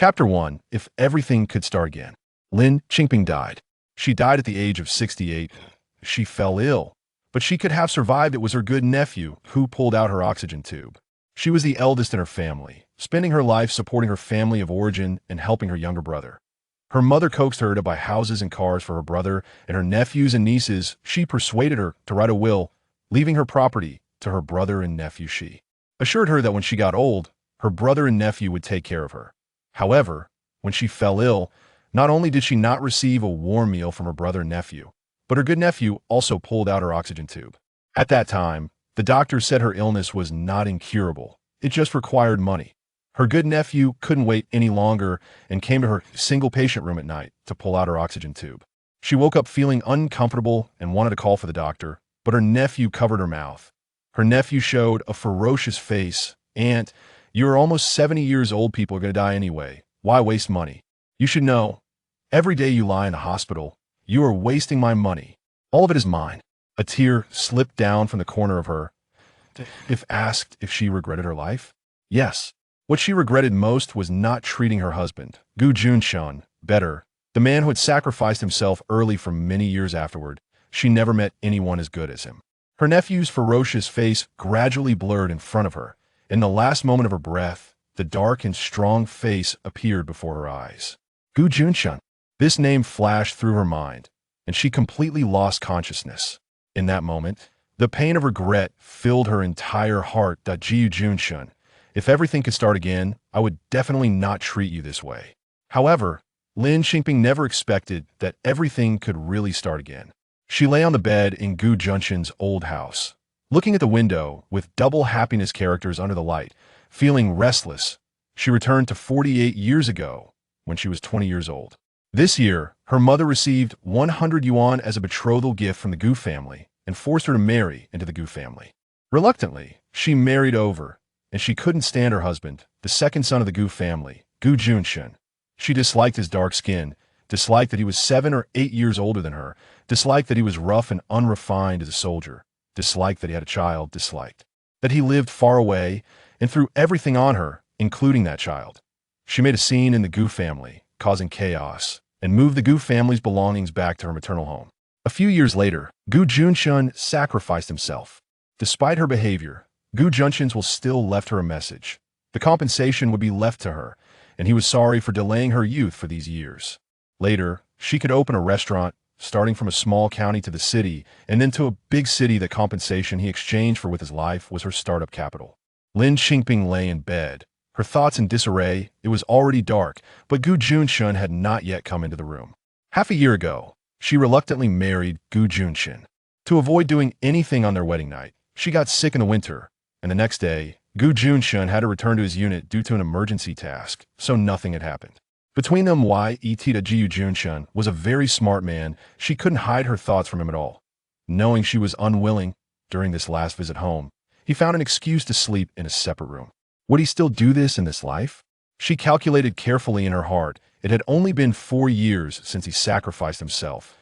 Chapter 1. If Everything Could Start Again. Lin Qingping died. She died at the age of 68. She fell ill, but she could have survived. It was her good nephew who pulled out her oxygen tube. She was the eldest in her family, spending her life supporting her family of origin and helping her younger brother. Her mother coaxed her to buy houses and cars for her brother and her nephews and nieces. She persuaded her to write a will, leaving her property to her brother and nephew. She assured her that when she got old, her brother and nephew would take care of her. However, when she fell ill, not only did she not receive a warm meal from her brother and nephew, but her good nephew also pulled out her oxygen tube. At that time, the doctor said her illness was not incurable. It just required money. Her good nephew couldn't wait any longer and came to her single patient room at night to pull out her oxygen tube. She woke up feeling uncomfortable and wanted to call for the doctor, but her nephew covered her mouth. Her nephew showed a ferocious face. "Aunt, you are almost 70 years old. People are going to die anyway. Why waste money? You should know. Every day you lie in the hospital, you are wasting my money. All of it is mine." A tear slipped down from the corner of her. If asked if she regretted her life, yes. What she regretted most was not treating her husband, Gu Junchen, better, the man who had sacrificed himself early for many years afterward. She never met anyone as good as him. Her nephew's ferocious face gradually blurred in front of her. In the last moment of her breath, the dark and strong face appeared before her eyes. Gu Junchen. This name flashed through her mind, and she completely lost consciousness. In that moment, the pain of regret filled her entire heart. Gu Junchen, if everything could start again, I would definitely not treat you this way. However, Lin Qingping never expected that everything could really start again. She lay on the bed in Gu Junchen's old house, looking at the window with double happiness characters under the light, feeling restless. She returned to 48 years ago when she was 20 years old. This year, her mother received 100 yuan as a betrothal gift from the Gu family and forced her to marry into the Gu family. Reluctantly, she married over, and she couldn't stand her husband, the second son of the Gu family, Gu Junchen. She disliked his dark skin, disliked that he was 7 or 8 years older than her, disliked that he was rough and unrefined as a soldier, disliked that he had a child, disliked that he lived far away, and threw everything on her, including that child. She made a scene in the Gu family, causing chaos, and moved the Gu family's belongings back to her maternal home. A few years later, Gu Junchen sacrificed himself. Despite her behavior, Gu Junchen will still left her a message. The compensation would be left to her, and he was sorry for delaying her youth for these years. Later, she could open a restaurant, starting from a small county to the city, and then to a big city. The compensation he exchanged for with his life was her startup capital. Lin Qingping lay in bed, her thoughts in disarray. It was already dark, but Gu Junchen had not yet come into the room. Half a year ago, she reluctantly married Gu Junchen. To avoid doing anything on their wedding night, she got sick in the winter, and the next day, Gu Junchen had to return to his unit due to an emergency task, so nothing had happened. Between them, Gu Junchen was a very smart man. She couldn't hide her thoughts from him at all. Knowing she was unwilling during this last visit home, he found an excuse to sleep in a separate room. Would he still do this in this life? She calculated carefully in her heart. It had only been 4 years since he sacrificed himself.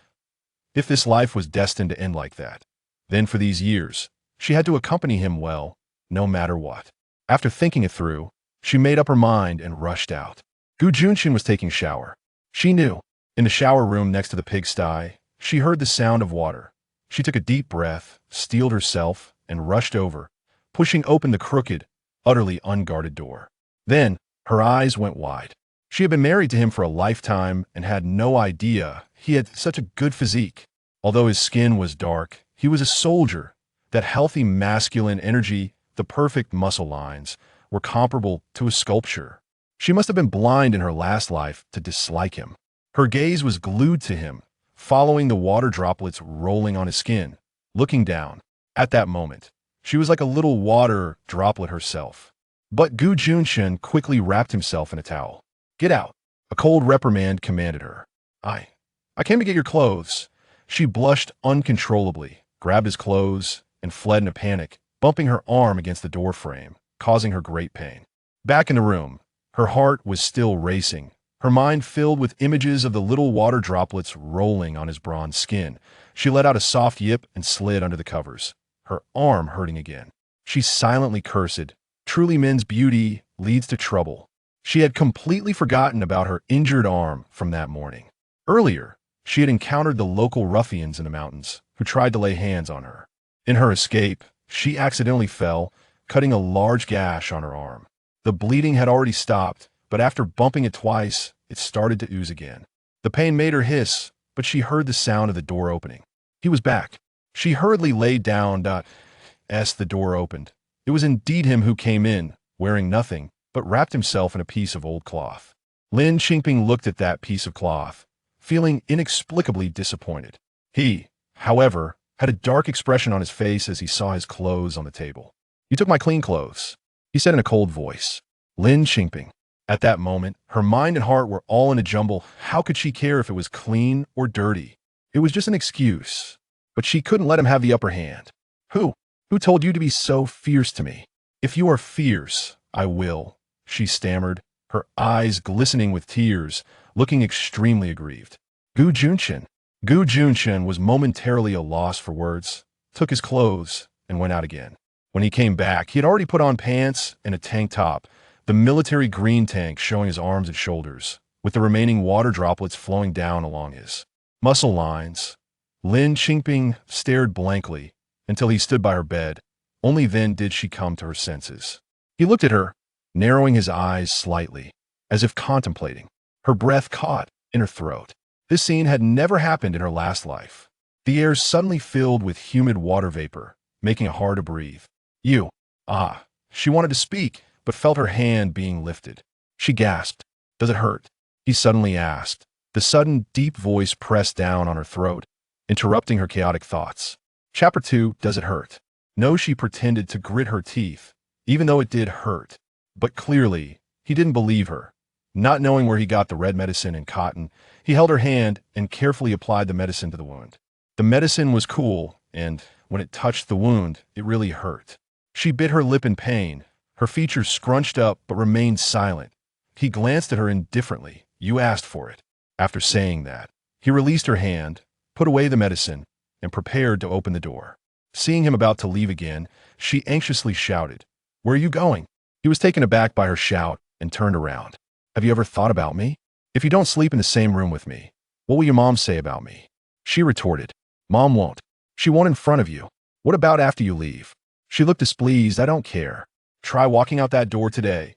If this life was destined to end like that, then for these years, she had to accompany him well, no matter what. After thinking it through, she made up her mind and rushed out. Gu Junchen was taking a shower. She knew. In the shower room next to the pigsty, she heard the sound of water. She took a deep breath, steeled herself, and rushed over, pushing open the crooked, utterly unguarded door. Then, her eyes went wide. She had been married to him for a lifetime and had no idea he had such a good physique. Although his skin was dark, he was a soldier. That healthy masculine energy, the perfect muscle lines, were comparable to a sculpture. She must have been blind in her last life to dislike him. Her gaze was glued to him, following the water droplets rolling on his skin, looking down. At that moment, she was like a little water droplet herself. But Gu Junchen quickly wrapped himself in a towel. "Get out," a cold reprimand commanded her. I came to get your clothes." She blushed uncontrollably, grabbed his clothes, and fled in a panic, bumping her arm against the door frame, causing her great pain. Back in the room, her heart was still racing, her mind filled with images of the little water droplets rolling on his bronze skin. She let out a soft yip and slid under the covers, her arm hurting again. She silently cursed. Truly, men's beauty leads to trouble. She had completely forgotten about her injured arm from that morning. Earlier, she had encountered the local ruffians in the mountains who tried to lay hands on her. In her escape, she accidentally fell, cutting a large gash on her arm. The bleeding had already stopped, but after bumping it twice, it started to ooze again. The pain made her hiss, but she heard the sound of the door opening. He was back. She hurriedly laid down as the door opened. It was indeed him who came in, wearing nothing, but wrapped himself in a piece of old cloth. Lin Qingping looked at that piece of cloth, feeling inexplicably disappointed. He, however, had a dark expression on his face as he saw his clothes on the table. "You took my clean clothes," he said in a cold voice. Lin Qingping. At that moment, her mind and heart were all in a jumble. How could she care if it was clean or dirty? It was just an excuse. But she couldn't let him have the upper hand. Who told you to be so fierce to me? If you are fierce, I will, she stammered, her eyes glistening with tears, looking extremely aggrieved. Gu Junchen. Gu Junchen was momentarily a loss for words, took his clothes, and went out again. When he came back, he had already put on pants and a tank top, the military green tank showing his arms and shoulders, with the remaining water droplets flowing down along his muscle lines. Lin Qingping stared blankly until he stood by her bed. Only then did she come to her senses. He looked at her, narrowing his eyes slightly, as if contemplating. Her breath caught in her throat. This scene had never happened in her last life. The air suddenly filled with humid water vapor, making it hard to breathe. You. She wanted to speak, but felt her hand being lifted. She gasped. Does it hurt? He suddenly asked. The sudden, deep voice pressed down on her throat, interrupting her chaotic thoughts. Chapter 2, Does it hurt? No, she pretended to grit her teeth, even though it did hurt. But clearly, he didn't believe her. Not knowing where he got the red medicine and cotton, he held her hand and carefully applied the medicine to the wound. The medicine was cool, and when it touched the wound, it really hurt. She bit her lip in pain, her features scrunched up but remained silent. He glanced at her indifferently. You asked for it. After saying that, he released her hand, put away the medicine, and prepared to open the door. Seeing him about to leave again, she anxiously shouted, Where are you going? He was taken aback by her shout and turned around. Have you ever thought about me? If you don't sleep in the same room with me, what will your mom say about me? She retorted, Mom won't. She won't in front of you. What about after you leave? She looked displeased. I don't care. Try walking out that door today.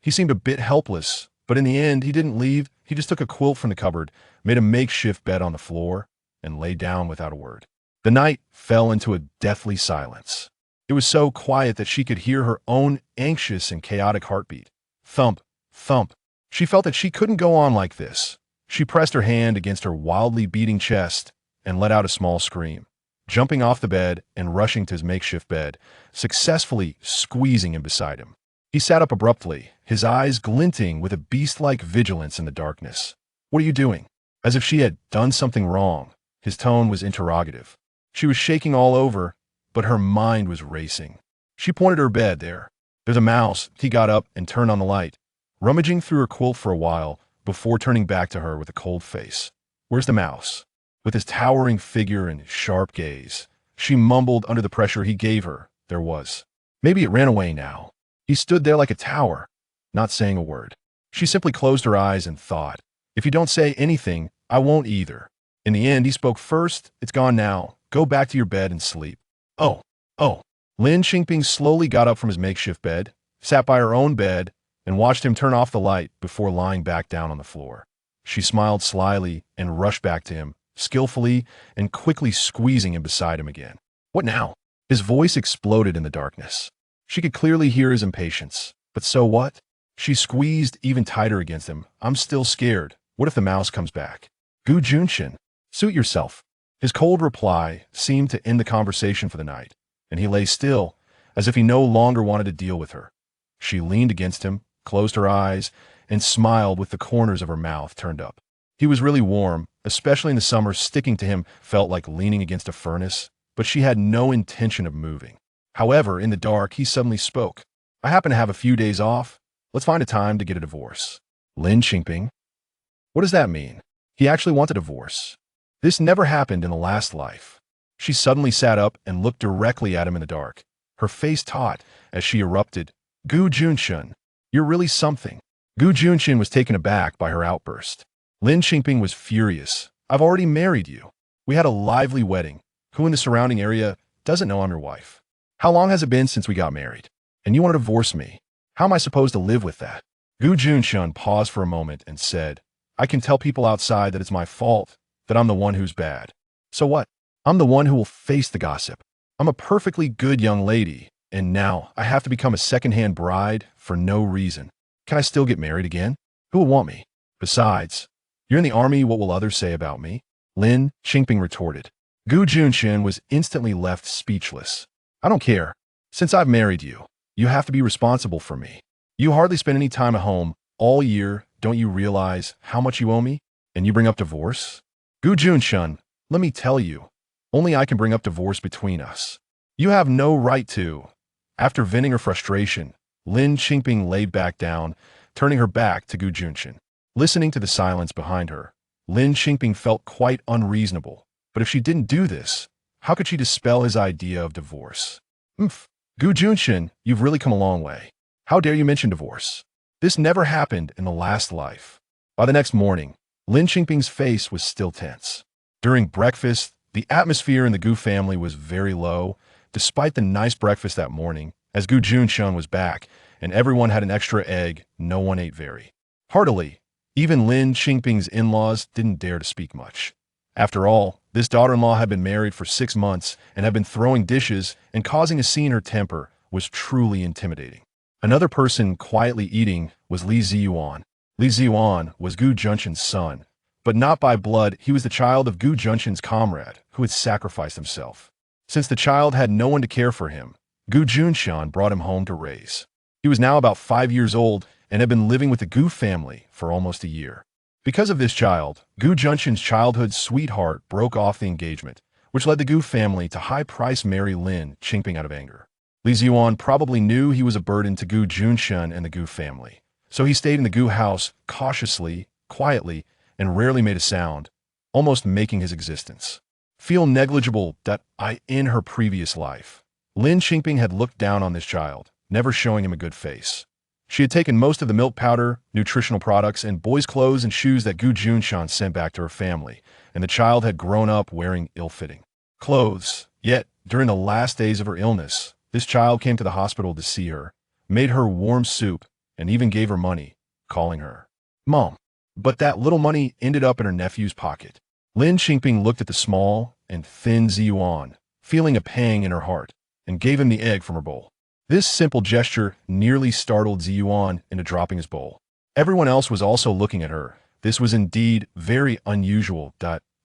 He seemed a bit helpless, but in the end, he didn't leave. He just took a quilt from the cupboard, made a makeshift bed on the floor, and lay down without a word. The night fell into a deathly silence. It was so quiet that she could hear her own anxious and chaotic heartbeat. Thump, thump. She felt that she couldn't go on like this. She pressed her hand against her wildly beating chest and let out a small scream, jumping off the bed and rushing to his makeshift bed, successfully squeezing him beside him. He sat up abruptly, his eyes glinting with a beast-like vigilance in the darkness. What are you doing? As if she had done something wrong. His tone was interrogative. She was shaking all over, but her mind was racing. She pointed her bed there. There's a mouse. He got up and turned on the light, rummaging through her quilt for a while before turning back to her with a cold face. Where's the mouse? With his towering figure and sharp gaze, she mumbled under the pressure he gave her. There was. Maybe it ran away now. He stood there like a tower, not saying a word. She simply closed her eyes and thought, if you don't say anything, I won't either. In the end, he spoke first. It's gone now. Go back to your bed and sleep. Oh. Lin Qingping slowly got up from his makeshift bed, sat by her own bed, and watched him turn off the light before lying back down on the floor. She smiled slyly and rushed back to him, skillfully and quickly squeezing him beside him again. What now? His voice exploded in the darkness. She could clearly hear his impatience. But so what? She squeezed even tighter against him. I'm still scared. What if the mouse comes back? Gu Junchen, suit yourself. His cold reply seemed to end the conversation for the night, and he lay still, as if he no longer wanted to deal with her. She leaned against him, closed her eyes, and smiled with the corners of her mouth turned up. He was really warm, especially in the summer. Sticking to him felt like leaning against a furnace, but she had no intention of moving. However, in the dark, he suddenly spoke. I happen to have a few days off. Let's find a time to get a divorce. Lin Qingping? What does that mean? He actually wants a divorce. This never happened in the last life. She suddenly sat up and looked directly at him in the dark, her face taut as she erupted. Gu Junchen, you're really something. Gu Junchen was taken aback by her outburst. Lin Qingping was furious. I've already married you. We had a lively wedding. Who in the surrounding area doesn't know I'm your wife? How long has it been since we got married? And you want to divorce me? How am I supposed to live with that? Gu Junchen paused for a moment and said, I can tell people outside that it's my fault, that I'm the one who's bad. So what? I'm the one who will face the gossip. I'm a perfectly good young lady, and now I have to become a second-hand bride for no reason. Can I still get married again? Who will want me? Besides, you're in the army, what will others say about me? Lin Qingping retorted. Gu Junchen was instantly left speechless. I don't care. Since I've married you, you have to be responsible for me. You hardly spend any time at home all year. Don't you realize how much you owe me? And you bring up divorce? Gu Junchen, let me tell you, only I can bring up divorce between us. You have no right to. After venting her frustration, Lin Qingping laid back down, turning her back to Gu Junchen. Listening to the silence behind her, Lin Qingping felt quite unreasonable. But if she didn't do this, how could she dispel his idea of divorce? Gu Junchen, you've really come a long way. How dare you mention divorce? This never happened in the last life. By the next morning, Lin Qingping's face was still tense. During breakfast, the atmosphere in the Gu family was very low. Despite the nice breakfast that morning, as Gu Junchen was back and everyone had an extra egg, no one ate very heartily. Even Lin Qingping's in-laws didn't dare to speak much. After all, this daughter-in-law had been married for 6 months and had been throwing dishes and causing a scene. Her temper was truly intimidating. Another person quietly eating was Li Ziyuan. Li Ziyuan was Gu Junchen's son, but not by blood. He was the child of Gu Junchen's comrade who had sacrificed himself. Since the child had no one to care for him, Gu Junchen brought him home to raise. He was now about 5 years old and had been living with the Gu family for almost a year. Because of this child, Gu Junchen's childhood sweetheart broke off the engagement, which led the Gu family to high-price marry Lin Qingping out of anger. Li Ziyuan probably knew he was a burden to Gu Junchen and the Gu family, so he stayed in the Gu house cautiously, quietly, and rarely made a sound, almost making his existence feel negligible. In her previous life, Lin Qingping had looked down on this child, never showing him a good face. She had taken most of the milk powder, nutritional products, and boys' clothes and shoes that Gu Junchen sent back to her family, and the child had grown up wearing ill-fitting clothes. Yet, during the last days of her illness, this child came to the hospital to see her, made her warm soup, and even gave her money, calling her Mom. But that little money ended up in her nephew's pocket. Lin Qingping looked at the small and thin Ziyuan, feeling a pang in her heart, and gave him the egg from her bowl. This simple gesture nearly startled Ziyuan into dropping his bowl. Everyone else was also looking at her. This was indeed very unusual.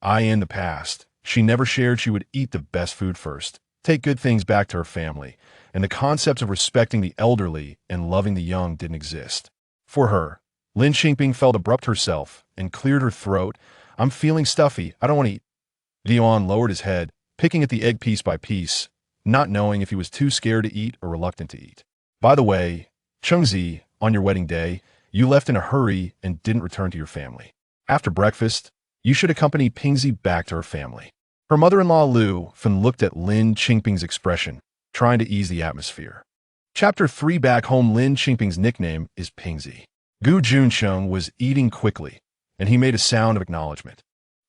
In the past, she never shared. She would eat the best food first, take good things back to her family, and the concepts of respecting the elderly and loving the young didn't exist. For her, Lin Qingping felt abrupt herself and cleared her throat. I'm feeling stuffy. I don't want to eat. Ziyuan lowered his head, picking at the egg piece by piece, not knowing if he was too scared to eat or reluctant to eat. By the way, Chengzi, on your wedding day, you left in a hurry and didn't return to your family. After breakfast, you should accompany Pingzi back to her family. Her mother-in-law Lu Fan looked at Lin Qingping's expression, trying to ease the atmosphere. Chapter 3. Back home. Lin Qingping's nickname is Pingzi. Gu Junchen was eating quickly, and he made a sound of acknowledgement.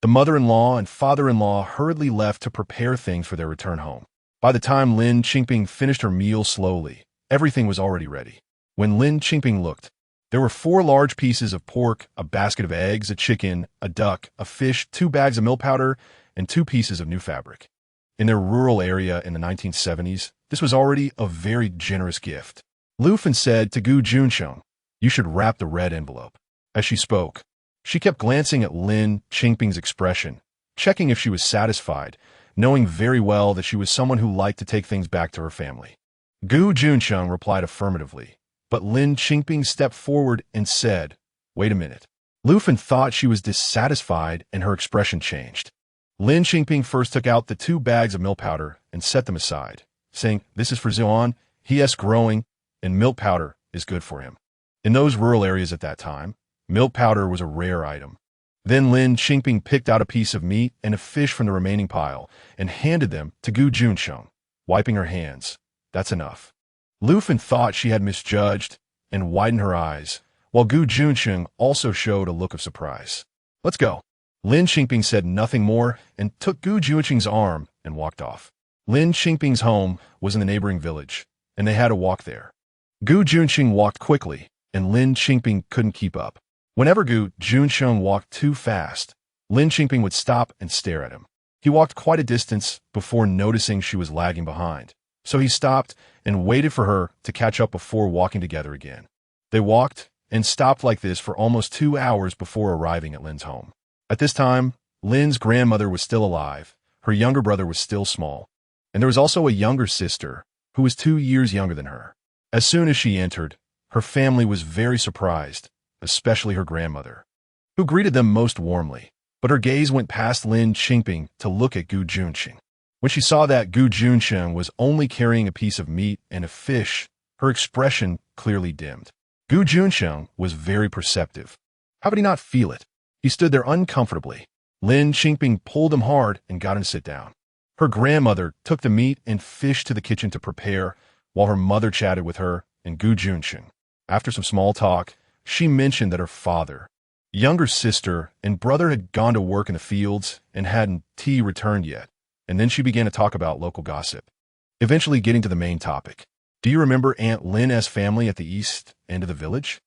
The mother-in-law and father-in-law hurriedly left to prepare things for their return home. By the time Lin Qingping finished her meal slowly, everything was already ready. When Lin Qingping looked, there were 4 large pieces of pork, a basket of eggs, a chicken, a duck, a fish, 2 bags of milk powder, and 2 pieces of new fabric. In their rural area in the 1970s, this was already a very generous gift. Lu Fan said to Gu Junchen, "You should wrap the red envelope." As she spoke, she kept glancing at Lin Qingping's expression, checking if she was satisfied, knowing very well that she was someone who liked to take things back to her family. Gu Junchen replied affirmatively, but Lin Qingping stepped forward and said, "Wait a minute." Lu Fan thought she was dissatisfied and her expression changed. Lin Qingping first took out the 2 bags of milk powder and set them aside, saying, "This is for Ziyuan. He is growing, and milk powder is good for him." In those rural areas at that time, milk powder was a rare item. Then Lin Qingping picked out a piece of meat and a fish from the remaining pile and handed them to Gu Junchen, wiping her hands. "That's enough." Lu Fan thought she had misjudged and widened her eyes. while Gu Junchen also showed a look of surprise. "Let's go." Lin Qingping said nothing more and took Gu Junchen's arm and walked off. Lin Qingping's home was in the neighboring village, and they had to walk there. Gu Junchen walked quickly, and Lin Qingping couldn't keep up. Whenever Gu Junchen walked too fast, Lin Qingping would stop and stare at him. He walked quite a distance before noticing she was lagging behind, so he stopped and waited for her to catch up before walking together again. They walked and stopped like this for almost 2 hours before arriving at Lin's home. At this time, Lin's grandmother was still alive, her younger brother was still small, and there was also a younger sister who was 2 years younger than her. As soon as she entered, her family was very surprised, especially her grandmother, who greeted them most warmly. But her gaze went past Lin Qingping to look at Gu Junchen. When she saw that Gu Junchen was only carrying a piece of meat and a fish, her expression clearly dimmed. Gu Junchen was very perceptive. How could he not feel it? He stood there uncomfortably. Lin Qingping pulled him hard and got him to sit down. Her grandmother took the meat and fish to the kitchen to prepare, while her mother chatted with her and Gu Junchen. After some small talk, she mentioned that her father, younger sister, and brother had gone to work in the fields and hadn't returned yet, and then she began to talk about local gossip, eventually getting to the main topic. "Do you remember Aunt Lin's family at the east end of the village?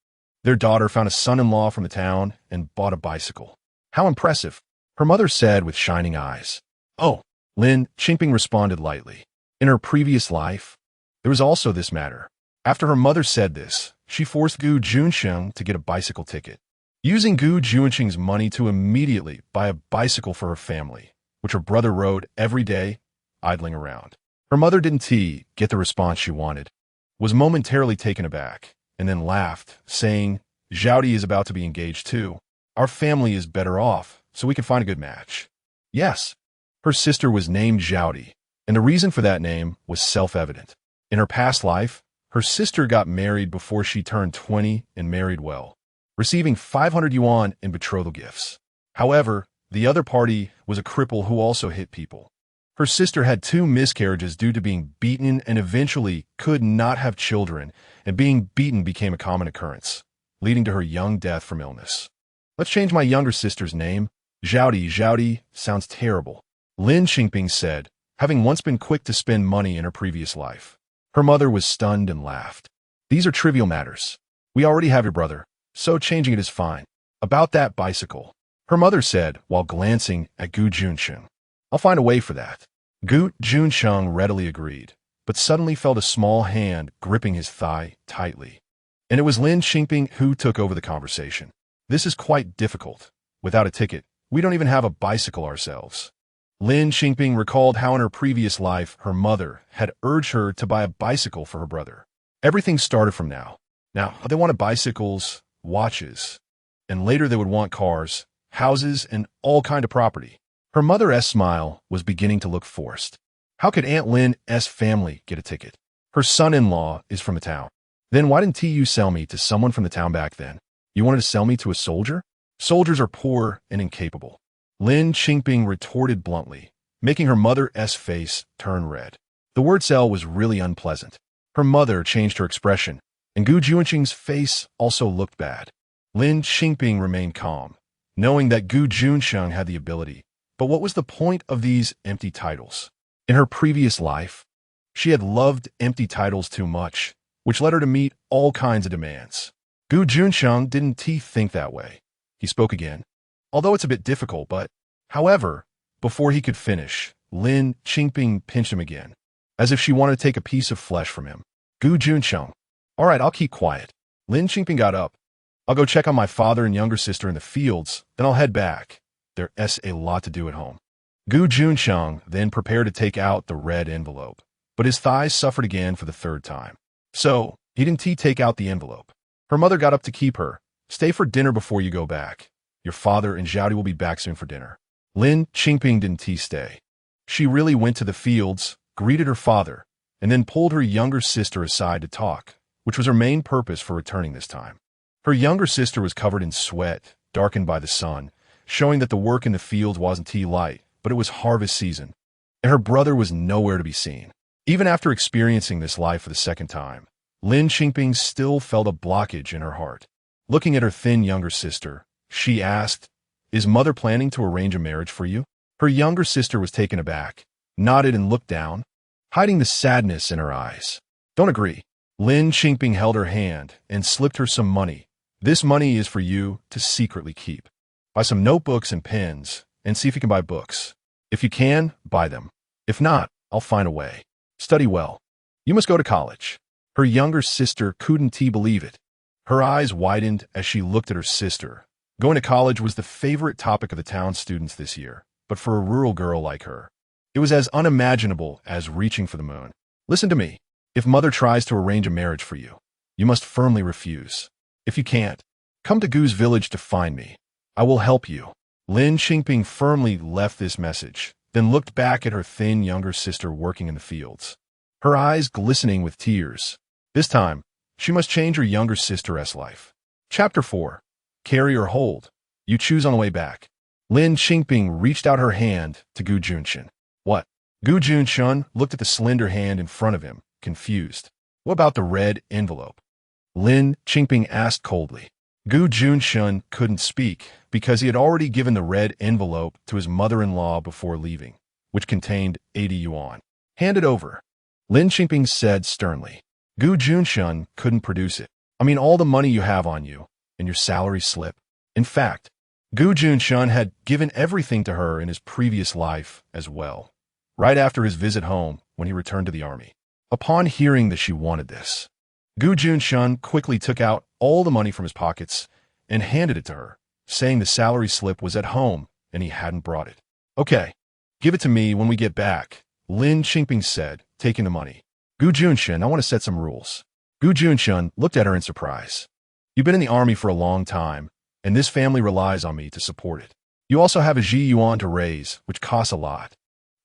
Their daughter found a son-in-law from the town and bought a bicycle. How impressive," her mother said with shining eyes. "Oh," Lin Qingping responded lightly. In her previous life, there was also this matter. After her mother said this, she forced Gu Junchen to get a bicycle ticket, using Gu Junchen's money to immediately buy a bicycle for her family, which her brother rode every day, idling around. Her mother didn't get the response she wanted, was momentarily taken aback, and then laughed, saying, "Zhaodi is about to be engaged too. Our family is better off, so we can find a good match." Yes, her sister was named Zhaodi, and the reason for that name was self-evident. In her past life, her sister got married before she turned 20 and married well, receiving 500 yuan in betrothal gifts. However, the other party was a cripple who also hit people. Her sister had 2 miscarriages due to being beaten and eventually could not have children, and being beaten became a common occurrence, leading to her young death from illness. "Let's change my younger sister's name. Zhaodi." "Zhaodi sounds terrible," Lin Qingping said, having once been quick to spend money in her previous life. Her mother was stunned and laughed. "These are trivial matters. We already have your brother, so changing it is fine. About that bicycle," her mother said while glancing at Gu Junchen. "I'll find a way for that." Gu Junchen readily agreed, but suddenly felt a small hand gripping his thigh tightly. And it was Lin Qingping who took over the conversation. "This is quite difficult. Without a ticket, we don't even have a bicycle ourselves." Lin Qingping recalled how in her previous life her mother had urged her to buy a bicycle for her brother. Everything started from now. Now, they wanted bicycles, watches, and later they would want cars, houses, and all kind of property. Her mother's smile was beginning to look forced. How could Aunt Lin's family get a ticket? Her son-in-law is from the town. Then why didn't you sell me to someone from the town back then? You wanted to sell me to a soldier? Soldiers are poor and incapable. Lin Qingping retorted bluntly, making her mother's face turn red. The word sell was really unpleasant. Her mother changed her expression, and Gu Junchen's face also looked bad. Lin Qingping remained calm, knowing that Gu Junchen had the ability. But what was the point of these empty titles? In her previous life, she had loved empty titles too much, which led her to meet all kinds of demands. Gu Junchen didn't think that way. He spoke again. "Although it's a bit difficult, but..." However, before he could finish, Lin Qingping pinched him again, as if she wanted to take a piece of flesh from him. Gu Junchen. "All right, I'll keep quiet." Lin Qingping got up. "I'll go check on my father and younger sister in the fields, then I'll head back. There's a lot to do at home." Gu Junchen then prepared to take out the red envelope, but his thighs suffered again for the 3rd time. So, he didn't take out the envelope. Her mother got up to keep her. "Stay for dinner before you go back. Your father and Zhaodi will be back soon for dinner." Lin Qingping didn't stay. She really went to the fields, greeted her father, and then pulled her younger sister aside to talk, which was her main purpose for returning this time. Her younger sister was covered in sweat, darkened by the sun, showing that the work in the fields wasn't light, but it was harvest season, and her brother was nowhere to be seen. Even after experiencing this life for the 2nd time, Lin Qingping still felt a blockage in her heart. Looking at her thin younger sister, she asked, "Is mother planning to arrange a marriage for you?" Her younger sister was taken aback, nodded and looked down, hiding the sadness in her eyes. "Don't agree." Lin Qingping held her hand and slipped her some money. "This money is for you to secretly keep. Buy some notebooks and pens, and see if you can buy books. If you can, buy them. If not, I'll find a way. Study well. You must go to college." Her younger sister couldn't believe it. Her eyes widened as she looked at her sister. Going to college was the favorite topic of the town students this year, but for a rural girl like her, it was as unimaginable as reaching for the moon. "Listen to me. If mother tries to arrange a marriage for you, you must firmly refuse. If you can't, come to Gu's village to find me. I will help you." Lin Qingping firmly left this message, then looked back at her thin younger sister working in the fields, her eyes glistening with tears. This time, she must change her younger sister's life. Chapter 4. Carry or hold. You choose on the way back. Lin Qingping reached out her hand to Gu Junchen. "What?" Gu Junchen looked at the slender hand in front of him, confused. "What about the red envelope?" Lin Qingping asked coldly. Gu Junchen couldn't speak because he had already given the red envelope to his mother-in-law before leaving, which contained 80 yuan. "Hand it over," Lin Qingping said sternly. Gu Junchen couldn't produce it. "I mean all the money you have on you, and your salary slip." In fact, Gu Junchen had given everything to her in his previous life as well, right after his visit home when he returned to the army. Upon hearing that she wanted this, Gu Junchen quickly took out all the money from his pockets and handed it to her, saying the salary slip was at home and he hadn't brought it. "Okay, give it to me when we get back," Lin Qingping said, taking the money. "Gu Junchen, I want to set some rules." Gu Junchen looked at her in surprise. "You've been in the army for a long time, and this family relies on me to support it. You also have a Ji Yuan to raise, which costs a lot.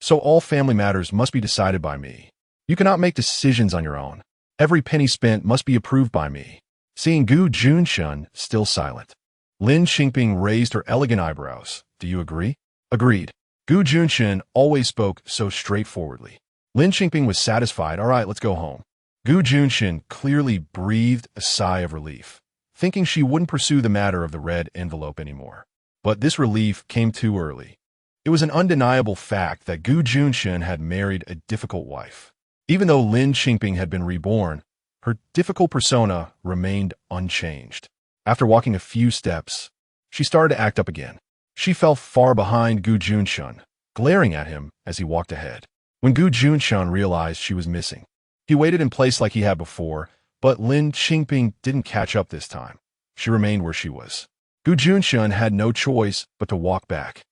So all family matters must be decided by me. You cannot make decisions on your own. Every penny spent must be approved by me." Seeing Gu Junchen still silent, Lin Qingping raised her elegant eyebrows. "Do you agree?" "Agreed." Gu Junchen always spoke so straightforwardly. Lin Qingping was satisfied. "All right, let's go home." Gu Junchen clearly breathed a sigh of relief, thinking she wouldn't pursue the matter of the red envelope anymore. But this relief came too early. It was an undeniable fact that Gu Junchen had married a difficult wife. Even though Lin Qingping had been reborn, her difficult persona remained unchanged. After walking a few steps, she started to act up again. She fell far behind Gu Junchen, glaring at him as he walked ahead. When Gu Junchen realized she was missing, he waited in place like he had before, but Lin Qingping didn't catch up this time. She remained where she was. Gu Junchen had no choice but to walk back.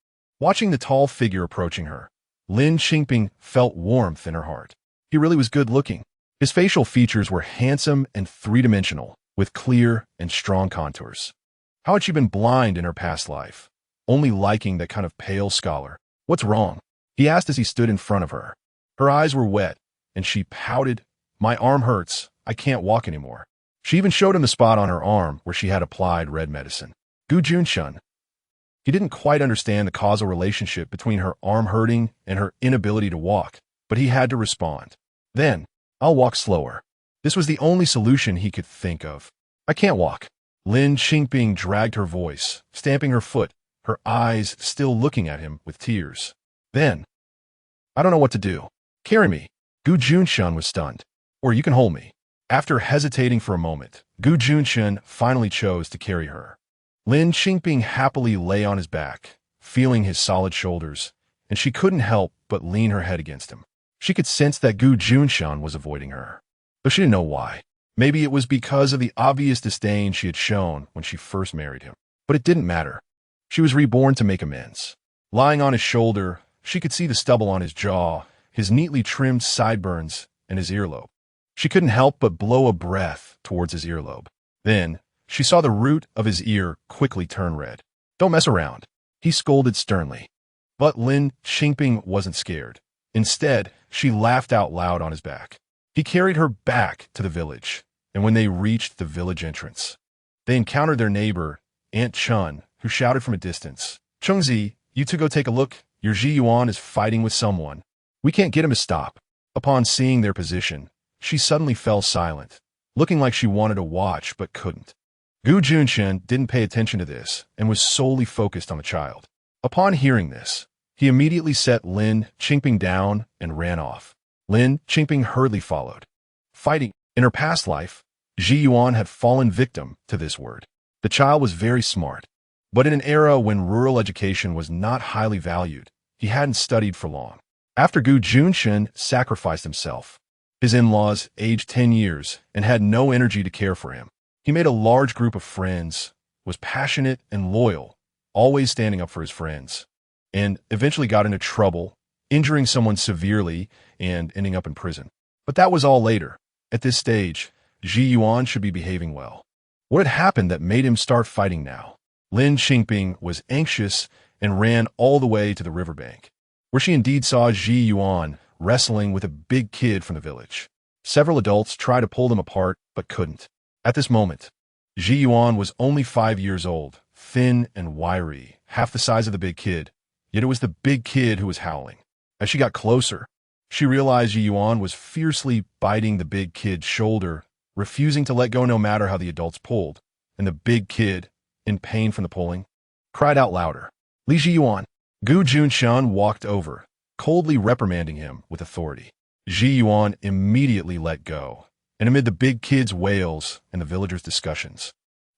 Watching the tall figure approaching her, Lin Qingping felt warmth in her heart. He really was good-looking. His facial features were handsome and three-dimensional, with clear and strong contours. How had she been blind in her past life, only liking that kind of pale scholar? "What's wrong?" he asked as he stood in front of her. Her eyes were wet, and she pouted. "My arm hurts. I can't walk anymore." She even showed him the spot on her arm where she had applied red medicine. Gu Junchen. He didn't quite understand the causal relationship between her arm hurting and her inability to walk, but he had to respond. "Then, I'll walk slower." This was the only solution he could think of. "I can't walk." Lin Qingping dragged her voice, stamping her foot, her eyes still looking at him with tears. "Then, I don't know what to do. Carry me." Gu Junchen was stunned. "Or you can hold me." After hesitating for a moment, Gu Junchen finally chose to carry her. Lin Qingping happily lay on his back, feeling his solid shoulders, and she couldn't help but lean her head against him. She could sense that Gu Junchen was avoiding her, though she didn't know why. Maybe it was because of the obvious disdain she had shown when she first married him. But it didn't matter. She was reborn to make amends. Lying on his shoulder, she could see the stubble on his jaw, his neatly trimmed sideburns, and his earlobe. She couldn't help but blow a breath towards his earlobe. Then, she saw the root of his ear quickly turn red. "Don't mess around," he scolded sternly. But Lin Qingping wasn't scared. Instead, she laughed out loud on his back. He carried her back to the village, and when they reached the village entrance, they encountered their neighbor, Aunt Chun, who shouted from a distance, "Chungzi, you two go take a look. Your Ji Yuan is fighting with someone. We can't get him to stop." Upon seeing their position, she suddenly fell silent, looking like she wanted to watch but couldn't. Gu Junchen didn't pay attention to this and was solely focused on the child. Upon hearing this, he immediately set Lin Qingping down and ran off. Lin Qingping hurriedly followed. Fighting. In her past life, Ji Yuan had fallen victim to this word. The child was very smart, but in an era when rural education was not highly valued, he hadn't studied for long. After Gu Junchen sacrificed himself, his in-laws aged 10 years and had no energy to care for him. He made a large group of friends, was passionate and loyal, always standing up for his friends, and eventually got into trouble, injuring someone severely and ending up in prison. But that was all later. At this stage, Ji Yuan should be behaving well. What had happened that made him start fighting now? Lin Qingping was anxious and ran all the way to the riverbank, where she indeed saw Ji Yuan wrestling with a big kid from the village. Several adults tried to pull them apart, but couldn't. At this moment, Ji Yuan was only 5 years old, thin and wiry, half the size of the big kid, yet it was the big kid who was howling. As she got closer, she realized Ji Yuan was fiercely biting the big kid's shoulder, refusing to let go no matter how the adults pulled, and the big kid, in pain from the pulling, cried out louder. "Li Ji Yuan!" Gu Junchen walked over, coldly reprimanding him with authority. Ji Yuan immediately let go, and amid the big kid's wails and the villagers' discussions,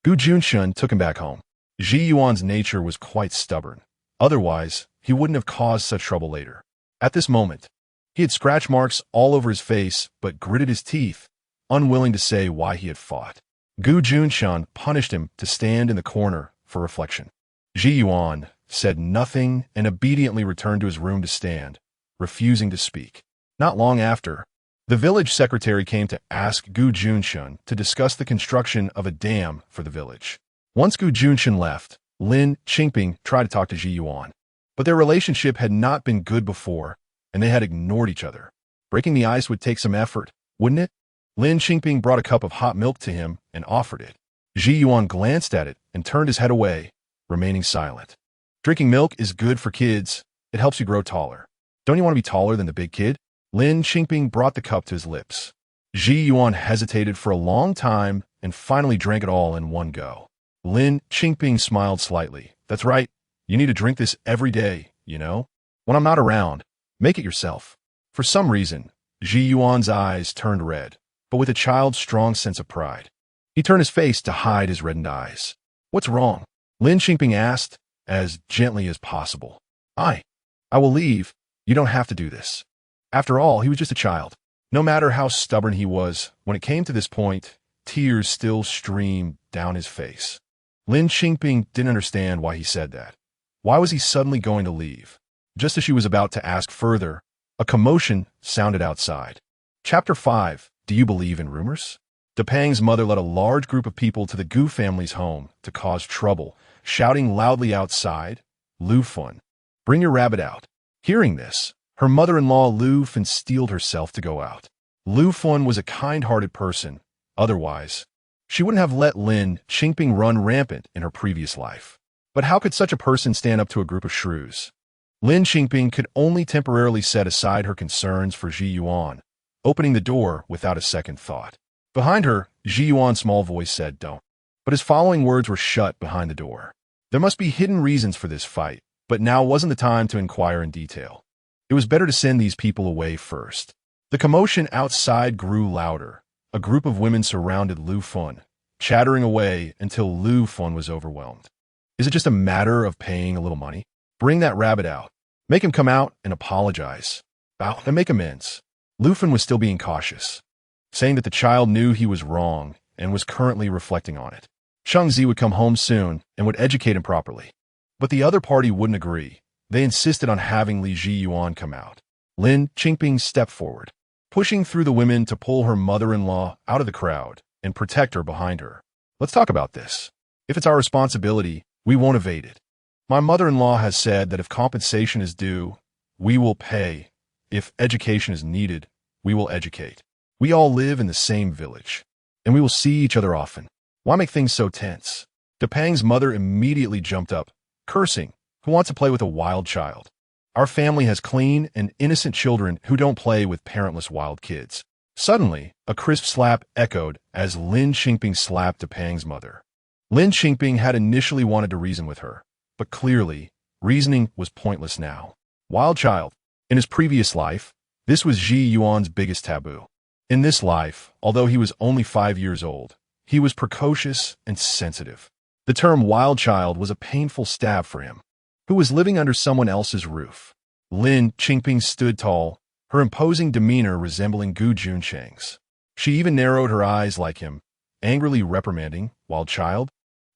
Gu Junchen took him back home. Ji Yuan's nature was quite stubborn. Otherwise, he wouldn't have caused such trouble later. At this moment, he had scratch marks all over his face but gritted his teeth, unwilling to say why he had fought. Gu Junchen punished him to stand in the corner for reflection. Ji Yuan said nothing and obediently returned to his room to stand, refusing to speak. Not long after, the village secretary came to ask Gu Junchen to discuss the construction of a dam for the village. Once Gu Junchen left, Lin Qingping tried to talk to Ji Yuan, but their relationship had not been good before, and they had ignored each other. Breaking the ice would take some effort, wouldn't it? Lin Qingping brought a cup of hot milk to him and offered it. Ji Yuan glanced at it and turned his head away, remaining silent. Drinking milk is good for kids. It helps you grow taller. Don't you want to be taller than the big kid? Lin Qingping brought the cup to his lips. Ji Yuan hesitated for a long time and finally drank it all in one go. Lin Qingping smiled slightly. That's right. You need to drink this every day, you know? When I'm not around, make it yourself. For some reason, Ji Yuan's eyes turned red, but with a child's strong sense of pride. He turned his face to hide his reddened eyes. What's wrong? Lin Qingping asked, as gently as possible. I will leave. You don't have to do this. After all, he was just a child. No matter how stubborn he was, when it came to this point, tears still streamed down his face. Lin Qingping didn't understand why he said that. Why was he suddenly going to leave? Just as she was about to ask further, a commotion sounded outside. Chapter 5. Do you believe in rumors? Depang's mother led a large group of people to the Gu family's home to cause trouble, shouting loudly outside, "Lu Fun, bring your rabbit out." Hearing this, her mother-in-law Lu Fun steeled herself to go out. Lu Fun was a kind-hearted person. Otherwise, she wouldn't have let Lin Qingping run rampant in her previous life. But how could such a person stand up to a group of shrews? Lin Qingping could only temporarily set aside her concerns for Ji Yuan, opening the door without a second thought. Behind her, Ji Yuan's small voice said, "Don't." But his following words were shut behind the door. There must be hidden reasons for this fight, but now wasn't the time to inquire in detail. It was better to send these people away first. The commotion outside grew louder. A group of women surrounded Lu Fun, chattering away until Lu Fun was overwhelmed. Is it just a matter of paying a little money? Bring that rabbit out. Make him come out and apologize. Bow and make amends. Lu Fun was still being cautious, saying that the child knew he was wrong and was currently reflecting on it. Shang Zi would come home soon and would educate him properly. But the other party wouldn't agree. They insisted on having Li Ji Yuan come out. Lin Qingping stepped forward, pushing through the women to pull her mother-in-law out of the crowd and protect her behind her. Let's talk about this. If it's our responsibility, we won't evade it. My mother-in-law has said that if compensation is due, we will pay. If education is needed, we will educate. We all live in the same village, and we will see each other often. Why make things so tense? Depang's mother immediately jumped up, cursing. Who wants to play with a wild child? Our family has clean and innocent children who don't play with parentless wild kids. Suddenly, a crisp slap echoed as Lin Qingping slapped Depang's mother. Lin Qingping had initially wanted to reason with her, but clearly, reasoning was pointless now. Wild child. In his previous life, this was Ji Yuan's biggest taboo. In this life, although he was only 5 years old, he was precocious and sensitive. The term wild child was a painful stab for him, who was living under someone else's roof. Lin Qingping stood tall, her imposing demeanor resembling Gu Junchen's. She even narrowed her eyes like him, angrily reprimanding, "Wild child?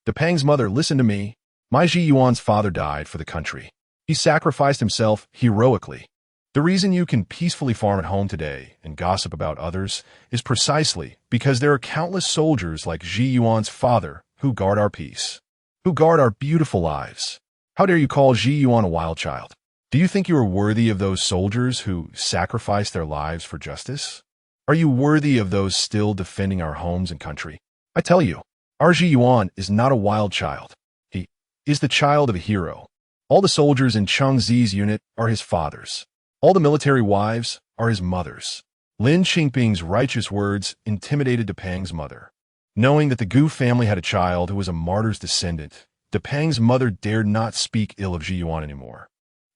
Depang's mother, listen to me. My Ji Yuan's father died for the country. He sacrificed himself heroically. The reason you can peacefully farm at home today and gossip about others is precisely because there are countless soldiers like Ji Yuan's father who guard our peace, who guard our beautiful lives. How dare you call Ji Yuan a wild child? Do you think you are worthy of those soldiers who sacrificed their lives for justice? Are you worthy of those still defending our homes and country? I tell you, our Ji Yuan is not a wild child. He is the child of a hero. All the soldiers in Cheng Zi's unit are his fathers. All the military wives are his mothers." Lin Qingping's righteous words intimidated Depang's mother. Knowing that the Gu family had a child who was a martyr's descendant, Depang's mother dared not speak ill of Ji Yuan anymore.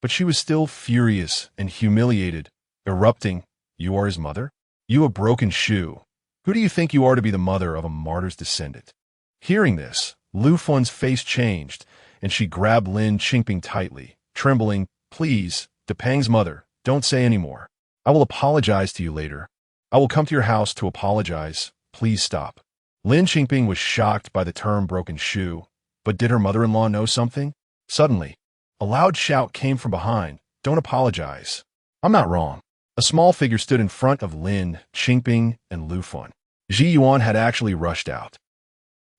But she was still furious and humiliated, erupting, "You are his mother? You a broken shoe. Who do you think you are to be the mother of a martyr's descendant?" Hearing this, Lu Fun's face changed, and she grabbed Lin Qingping tightly, trembling, "Please, Depang's mother, don't say any more. I will apologize to you later. I will come to your house to apologize. Please stop." Lin Qingping was shocked by the term broken shoe, but did her mother-in-law know something? Suddenly, a loud shout came from behind, "Don't apologize. I'm not wrong." A small figure stood in front of Lin Qingping and Lu Fun. Ji Yuan had actually rushed out.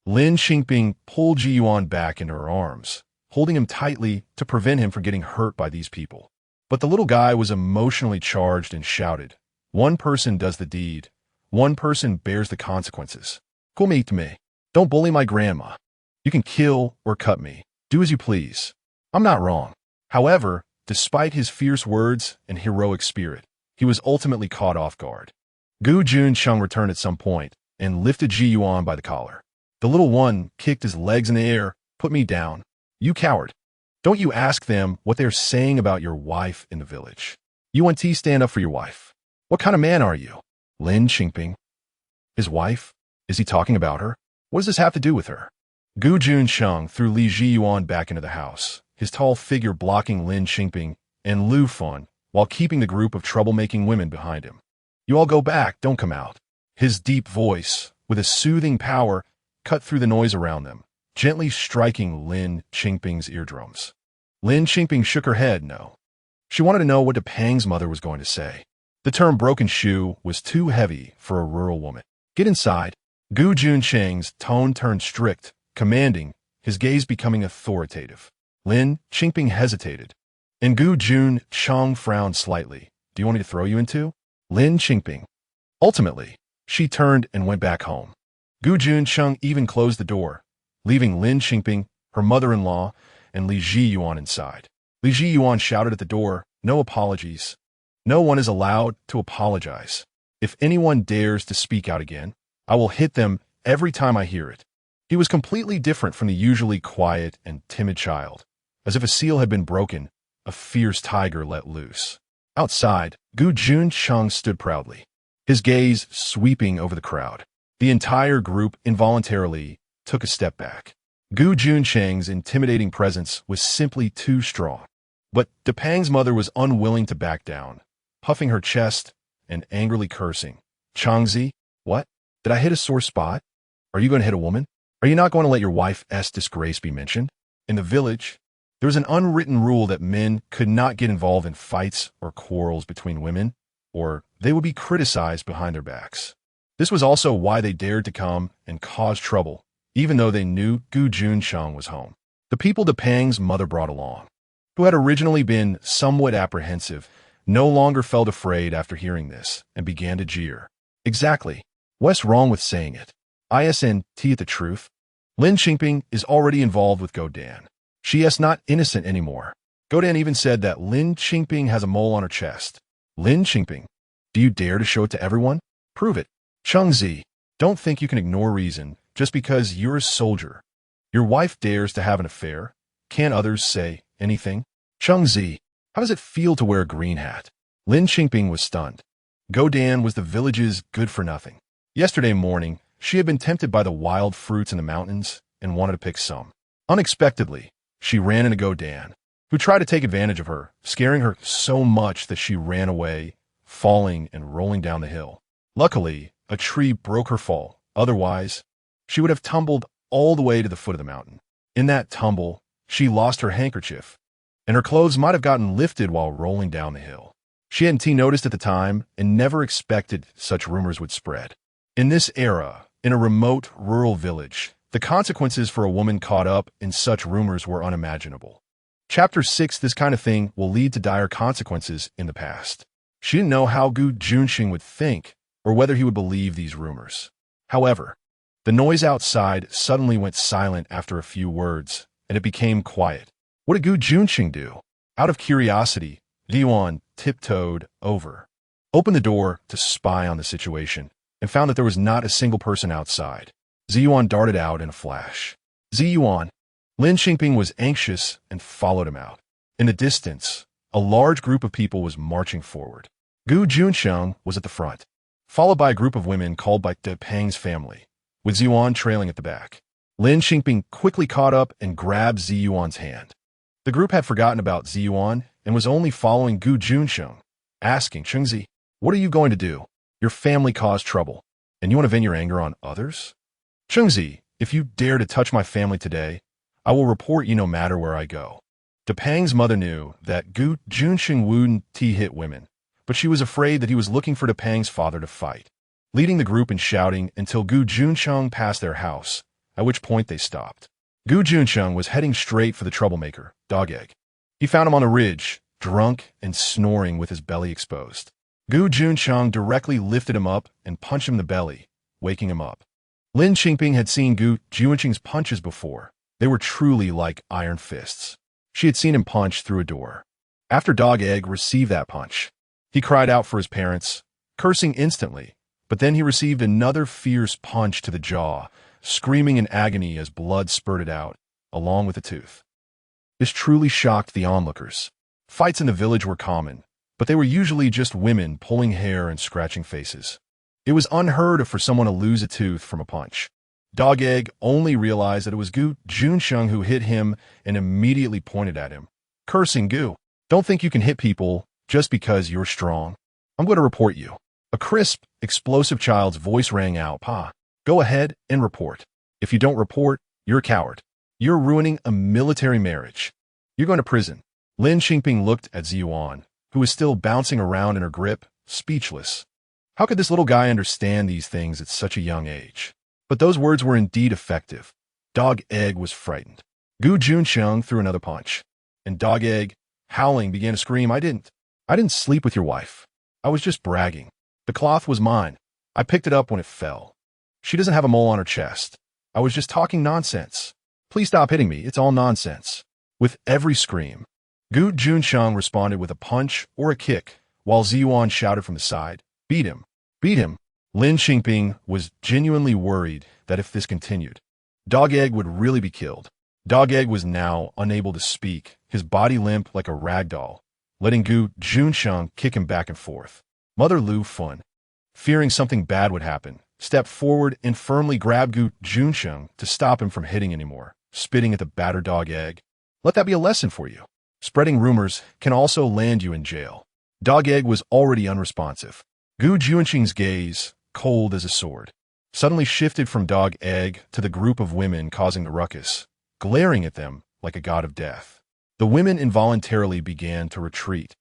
Lin Qingping pulled Ji Yuan back into her arms, holding him tightly to prevent him from getting hurt by these people. But the little guy was emotionally charged and shouted, "One person does the deed. One person bears the consequences. Come meet me. Don't bully my grandma. You can kill or cut me. Do as you please. I'm not wrong." However, despite his fierce words and heroic spirit, he was ultimately caught off guard. Gu Junchen returned at some point and lifted Ji Yuan by the collar. The little one kicked his legs in the air. "Put me down. You coward. Don't you ask them what they're saying about your wife in the village. UNT, stand up for your wife. What kind of man are you?" Lin Qingping. His wife? Is he talking about her? What does this have to do with her? Gu Junchen threw Li Ji Yuan back into the house, his tall figure blocking Lin Qingping and Lu Fun while keeping the group of troublemaking women behind him. "You all go back, don't come out." His deep voice, with a soothing power, cut through the noise around them, gently striking Lin Qingping's eardrums. Lin Qingping shook her head no. She wanted to know what Depang's mother was going to say. The term broken shoe was too heavy for a rural woman. "Get inside." Gu Junchen's tone turned strict, commanding, his gaze becoming authoritative. Lin Qingping hesitated, and Gu Junchen frowned slightly. "Do you want me to throw you into?" Lin Qingping. Ultimately, she turned and went back home. Gu Junchen even closed the door, leaving Lin Qingping, her mother-in-law, and Li Ji Yuan inside. Li Ji Yuan shouted at the door, "No apologies. No one is allowed to apologize. If anyone dares to speak out again, I will hit them every time I hear it." He was completely different from the usually quiet and timid child. As if a seal had been broken, a fierce tiger let loose. Outside, Gu Junchen stood proudly, his gaze sweeping over the crowd. The entire group involuntarily took a step back. Gu Junchen's intimidating presence was simply too strong. But Depang's mother was unwilling to back down, puffing her chest and angrily cursing. "Changzi, what? Did I hit a sore spot? Are you going to hit a woman? Are you not going to let your wife's disgrace be mentioned?" In the village, there was an unwritten rule that men could not get involved in fights or quarrels between women, or they would be criticized behind their backs. This was also why they dared to come and cause trouble, even though they knew Gu Junchen was home. The people Depang's mother brought along, who had originally been somewhat apprehensive, no longer felt afraid after hearing this and began to jeer. "Exactly. What's wrong with saying it? Isn't it the truth? Lin Qingping is already involved with Godan. She is not innocent anymore. Godan even said that Lin Qingping has a mole on her chest." "Lin Qingping, do you dare to show it to everyone? Prove it." "Chengzi, don't think you can ignore reason just because you're a soldier. Your wife dares to have an affair. Can't others say anything? Chengzi, how does it feel to wear a green hat? Lin Qingping was stunned. Godan was the village's good-for-nothing. Yesterday morning, she had been tempted by the wild fruits in the mountains and wanted to pick some. Unexpectedly, she ran into Godan, who tried to take advantage of her, scaring her so much that she ran away, falling and rolling down the hill. Luckily, a tree broke her fall. Otherwise, she would have tumbled all the way to the foot of the mountain. In that tumble, she lost her handkerchief, and her clothes might have gotten lifted while rolling down the hill. She hadn't noticed at the time and never expected such rumors would spread. In this era, in a remote rural village, the consequences for a woman caught up in such rumors were unimaginable. Chapter 6. This kind of thing will lead to dire consequences in the past. She didn't know how Gu Junchen would think or whether he would believe these rumors. However, the noise outside suddenly went silent after a few words, and it became quiet. What did Gu Junchen do? Out of curiosity, Yuan tiptoed over, opened the door to spy on the situation, and found that there was not a single person outside. Ziyuan darted out in a flash. Ziyuan. Lin Qingping was anxious and followed him out. In the distance, a large group of people was marching forward. Gu Junchen was at the front, followed by a group of women called by De Pang's family, with Ziyuan trailing at the back. Lin Qingping quickly caught up and grabbed Ziyuan's hand. The group had forgotten about Ziyuan and was only following Gu Junchen, asking, Chengzi, what are you going to do? Your family caused trouble, and you want to vent your anger on others? Chengzi, if you dare to touch my family today, I will report you no matter where I go. De Pang's mother knew that Gu Junchen wouldn't hit women, but she was afraid that he was looking for De Pang's father to fight, leading the group and shouting until Gu Junchen passed their house, at which point they stopped. Gu Junchen was heading straight for the troublemaker, Dog Egg. He found him on the ridge, drunk and snoring with his belly exposed. Gu Junchen directly lifted him up and punched him in the belly, waking him up. Lin Qingping had seen Gu Junchen's punches before. They were truly like iron fists. She had seen him punch through a door. After Dog Egg received that punch, he cried out for his parents, cursing instantly, but then he received another fierce punch to the jaw, screaming in agony as blood spurted out, along with a tooth. This truly shocked the onlookers. Fights in the village were common, but they were usually just women pulling hair and scratching faces. It was unheard of for someone to lose a tooth from a punch. Dog Egg only realized that it was Gu Junchen who hit him and immediately pointed at him, cursing Gu. Don't think you can hit people just because you're strong. I'm going to report you. A crisp, explosive child's voice rang out. Pa, go ahead and report. If you don't report, you're a coward. You're ruining a military marriage. You're going to prison. Lin Qingping looked at Ziyuan, who was still bouncing around in her grip, speechless. How could this little guy understand these things at such a young age? But those words were indeed effective. Dog Egg was frightened. Gu Junchen threw another punch, and Dog Egg, howling, began to scream, I didn't sleep with your wife. I was just bragging. The cloth was mine. I picked it up when it fell. She doesn't have a mole on her chest. I was just talking nonsense. Please stop hitting me. It's all nonsense. With every scream, Gu Junchen responded with a punch or a kick, while Ziyuan shouted from the side, Beat him! Beat him! Lin Qingping was genuinely worried that if this continued, Dog Egg would really be killed. Dog Egg was now unable to speak, his body limp like a rag doll, letting Gu Junchen kick him back and forth. Mother Lu Fun, fearing something bad would happen, stepped forward and firmly grabbed Gu Junchen to stop him from hitting anymore, spitting at the battered Dog Egg. Let that be a lesson for you. Spreading rumors can also land you in jail. Dog Egg was already unresponsive. Gu Junchen's gaze, cold as a sword, suddenly shifted from Dog Egg to the group of women causing the ruckus, glaring at them like a god of death. The women involuntarily began to retreat,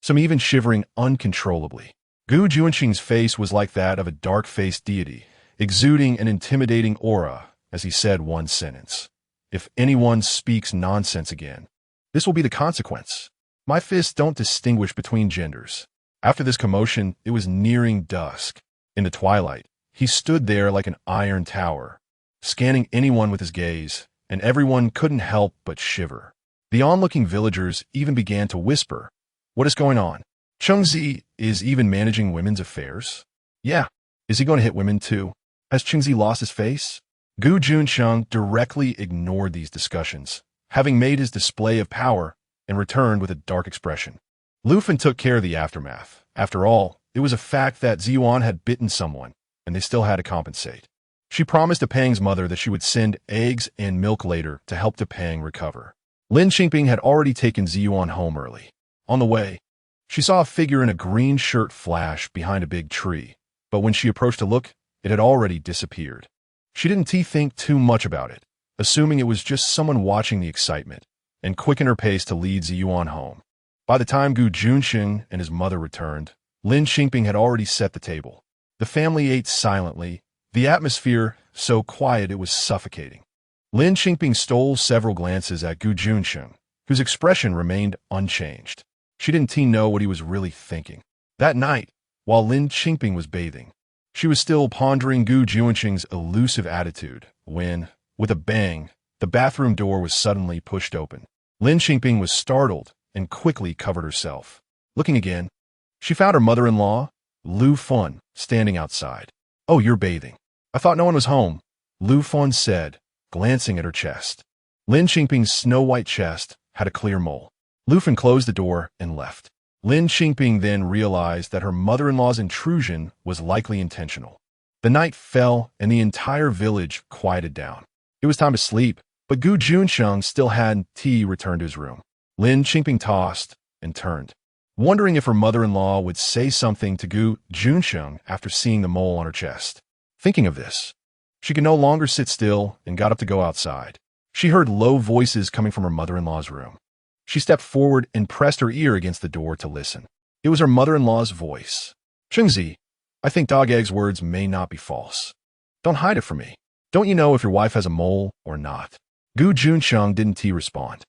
some even shivering uncontrollably. Gu Junchen's face was like that of a dark-faced deity, exuding an intimidating aura as he said one sentence. If anyone speaks nonsense again, this will be the consequence. My fists don't distinguish between genders. After this commotion, it was nearing dusk. In the twilight, he stood there like an iron tower, scanning anyone with his gaze, and everyone couldn't help but shiver. The onlooking villagers even began to whisper, What is going on? Chengzi is even managing women's affairs? Yeah. Is he going to hit women too? Has Chengzi lost his face? Gu Junchen directly ignored these discussions, having made his display of power, and returned with a dark expression. Lu Fen took care of the aftermath. After all, it was a fact that Ziyuan had bitten someone, and they still had to compensate. She promised Depang's mother that she would send eggs and milk later to help Depang recover. Lin Qingping had already taken Ziyuan home early. On the way, she saw a figure in a green shirt flash behind a big tree, but when she approached to look, it had already disappeared. She didn't think too much about it, assuming it was just someone watching the excitement, and quickened her pace to lead Ziyuan home. By the time Gu Junchen and his mother returned, Lin Qingping had already set the table. The family ate silently, the atmosphere so quiet it was suffocating. Lin Qingping stole several glances at Gu Junchen, whose expression remained unchanged. She didn't know what he was really thinking. That night, while Lin Qingping was bathing, she was still pondering Gu Junchen's elusive attitude when, with a bang, the bathroom door was suddenly pushed open. Lin Qingping was startled and quickly covered herself. Looking again, she found her mother-in-law, Lu Fen, standing outside. "Oh, you're bathing. I thought no one was home," Lu Fen said, glancing at her chest. Lin Qingping's snow-white chest had a clear mole. Lu Fen closed the door and left. Lin Qingping then realized that her mother-in-law's intrusion was likely intentional. The night fell and the entire village quieted down. It was time to sleep, but Gu Junchen still hadn't returned to his room. Lin Qingping tossed and turned, wondering if her mother-in-law would say something to Gu Junchen after seeing the mole on her chest. Thinking of this, she could no longer sit still and got up to go outside. She heard low voices coming from her mother-in-law's room. She stepped forward and pressed her ear against the door to listen. It was her mother-in-law's voice. "Chengzi, I think Dog Egg's words may not be false. Don't hide it from me. Don't you know if your wife has a mole or not?" Gu Junchen didn't respond.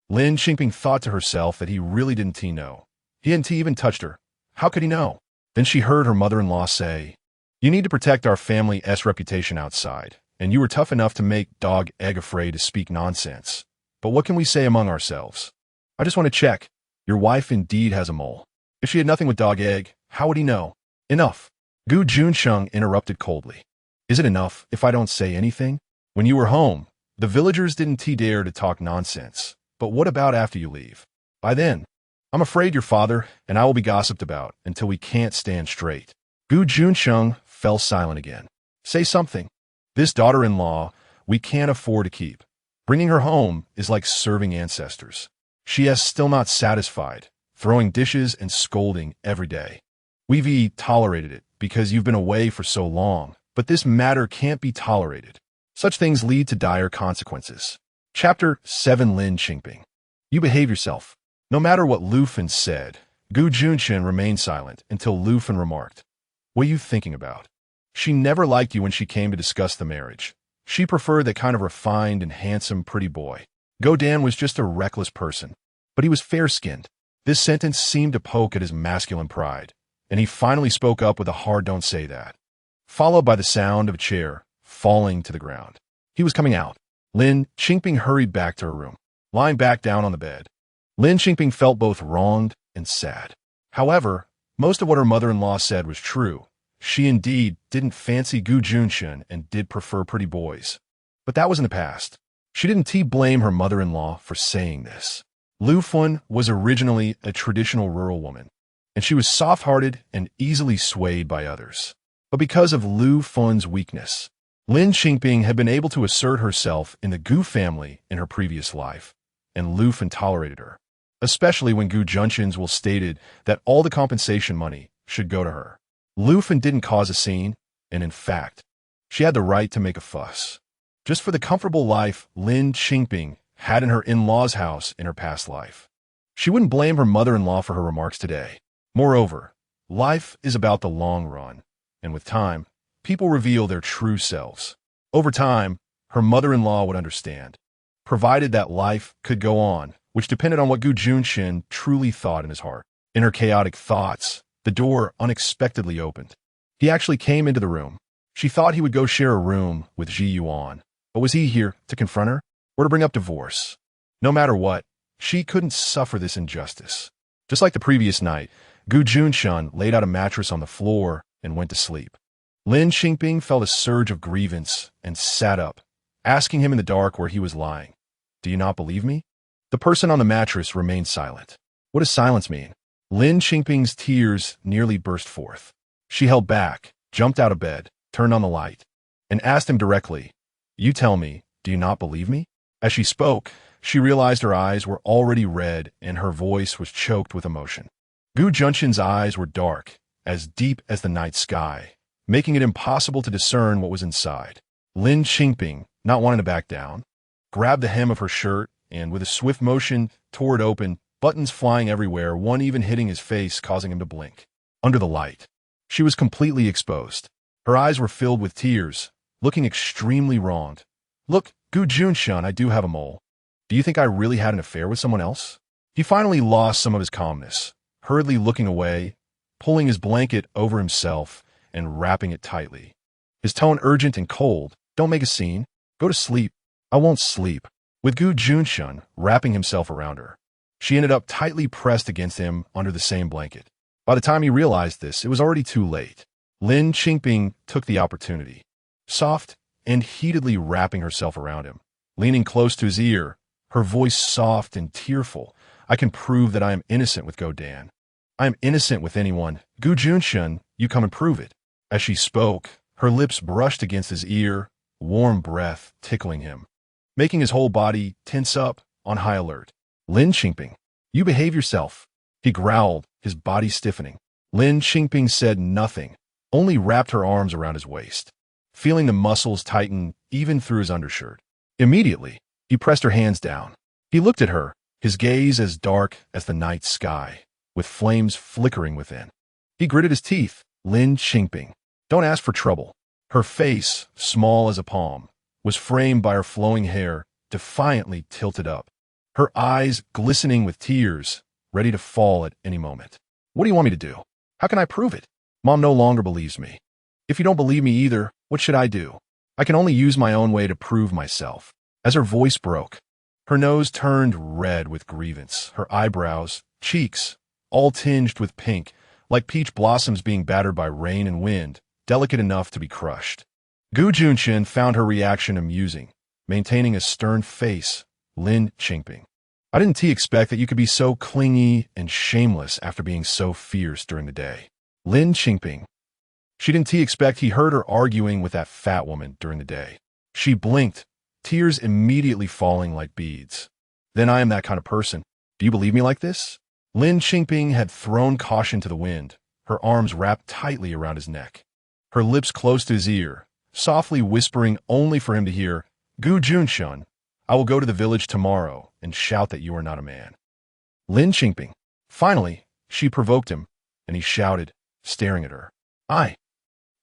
Lin Qingping thought to herself that he really didn't know. He hadn't even touched her. How could he know? Then she heard her mother-in-law say, "You need to protect our family's reputation outside, and you were tough enough to make Dog Egg afraid to speak nonsense. But what can we say among ourselves? I just want to check. Your wife indeed has a mole. If she had nothing with Dog Egg, how would he know?" "Enough," Gu Junchen interrupted coldly. "Is it enough if I don't say anything? When you were home, the villagers didn't dare to talk nonsense. But what about after you leave? By then, I'm afraid your father and I will be gossiped about until we can't stand straight." Gu Junchen fell silent again. "Say something. This daughter-in-law we can't afford to keep. Bringing her home is like serving ancestors. She is still not satisfied, throwing dishes and scolding every day. We've tolerated it because you've been away for so long, but this matter can't be tolerated. Such things lead to dire consequences." Chapter 7. Lin Qingping. "You behave yourself." No matter what Lu Fen said, Gu Junchen remained silent until Lu Fen remarked, "What are you thinking about? She never liked you when she came to discuss the marriage. She preferred that kind of refined and handsome pretty boy. Godan was just a reckless person, but he was fair-skinned." This sentence seemed to poke at his masculine pride, and he finally spoke up with a hard "don't say that," followed by the sound of a chair falling to the ground. He was coming out. Lin Qingping hurried back to her room, lying back down on the bed. Lin Qingping felt both wronged and sad. However, most of what her mother-in-law said was true. She indeed didn't fancy Gu Junchen and did prefer pretty boys. But that was in the past. She didn't blame her mother-in-law for saying this. Lu Fen was originally a traditional rural woman, and she was soft-hearted and easily swayed by others. But because of Lu Fen's weakness, Lin Qingping had been able to assert herself in the Gu family in her previous life, and Lu Fen tolerated her, especially when Gu Junchen's will stated that all the compensation money should go to her. Lu Fen didn't cause a scene, and in fact, she had the right to make a fuss, just for the comfortable life Lin Qingping had in her in-laws' house in her past life. She wouldn't blame her mother-in-law for her remarks today. Moreover, life is about the long run, and with time, people reveal their true selves. Over time, her mother-in-law would understand, provided that life could go on, which depended on what Gu Junchen truly thought in his heart. In her chaotic thoughts, the door unexpectedly opened. He actually came into the room. She thought he would go share a room with Ziyuan, but was he here to confront her or to bring up divorce? No matter what, she couldn't suffer this injustice. Just like the previous night, Gu Junchen laid out a mattress on the floor and went to sleep. Lin Qingping felt a surge of grievance and sat up, asking him in the dark where he was lying, "Do you not believe me?" The person on the mattress remained silent. What does silence mean? Lin Qingping's tears nearly burst forth. She held back, jumped out of bed, turned on the light, and asked him directly, "You tell me, do you not believe me?" As she spoke, she realized her eyes were already red and her voice was choked with emotion. Gu Junchen's eyes were dark, as deep as the night sky, making it impossible to discern what was inside. Lin Qingping, not wanting to back down, grabbed the hem of her shirt and, with a swift motion, tore it open, buttons flying everywhere, one even hitting his face, causing him to blink. Under the light, she was completely exposed. Her eyes were filled with tears, looking extremely wronged. "Look, Gu Junchen, I do have a mole. Do you think I really had an affair with someone else?" He finally lost some of his calmness, hurriedly looking away, pulling his blanket over himself and wrapping it tightly. His tone urgent and cold. "Don't make a scene. Go to sleep." "I won't sleep." With Gu Junchen wrapping himself around her, she ended up tightly pressed against him under the same blanket. By the time he realized this, it was already too late. Lin Qingping took the opportunity, soft and heatedly wrapping herself around him, leaning close to his ear, her voice soft and tearful. "I can prove that I am innocent with Go Dan. I am innocent with anyone. Gu Junchen, you come and prove it." As she spoke, her lips brushed against his ear, warm breath tickling him, making his whole body tense up, on high alert. "Lin Qingping, you behave yourself," he growled, his body stiffening. Lin Qingping said nothing, only wrapped her arms around his waist, feeling the muscles tighten even through his undershirt. Immediately, he pressed her hands down. He looked at her, his gaze as dark as the night sky, with flames flickering within. He gritted his teeth. "Lin Qingping, don't ask for trouble." Her face, small as a palm, was framed by her flowing hair, defiantly tilted up, her eyes glistening with tears, ready to fall at any moment. "What do you want me to do? How can I prove it? Mom no longer believes me. If you don't believe me either, what should I do? I can only use my own way to prove myself." As her voice broke, her nose turned red with grievance, her eyebrows, cheeks, all tinged with pink, like peach blossoms being battered by rain and wind, delicate enough to be crushed. Gu Junchen found her reaction amusing, maintaining a stern face. "Lin Qingping, I didn't expect that you could be so clingy and shameless after being so fierce during the day." Lin Qingping. She didn't expect he heard her arguing with that fat woman during the day. She blinked, tears immediately falling like beads. "Then I am that kind of person. Do you believe me like this?" Lin Qingping had thrown caution to the wind, her arms wrapped tightly around his neck, her lips close to his ear, softly whispering only for him to hear, "Gu Junchen, I will go to the village tomorrow and shout that you are not a man." Lin Qingping. Finally, she provoked him, and he shouted, staring at her, "I."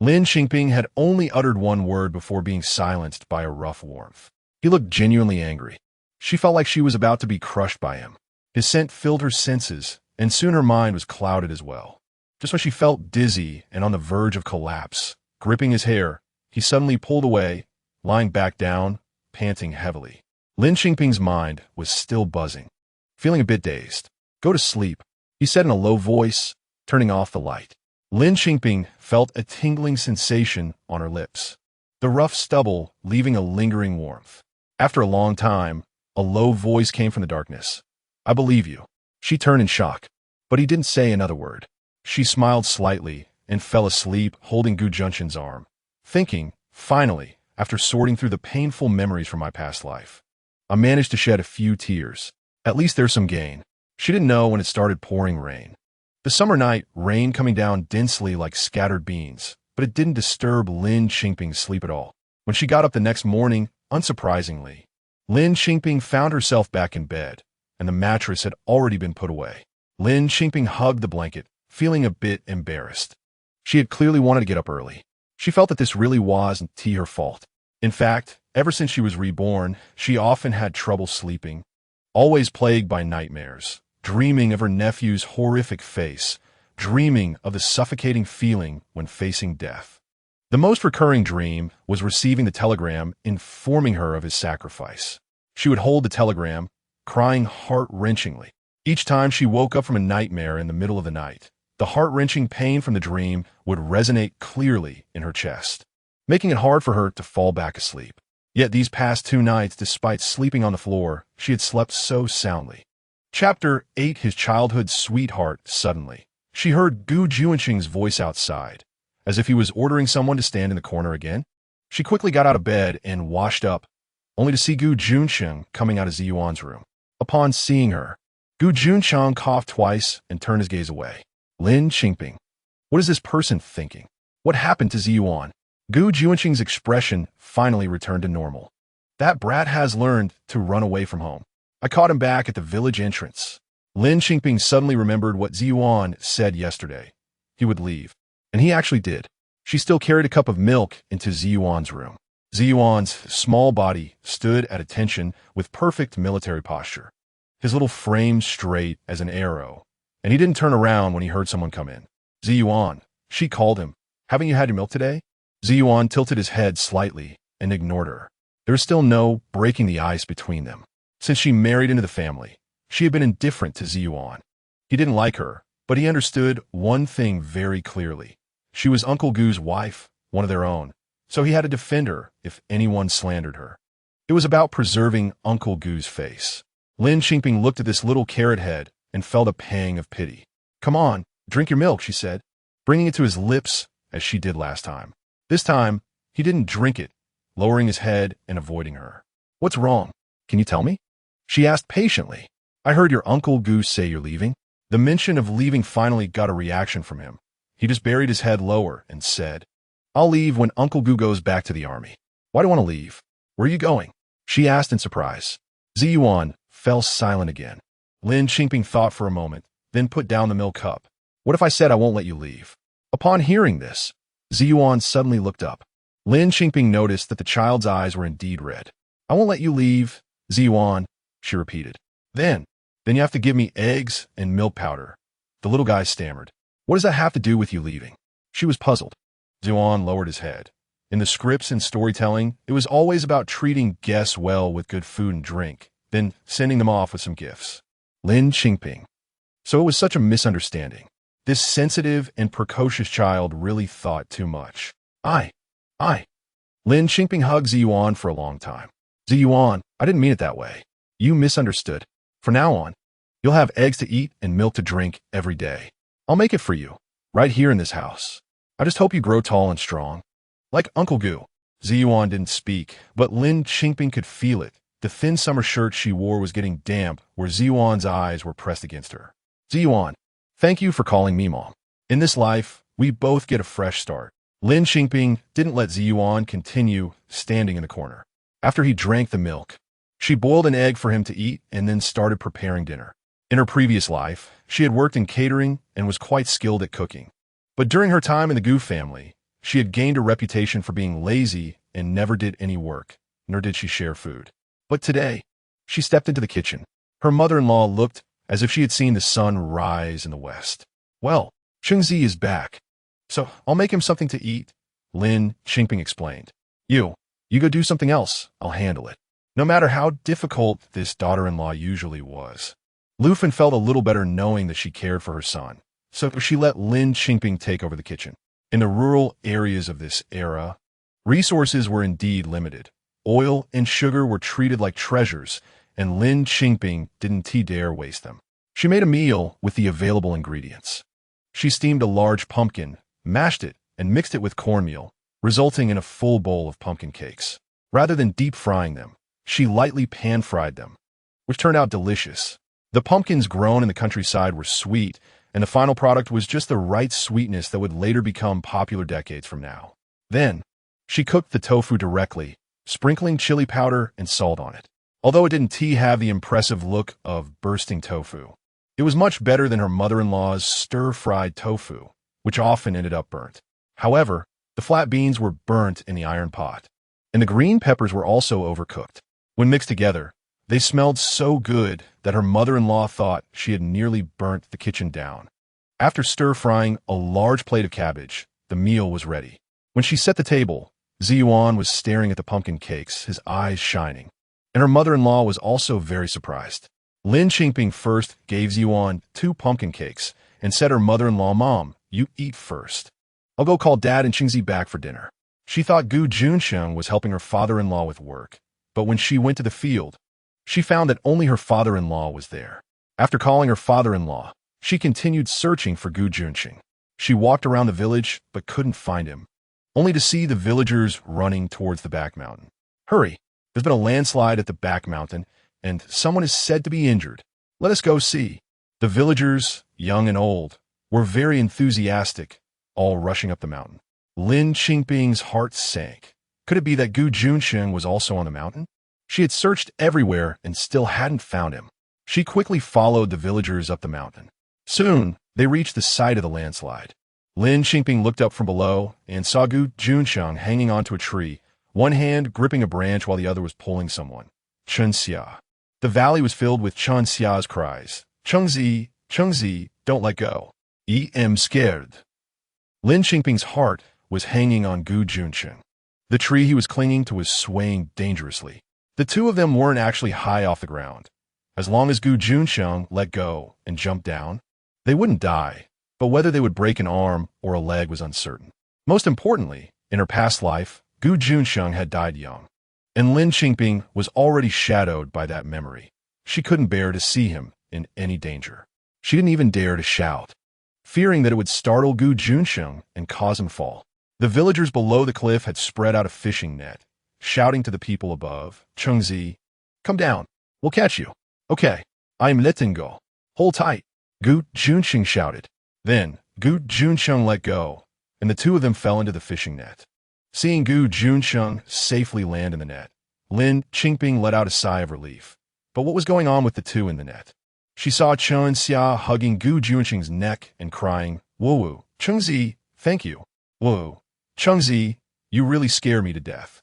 Lin Qingping had only uttered one word before being silenced by a rough warmth. He looked genuinely angry. She felt like she was about to be crushed by him. His scent filled her senses, and soon her mind was clouded as well. Just when she felt dizzy and on the verge of collapse, gripping his hair, he suddenly pulled away, lying back down, panting heavily. Lin Qingping's mind was still buzzing, feeling a bit dazed. "Go to sleep," he said in a low voice, turning off the light. Lin Qingping felt a tingling sensation on her lips, the rough stubble leaving a lingering warmth. After a long time, a low voice came from the darkness. "I believe you." She turned in shock, but he didn't say another word. She smiled slightly and fell asleep, holding Gu Junchen's arm, thinking, finally, after sorting through the painful memories from my past life, I managed to shed a few tears. At least there's some gain. She didn't know when it started pouring rain. The summer night, rain coming down densely like scattered beans, but it didn't disturb Lin Qingping's sleep at all. When she got up the next morning, unsurprisingly, Lin Qingping found herself back in bed, and the mattress had already been put away. Lin Qingping hugged the blanket, feeling a bit embarrassed. She had clearly wanted to get up early. She felt that this really wasn't her fault. In fact, ever since she was reborn, she often had trouble sleeping, always plagued by nightmares, dreaming of her nephew's horrific face, dreaming of the suffocating feeling when facing death. The most recurring dream was receiving the telegram informing her of his sacrifice. She would hold the telegram, crying heart-wrenchingly, each time she woke up from a nightmare in the middle of the night, The heart-wrenching pain from the dream would resonate clearly in her chest, making it hard for her to fall back asleep. Yet these past 2 nights, despite sleeping on the floor, she had slept so soundly. Chapter 8. His childhood sweetheart. Suddenly, she heard Gu Junchen's voice outside, as if he was ordering someone to stand in the corner again. She quickly got out of bed and washed up, only to see Gu Junchen coming out of Ziyuan's room. Upon seeing her, Gu Junchen coughed twice and turned his gaze away. Lin Qingping. What is this person thinking? What happened to Ziyuan? Gu Junchen's expression finally returned to normal. That brat has learned to run away from home. I caught him back at the village entrance. Lin Qingping suddenly remembered what Ziyuan said yesterday. He would leave. And he actually did. She still carried a cup of milk into Ziyuan's room. Ziyuan's small body stood at attention with perfect military posture, his little frame straight as an arrow, and he didn't turn around when he heard someone come in. Ziyuan, she called him. Haven't you had your milk today? Ziyuan tilted his head slightly and ignored her. There was still no breaking the ice between them. Since she married into the family, she had been indifferent to Ziyuan. He didn't like her, but he understood one thing very clearly. She was Uncle Gu's wife, one of their own, so he had to defend her if anyone slandered her. It was about preserving Uncle Gu's face. Lin Qingping looked at this little carrot head and felt a pang of pity. Come on, drink your milk, she said, bringing it to his lips as she did last time. This time, he didn't drink it, lowering his head and avoiding her. What's wrong? Can you tell me? She asked patiently. I heard your Uncle Gu say you're leaving. The mention of leaving finally got a reaction from him. He just buried his head lower and said, I'll leave when Uncle Gu goes back to the army. Why do you want to leave? Where are you going? She asked in surprise. Ziyuan fell silent again. Lin Qingping thought for a moment, then put down the milk cup. What if I said I won't let you leave? Upon hearing this, Ziyuan suddenly looked up. Lin Qingping noticed that the child's eyes were indeed red. I won't let you leave, Ziyuan, she repeated. Then you have to give me eggs and milk powder. The little guy stammered. What does that have to do with you leaving? She was puzzled. Ziyuan lowered his head. In the scripts and storytelling, it was always about treating guests well with good food and drink, then sending them off with some gifts. Lin Qingping. So it was such a misunderstanding. This sensitive and precocious child really thought too much. I. Lin Qingping hugged Ziyuan for a long time. Ziyuan, I didn't mean it that way. You misunderstood. From now on, you'll have eggs to eat and milk to drink every day. I'll make it for you, right here in this house. I just hope you grow tall and strong. Like Uncle Gu. Ziyuan didn't speak, but Lin Qingping could feel it. The thin summer shirt she wore was getting damp where Ziyuan's eyes were pressed against her. Ziyuan, thank you for calling me Mom. In this life, we both get a fresh start. Lin Qingping didn't let Ziyuan continue standing in the corner. After he drank the milk, she boiled an egg for him to eat and then started preparing dinner. In her previous life, she had worked in catering and was quite skilled at cooking. But during her time in the Gu family, she had gained a reputation for being lazy and never did any work, nor did she share food. But today, she stepped into the kitchen. Her mother-in-law looked as if she had seen the sun rise in the west. Well, Chengzi is back, so I'll make him something to eat, Lin Qingping explained. You go do something else, I'll handle it. No matter how difficult this daughter-in-law usually was, Lufin felt a little better knowing that she cared for her son, so she let Lin Qingping take over the kitchen. In the rural areas of this era, resources were indeed limited. Oil and sugar were treated like treasures, and Lin Qingping didn't dare waste them. She made a meal with the available ingredients. She steamed a large pumpkin, mashed it, and mixed it with cornmeal, resulting in a full bowl of pumpkin cakes. Rather than deep frying them, she lightly pan-fried them, which turned out delicious. The pumpkins grown in the countryside were sweet, and the final product was just the right sweetness that would later become popular decades from now. Then, she cooked the tofu directly, sprinkling chili powder and salt on it. Although it didn't have the impressive look of bursting tofu, it was much better than her mother-in-law's stir-fried tofu, which often ended up burnt. However, the flat beans were burnt in the iron pot, and the green peppers were also overcooked. When mixed together, they smelled so good that her mother-in-law thought she had nearly burnt the kitchen down. After stir-frying a large plate of cabbage, the meal was ready. When she set the table, Ziyuan was staring at the pumpkin cakes, his eyes shining. And her mother-in-law was also very surprised. Lin Qingping first gave Ziyuan 2 pumpkin cakes and said her mother-in-law, "Mom, you eat first. I'll go call Dad and Qingzi back for dinner." She thought Gu Junchen was helping her father-in-law with work, but when she went to the field, she found that only her father-in-law was there. After calling her father-in-law, she continued searching for Gu Junchen. She walked around the village but couldn't find him, only to see the villagers running towards the back mountain. "Hurry! There's been a landslide at the back mountain, and someone is said to be injured. Let us go see." The villagers, young and old, were very enthusiastic, all rushing up the mountain. Lin Qingping's heart sank. Could it be that Gu Junchen was also on the mountain? She had searched everywhere and still hadn't found him. She quickly followed the villagers up the mountain. Soon, they reached the site of the landslide. Lin Qingping looked up from below and saw Gu Junchen hanging onto a tree, one hand gripping a branch while the other was pulling someone. "Chen-Xia." The valley was filled with Chen-Xia's cries. "Chengzi, Chengzi, don't let go. I'm scared." Lin Qingping's heart was hanging on Gu Junchen. The tree he was clinging to was swaying dangerously. The two of them weren't actually high off the ground. As long as Gu Junchen let go and jumped down, they wouldn't die, but whether they would break an arm or a leg was uncertain. Most importantly, in her past life, Gu Junchen had died young, and Lin Qingping was already shadowed by that memory. She couldn't bear to see him in any danger. She didn't even dare to shout, fearing that it would startle Gu Junchen and cause him fall. The villagers below the cliff had spread out a fishing net, shouting to the people above, "Chengzi, come down. We'll catch you." "Okay, I'm letting go. Hold tight," Gu Junchen shouted. Then, Gu Junchen let go, and the two of them fell into the fishing net. Seeing Gu Junchen safely land in the net, Lin Qingping let out a sigh of relief. But what was going on with the two in the net? She saw Chen-Xia hugging Gu Junchen's neck and crying, "Woo-woo, Chengzi, thank you. Woo, Chengzi, you really scare me to death."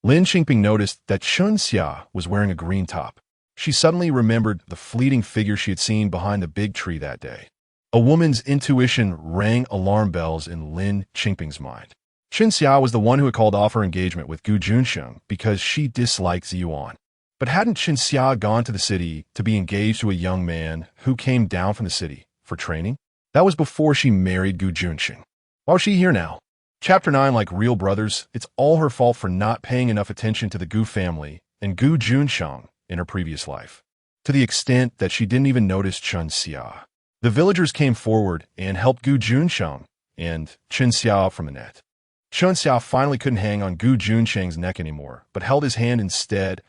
Lin Qingping noticed that Chen-Xia was wearing a green top. She suddenly remembered the fleeting figure she had seen behind the big tree that day. A woman's intuition rang alarm bells in Lin Qingping's mind. Chen-Xia was the one who had called off her engagement with Gu Junchen because she disliked Ziyuan. But hadn't Chen-Xia gone to the city to be engaged to a young man who came down from the city for training? That was before she married Gu Junchen. Why was she here now? Chapter 9, like real brothers, it's all her fault for not paying enough attention to the Gu family and Gu Junchen in her previous life, to the extent that she didn't even notice Chen-Xia. The villagers came forward and helped Gu Junchen and Chen-Xia from the net. Chen-Xia finally couldn't hang on Gu Junchen's neck anymore, but held his hand instead.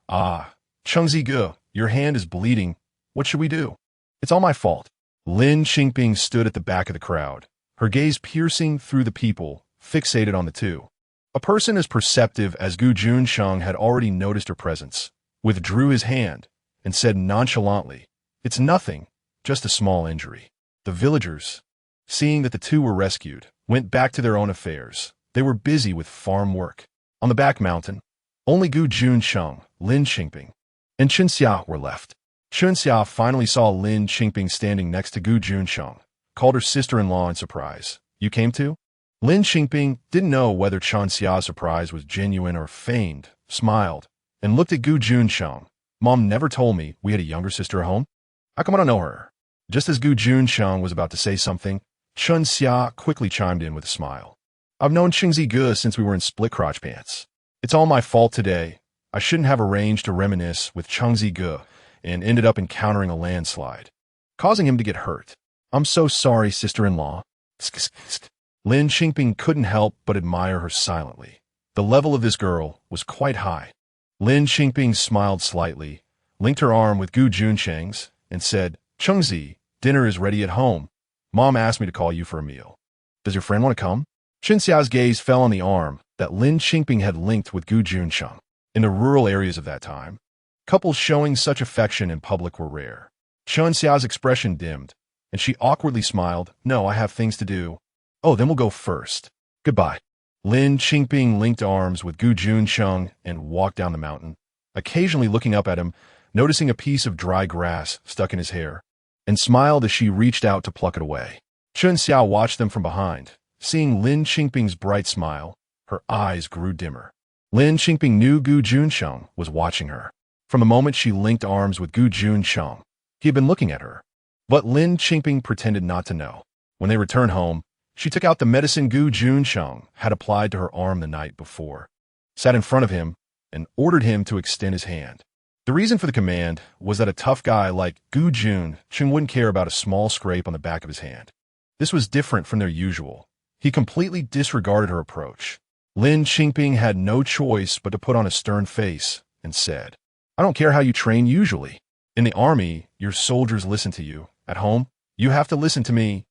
"Ah, Chengzi Gu, your hand is bleeding. What should we do?" "It's all my fault." Lin Qingping stood at the back of the crowd, her gaze piercing through the people, fixated on the two. A person as perceptive as Gu Junchen had already noticed her presence, withdrew his hand, and said nonchalantly, "It's nothing, just a small injury." The villagers, seeing that the two were rescued, went back to their own affairs. They were busy with farm work. On the back mountain, only Gu Junchen, Lin Qingping, and Chen-Xia were left. Chen-Xia finally saw Lin Qingping standing next to Gu Junchen, called her sister-in-law in surprise. "You came too?" Lin Qingping didn't know whether Chen-Xia's surprise was genuine or feigned, smiled, and looked at Gu Junchen. "Mom never told me we had a younger sister at home. How come I don't know her?" Just as Gu Junchen was about to say something, Chen-Xia quickly chimed in with a smile. "I've known Chengzi Gu since we were in split crotch pants. It's all my fault today. I shouldn't have arranged to reminisce with Chengzi Gu and ended up encountering a landslide, causing him to get hurt. I'm so sorry, sister-in-law." Lin Qingping couldn't help but admire her silently. The level of this girl was quite high. Lin Qingping smiled slightly, linked her arm with Gu Junchen's, and said, "Chengzi, dinner is ready at home. Mom asked me to call you for a meal. Does your friend want to come?" Chen-Xia's gaze fell on the arm that Lin Qingping had linked with Gu Junchen. In the rural areas of that time, couples showing such affection in public were rare. Chen-Xia's expression dimmed, and she awkwardly smiled. "No, I have things to do." "Oh, then we'll go first. Goodbye." Lin Qingping linked arms with Gu Junchen and walked down the mountain, occasionally looking up at him, noticing a piece of dry grass stuck in his hair, and smiled as she reached out to pluck it away. Chen-Xia watched them from behind. Seeing Lin Qingping's bright smile, her eyes grew dimmer. Lin Qingping knew Gu Junchen was watching her. From the moment she linked arms with Gu Junchen, he had been looking at her. But Lin Qingping pretended not to know. When they returned home, she took out the medicine Gu Junchen had applied to her arm the night before, sat in front of him, and ordered him to extend his hand. The reason for the command was that a tough guy like Gu Junchen wouldn't care about a small scrape on the back of his hand. This was different from their usual. He completely disregarded her approach. Lin Qingping had no choice but to put on a stern face and said, "I don't care how you train usually. In the army, your soldiers listen to you. At home, you have to listen to me."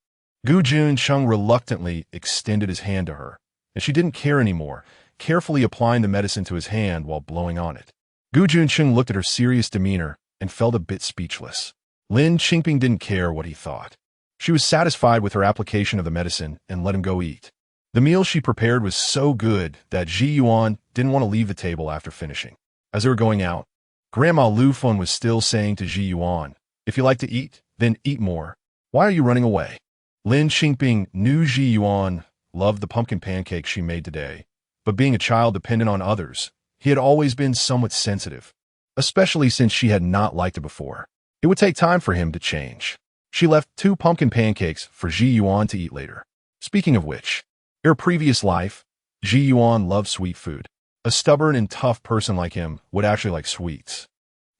Gu Junchen reluctantly extended his hand to her, and she didn't care anymore, carefully applying the medicine to his hand while blowing on it. Gu Junchen looked at her serious demeanor and felt a bit speechless. Lin Qingping didn't care what he thought. She was satisfied with her application of the medicine and let him go eat. The meal she prepared was so good that Ji Yuan didn't want to leave the table after finishing. As they were going out, Grandma Lu Feng was still saying to Ji Yuan, "If you like to eat, then eat more. Why are you running away?" Lin Qingping knew Ji Yuan loved the pumpkin pancakes she made today, but being a child dependent on others, he had always been somewhat sensitive, especially since she had not liked it before. It would take time for him to change. She left 2 pumpkin pancakes for Ji Yuan to eat later. Speaking of which, in her previous life, Ji Yuan loved sweet food. A stubborn and tough person like him would actually like sweets.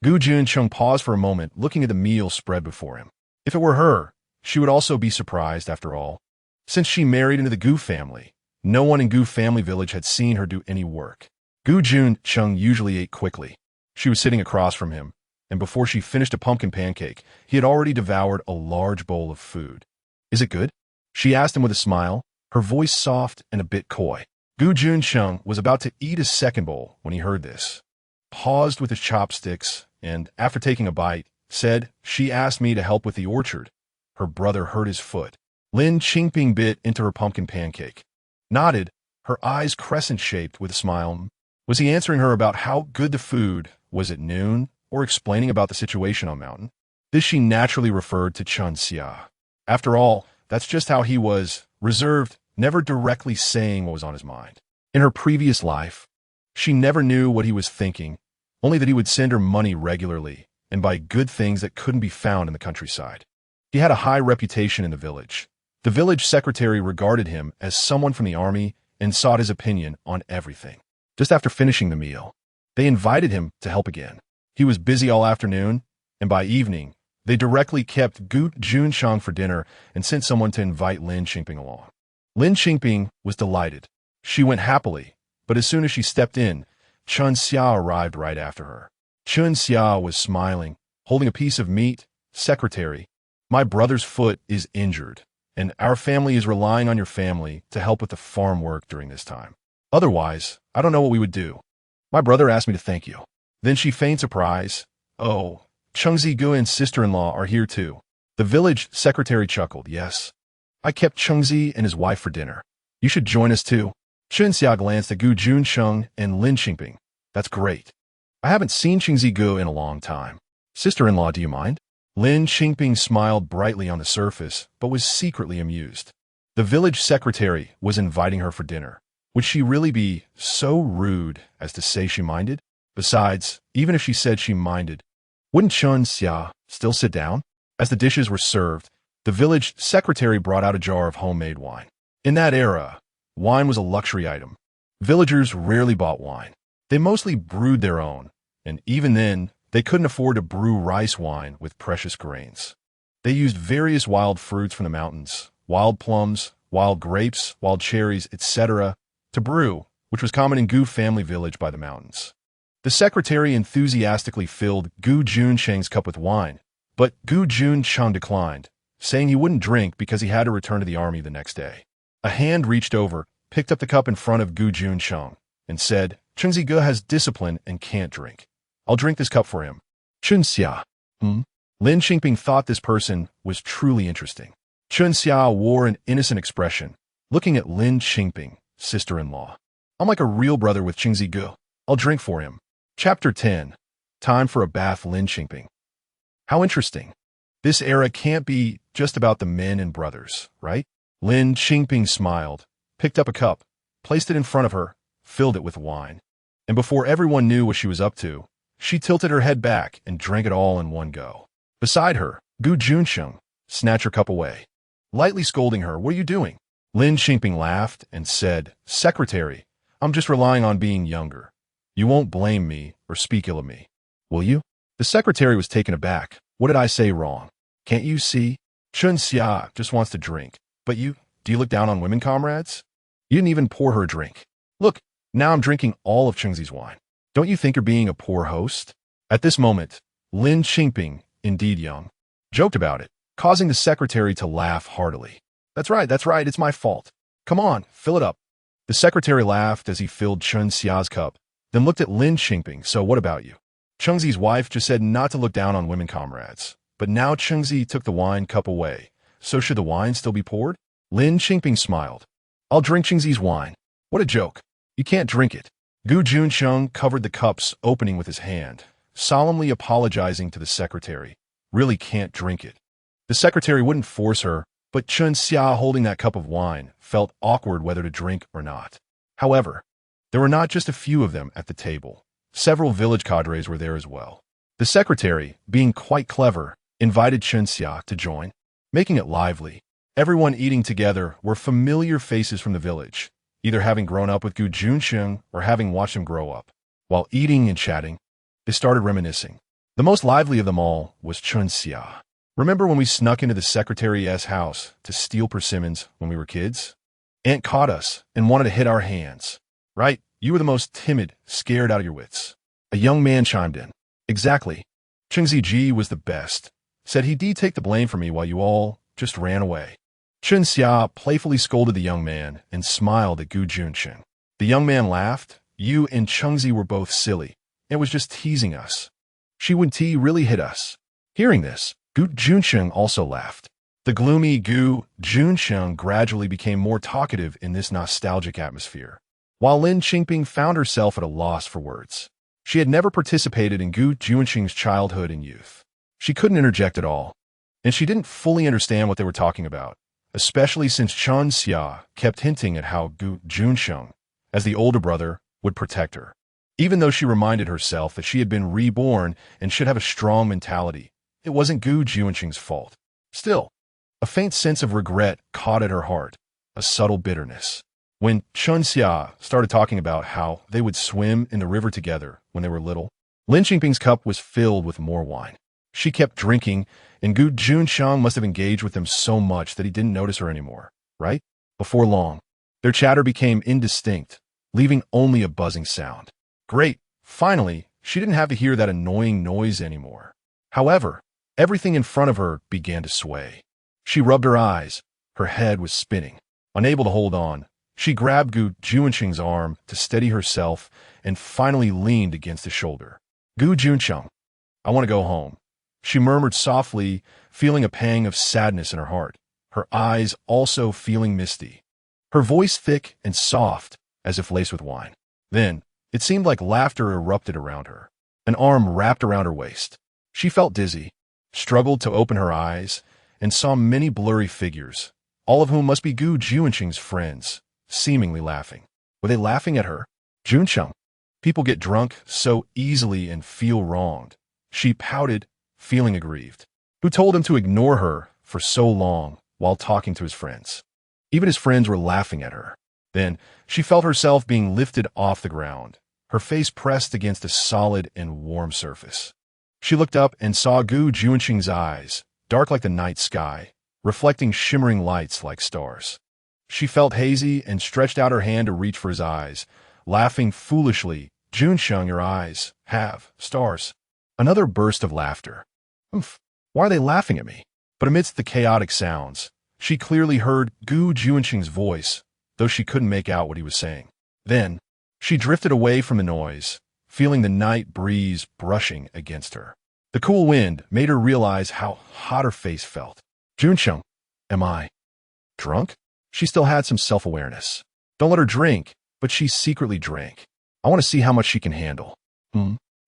Gu Junchen paused for a moment, looking at the meal spread before him. If it were her, she would also be surprised after all. Since she married into the Gu family, no one in Gu family village had seen her do any work. Gu Junchen usually ate quickly. She was sitting across from him, and before she finished a pumpkin pancake, he had already devoured a large bowl of food. "Is it good?" she asked him with a smile, her voice soft and a bit coy. Gu Junchen was about to eat his second bowl when he heard this, paused with his chopsticks, and, after taking a bite, said, "She asked me to help with the orchard. Her brother hurt his foot." Lin Qingping bit into her pumpkin pancake, nodded, her eyes crescent-shaped with a smile. Was he answering her about how good the food was at noon, or explaining about the situation on mountain? This she naturally referred to Chun Xia. After all, that's just how he was, reserved, never directly saying what was on his mind. In her previous life, she never knew what he was thinking, only that he would send her money regularly and buy good things that couldn't be found in the countryside. He had a high reputation in the village. The village secretary regarded him as someone from the army and sought his opinion on everything. Just after finishing the meal, they invited him to help again. He was busy all afternoon, and by evening, they directly kept Gu Junchen for dinner and sent someone to invite Lin Qingping along. Lin Qingping was delighted. She went happily, but as soon as she stepped in, Chun Xia arrived right after her. Chun Xia was smiling, holding a piece of meat. "Secretary, my brother's foot is injured, and our family is relying on your family to help with the farm work during this time. Otherwise, I don't know what we would do. My brother asked me to thank you." Then she feigned surprise. "Oh, Chengzi Gu and sister-in-law are here too." The village secretary chuckled. "Yes, I kept Chengzi and his wife for dinner. You should join us too." Chun Xia glanced at Gu Junchen and Lin Qingping. "That's great. I haven't seen Chengzi Gu in a long time. Sister-in-law, do you mind?" Lin Qingping smiled brightly on the surface, but was secretly amused. The village secretary was inviting her for dinner. Would she really be so rude as to say she minded? Besides, even if she said she minded, wouldn't Chun Xia still sit down? As the dishes were served, the village secretary brought out a jar of homemade wine. In that era, wine was a luxury item. Villagers rarely bought wine. They mostly brewed their own, and even then, they couldn't afford to brew rice wine with precious grains. They used various wild fruits from the mountains, wild plums, wild grapes, wild cherries, etc., to brew, which was common in Gu family village by the mountains. The secretary enthusiastically filled Gu Junchen's cup with wine, but Gu Junchen declined, saying he wouldn't drink because he had to return to the army the next day. A hand reached over, picked up the cup in front of Gu Junchen, and said, "Chengzi Gu has discipline and can't drink. I'll drink this cup for him." Chun Xia. Lin Qingping thought this person was truly interesting. Chun Xia wore an innocent expression, looking at Lin Qingping, sister-in-law. "I'm like a real brother with Chengzi Gu. I'll drink for him." Chapter 10. Time for a bath. Lin Qingping. How interesting. This era can't be just about the men and brothers, right? Lin Qingping smiled, picked up a cup, placed it in front of her, filled it with wine. And before everyone knew what she was up to, she tilted her head back and drank it all in one go. Beside her, Gu Junchen snatch her cup away. Lightly scolding her, "What are you doing?" Lin Qingping laughed and said, "Secretary, I'm just relying on being younger. You won't blame me or speak ill of me, will you?" The secretary was taken aback. "What did I say wrong? Can't you see? Him.She just wants to drink. But do you look down on women, comrades? You didn't even pour her a drink. Look, now I'm drinking all of Chengxi's wine. Don't you think you're being a poor host?" At this moment, Lin Qingping, indeed young, joked about it, causing the secretary to laugh heartily. That's right, it's my fault. Come on, fill it up." The secretary laughed as he filled Him.She's cup, then looked at Lin Qingping. "So what about you? Chengxi's wife just said not to look down on women, comrades. But now Chengxi took the wine cup away, so should the wine still be poured?" Lin Qingping smiled. "I'll drink Chengxi's wine." "What a joke. You can't drink it." Gu Junchen covered the cup's opening with his hand, solemnly apologizing to the secretary. "Really can't drink it." The secretary wouldn't force her, but Him.She, holding that cup of wine, felt awkward whether to drink or not. However, there were not just a few of them at the table. Several village cadres were there as well. The secretary, being quite clever, invited Him.She to join, making it lively. Everyone eating together were familiar faces from the village, either having grown up with Gu Junchen or having watched him grow up. While eating and chatting, they started reminiscing. The most lively of them all was Him.She. "Remember when we snuck into the secretary's house to steal persimmons when we were kids? Aunt caught us and wanted to hit our hands. Right? You were the most timid, scared out of your wits." A young man chimed in. "Exactly. Chengxi was the best. Said he'd take the blame for me while you all just ran away." Him.She playfully scolded the young man and smiled at Gu Junchen. The young man laughed. "You and Chengxi were both silly. It was just teasing us. She wouldn't really hit us." Hearing this, Gu Junchen also laughed. The gloomy Gu Junchen gradually became more talkative in this nostalgic atmosphere, while Lin Qingping found herself at a loss for words. She had never participated in Gu Junchen's childhood and youth. She couldn't interject at all, and she didn't fully understand what they were talking about, especially since Him.She kept hinting at how Gu Junchen, as the older brother, would protect her. Even though she reminded herself that she had been reborn and should have a strong mentality, it wasn't Gu Junchen's fault. Still, a faint sense of regret caught at her heart, a subtle bitterness. When Him.She started talking about how they would swim in the river together when they were little, Lin Qingping's cup was filled with more wine. She kept drinking, and Gu Junchen must have engaged with him so much that he didn't notice her anymore, right? Before long, their chatter became indistinct, leaving only a buzzing sound. Great! Finally, she didn't have to hear that annoying noise anymore. However, everything in front of her began to sway. She rubbed her eyes. Her head was spinning. Unable to hold on, she grabbed Gu Junchen's arm to steady herself and finally leaned against his shoulder. "Gu Junchen, I want to go home," she murmured softly, feeling a pang of sadness in her heart, her eyes also feeling misty. Her voice thick and soft, as if laced with wine. Then, it seemed like laughter erupted around her. An arm wrapped around her waist. She felt dizzy, struggled to open her eyes, and saw many blurry figures, all of whom must be Gu Junchen's friends, seemingly laughing. Were they laughing at her? "Junchen, people get drunk so easily and feel wronged." She pouted, feeling aggrieved. Who told him to ignore her for so long while talking to his friends? Even his friends were laughing at her. Then, she felt herself being lifted off the ground, her face pressed against a solid and warm surface. She looked up and saw Gu Junchen's eyes, dark like the night sky, reflecting shimmering lights like stars. She felt hazy and stretched out her hand to reach for his eyes, laughing foolishly. "Junchen, your eyes have stars." Another burst of laughter. "Oomph, why are they laughing at me?" But amidst the chaotic sounds, she clearly heard Gu Junchen's voice, though she couldn't make out what he was saying. Then, she drifted away from the noise, feeling the night breeze brushing against her. The cool wind made her realize how hot her face felt. "Junchen, am I drunk?" She still had some self-awareness. Don't let her drink, but she secretly drank. "I want to see how much she can handle."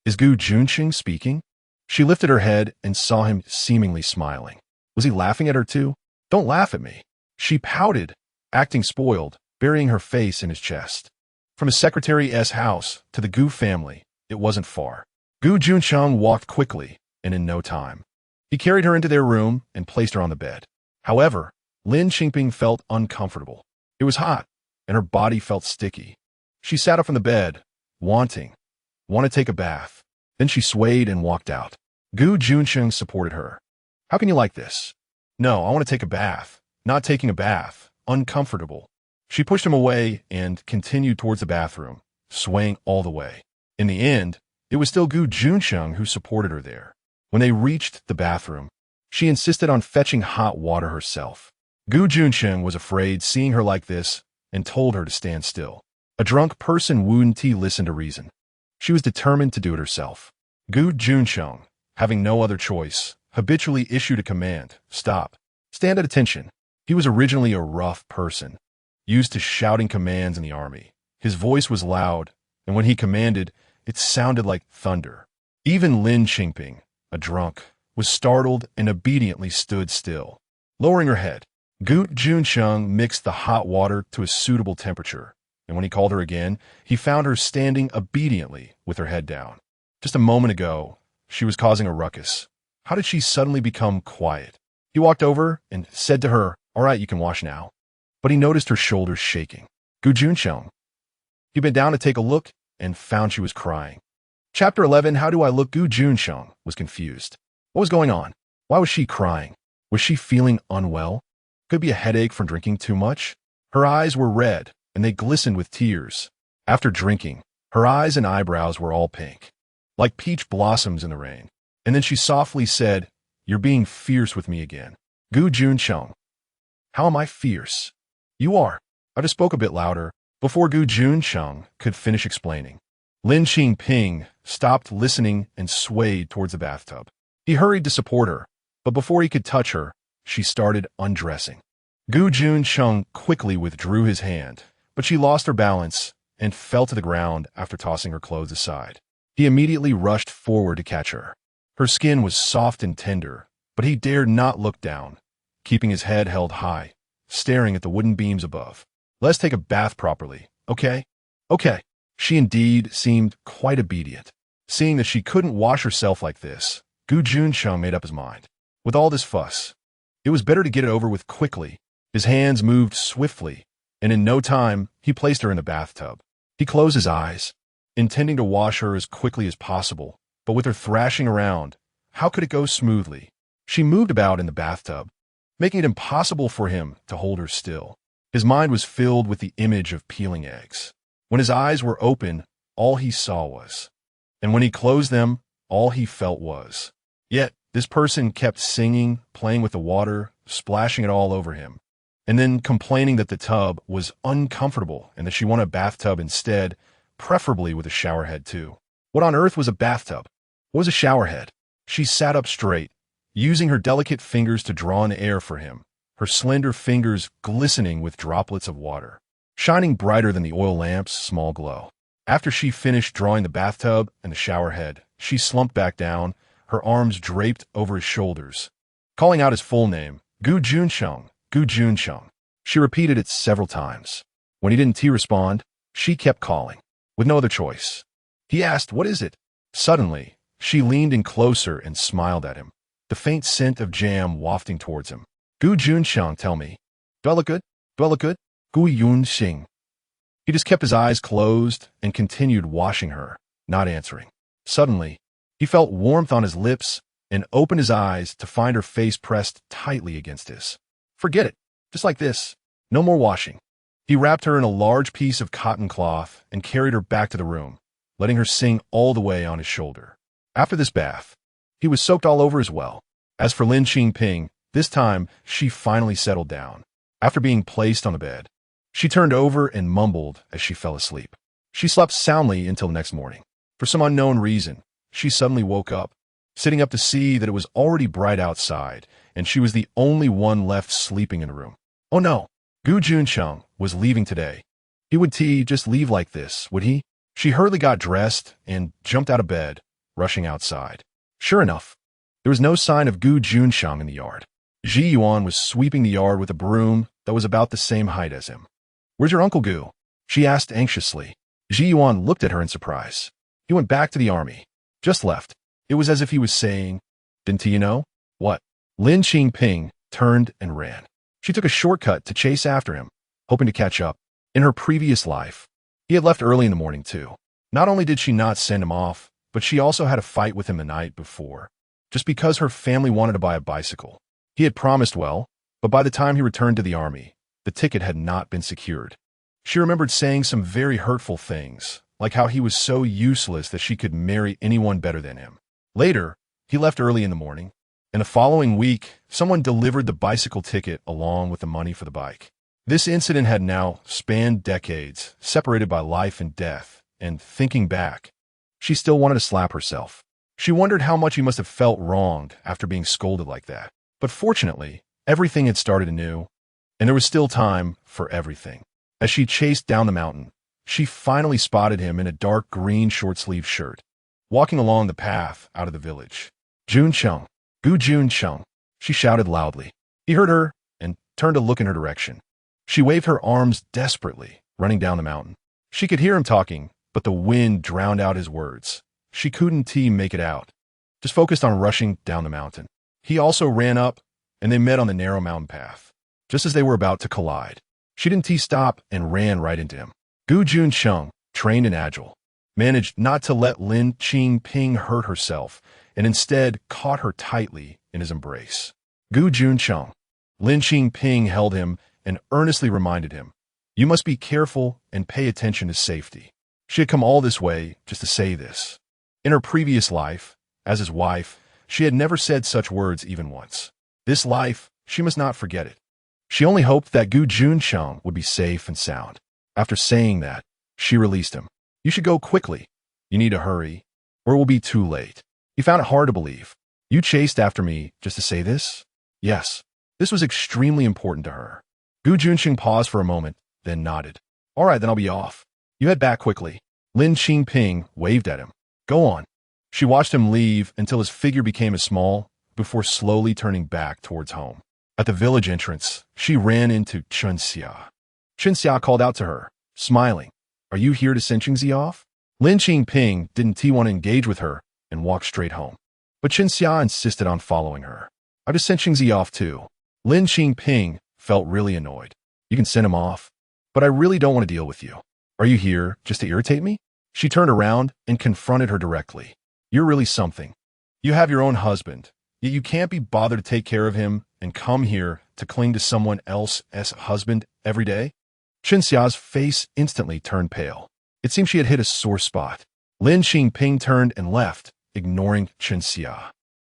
Is Gu Junchen speaking? She lifted her head and saw him seemingly smiling. Was he laughing at her too? "Don't laugh at me." She pouted, acting spoiled, burying her face in his chest. From his secretary's house to the Gu family, it wasn't far. Gu Junchen walked quickly, and in no time, He carried her into their room and placed her on the bed. However, Lin Qingping felt uncomfortable. It was hot, and her body felt sticky. She sat up from the bed, want to take a bath. Then she swayed and walked out. Gu Junchen supported her. How can you like this? No, I want to take a bath. Not taking a bath. Uncomfortable. She pushed him away and continued towards the bathroom, swaying all the way. In the end, it was still Gu Junchen who supported her there. When they reached the bathroom, she insisted on fetching hot water herself. Gu Junchen was afraid seeing her like this and told her to stand still. A drunk person wouldn't listen to reason. She was determined to do it herself. Gu Junchen, having no other choice, habitually issued a command, stop, stand at attention. He was originally a rough person, used to shouting commands in the army. His voice was loud, and when he commanded, it sounded like thunder. Even Lin Qingping, a drunk, was startled and obediently stood still. Lowering her head, Gu Junchen mixed the hot water to a suitable temperature, and when he called her again, he found her standing obediently with her head down. Just a moment ago, she was causing a ruckus. How did she suddenly become quiet? He walked over and said to her, all right, you can wash now. But he noticed her shoulders shaking. Gu Junchen. He bent down to take a look and found she was crying. Chapter 11, How Do I Look? Gu Junchen was confused. What was going on? Why was she crying? Was she feeling unwell? Could it be a headache from drinking too much? Her eyes were red, and they glistened with tears. After drinking, her eyes and eyebrows were all pink, like peach blossoms in the rain. And then she softly said, you're being fierce with me again. Gu Junchen. How am I fierce? You are. I just spoke a bit louder before Gu Junchen could finish explaining. Lin Qingping stopped listening and swayed towards the bathtub. He hurried to support her, but before he could touch her, she started undressing. Gu Junchen quickly withdrew his hand, but she lost her balance and fell to the ground after tossing her clothes aside. He immediately rushed forward to catch her. Her skin was soft and tender, but he dared not look down, keeping his head held high, staring at the wooden beams above. Let's take a bath properly, okay? Okay. She indeed seemed quite obedient. Seeing that she couldn't wash herself like this, Gu Junchen made up his mind. With all this fuss, it was better to get it over with quickly. His hands moved swiftly, and in no time, he placed her in the bathtub. He closed his eyes, intending to wash her as quickly as possible, but with her thrashing around, how could it go smoothly? She moved about in the bathtub, making it impossible for him to hold her still. His mind was filled with the image of peeling eggs. When his eyes were open, all he saw was, and when he closed them, all he felt was. Yet, this person kept singing, playing with the water, splashing it all over him, and then complaining that the tub was uncomfortable and that she wanted a bathtub instead, preferably with a shower head too. What on earth was a bathtub? What was a shower head? She sat up straight, using her delicate fingers to draw in air for him, her slender fingers glistening with droplets of water, shining brighter than the oil lamp's small glow. After she finished drawing the bathtub and the shower head, she slumped back down, her arms draped over his shoulders, calling out his full name, Gu Junchen, Gu Junchen. She repeated it several times. When he didn't respond, she kept calling, with no other choice. He asked, what is it? Suddenly, she leaned in closer and smiled at him, the faint scent of jam wafting towards him. Gu Junchen, tell me, do I look good? Do I look good? Gu Junchen. He just kept his eyes closed and continued washing her, not answering. Suddenly, he felt warmth on his lips and opened his eyes to find her face pressed tightly against his. Forget it, just like this. No more washing. He wrapped her in a large piece of cotton cloth and carried her back to the room, letting her sing all the way on his shoulder. After this bath, he was soaked all over as well. As for Lin Qingping, this time she finally settled down. After being placed on the bed, she turned over and mumbled as she fell asleep. She slept soundly until the next morning. For some unknown reason, she suddenly woke up, sitting up to see that it was already bright outside, and she was the only one left sleeping in the room. Oh no, Gu Junchen was leaving today. He would just leave like this, would he? She hurriedly got dressed and jumped out of bed, rushing outside. Sure enough, there was no sign of Gu Junchen in the yard. Ji Yuan was sweeping the yard with a broom that was about the same height as him. Where's your Uncle Gu? She asked anxiously. Ji Yuan looked at her in surprise. He went back to the army. Just left. It was as if he was saying, didn't you know? What? Lin Qingping turned and ran. She took a shortcut to chase after him, hoping to catch up. In her previous life, he had left early in the morning too. Not only did she not send him off, but she also had a fight with him the night before, just because her family wanted to buy a bicycle. He had promised well, but by the time he returned to the army, the ticket had not been secured. She remembered saying some very hurtful things, like how he was so useless that she could marry anyone better than him. Later, he left early in the morning, and the following week, someone delivered the bicycle ticket along with the money for the bike. This incident had now spanned decades, separated by life and death, and thinking back, she still wanted to slap herself. She wondered how much he must have felt wronged after being scolded like that. But fortunately, everything had started anew, and there was still time for everything. As she chased down the mountain, she finally spotted him in a dark green short-sleeved shirt, walking along the path out of the village. Junchen, Gu Junchen, she shouted loudly. He heard her and turned to look in her direction. She waved her arms desperately, running down the mountain. She could hear him talking, but the wind drowned out his words. She couldn't make it out, just focused on rushing down the mountain. He also ran up, and they met on the narrow mountain path. Just as they were about to collide, she didn't stop and ran right into him. Gu Junchen, trained and agile, managed not to let Lin Qingping hurt herself, and instead caught her tightly in his embrace. Gu Junchen, Lin Qingping held him and earnestly reminded him, "You must be careful and pay attention to safety." She had come all this way just to say this. In her previous life, as his wife, she had never said such words even once. This life, she must not forget it. She only hoped that Gu Junchen would be safe and sound. After saying that, she released him. "You should go quickly. You need to hurry, or it will be too late." He found it hard to believe. "You chased after me just to say this?" Yes, this was extremely important to her. Gu Junchen paused for a moment, then nodded. "All right, then I'll be off. You head back quickly." Lin Qingping waved at him. "Go on." She watched him leave until his figure became as small, before slowly turning back towards home. At the village entrance, she ran into Chenxia. Chenxia called out to her, smiling, "Are you here to send Qingzi off?" Lin Qingping didn't want to engage with her and walked straight home. But Chenxia insisted on following her. "I just sent Qingzi off too." Lin Qingping felt really annoyed. "You can send him off, but I really don't want to deal with you. Are you here just to irritate me?" She turned around and confronted her directly. "You're really something. You have your own husband, yet you can't be bothered to take care of him and come here to cling to someone else's husband every day?" Chenxia's face instantly turned pale. It seemed she had hit a sore spot. Lin Qingping turned and left, ignoring Chenxia,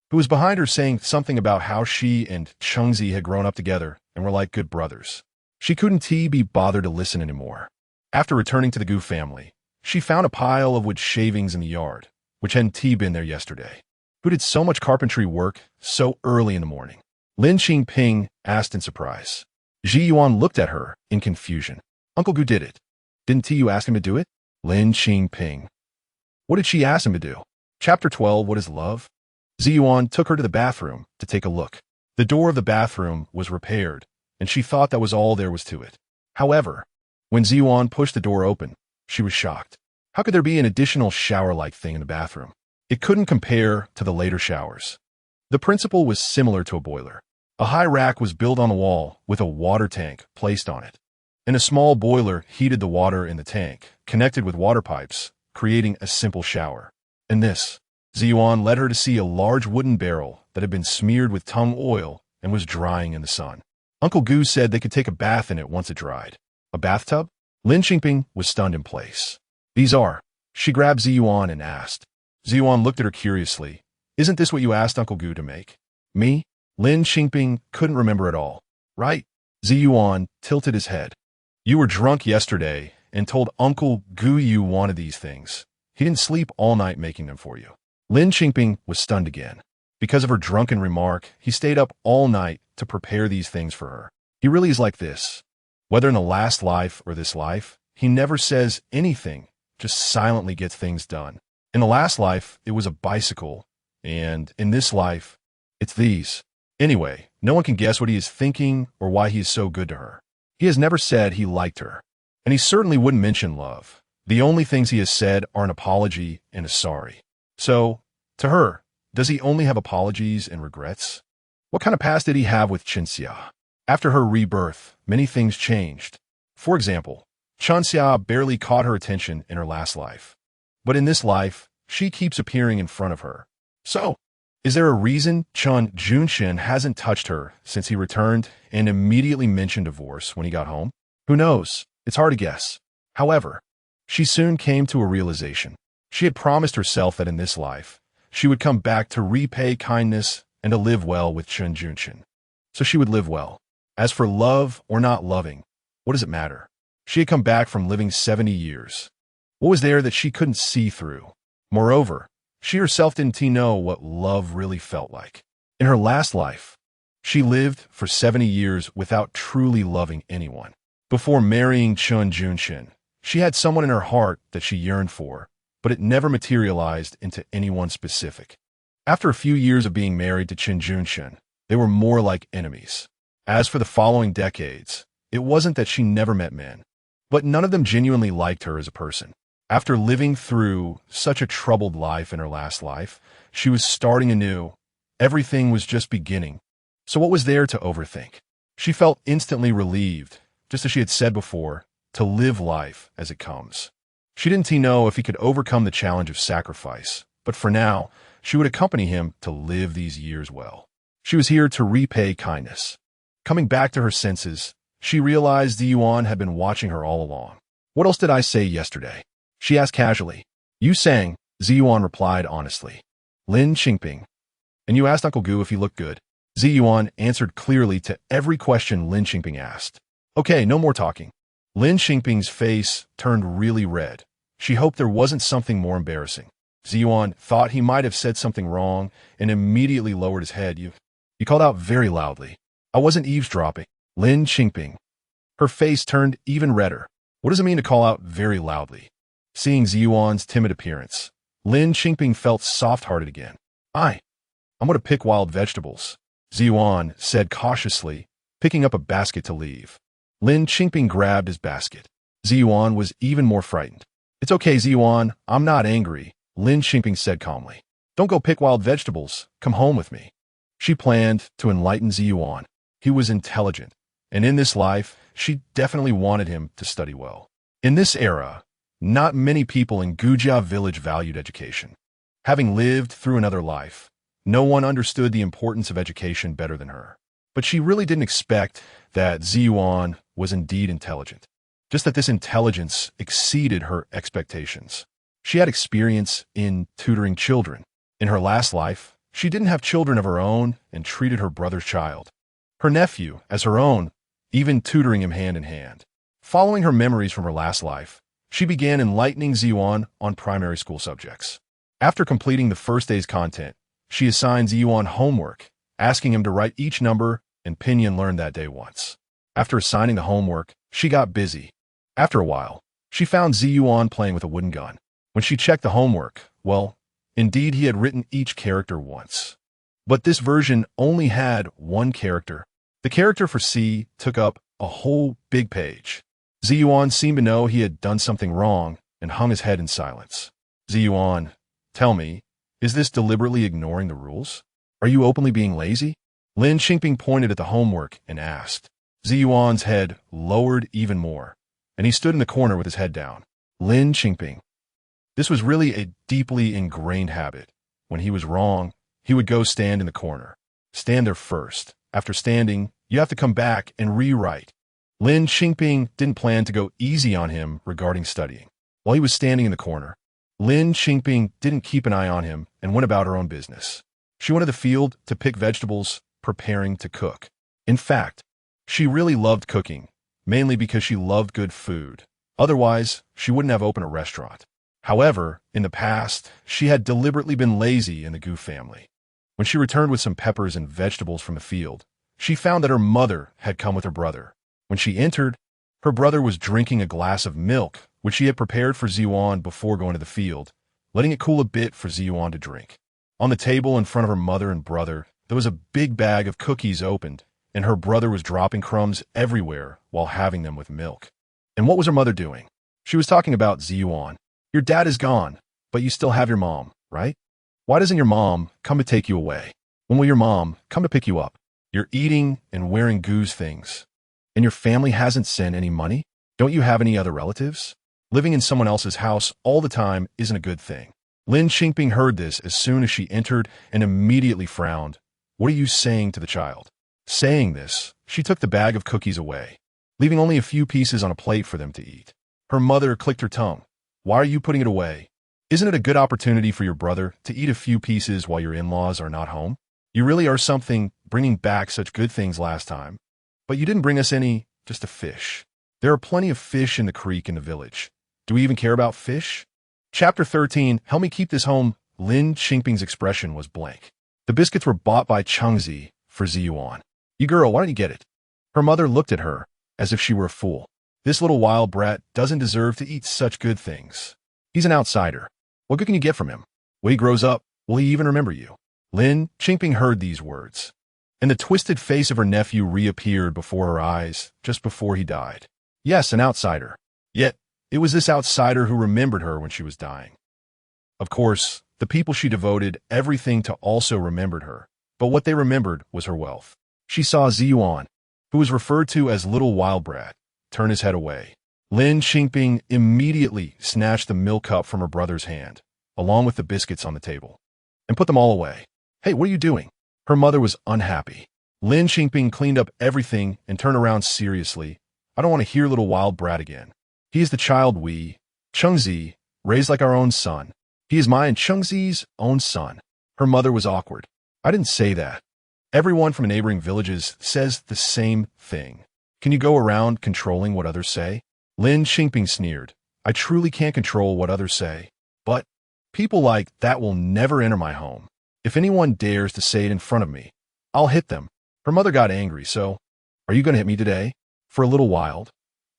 who was behind her saying something about how she and Qingzi had grown up together and were like good brothers. She couldn't be bothered to listen anymore. After returning to the Gu family, she found a pile of wood shavings in the yard, which hadn't been there yesterday. Who did so much carpentry work so early in the morning? Lin Qingping asked in surprise. Ji Yuan looked at her in confusion. "Uncle Gu did it. Didn't you ask him to do it?" Lin Qingping. "What did she ask him to do?" Chapter 12, What is Love? Ji Yuan took her to the bathroom to take a look. The door of the bathroom was repaired, and she thought that was all there was to it. However, when Ji Yuan pushed the door open, she was shocked. How could there be an additional shower-like thing in the bathroom? It couldn't compare to the later showers. The principle was similar to a boiler. A high rack was built on the wall with a water tank placed on it, and a small boiler heated the water in the tank, connected with water pipes, creating a simple shower. And this, Ji Yuan led her to see a large wooden barrel that had been smeared with tung oil and was drying in the sun. Uncle Gu said they could take a bath in it once it dried. A bathtub? Lin Qingping was stunned in place. "These are." She grabbed Ji Yuan and asked. Ji Yuan looked at her curiously. "Isn't this what you asked Uncle Gu to make?" "Me?" Lin Qingping couldn't remember at all. "Right." Ji Yuan tilted his head. "You were drunk yesterday and told Uncle Gu you wanted these things. He didn't sleep all night making them for you." Lin Qingping was stunned again. Because of her drunken remark, he stayed up all night to prepare these things for her. He really is like this. Whether in the last life or this life, he never says anything, just silently gets things done. In the last life, it was a bicycle, and in this life, it's these. Anyway, no one can guess what he is thinking or why he is so good to her. He has never said he liked her, and he certainly wouldn't mention love. The only things he has said are an apology and a sorry. So, to her, does he only have apologies and regrets? What kind of past did he have with Qinxia? After her rebirth, many things changed. For example, Qinxia barely caught her attention in her last life. But in this life, she keeps appearing in front of her. So, is there a reason Gu Junchen hasn't touched her since he returned and immediately mentioned divorce when he got home? Who knows? It's hard to guess. However, she soon came to a realization. She had promised herself that in this life, she would come back to repay kindness and to live well with Gu Junchen. So she would live well. As for love or not loving, what does it matter? She had come back from living 70 years. What was there that she couldn't see through? Moreover, she herself didn't know what love really felt like. In her last life, she lived for 70 years without truly loving anyone. Before marrying Gu Junchen, she had someone in her heart that she yearned for, but it never materialized into anyone specific. After a few years of being married to Gu Junchen, they were more like enemies. As for the following decades, it wasn't that she never met men, but none of them genuinely liked her as a person. After living through such a troubled life in her last life, she was starting anew. Everything was just beginning. So what was there to overthink? She felt instantly relieved, just as she had said before, to live life as it comes. She didn't know if he could overcome the challenge of sacrifice, but for now, she would accompany him to live these years well. She was here to repay kindness. Coming back to her senses, she realized Ziyuan had been watching her all along. What else did I say yesterday? She asked casually. You sang, Ziyuan replied honestly. Lin Qingping. And you asked Uncle Gu if he looked good. Ziyuan answered clearly to every question Lin Qingping asked. Okay, no more talking. Lin Qingping's face turned really red. She hoped there wasn't something more embarrassing. Ziyuan thought he might have said something wrong and immediately lowered his head. You called out very loudly. I wasn't eavesdropping. Lin Qingping. Her face turned even redder. What does it mean to call out very loudly? Seeing Ziyuan's timid appearance, Lin Qingping felt soft-hearted again. I'm going to pick wild vegetables, Ziyuan said cautiously, picking up a basket to leave. Lin Qingping grabbed his basket. Ziyuan was even more frightened. It's okay, Ziyuan, I'm not angry, Lin Qingping said calmly. Don't go pick wild vegetables, come home with me. She planned to enlighten Ziyuan. He was intelligent, and in this life, she definitely wanted him to study well. In this era, not many people in Gujia village valued education. Having lived through another life, no one understood the importance of education better than her. But she really didn't expect that Ziyuan was indeed intelligent, just that this intelligence exceeded her expectations. She had experience in tutoring children. In her last life, she didn't have children of her own and treated her brother's child, her nephew, as her own, even tutoring him hand in hand. Following her memories from her last life, she began enlightening Ziyuan on primary school subjects. After completing the first day's content, she assigned Ziyuan homework, asking him to write each number and pinyin learned that day once. After assigning the homework, she got busy. After a while, she found Ziyuan playing with a wooden gun. When she checked the homework, well, indeed he had written each character once. But this version only had one character. The character for C took up a whole big page. Ziyuan seemed to know he had done something wrong and hung his head in silence. Ziyuan, tell me, is this deliberately ignoring the rules? Are you openly being lazy? Lin Qingping pointed at the homework and asked. Ziyuan's head lowered even more, and he stood in the corner with his head down. Lin Qingping. This was really a deeply ingrained habit. When he was wrong, he would go stand in the corner. Stand there first. After standing, you have to come back and rewrite. Lin Qingping didn't plan to go easy on him regarding studying. While he was standing in the corner, Lin Qingping didn't keep an eye on him and went about her own business. She went to the field to pick vegetables, preparing to cook. In fact, she really loved cooking, mainly because she loved good food. Otherwise, she wouldn't have opened a restaurant. However, in the past, she had deliberately been lazy in the Gu family. When she returned with some peppers and vegetables from the field, she found that her mother had come with her brother. When she entered, her brother was drinking a glass of milk, which she had prepared for Ziyuan before going to the field, letting it cool a bit for Ziyuan to drink. On the table in front of her mother and brother, there was a big bag of cookies opened, and her brother was dropping crumbs everywhere while having them with milk. And what was her mother doing? She was talking about Ziyuan. Your dad is gone, but you still have your mom, right? Why doesn't your mom come to take you away? When will your mom come to pick you up? You're eating and wearing Gu's things. And your family hasn't sent any money? Don't you have any other relatives? Living in someone else's house all the time isn't a good thing. Lin Qingping heard this as soon as she entered and immediately frowned. What are you saying to the child? Saying this, she took the bag of cookies away, leaving only a few pieces on a plate for them to eat. Her mother clicked her tongue. Why are you putting it away? Isn't it a good opportunity for your brother to eat a few pieces while your in-laws are not home? You really are something, bringing back such good things last time. But you didn't bring us any, just a fish. There are plenty of fish in the creek in the village. Do we even care about fish? Chapter 13, Help me keep this home. Lin Qingping's expression was blank. The biscuits were bought by Chengzi for Ziyuan. You girl, why don't you get it? Her mother looked at her as if she were a fool. This little wild brat doesn't deserve to eat such good things. He's an outsider. What good can you get from him? When he grows up, will he even remember you? Lin Qingping heard these words, and the twisted face of her nephew reappeared before her eyes just before he died. Yes, an outsider. Yet, it was this outsider who remembered her when she was dying. Of course, the people she devoted everything to also remembered her, but what they remembered was her wealth. She saw Ziyuan, who was referred to as Little Wild Brat, turn his head away. Lin Qingping immediately snatched the milk cup from her brother's hand, along with the biscuits on the table, and put them all away. Hey, what are you doing? Her mother was unhappy. Lin Qingping cleaned up everything and turned around seriously. I don't want to hear Little Wild Brat again. He is the child we, Chengzi, raised like our own son. He is my and Chengzi's own son. Her mother was awkward. I didn't say that. Everyone from neighboring villages says the same thing. Can you go around controlling what others say? Lin Qingping sneered. I truly can't control what others say. But people like that will never enter my home. If anyone dares to say it in front of me, I'll hit them. Her mother got angry, so, are you going to hit me today? For a little while?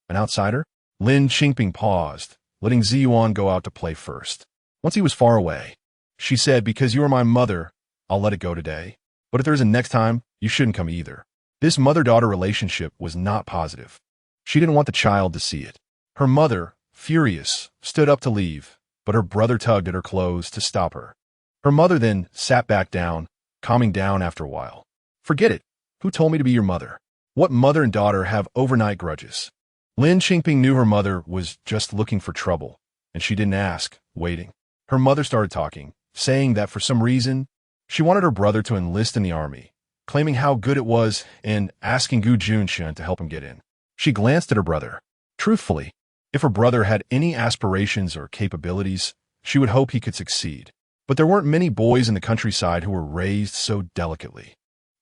An outsider? Lin Qingping paused, letting Ziyuan go out to play first. Once he was far away, she said, because you are my mother, I'll let it go today. But if there's a next time, you shouldn't come either. This mother-daughter relationship was not positive. She didn't want the child to see it. Her mother, furious, stood up to leave, but her brother tugged at her clothes to stop her. Her mother then sat back down, calming down after a while. Forget it. Who told me to be your mother? What mother and daughter have overnight grudges? Lin Qingping knew her mother was just looking for trouble, and she didn't ask, waiting. Her mother started talking, saying that for some reason, she wanted her brother to enlist in the army, claiming how good it was and asking Gu Junchen to help him get in. She glanced at her brother. Truthfully, if her brother had any aspirations or capabilities, she would hope he could succeed. But there weren't many boys in the countryside who were raised so delicately.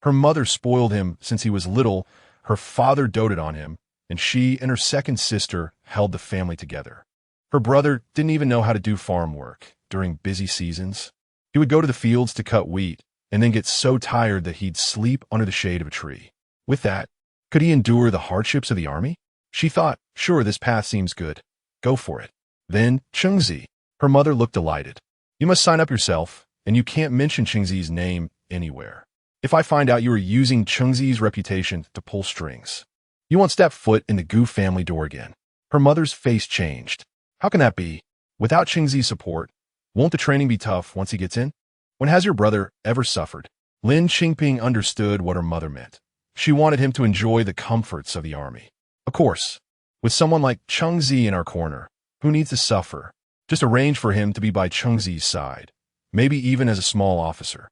Her mother spoiled him since he was little, her father doted on him, and she and her second sister held the family together. Her brother didn't even know how to do farm work during busy seasons. He would go to the fields to cut wheat, and then get so tired that he'd sleep under the shade of a tree. With that, could he endure the hardships of the army? She thought, sure, this path seems good. Go for it. Then, Chengzi. Her mother looked delighted. You must sign up yourself, and you can't mention Chengzi's name anywhere. If I find out you are using Chengzi's reputation to pull strings, you won't step foot in the Gu family door again. Her mother's face changed. How can that be? Without Chengzi's support, won't the training be tough once he gets in? When has your brother ever suffered? Lin Qingping understood what her mother meant. She wanted him to enjoy the comforts of the army. Of course, with someone like Chengzi in our corner, who needs to suffer, just arrange for him to be by Chengzi's side, maybe even as a small officer.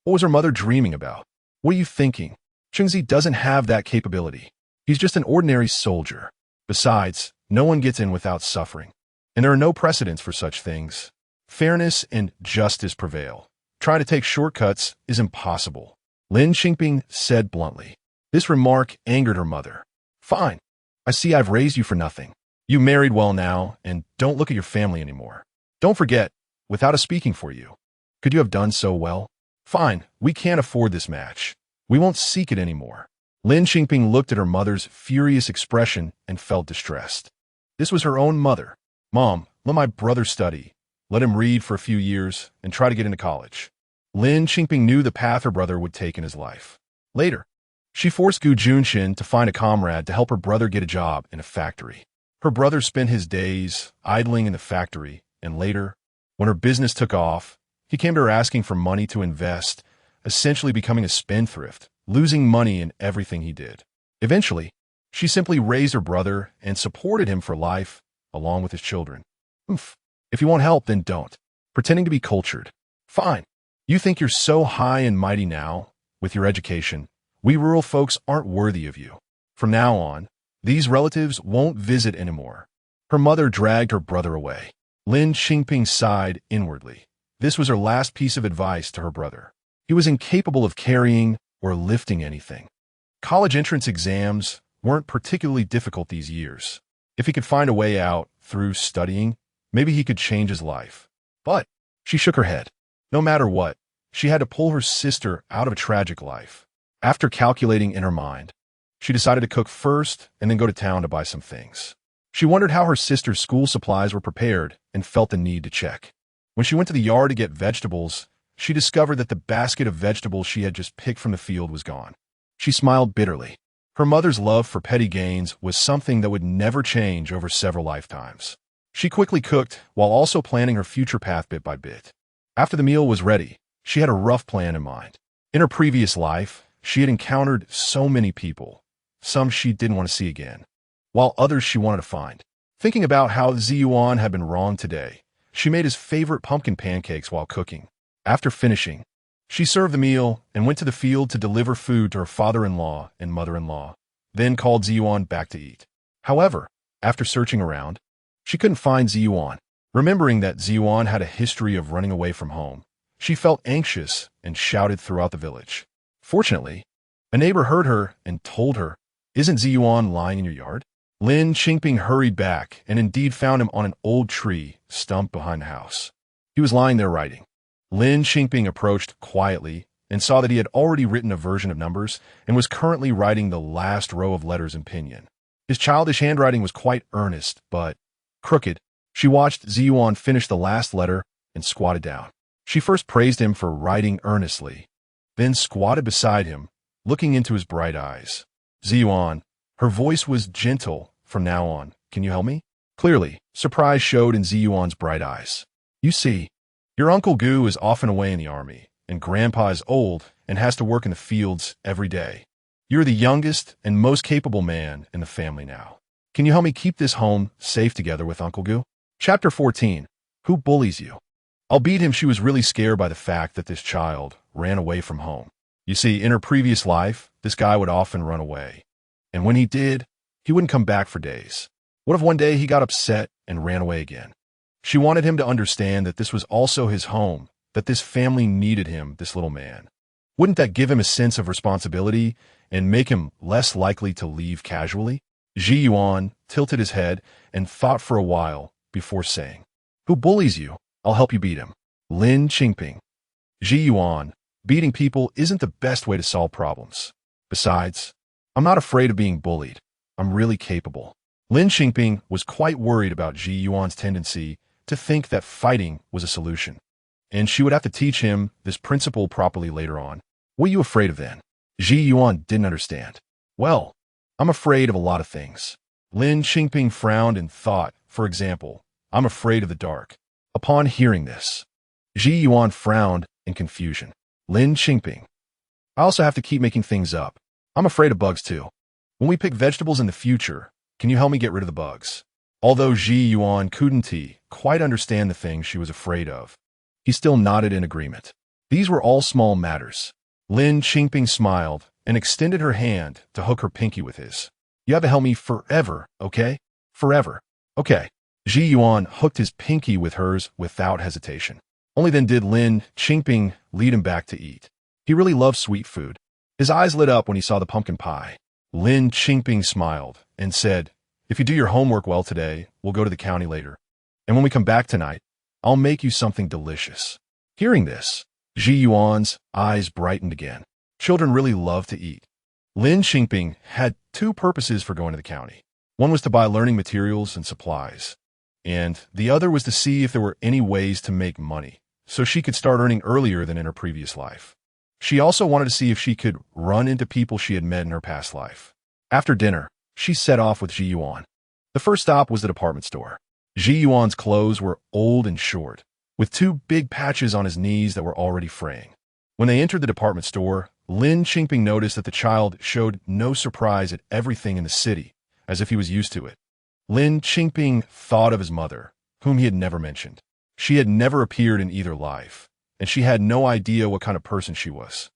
What was her mother dreaming about? What are you thinking? Chengzi doesn't have that capability. He's just an ordinary soldier. Besides, no one gets in without suffering. And there are no precedents for such things. Fairness and justice prevail. Trying to take shortcuts is impossible. Lin Qingping said bluntly. This remark angered her mother. Fine. I see I've raised you for nothing. You married well now, and don't look at your family anymore. Don't forget, without a speaking for you. Could you have done so well? Fine, we can't afford this match. We won't seek it anymore. Lin Qingping looked at her mother's furious expression and felt distressed. This was her own mother. Mom, let my brother study. Let him read for a few years and try to get into college. Lin Qingping knew the path her brother would take in his life. Later, she forced Gu Junchen to find a comrade to help her brother get a job in a factory. Her brother spent his days idling in the factory, and later, when her business took off, he came to her asking for money to invest, essentially becoming a spendthrift losing money in everything he did. Eventually, she simply raised her brother and supported him for life, along with his children. Oof. If you want help, then don't. Pretending to be cultured. Fine. You think you're so high and mighty now, with your education. We rural folks aren't worthy of you. From now on, these relatives won't visit anymore. Her mother dragged her brother away. Lin Qingping sighed inwardly. This was her last piece of advice to her brother. He was incapable of carrying or lifting anything. College entrance exams weren't particularly difficult these years. If he could find a way out through studying, maybe he could change his life. But she shook her head. No matter what, she had to pull her sister out of a tragic life. After calculating in her mind, she decided to cook first and then go to town to buy some things. She wondered how her sister's school supplies were prepared and felt the need to check. When she went to the yard to get vegetables, she discovered that the basket of vegetables she had just picked from the field was gone. She smiled bitterly. Her mother's love for petty gains was something that would never change over several lifetimes. She quickly cooked while also planning her future path bit by bit. After the meal was ready, she had a rough plan in mind. In her previous life, she had encountered so many people, some she didn't want to see again, while others she wanted to find. Thinking about how Ziyuan had been wronged today, she made his favorite pumpkin pancakes while cooking. After finishing, she served the meal and went to the field to deliver food to her father-in-law and mother-in-law, then called Ziyuan back to eat. However, after searching around, she couldn't find Ziyuan. Remembering that Ziyuan had a history of running away from home, she felt anxious and shouted throughout the village. Fortunately, a neighbor heard her and told her, "Isn't Ziyuan lying in your yard?" Lin Qingping hurried back and indeed found him on an old tree stump behind the house. He was lying there writing. Lin Qingping approached quietly and saw that he had already written a version of numbers and was currently writing the last row of letters in pinyin. His childish handwriting was quite earnest, but crooked. She watched Ziyuan finish the last letter and squatted down. She first praised him for writing earnestly, then squatted beside him, looking into his bright eyes. "Ziyuan," her voice was gentle from now on. "Can you help me?" Clearly, surprise showed in Ziyuan's bright eyes. "You see, your Uncle Gu is often away in the army, and Grandpa is old and has to work in the fields every day. You're the youngest and most capable man in the family now. Can you help me keep this home safe together with Uncle Gu?" Chapter 14. Who bullies you? I'll beat him. She was really scared by the fact that this child ran away from home. You see, in her previous life, this guy would often run away. And when he did, he wouldn't come back for days. What if one day he got upset and ran away again? She wanted him to understand that this was also his home, that this family needed him, this little man. Wouldn't that give him a sense of responsibility and make him less likely to leave casually? Ziyuan tilted his head and thought for a while before saying, "Who bullies you? I'll help you beat him." Lin Qingping. Ziyuan, beating people isn't the best way to solve problems. Besides, I'm not afraid of being bullied. I'm really capable. Lin Qingping was quite worried about Ziyuan's tendency to think that fighting was a solution, and she would have to teach him this principle properly later on. "What are you afraid of then?" Ziyuan didn't understand. "Well, I'm afraid of a lot of things." Lin Qingping frowned and thought, for example, "I'm afraid of the dark." Upon hearing this, Ziyuan frowned in confusion. Lin Qingping. "I also have to keep making things up. I'm afraid of bugs too. When we pick vegetables in the future, can you help me get rid of the bugs?" Although Ziyuan couldn't quite understand the things she was afraid of, he still nodded in agreement. These were all small matters. Lin Qingping smiled and extended her hand to hook her pinky with his. "You have to help me forever, okay? Forever. Okay." Ziyuan hooked his pinky with hers without hesitation. Only then did Lin Qingping lead him back to eat. He really loved sweet food. His eyes lit up when he saw the pumpkin pie. Lin Qingping smiled and said, "If you do your homework well today, we'll go to the county later. And when we come back tonight, I'll make you something delicious." Hearing this, Ziyuan's eyes brightened again. Children really love to eat. Lin Qingping had two purposes for going to the county. One was to buy learning materials and supplies, and the other was to see if there were any ways to make money, so she could start earning earlier than in her previous life. She also wanted to see if she could run into people she had met in her past life. After dinner, she set off with Ziyuan. The first stop was the department store. Ziyuan's clothes were old and short, with two big patches on his knees that were already fraying. When they entered the department store, Lin Qingping noticed that the child showed no surprise at everything in the city, as if he was used to it. Lin Qingping thought of his mother, whom he had never mentioned. She had never appeared in either life, and she had no idea what kind of person she was.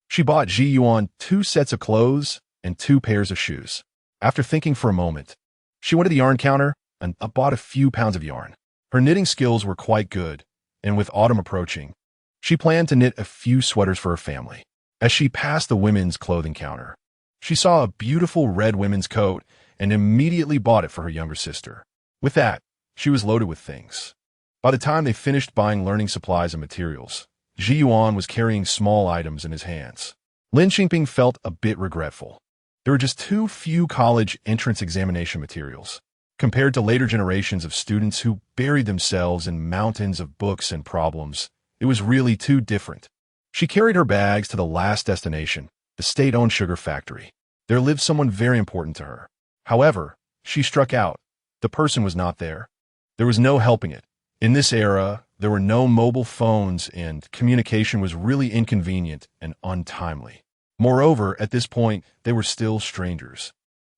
She bought Ji Yuan 2 sets of clothes and 2 pairs of shoes. After thinking for a moment, she went to the yarn counter and bought a few pounds of yarn. Her knitting skills were quite good, and with autumn approaching, she planned to knit a few sweaters for her family. As she passed the women's clothing counter, she saw a beautiful red women's coat and immediately bought it for her younger sister. With that, she was loaded with things. By the time they finished buying learning supplies and materials, Ji Yuan was carrying small items in his hands. Lin Qingping felt a bit regretful. There were just too few college entrance examination materials, compared to later generations of students who buried themselves in mountains of books and problems. It was really too different. She carried her bags to the last destination, the state-owned sugar factory. There lived someone very important to her. However, she struck out. The person was not there. There was no helping it. In this era, there were no mobile phones and communication was really inconvenient and untimely. Moreover, at this point, they were still strangers.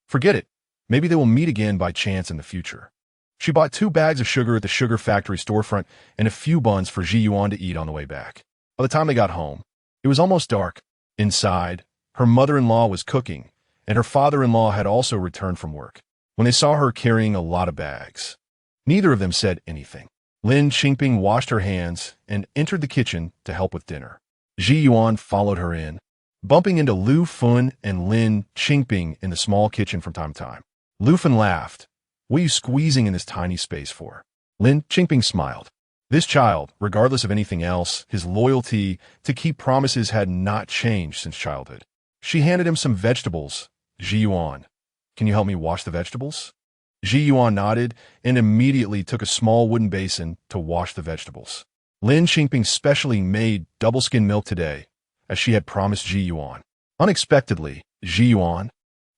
Forget it. Maybe they will meet again by chance in the future. She bought 2 bags of sugar at the sugar factory storefront and a few buns for Ji Yuan to eat on the way back. By the time they got home, it was almost dark. Inside, her mother-in-law was cooking, and her father-in-law had also returned from work. When they saw her carrying a lot of bags, neither of them said anything. Lin Qingping washed her hands and entered the kitchen to help with dinner. Ji Yuan followed her in, bumping into Lu Fun and Lin Qingping in the small kitchen from time to time. Lu Fun laughed. "What are you squeezing in this tiny space for?" Lin Qingping smiled. This child, regardless of anything else, his loyalty to keep promises had not changed since childhood. She handed him some vegetables. "Ji Yuan, can you help me wash the vegetables?" Ji Yuan nodded and immediately took a small wooden basin to wash the vegetables. Lin Qingping specially made double-skim milk today, as she had promised Ji Yuan. Unexpectedly, Ji Yuan,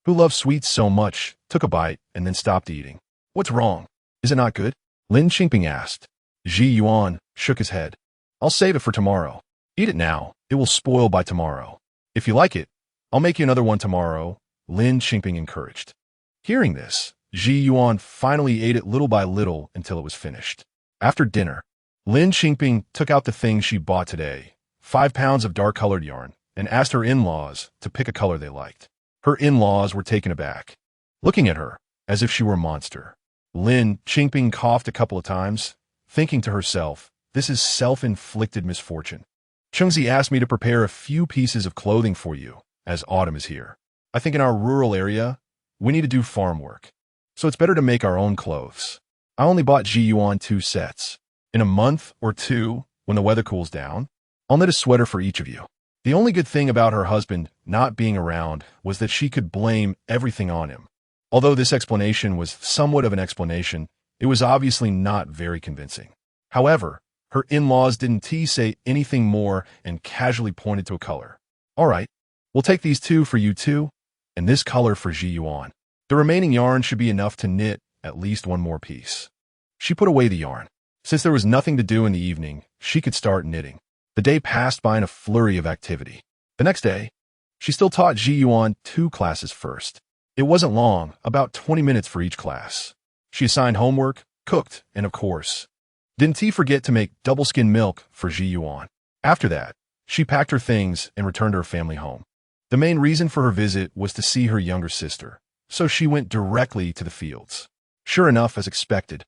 who loved sweets so much, took a bite and then stopped eating. "What's wrong? Is it not good?" Lin Qingping asked. Ji Yuan shook his head. "I'll save it for tomorrow. Eat it now. It will spoil by tomorrow. If you like it, I'll make you another one tomorrow," Lin Qingping encouraged. Hearing this, Ji Yuan finally ate it little by little until it was finished. After dinner, Lin Qingping took out the things she bought today, 5 pounds of dark-colored yarn, and asked her in-laws to pick a color they liked. Her in-laws were taken aback, looking at her as if she were a monster. Lin Qingping coughed a couple of times, thinking to herself, "This is self-inflicted misfortune. Chengzi asked me to prepare a few pieces of clothing for you, as autumn is here. I think in our rural area, we need to do farm work. So it's better to make our own clothes. I only bought Ji Yuan 2 sets. In a month or 2, when the weather cools down, I'll knit a sweater for each of you." The only good thing about her husband not being around was that she could blame everything on him. Although this explanation was somewhat of an explanation, it was obviously not very convincing. However, her in-laws didn't say anything more and casually pointed to a color. "All right, we'll take these 2 for you too, and this color for Ji Yuan. The remaining yarn should be enough to knit at least 1 more piece." She put away the yarn. Since there was nothing to do in the evening, she could start knitting. The day passed by in a flurry of activity. The next day, she still taught Ji Yuan 2 classes first. It wasn't long, about 20 minutes for each class. She assigned homework, cooked, and of course, didn't forget to make double-skim milk for Ji Yuan. After that, she packed her things and returned to her family home. The main reason for her visit was to see her younger sister, so she went directly to the fields. Sure enough, as expected,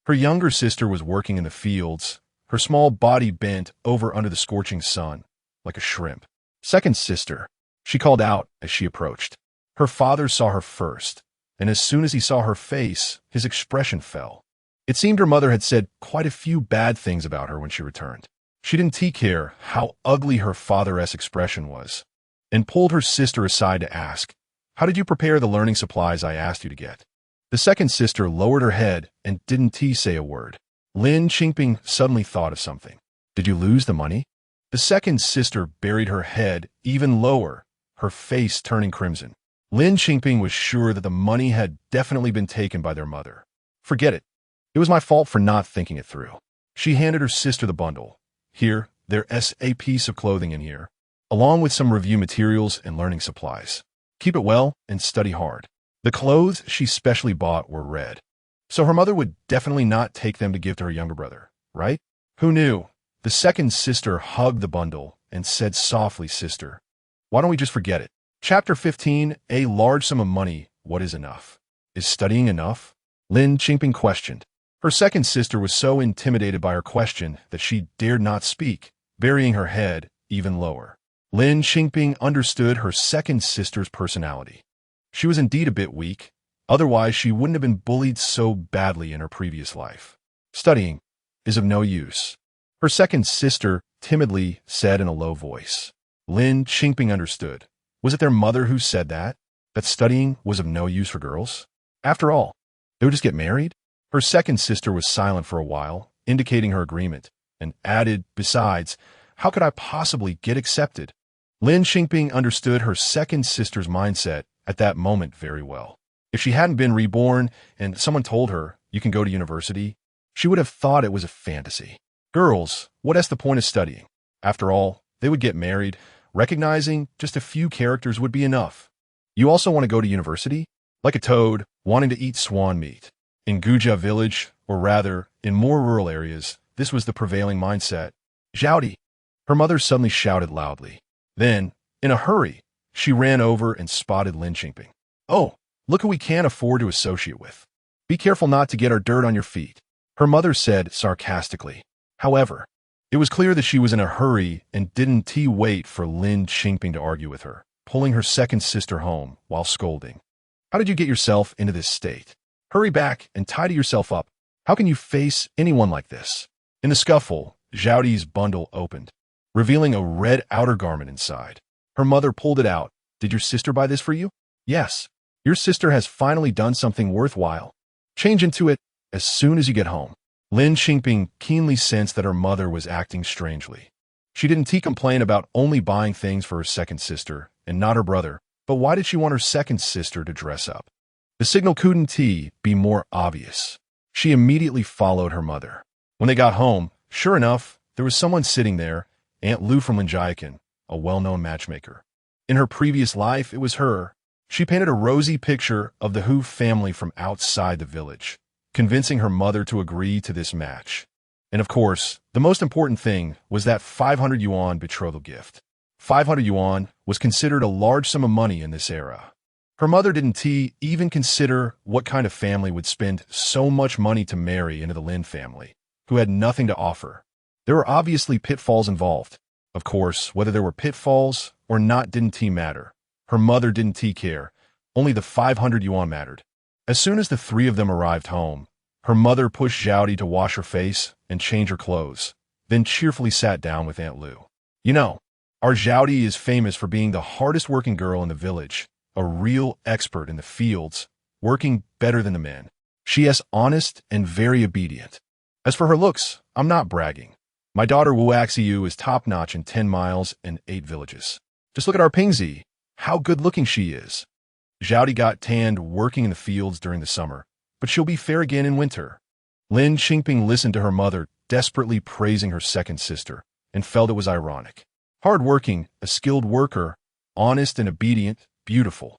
her younger sister was working in the fields, her small body bent over under the scorching sun, like a shrimp. "Second sister," she called out as she approached. Her father saw her first, and as soon as he saw her face, his expression fell. It seemed her mother had said quite a few bad things about her when she returned. She didn't care how ugly her father's expression was, and pulled her sister aside to ask, "How did you prepare the learning supplies I asked you to get?" The second sister lowered her head and didn't say a word. Lin Qingping suddenly thought of something. "Did you lose the money?" The second sister buried her head even lower, her face turning crimson. Lin Qingping was sure that the money had definitely been taken by their mother. "Forget it. It was my fault for not thinking it through." She handed her sister the bundle. "Here, there's a piece of clothing in here. along with some review materials and learning supplies. Keep it well and study hard. The clothes she specially bought were red, so her mother would definitely not take them to give to her younger brother, right? Who knew? The second sister hugged the bundle and said softly, "Sister, why don't we just forget it?" Chapter 15, A Large Sum of Money, What is Enough? Is studying enough? Lin Qingping questioned. Her second sister was so intimidated by her question that she dared not speak, burying her head even lower. Lin Qingping understood her second sister's personality. She was indeed a bit weak, otherwise she wouldn't have been bullied so badly in her previous life. Studying is of no use, her second sister timidly said in a low voice. Lin Qingping understood. Was it their mother who said that? That studying was of no use for girls? After all, they would just get married? Her second sister was silent for a while, indicating her agreement, and added, "Besides, how could I possibly get accepted?" Lin Qingping understood her second sister's mindset at that moment very well. If she hadn't been reborn and someone told her, "You can go to university," she would have thought it was a fantasy. Girls, what's the point of studying? After all, they would get married. Recognizing just a few characters would be enough. You also want to go to university? Like a toad, wanting to eat swan meat. In Guja village, or rather, in more rural areas, this was the prevailing mindset. "Zhaodi!" Her mother suddenly shouted loudly. Then, in a hurry, she ran over and spotted Lin Qingping. "Oh, look who we can't afford to associate with. Be careful not to get our dirt on your feet," her mother said sarcastically. However, it was clear that she was in a hurry and didn't wait for Lin Qingping to argue with her, pulling her second sister home while scolding. "How did you get yourself into this state? Hurry back and tidy yourself up. How can you face anyone like this?" In the scuffle, Zhaodi's bundle opened, revealing a red outer garment inside. Her mother pulled it out. "Did your sister buy this for you?" "Yes. Your sister has finally done something worthwhile. Change into it as soon as you get home." Lin Qingping keenly sensed that her mother was acting strangely. She didn't complain about only buying things for her second sister and not her brother, but why did she want her second sister to dress up? The signal couldn't be more obvious. She immediately followed her mother. When they got home, sure enough, there was someone sitting there, Aunt Lu from Lin Qingping, a well-known matchmaker. In her previous life, it was her. She painted a rosy picture of the Hu family from outside the village, convincing her mother to agree to this match. And of course, the most important thing was that 500 yuan betrothal gift. 500 yuan was considered a large sum of money in this era. Her mother didn't even consider what kind of family would spend so much money to marry into the Lin family, who had nothing to offer. There were obviously pitfalls involved. Of course, whether there were pitfalls or not didn't matter. Her mother didn't care. Only the 500 yuan mattered. As soon as the three of them arrived home, her mother pushed Zhaodi to wash her face and change her clothes, then cheerfully sat down with Aunt Lu. "You know, our Zhaodi is famous for being the hardest working girl in the village, a real expert in the fields, working better than the men. She is honest and very obedient. As for her looks, I'm not bragging. My daughter Wu Axiu is top-notch in 10 miles and 8 villages. Just look at our Pingzi, how good-looking she is." Zhaodi got tanned working in the fields during the summer, but she'll be fair again in winter. Lin Qingping listened to her mother desperately praising her second sister and felt it was ironic. Hard-working, a skilled worker, honest and obedient, beautiful.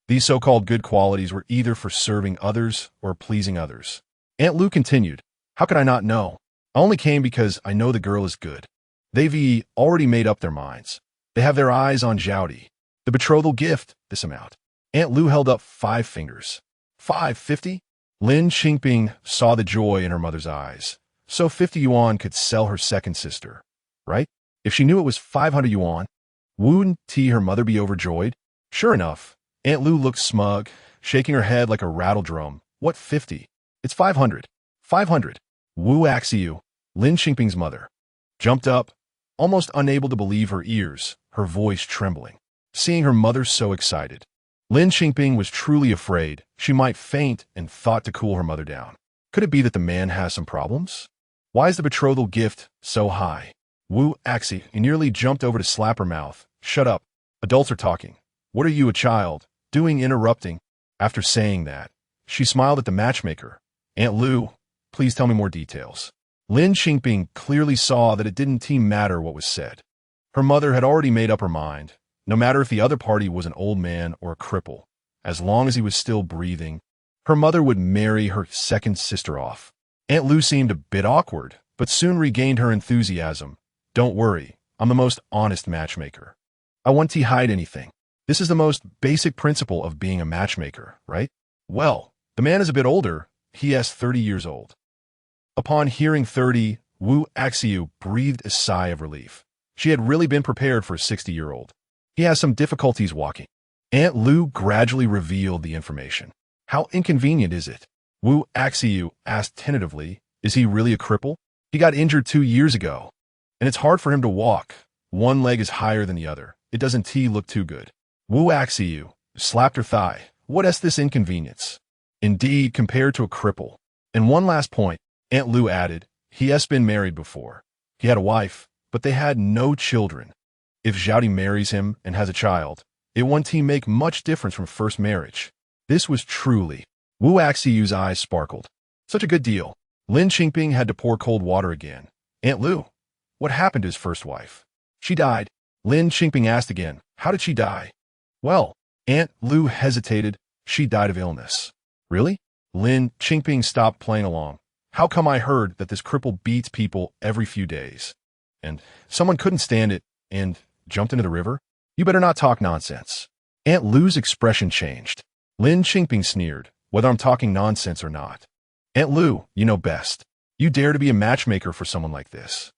These so-called good qualities were either for serving others or pleasing others. Aunt Lu continued, "How could I not know? I only came because I know the girl is good. They've already made up their minds. They have their eyes on Zhaodi. The betrothal gift, this amount." Aunt Lu held up 5 fingers. 550? Lin Qingping saw the joy in her mother's eyes. So 50 yuan could sell her second sister, right? If she knew it was 500 yuan, wouldn't her mother be overjoyed? Sure enough, Aunt Lu looked smug, shaking her head like a rattle drum. "What 50? It's 500. 500. Wu Axiu," Lin Qingping's mother, jumped up, almost unable to believe her ears, her voice trembling. Seeing her mother so excited, Lin Qingping was truly afraid she might faint and thought to cool her mother down. Could it be that the man has some problems? Why is the betrothal gift so high? Wu Axi nearly jumped over to slap her mouth. "Shut up. Adults are talking. What are you, a child, doing interrupting?" After saying that, she smiled at the matchmaker. "Aunt Lu, please tell me more details." Lin Qingping clearly saw that it didn't matter what was said. Her mother had already made up her mind. No matter if the other party was an old man or a cripple, as long as he was still breathing, her mother would marry her second sister off. Aunt Lu seemed a bit awkward, but soon regained her enthusiasm. Don't worry, I'm the most honest matchmaker. I won't hide anything. This is the most basic principle of being a matchmaker, right? Well, the man is a bit older. He is 30 years old. Upon hearing 30, Wu Axiu breathed a sigh of relief. She had really been prepared for a 60-year-old. He has some difficulties walking. Aunt Lu gradually revealed the information. How inconvenient is it? Wu Axiu asked tentatively, is he really a cripple? He got injured 2 years ago, and it's hard for him to walk. One leg is higher than the other. It doesn't look too good. Wu Axiu slapped her thigh. What is this inconvenience? Indeed, compared to a cripple. And one last point, Aunt Lu added, he has been married before. He had a wife, but they had no children. If Zhao marries him and has a child, it won't make much difference from first marriage. This was truly. Wu Axiu's eyes sparkled. Such a good deal. Lin Qingping had to pour cold water again. Aunt Lu, what happened to his first wife? She died. Lin Qingping asked again, how did she die? Well, Aunt Lu hesitated. She died of illness. Really? Lin Qingping stopped playing along. How come I heard that this cripple beats people every few days? And someone couldn't stand it and jumped into the river? You better not talk nonsense. Aunt Lu's expression changed. Lin Qingping sneered, whether I'm talking nonsense or not. Aunt Lu, you know best. You dare to be a matchmaker for someone like this.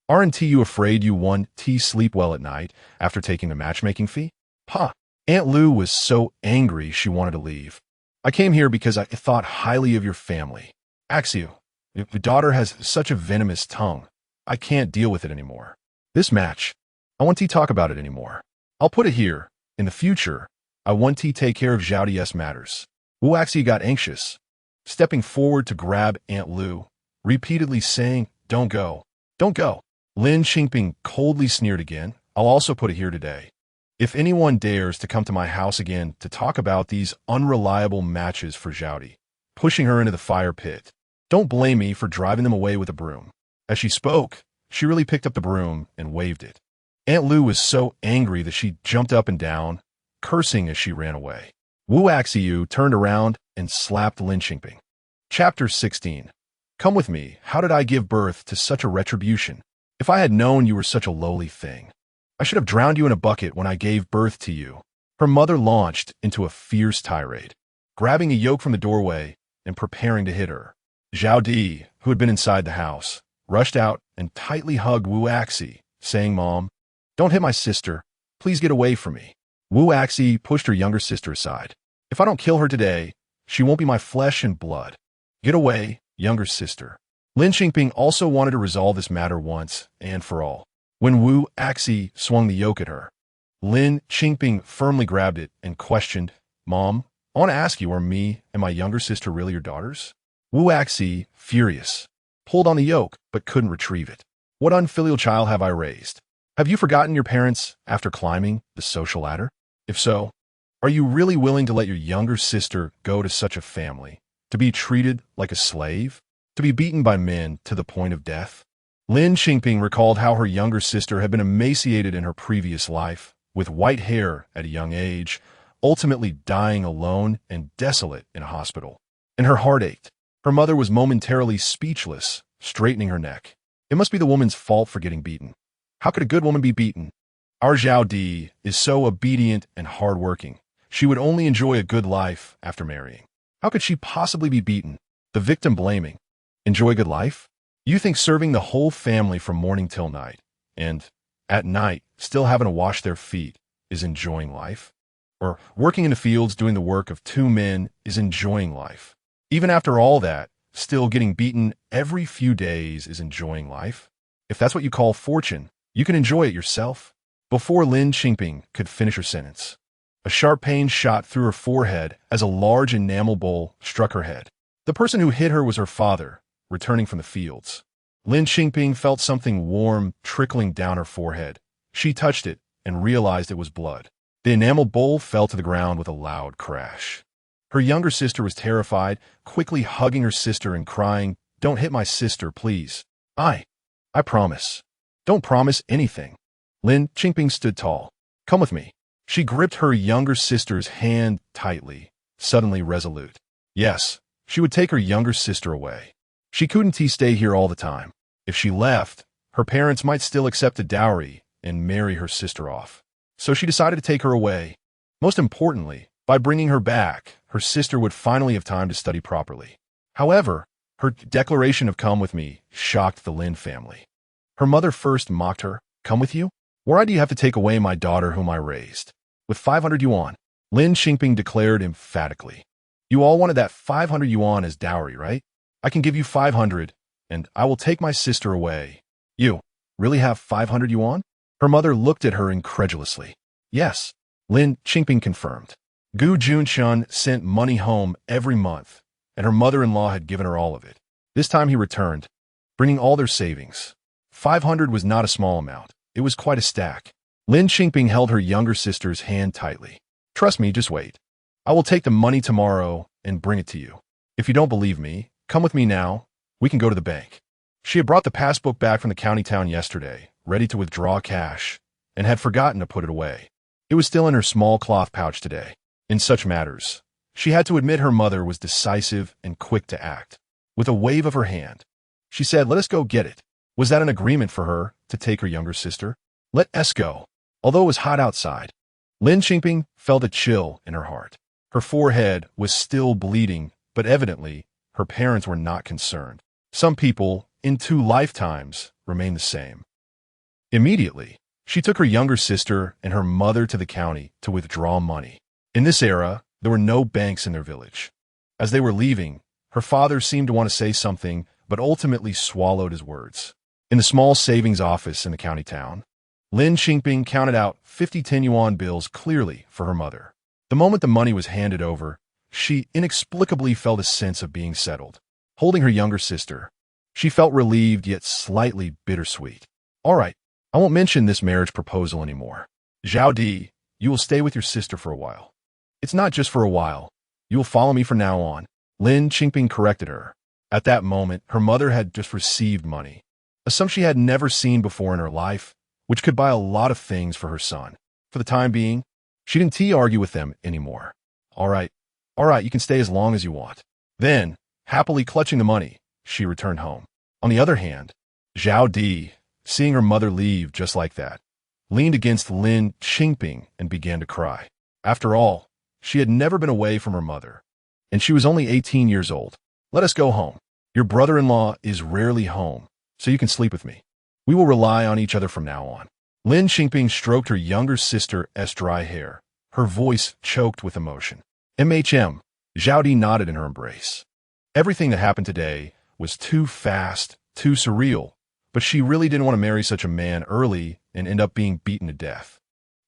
Aren't you afraid you won't sleep well at night after taking the matchmaking fee? Ha! Aunt Lu was so angry she wanted to leave. I came here because I thought highly of your family. Axiu, your daughter has such a venomous tongue. I can't deal with it anymore. This match, I won't talk about it anymore. I'll put it here. In the future, I won't take care of Zhao matters. Wu Axiu got anxious, stepping forward to grab Aunt Lu, repeatedly saying, don't go. Don't go. Lin Qingping coldly sneered again. I'll also put it here today. If anyone dares to come to my house again to talk about these unreliable matches for Zhao, pushing her into the fire pit, don't blame me for driving them away with a broom. As she spoke, she really picked up the broom and waved it. Aunt Lu was so angry that she jumped up and down, cursing as she ran away. Wu Axiu turned around and slapped Lin Qingping. Chapter 16. Come with me. How did I give birth to such a retribution? If I had known you were such a lowly thing, I should have drowned you in a bucket when I gave birth to you. Her mother launched into a fierce tirade, grabbing a yoke from the doorway and preparing to hit her. Zhao Di, who had been inside the house, rushed out and tightly hugged Wu Axiu, saying, Mom, don't hit my sister. Please get away from me. Wu Axiu pushed her younger sister aside. If I don't kill her today, she won't be my flesh and blood. Get away, younger sister. Lin Qingping also wanted to resolve this matter once and for all. When Wu Axiu swung the yoke at her, Lin Qingping firmly grabbed it and questioned, Mom, I want to ask you, are me and my younger sister really your daughters? Wu Axiu, furious, pulled on the yoke but couldn't retrieve it. What unfilial child have I raised? Have you forgotten your parents after climbing the social ladder? If so, are you really willing to let your younger sister go to such a family, to be treated like a slave, to be beaten by men to the point of death? Lin Qingping recalled how her younger sister had been emaciated in her previous life, with white hair at a young age, ultimately dying alone and desolate in a hospital. And her heart ached. Her mother was momentarily speechless, straightening her neck. It must be the woman's fault for getting beaten. How could a good woman be beaten? Our Zhao Di is so obedient and hardworking. She would only enjoy a good life after marrying. How could she possibly be beaten? The victim blaming. Enjoy a good life? You think serving the whole family from morning till night, and at night still having to wash their feet, is enjoying life? Or working in the fields doing the work of 2 men is enjoying life? Even after all that, still getting beaten every few days is enjoying life? If that's what you call fortune, you can enjoy it yourself. Before Lin Qingping could finish her sentence, a sharp pain shot through her forehead as a large enamel bowl struck her head. The person who hit her was her father, returning from the fields. Lin Qingping felt something warm trickling down her forehead. She touched it and realized it was blood. The enamel bowl fell to the ground with a loud crash. Her younger sister was terrified, quickly hugging her sister and crying, Don't hit my sister, please. I promise. Don't promise anything. Lin Qingping stood tall. Come with me. She gripped her younger sister's hand tightly, suddenly resolute. Yes, she would take her younger sister away. She couldn't stay here all the time. If she left, her parents might still accept a dowry and marry her sister off. So she decided to take her away. Most importantly, by bringing her back, her sister would finally have time to study properly. However, her declaration of come with me shocked the Lin family. Her mother first mocked her. Come with you? Why do you have to take away my daughter whom I raised? With 500 yuan, Lin Qingping declared emphatically. You all wanted that 500 yuan as dowry, right? I can give you 500, and I will take my sister away. You really have 500 yuan? Her mother looked at her incredulously. Yes, Lin Qingping confirmed. Gu Junchen sent money home every month, and her mother-in-law had given her all of it. This time he returned, bringing all their savings. 500 was not a small amount. It was quite a stack. Lin Qingping held her younger sister's hand tightly. Trust me, just wait. I will take the money tomorrow and bring it to you. If you don't believe me, come with me now. We can go to the bank. She had brought the passbook back from the county town yesterday, ready to withdraw cash, and had forgotten to put it away. It was still in her small cloth pouch today. In such matters, she had to admit her mother was decisive and quick to act. With a wave of her hand, she said, let us go get it. Was that an agreement for her to take her younger sister? Let us go. Although it was hot outside, Lin Qingping felt a chill in her heart. Her forehead was still bleeding, but evidently, her parents were not concerned. Some people, in 2 lifetimes, remain the same. Immediately, she took her younger sister and her mother to the county to withdraw money. In this era, there were no banks in their village. As they were leaving, her father seemed to want to say something, but ultimately swallowed his words. In the small savings office in the county town, Lin Qingping counted out 50 10-yuan bills clearly for her mother. The moment the money was handed over, she inexplicably felt a sense of being settled. Holding her younger sister, she felt relieved yet slightly bittersweet. All right, I won't mention this marriage proposal anymore. Zhao Di, you will stay with your sister for a while. It's not just for a while. You will follow me from now on. Lin Qingping corrected her. At that moment, her mother had just received money, a sum she had never seen before in her life, which could buy a lot of things for her son. For the time being, she didn't argue with them anymore. All right, you can stay as long as you want. Then, happily clutching the money, she returned home. On the other hand, Zhao Di, seeing her mother leave just like that, leaned against Lin Qingping and began to cry. After all, she had never been away from her mother, and she was only 18 years old. Let us go home. Your brother-in-law is rarely home, so you can sleep with me. We will rely on each other from now on. Lin Qingping stroked her younger sister's dry hair, her voice choked with emotion. MHM, Zhao Di nodded in her embrace. Everything that happened today was too fast, too surreal, but she really didn't want to marry such a man early and end up being beaten to death.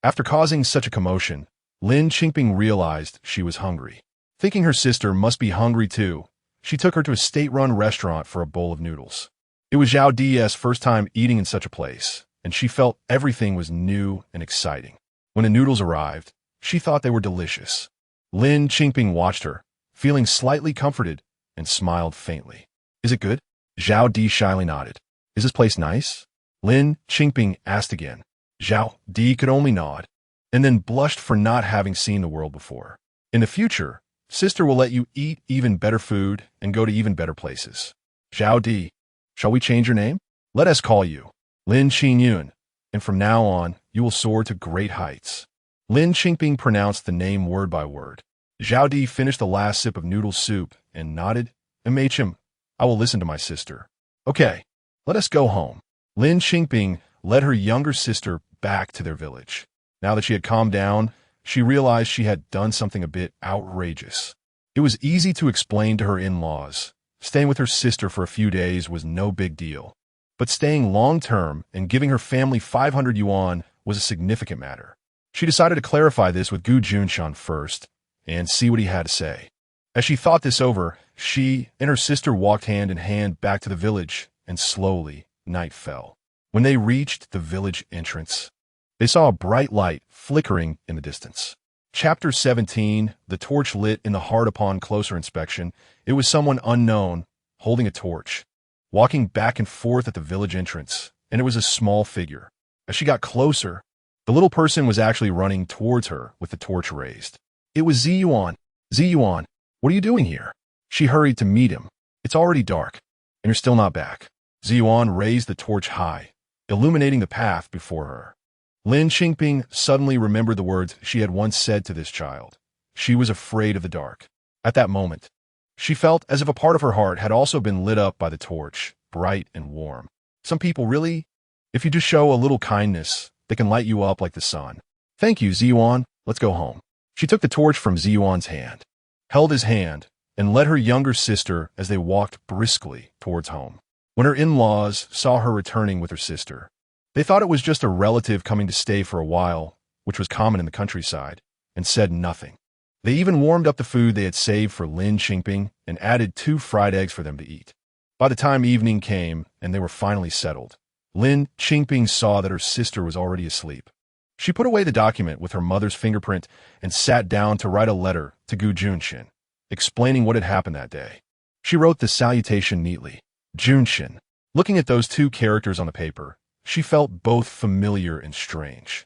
After causing such a commotion, Lin Qingping realized she was hungry. Thinking her sister must be hungry too, she took her to a state-run restaurant for a bowl of noodles. It was Zhao Di's first time eating in such a place, and she felt everything was new and exciting. When the noodles arrived, she thought they were delicious. Lin Qingping watched her, feeling slightly comforted, and smiled faintly. Is it good? Zhao Di shyly nodded. Is this place nice? Lin Qingping asked again. Zhao Di could only nod, and then blushed for not having seen the world before. In the future, sister will let you eat even better food and go to even better places. Zhao Di, shall we change your name? Let us call you Lin Qingyun, and from now on, you will soar to great heights. Lin Qingping pronounced the name word by word. Zhao Di finished the last sip of noodle soup and nodded. MHM, I will listen to my sister. Okay, let us go home. Lin Qingping led her younger sister back to their village. Now that she had calmed down, she realized she had done something a bit outrageous. It was easy to explain to her in-laws. Staying with her sister for a few days was no big deal. But staying long-term and giving her family 500 yuan was a significant matter. She decided to clarify this with Gu Junchen first and see what he had to say. As she thought this over, she and her sister walked hand in hand back to the village, and slowly, night fell. When they reached the village entrance, they saw a bright light flickering in the distance. Chapter 17, the torch lit in the heart upon closer inspection. It was someone unknown, holding a torch, walking back and forth at the village entrance, and it was a small figure. As she got closer, the little person was actually running towards her with the torch raised. It was Ziyuan. Ziyuan, what are you doing here? She hurried to meet him. It's already dark, and you're still not back. Ziyuan raised the torch high, illuminating the path before her. Lin Qingping suddenly remembered the words she had once said to this child. She was afraid of the dark. At that moment, she felt as if a part of her heart had also been lit up by the torch, bright and warm. Some people really, if you just show a little kindness, they can light you up like the sun. Thank you, Ziyuan. Let's go home. She took the torch from Ziyuan's hand, held his hand, and led her younger sister as they walked briskly towards home. When her in-laws saw her returning with her sister, they thought it was just a relative coming to stay for a while, which was common in the countryside, and said nothing. They even warmed up the food they had saved for Lin Qingping and added 2 fried eggs for them to eat. By the time evening came and they were finally settled, Lin Qingping saw that her sister was already asleep. She put away the document with her mother's fingerprint and sat down to write a letter to Gu Junchen, explaining what had happened that day. She wrote the salutation neatly. Junchen. Looking at those 2 characters on the paper, she felt both familiar and strange.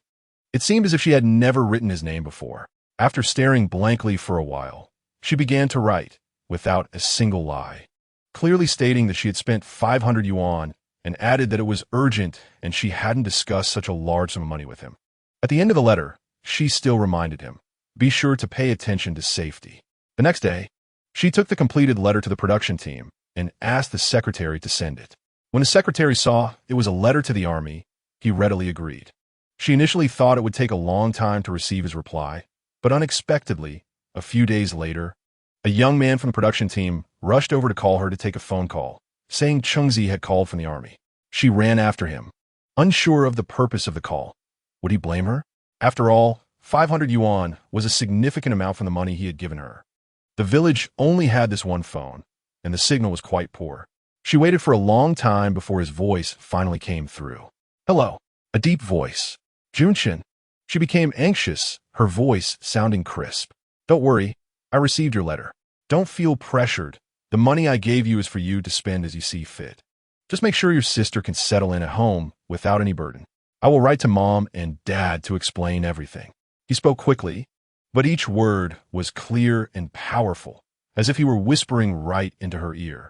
It seemed as if she had never written his name before. After staring blankly for a while, she began to write, without a single lie, clearly stating that she had spent 500 yuan and added that it was urgent and she hadn't discussed such a large sum of money with him. At the end of the letter, she still reminded him, be sure to pay attention to safety. The next day, she took the completed letter to the production team and asked the secretary to send it. When the secretary saw it was a letter to the army, he readily agreed. She initially thought it would take a long time to receive his reply, but unexpectedly, a few days later, a young man from the production team rushed over to call her to take a phone call, saying Chengzi had called from the army. She ran after him, unsure of the purpose of the call. Would he blame her? After all, 500 yuan was a significant amount from the money he had given her. The village only had this one phone, and the signal was quite poor. She waited for a long time before his voice finally came through. Hello, a deep voice. Junchen. She became anxious, her voice sounding crisp. Don't worry, I received your letter. Don't feel pressured. The money I gave you is for you to spend as you see fit. Just make sure your sister can settle in at home without any burden. I will write to Mom and Dad to explain everything. He spoke quickly, but each word was clear and powerful, as if he were whispering right into her ear.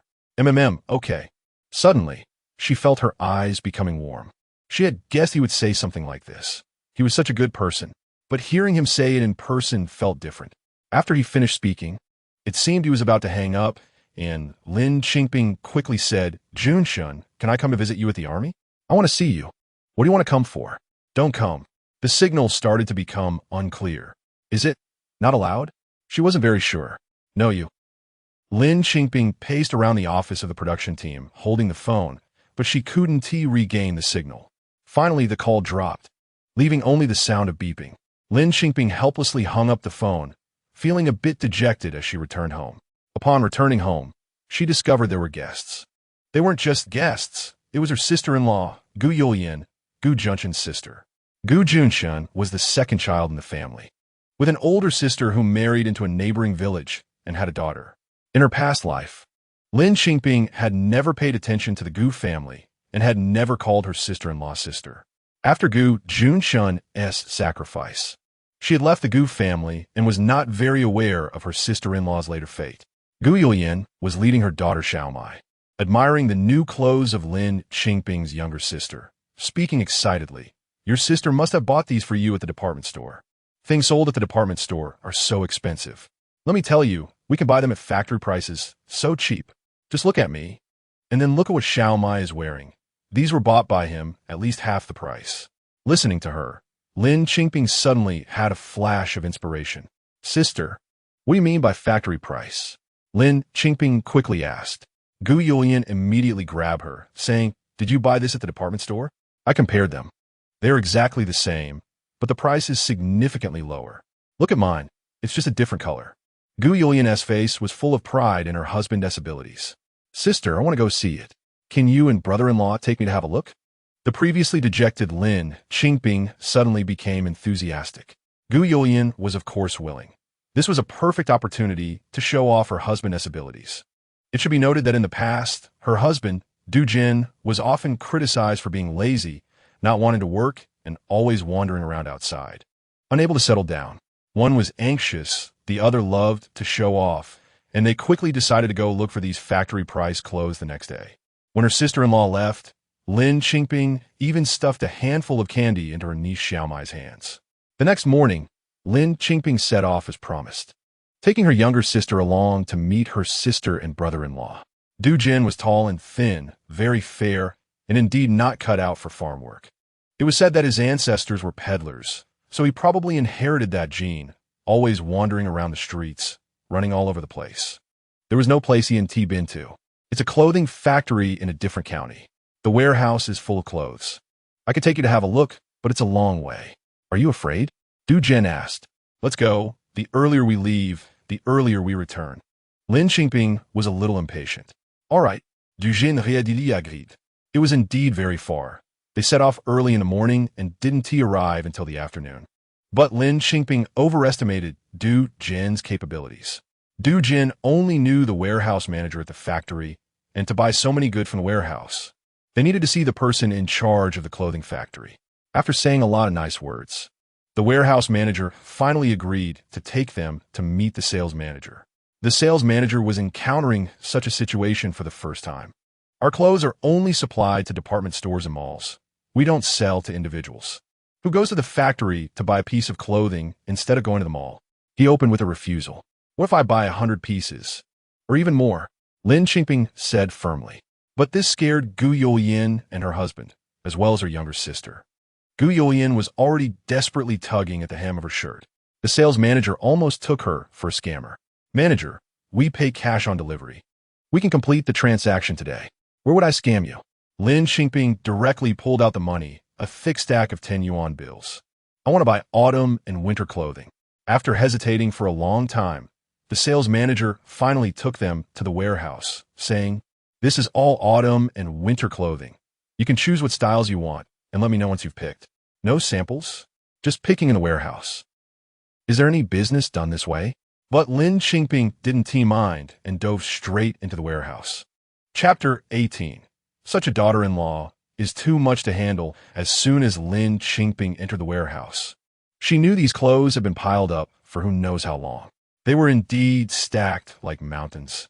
Okay. Suddenly, she felt her eyes becoming warm. She had guessed he would say something like this. He was such a good person, but hearing him say it in person felt different. After he finished speaking, it seemed he was about to hang up, and Lin Qingping quickly said, Junchen, can I come to visit you at the army? I want to see you. What do you want to come for? Don't come. The signal started to become unclear. Is it not allowed? She wasn't very sure. No, you. Lin Qingping paced around the office of the production team, holding the phone, but she couldn't regain the signal. Finally, the call dropped, leaving only the sound of beeping. Lin Qingping helplessly hung up the phone, feeling a bit dejected as she returned home. Upon returning home, she discovered there were guests. They weren't just guests. It was her sister-in-law, Gu Junchen, Gu Junchen's sister. Gu Junchen was the second child in the family, with an older sister who married into a neighboring village and had a daughter. In her past life, Lin Qingping had never paid attention to the Gu family and had never called her sister-in-law sister. After Gu Junchen's sacrifice, she had left the Gu family and was not very aware of her sister-in-law's later fate. Gu Junchen was leading her daughter Xiaomai, admiring the new clothes of Lin Qingping's younger sister, speaking excitedly. Your sister must have bought these for you at the department store. Things sold at the department store are so expensive. Let me tell you, we can buy them at factory prices, so cheap. Just look at me, and then look at what Xiaomai is wearing. These were bought by him at least half the price. Listening to her, Lin Qingping suddenly had a flash of inspiration. Sister, what do you mean by factory price? Lin Qingping quickly asked. Gu Junchen immediately grabbed her, saying, Did you buy this at the department store? I compared them. They're exactly the same, but the price is significantly lower. Look at mine. It's just a different color. Gu Junchen's face was full of pride in her husband's abilities. Sister, I want to go see it. Can you and brother-in-law take me to have a look? The previously dejected Lin Qingping suddenly became enthusiastic. Gu Junchen was of course willing. This was a perfect opportunity to show off her husband's abilities. It should be noted that in the past, her husband, Du Jin, was often criticized for being lazy, not wanting to work and always wandering around outside. Unable to settle down. One was anxious, the other loved to show off, and they quickly decided to go look for these factory-priced clothes the next day. When her sister-in-law left, Lin Qingping even stuffed a handful of candy into her niece Xiaomai's hands. The next morning, Lin Qingping set off as promised, taking her younger sister along to meet her sister and brother-in-law. Gu Junchen was tall and thin, very fair, and indeed not cut out for farm work. It was said that his ancestors were peddlers, so he probably inherited that gene, always wandering around the streets, running all over the place. There was no place he hadn't been to. It's a clothing factory in a different county. The warehouse is full of clothes. I could take you to have a look, but it's a long way. Are you afraid? Gu Junchen asked. Let's go. The earlier we leave, the earlier we return. Lin Qingping was a little impatient. All right. Gu Junchen readily agreed. It was indeed very far. They set off early in the morning and didn't arrive until the afternoon. But Lin Qingping overestimated Gu Junchen's capabilities. Gu Junchen only knew the warehouse manager at the factory, and to buy so many goods from the warehouse, they needed to see the person in charge of the clothing factory. After saying a lot of nice words, the warehouse manager finally agreed to take them to meet the sales manager. The sales manager was encountering such a situation for the first time. Our clothes are only supplied to department stores and malls. We don't sell to individuals. Who goes to the factory to buy a piece of clothing instead of going to the mall? He opened with a refusal. What if I buy 100 pieces? Or even more? Lin Qingping said firmly. But this scared Gu Junchen and her husband, as well as her younger sister. Gu Junchen was already desperately tugging at the hem of her shirt. The sales manager almost took her for a scammer. Manager, we pay cash on delivery. We can complete the transaction today. Where would I scam you? Lin Qingping directly pulled out the money, a thick stack of 10 yuan bills. I want to buy autumn and winter clothing. After hesitating for a long time, the sales manager finally took them to the warehouse, saying, this is all autumn and winter clothing. You can choose what styles you want, and let me know once you've picked. No samples, just picking in the warehouse. Is there any business done this way? But Lin Qingping didn't mind and dove straight into the warehouse. Chapter 18. Such a daughter-in-law is too much to handle. As soon as Lin Qingping entered the warehouse, she knew these clothes had been piled up for who knows how long. They were indeed stacked like mountains.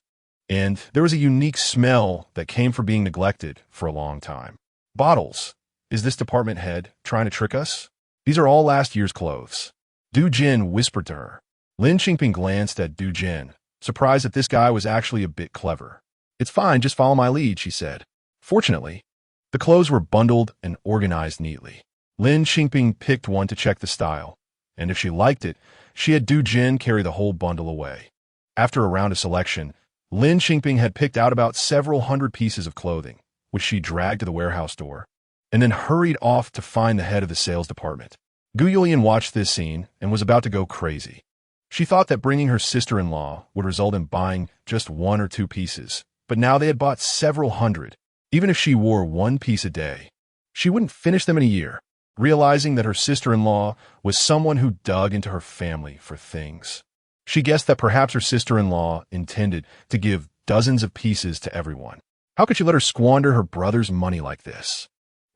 And there was a unique smell that came from being neglected for a long time. Bottles. Is this department head trying to trick us? These are all last year's clothes. Gu Junchen whispered to her. Lin Qingping glanced at Gu Junchen, surprised that this guy was actually a bit clever. It's fine, just follow my lead, she said. Fortunately, the clothes were bundled and organized neatly. Lin Qingping picked one to check the style, and if she liked it, she had Gu Junchen carry the whole bundle away. After a round of selection, Lin Qingping had picked out about several hundred pieces of clothing, which she dragged to the warehouse door, and then hurried off to find the head of the sales department. Gu Junchen watched this scene and was about to go crazy. She thought that bringing her sister-in-law would result in buying just 1 or 2 pieces, but now they had bought several hundred. Even if she wore 1 piece a day, she wouldn't finish them in a year. Realizing that her sister-in-law was someone who dug into her family for things, she guessed that perhaps her sister-in-law intended to give dozens of pieces to everyone. How could she let her squander her brother's money like this?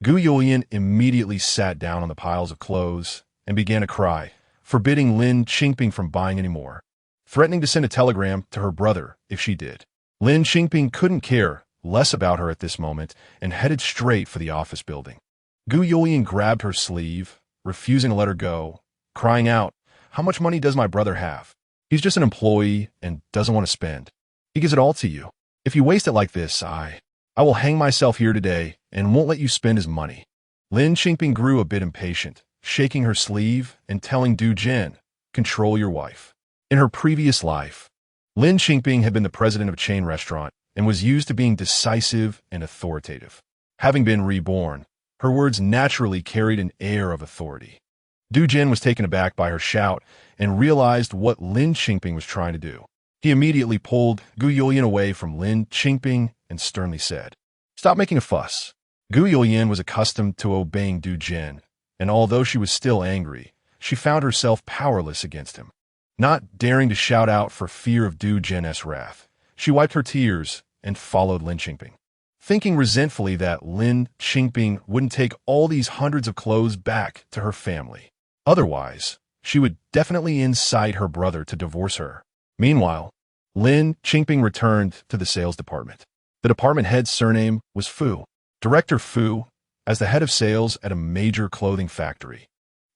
Gu Junchen immediately sat down on the piles of clothes and began to cry, forbidding Lin Qingping from buying any more, threatening to send a telegram to her brother if she did. Lin Qingping couldn't care less about her at this moment and headed straight for the office building. Gu Junchen grabbed her sleeve, refusing to let her go, crying out, how much money does my brother have? He's just an employee and doesn't want to spend. He gives it all to you. If you waste it like this, I will hang myself here today and won't let you spend his money. Lin Qingping grew a bit impatient, shaking her sleeve and telling Gu Junchen, control your wife. In her previous life, Lin Qingping had been the president of a chain restaurant and was used to being decisive and authoritative. Having been reborn, her words naturally carried an air of authority. Gu Junchen was taken aback by her shout and realized what Lin Qingping was trying to do. He immediately pulled Gu Junchen away from Lin Qingping and sternly said, stop making a fuss. Gu Junchen was accustomed to obeying Gu Junchen, and although she was still angry, she found herself powerless against him. Not daring to shout out for fear of Gu Junchen's wrath, she wiped her tears and followed Lin Qingping. thinking resentfully that Lin Qingping wouldn't take all these hundreds of clothes back to her family. Otherwise, she would definitely incite her brother to divorce her. Meanwhile, Lin Qingping returned to the sales department. The department head's surname was Fu. Director Fu, as the head of sales at a major clothing factory.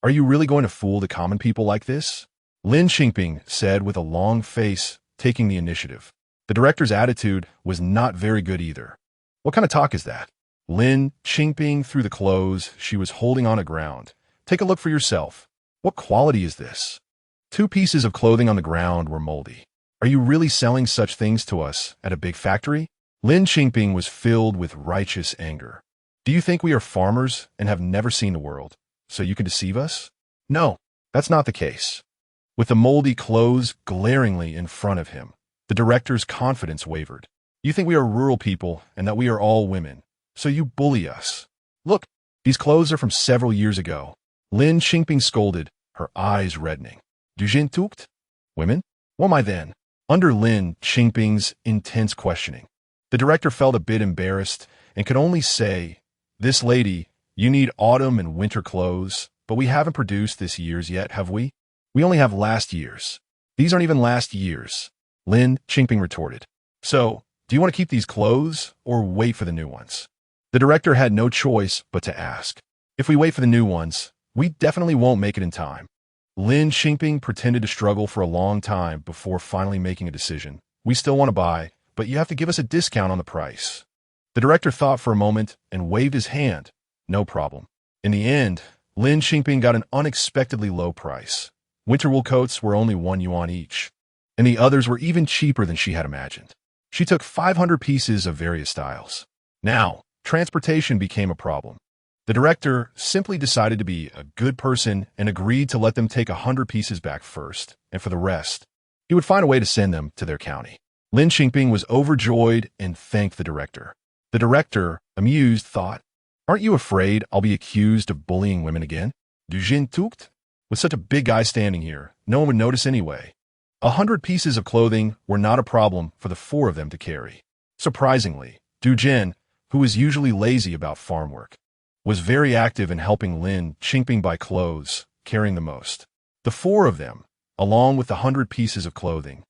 Are you really going to fool the common people like this? Lin Qingping said with a long face, taking the initiative. The director's attitude was not very good either. What kind of talk is that? Lin Qingping threw the clothes she was holding on the ground. Take a look for yourself. What quality is this? 2 pieces of clothing on the ground were moldy. Are you really selling such things to us at a big factory? Lin Qingping was filled with righteous anger. Do you think we are farmers and have never seen the world, so you can deceive us? No, that's not the case. With the moldy clothes glaringly in front of him, the director's confidence wavered. You think we are rural people and that we are all women, so you bully us. Look, these clothes are from several years ago. Lin Qingping scolded, her eyes reddening. Du Jin tukt? Women? What am I then? Under Lin Qingping's intense questioning, the director felt a bit embarrassed and could only say, "This lady, you need autumn and winter clothes, but we haven't produced this year's yet, have we? We only have last year's. These aren't even last year's," Lin Qingping retorted. "So, do you want to keep these clothes or wait for the new ones?" The director had no choice but to ask. "If we wait for the new ones, we definitely won't make it in time." Lin Qingping pretended to struggle for a long time before finally making a decision. "We still want to buy, but you have to give us a discount on the price." The director thought for a moment and waved his hand. "No problem." In the end, Lin Qingping got an unexpectedly low price. Winter wool coats were only 1 yuan each, and the others were even cheaper than she had imagined. She took 500 pieces of various styles. Now, transportation became a problem. The director simply decided to be a good person and agreed to let them take 100 pieces back first, and for the rest, he would find a way to send them to their county. Lin Qingping was overjoyed and thanked the director. The director, amused, thought, "Aren't you afraid I'll be accused of bullying women again? Du Jin tukt? With such a big guy standing here, no one would notice anyway." 100 pieces of clothing were not a problem for the 4 of them to carry. Surprisingly, Du Jin, who was usually lazy about farm work, was very active in helping Lin Qingping buy clothes, carrying the most. The 4 of them, along with the 100 pieces of clothing,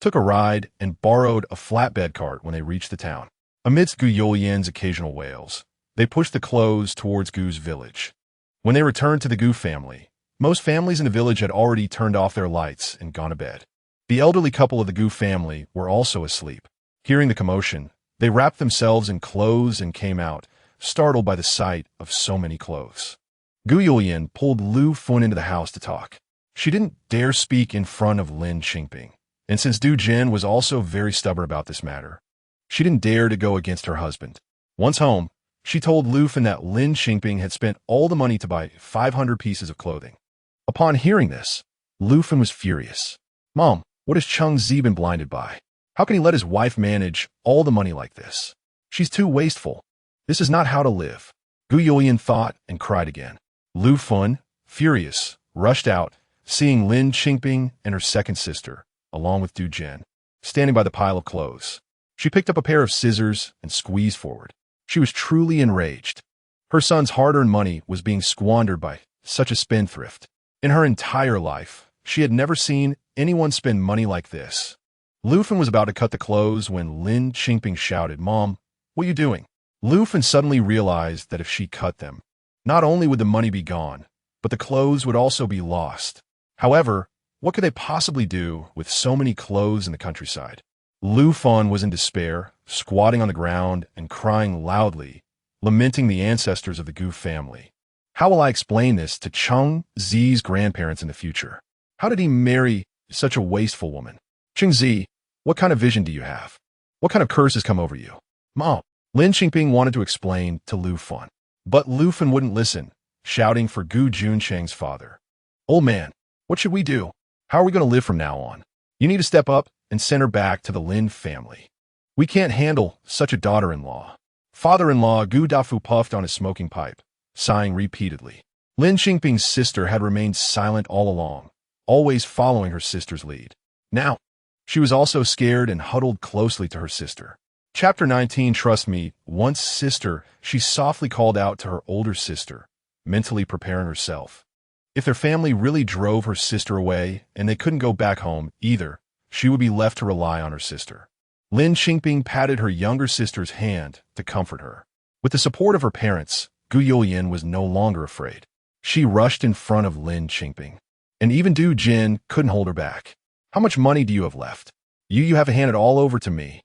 took a ride and borrowed a flatbed cart when they reached the town. Amidst Gu Junchen's occasional wails, they pushed the clothes towards Gu's village. When they returned to the Gu family, most families in the village had already turned off their lights and gone to bed. The elderly couple of the Gu family were also asleep. Hearing the commotion, they wrapped themselves in clothes and came out, startled by the sight of so many clothes. Gu Junchen pulled Lu Fun into the house to talk. She didn't dare speak in front of Lin Qingping, and since Du Jin was also very stubborn about this matter, she didn't dare to go against her husband. Once home, she told Lu Fun that Lin Qingping had spent all the money to buy 500 pieces of clothing. Upon hearing this, Lu Fun was furious. "Mom, what has Cheng Zi been blinded by? How can he let his wife manage all the money like this? She's too wasteful. This is not how to live." Gu Junchen thought and cried again. Lu Fun, furious, rushed out, seeing Lin Qingping and her second sister, along with Du Jin, standing by the pile of clothes. She picked up a pair of scissors and squeezed forward. She was truly enraged. Her son's hard-earned money was being squandered by such a spendthrift. In her entire life, she had never seen anyone spend money like this. Lu Fun was about to cut the clothes when Lin Qingping shouted, "Mom, what are you doing?" Lu Fun suddenly realized that if she cut them, not only would the money be gone, but the clothes would also be lost. However, what could they possibly do with so many clothes in the countryside? Lu Fun was in despair, squatting on the ground and crying loudly, lamenting the ancestors of the Gu family. How will I explain this to Cheng Zi's grandparents in the future? How did he marry such a wasteful woman? Cheng Zi, what kind of vision do you have? What kind of curse has come over you? Mom, Lin Qingping wanted to explain to Lu Fun, but Lu Fun wouldn't listen, shouting for Gu Juncheng's father. "Old man, what should we do? How are we going to live from now on? You need to step up and send her back to the Lin family. We can't handle such a daughter-in-law." Father-in-law Gu Dafu puffed on his smoking pipe, sighing repeatedly. Lin Qingping's sister had remained silent all along, always following her sister's lead. Now, she was also scared and huddled closely to her sister. Chapter 19. Trust me, once sister, she softly called out to her older sister, mentally preparing herself. If their family really drove her sister away and they couldn't go back home either, she would be left to rely on her sister. Lin Qingping patted her younger sister's hand to comfort her. With the support of her parents, Gu Junchen was no longer afraid. She rushed in front of Lin Qingping. And even Gu Jin couldn't hold her back. How much money do you have left? You have to hand it all over to me,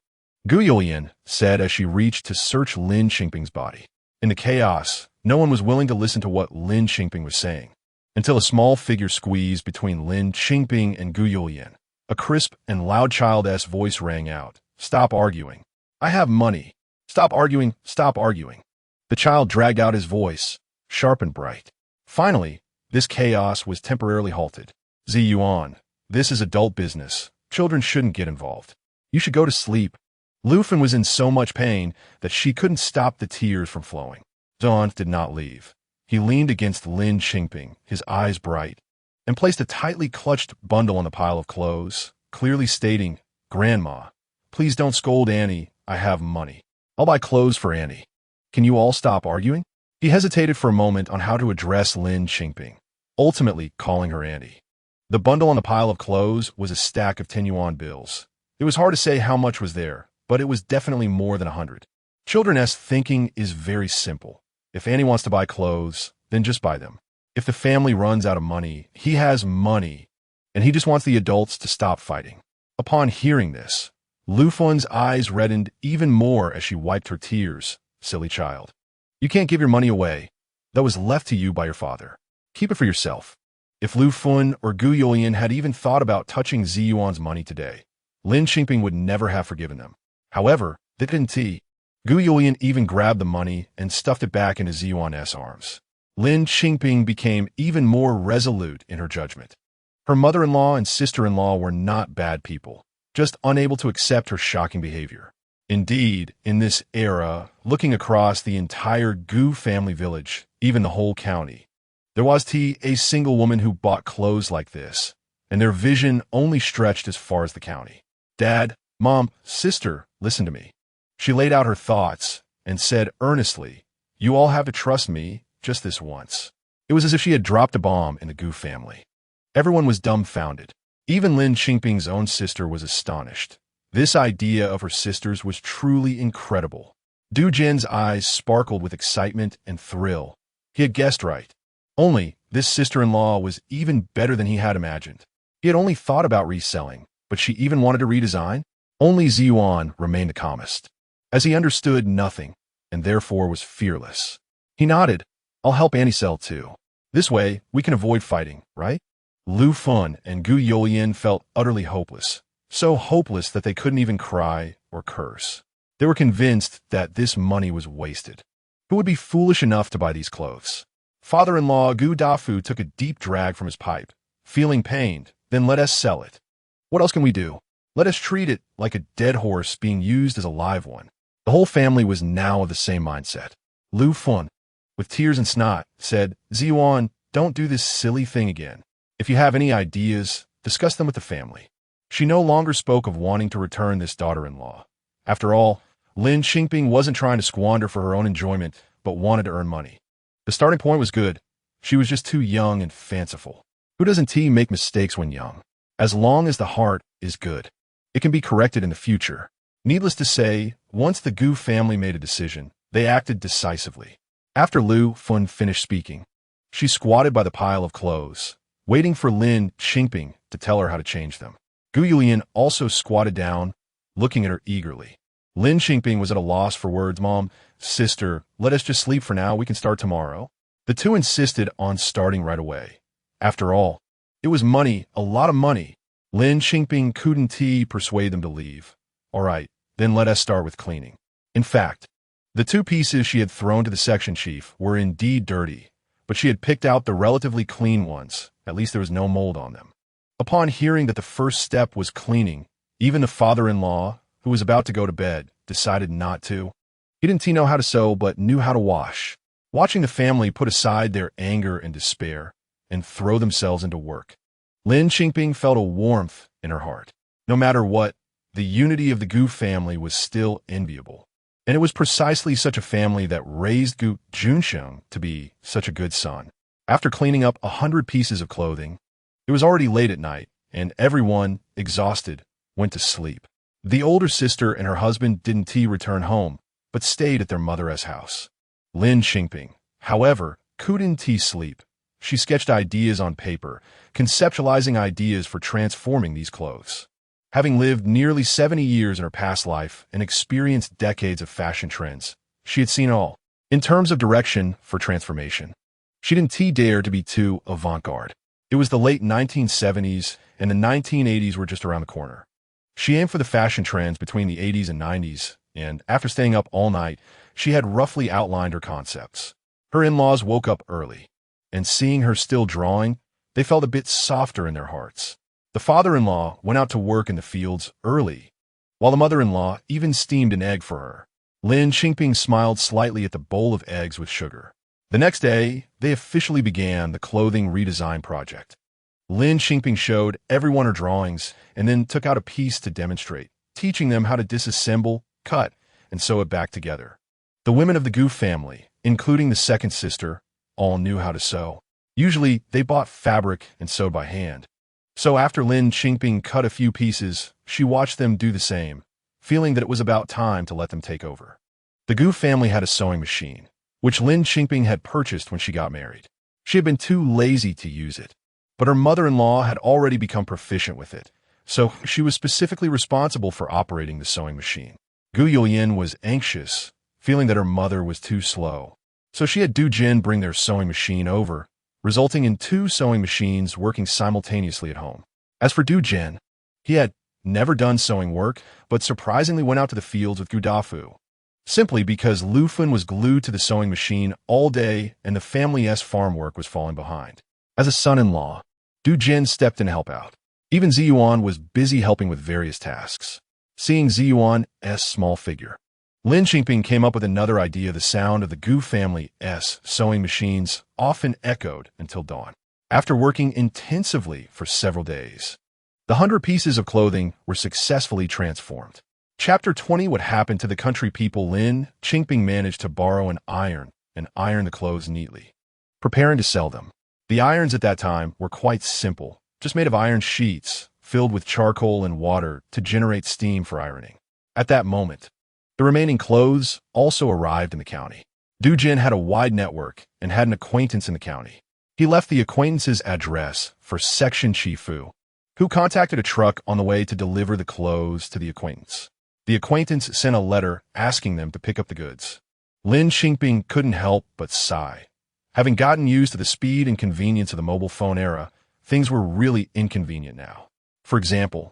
Gu Junchen said as she reached to search Lin Qingping's body. In the chaos, no one was willing to listen to what Lin Qingping was saying, until a small figure squeezed between Lin Qingping and Gu Junchen. A crisp and loud child-esque voice rang out. Stop arguing. I have money. Stop arguing, stop arguing. The child dragged out his voice, sharp and bright. Finally, this chaos was temporarily halted. Ziyuan, this is adult business. Children shouldn't get involved. You should go to sleep. Lu Fen was in so much pain that she couldn't stop the tears from flowing. Ziyuan did not leave. He leaned against Lin Qingping, his eyes bright, and placed a tightly clutched bundle on the pile of clothes, clearly stating, Grandma, please don't scold Annie, I have money. I'll buy clothes for Annie. Can you all stop arguing? He hesitated for a moment on how to address Lin Qingping, ultimately calling her Annie. The bundle on the pile of clothes was a stack of 10 yuan bills. It was hard to say how much was there, but it was definitely more than 100. Children's thinking is very simple. If Annie wants to buy clothes, then just buy them. If the family runs out of money, he has money, and he just wants the adults to stop fighting. Upon hearing this, Lu Fen's eyes reddened even more as she wiped her tears. Silly child. You can't give your money away. That was left to you by your father. Keep it for yourself. If Lu Fen or Gu Junchen had even thought about touching Ziyuan's money today, Lin Qingping would never have forgiven them. However, they didn't. Gu Junchen even grabbed the money and stuffed it back into Ziyuan's arms. Lin Qingping became even more resolute in her judgment. Her mother-in-law and sister-in-law were not bad people, just unable to accept her shocking behavior. Indeed, in this era, looking across the entire Gu family village, even the whole county, there was a single woman who bought clothes like this, and their vision only stretched as far as the county. Dad, Mom, sister, listen to me. She laid out her thoughts and said earnestly, you all have to trust me just this once. It was as if she had dropped a bomb in the Gu family. Everyone was dumbfounded. Even Lin Qingping's own sister was astonished. This idea of her sister's was truly incredible. Du Jin's eyes sparkled with excitement and thrill. He had guessed right. Only, this sister-in-law was even better than he had imagined. He had only thought about reselling, but she even wanted to redesign? Only Ziyuan remained the calmest, as he understood nothing, and therefore was fearless. He nodded. I'll help Annie sell too. This way, we can avoid fighting, right? Lu Fen and Gu Junchen felt utterly hopeless. So hopeless that they couldn't even cry or curse. They were convinced that this money was wasted. Who would be foolish enough to buy these clothes? Father-in-law Gu Dafu took a deep drag from his pipe, feeling pained. Then let us sell it. What else can we do? Let us treat it like a dead horse being used as a live one. The whole family was now of the same mindset. Lu Fen, with tears and snot, said, Ziyuan, don't do this silly thing again. If you have any ideas, discuss them with the family. She no longer spoke of wanting to return this daughter-in-law. After all, Lin Qingping wasn't trying to squander for her own enjoyment, but wanted to earn money. The starting point was good. She was just too young and fanciful. Who doesn't make mistakes when young? As long as the heart is good, it can be corrected in the future. Needless to say, once the Gu family made a decision, they acted decisively. After Lu Fen finished speaking, she squatted by the pile of clothes, waiting for Lin Qingping to tell her how to change them. Gu Junchen also squatted down, looking at her eagerly. Lin Qingping was at a loss for words. Mom, sister, let us just sleep for now. We can start tomorrow. The two insisted on starting right away. After all, it was money, a lot of money. Lin Qingping couldn't persuade them to leave. All right, then let us start with cleaning. In fact, the two pieces she had thrown to the section chief were indeed dirty, but she had picked out the relatively clean ones. At least there was no mold on them. Upon hearing that the first step was cleaning, even the father-in-law, who was about to go to bed, decided not to. He didn't know how to sew, but knew how to wash. Watching the family put aside their anger and despair and throw themselves into work, Lin Qingping felt a warmth in her heart. No matter what, the unity of the Gu family was still enviable. And it was precisely such a family that raised Gu Junchen to be such a good son. After cleaning up 100 pieces of clothing, it was already late at night, and everyone, exhausted, went to sleep. The older sister and her husband didn't return home, but stayed at their mother's house. Lin Qingping, however, couldn't sleep. She sketched ideas on paper, conceptualizing ideas for transforming these clothes. Having lived nearly 70 years in her past life and experienced decades of fashion trends, she had seen all. In terms of direction for transformation, she didn't dare to be too avant-garde. It was the late 1970s, and the 1980s were just around the corner. She aimed for the fashion trends between the 80s and 90s, and after staying up all night, she had roughly outlined her concepts. Her in-laws woke up early, and seeing her still drawing, they felt a bit softer in their hearts. The father-in-law went out to work in the fields early, while the mother-in-law even steamed an egg for her. Lin Qingping smiled slightly at the bowl of eggs with sugar. The next day, they officially began the clothing redesign project. Lin Qingping showed everyone her drawings and then took out a piece to demonstrate, teaching them how to disassemble, cut, and sew it back together. The women of the Gu family, including the second sister, all knew how to sew. Usually, they bought fabric and sewed by hand. So after Lin Qingping cut a few pieces, she watched them do the same, feeling that it was about time to let them take over. The Gu family had a sewing machine, which Lin Qingping had purchased when she got married. She had been too lazy to use it, but her mother-in-law had already become proficient with it, so she was specifically responsible for operating the sewing machine. Gu Junchen was anxious, feeling that her mother was too slow, so she had Du Jin bring their sewing machine over, resulting in 2 sewing machines working simultaneously at home. As for Du Jin, he had never done sewing work, but surprisingly went out to the fields with Gu Dafu, simply because Lu Fen was glued to the sewing machine all day and the family's farm work was falling behind. As a son-in-law, Du Jin stepped in to help out. Even Ziyuan was busy helping with various tasks. Seeing Ziyuan's small figure, Lin Qingping came up with another idea. The sound of the Gu family's sewing machines often echoed until dawn. After working intensively for several days, the 100 pieces of clothing were successfully transformed. Chapter 20: What happened to the country people. Lin Qingping managed to borrow an iron and iron the clothes neatly, preparing to sell them. The irons at that time were quite simple, just made of iron sheets filled with charcoal and water to generate steam for ironing. At that moment, the remaining clothes also arrived in the county. Du Jin had a wide network and had an acquaintance in the county. He left the acquaintance's address for Section Shifu, who contacted a truck on the way to deliver the clothes to the acquaintance. The acquaintance sent a letter asking them to pick up the goods. Lin Qingping couldn't help but sigh. Having gotten used to the speed and convenience of the mobile phone era, things were really inconvenient now. For example,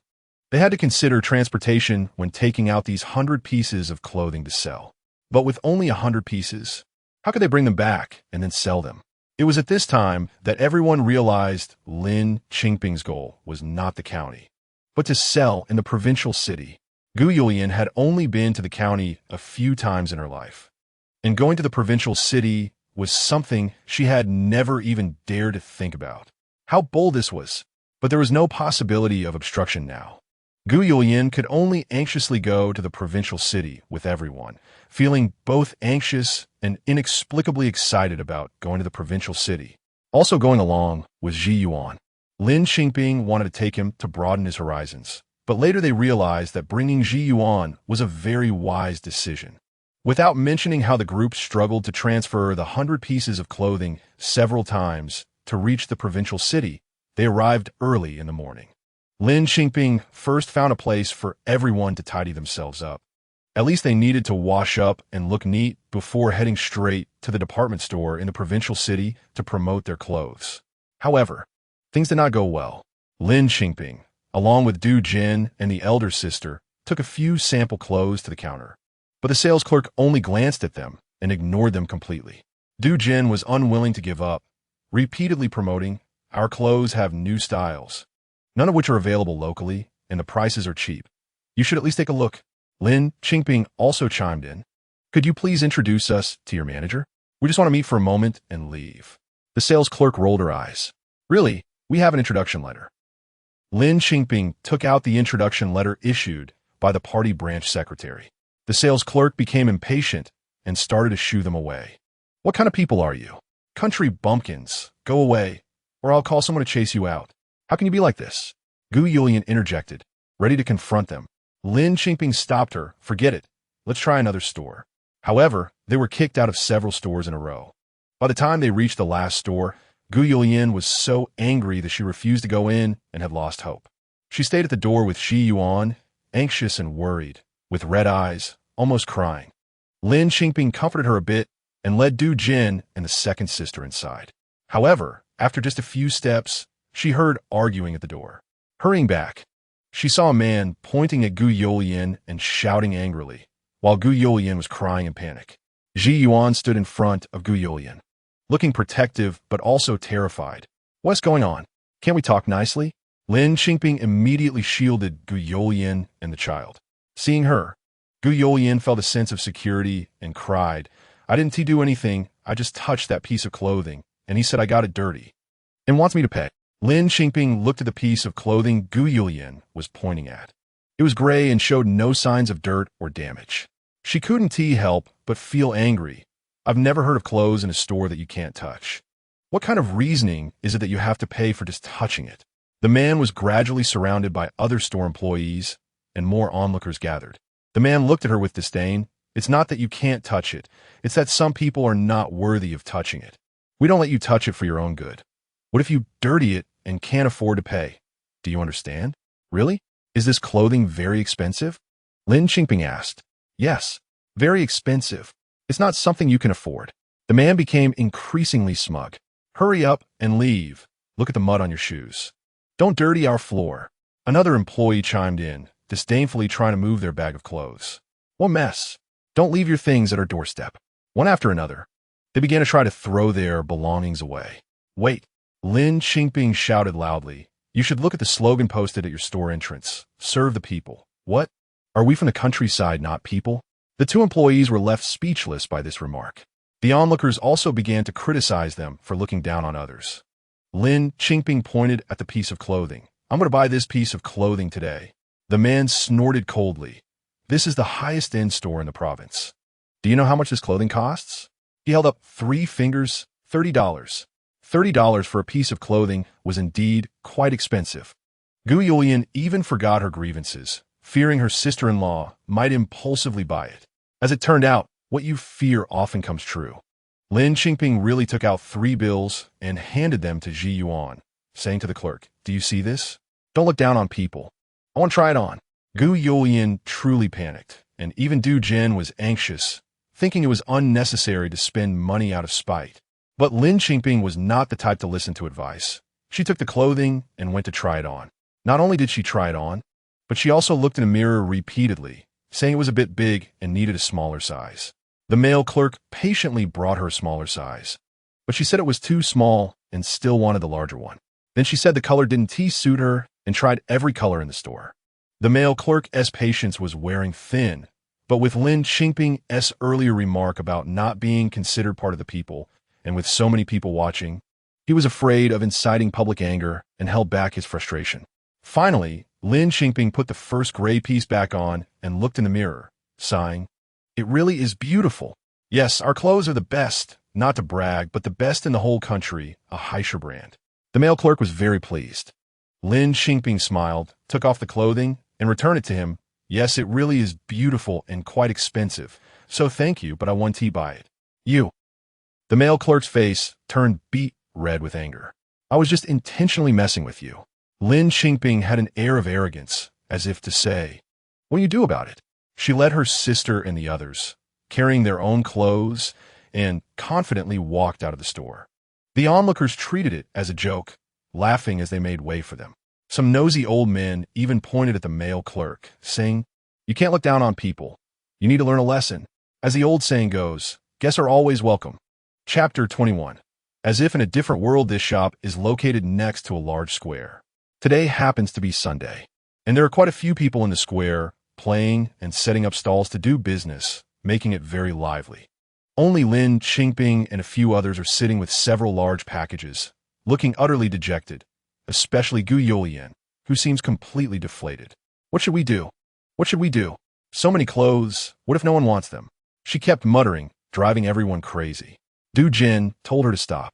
they had to consider transportation when taking out these 100 pieces of clothing to sell. But with only 100 pieces, how could they bring them back and then sell them? It was at this time that everyone realized Lin Qingping's goal was not the county, but to sell in the provincial city. Gu Junchen had only been to the county a few times in her life, and going to the provincial city was something she had never even dared to think about. How bold this was! But there was no possibility of obstruction now. Gu Junchen could only anxiously go to the provincial city with everyone, feeling both anxious and inexplicably excited about going to the provincial city. Also going along was Ziyuan. Lin Qingping wanted to take him to broaden his horizons, but later they realized that bringing Ziyuan was a very wise decision. Without mentioning how the group struggled to transfer the 100 pieces of clothing several times to reach the provincial city, they arrived early in the morning. Lin Qingping first found a place for everyone to tidy themselves up. At least they needed to wash up and look neat before heading straight to the department store in the provincial city to promote their clothes. However, things did not go well. Lin Qingping, along with Du Jin and the elder sister, took a few sample clothes to the counter, but the sales clerk only glanced at them and ignored them completely. Du Jin was unwilling to give up, repeatedly promoting, "Our clothes have new styles, none of which are available locally, and the prices are cheap. You should at least take a look." Lin Qingping also chimed in. "Could you please introduce us to your manager? We just want to meet for a moment and leave." The sales clerk rolled her eyes. "Really, we have an introduction letter." Lin Qingping took out the introduction letter issued by the party branch secretary. The sales clerk became impatient and started to shoo them away. What kind of people are you? Country bumpkins, go away, or I'll call someone to chase you out. How can you be like this? Gu Junchen interjected, ready to confront them. Lin Qingping stopped her. Forget it. Let's try another store. However, they were kicked out of several stores in a row. By the time they reached the last store, Gu Junchen was so angry that she refused to go in and had lost hope. She stayed at the door with Shi Yuan, anxious and worried, with red eyes, almost crying. Lin Qingping comforted her a bit and led Du Jin and the second sister inside. However, after just a few steps, she heard arguing at the door. Hurrying back, she saw a man pointing at Gu Junchen and shouting angrily, while Gu Junchen was crying in panic. Ji Yuan stood in front of Gu Junchen, looking protective but also terrified. What's going on? Can't we talk nicely? Lin Qingping immediately shielded Gu Junchen and the child. Seeing her, Gu Junchen felt a sense of security and cried, I didn't do anything, I just touched that piece of clothing, and he said I got it dirty, and wants me to pay. Lin Qingping looked at the piece of clothing Gu Junchen was pointing at. It was gray and showed no signs of dirt or damage. She couldn't help but feel angry. I've never heard of clothes in a store that you can't touch. What kind of reasoning is it that you have to pay for just touching it? The man was gradually surrounded by other store employees, and more onlookers gathered. The man looked at her with disdain. It's not that you can't touch it. It's that some people are not worthy of touching it. We don't let you touch it for your own good. What if you dirty it and can't afford to pay? Do you understand? Really? Is this clothing very expensive? Lin Qingping asked. Yes, very expensive. It's not something you can afford. The man became increasingly smug. Hurry up and leave. Look at the mud on your shoes. Don't dirty our floor. Another employee chimed in, disdainfully trying to move their bag of clothes. What mess. Don't leave your things at our doorstep. One after another, they began to try to throw their belongings away. Wait, Lin Qingping shouted loudly. You should look at the slogan posted at your store entrance. Serve the people. What? Are we from the countryside, not people? The two employees were left speechless by this remark. The onlookers also began to criticize them for looking down on others. Lin Qingping pointed at the piece of clothing. I'm going to buy this piece of clothing today. The man snorted coldly. This is the highest end store in the province. Do you know how much this clothing costs? He held up 3 fingers. $30. $30 for a piece of clothing was indeed quite expensive. Gu Junchen even forgot her grievances, fearing her sister-in-law might impulsively buy it. As it turned out, what you fear often comes true. Lin Qingping really took out 3 bills and handed them to Ji Yuan, saying to the clerk, Do you see this? Don't look down on people. I want to try it on. Gu Junchen truly panicked, and even Du Jin was anxious, thinking it was unnecessary to spend money out of spite. But Lin Qingping was not the type to listen to advice. She took the clothing and went to try it on. Not only did she try it on, but she also looked in a mirror repeatedly, saying it was a bit big and needed a smaller size. The male clerk patiently brought her a smaller size, but she said it was too small and still wanted the larger one. Then she said the color didn't suit her and tried every color in the store. The male clerk's patience was wearing thin, but with Lin Qingping's earlier remark about not being considered part of the people, and with so many people watching, he was afraid of inciting public anger and held back his frustration. Finally, Lin Qingping put the first gray piece back on and looked in the mirror, sighing, It really is beautiful. Yes, our clothes are the best, not to brag, but the best in the whole country, a high-She brand. The male clerk was very pleased. Lin Qingping smiled, took off the clothing, and returned it to him. Yes, it really is beautiful and quite expensive, so thank you, but I want to buy it. You. The male clerk's face turned beet red with anger. I was just intentionally messing with you. Lin Qingping had an air of arrogance, as if to say, What do you do about it? She led her sister and the others, carrying their own clothes, and confidently walked out of the store. The onlookers treated it as a joke, laughing as they made way for them. Some nosy old men even pointed at the male clerk, saying, You can't look down on people. You need to learn a lesson. As the old saying goes, guests are always welcome. Chapter 21. As if in a different world, this shop is located next to a large square. Today happens to be Sunday, and there are quite a few people in the square, playing and setting up stalls to do business, making it very lively. Only Lin Qingping and a few others are sitting with several large packages, looking utterly dejected, especially Gu Junchen, who seems completely deflated. What should we do? What should we do? So many clothes. What if no one wants them? She kept muttering, driving everyone crazy. Gu Jin told her to stop,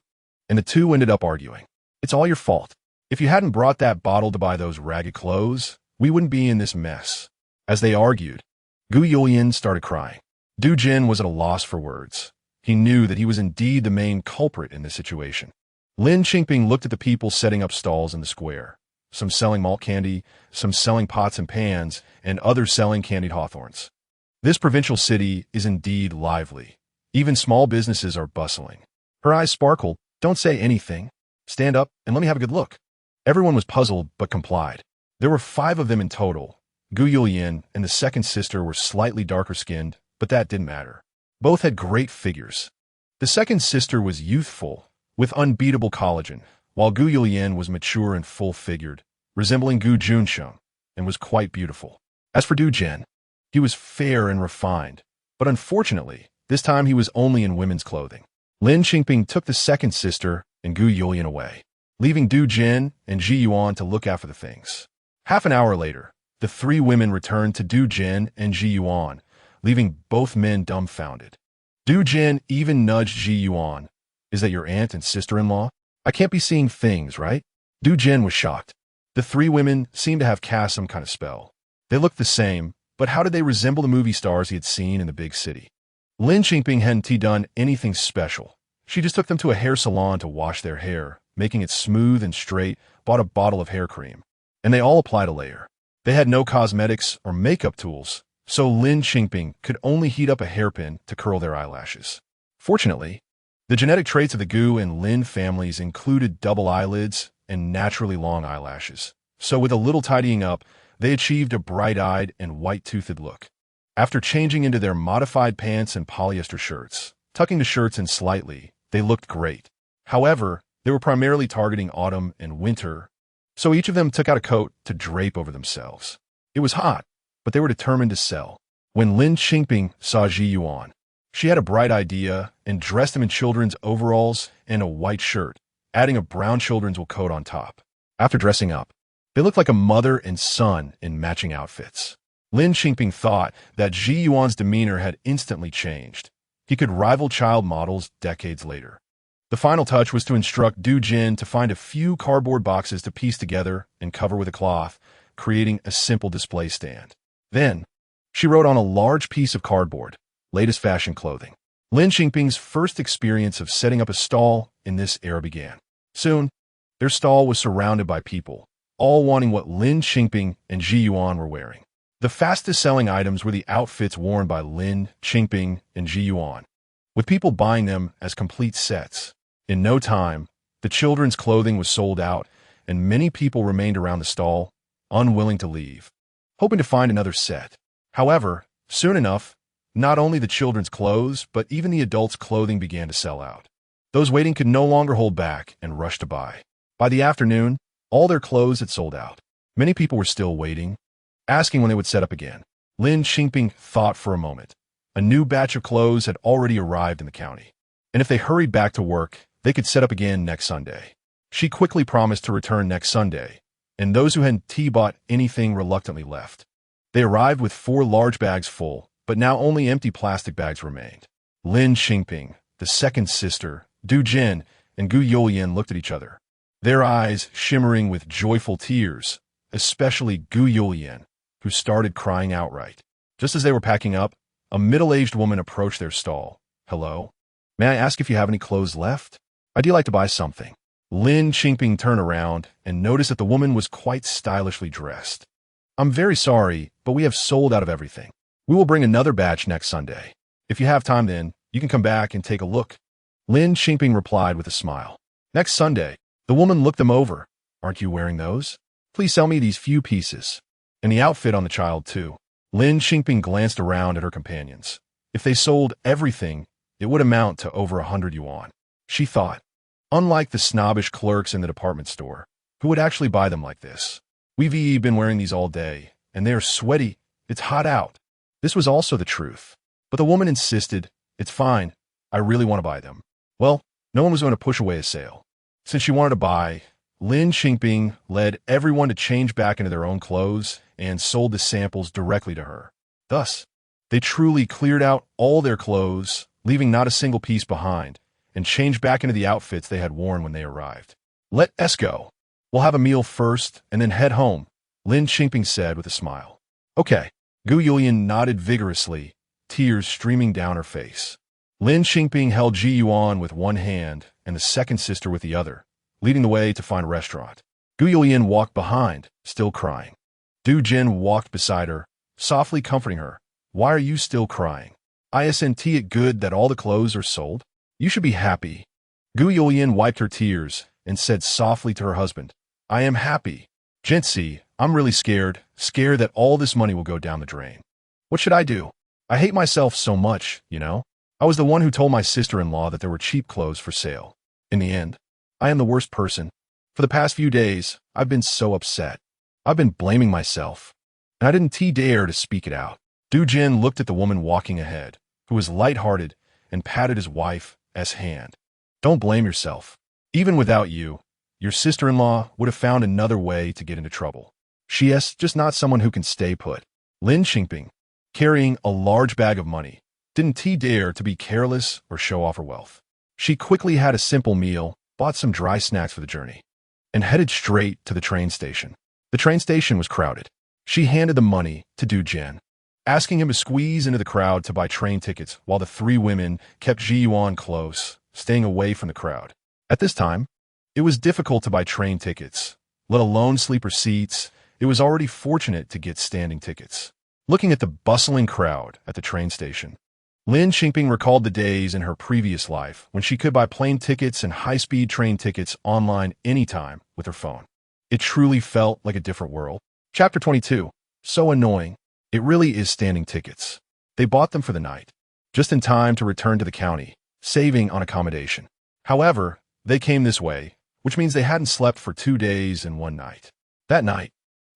and the two ended up arguing. It's all your fault. If you hadn't brought that bottle to buy those ragged clothes, we wouldn't be in this mess. As they argued, Gu Yulian started crying. Gu Jin was at a loss for words. He knew that he was indeed the main culprit in this situation. Lin Qingping looked at the people setting up stalls in the square. Some selling malt candy, some selling pots and pans, and others selling candied hawthorns. This provincial city is indeed lively. Even small businesses are bustling. Her eyes sparkled. Don't say anything. Stand up and let me have a good look. Everyone was puzzled but complied. There were 5 of them in total. Gu Yulian and the second sister were slightly darker-skinned, but that didn't matter. Both had great figures. The second sister was youthful, with unbeatable collagen, while Gu Yulian was mature and full-figured, resembling Gu Junchen, and was quite beautiful. As for Gu Jin, he was fair and refined, but unfortunately, this time he was only in women's clothing. Lin Qingping took the second sister and Gu Yulian away, leaving Gu Jin and Ji Yuan to look after the things. Half an hour later, the 3 women returned to Gu Jin and Ji Yuan, leaving both men dumbfounded. Gu Jin even nudged Ji Yuan. Is that your aunt and sister-in-law? I can't be seeing things, right? Gu Jin was shocked. The 3 women seemed to have cast some kind of spell. They looked the same, but how did they resemble the movie stars he had seen in the big city? Lin Qingping hadn't done anything special. She just took them to a hair salon to wash their hair, making it smooth and straight, bought a bottle of hair cream, and they all applied a layer. They had no cosmetics or makeup tools, so Lin Qingping could only heat up a hairpin to curl their eyelashes. Fortunately, the genetic traits of the Gu and Lin families included double eyelids and naturally long eyelashes, so with a little tidying up, they achieved a bright-eyed and white-toothed look. After changing into their modified pants and polyester shirts, tucking the shirts in slightly, they looked great. However, they were primarily targeting autumn and winter, so each of them took out a coat to drape over themselves. It was hot, but they were determined to sell. When Lin Qingping saw Ji Yuan, she had a bright idea and dressed him in children's overalls and a white shirt, adding a brown children's wool coat on top. After dressing up, they looked like a mother and son in matching outfits. Lin Qingping thought that Ji Yuan's demeanor had instantly changed. He could rival child models decades later. The final touch was to instruct Gu Jin to find a few cardboard boxes to piece together and cover with a cloth, creating a simple display stand. Then, she wrote on a large piece of cardboard, latest fashion clothing. Lin Qingping's first experience of setting up a stall in this era began. Soon, their stall was surrounded by people, all wanting what Lin Qingping and Ji Yuan were wearing. The fastest-selling items were the outfits worn by Lin Qingping and Ji Yuan, with people buying them as complete sets. In no time, the children's clothing was sold out, and many people remained around the stall, unwilling to leave, hoping to find another set. However, soon enough, not only the children's clothes, but even the adults' clothing began to sell out. Those waiting could no longer hold back and rushed to buy. By the afternoon, all their clothes had sold out. Many people were still waiting, asking when they would set up again. Lin Qingping thought for a moment. A new batch of clothes had already arrived in the county, and if they hurried back to work, they could set up again next Sunday. She quickly promised to return next Sunday, and those who hadn't bought anything reluctantly left. They arrived with 4 large bags full, but now only empty plastic bags remained. Lin Qingping, the second sister, Gu Jin, and Gu Yulian looked at each other, their eyes shimmering with joyful tears, especially Gu Yulian, who started crying outright. Just as they were packing up, a middle-aged woman approached their stall. Hello? May I ask if you have any clothes left? I'd like to buy something. Lin Qingping turned around and noticed that the woman was quite stylishly dressed. I'm very sorry, but we have sold out of everything. We will bring another batch next Sunday. If you have time then, you can come back and take a look. Lin Qingping replied with a smile. Next Sunday. The woman looked them over. Aren't you wearing those? Please sell me these few pieces. And the outfit on the child, too. Lin Qingping glanced around at her companions. If they sold everything, it would amount to over 100 yuan. She thought, unlike the snobbish clerks in the department store, who would actually buy them like this. We've been wearing these all day, and they are sweaty. It's hot out. This was also the truth. But the woman insisted, it's fine. I really want to buy them. Well, no one was going to push away a sale. Since she wanted to buy, Lin Qingping led everyone to change back into their own clothes and sold the samples directly to her. Thus, they truly cleared out all their clothes, leaving not a single piece behind, and changed back into the outfits they had worn when they arrived. "Let's go. We'll have a meal first and then head home," Lin Qingping said with a smile. "Okay." Gu Junchen nodded vigorously, tears streaming down her face. Lin Qingping held Ji Yuan with one hand and the second sister with the other, leading the way to find a restaurant. Gu Junchen walked behind, still crying. Du Jin walked beside her, softly comforting her. "Why are you still crying? Isn't it good that all the clothes are sold? You should be happy." Gu Junchen wiped her tears and said softly to her husband, "I am happy. Jinsi, I'm really scared that all this money will go down the drain. What should I do? I hate myself so much, you know? I was the one who told my sister-in-law that there were cheap clothes for sale. In the end, I am the worst person. For the past few days, I've been so upset. I've been blaming myself, and I didn't dare to speak it out." Du Jin looked at the woman walking ahead, who was light-hearted, and patted his wife's hand. "Don't blame yourself. Even without you, your sister-in-law would have found another way to get into trouble. She is just not someone who can stay put." Lin Qingping, carrying a large bag of money, didn't dare to be careless or show off her wealth. She quickly had a simple meal, bought some dry snacks for the journey, and headed straight to the train station. The train station was crowded. She handed the money to Du Jin, asking him to squeeze into the crowd to buy train tickets while the three women kept Ji Yuan close, staying away from the crowd. At this time, it was difficult to buy train tickets, let alone sleeper seats. It was already fortunate to get standing tickets. Looking at the bustling crowd at the train station, Lin Qingping recalled the days in her previous life when she could buy plane tickets and high-speed train tickets online anytime with her phone. It truly felt like a different world. Chapter 22. So annoying. It really is standing tickets. They bought them for the night, just in time to return to the county, saving on accommodation. However, they came this way, which means they hadn't slept for 2 days and 1 night. That night,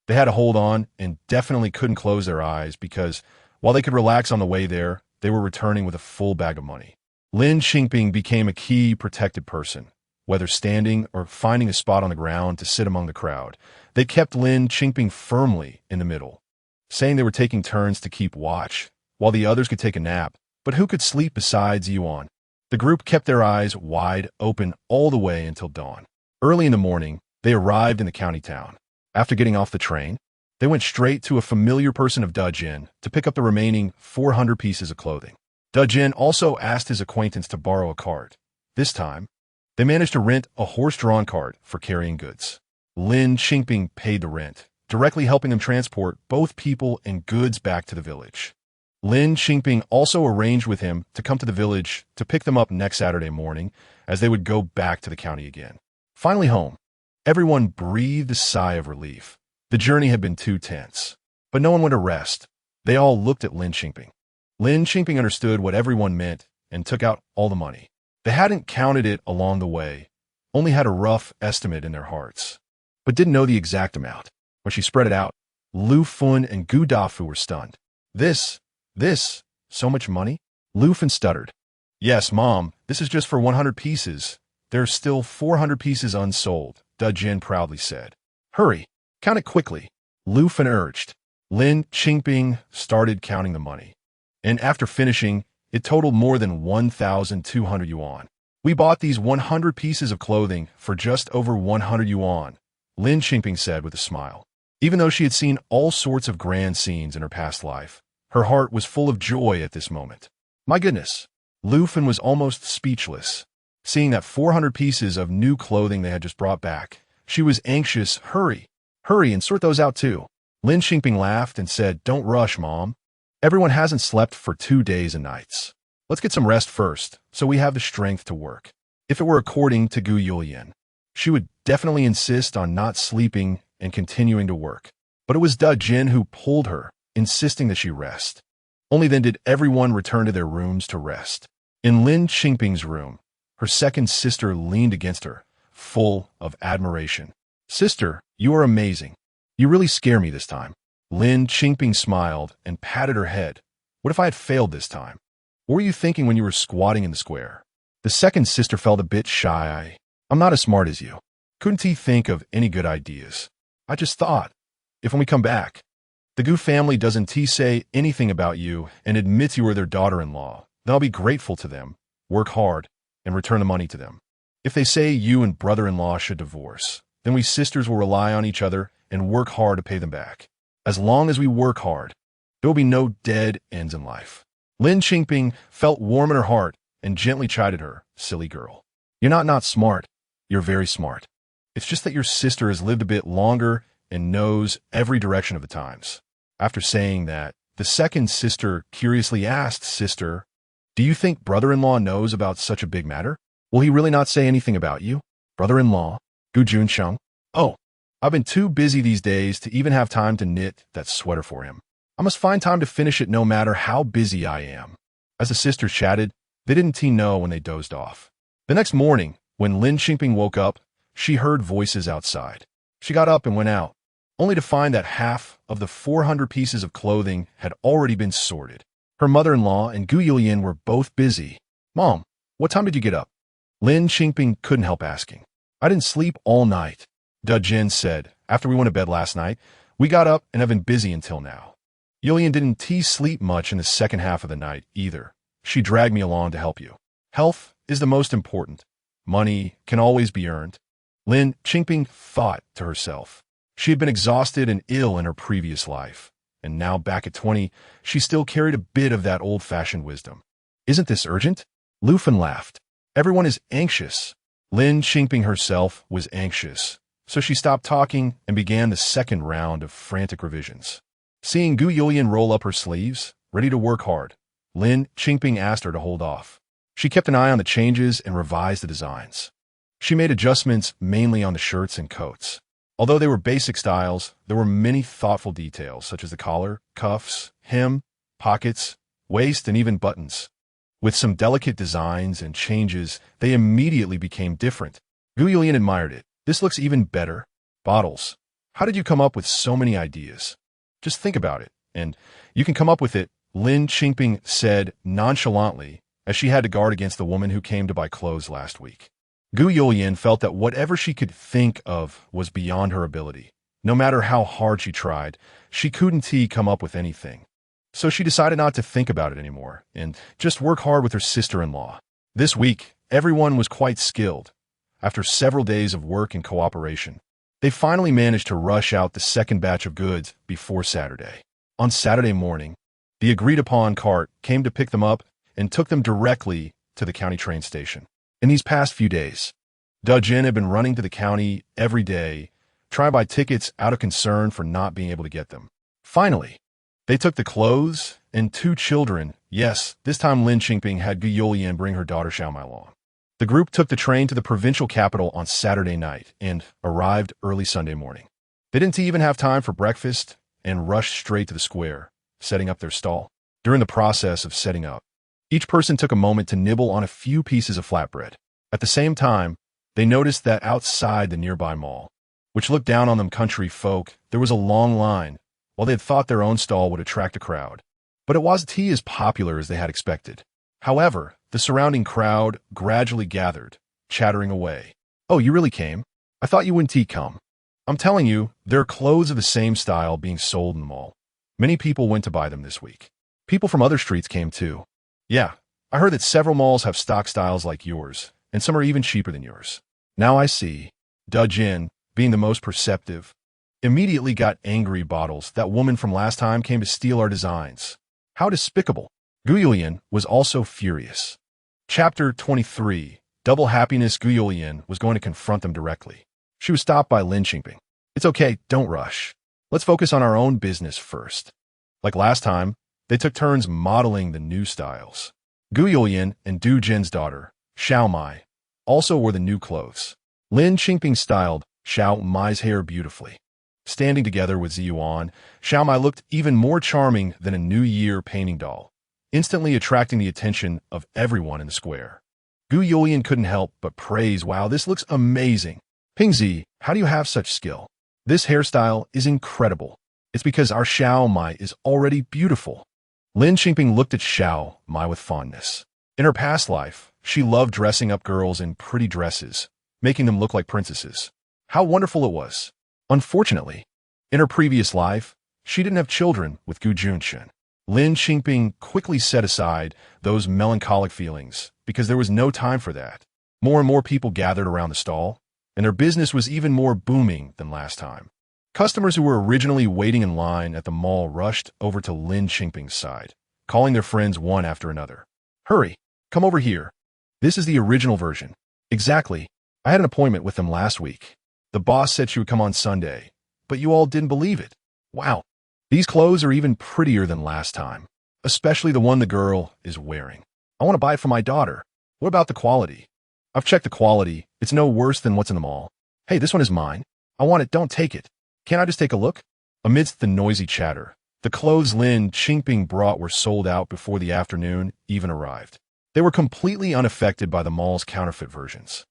they had to hold on and definitely couldn't close their eyes because, while they could relax on the way there, they were returning with a full bag of money. Lin Qingping became a key protected person, whether standing or finding a spot on the ground to sit among the crowd. They kept Lin Qingping firmly in the middle, saying they were taking turns to keep watch, while the others could take a nap. But who could sleep besides Yuan? The group kept their eyes wide open all the way until dawn. Early in the morning, they arrived in the county town. After getting off the train, they went straight to a familiar person of Du Jin to pick up the remaining 400 pieces of clothing. Du Jin also asked his acquaintance to borrow a cart. This time, they managed to rent a horse-drawn cart for carrying goods. Lin Qingping paid the rent, directly helping them transport both people and goods back to the village. Lin Qingping also arranged with him to come to the village to pick them up next Saturday morning, as they would go back to the county again. Finally home, everyone breathed a sigh of relief. The journey had been too tense, but no one went to rest. They all looked at Lin Qingping. Lin Qingping understood what everyone meant and took out all the money. They hadn't counted it along the way, only had a rough estimate in their hearts, but didn't know the exact amount. When she spread it out, Lu Fun and Gu Dafu were stunned. This, so much money? Lu Fun stuttered. "Yes, Mom, this is just for 100 pieces. There's still 400 pieces unsold," Du Jin proudly said. "Hurry, count it quickly," Lu Fun urged. Lin Qingping started counting the money, and after finishing, it totaled more than 1,200 yuan. "We bought these 100 pieces of clothing for just over 100 yuan, Lin Qingping said with a smile. Even though she had seen all sorts of grand scenes in her past life, her heart was full of joy at this moment. My goodness, Lu Fun was almost speechless. Seeing that 400 pieces of new clothing they had just brought back, she was anxious. Hurry and sort those out too." Lin Qingping laughed and said, "Don't rush, Mom. Everyone hasn't slept for 2 days and nights. Let's get some rest first, so we have the strength to work." If it were according to Gu Junchen, she would definitely insist on not sleeping and continuing to work. But it was Du Jin who pulled her, insisting that she rest. Only then did everyone return to their rooms to rest. In Lin Qingping's room, her second sister leaned against her, full of admiration. "Sister, you are amazing. You really scare me this time." Lin Qingping smiled and patted her head. "What if I had failed this time? What were you thinking when you were squatting in the square?" The second sister felt a bit shy. "I'm not as smart as you. Couldn't he think of any good ideas? I just thought, if when we come back, the Gu family doesn't say anything about you and admits you are their daughter-in-law, then I'll be grateful to them, work hard, and return the money to them. If they say you and brother-in-law should divorce, then we sisters will rely on each other and work hard to pay them back. As long as we work hard, there will be no dead ends in life. Lin Qingping felt warm in her heart and gently chided her, silly girl. You're not smart. You're very smart. It's just that your sister has lived a bit longer and knows every direction of the times. After saying that, the second sister curiously asked, Sister, do you think brother-in-law knows about such a big matter? Will he really not say anything about you? Brother-in-law, Gu Junchen? Oh, I've been too busy these days to even have time to knit that sweater for him. I must find time to finish it no matter how busy I am. As the sisters chatted, they didn't know when they dozed off. The next morning, when Lin Qingping woke up, she heard voices outside. She got up and went out, only to find that half of the 400 pieces of clothing had already been sorted. Her mother-in-law and Gu Junchen were both busy. Mom, what time did you get up? Lin Qingping couldn't help asking. I didn't sleep all night, Gu Junchen said. After we went to bed last night, we got up and have been busy until now. Junchen didn't sleep much in the second half of the night either. She dragged me along to help you. Health is the most important. Money can always be earned. Lin Qingping thought to herself. She had been exhausted and ill in her previous life, and now back at 20, she still carried a bit of that old-fashioned wisdom. Isn't this urgent? Lufin laughed. Everyone is anxious. Lin Qingping herself was anxious, so she stopped talking and began the second round of frantic revisions. Seeing Gu Junchen roll up her sleeves, ready to work hard, Lin Qingping asked her to hold off. She kept an eye on the changes and revised the designs. She made adjustments mainly on the shirts and coats. Although they were basic styles, there were many thoughtful details such as the collar, cuffs, hem, pockets, waist, and even buttons. With some delicate designs and changes, they immediately became different. Gu Junchen admired it. This looks even better. Bottles. How did you come up with so many ideas? Just think about it, and you can come up with it, Lin Qingping said nonchalantly, as she had to guard against the woman who came to buy clothes last week. Gu Junchen felt that whatever she could think of was beyond her ability. No matter how hard she tried, she couldn't come up with anything. So she decided not to think about it anymore and just work hard with her sister-in-law. This week, everyone was quite skilled. After several days of work and cooperation, they finally managed to rush out the second batch of goods before Saturday. On Saturday morning, the agreed-upon cart came to pick them up and took them directly to the county train station. In these past few days, Gu Junchen had been running to the county every day, trying to buy tickets out of concern for not being able to get them. Finally, they took the clothes and 2 children. Yes, this time Lin Qingping had Gu Junchen bring her daughter Xiaomai along. The group took the train to the provincial capital on Saturday night and arrived early Sunday morning. They didn't even have time for breakfast and rushed straight to the square, setting up their stall. During the process of setting up, each person took a moment to nibble on a few pieces of flatbread. At the same time, they noticed that outside the nearby mall, which looked down on them country folk, there was a long line, while they had thought their own stall would attract a crowd. But it wasn't as popular as they had expected. However, the surrounding crowd gradually gathered, chattering away. Oh, you really came? I thought you wouldn't come. I'm telling you, there are clothes of the same style being sold in the mall. Many people went to buy them this week. People from other streets came too. Yeah, I heard that several malls have stock styles like yours, and some are even cheaper than yours. Now I see. Gu Junchen, being the most perceptive, immediately got angry. Bottles, that woman from last time came to steal our designs. How despicable. Gu Junchen was also furious. Chapter 23. Double happiness. Gu Junchen was going to confront them directly. She was stopped by Lin Qingping. It's okay, don't rush. Let's focus on our own business first. Like last time, they took turns modeling the new styles. Gu Junchen and Gu Junchen's daughter, Xiaomai, also wore the new clothes. Lin Qingping styled Xiaomai's hair beautifully. Standing together with Ziyuan, Xiaomai looked even more charming than a New Year painting doll, instantly attracting the attention of everyone in the square. Gu Junchen couldn't help but praise, wow, this looks amazing. Pingzi, how do you have such skill? This hairstyle is incredible. It's because our Xiaomai is already beautiful. Lin Qingping looked at Xiaomai with fondness. In her past life, she loved dressing up girls in pretty dresses, making them look like princesses. How wonderful it was. Unfortunately, in her previous life, she didn't have children with Gu Junchen. Lin Qingping quickly set aside those melancholic feelings because there was no time for that. More and more people gathered around the stall, and their business was even more booming than last time. Customers who were originally waiting in line at the mall rushed over to Lin Qingping's side, calling their friends one after another. Hurry, come over here. This is the original version. Exactly. I had an appointment with them last week. The boss said she would come on Sunday, but you all didn't believe it. Wow. These clothes are even prettier than last time, especially the one the girl is wearing. I want to buy it for my daughter. What about the quality? I've checked the quality. It's no worse than what's in the mall. Hey, this one is mine. I want it. Don't take it. Can't I just take a look? Amidst the noisy chatter, the clothes Lin Qingping brought were sold out before the afternoon even arrived. They were completely unaffected by the mall's counterfeit versions.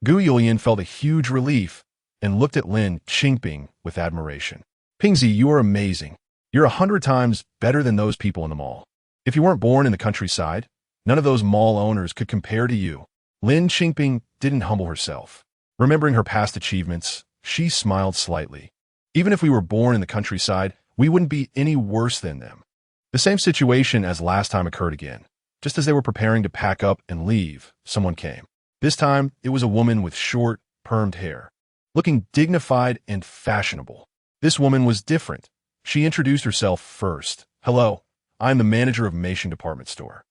Gu Junchen felt a huge relief and looked at Lin Qingping with admiration. Pingzi, you are amazing. You're 100 times better than those people in the mall. If you weren't born in the countryside, none of those mall owners could compare to you. Lin Qingping didn't humble herself. Remembering her past achievements, she smiled slightly. Even if we were born in the countryside, we wouldn't be any worse than them. The same situation as last time occurred again. Just as they were preparing to pack up and leave, someone came. This time, it was a woman with short, permed hair, looking dignified and fashionable. This woman was different. She introduced herself first. Hello, I'm the manager of him.She department store.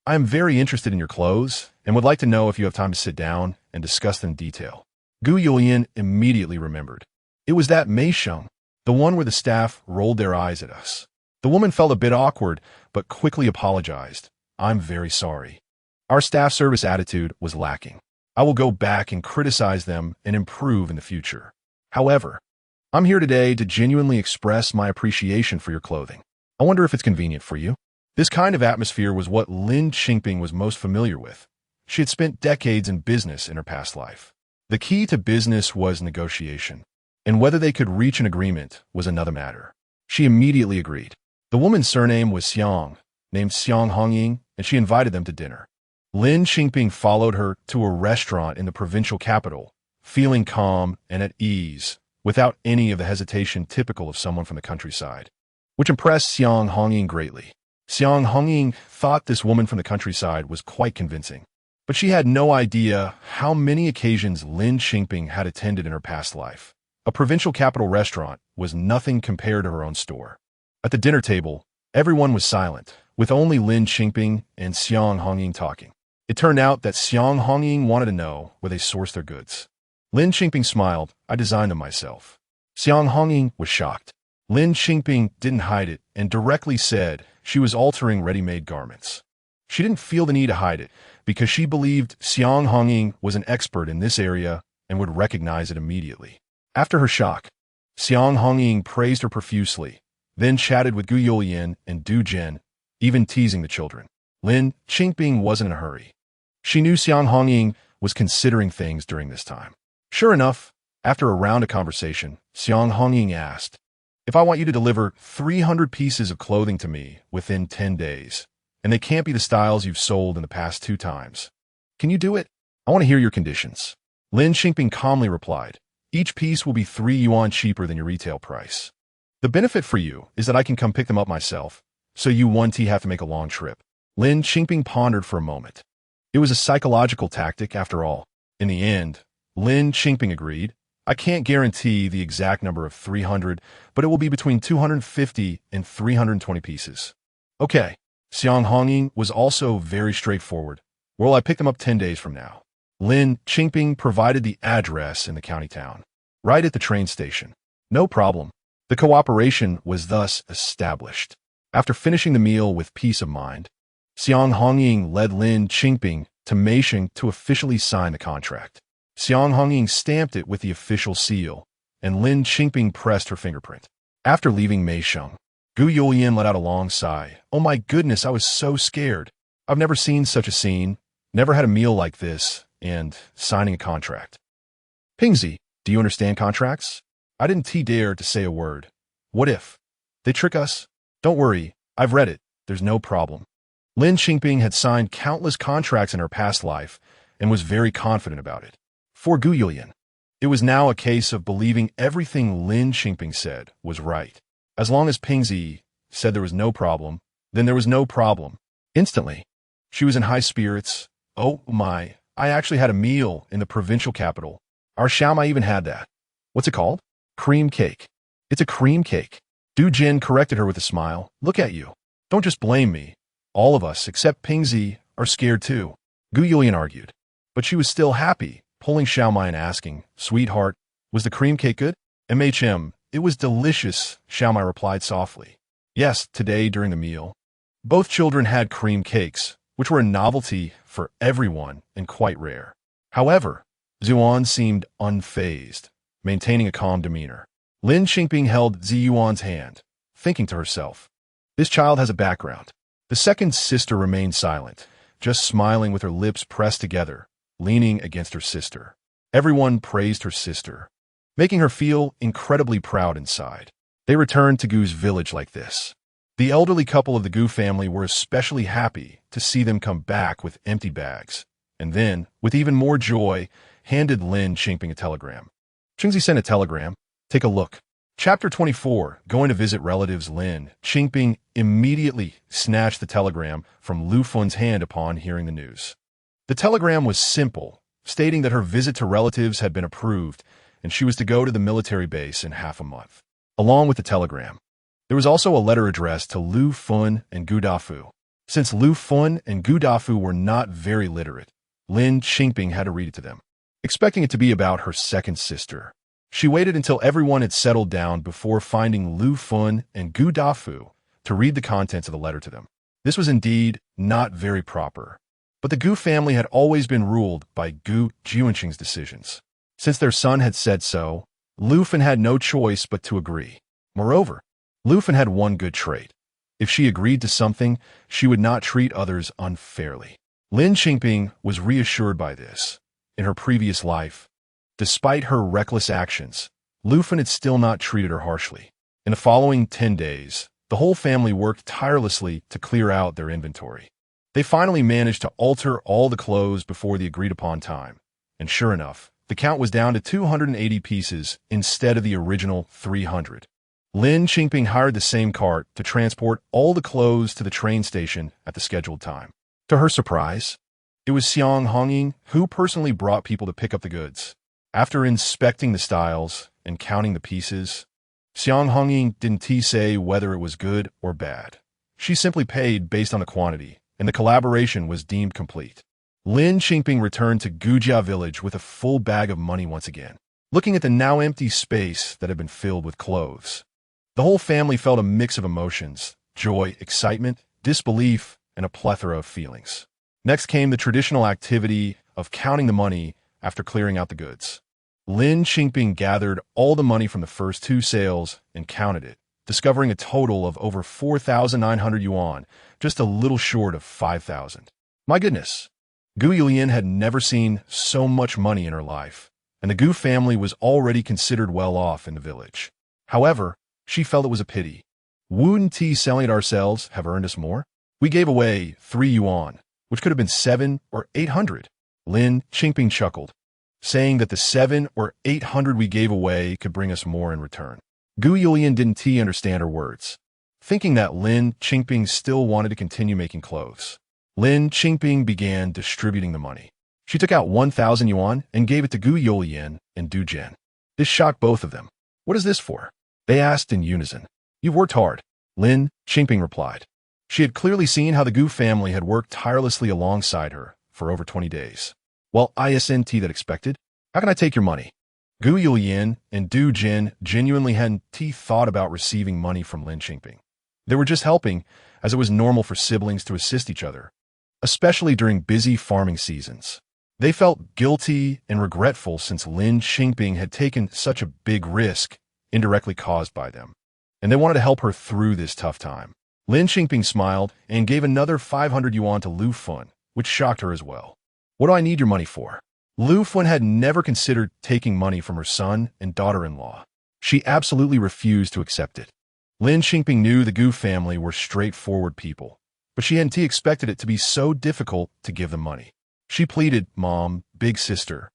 I am very interested in your clothes and would like to know if you have time to sit down and discuss them in detail. Gu Junchen immediately remembered. It was that him.She, the one where the staff rolled their eyes at us. The woman felt a bit awkward, but quickly apologized. I'm very sorry. Our staff service attitude was lacking. I will go back and criticize them and improve in the future. However, I'm here today to genuinely express my appreciation for your clothing. I wonder if it's convenient for you. This kind of atmosphere was what Lin Qingping was most familiar with. She had spent decades in business in her past life. The key to business was negotiation, and whether they could reach an agreement was another matter. She immediately agreed. The woman's surname was Xiang, named Xiang Hongying, and she invited them to dinner. Lin Qingping followed her to a restaurant in the provincial capital, feeling calm and at ease, without any of the hesitation typical of someone from the countryside, which impressed Xiang Hongying greatly. Xiang Hongying thought this woman from the countryside was quite convincing, but she had no idea how many occasions Lin Qingping had attended in her past life. A provincial capital restaurant was nothing compared to her own store. At the dinner table, everyone was silent, with only Lin Qingping and Xiang Hongying talking. It turned out that Xiang Hongying wanted to know where they sourced their goods. Lin Qingping smiled. I designed them myself. Xiang Hongying was shocked. Lin Qingping didn't hide it and directly said she was altering ready-made garments. She didn't feel the need to hide it because she believed Xiang Hongying was an expert in this area and would recognize it immediately. After her shock, Xiang Hongying praised her profusely, then chatted with Gu Junchen and Du Zhen, even teasing the children. Lin Qingping wasn't in a hurry. She knew Xiang Hongying was considering things during this time. Sure enough, after a round of conversation, Xiang Hongying asked, if I want you to deliver 300 pieces of clothing to me within 10 days, and they can't be the styles you've sold in the past 2 times, can you do it? I want to hear your conditions. Lin Qingping calmly replied, each piece will be 3 yuan cheaper than your retail price. The benefit for you is that I can come pick them up myself, so you won't have to make a long trip. Lin Qingping pondered for a moment. It was a psychological tactic after all. In the end, Lin Qingping agreed. I can't guarantee the exact number of 300, but it will be between 250 and 320 pieces. Okay. Xiang Hongying was also very straightforward. Well, I pick them up 10 days from now. Lin Qingping provided the address in the county town, right at the train station. No problem. The cooperation was thus established. After finishing the meal with peace of mind, Xiang Hongying led Lin Qingping to him.She to officially sign the contract. Xiang Hongying stamped it with the official seal, and Lin Qingping pressed her fingerprint. After leaving him.She, Gu Junchen let out a long sigh. Oh my goodness, I was so scared. I've never seen such a scene, never had a meal like this, and signing a contract. Pingzi, do you understand contracts? I didn't dare to say a word. What if they trick us? Don't worry, I've read it. There's no problem. Lin Qingping had signed countless contracts in her past life and was very confident about it. For Gu Junchen, It was now a case of believing everything Lin Qingping said was right. As long as Pingzi said there was no problem, then there was no problem. Instantly, she was in high spirits. Oh my, I actually had a meal in the provincial capital. Our Xiaomai even had that. What's it called? Cream cake. It's a cream cake. Du Jin corrected her with a smile. Look at you. Don't just blame me. All of us, except Pingzi, are scared too. Gu Yulian argued. But she was still happy, pulling Xiaomai and asking, Sweetheart, was the cream cake good? MHM, it was delicious, Xiaomai replied softly. Yes, today during the meal. Both children had cream cakes, which were a novelty for everyone and quite rare. However, Ziyuan seemed unfazed, maintaining a calm demeanor. Lin Qingping held Ziyuan's hand, thinking to herself, this child has a background. The second sister remained silent, just smiling with her lips pressed together, leaning against her sister. Everyone praised her sister, making her feel incredibly proud inside. They returned to Gu's village like this. The elderly couple of the Gu family were especially happy to see them come back with empty bags, and then, with even more joy, handed Lin Qingping a telegram. Qingzi sent a telegram. Take a look. Chapter 24, going to visit relatives. Lin Qingping immediately snatched the telegram from Lu Fun's hand upon hearing the news. The telegram was simple, stating that her visit to relatives had been approved and she was to go to the military base in half a month. Along with the telegram, there was also a letter addressed to Lu Fun and Gu Dafu. Since Lu Fun and Gu Dafu were not very literate, Lin Qingping had to read it to them, expecting it to be about her second sister. She waited until everyone had settled down before finding Lu Fun and Gu Dafu to read the contents of the letter to them. This was indeed not very proper, but the Gu family had always been ruled by Gu Junchen's decisions. Since their son had said so, Lu Fun had no choice but to agree. Moreover, Lu Fun had one good trait. If she agreed to something, she would not treat others unfairly. Lin Qingping was reassured by this. In her previous life, despite her reckless actions, Lu Fun had still not treated her harshly. In the following 10 days, the whole family worked tirelessly to clear out their inventory. They finally managed to alter all the clothes before the agreed-upon time, and sure enough, the count was down to 280 pieces instead of the original 300. Lin Qingping hired the same cart to transport all the clothes to the train station at the scheduled time. To her surprise, it was Xiang Hongying who personally brought people to pick up the goods. After inspecting the styles and counting the pieces, Xiang Hongying didn't say whether it was good or bad. She simply paid based on the quantity, and the collaboration was deemed complete. Lin Qingping returned to Gujia village with a full bag of money once again, looking at the now empty space that had been filled with clothes. The whole family felt a mix of emotions: joy, excitement, disbelief, and a plethora of feelings. Next came the traditional activity of counting the money after clearing out the goods. Lin Qingping gathered all the money from the first 2 sales and counted it, discovering a total of over 4,900 yuan, just a little short of 5,000. My goodness! Gu Yulian had never seen so much money in her life, and the Gu family was already considered well off in the village. However, she felt it was a pity. Wouldn't tea selling it ourselves have earned us more? We gave away 3 yuan, which could have been 7 or 800. Lin Qingping chuckled, saying that the 7 or 800 we gave away could bring us more in return. Gu Yulian didn't understand her words, thinking that Lin Qingping still wanted to continue making clothes. Lin Qingping began distributing the money. She took out 1,000 yuan and gave it to Gu Yulian and Du Jin. This shocked both of them. What is this for? They asked in unison. You've worked hard, Lin Qingping replied. She had clearly seen how the Gu family had worked tirelessly alongside her for over 20 days. Well, isn't that expected? How can I take your money? Gu Yulian and Du Jin genuinely hadn't thought about receiving money from Lin Qingping. They were just helping, as it was normal for siblings to assist each other, especially during busy farming seasons. They felt guilty and regretful since Lin Qingping had taken such a big risk indirectly caused by them, and they wanted to help her through this tough time. Lin Qingping smiled and gave another 500 yuan to Lu Fun, which shocked her as well. What do I need your money for? Lu Fun had never considered taking money from her son and daughter-in-law. She absolutely refused to accept it. Lin Qingping knew the Gu family were straightforward people, but she hadn't expected it to be so difficult to give them money. She pleaded, Mom, big sister,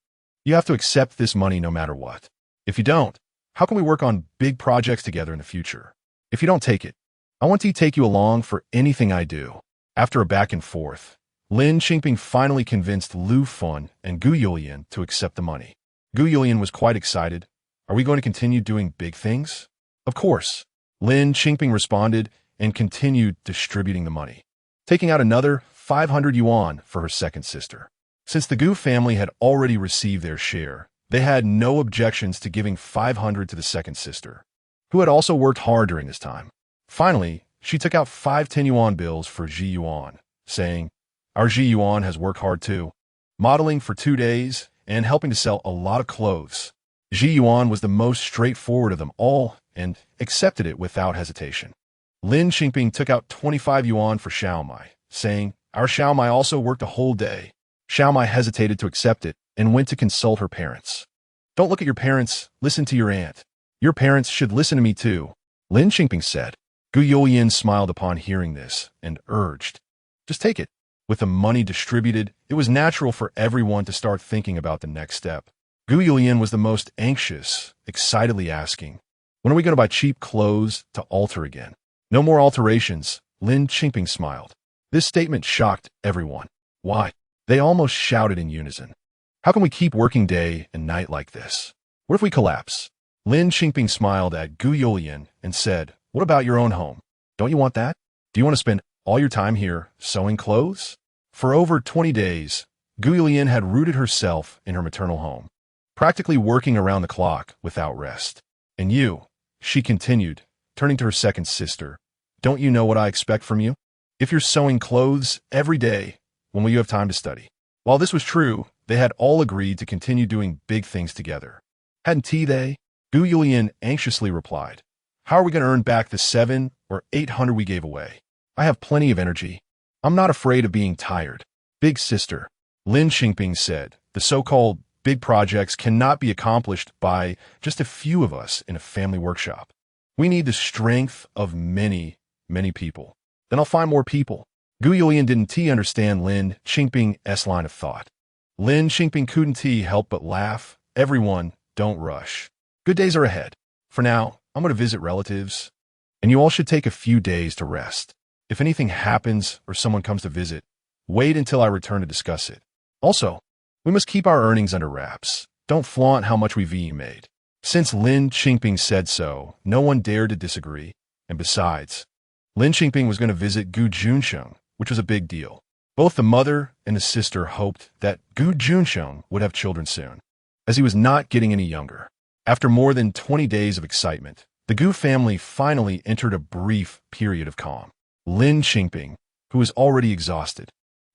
You have to accept this money no matter what. If you don't, how can we work on big projects together in the future? If you don't take it, I want to take you along for anything I do. After a back and forth, Lin Qingping finally convinced Lu Fun and Gu Junchen to accept the money. Gu Junchen was quite excited. Are we going to continue doing big things? Of course. Lin Qingping responded and continued distributing the money, taking out another 500 yuan for her second sister. Since the Gu family had already received their share, they had no objections to giving 500 to the second sister, who had also worked hard during this time. Finally, she took out 5 10-yuan bills for Ji Yuan, saying, "Our Ji Yuan has worked hard too, modeling for 2 days and helping to sell a lot of clothes." Ji Yuan was the most straightforward of them all and accepted it without hesitation. Lin Qingping took out 25 yuan for Xiaomai, saying, "Our Xiaomai also worked a whole day." Xiaomai hesitated to accept it and went to consult her parents. "Don't look at your parents, listen to your aunt. Your parents should listen to me too," Lin Qingping said. Gu Junchen smiled upon hearing this and urged, "Just take it." With the money distributed, it was natural for everyone to start thinking about the next step. Gu Junchen was the most anxious, excitedly asking, "When are we going to buy cheap clothes to alter again?" "No more alterations," Lin Qingping smiled. This statement shocked everyone. "Why?" They almost shouted in unison. "How can we keep working day and night like this? What if we collapse?" Lin Qingping smiled at Gu Junchen and said, "What about your own home? Don't you want that? Do you want to spend all your time here sewing clothes?" For over 20 days, Gu Junchen had rooted herself in her maternal home, practically working around the clock without rest. "And you," she continued, turning to her second sister, "don't you know what I expect from you? If you're sewing clothes every day, when will you have time to study?" While this was true, they had all agreed to continue doing big things together. "Hadn't they?" Gu Junchen anxiously replied. "How are we going to earn back the 700 or 800 we gave away? I have plenty of energy. I'm not afraid of being tired." "Big sister," Lin Qingping said, "the so-called big projects cannot be accomplished by just a few of us in a family workshop. We need the strength of many, many people. Then I'll find more people." Gu Junchen didn't understand Lin Qingping's line of thought. Lin Qingping couldn't help but laugh. "Everyone, don't rush. Good days are ahead. For now, I'm going to visit relatives, and you all should take a few days to rest. If anything happens or someone comes to visit, wait until I return to discuss it. Also, we must keep our earnings under wraps. Don't flaunt how much we've made." Since Lin Qingping said so, no one dared to disagree, and besides, Lin Qingping was going to visit Gu Junchen, which was a big deal. Both the mother and the sister hoped that Gu Junchen would have children soon, as he was not getting any younger. After more than 20 days of excitement, the Gu family finally entered a brief period of calm. Lin Qingping, who was already exhausted,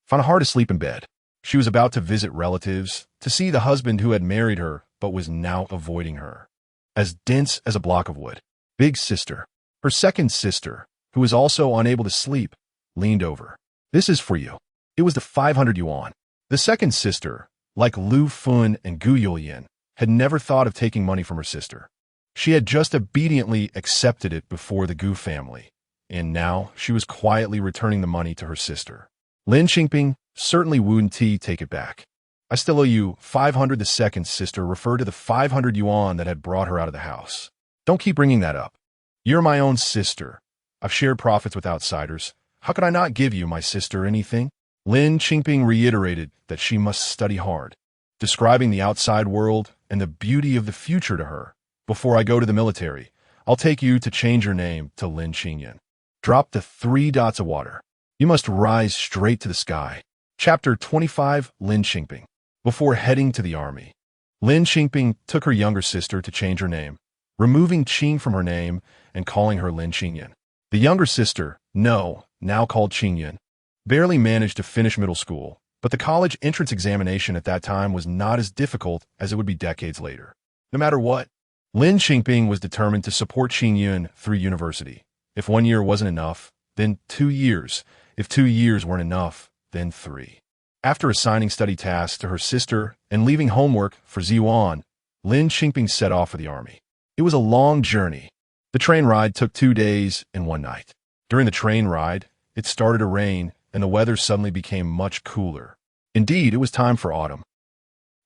found it hard to sleep in bed. She was about to visit relatives, to see the husband who had married her but was now avoiding her, as dense as a block of wood. Big sister, her second sister, who was also unable to sleep, leaned over. "This is for you." It was the 500 yuan. The second sister, like Lu Fun and Gu Junchen, had never thought of taking money from her sister. She had just obediently accepted it before the Gu family, and now she was quietly returning the money to her sister. Lin Qingping certainly wouldn't take it back. "I still owe you 500. The second sister referred to the 500 yuan that had brought her out of the house. "Don't keep bringing that up. You're my own sister. I've shared profits with outsiders. How could I not give you, my sister, anything?" Lin Qingping reiterated that she must study hard, describing the outside world and the beauty of the future to her. "Before I go to the military, I'll take you to change your name to Lin Qingyan. Drop the 3 dots of water. You must rise straight to the sky." Chapter 25. Lin Qingping. Before heading to the army, Lin Qingping took her younger sister to change her name, removing Qing from her name and calling her Lin Qingyan. The younger sister, now called Qingyan, barely managed to finish middle school, but the college entrance examination at that time was not as difficult as it would be decades later. No matter what, Lin Qingping was determined to support Qingyun through university. If 1 year wasn't enough, then 2 years. If 2 years weren't enough, then 3. After assigning study tasks to her sister and leaving homework for Ziwan, Lin Qingping set off for the army. It was a long journey. The train ride took 2 days and 1 night. During the train ride, it started to rain and the weather suddenly became much cooler. Indeed, it was time for autumn.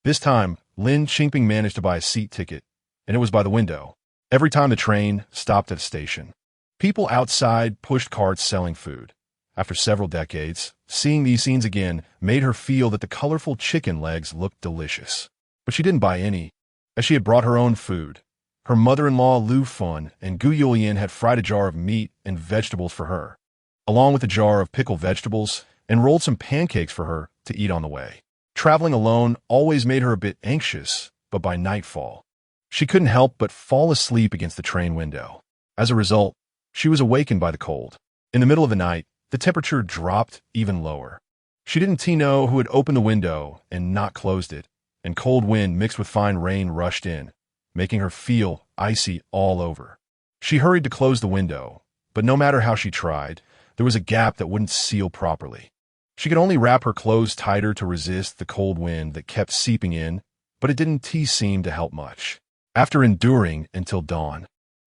This time, Lin Qingping managed to buy a seat ticket, and it was by the window. Every time the train stopped at a station, people outside pushed carts selling food. After several decades, seeing these scenes again made her feel that the colorful chicken legs looked delicious. But she didn't buy any, as she had brought her own food. Her mother-in-law Lu Fun and Gu Junchen had fried a jar of meat and vegetables for her, along with a jar of pickled vegetables, and rolled some pancakes for her to eat on the way. Traveling alone always made her a bit anxious, but by nightfall, she couldn't help but fall asleep against the train window. As a result, she was awakened by the cold. In the middle of the night, the temperature dropped even lower. She didn't know who had opened the window and not closed it, and cold wind mixed with fine rain rushed in, making her feel icy all over. She hurried to close the window, but no matter how she tried, there was a gap that wouldn't seal properly. She could only wrap her clothes tighter to resist the cold wind that kept seeping in, but it didn't seem to help much. After enduring until dawn,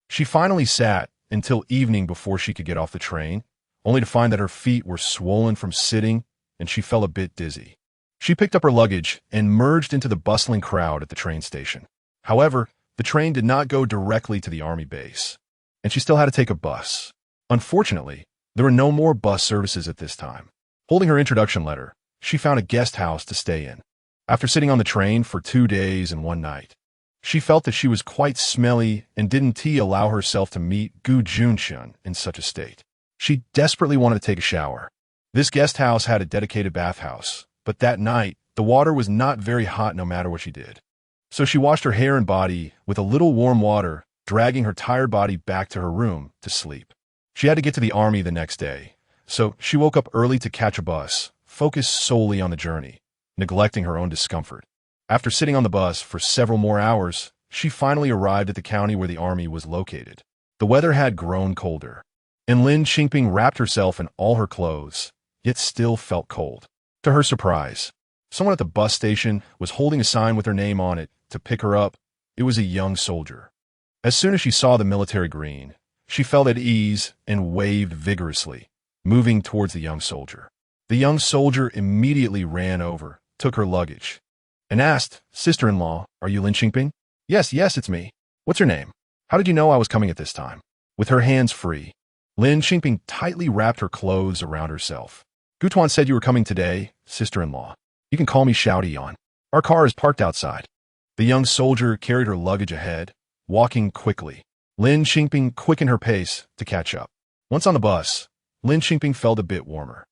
she finally sat until evening before she could get off the train, only to find that her feet were swollen from sitting and she felt a bit dizzy. She picked up her luggage and merged into the bustling crowd at the train station. However, the train did not go directly to the army base, and she still had to take a bus. Unfortunately, there were no more bus services at this time. Holding her introduction letter, she found a guest house to stay in. After sitting on the train for 2 days and 1 night, she felt that she was quite smelly and didn't allow herself to meet Gu Junchen in such a state. She desperately wanted to take a shower. This guest house had a dedicated bathhouse, but that night, the water was not very hot no matter what she did. So she washed her hair and body with a little warm water, dragging her tired body back to her room to sleep. She had to get to the army the next day, so she woke up early to catch a bus, focused solely on the journey, neglecting her own discomfort. After sitting on the bus for several more hours, she finally arrived at the county where the army was located. The weather had grown colder, and Lin Qingping wrapped herself in all her clothes, yet still felt cold. To her surprise, someone at the bus station was holding a sign with her name on it to pick her up. It was a young soldier. As soon as she saw the military green, she felt at ease and waved vigorously, moving towards the young soldier. The young soldier immediately ran over, took her luggage, and asked, "Sister-in-law, are you Lin Qingping?" Yes, it's me. What's your name? How did you know I was coming at this time?" With her hands free, Lin Qingping tightly wrapped her clothes around herself. "Gu Tuan said you were coming today, sister-in-law. You can call me Xiaodian. Our car is parked outside." The young soldier carried her luggage ahead, walking quickly. Lin Qingping quickened her pace to catch up. Once on the bus, Lin Qingping felt a bit warmer.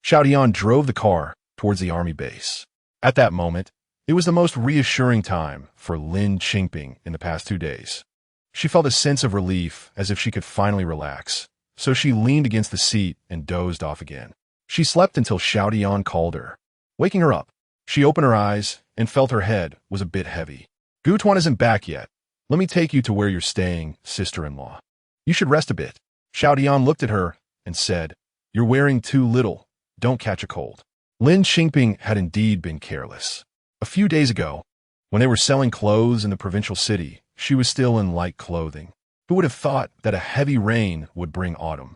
Xiaodian drove the car towards the army base. At that moment, it was the most reassuring time for Lin Qingping in the past 2 days. She felt a sense of relief, as if she could finally relax, so she leaned against the seat and dozed off again. She slept until Xiaodian called her. Waking her up, she opened her eyes and felt her head was a bit heavy. "Gu Tuan isn't back yet. Let me take you to where you're staying, sister-in-law. You should rest a bit." Xiaodian looked at her and said, "You're wearing too little. Don't catch a cold." Lin Qingping had indeed been careless. A few days ago, when they were selling clothes in the provincial city, she was still in light clothing. Who would have thought that a heavy rain would bring autumn?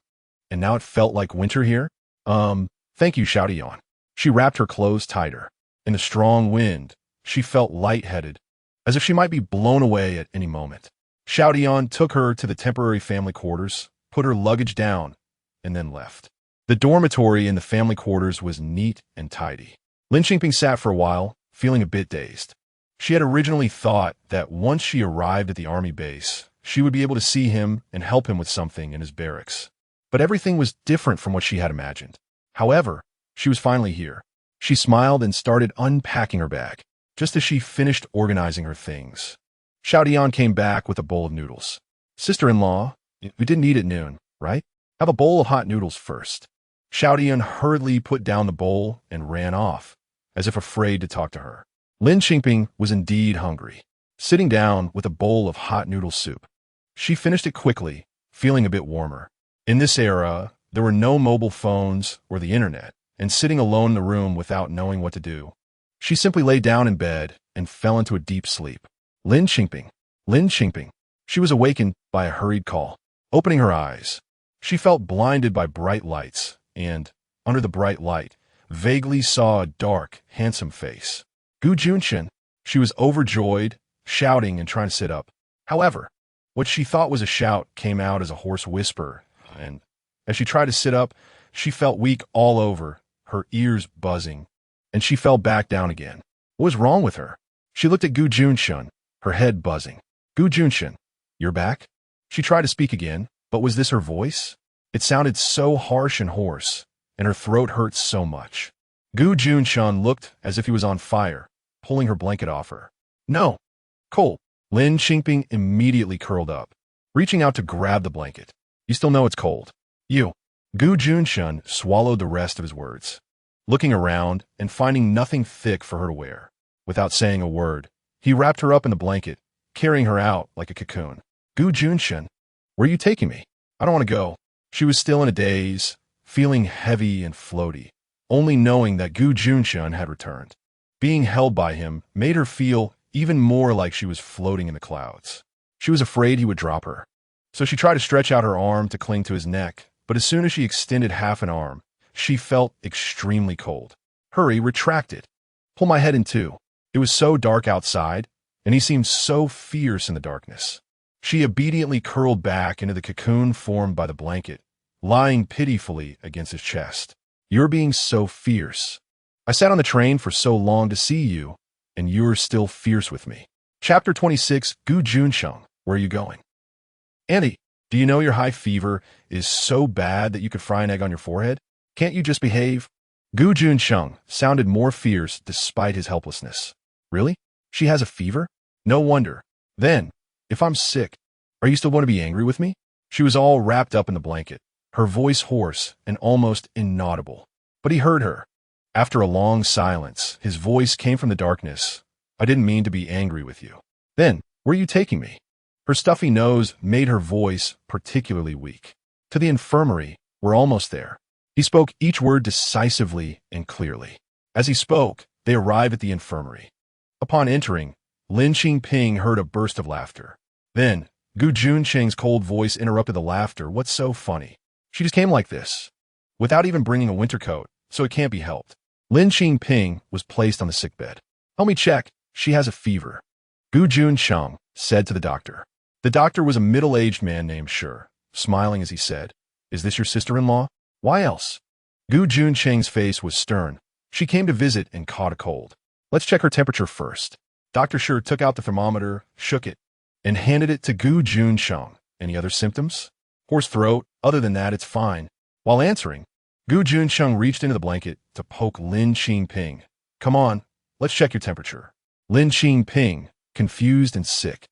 And now it felt like winter here? Thank you, Xiaodian. She wrapped her clothes tighter. In the strong wind, she felt lightheaded, as if she might be blown away at any moment. Xiaodian took her to the temporary family quarters, put her luggage down, and then left. The dormitory in the family quarters was neat and tidy. Lin Qingping sat for a while, feeling a bit dazed. She had originally thought that once she arrived at the army base, she would be able to see him and help him with something in his barracks. But everything was different from what she had imagined. However, she was finally here. She smiled and started unpacking her bag, just as she finished organizing her things. Xiaodian came back with a bowl of noodles. "Sister-in-law, we didn't eat at noon, right? Have a bowl of hot noodles first." Xiaodian hurriedly put down the bowl and ran off, as if afraid to talk to her. Lin Qingping was indeed hungry, sitting down with a bowl of hot noodle soup. She finished it quickly, feeling a bit warmer. In this era, there were no mobile phones or the internet, and sitting alone in the room without knowing what to do, she simply lay down in bed and fell into a deep sleep. Lin Qingping. Lin Qingping. She was awakened by a hurried call. Opening her eyes, she felt blinded by bright lights, and, under the bright light, vaguely saw a dark, handsome face. "Gu Junchen." She was overjoyed, shouting and trying to sit up. However, what she thought was a shout came out as a hoarse whisper, and as she tried to sit up, she felt weak all over, her ears buzzing, and she fell back down again. What was wrong with her? She looked at Gu Junchen, her head buzzing. Gu Junchen, you're back? She tried to speak again, but was this her voice? It sounded so harsh and hoarse, and her throat hurt so much. Gu Junchen looked as if he was on fire, pulling her blanket off her. No. Cold. Lin Qingping immediately curled up, reaching out to grab the blanket. You still know it's cold. You. Gu Junchen swallowed the rest of his words. Looking around and finding nothing thick for her to wear. Without saying a word, he wrapped her up in the blanket, carrying her out like a cocoon. Gu Junchen, where are you taking me? I don't want to go. She was still in a daze, feeling heavy and floaty, only knowing that Gu Junchen had returned. Being held by him made her feel even more like she was floating in the clouds. She was afraid he would drop her. So she tried to stretch out her arm to cling to his neck, but as soon as she extended half an arm, she felt extremely cold. Hurry, retract it. Pull my head in two. It was so dark outside, and he seemed so fierce in the darkness. She obediently curled back into the cocoon formed by the blanket, lying pitifully against his chest. You're being so fierce. I sat on the train for so long to see you, and you're still fierce with me. Chapter 26, Gu Junchen, where are you going? Andy, do you know your high fever is so bad that you could fry an egg on your forehead? Can't you just behave? Gu Junchen sounded more fierce despite his helplessness. Really? She has a fever? No wonder. Then, if I'm sick, are you still going to be angry with me? She was all wrapped up in the blanket, her voice hoarse and almost inaudible. But he heard her. After a long silence, his voice came from the darkness. I didn't mean to be angry with you. Then, where are you taking me? Her stuffy nose made her voice particularly weak. To the infirmary. We're almost there. He spoke each word decisively and clearly. As he spoke, they arrived at the infirmary. Upon entering, Lin Qingping heard a burst of laughter. Then, Gu Junchen's cold voice interrupted the laughter. What's so funny? She just came like this, without even bringing a winter coat, so it can't be helped. Lin Qingping was placed on the sickbed. Help me check. She has a fever. Gu Junchen said to the doctor. The doctor was a middle-aged man named She, smiling as he said, Is this your sister-in-law? Why else? Gu Junchen's face was stern. She came to visit and caught a cold. Let's check her temperature first. Dr. She took out the thermometer, shook it, and handed it to Gu Junchen. Any other symptoms? Hoarse throat. Other than that, it's fine. While answering, Gu Junchen reached into the blanket to poke Lin Qingping. Come on, let's check your temperature. Lin Qingping, confused and sick,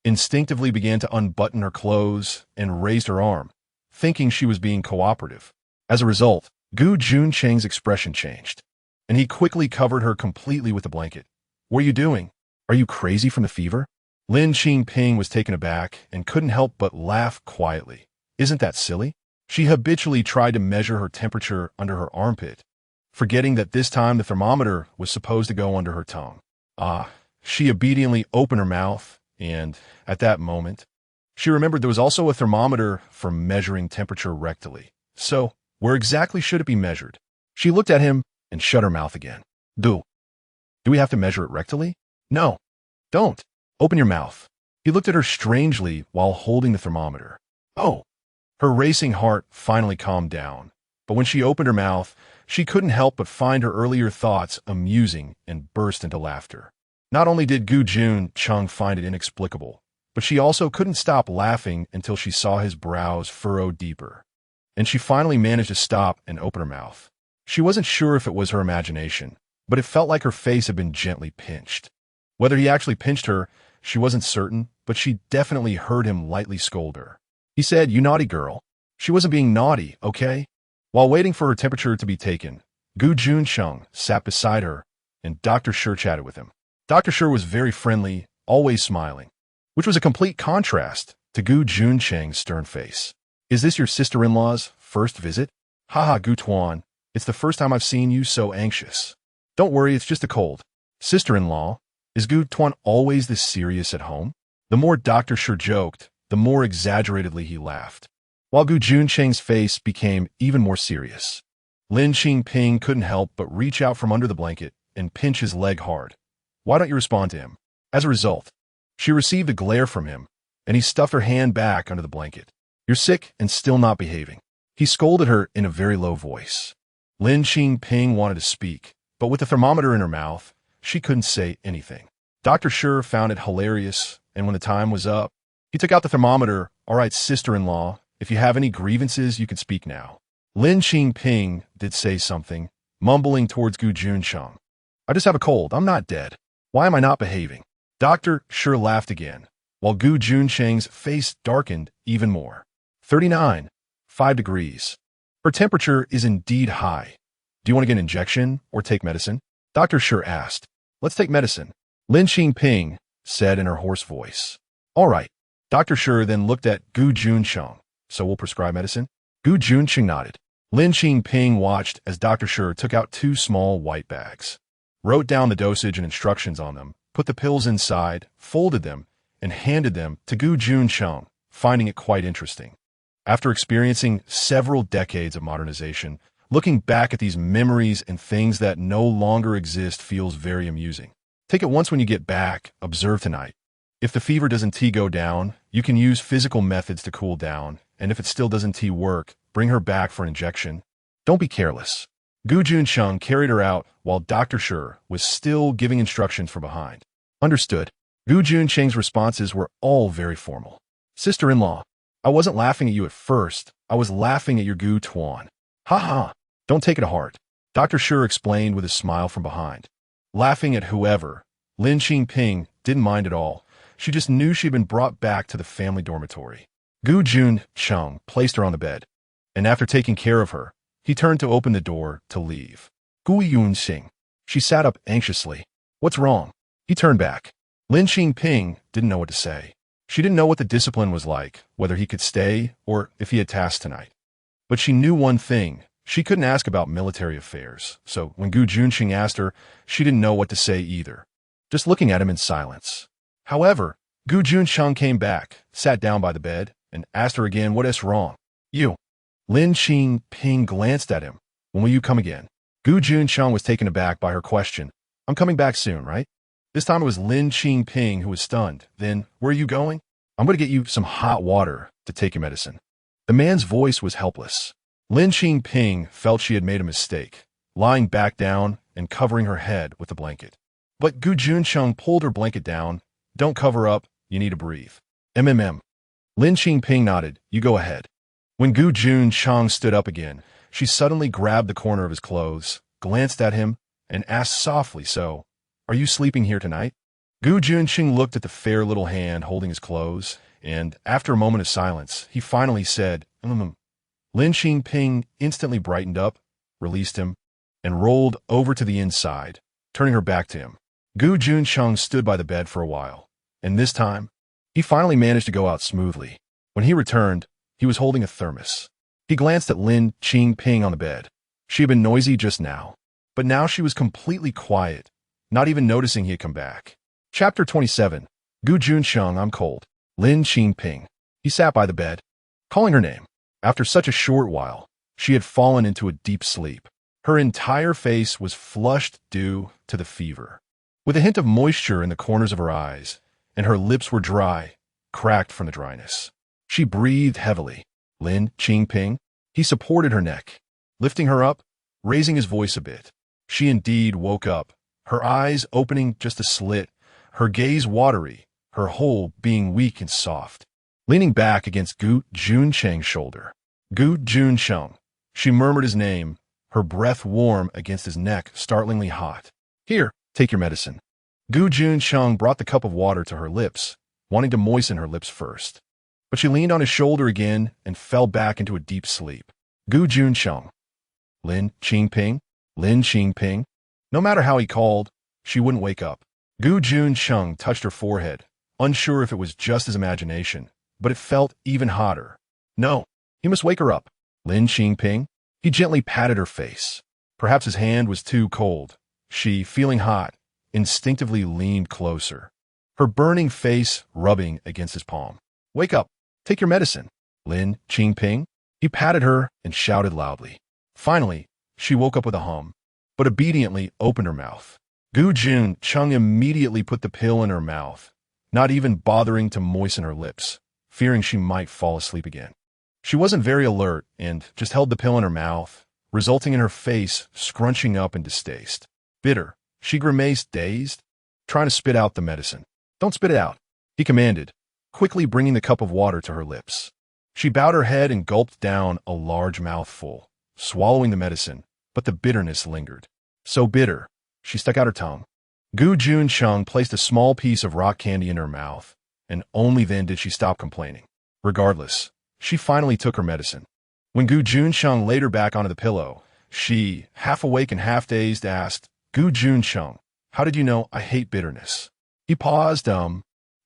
instinctively began to unbutton her clothes and raised her arm, thinking she was being cooperative. As a result, Gu Junchen's expression changed, and he quickly covered her completely with the blanket. What are you doing? Are you crazy from the fever? Lin Qingping was taken aback and couldn't help but laugh quietly. Isn't that silly? She habitually tried to measure her temperature under her armpit, forgetting that this time the thermometer was supposed to go under her tongue. She obediently opened her mouth, and at that moment, she remembered there was also a thermometer for measuring temperature rectally. So, where exactly should it be measured? She looked at him and shut her mouth again. Do we have to measure it rectally? No. Don't. Open your mouth. He looked at her strangely while holding the thermometer. Oh. Her racing heart finally calmed down, but when she opened her mouth, she couldn't help but find her earlier thoughts amusing and burst into laughter. Not only did Gu Junchen find it inexplicable, but she also couldn't stop laughing until she saw his brows furrow deeper. And she finally managed to stop and open her mouth. She wasn't sure if it was her imagination, but it felt like her face had been gently pinched. Whether he actually pinched her, she wasn't certain, but she definitely heard him lightly scold her. He said, You naughty girl. She wasn't being naughty, okay? While waiting for her temperature to be taken, Gu Junchen sat beside her, and Dr. She chatted with him. Dr. She was very friendly, always smiling, which was a complete contrast to Gu Junchen's stern face. Is this your sister-in-law's first visit? Haha, Gu Tuan, it's the first time I've seen you so anxious. Don't worry, it's just a cold. Sister-in-law, is Gu Tuan always this serious at home? The more Dr. She joked, the more exaggeratedly he laughed, while Gu Junchen's face became even more serious. Lin Qingping couldn't help but reach out from under the blanket and pinch his leg hard. Why don't you respond to him? As a result, she received a glare from him, and he stuffed her hand back under the blanket. You're sick and still not behaving. He scolded her in a very low voice. Lin Qingping wanted to speak, but with the thermometer in her mouth, she couldn't say anything. Dr. Shi found it hilarious, and when the time was up, he took out the thermometer. All right, sister-in-law, if you have any grievances, you can speak now. Lin Qingping did say something, mumbling towards Gu Junchen. I just have a cold. I'm not dead. Why am I not behaving? Dr. Shi laughed again, while Gu Junchen's face darkened even more. 39, 5 degrees. Her temperature is indeed high. Do you want to get an injection or take medicine? Dr. Shi asked. Let's take medicine, Lin Qingping said in her hoarse voice. All right. Dr. Shi then looked at Gu Junchen. So we'll prescribe medicine? Gu Junchen nodded. Lin Qingping watched as Dr. Shi took out 2 small white bags, wrote down the dosage and instructions on them, put the pills inside, folded them, and handed them to Gu Junchen, finding it quite interesting. After experiencing several decades of modernization, looking back at these memories and things that no longer exist feels very amusing. Take it once when you get back, observe tonight. If the fever doesn't go down, you can use physical methods to cool down, and if it still doesn't work, bring her back for an injection. Don't be careless. Gu Junchen carried her out while Dr. Shi was still giving instructions from behind. Understood. Gu Junchen's responses were all very formal. Sister-in-law, I wasn't laughing at you at first. I was laughing at your Gu Tuan. Ha ha. Don't take it to heart. Dr. Shi explained with a smile from behind. Laughing at whoever, Lin Qingping didn't mind at all. She just knew she'd been brought back to the family dormitory. Gu Junchen placed her on the bed, and after taking care of her, he turned to open the door to leave. Gu Junchen. She sat up anxiously. What's wrong? He turned back. Lin Qingping didn't know what to say. She didn't know what the discipline was like, whether he could stay or if he had tasks tonight. But she knew one thing. She couldn't ask about military affairs, so when Gu Junchen asked her, she didn't know what to say either, just looking at him in silence. However, Gu Junchen came back, sat down by the bed, and asked her again, what is wrong? You. Lin Qingping glanced at him. When will you come again? Gu Junchen was taken aback by her question. I'm coming back soon, right? This time it was Lin Qingping who was stunned. Then, where are you going? I'm going to get you some hot water to take your medicine. The man's voice was helpless. Lin Qingping felt she had made a mistake, lying back down and covering her head with the blanket. But Gu Junchen pulled her blanket down. Don't cover up, you need to breathe. Lin Qingping nodded. You go ahead. When Gu Junchen stood up again, she suddenly grabbed the corner of his clothes, glanced at him, and asked softly, so, are you sleeping here tonight? Gu Junchen looked at the fair little hand holding his clothes, and after a moment of silence, he finally said, Lin Qingping instantly brightened up, released him, and rolled over to the inside, turning her back to him. Gu Junchen stood by the bed for a while, and this time, he finally managed to go out smoothly. When he returned, he was holding a thermos. He glanced at Lin Qingping on the bed. She had been noisy just now, but now she was completely quiet, not even noticing he had come back. Chapter 27. Gu Junchen, I'm cold. Lin Qingping. He sat by the bed, calling her name. After such a short while, she had fallen into a deep sleep. Her entire face was flushed due to the fever, with a hint of moisture in the corners of her eyes, and her lips were dry, cracked from the dryness. She breathed heavily. Lin Qingping. He supported her neck, lifting her up, raising his voice a bit. She indeed woke up, her eyes opening just a slit, her gaze watery, her whole being weak and soft. Leaning back against Gu Junchen's shoulder. Gu Junchen. She murmured his name, her breath warm against his neck, startlingly hot. Here, take your medicine. Gu Junchen brought the cup of water to her lips, wanting to moisten her lips first. But she leaned on his shoulder again and fell back into a deep sleep. Gu Junchen. Lin Qingping. Lin Qingping. No matter how he called, she wouldn't wake up. Gu Junchen touched her forehead, unsure if it was just his imagination, but it felt even hotter. No, he must wake her up. Lin Qingping. He gently patted her face. Perhaps his hand was too cold. She, feeling hot, instinctively leaned closer, her burning face rubbing against his palm. Wake up. Take your medicine. Lin Qingping. He patted her and shouted loudly. Finally, she woke up with a hum, but obediently opened her mouth. Gu Junchen immediately put the pill in her mouth, not even bothering to moisten her lips, fearing she might fall asleep again. She wasn't very alert and just held the pill in her mouth, resulting in her face scrunching up in distaste. Bitter, she grimaced, dazed, trying to spit out the medicine. "Don't spit it out," he commanded, quickly bringing the cup of water to her lips. She bowed her head and gulped down a large mouthful, swallowing the medicine, but the bitterness lingered. So bitter, she stuck out her tongue. Gu Junchen placed a small piece of rock candy in her mouth, and only then did she stop complaining. Regardless, she finally took her medicine. When Gu Junchen laid her back onto the pillow, she, half awake and half dazed, asked, "Gu Junchen, how did you know I hate bitterness?" He paused. I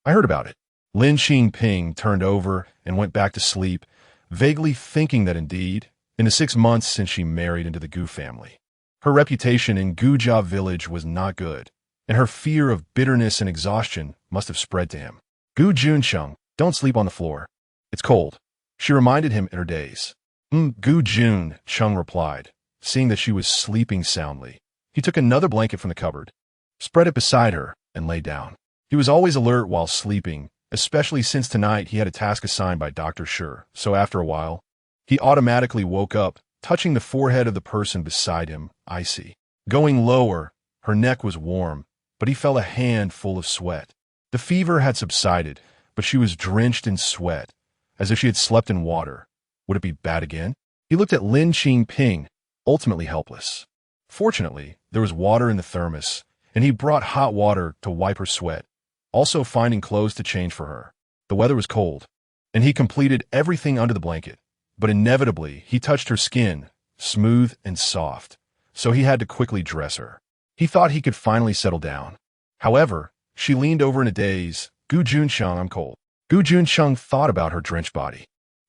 heard about it." Lin Qingping turned over and went back to sleep, vaguely thinking that indeed, in the 6 months since she married into the Gu family, her reputation in Gujia village was not good, and her fear of bitterness and exhaustion must have spread to him. "Gu Junchen, don't sleep on the floor. It's cold," she reminded him in her daze. Gu Junchen replied, seeing that she was sleeping soundly. He took another blanket from the cupboard, spread it beside her, and lay down. He was always alert while sleeping, especially since tonight he had a task assigned by Dr. Shi, so after a while, he automatically woke up, touching the forehead of the person beside him, icy. Going lower, her neck was warm, but he felt a hand full of sweat. The fever had subsided, but she was drenched in sweat, as if she had slept in water. Would it be bad again? He looked at Lin Qingping, ultimately helpless. Fortunately, there was water in the thermos, and he brought hot water to wipe her sweat, also finding clothes to change for her. The weather was cold, and he completed everything under the blanket, but inevitably he touched her skin, smooth and soft, so he had to quickly dress her. He thought he could finally settle down. However, she leaned over in a daze. "Gu Junchen, I'm cold." Gu Junchen thought about her drenched body,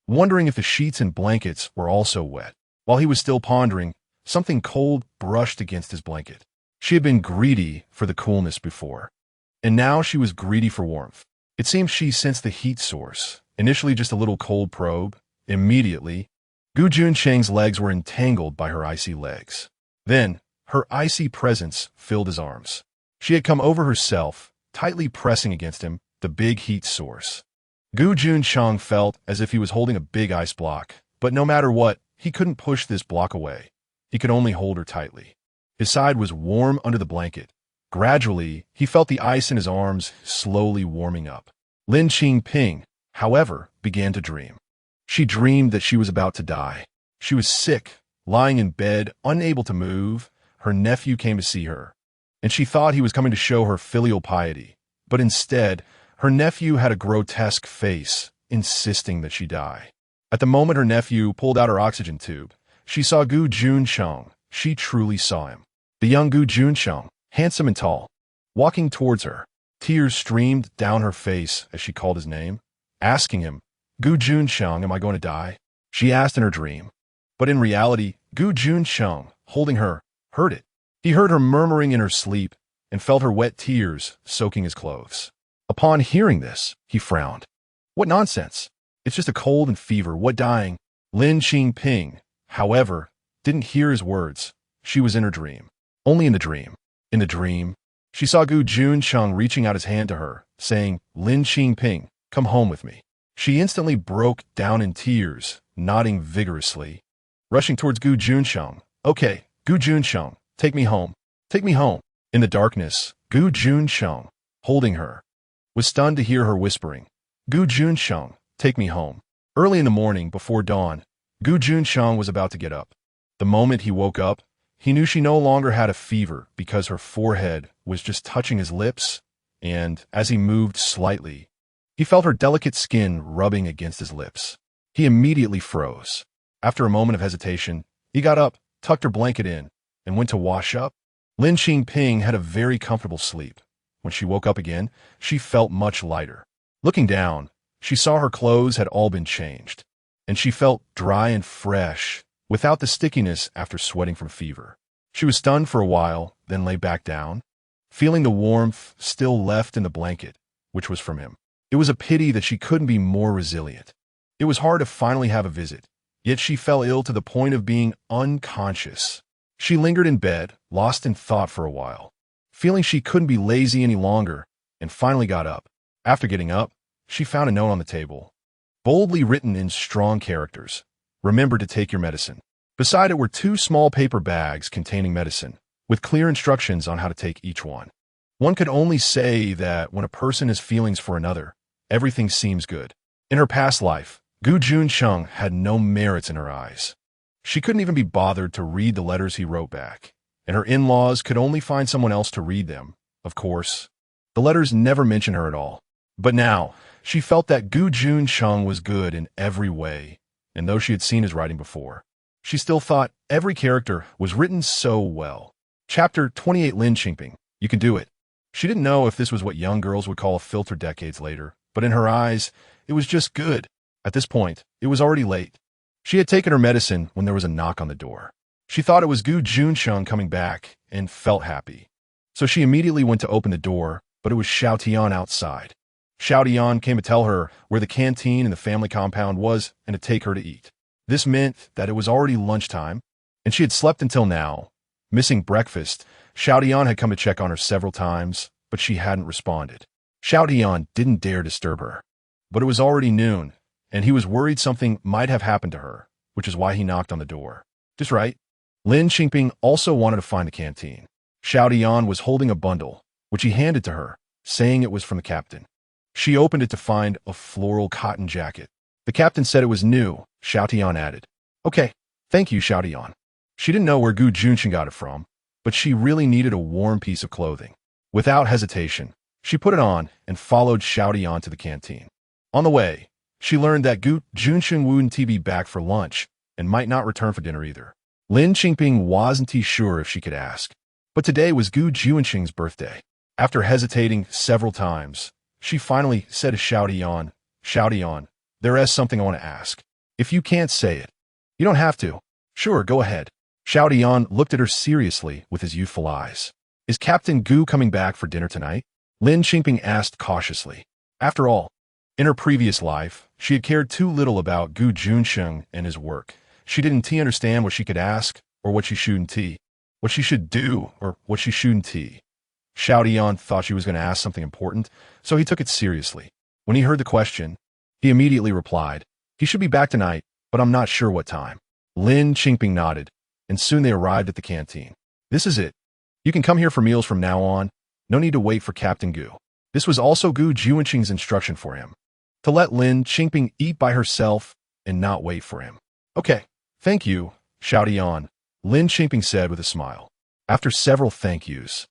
wondering if the sheets and blankets were also wet. While he was still pondering, something cold brushed against his blanket. She had been greedy for the coolness before, and now she was greedy for warmth. It seemed she sensed the heat source, initially just a little cold probe. Immediately, Gu Junchen's legs were entangled by her icy legs. Then, her icy presence filled his arms. She had come over herself, tightly pressing against him, the big heat source. Gu Junchen felt as if he was holding a big ice block, but no matter what, he couldn't push this block away. He could only hold her tightly. His side was warm under the blanket. Gradually, he felt the ice in his arms slowly warming up. Lin Qingping, however, began to dream. She dreamed that she was about to die. She was sick, lying in bed, unable to move. Her nephew came to see her, and she thought he was coming to show her filial piety. But instead, her nephew had a grotesque face, insisting that she die. At the moment her nephew pulled out her oxygen tube, she saw Gu Junchen. She truly saw him. The young Gu Junchen, handsome and tall, walking towards her. Tears streamed down her face as she called his name, asking him, "Gu Junchen, am I going to die?" She asked in her dream. But in reality, Gu Junchen, holding her, heard it. He heard her murmuring in her sleep and felt her wet tears soaking his clothes. Upon hearing this, he frowned. "What nonsense! It's just a cold and fever. What dying?" Lin Qingping, however, didn't hear his words. She was in her dream. Only in the dream. In the dream, she saw Gu Junchen reaching out his hand to her, saying, "Lin Qingping, come home with me." She instantly broke down in tears, nodding vigorously, rushing towards Gu Junchen. "Okay, Gu Junchen, take me home. Take me home." In the darkness, Gu Junchen, holding her, was stunned to hear her whispering, "Gu Junchen, take me home." Early in the morning, before dawn, Gu Junchen was about to get up. The moment he woke up, he knew she no longer had a fever because her forehead was just touching his lips, and as he moved slightly, he felt her delicate skin rubbing against his lips. He immediately froze. After a moment of hesitation, he got up, tucked her blanket in, and went to wash up. Lin Qingping had a very comfortable sleep. When she woke up again, she felt much lighter. Looking down, she saw her clothes had all been changed, and she felt dry and fresh, without the stickiness after sweating from fever. She was stunned for a while, then lay back down, feeling the warmth still left in the blanket, which was from him. It was a pity that she couldn't be more resilient. It was hard to finally have a visit, yet she fell ill to the point of being unconscious. She lingered in bed, lost in thought for a while, feeling she couldn't be lazy any longer, and finally got up. After getting up, she found a note on the table, boldly written in strong characters. Remember to take your medicine. Beside it were 2 small paper bags containing medicine, with clear instructions on how to take each one. One could only say that when a person has feelings for another, everything seems good. In her past life, Gu Junchen had no merits in her eyes. She couldn't even be bothered to read the letters he wrote back, and her in-laws could only find someone else to read them, of course. The letters never mention her at all. But now, she felt that Gu Junchen was good in every way, and though she had seen his writing before, she still thought every character was written so well. Chapter 28. Lin Qingping. You can do it. She didn't know if this was what young girls would call a filter decades later, but in her eyes, it was just good. At this point, it was already late. She had taken her medicine when there was a knock on the door. She thought it was Gu Junchen coming back and felt happy. So she immediately went to open the door, but it was Xiaotian outside. Xiaotian came to tell her where the canteen in the family compound was and to take her to eat. This meant that it was already lunchtime, and she had slept until now. Missing breakfast, Xiaotian had come to check on her several times, but she hadn't responded. Xiaotian didn't dare disturb her. But it was already noon, and he was worried something might have happened to her, which is why he knocked on the door. Just right. Lin Qingping also wanted to find the canteen. Xiaotian was holding a bundle, which he handed to her, saying it was from the captain. She opened it to find a floral cotton jacket. The captain said it was new, Xiaotian added. Okay, thank you, Xiaotian. She didn't know where Gu Junchen got it from, but she really needed a warm piece of clothing. Without hesitation, she put it on and followed Xiaotian to the canteen. On the way, she learned that Gu Junchen wouldn't be back for lunch and might not return for dinner either. Lin Qingping wasn't sure if she could ask, but today was Gu Junchen's birthday. After hesitating several times, she finally said to Xiaotian, Xiaotian, there is something I want to ask. If you can't say it, you don't have to. Sure, go ahead. Xiaotian looked at her seriously with his youthful eyes. Is Captain Gu coming back for dinner tonight? Lin Qingping asked cautiously. After all, in her previous life, she had cared too little about Gu Junchen and his work. She didn't understand what she could ask or what she shouldn't what she should do or what she shouldn't Xiaotian thought she was going to ask something important, so he took it seriously. When he heard the question, he immediately replied, he should be back tonight, but I'm not sure what time. Lin Qingping nodded, and soon they arrived at the canteen. This is it. You can come here for meals from now on. No need to wait for Captain Gu. This was also Gu Junchen's instruction for him, to let Lin Qingping eat by herself and not wait for him. Okay, thank you, Xiaotian, Lin Qingping said with a smile. After several thank yous,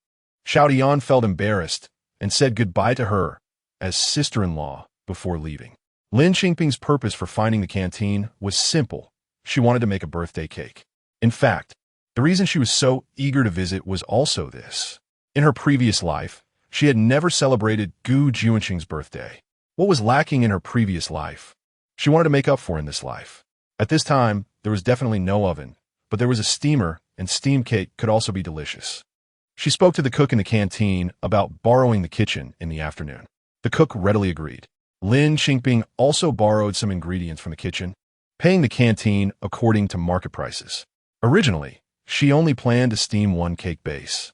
Xiaotian felt embarrassed and said goodbye to her as sister-in-law before leaving. Lin Qingping's purpose for finding the canteen was simple. She wanted to make a birthday cake. In fact, the reason she was so eager to visit was also this. In her previous life, she had never celebrated Gu Junchen's birthday. What was lacking in her previous life, she wanted to make up for in this life. At this time, there was definitely no oven, but there was a steamer, and steamed cake could also be delicious. She spoke to the cook in the canteen about borrowing the kitchen in the afternoon. The cook readily agreed. Lin Qingping also borrowed some ingredients from the kitchen, paying the canteen according to market prices. Originally, she only planned to steam one cake base,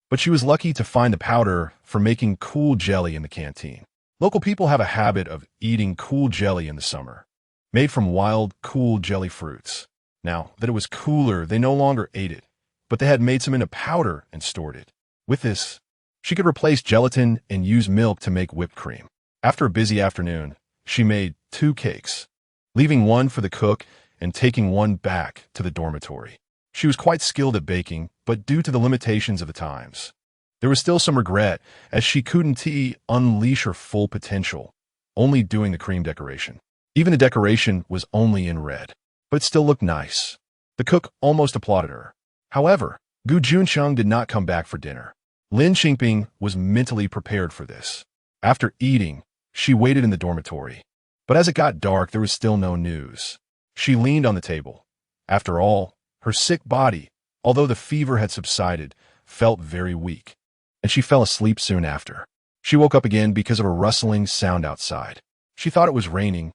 but she was lucky to find the powder for making cool jelly in the canteen. Local people have a habit of eating cool jelly in the summer, made from wild, cool jelly fruits. Now that it was cooler, they no longer ate it, but they had made some into powder and stored it. With this, she could replace gelatin and use milk to make whipped cream. After a busy afternoon, she made 2 cakes, leaving one for the cook and taking one back to the dormitory. She was quite skilled at baking, but due to the limitations of the times, there was still some regret as she couldn't unleash her full potential, only doing the cream decoration. Even the decoration was only in red, but it still looked nice. The cook almost applauded her. However, Gu Junchen did not come back for dinner. Lin Qingping was mentally prepared for this. After eating, she waited in the dormitory. But as it got dark, there was still no news. She leaned on the table. After all, her sick body, although the fever had subsided, felt very weak, and she fell asleep soon after. She woke up again because of a rustling sound outside. She thought it was raining,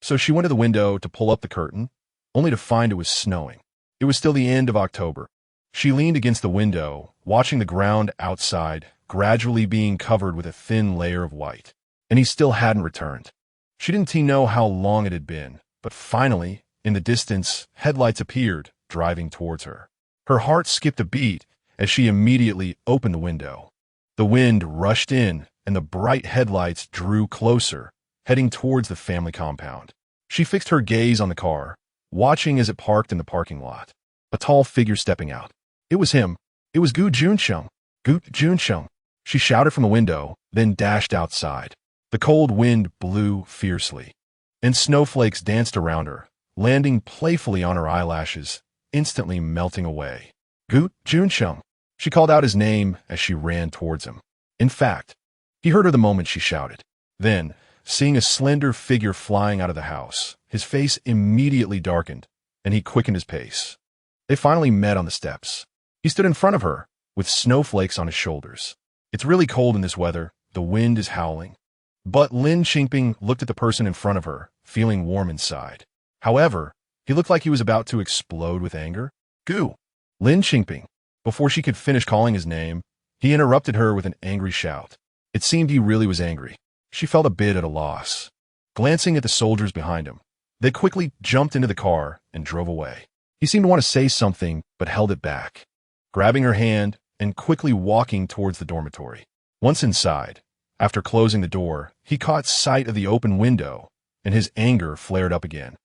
so she went to the window to pull up the curtain, only to find it was snowing. It was still the end of October, She leaned against the window, watching the ground outside gradually being covered with a thin layer of white. And he still hadn't returned. She didn't know how long it had been, but finally, in the distance, headlights appeared, driving towards her. Her heart skipped a beat as she immediately opened the window. The wind rushed in, and the bright headlights drew closer, heading towards the family compound. She fixed her gaze on the car, watching as it parked in the parking lot. A tall figure stepping out. It was him. It was Gu Junchen. Gu Junchen. She shouted from the window, then dashed outside. The cold wind blew fiercely, and snowflakes danced around her, landing playfully on her eyelashes, instantly melting away. Gu Junchen. She called out his name as she ran towards him. In fact, he heard her the moment she shouted. Then, seeing a slender figure flying out of the house, his face immediately darkened, and he quickened his pace. They finally met on the steps. He stood in front of her, with snowflakes on his shoulders. It's really cold in this weather, the wind is howling. But Lin Qingping looked at the person in front of her, feeling warm inside. However, he looked like he was about to explode with anger. Gu. Lin Qingping. Before she could finish calling his name, he interrupted her with an angry shout. It seemed he really was angry. She felt a bit at a loss. Glancing at the soldiers behind him, they quickly jumped into the car and drove away. He seemed to want to say something, but held it back, grabbing her hand and quickly walking towards the dormitory. Once inside, after closing the door, he caught sight of the open window, and his anger flared up again.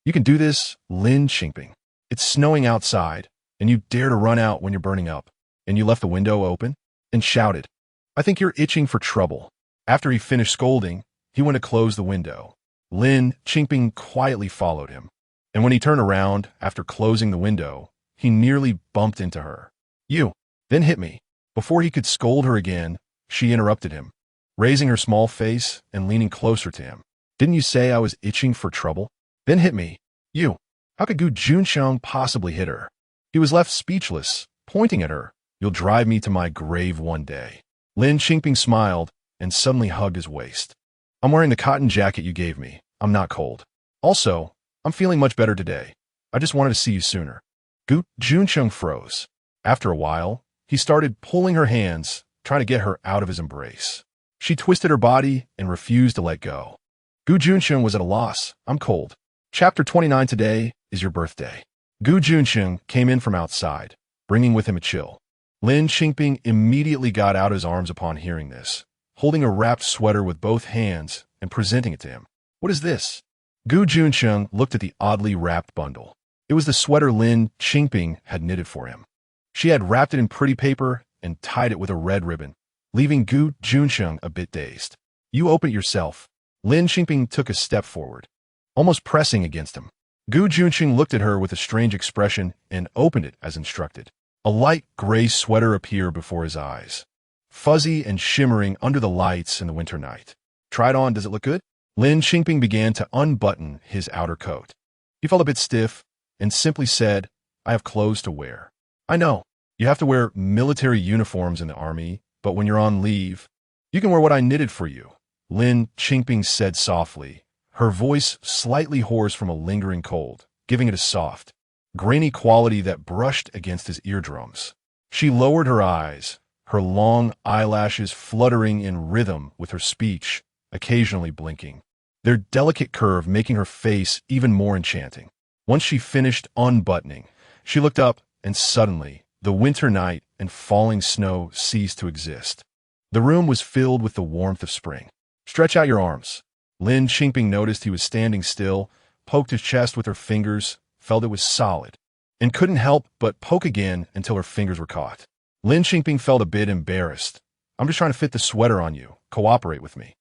You can do this, Lin Qingping. It's snowing outside, and you dare to run out when you're burning up, and you left the window open? And shouted, I think you're itching for trouble. After he finished scolding, he went to close the window. Lin Qingping quietly followed him, and when he turned around after closing the window, he nearly bumped into her. You, then hit me. Before he could scold her again, she interrupted him, raising her small face and leaning closer to him. Didn't you say I was itching for trouble? Then hit me. You. How could Gu Junchen possibly hit her? He was left speechless, pointing at her. You'll drive me to my grave one day. Lin Qingping smiled and suddenly hugged his waist. I'm wearing the cotton jacket you gave me. I'm not cold. Also, I'm feeling much better today. I just wanted to see you sooner. Gu Junchen froze. After a while, he started pulling her hands, trying to get her out of his embrace. She twisted her body and refused to let go. Gu Junchen was at a loss. I'm cold. Chapter 29 today is your birthday. Gu Junchen came in from outside, bringing with him a chill. Lin Qingping immediately got out his arms upon hearing this, holding a wrapped sweater with both hands and presenting it to him. What is this? Gu Junchen looked at the oddly wrapped bundle. It was the sweater Lin Qingping had knitted for him. She had wrapped it in pretty paper and tied it with a red ribbon, leaving Gu Junchen a bit dazed. You open it yourself. Lin Qingping took a step forward, almost pressing against him. Gu Junchen looked at her with a strange expression and opened it as instructed. A light gray sweater appeared before his eyes, fuzzy and shimmering under the lights in the winter night. Try it on, does it look good? Lin Qingping began to unbutton his outer coat. He felt a bit stiff and simply said, I have clothes to wear. I know, you have to wear military uniforms in the army, but when you're on leave, you can wear what I knitted for you, Lin Qingping said softly, her voice slightly hoarse from a lingering cold, giving it a soft, grainy quality that brushed against his eardrums. She lowered her eyes, her long eyelashes fluttering in rhythm with her speech, occasionally blinking, their delicate curve making her face even more enchanting. Once she finished unbuttoning, she looked up, and suddenly, the winter night and falling snow ceased to exist. The room was filled with the warmth of spring. Stretch out your arms. Lin Qingping noticed he was standing still, poked his chest with her fingers, felt it was solid, and couldn't help but poke again until her fingers were caught. Lin Qingping felt a bit embarrassed. I'm just trying to fit the sweater on you. Cooperate with me.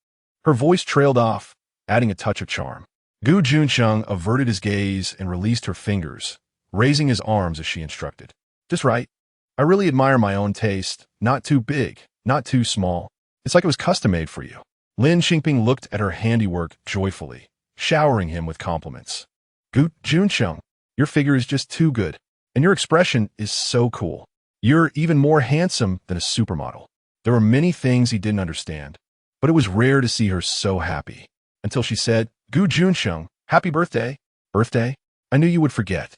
Her voice trailed off, adding a touch of charm. Gu Junchen averted his gaze and released her fingers, raising his arms as she instructed. Just right. I really admire my own taste. Not too big, not too small. It's like it was custom-made for you. Lin Qingping looked at her handiwork joyfully, showering him with compliments. Gu Junchen, your figure is just too good, and your expression is so cool. You're even more handsome than a supermodel. There were many things he didn't understand, but it was rare to see her so happy, until she said, Gu Junchen, happy birthday. Birthday? I knew you would forget.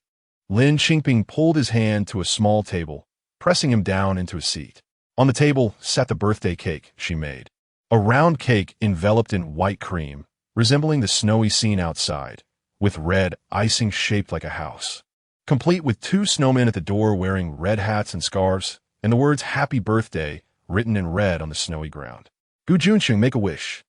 Lin Qingping pulled his hand to a small table, pressing him down into a seat. On the table sat the birthday cake she made. A round cake enveloped in white cream, resembling the snowy scene outside, with red icing shaped like a house. Complete with 2 snowmen at the door wearing red hats and scarves, and the words "Happy Birthday" written in red on the snowy ground. Gu Junchen, make a wish.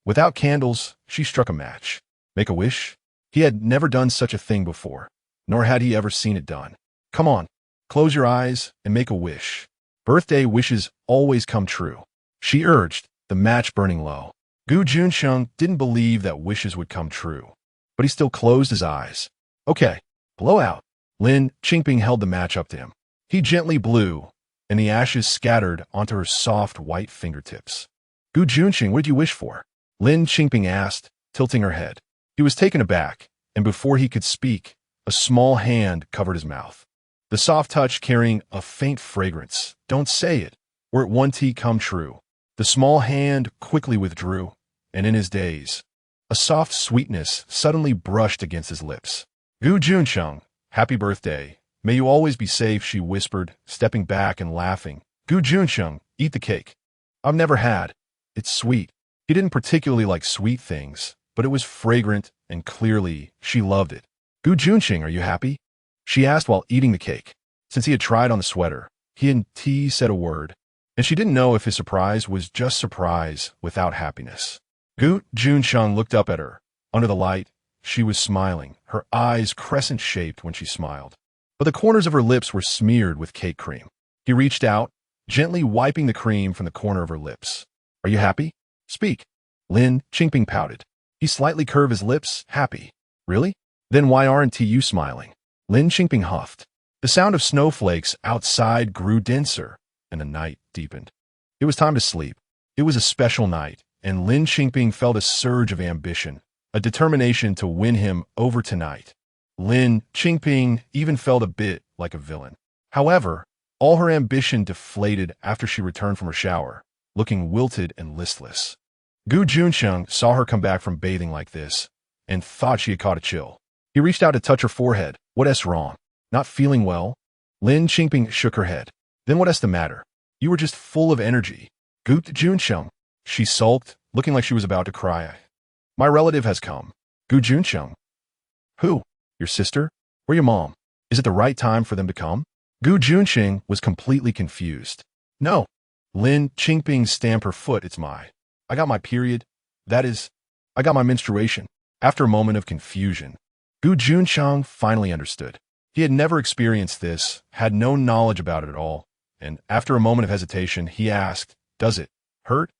Without candles, she struck a match. Make a wish? He had never done such a thing before, nor had he ever seen it done. Come on, close your eyes and make a wish. Birthday wishes always come true, she urged, the match burning low. Gu Junchen didn't believe that wishes would come true, but he still closed his eyes. Okay, blow out. Lin Qingping held the match up to him. He gently blew, and the ashes scattered onto her soft white fingertips. Gu Junchen, what did you wish for? Lin Qingping asked, tilting her head. He was taken aback, and before he could speak, a small hand covered his mouth. The soft touch carrying a faint fragrance. Don't say it, or it won't come true. The small hand quickly withdrew, and in his daze, a soft sweetness suddenly brushed against his lips. Gu Junchen, happy birthday. May you always be safe, she whispered, stepping back and laughing. Gu Junchen, eat the cake. I've never had. It's sweet. He didn't particularly like sweet things, but it was fragrant, and clearly, she loved it. Gu Junchen, are you happy? She asked while eating the cake. Since he had tried on the sweater, he hadn't said a word, and she didn't know if his surprise was just surprise without happiness. Gu Junchen looked up at her. Under the light, she was smiling, her eyes crescent-shaped when she smiled. But the corners of her lips were smeared with cake cream. He reached out, gently wiping the cream from the corner of her lips. Are you happy? Speak. Lin Qingping pouted. He slightly curved his lips. Happy. Really? Then why aren't you smiling? Lin Qingping huffed. The sound of snowflakes outside grew denser, and the night deepened. It was time to sleep. It was a special night, and Lin Qingping felt a surge of ambition, a determination to win him over tonight. Lin Qingping even felt a bit like a villain. However, all her ambition deflated after she returned from her shower, looking wilted and listless. Gu Junchen saw her come back from bathing like this, and thought she had caught a chill. He reached out to touch her forehead. What's wrong? Not feeling well? Lin Qingping shook her head. Then what's the matter? You were just full of energy. Gu Junchen. She sulked, looking like she was about to cry. My relative has come. Gu Junchen. Who? Your sister? Or your mom? Is it the right time for them to come? Gu Junchen was completely confused. No. Lin Qingping stamped her foot. I got my period. That is, I got my menstruation. After a moment of confusion, Gu Junchen finally understood. He had never experienced this, had no knowledge about it at all, and after a moment of hesitation, he asked, does it hurt?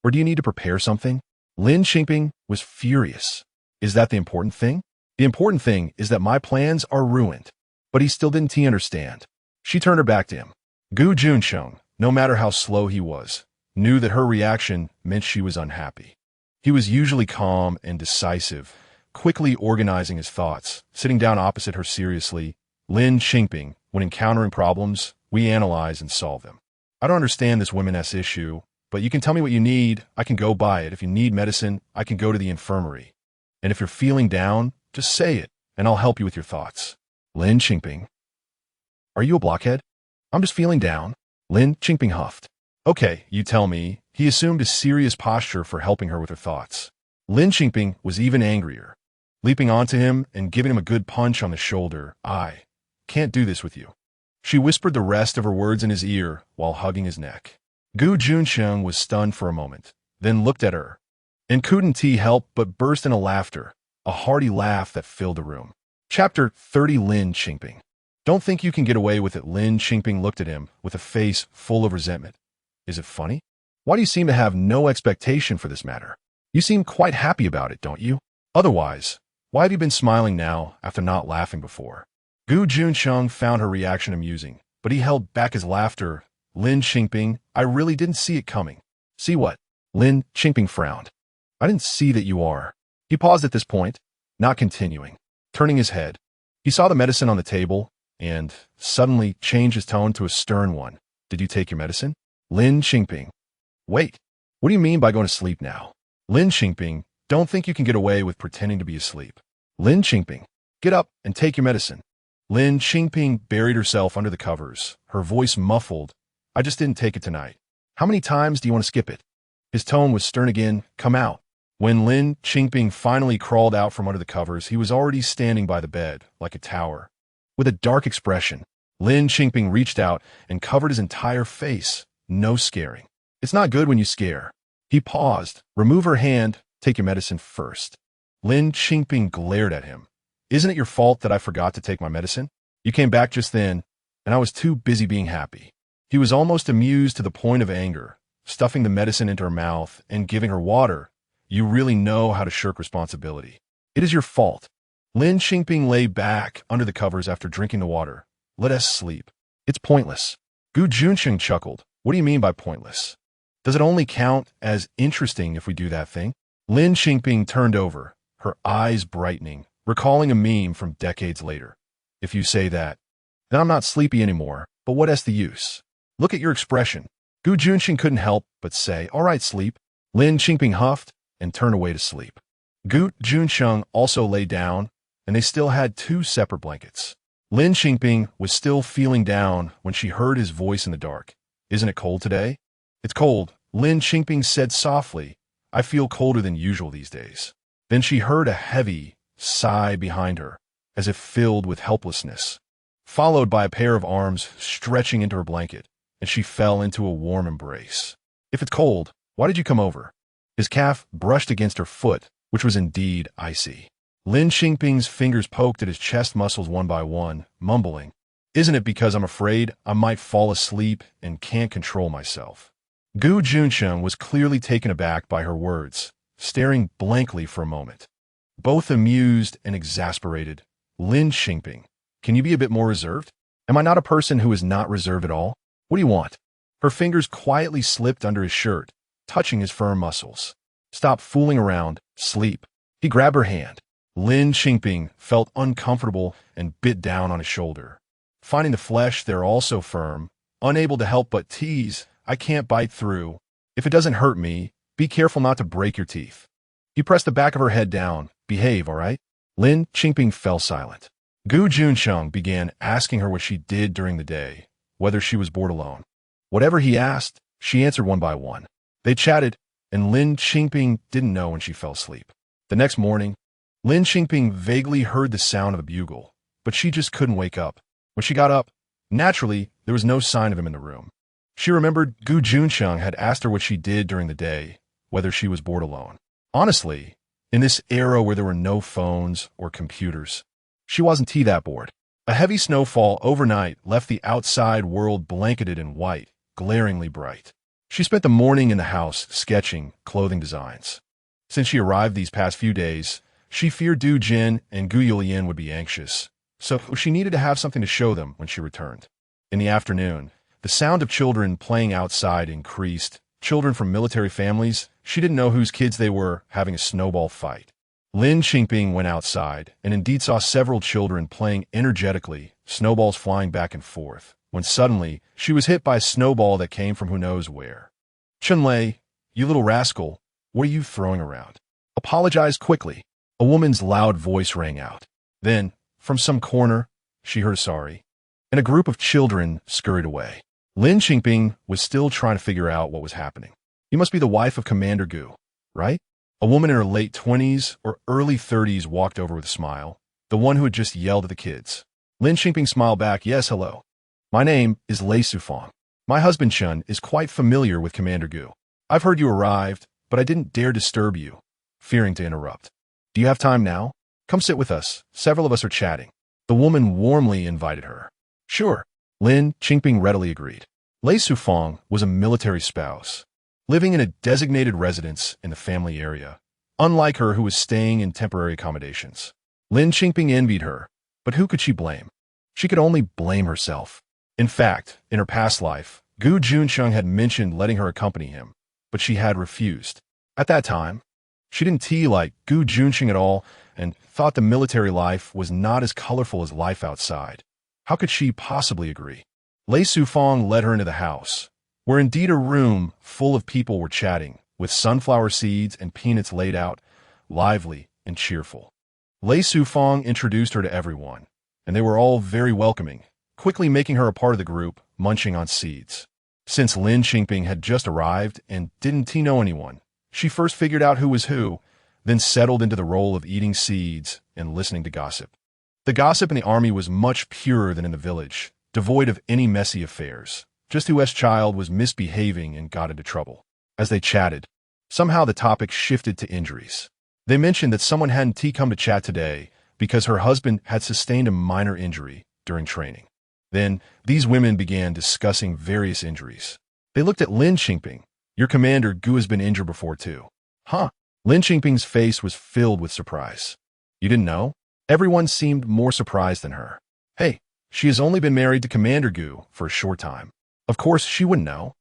Or do you need to prepare something? Lin Qingping was furious. Is that the important thing? The important thing is that my plans are ruined. But he still didn't understand. She turned her back to him. Gu Junchen, no matter how slow he was, knew that her reaction meant she was unhappy. He was usually calm and decisive, quickly organizing his thoughts, sitting down opposite her seriously. Lin Qingping, when encountering problems, we analyze and solve them. I don't understand this women's issue, but you can tell me what you need, I can go buy it. If you need medicine, I can go to the infirmary. And if you're feeling down, just say it, and I'll help you with your thoughts. Lin Qingping. Are you a blockhead? I'm just feeling down. Lin Qingping huffed. Okay, you tell me. He assumed a serious posture for helping her with her thoughts. Lin Qingping was even angrier, leaping onto him and giving him a good punch on the shoulder. I can't do this with you. She whispered the rest of her words in his ear while hugging his neck. Gu Junchen was stunned for a moment, then looked at her, and couldn't help but burst into laughter, a hearty laugh that filled the room. Chapter 30. Lin Qingping. Don't think you can get away with it. Lin Qingping looked at him with a face full of resentment. Is it funny? Why do you seem to have no expectation for this matter? You seem quite happy about it, don't you? Otherwise, why have you been smiling now after not laughing before? Gu Junchen found her reaction amusing, but he held back his laughter. Lin Qingping, I really didn't see it coming. See what? Lin Qingping frowned. I didn't see that you are. He paused at this point, not continuing. Turning his head, he saw the medicine on the table and suddenly changed his tone to a stern one. Did you take your medicine? Lin Qingping. Wait, what do you mean by going to sleep now? Lin Qingping, don't think you can get away with pretending to be asleep. Lin Qingping, get up and take your medicine. Lin Qingping buried herself under the covers, her voice muffled. I just didn't take it tonight. How many times do you want to skip it? His tone was stern again. Come out. When Lin Qingping finally crawled out from under the covers, he was already standing by the bed, like a tower. With a dark expression, Lin Qingping reached out and covered his entire face. No scaring. It's not good when you scare. He paused. Remove her hand. Take your medicine first. Lin Qingping glared at him. Isn't it your fault that I forgot to take my medicine? You came back just then, and I was too busy being happy. He was almost amused to the point of anger, stuffing the medicine into her mouth and giving her water. You really know how to shirk responsibility. It is your fault. Lin Qingping lay back under the covers after drinking the water. Let us sleep. It's pointless. Gu Junchen chuckled. What do you mean by pointless? Does it only count as interesting if we do that thing? Lin Qingping turned over, her eyes brightening, recalling a meme from decades later. If you say that, then I'm not sleepy anymore, but what is the use? Look at your expression. Gu Junchen couldn't help but say, all right, sleep. Lin Qingping huffed and turned away to sleep. Gu Junchen also lay down, and they still had 2 separate blankets. Lin Qingping was still feeling down when she heard his voice in the dark. Isn't it cold today? It's cold, Lin Qingping said softly. I feel colder than usual these days. Then she heard a heavy sigh behind her, as if filled with helplessness, followed by a pair of arms stretching into her blanket, and she fell into a warm embrace. If it's cold, why did you come over? His calf brushed against her foot, which was indeed icy. Lin Qingping's fingers poked at his chest muscles one by one, mumbling, Isn't it because I'm afraid I might fall asleep and can't control myself? Gu Junchen was clearly taken aback by her words, staring blankly for a moment. Both amused and exasperated. Lin Qingping, can you be a bit more reserved? Am I not a person who is not reserved at all? What do you want? Her fingers quietly slipped under his shirt, touching his firm muscles. Stop fooling around. Sleep. He grabbed her hand. Lin Qingping felt uncomfortable and bit down on his shoulder. Finding the flesh there also firm, unable to help but tease, I can't bite through. If it doesn't hurt me, be careful not to break your teeth. He pressed the back of her head down. Behave, all right? Lin Qingping fell silent. Gu Junchen began asking her what she did during the day, whether she was bored alone. Whatever he asked, she answered one by one. They chatted, and Lin Qingping didn't know when she fell asleep. The next morning, Lin Qingping vaguely heard the sound of a bugle, but she just couldn't wake up. When she got up, naturally, there was no sign of him in the room. She remembered Gu Junchen had asked her what she did during the day, whether she was bored alone. Honestly, in this era where there were no phones or computers, she wasn't that bored. A heavy snowfall overnight left the outside world blanketed in white, glaringly bright. She spent the morning in the house sketching clothing designs. Since she arrived these past few days, she feared Du Jin and Gu Yulian would be anxious, so she needed to have something to show them when she returned. In the afternoon, the sound of children playing outside increased. Children from military families, she didn't know whose kids they were, having a snowball fight. Lin Qingping went outside and indeed saw several children playing energetically, snowballs flying back and forth, when suddenly she was hit by a snowball that came from who knows where. Chunlei, you little rascal, what are you throwing around? Apologize quickly. A woman's loud voice rang out. Then, from some corner, she heard sorry, and a group of children scurried away. Lin Qingping was still trying to figure out what was happening. You must be the wife of Commander Gu, right? A woman in her late 20s or early 30s walked over with a smile, the one who had just yelled at the kids. Lin Qingping smiled back, yes, hello. My name is Lei Sufang. My husband Chun is quite familiar with Commander Gu. I've heard you arrived, but I didn't dare disturb you, fearing to interrupt. Do you have time now? Come sit with us. Several of us are chatting. The woman warmly invited her. Sure. Lin Qingping readily agreed. Lei Sufang was a military spouse, living in a designated residence in the family area, unlike her who was staying in temporary accommodations. Lin Qingping envied her, but who could she blame? She could only blame herself. In fact, in her past life, Gu Junchen had mentioned letting her accompany him, but she had refused. At that time, she didn't like Gu Junchen at all and thought the military life was not as colorful as life outside. How could she possibly agree? Lei Sufang led her into the house, where indeed a room full of people were chatting, with sunflower seeds and peanuts laid out, lively and cheerful. Lei Sufang introduced her to everyone, and they were all very welcoming, quickly making her a part of the group, munching on seeds. Since Lin Qingping had just arrived and didn't know anyone, she first figured out who was who, then settled into the role of eating seeds and listening to gossip. The gossip in the army was much purer than in the village, devoid of any messy affairs, just who's child was misbehaving and got into trouble. As they chatted, somehow the topic shifted to injuries. They mentioned that someone hadn't come to chat today because her husband had sustained a minor injury during training. Then, these women began discussing various injuries. They looked at Lin Qingping. Your commander Gu has been injured before too. Huh? Lin Qingping's face was filled with surprise. You didn't know? Everyone seemed more surprised than her. Hey, she has only been married to Commander Gu for a short time. Of course, she wouldn't know.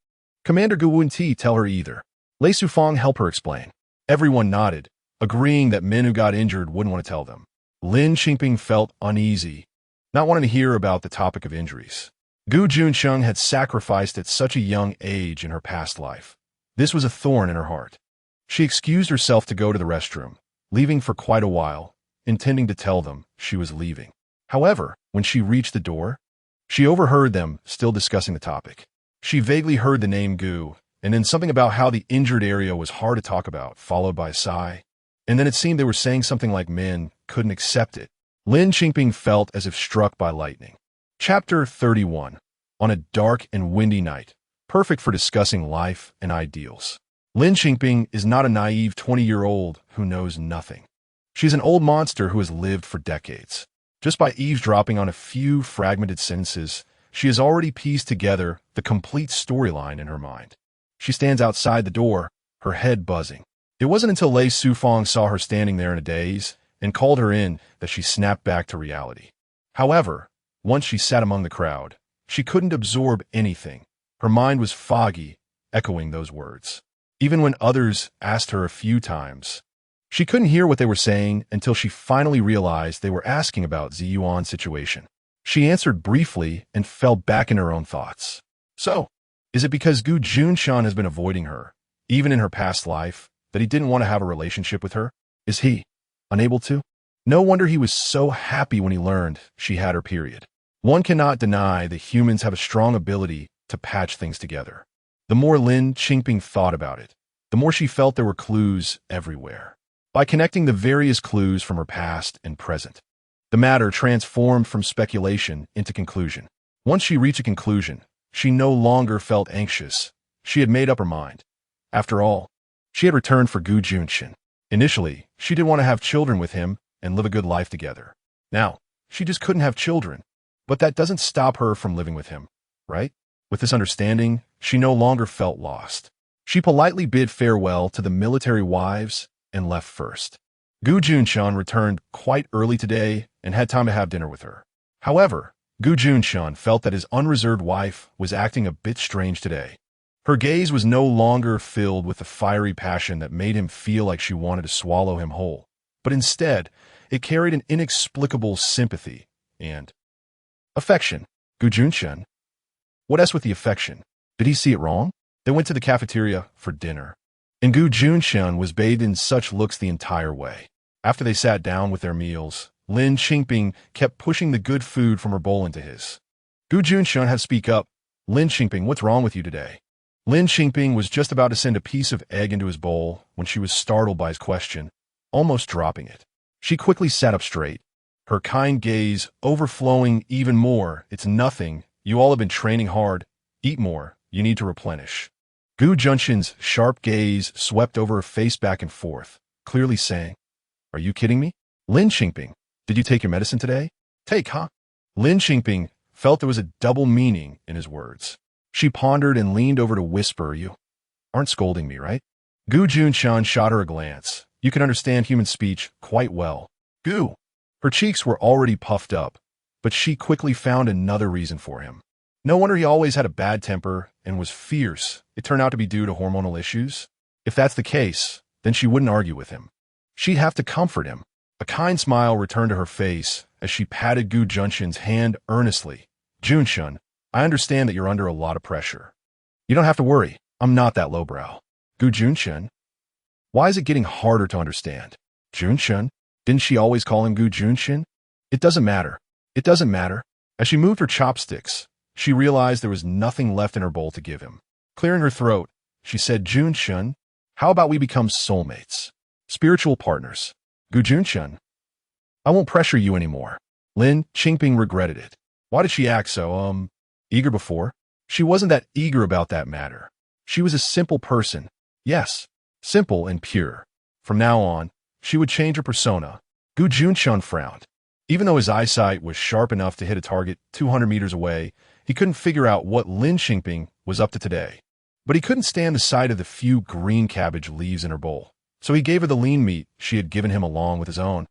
Commander Gu wouldn't tell her either. Lei Sufang helped her explain. Everyone nodded, agreeing that men who got injured wouldn't want to tell them. Lin Qingping felt uneasy, not wanting to hear about the topic of injuries. Gu Junchen had sacrificed at such a young age in her past life. This was a thorn in her heart. She excused herself to go to the restroom, leaving for quite a while, intending to tell them she was leaving. However, when she reached the door, she overheard them still discussing the topic. She vaguely heard the name Gu, and then something about how the injured area was hard to talk about, followed by a sigh. And then it seemed they were saying something like men couldn't accept it. Lin Qingping felt as if struck by lightning. Chapter 31. On a dark and windy night, perfect for discussing life and ideals. Lin Qingping is not a naive 20-year-old who knows nothing. She's an old monster who has lived for decades. Just by eavesdropping on a few fragmented sentences, she has already pieced together the complete storyline in her mind. She stands outside the door, her head buzzing. It wasn't until Lei Sufang saw her standing there in a daze and called her in that she snapped back to reality. However, once she sat among the crowd, she couldn't absorb anything. Her mind was foggy, echoing those words. Even when others asked her a few times, she couldn't hear what they were saying until she finally realized they were asking about Ziyuan's situation. She answered briefly and fell back in her own thoughts. So, is it because Gu Junchen has been avoiding her, even in her past life, that he didn't want to have a relationship with her? Is he unable to? No wonder he was so happy when he learned she had her period. One cannot deny that humans have a strong ability to patch things together. The more Lin Qingping thought about it, the more she felt there were clues everywhere. By connecting the various clues from her past and present, the matter transformed from speculation into conclusion. Once she reached a conclusion, she no longer felt anxious. She had made up her mind. After all, she had returned for Gu Junchen. Initially, she didn't want to have children with him and live a good life together. Now, she just couldn't have children. But that doesn't stop her from living with him, right? With this understanding, she no longer felt lost. She politely bid farewell to the military wives and left first. Gu Junchen returned quite early today and had time to have dinner with her. However, Gu Junchen felt that his unreserved wife was acting a bit strange today. Her gaze was no longer filled with the fiery passion that made him feel like she wanted to swallow him whole, but instead, it carried an inexplicable sympathy and affection. Gu Junchen? What else with the affection? Did he see it wrong? They went to the cafeteria for dinner, and Gu Junchen was bathed in such looks the entire way. After they sat down with their meals, Lin Qingping kept pushing the good food from her bowl into his. Gu Junchen had to speak up. Lin Qingping, what's wrong with you today? Lin Qingping was just about to send a piece of egg into his bowl when she was startled by his question, almost dropping it. She quickly sat up straight, her kind gaze overflowing even more. It's nothing. You all have been training hard. Eat more. You need to replenish. Gu Junchen's sharp gaze swept over her face back and forth, clearly saying, Are you kidding me? Lin Qingping, did you take your medicine today? Take, huh? Lin Qingping felt there was a double meaning in his words. She pondered and leaned over to whisper, You aren't scolding me, right? Gu Junchen shot her a glance. You can understand human speech quite well. Gu. Her cheeks were already puffed up, but she quickly found another reason for him. No wonder he always had a bad temper and was fierce. It turned out to be due to hormonal issues. If that's the case, then she wouldn't argue with him. She'd have to comfort him. A kind smile returned to her face as she patted Gu Junchen's hand earnestly. Junchen, I understand that you're under a lot of pressure. You don't have to worry. I'm not that lowbrow. Gu Junchen? Why is it getting harder to understand? Junchen? Didn't she always call him Gu Junchen? It doesn't matter. It doesn't matter. As she moved her chopsticks, she realized there was nothing left in her bowl to give him. Clearing her throat, she said, Junchen, how about we become soulmates? Spiritual partners. Gu Junchen. I won't pressure you anymore. Lin Qingping regretted it. Why did she act so, eager before? She wasn't that eager about that matter. She was a simple person. Yes, simple and pure. From now on, she would change her persona. Gu Junchen frowned. Even though his eyesight was sharp enough to hit a target 200 meters away, he couldn't figure out what Lin Qingping was up to today. But he couldn't stand the sight of the few green cabbage leaves in her bowl, so he gave her the lean meat she had given him along with his own,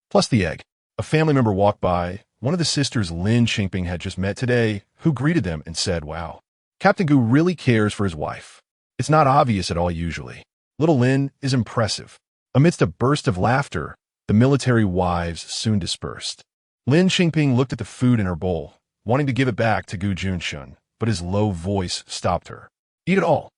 plus the egg. A family member walked by, one of the sisters Lin Qingping had just met today, who greeted them and said, wow, Captain Gu really cares for his wife. It's not obvious at all usually. Little Lin is impressive. Amidst a burst of laughter, the military wives soon dispersed. Lin Qingping looked at the food in her bowl, wanting to give it back to Gu Junchen, but his low voice stopped her. Eat it all.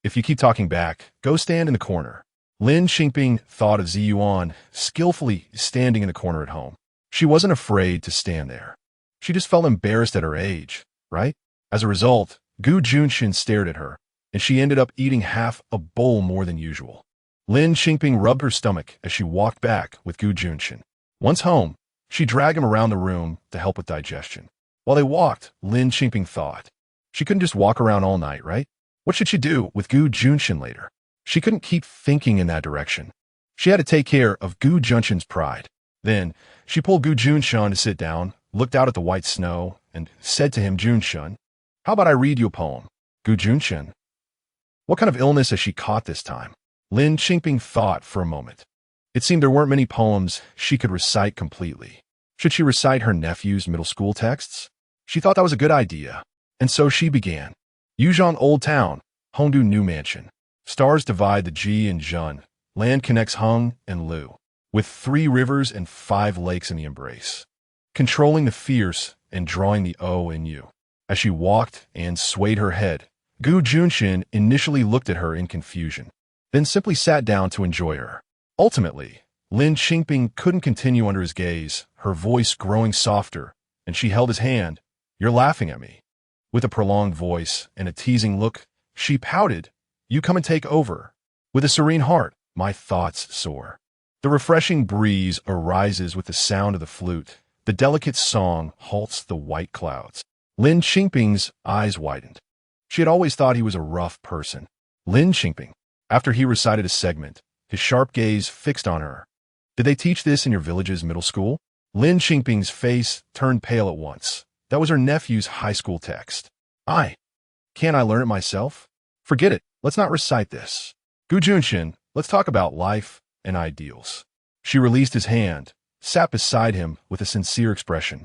If you keep talking back, go stand in the corner. Lin Qingping thought of Ziyuan, skillfully standing in the corner at home. She wasn't afraid to stand there. She just felt embarrassed at her age, right? As a result, Gu Junchen stared at her, and she ended up eating half a bowl more than usual. Lin Qingping rubbed her stomach as she walked back with Gu Junchen. Once home, she dragged him around the room to help with digestion. While they walked, Lin Qingping thought, she couldn't just walk around all night, right? What should she do with Gu Junchen later? She couldn't keep thinking in that direction. She had to take care of Gu Junchen's pride. Then, she pulled Gu Junchen to sit down, looked out at the white snow, and said to him, Junchen, how about I read you a poem? Gu Junchen. What kind of illness has she caught this time? Lin Qingping thought for a moment. It seemed there weren't many poems she could recite completely. Should she recite her nephew's middle school texts? She thought that was a good idea. And so she began. Yuzhong Old Town, Hongdu New Mansion. Stars divide the Ji and Zhen. Land connects Hung and Lu. With 3 rivers and 5 lakes in the embrace. Controlling the fierce and drawing the O in you. As she walked and swayed her head, Gu Junchen initially looked at her in confusion, then simply sat down to enjoy her. Ultimately, Lin Qingping couldn't continue under his gaze, her voice growing softer, and she held his hand. You're laughing at me. With a prolonged voice and a teasing look, she pouted, you come and take over. With a serene heart, my thoughts soar. The refreshing breeze arises with the sound of the flute. The delicate song halts the white clouds. Lin Qingping's eyes widened. She had always thought he was a rough person. Lin Qingping. After he recited a segment, his sharp gaze fixed on her. Did they teach this in your village's middle school? Lin Qingping's face turned pale at once. That was her nephew's high school text. Can't I learn it myself? Forget it. Let's not recite this. Gu Junchen, let's talk about life and ideals. She released his hand, sat beside him with a sincere expression.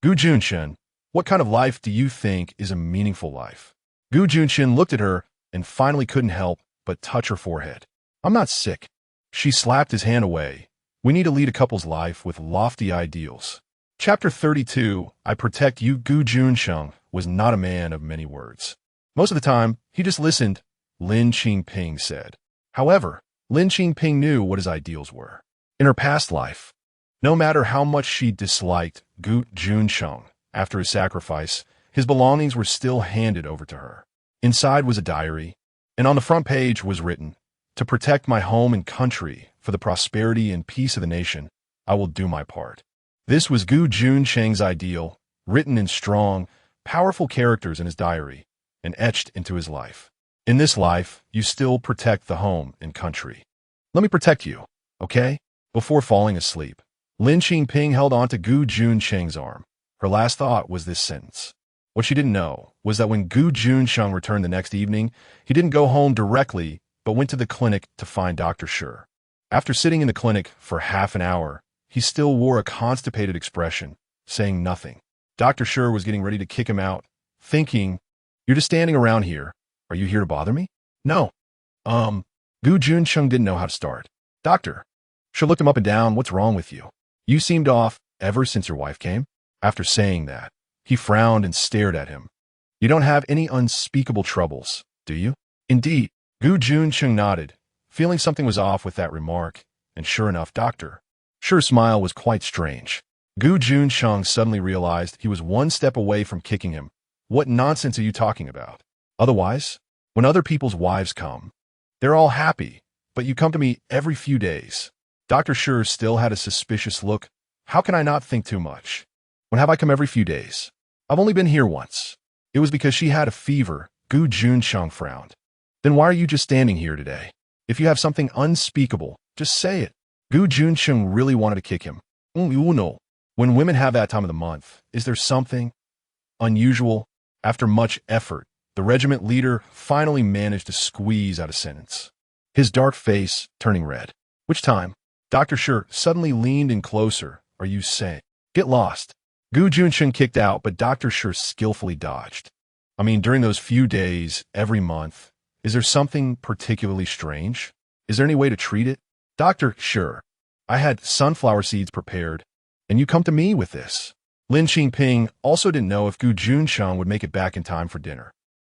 Gu Junchen, what kind of life do you think is a meaningful life? Gu Junchen looked at her and finally couldn't help but touch her forehead. I'm not sick. She slapped his hand away. We need to lead a couple's life with lofty ideals. Chapter 32, I Protect You. Gu Junchen was not a man of many words. Most of the time, he just listened, Lin Qingping said. However, Lin Qingping knew what his ideals were. In her past life, no matter how much she disliked Gu Junchen after his sacrifice, his belongings were still handed over to her. Inside was a diary, and on the front page was written, to protect my home and country, for the prosperity and peace of the nation, I will do my part. This was Gu Junchen's ideal, written in strong, powerful characters in his diary, and etched into his life. In this life, you still protect the home and country. Let me protect you, okay? Before falling asleep, Lin Qingping held on to Gu Junchen's arm. Her last thought was this sentence. What she didn't know was that when Gu Junchen returned the next evening, he didn't go home directly, but went to the clinic to find Dr. She. After sitting in the clinic for half an hour, he still wore a constipated expression, saying nothing. Dr. She was getting ready to kick him out, thinking, you're just standing around here. Are you here to bother me? No. Gu Junchen didn't know how to start. Doctor. She looked him up and down. What's wrong with you? You seemed off ever since your wife came. After saying that, he frowned and stared at him. You don't have any unspeakable troubles, do you? Indeed. Gu Junchen nodded, feeling something was off with that remark, and sure enough, Dr. She's smile was quite strange. Gu Junchen suddenly realized he was one step away from kicking him. What nonsense are you talking about? Otherwise, when other people's wives come, they're all happy, but you come to me every few days. Dr. still had a suspicious look. How can I not think too much? When have I come every few days? I've only been here once. It was because she had a fever. Gu Junchen frowned. Then why are you just standing here today? If you have something unspeakable, just say it. Gu Junchen really wanted to kick him. No. When women have that time of the month, is there something unusual? After much effort, the regiment leader finally managed to squeeze out a sentence, his dark face turning red. Which time? Dr. suddenly leaned in closer. Are you saying? Get lost. Gu Junchen kicked out, but Dr. skillfully dodged. I mean, during those few days, every month, is there something particularly strange? Is there any way to treat it? Dr. I had sunflower seeds prepared, and you come to me with this. Lin Qingping also didn't know if Gu Junchen would make it back in time for dinner.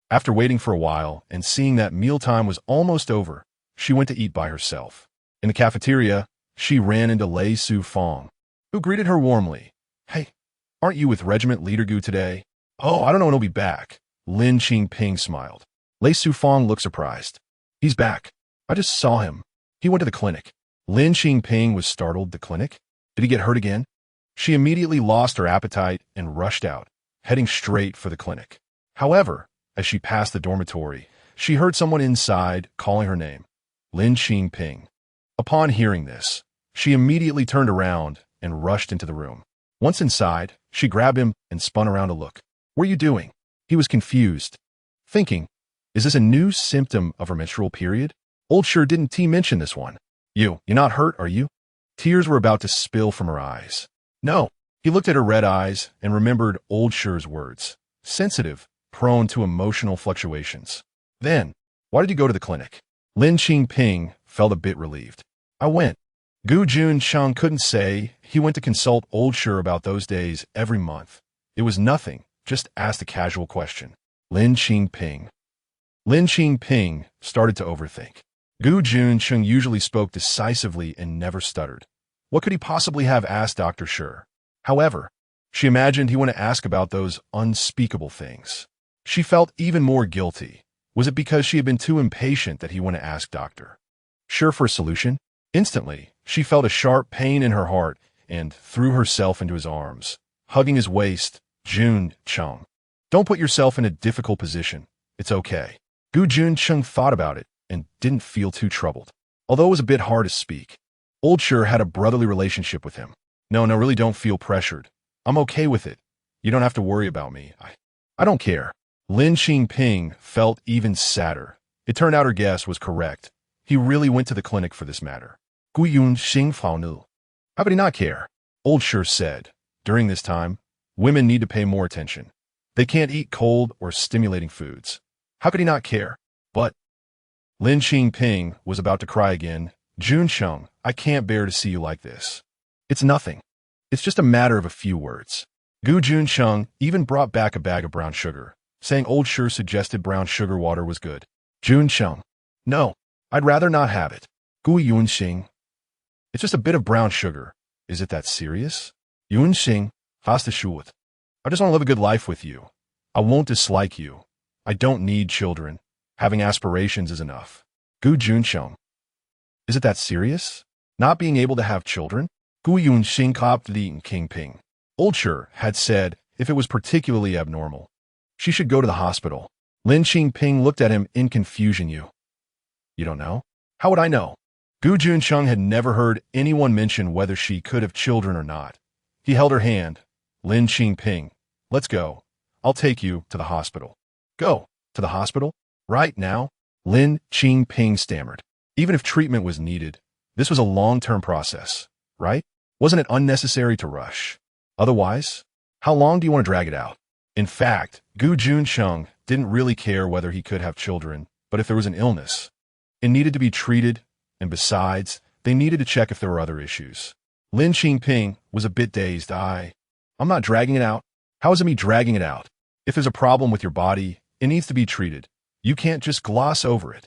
After waiting for a while and seeing that mealtime was almost over, she went to eat by herself. In the cafeteria, she ran into Lei Fang, who greeted her warmly. Hey, aren't you with Regiment Leader Gu today? Oh, I don't know when he'll be back. Lin Qingping smiled. Lei Fang looked surprised. He's back. I just saw him. He went to the clinic. Lin Qingping was startled. The clinic? Did he get hurt again? She immediately lost her appetite and rushed out, heading straight for the clinic. However, as she passed the dormitory, she heard someone inside calling her name, Lin Qingping. Upon hearing this, she immediately turned around and rushed into the room. Once inside, she grabbed him and spun around to look. What are you doing? He was confused, thinking, is this a new symptom of her menstrual period? Didn't mention this one. You're not hurt, are you? Tears were about to spill from her eyes. No. He looked at her red eyes and remembered Oldshir's words. Sensitive, prone to emotional fluctuations. Then, why did you go to the clinic? Lin Qingping felt a bit relieved. I went. Gu Junchen couldn't say. He went to consult Oldshir about those days every month. It was nothing, just asked a casual question. Lin Qingping started to overthink. Gu Junchen usually spoke decisively and never stuttered. What could he possibly have asked Dr. However, she imagined he wanted to ask about those unspeakable things. She felt even more guilty. Was it because she had been too impatient that he wanted to ask Dr. for a solution? Instantly, she felt a sharp pain in her heart and threw herself into his arms, hugging his waist. Junchen, don't put yourself in a difficult position. It's okay. Gu Junchen thought about it and didn't feel too troubled, although it was a bit hard to speak. Oldshir had a brotherly relationship with him. No, really don't feel pressured. I'm okay with it. You don't have to worry about me. I don't care. Lin Qingping felt even sadder. It turned out her guess was correct. He really went to the clinic for this matter. Gu Junchen knew. How could he not care? Oldshir said. During this time, women need to pay more attention. They can't eat cold or stimulating foods. How could he not care? But Lin Qingping was about to cry again. Junchen, I can't bear to see you like this. It's nothing. It's just a matter of a few words. Gu Junchen even brought back a bag of brown sugar, saying Oldshir suggested brown sugar water was good. Junchen, no, I'd rather not have it. Gu Junchen, it's just a bit of brown sugar. Is it that serious? Junchen, hast du Schuld? I just want to live a good life with you. I won't dislike you. I don't need children. Having aspirations is enough. Gu Junchen, is it that serious? Not being able to have children? Gu Junchen copped Lin Qingping. Oldshir had said if it was particularly abnormal, she should go to the hospital. Lin Qingping looked at him in confusion. You don't know? How would I know? Gu Junchen had never heard anyone mention whether she could have children or not. He held her hand. Lin Qingping, let's go. I'll take you to the hospital. Go to the hospital? Right now? Lin Qingping stammered. Even if treatment was needed, this was a long-term process, right? Wasn't it unnecessary to rush? Otherwise, how long do you want to drag it out? In fact, Gu Junchen didn't really care whether he could have children, but if there was an illness, it needed to be treated, and besides, they needed to check if there were other issues. Lin Qingping was a bit dazed. I'm not dragging it out. How is it me dragging it out? If there's a problem with your body, it needs to be treated. You can't just gloss over it.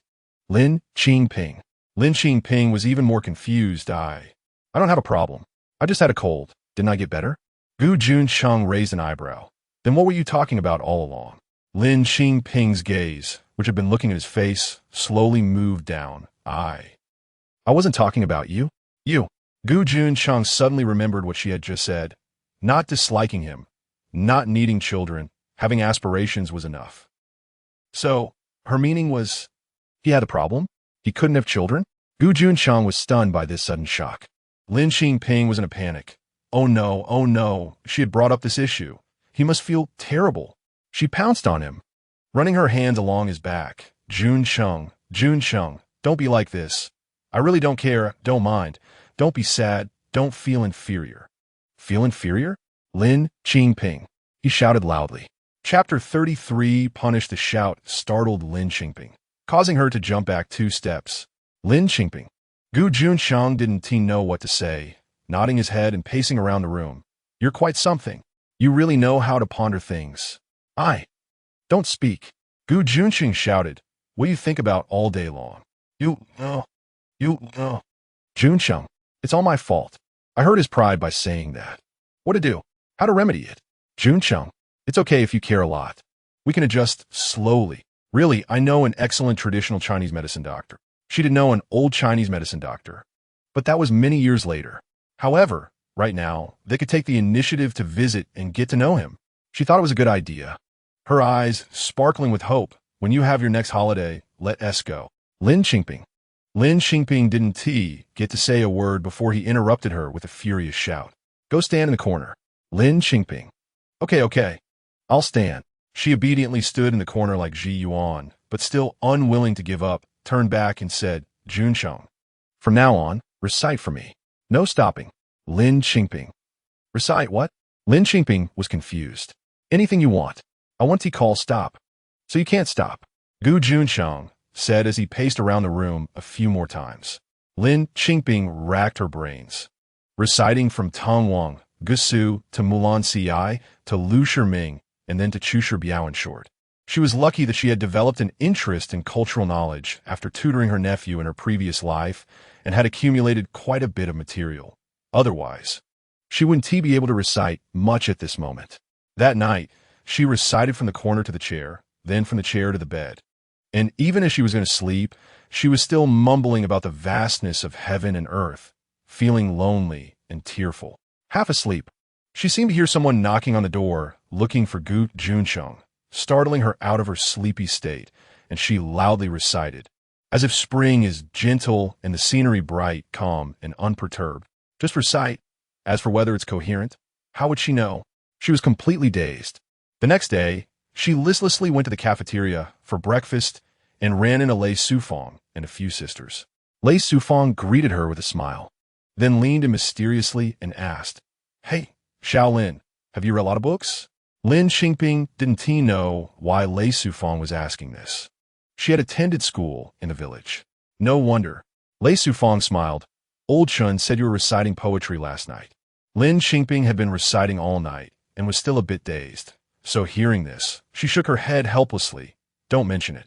Lin Qingping. Lin Qingping was even more confused. I don't have a problem. I just had a cold. Didn't I get better? Gu Junchen raised an eyebrow. Then what were you talking about all along? Lin Qingping's gaze, which had been looking at his face, slowly moved down. I wasn't talking about you. You. Gu Junchen suddenly remembered what she had just said. Not disliking him, not needing children, having aspirations was enough. So, her meaning was, he had a problem? He couldn't have children? Gu Junchen was stunned by this sudden shock. Lin Qingping was in a panic. Oh no, she had brought up this issue. He must feel terrible. She pounced on him, running her hands along his back. Junchen, don't be like this. I really don't care, don't mind. Don't be sad, don't feel inferior. Feel inferior? Lin Qingping. He shouted loudly. Chapter 33 punished the shout startled Lin Qingping, causing her to jump back 2 steps. Lin Qingping. Gu Junchen didn't know what to say, nodding his head and pacing around the room. You're quite something. You really know how to ponder things. Don't speak. Gu Junchen shouted. What do you think about all day long? Junchen. It's all my fault. I hurt his pride by saying that. What to do? How to remedy it? Junchen. It's okay if you care a lot. We can adjust slowly. Really, I know an excellent traditional Chinese medicine doctor. She did know an old Chinese medicine doctor. But that was many years later. However, right now, they could take the initiative to visit and get to know him. She thought it was a good idea. Her eyes sparkling with hope. When you have your next holiday, let us go. Lin Qingping. Lin Qingping didn't get to say a word before he interrupted her with a furious shout. Go stand in the corner. Lin Qingping. Okay. I'll stand. She obediently stood in the corner like Ji Yuan, but still unwilling to give up, turned back and said, Junchen. From now on, recite for me. No stopping. Lin Qingping. Recite what? Lin Qingping was confused. Anything you want. I want to call stop. So you can't stop. Gu Junchen said as he paced around the room a few more times. Lin Qingping racked her brains. Reciting from Tong Wang, Gusu, to Mulan Ci, to Lu Shiming, and then to Chu Shibiao in short. She was lucky that she had developed an interest in cultural knowledge after tutoring her nephew in her previous life and had accumulated quite a bit of material. Otherwise, she wouldn't be able to recite much at this moment. That night, she recited from the corner to the chair, then from the chair to the bed. And even as she was going to sleep, she was still mumbling about the vastness of heaven and earth, feeling lonely and tearful. Half asleep, she seemed to hear someone knocking on the door, looking for Gu Junchen, startling her out of her sleepy state, and she loudly recited, as if spring is gentle and the scenery bright, calm, and unperturbed. Just recite. As for whether it's coherent, how would she know? She was completely dazed. The next day, she listlessly went to the cafeteria for breakfast and ran into Lei Sufang and a few sisters. Lei Sufang greeted her with a smile, then leaned in mysteriously and asked, Hey, Shaolin, have you read a lot of books? Lin Qingping didn't know why Lei Sufang was asking this. She had attended school in the village. No wonder. Lei Sufang smiled. Old Chun said you were reciting poetry last night. Lin Qingping had been reciting all night and was still a bit dazed. So hearing this, she shook her head helplessly. Don't mention it.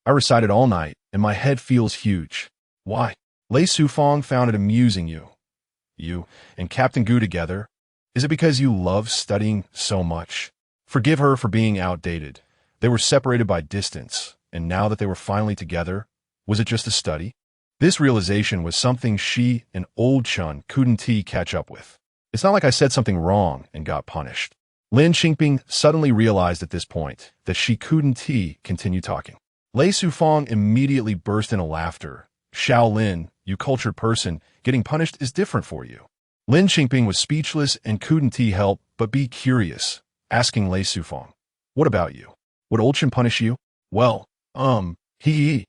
I recited all night, and my head feels huge. Why? Lei Sufang found it amusing you and Captain Gu together. Is it because you love studying so much? Forgive her for being outdated. They were separated by distance, and now that they were finally together, was it just a study? This realization was something she and Old Chun couldn't catch up with. It's not like I said something wrong and got punished. Lin Qingping suddenly realized at this point that she couldn't continue talking. Lei Sufang immediately burst into laughter. Shaolin, you cultured person, getting punished is different for you. Lin Qingping was speechless and couldn't help but be curious, asking Lei Sufang, what about you? Would Old Chun punish you? Well, he.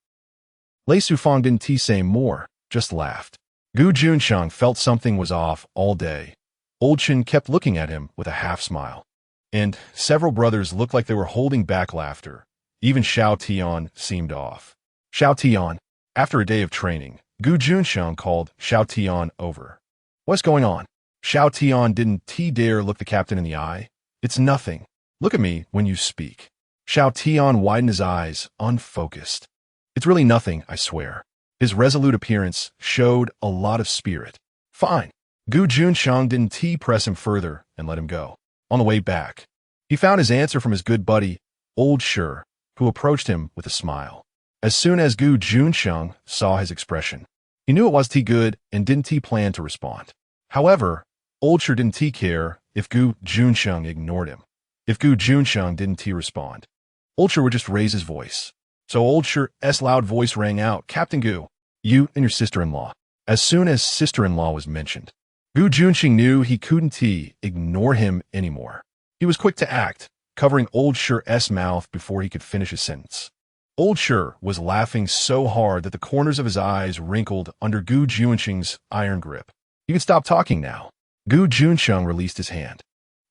Lei Sufang didn't say more, just laughed. Gu Junchen felt something was off all day. Old Chun kept looking at him with a half-smile. And several brothers looked like they were holding back laughter. Even Xiao Tian seemed off. Xiao Tian. After a day of training, Gu Junchen called Xiao Tian over. What's going on? Xiao Tian didn't dare look the captain in the eye. It's nothing. Look at me when you speak. Xiao Tian widened his eyes, unfocused. It's really nothing, I swear. His resolute appearance showed a lot of spirit. Fine. Gu Junchen didn't press him further and let him go. On the way back, he found his answer from his good buddy, old Shi, who approached him with a smile. As soon as Gu Junchen saw his expression, he knew it was good and didn't plan to respond. However, old Shi didn't care if Gu Junchen ignored him. If Gu Junchen didn't respond, old Shi would just raise his voice. So old Shi's loud voice rang out, "Captain Gu, you and your sister-in-law." As soon as sister-in-law was mentioned, Gu Junchen knew he couldn't ignore him anymore. He was quick to act, covering old Shi's mouth before he could finish his sentence. Old Shi was laughing so hard that the corners of his eyes wrinkled under Gu Junchen's iron grip. "You can stop talking now." Gu Junchen released his hand.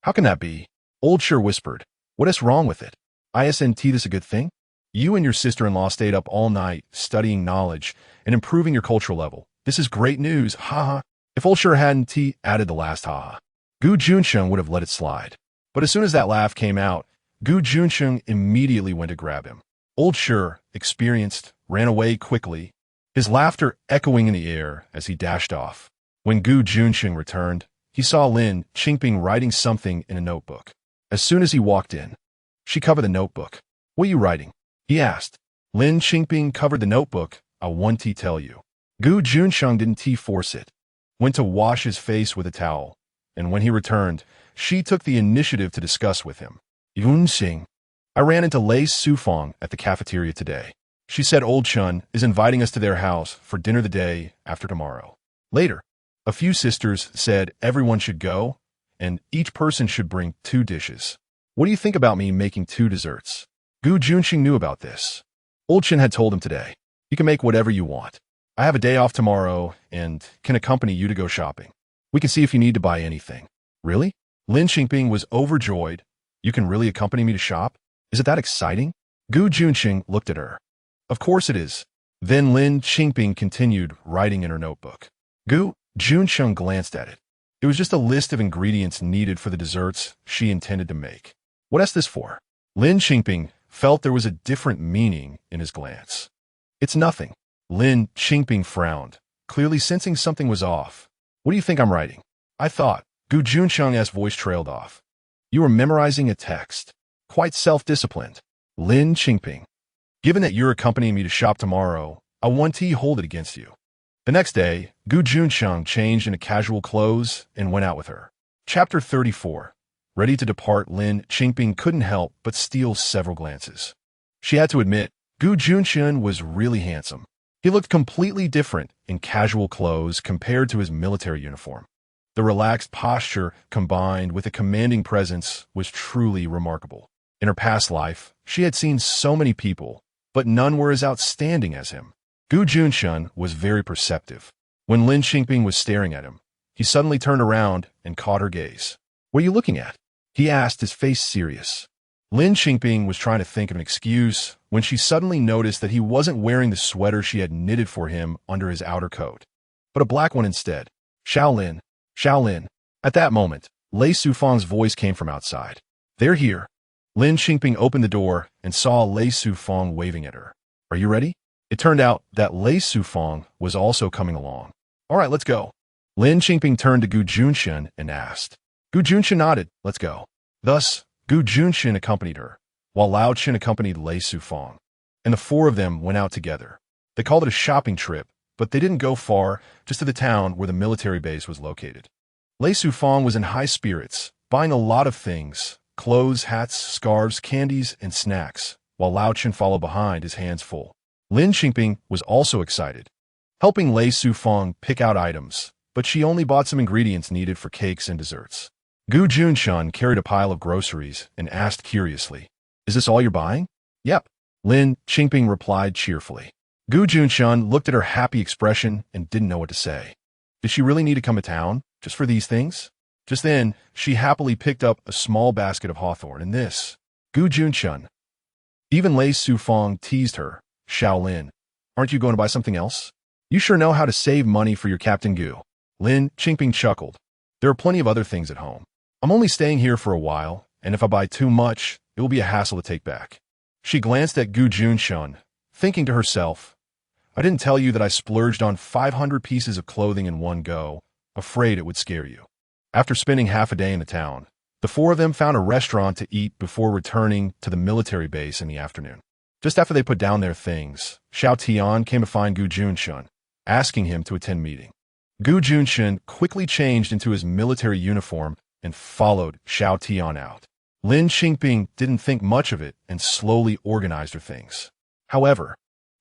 "How can that be?" Old Shi whispered. "What is wrong with it? Isn't this a good thing? You and your sister-in-law stayed up all night studying knowledge and improving your cultural level. This is great news, haha." If old Shi hadn't added the last haha, Gu Junchen would have let it slide. But as soon as that laugh came out, Gu Junchen immediately went to grab him. Old Shi, experienced, ran away quickly, his laughter echoing in the air as he dashed off. When Gu Junchen returned, he saw Lin Qingping writing something in a notebook. As soon as he walked in, she covered the notebook. "What are you writing?" he asked. Lin Qingping covered the notebook. "I want to tell you." Gu Junchen didn't force it. Went to wash his face with a towel, and when he returned, she took the initiative to discuss with him. "Yunxing, I ran into Lei Sufang at the cafeteria today. She said old Chun is inviting us to their house for dinner the day after tomorrow. Later, a few sisters said everyone should go, and each person should bring 2 dishes. What do you think about me making 2 desserts?" Gu Junchen knew about this. Old Chun had told him today, "You can make whatever you want. I have a day off tomorrow and can accompany you to go shopping. We can see if you need to buy anything." "Really?" Lin Qingping was overjoyed. "You can really accompany me to shop? Is it that exciting?" Gu Junchen looked at her. "Of course it is." Then Lin Qingping continued writing in her notebook. Gu Junchen glanced at it. It was just a list of ingredients needed for the desserts she intended to make. "What is this for?" Lin Qingping felt there was a different meaning in his glance. "It's nothing." Lin Qingping frowned, clearly sensing something was off. "What do you think I'm writing?" "I thought." Gu Junchen's voice trailed off. "You were memorizing a text. Quite self-disciplined." Lin Qingping. "Given that you're accompanying me to shop tomorrow, I want to hold it against you." The next day, Gu Junchen changed into casual clothes and went out with her. Chapter 34. Ready to depart, Lin Qingping couldn't help but steal several glances. She had to admit, Gu Junchen was really handsome. He looked completely different in casual clothes compared to his military uniform. The relaxed posture combined with a commanding presence was truly remarkable. In her past life, she had seen so many people, but none were as outstanding as him. Gu Junchen was very perceptive. When Lin Qingping was staring at him, he suddenly turned around and caught her gaze. "What are you looking at?" he asked, his face serious. Lin Qingping was trying to think of an excuse when she suddenly noticed that he wasn't wearing the sweater she had knitted for him under his outer coat, but a black one instead. Shaolin, Shaolin. At that moment, Lei Sufang's voice came from outside. "They're here." Lin Qingping opened the door and saw Lei Sufang waving at her. "Are you ready?" It turned out that Lei Sufang was also coming along. "All right, let's go." Lin Qingping turned to Gu Junchen and asked. Gu Junchen nodded. "Let's go." Thus, Gu Junchen accompanied her, while Lao Chen accompanied Lei Sufang, and the 4 of them went out together. They called it a shopping trip, but they didn't go far, just to the town where the military base was located. Lei Sufang was in high spirits, buying a lot of things, clothes, hats, scarves, candies, and snacks, while Lao Chen followed behind, his hands full. Lin Qingping was also excited, helping Lei Sufang pick out items, but she only bought some ingredients needed for cakes and desserts. Gu Junchen carried a pile of groceries and asked curiously, "Is this all you're buying?" "Yep," Lin Qingping replied cheerfully. Gu Junchen looked at her happy expression and didn't know what to say. Did she really need to come to town just for these things? Just then, she happily picked up a small basket of hawthorn and this. Gu Junchen. Even Lei Sufang teased her. "Shaolin, aren't you going to buy something else? You sure know how to save money for your Captain Gu." Lin Qingping chuckled. "There are plenty of other things at home. I'm only staying here for a while, and if I buy too much, it will be a hassle to take back." She glanced at Gu Junchen, thinking to herself, "I didn't tell you that I splurged on 500 pieces of clothing in one go. afraid it would scare you. After spending half a day in the town, the four of them found a restaurant to eat before returning to the military base in the afternoon. Just after they put down their things, Xiao Tian came to find Gu Junchen, asking him to attend meeting. Gu Junchen quickly changed into his military uniform and followed Xiao Tian out. Lin Qingping didn't think much of it and slowly organized her things. However,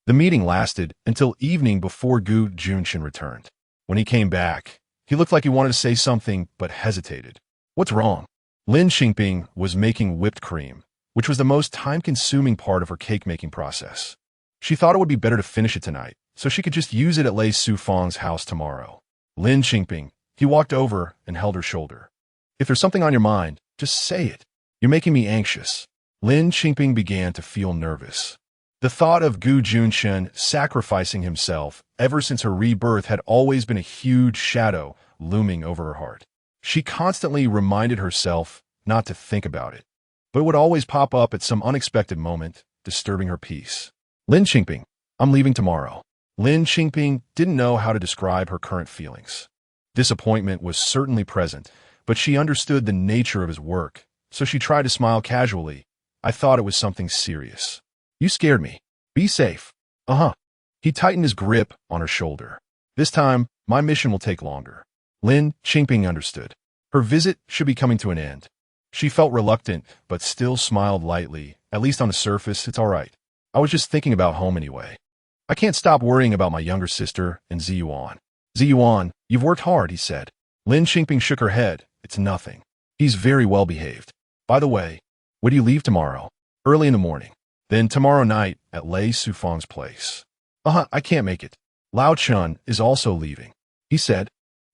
the meeting lasted until evening before Gu Junchen returned. When he came back, he looked like he wanted to say something but hesitated. What's wrong? Lin Qingping was making whipped cream, which was the most time-consuming part of her cake-making process. She thought it would be better to finish it tonight, so she could just use it at Lei Sufang's house tomorrow. Lin Qingping, he walked over and held her shoulder. If there's something on your mind, just say it. You're making me anxious. Lin Qingping began to feel nervous. The thought of Gu Junchen sacrificing himself ever since her rebirth had always been a huge shadow looming over her heart. She constantly reminded herself not to think about it, but it would always pop up at some unexpected moment, disturbing her peace. Lin Qingping, I'm leaving tomorrow. Lin Qingping didn't know how to describe her current feelings. Disappointment was certainly present, but she understood the nature of his work, so she tried to smile casually. I thought it was something serious. You scared me. Be safe. Uh-huh. He tightened his grip on her shoulder. This time, my mission will take longer. Lin Qingping understood. Her visit should be coming to an end. She felt reluctant, but still smiled lightly. At least on the surface, it's all right. I was just thinking about home anyway. I can't stop worrying about my younger sister and Ziyuan. Ziyuan, you've worked hard, he said. Lin Qingping shook her head. It's nothing. He's very well behaved. By the way, when do you leave tomorrow? Early in the morning. Then tomorrow night at Lei Sufang's place. I can't make it. Lao Chun is also leaving, he said.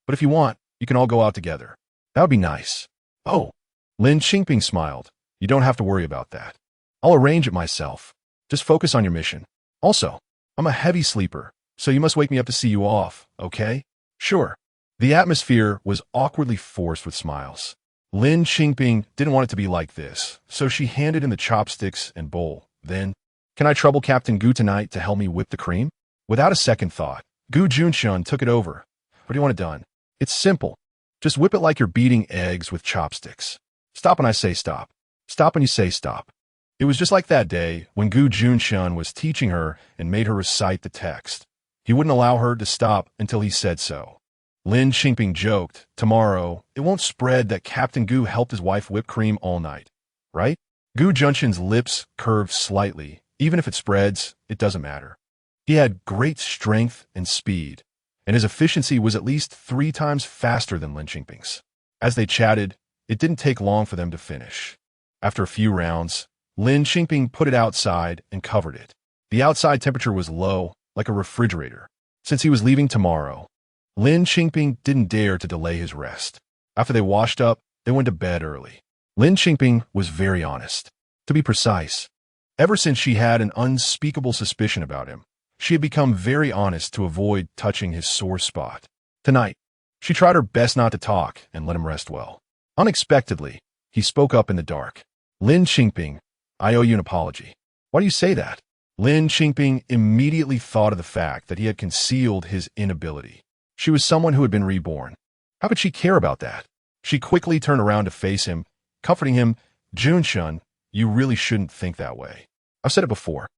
But if you want, you can all go out together. That would be nice. Oh, Lin Qingping smiled. You don't have to worry about that. I'll arrange it myself. Just focus on your mission. Also, I'm a heavy sleeper, so you must wake me up to see you off, okay? Sure. The atmosphere was awkwardly forced with smiles. Lin Qingping didn't want it to be like this, so she handed him the chopsticks and bowl. Then, can I trouble Captain Gu tonight to help me whip the cream? Without a second thought, Gu Junchen took it over. What do you want it done? It's simple. Just whip it like you're beating eggs with chopsticks. Stop when I say stop. Stop when you say stop. It was just like that day when Gu Junchen was teaching her and made her recite the text. He wouldn't allow her to stop until he said so. Lin Qingping joked, tomorrow, it won't spread that Captain Gu helped his wife whip cream all night, right? Gu Junchen's lips curved slightly. Even if it spreads, it doesn't matter. He had great strength and speed, and his efficiency was at least 3 times faster than Lin Qingping's. As they chatted, it didn't take long for them to finish. After a few rounds, Lin Qingping put it outside and covered it. The outside temperature was low, like a refrigerator. Since he was leaving tomorrow, Lin Qingping didn't dare to delay his rest. After they washed up, they went to bed early. Lin Qingping was very honest. To be precise, ever since she had an unspeakable suspicion about him, she had become very honest to avoid touching his sore spot. Tonight, she tried her best not to talk and let him rest well. Unexpectedly, he spoke up in the dark. Lin Qingping, I owe you an apology. Why do you say that? Lin Qingping immediately thought of the fact that he had concealed his inability. She was someone who had been reborn. How could she care about that? She quickly turned around to face him, comforting him. Junchen, you really shouldn't think that way. I've said it before.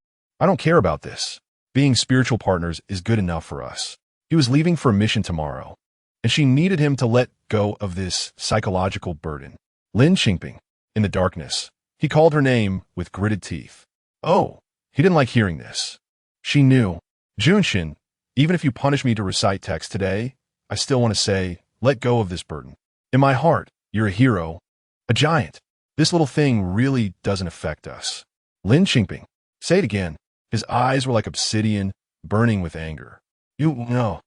I don't care about this. Being spiritual partners is good enough for us. He was leaving for a mission tomorrow, and she needed him to let go of this psychological burden. Lin Qingping, in the darkness, he called her name with gritted teeth. Oh, he didn't like hearing this. She knew. Junchen, even if you punish me to recite text today, I still want to say, let go of this burden. In my heart, you're a hero, a giant. This little thing really doesn't affect us. Lin Qingping, say it again. His eyes were like obsidian, burning with anger. You know.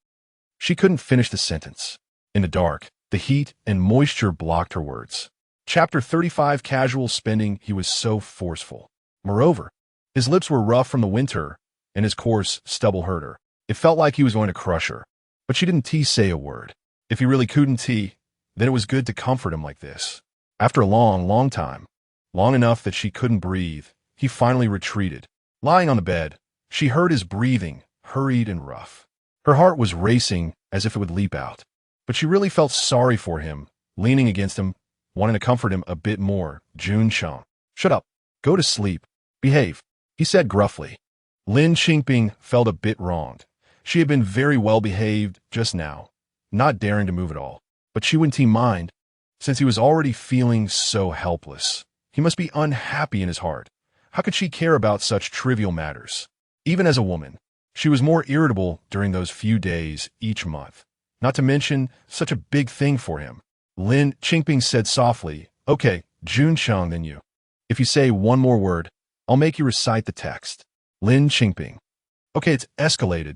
She couldn't finish the sentence. In the dark, the heat and moisture blocked her words. Chapter 35 Casual spending. He was so forceful. Moreover, his lips were rough from the winter, and his coarse stubble hurt her. It felt like he was going to crush her. But she didn't say a word. If he really couldn't, then it was good to comfort him like this. After a long time, long enough that she couldn't breathe, he finally retreated. Lying on the bed, she heard his breathing, hurried and rough. Her heart was racing as if it would leap out. but she really felt sorry for him, leaning against him, wanting to comfort him a bit more. Junchen. Shut up. Go to sleep. Behave, he said gruffly. Lin Qingping felt a bit wronged. She had been very well behaved just now, not daring to move at all. But she wouldn't mind, since he was already feeling so helpless. He must be unhappy in his heart. How could she care about such trivial matters? Even as a woman, she was more irritable during those few days each month. Not to mention, such a big thing for him. Lin Qingping said softly, "Okay, Junchen, then you. If you say one more word, I'll make you recite the text." Lin Qingping. Okay, it's escalated.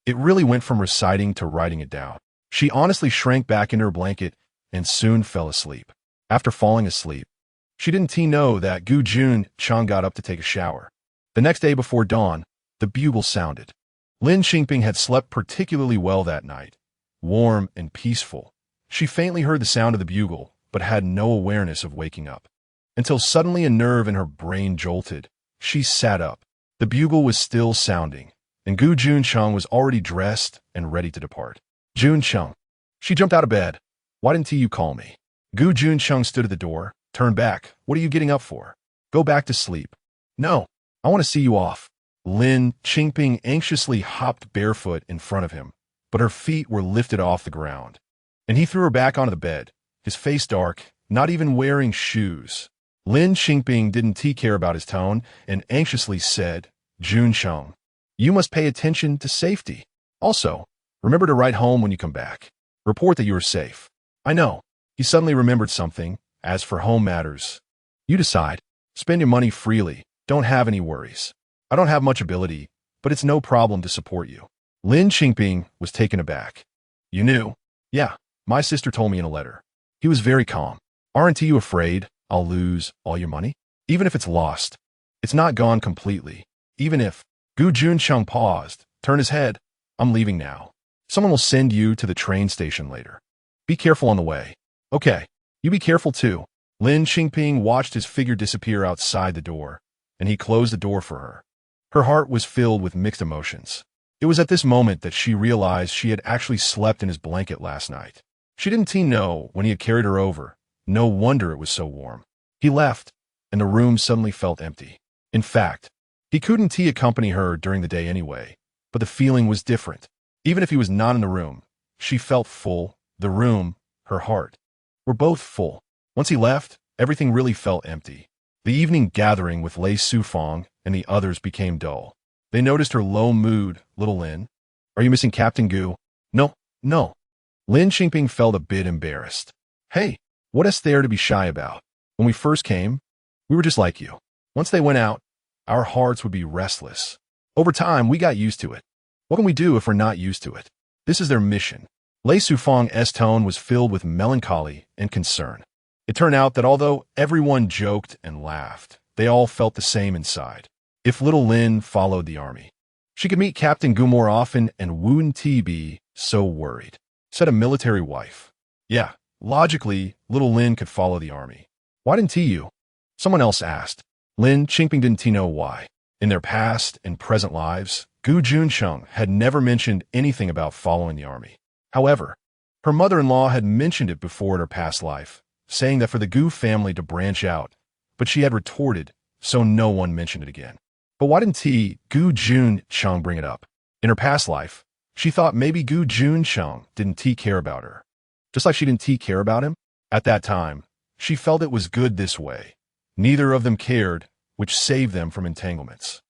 It really went from reciting to writing it down. She honestly shrank back into her blanket and soon fell asleep. After falling asleep, she didn't know that Gu Junchen got up to take a shower. The next day before dawn, the bugle sounded. Lin Qingping had slept particularly well that night, warm and peaceful. She faintly heard the sound of the bugle, but had no awareness of waking up. Until suddenly a nerve in her brain jolted. She sat up. The bugle was still sounding, and Gu Junchen was already dressed and ready to depart. Junchen. She jumped out of bed. "Why didn't you call me?" Gu Junchen stood at the door, turned back. "What are you getting up for? Go back to sleep." "No, I want to see you off." Lin Qingping anxiously hopped barefoot in front of him, but her feet were lifted off the ground. And he threw her back onto the bed, his face dark, not even wearing shoes. Lin Qingping didn't care about his tone and anxiously said, "Junchen, you must pay attention to safety. Also, remember to write home when you come back. Report that you are safe." "I know." He suddenly remembered something. "As for home matters, you decide. Spend your money freely. Don't have any worries. I don't have much ability, but it's no problem to support you." Lin Qingping was taken aback. "You knew?" "Yeah, my sister told me in a letter." He was very calm. "Aren't you afraid I'll lose all your money? Even if it's lost, it's not gone completely. Even if..." Gu Junchen paused, turned his head. "I'm leaving now. Someone will send you to the train station later. Be careful on the way." "Okay, you be careful too." Lin Qingping watched his figure disappear outside the door, and he closed the door for her. Her heart was filled with mixed emotions. It was at this moment that she realized she had actually slept in his blanket last night. She didn't know when he had carried her over. No wonder it was so warm. He left, and the room suddenly felt empty. In fact, he couldn't accompany her during the day anyway, but the feeling was different. Even if he was not in the room, she felt full. The room, her heart, were both full. Once he left, everything really felt empty. The evening gathering with Lei Sufang and the others became dull. They noticed her low mood. "Little Lin, are you missing Captain Gu?" No. Lin Qingping felt a bit embarrassed. "Hey, what is there to be shy about? When we first came, we were just like you. Once they went out, our hearts would be restless. Over time, we got used to it. What can we do if we're not used to it?" This is their mission. Lei Sufang's tone was filled with melancholy and concern. It turned out that although everyone joked and laughed, they all felt the same inside. If little Lin followed the army, she could meet Captain Gu more often and wouldn't be so worried, said a military wife. Yeah, logically, little Lin could follow the army. "Why didn't you?" someone else asked. Lin Qingping didn't know why. In their past and present lives, Gu Junchen had never mentioned anything about following the army. However, her mother-in-law had mentioned it before in her past life, saying that for the Gu family to branch out, but she had retorted, so no one mentioned it again. But why didn't Gu Junchen bring it up? In her past life, she thought maybe Gu Junchen didn't care about her, just like she didn't care about him. At that time, she felt it was good this way. Neither of them cared, which saved them from entanglements.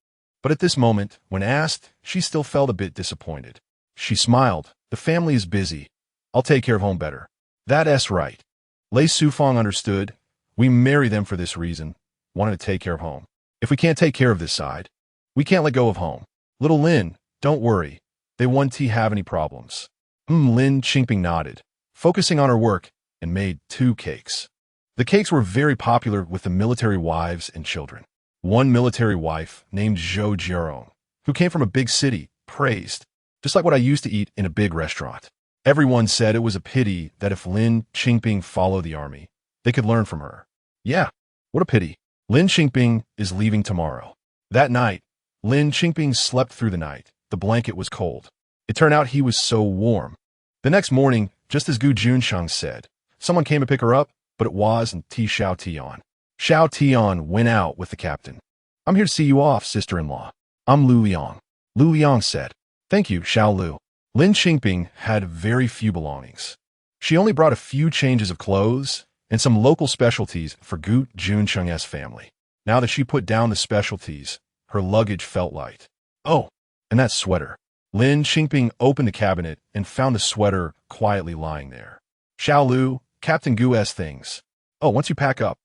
But at this moment, when asked, she still felt a bit disappointed. She smiled. "The family is busy. I'll take care of home better." "That's right." Lei Sufang understood. "We marry them for this reason, wanted to take care of home. If we can't take care of this side, we can't let go of home. Little Lin, don't worry. They won't have any problems." Lin Qingping nodded, focusing on her work, and made 2 cakes. The cakes were very popular with the military wives and children. One military wife, named Zhou Jiarong, who came from a big city, praised, "Just like what I used to eat in a big restaurant." Everyone said it was a pity that if Lin Qingping followed the army, they could learn from her. Yeah, what a pity. Lin Qingping is leaving tomorrow. That night, Lin Qingping slept through the night. The blanket was cold. It turned out he was so warm. The next morning, Just as Gu Junchen said. Someone came to pick her up, but it wasn't Xiao Tian. Xiao Tian went out with the captain. I'm here to see you off, sister-in-law. I'm Lu Liang. Lu Liang said. Thank you, Xiao Lu. Lin Qingping had very few belongings. She only brought a few changes of clothes and some local specialties for Gu Juncheng's family. Now that she put down the specialties, her luggage felt light. Oh, and that sweater. Lin Qingping opened the cabinet and found the sweater quietly lying there. Xiao Lu, Captain Gu's things. Oh, once you pack up,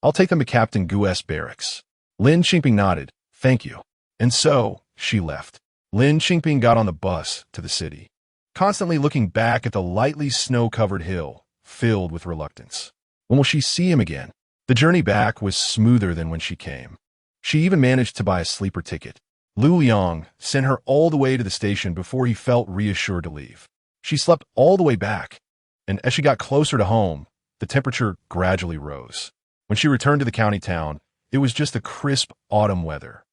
I'll take them to Captain Gu's barracks. Lin Qingping nodded. Thank you. And so, she left. Lin Qingping got on the bus to the city, constantly looking back at the lightly snow-covered hill, filled with reluctance. When will she see him again? The journey back was smoother than when she came. She even managed to buy a sleeper ticket. Lu Liang sent her all the way to the station before he felt reassured to leave. She slept all the way back, and as she got closer to home, the temperature gradually rose. When she returned to the county town, it was just the crisp autumn weather.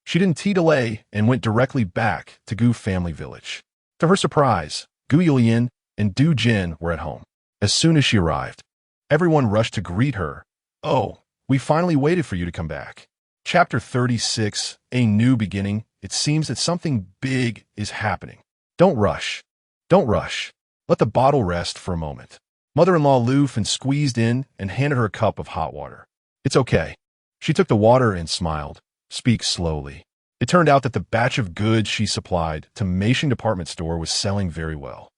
She didn't delay and went directly back to Gu family village. To her surprise, Gu Yulian and Du Jin were at home. As soon as she arrived, everyone rushed to greet her. Oh, we finally waited for you to come back. Chapter 36, A New Beginning. It seems that something big is happening. Don't rush. Don't rush. Let the bottle rest for a moment. Mother-in-law Lu Fan squeezed in and handed her a cup of hot water. It's okay. She took the water and smiled. Speak slowly. It turned out that the batch of goods she supplied to Meishing department store was selling very well.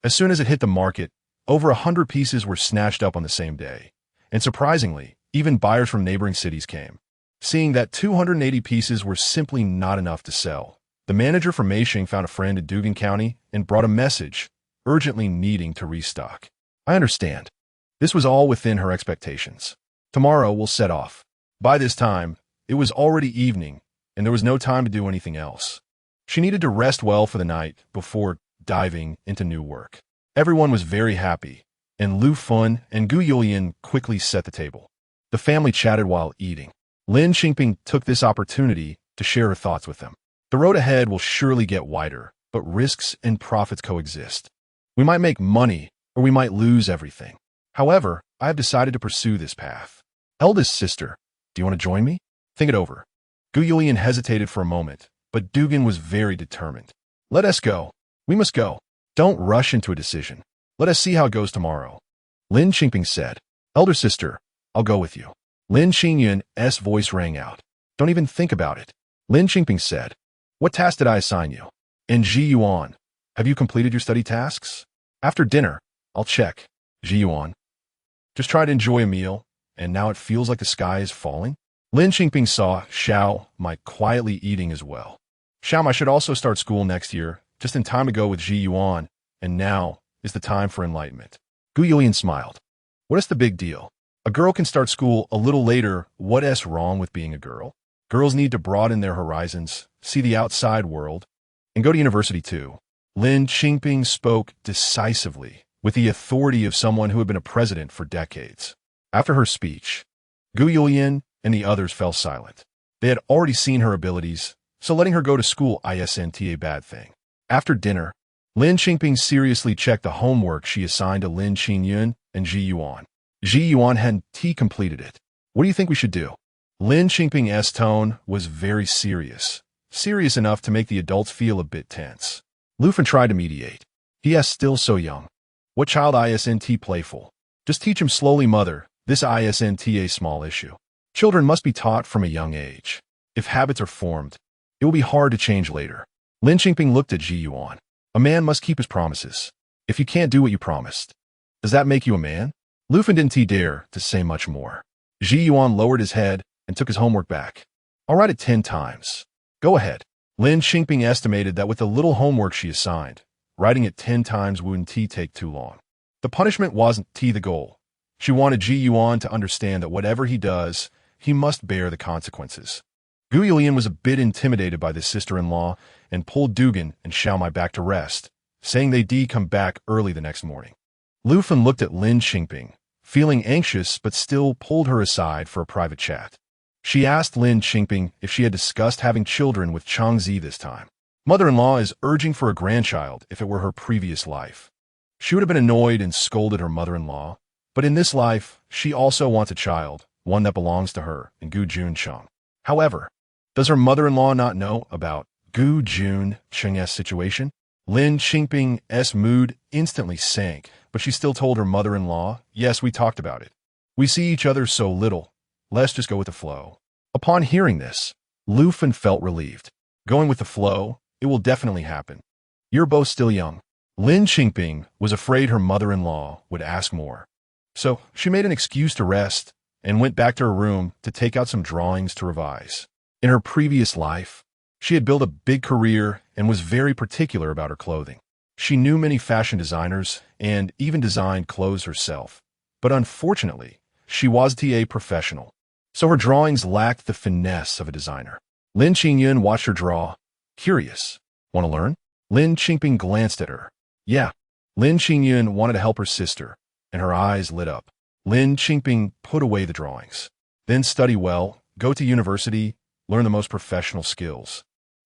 As soon as it hit the market, over 100 pieces were snatched up on the same day. And surprisingly, even buyers from neighboring cities came. Seeing that 280 pieces were simply not enough to sell, the manager from Meishing found a friend in Dugan County and brought a message, urgently needing to restock. I understand. This was all within her expectations. Tomorrow we'll set off. By this time, it was already evening, and there was no time to do anything else. She needed to rest well for the night before diving into new work. Everyone was very happy, and Lu Fun and Gu Yulian quickly set the table. The family chatted while eating. Lin Qingping took this opportunity to share her thoughts with them. The road ahead will surely get wider, but risks and profits coexist. We might make money, or we might lose everything. However, I have decided to pursue this path. Eldest sister, do you want to join me? Think it over. Gu Yulian hesitated for a moment, but Dugan was very determined. Let us go. We must go. Don't rush into a decision. Let us see how it goes tomorrow. Lin Qingping said. Elder sister, I'll go with you. Lin Qingyun's voice rang out. Don't even think about it. Lin Qingping said. What task did I assign you? And Ji Yuan, have you completed your study tasks? After dinner, I'll check. Ji Yuan. Just try to enjoy a meal, and now it feels like the sky is falling? Lin Qingping saw Xiao Mai quietly eating as well. Xiao Mai should also start school next year, just in time to go with Ji Yuan, and now is the time for enlightenment. Gu Yulian smiled. What is the big deal? A girl can start school a little later. What's wrong with being a girl? Girls need to broaden their horizons, see the outside world, and go to university too. Lin Qingping spoke decisively, with the authority of someone who had been a president for decades. After her speech, Gu Yulian and the others fell silent. They had already seen her abilities, so letting her go to school isn't a bad thing. After dinner, Lin Qingping seriously checked the homework she assigned to Lin Qingyun and Ji Yuan. Ji Yuan hadn't completed it. What do you think we should do? Lin Qingping's tone was very serious enough to make the adults feel a bit tense. Lu Fan tried to mediate. He is still so young. What child isn't playful? Just teach him slowly, mother. This isn't a small issue. Children must be taught from a young age. If habits are formed, it will be hard to change later. Lin Qingping looked at Ji Yuan. A man must keep his promises. If you can't do what you promised, does that make you a man? Lu Fan didn't dare to say much more. Ji Yuan lowered his head and took his homework back. I'll write it 10 times. Go ahead. Lin Qingping estimated that with the little homework she assigned, writing it 10 times wouldn't take too long. The punishment wasn't the goal. She wanted Ji Yuan to understand that whatever he does, he must bear the consequences. Gu Yulian was a bit intimidated by this sister-in-law and pulled Dugan and Xiao Mai back to rest, saying they'd come back early the next morning. Lu Fan looked at Lin Qingping, feeling anxious but still pulled her aside for a private chat. She asked Lin Qingping if she had discussed having children with Changzi this time. Mother-in-law is urging for a grandchild if it were her previous life. She would have been annoyed and scolded her mother-in-law, but in this life, she also wants a child, one that belongs to her, and Gu Junchen. However, does her mother-in-law not know about Gu Junchen's situation? Lin Qingping's mood instantly sank, but she still told her mother-in-law, "Yes, we talked about it. We see each other so little. Let's just go with the flow." Upon hearing this, Lu Fan felt relieved. Going with the flow, it will definitely happen. You're both still young. Lin Qingping was afraid her mother-in-law would ask more. So she made an excuse to rest and went back to her room to take out some drawings to revise. In her previous life, she had built a big career and was very particular about her clothing. She knew many fashion designers and even designed clothes herself. But unfortunately, she wasn't a professional, so her drawings lacked the finesse of a designer. Lin Qingping watched her draw. Curious. Want to learn? Lin Qingping glanced at her. Yeah. Lin Qingping wanted to help her sister, and her eyes lit up. Lin Qingping put away the drawings. Then study well, go to university, learn the most professional skills.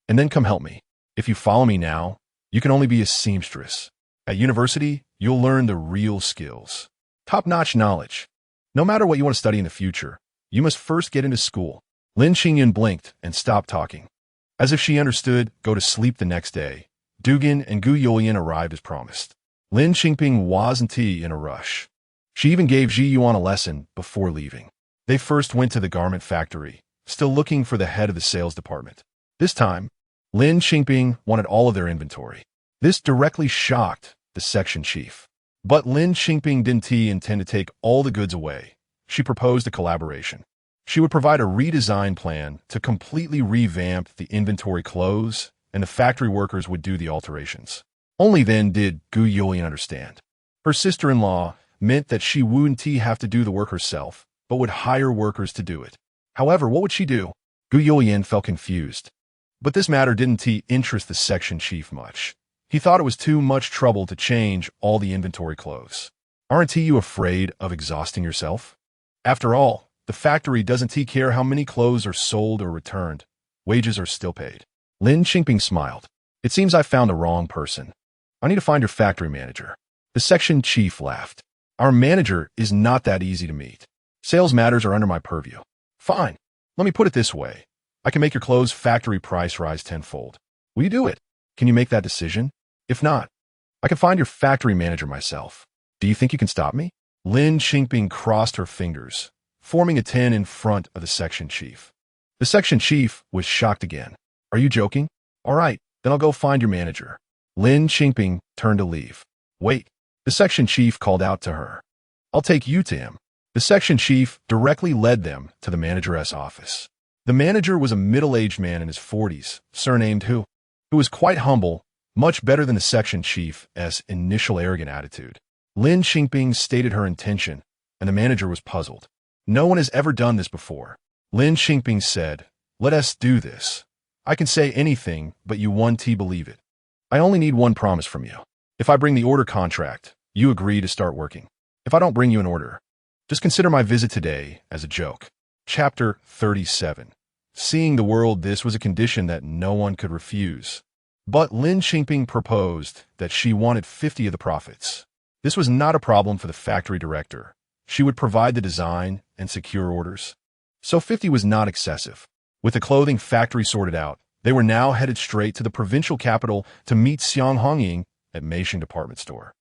And then come help me. If you follow me now, you can only be a seamstress. At university, you'll learn the real skills. Top-notch knowledge. No matter what you want to study in the future, you must first get into school. Lin Qingping blinked and stopped talking. As if she understood, go to sleep the next day. Dugan and Gu Junchen arrived as promised. Lin Qingping wasn't in a rush. She even gave Ji Yuan a lesson before leaving. They first went to the garment factory, still looking for the head of the sales department. This time, Lin Qingping wanted all of their inventory. This directly shocked the section chief. But Lin Qingping didn't intend to take all the goods away. She proposed a collaboration. She would provide a redesign plan to completely revamp the inventory clothes, and the factory workers would do the alterations. Only then did Gu Junchen understand. Her sister-in-law meant that she wouldn't have to do the work herself, but would hire workers to do it. However, what would she do? Gu Junchen felt confused. But this matter didn't interest the section chief much. He thought it was too much trouble to change all the inventory clothes. Aren't you afraid of exhausting yourself? After all, the factory doesn't care how many clothes are sold or returned. Wages are still paid. Lin Qingping smiled. It seems I found the wrong person. I need to find your factory manager. The section chief laughed. Our manager is not that easy to meet. Sales matters are under my purview. Fine. Let me put it this way. I can make your clothes factory price rise tenfold. Will you do it? Can you make that decision? If not, I can find your factory manager myself. Do you think you can stop me? Lin Qingping crossed her fingers, forming a 10 in front of the section chief. The section chief was shocked again. Are you joking? All right, then I'll go find your manager. Lin Qingping turned to leave. Wait, the section chief called out to her. I'll take you to him. The section chief directly led them to the manager's office. The manager was a middle-aged man in his 40s, surnamed who was quite humble, much better than the section chief's initial arrogant attitude. Lin Qingping stated her intention, and the manager was puzzled. No one has ever done this before. Lin Qingping said, let us do this. I can say anything, but you won't believe it. I only need one promise from you. If I bring the order contract, you agree to start working. If I don't bring you an order, just consider my visit today as a joke. Chapter 37. Seeing the world, this was a condition that no one could refuse. But Lin Qingping proposed that she wanted 50 of the profits. This was not a problem for the factory director. She would provide the design and secure orders. So 50 was not excessive. With the clothing factory sorted out, they were now headed straight to the provincial capital to meet Xiang Hongying at Meisheng department store.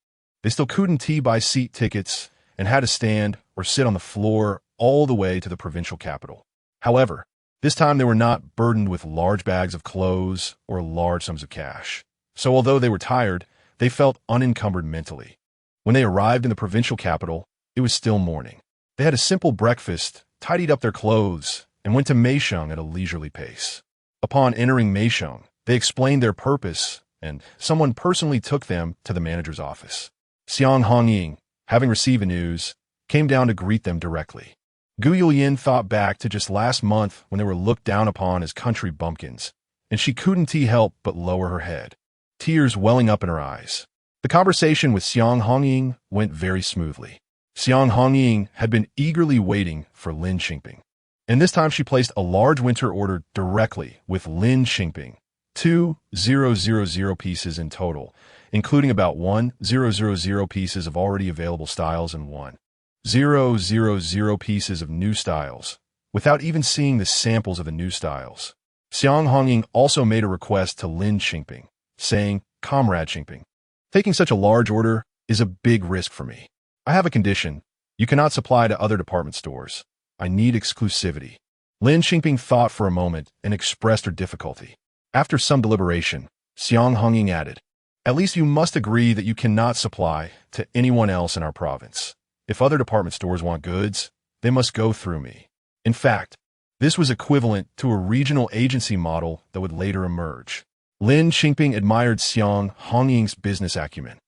They still couldn't buy seat tickets and had to stand or sit on the floor all the way to the provincial capital. However, this time they were not burdened with large bags of clothes or large sums of cash. So although they were tired, they felt unencumbered mentally. When they arrived in the provincial capital, it was still morning. They had a simple breakfast, tidied up their clothes, and went to Meisheng at a leisurely pace. Upon entering Meisheng, they explained their purpose, and someone personally took them to the manager's office. Xiang Hongying, having received the news, came down to greet them directly. Gu Junchen thought back to just last month when they were looked down upon as country bumpkins, and she couldn't help but lower her head, tears welling up in her eyes. The conversation with Xiang Hongying went very smoothly. Xiang Hongying had been eagerly waiting for Lin Qingping, and this time she placed a large winter order directly with Lin Qingping, 2,000 pieces in total, including about 1,000 pieces of already available styles and 1,000 pieces of new styles, without even seeing the samples of the new styles. Xiang Hongying also made a request to Lin Qingping, saying, "Comrade Qingping, taking such a large order is a big risk for me. I have a condition. You cannot supply to other department stores. I need exclusivity." Lin Qingping thought for a moment and expressed her difficulty. After some deliberation, Xiang Hongying added, "At least you must agree that you cannot supply to anyone else in our province. If other department stores want goods, they must go through me." In fact, this was equivalent to a regional agency model that would later emerge. Lin Qingping admired Xiang Hongying's business acumen.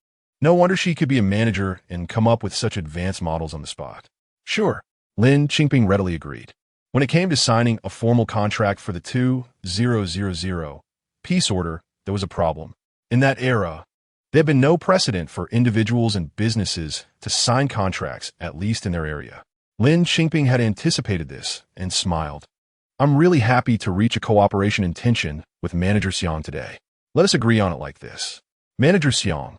No wonder she could be a manager and come up with such advanced models on the spot. Sure, Lin Qingping readily agreed. When it came to signing a formal contract for the 2,000 peace order, there was a problem. In that era, there had been no precedent for individuals and businesses to sign contracts, at least in their area. Lin Qingping had anticipated this and smiled. "I'm really happy to reach a cooperation intention with Manager Xiang today. Let us agree on it like this. Manager Xiang,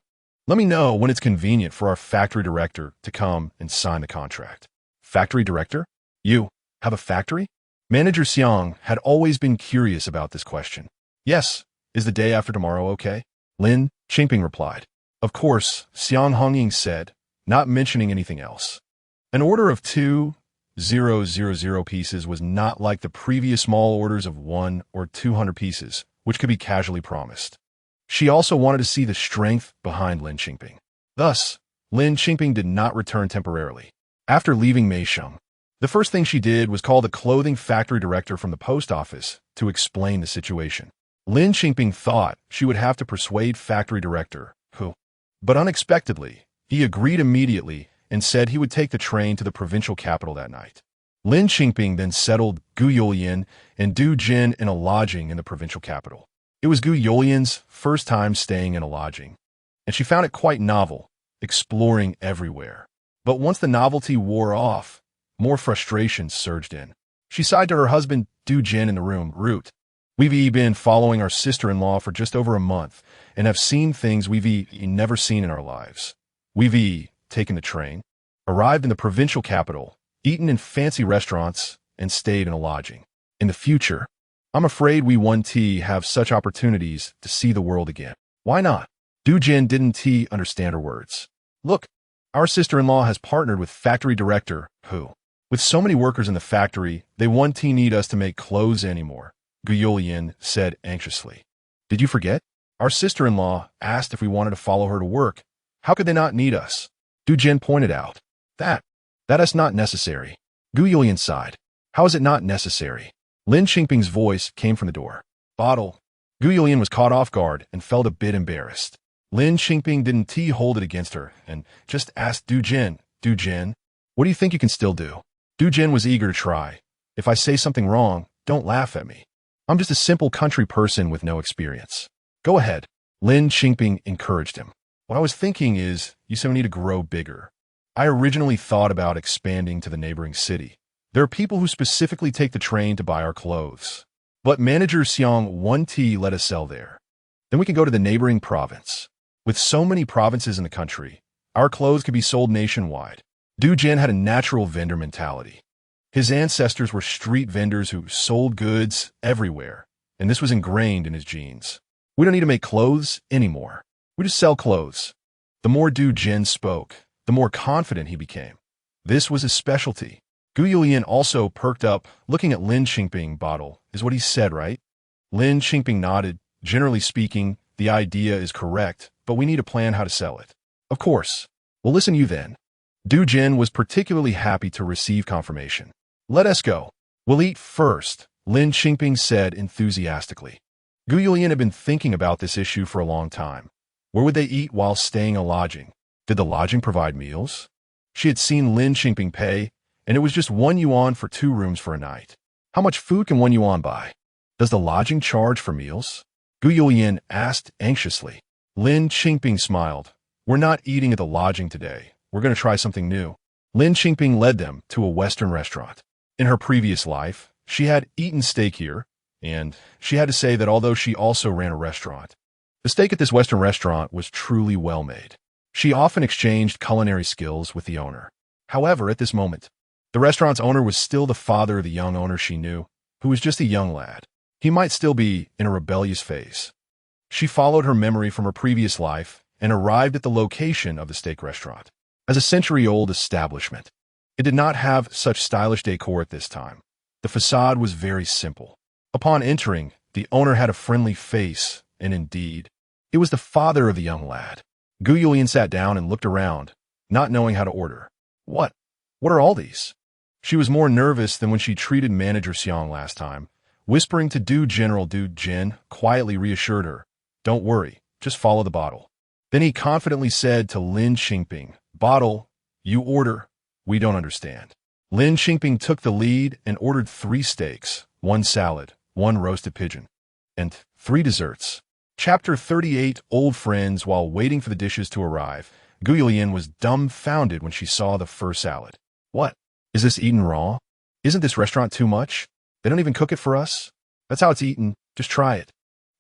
let me know when it's convenient for our factory director to come and sign the contract." Factory director? You have a factory? Manager Xiang had always been curious about this question. "Yes, is the day after tomorrow okay?" Lin Qingping replied. "Of course," Xiang Hongying said, not mentioning anything else. An order of 2,000 pieces was not like the previous small orders of 1 or 200 pieces, which could be casually promised. She also wanted to see the strength behind Lin Qingping. Thus, Lin Qingping did not return temporarily. After leaving Meisheng, the first thing she did was call the clothing factory director from the post office to explain the situation. Lin Qingping thought she would have to persuade factory director, but unexpectedly, he agreed immediately and said he would take the train to the provincial capital that night. Lin Qingping then settled Gu Junchen and Du Jin in a lodging in the provincial capital. It was Gu Junchen's first time staying in a lodging, and she found it quite novel, exploring everywhere. But once the novelty wore off, more frustration surged in. She sighed to her husband, Du Jin, in the room. "Root, we've been following our sister-in-law for just over a month and have seen things we've never seen in our lives. We've taken the train, arrived in the provincial capital, eaten in fancy restaurants, and stayed in a lodging. In the future, I'm afraid we won't have such opportunities to see the world again." "Why not?" Du Jin didn't understand her words. "Look, our sister-in-law has partnered with factory director who. With so many workers in the factory, they won't need us to make clothes anymore," Gu Junchen said anxiously. "Did you forget? Our sister-in-law asked if we wanted to follow her to work. How could they not need us?" Du Jin pointed out. That is not necessary." Gu Junchen sighed. "How is it not necessary?" Lin Qingping's voice came from the door. "Bottle." Gu Junchen was caught off guard and felt a bit embarrassed. Lin Qingping didn't hold it against her and just asked Du Jin, "What do you think you can still do?" Du Jin was eager to try. "If I say something wrong, don't laugh at me. I'm just a simple country person with no experience." "Go ahead," Lin Qingping encouraged him. "What I was thinking is, you said we need to grow bigger. I originally thought about expanding to the neighboring city. There are people who specifically take the train to buy our clothes. But Manager Xiang won't let us sell there. Then we can go to the neighboring province. With so many provinces in the country, our clothes could be sold nationwide." Du Jin had a natural vendor mentality. His ancestors were street vendors who sold goods everywhere, and this was ingrained in his genes. "We don't need to make clothes anymore. We just sell clothes." The more Du Jin spoke, the more confident he became. This was his specialty. Gu Junchen also perked up, looking at Lin Qingping. "Bottle is what he said, right?" Lin Qingping nodded. "Generally speaking, the idea is correct, but we need to plan how to sell it." "Of course. Well, listen you then." Du Jin was particularly happy to receive confirmation. "Let us go. We'll eat first," Lin Qingping said enthusiastically. Gu Junchen had been thinking about this issue for a long time. Where would they eat while staying in a lodging? Did the lodging provide meals? She had seen Lin Qingping pay, and it was just 1 yuan for 2 rooms for a night. How much food can 1 yuan buy? Does the lodging charge for meals? Gu Junchen asked anxiously. Lin Qingping smiled. "We're not eating at the lodging today. We're going to try something new." Lin Qingping led them to a Western restaurant. In her previous life, she had eaten steak here, and she had to say that although she also ran a restaurant, the steak at this Western restaurant was truly well made. She often exchanged culinary skills with the owner. However, at this moment, the restaurant's owner was still the father of the young owner she knew, who was just a young lad. He might still be in a rebellious phase. She followed her memory from her previous life and arrived at the location of the steak restaurant. As a century-old establishment, it did not have such stylish decor at this time. The facade was very simple. Upon entering, the owner had a friendly face, and indeed, it was the father of the young lad. Gu Junchen sat down and looked around, not knowing how to order. What are all these? She was more nervous than when she treated manager Xiang last time. Whispering to General Du Jin quietly reassured her, "Don't worry, just follow the bottle." Then he confidently said to Lin Qingping, "Bottle, you order, we don't understand." Lin Qingping took the lead and ordered 3 steaks, 1 salad, 1 roasted pigeon, and 3 desserts. Chapter 38, Old Friends. While waiting for the dishes to arrive, Gu Junchen was dumbfounded when she saw the first salad. What? Is this eaten raw? Isn't this restaurant too much? They don't even cook it for us? That's how it's eaten. Just try it.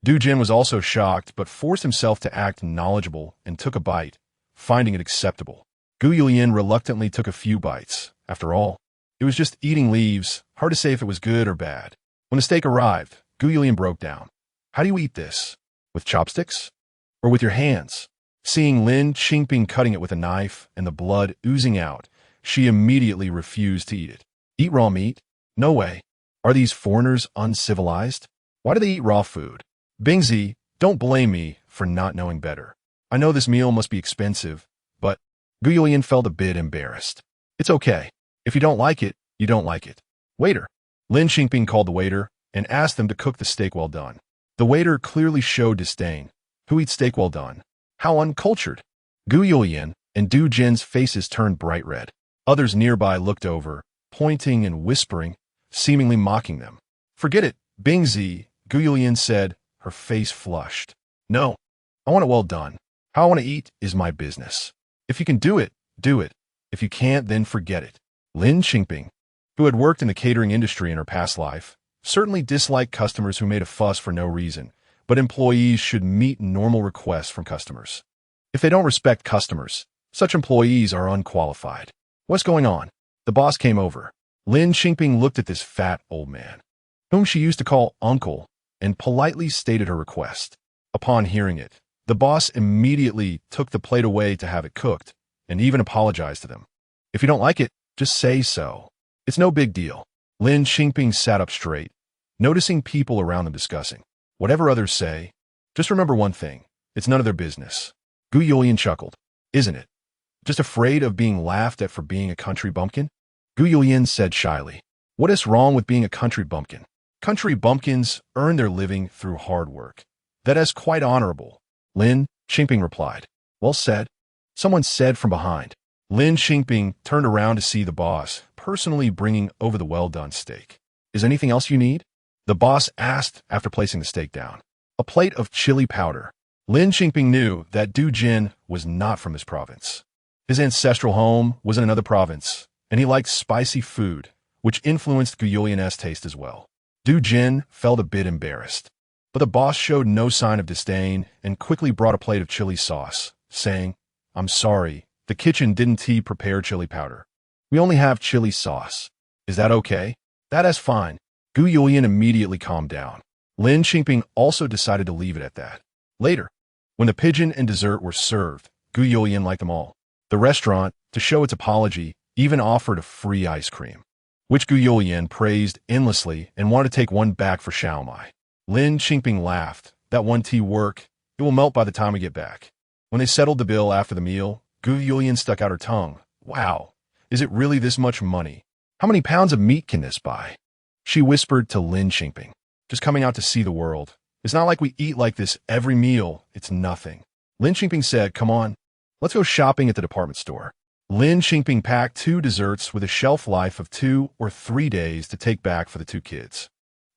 Du Jin was also shocked, but forced himself to act knowledgeable and took a bite, finding it acceptable. Gu Junchen reluctantly took a few bites. After all, it was just eating leaves, hard to say if it was good or bad. When the steak arrived, Gu Junchen broke down. How do you eat this? With chopsticks? Or with your hands? Seeing Lin Qingping cutting it with a knife and the blood oozing out, she immediately refused to eat it. Eat raw meat? No way. Are these foreigners uncivilized? Why do they eat raw food? Bingzi, don't blame me for not knowing better. I know this meal must be expensive, but Gu Junchen felt a bit embarrassed. It's okay. If you don't like it, you don't like it. Waiter. Lin Qingping called the waiter and asked them to cook the steak well done. The waiter clearly showed disdain. Who eats steak well done? How uncultured. Gu Junchen and Du Jin's faces turned bright red. Others nearby looked over, pointing and whispering, seemingly mocking them. Forget it, Bingzi, Gu Junchen said, her face flushed. No, I want it well done. How I want to eat is my business. If you can do it, do it. If you can't, then forget it. Lin Qingping, who had worked in the catering industry in her past life, certainly disliked customers who made a fuss for no reason, but employees should meet normal requests from customers. If they don't respect customers, such employees are unqualified. What's going on? The boss came over. Lin Qingping looked at this fat old man, whom she used to call uncle, and politely stated her request. Upon hearing it, the boss immediately took the plate away to have it cooked, and even apologized to them. If you don't like it, just say so. It's no big deal. Lin Qingping sat up straight, noticing people around them discussing. Whatever others say, just remember one thing. It's none of their business. Gu Junchen chuckled. Isn't it? Just afraid of being laughed at for being a country bumpkin? Gu Junchen said shyly. What is wrong with being a country bumpkin? Country bumpkins earn their living through hard work. That is quite honorable. Lin Qingping replied. Well said. Someone said from behind. Lin Qingping turned around to see the boss, personally bringing over the well-done steak. Is anything else you need? The boss asked after placing the steak down. A plate of chili powder. Lin Qingping knew that Du Jin was not from this province. His ancestral home was in another province, and he liked spicy food, which influenced Gu Junchen's taste as well. Du Jin felt a bit embarrassed, but the boss showed no sign of disdain and quickly brought a plate of chili sauce, saying, I'm sorry, the kitchen didn't prepare chili powder. We only have chili sauce. Is that okay? That is fine. Gu Junchen immediately calmed down. Lin Qingping also decided to leave it at that. Later, when the pigeon and dessert were served, Gu Junchen liked them all. The restaurant, to show its apology, even offered a free ice cream, which Gu Junchen praised endlessly and wanted to take one back for Xiaomai. Lin Qingping laughed. That one tea work, it will melt by the time we get back. When they settled the bill after the meal, Gu Junchen stuck out her tongue. Wow, is it really this much money? How many pounds of meat can this buy? She whispered to Lin Qingping. Just coming out to see the world. It's not like we eat like this every meal. It's nothing. Lin Qingping said, come on, let's go shopping at the department store. Lin Qingping packed 2 desserts with a shelf life of 2 or 3 days to take back for the 2 kids.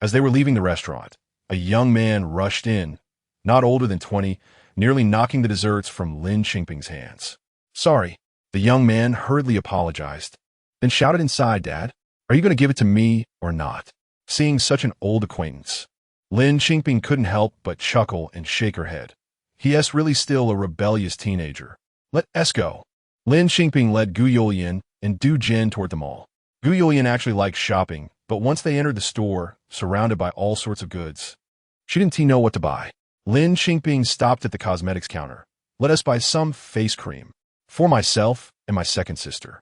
As they were leaving the restaurant, a young man rushed in, not older than 20, nearly knocking the desserts from Lin Qingping's hands. Sorry, the young man hurriedly apologized, then shouted inside, Dad, are you going to give it to me or not? Seeing such an old acquaintance, Lin Qingping couldn't help but chuckle and shake her head. He really still a rebellious teenager. Let's go. Lin Qingping led Gu Junchen and Du Jin toward the mall. Gu Junchen actually liked shopping, but once they entered the store, surrounded by all sorts of goods, she didn't know what to buy. Lin Qingping stopped at the cosmetics counter. Let us buy some face cream. For myself and my second sister.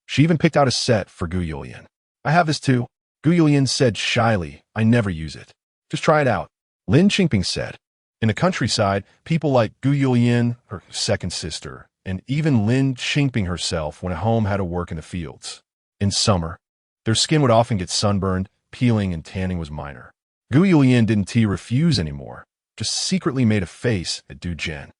She even picked out a set for Gu Junchen. I have this too. Gu Junchen said shyly, I never use it. Just try it out. Lin Qingping said. In the countryside, people like Gu Junchen, her second sister, and even Lin Qingping herself went home had to work in the fields. In summer, their skin would often get sunburned, peeling and tanning was minor. Gu Junchen didn't refuse anymore, just secretly made a face at Du Jin.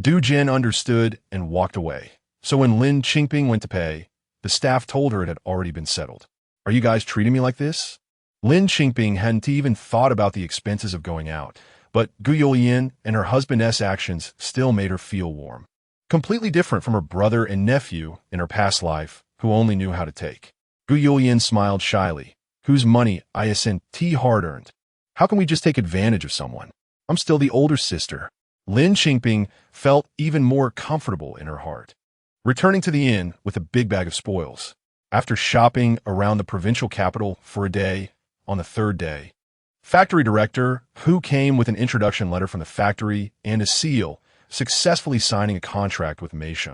Du Jin understood and walked away. So when Lin Qingping went to pay, the staff told her it had already been settled. Are you guys treating me like this? Lin Qingping hadn't even thought about the expenses of going out, but Gu Junchen and her husband's actions still made her feel warm. Completely different from her brother and nephew in her past life, who only knew how to take. Gu Junchen smiled shyly. Whose money I sent hard-earned. How can we just take advantage of someone? I'm still the older sister. Lin Qingping felt even more comfortable in her heart. Returning to the inn with a big bag of spoils. After shopping around the provincial capital for a day, on the third day, factory director, who came with an introduction letter from the factory and a seal, successfully signing a contract with him.She,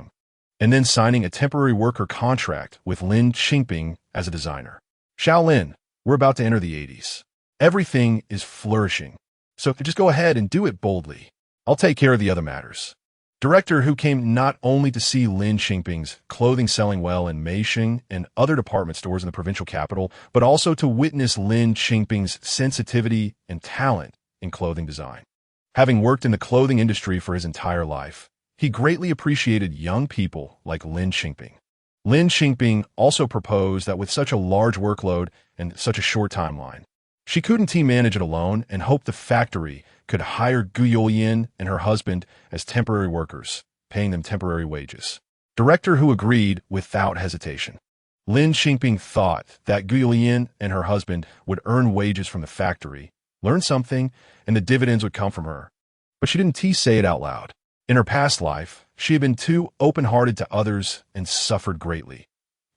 and then signing a temporary worker contract with Lin Qingping as a designer. Shaolin, we're about to enter the 80s. Everything is flourishing, so just go ahead and do it boldly. I'll take care of the other matters. Director who came not only to see Lin Qingping's clothing selling well in Meisheng and other department stores in the provincial capital, but also to witness Lin Qingping's sensitivity and talent in clothing design. Having worked in the clothing industry for his entire life, he greatly appreciated young people like Lin Qingping. Lin Qingping also proposed that with such a large workload and such a short timeline, she couldn't manage it alone and hoped the factory could hire Gu Junchen and her husband as temporary workers, paying them temporary wages. Director who agreed without hesitation. Lin Qingping thought that Gu Junchen and her husband would earn wages from the factory, learn something, and the dividends would come from her. But she didn't say it out loud. In her past life, she had been too open-hearted to others and suffered greatly.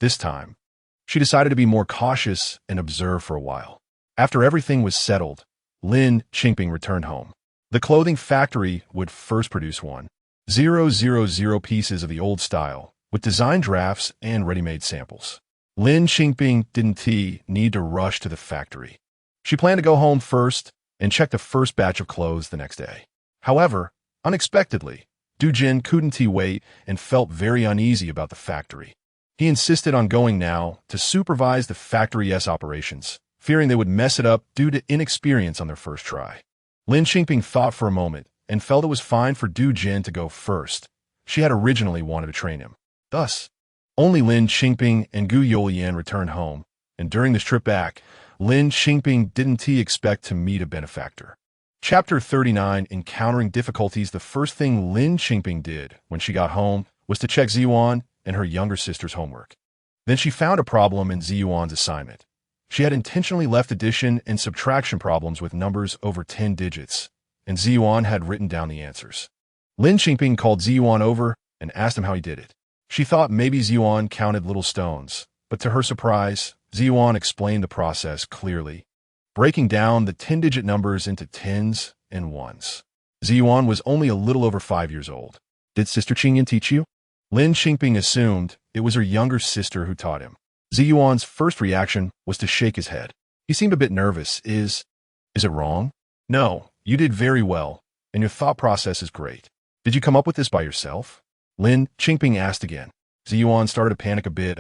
This time, she decided to be more cautious and observe for a while. After everything was settled, Lin Qingping returned home. The clothing factory would first produce 1,000 pieces of the old style, with design drafts and ready-made samples. Lin Qingping didn't need to rush to the factory. She planned to go home first and check the first batch of clothes the next day. However, unexpectedly, Du Jin couldn't wait and felt very uneasy about the factory. He insisted on going now to supervise the factory's operations, fearing they would mess it up due to inexperience on their first try. Lin Qingping thought for a moment and felt it was fine for Du Jin to go first. She had originally wanted to train him. Thus, only Lin Qingping and Gu Junchen returned home, and during this trip back, Lin Qingping didn't expect to meet a benefactor. Chapter 39, Encountering Difficulties. The first thing Lin Qingping did when she got home was to check Ziyuan and her younger sister's homework. Then she found a problem in Ziyuan's assignment. She had intentionally left addition and subtraction problems with numbers over 10 digits, and Ziyuan had written down the answers. Lin Qingping called Ziyuan over and asked him how he did it. She thought maybe Ziyuan counted little stones, but to her surprise, Ziyuan explained the process clearly, breaking down the 10-digit numbers into tens and ones. Ziyuan was only a little over 5 years old. Did Sister Qingyan teach you? Lin Qingping assumed it was her younger sister who taught him. Ziyuan's first reaction was to shake his head. He seemed a bit nervous. Is it wrong? No, you did very well, and your thought process is great. Did you come up with this by yourself? Lin Qingping asked again. Ziyuan started to panic a bit.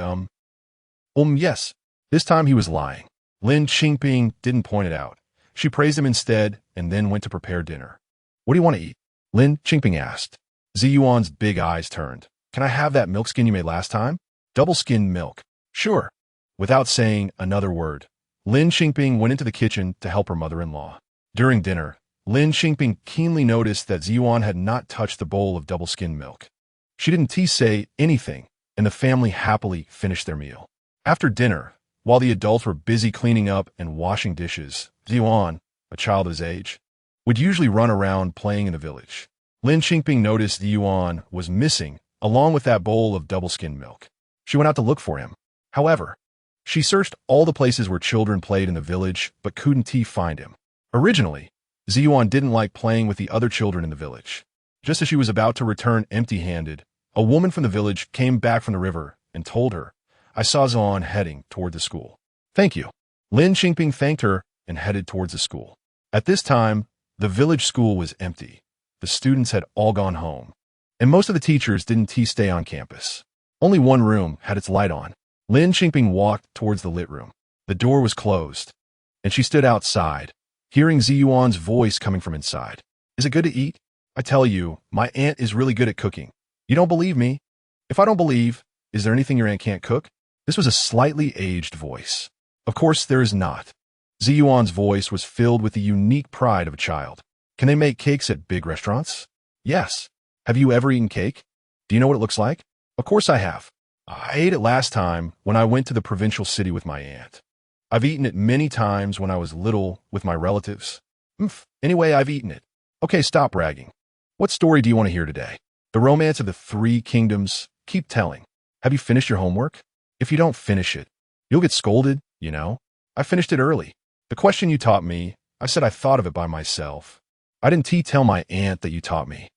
Yes. This time he was lying. Lin Qingping didn't point it out. She praised him instead and then went to prepare dinner. What do you want to eat? Lin Qingping asked. Ziyuan's big eyes turned. Can I have that milk skin you made last time? Double-skinned milk. Sure. Without saying another word, Lin Qingping went into the kitchen to help her mother-in-law. During dinner, Lin Qingping keenly noticed that Ziyuan had not touched the bowl of double-skinned milk. She didn't say anything, and the family happily finished their meal. After dinner, while the adults were busy cleaning up and washing dishes, Ziyuan, a child of his age, would usually run around playing in the village. Lin Qingping noticed the yuan was missing, along with that bowl of double-skimmed milk. She went out to look for him. However, she searched all the places where children played in the village, but couldn't find him. Originally, Ziyuan didn't like playing with the other children in the village. Just as she was about to return empty-handed, a woman from the village came back from the river and told her, "I saw Ziyuan heading toward the school." "Thank you." Lin Qingping thanked her and headed towards the school. At this time, the village school was empty. The students had all gone home, and most of the teachers didn't stay on campus. Only one room had its light on. Lin Qingping walked towards the lit room. The door was closed, and she stood outside, hearing Ziyuan's voice coming from inside. "Is it good to eat? I tell you, my aunt is really good at cooking. You don't believe me? If I don't believe, is there anything your aunt can't cook?" This was a slightly aged voice. "Of course there is not." Ziyuan's voice was filled with the unique pride of a child. "Can they make cakes at big restaurants?" "Yes." "Have you ever eaten cake? Do you know what it looks like?" "Of course I have. I ate it last time when I went to the provincial city with my aunt. I've eaten it many times when I was little with my relatives. Anyway, I've eaten it." "Okay, stop bragging. What story do you want to hear today?" "The Romance of the Three Kingdoms. Keep telling. Have you finished your homework? If you don't finish it, you'll get scolded, you know. I finished it early. The question you taught me, I said I thought of it by myself. I didn't tell my aunt that you taught me."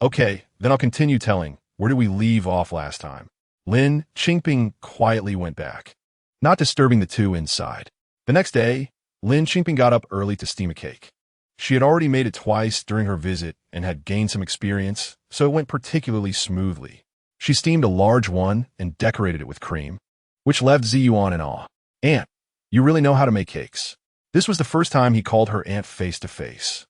Okay, then I'll continue telling. Where did we leave off last time?" Lin Qingping quietly went back, not disturbing the two inside. The next day, Lin Qingping got up early to steam a cake. She had already made it twice during her visit and had gained some experience, so it went particularly smoothly. She steamed a large one and decorated it with cream, which left Ziyuan in awe. "Aunt, you really know how to make cakes." This was the first time he called her aunt face to face.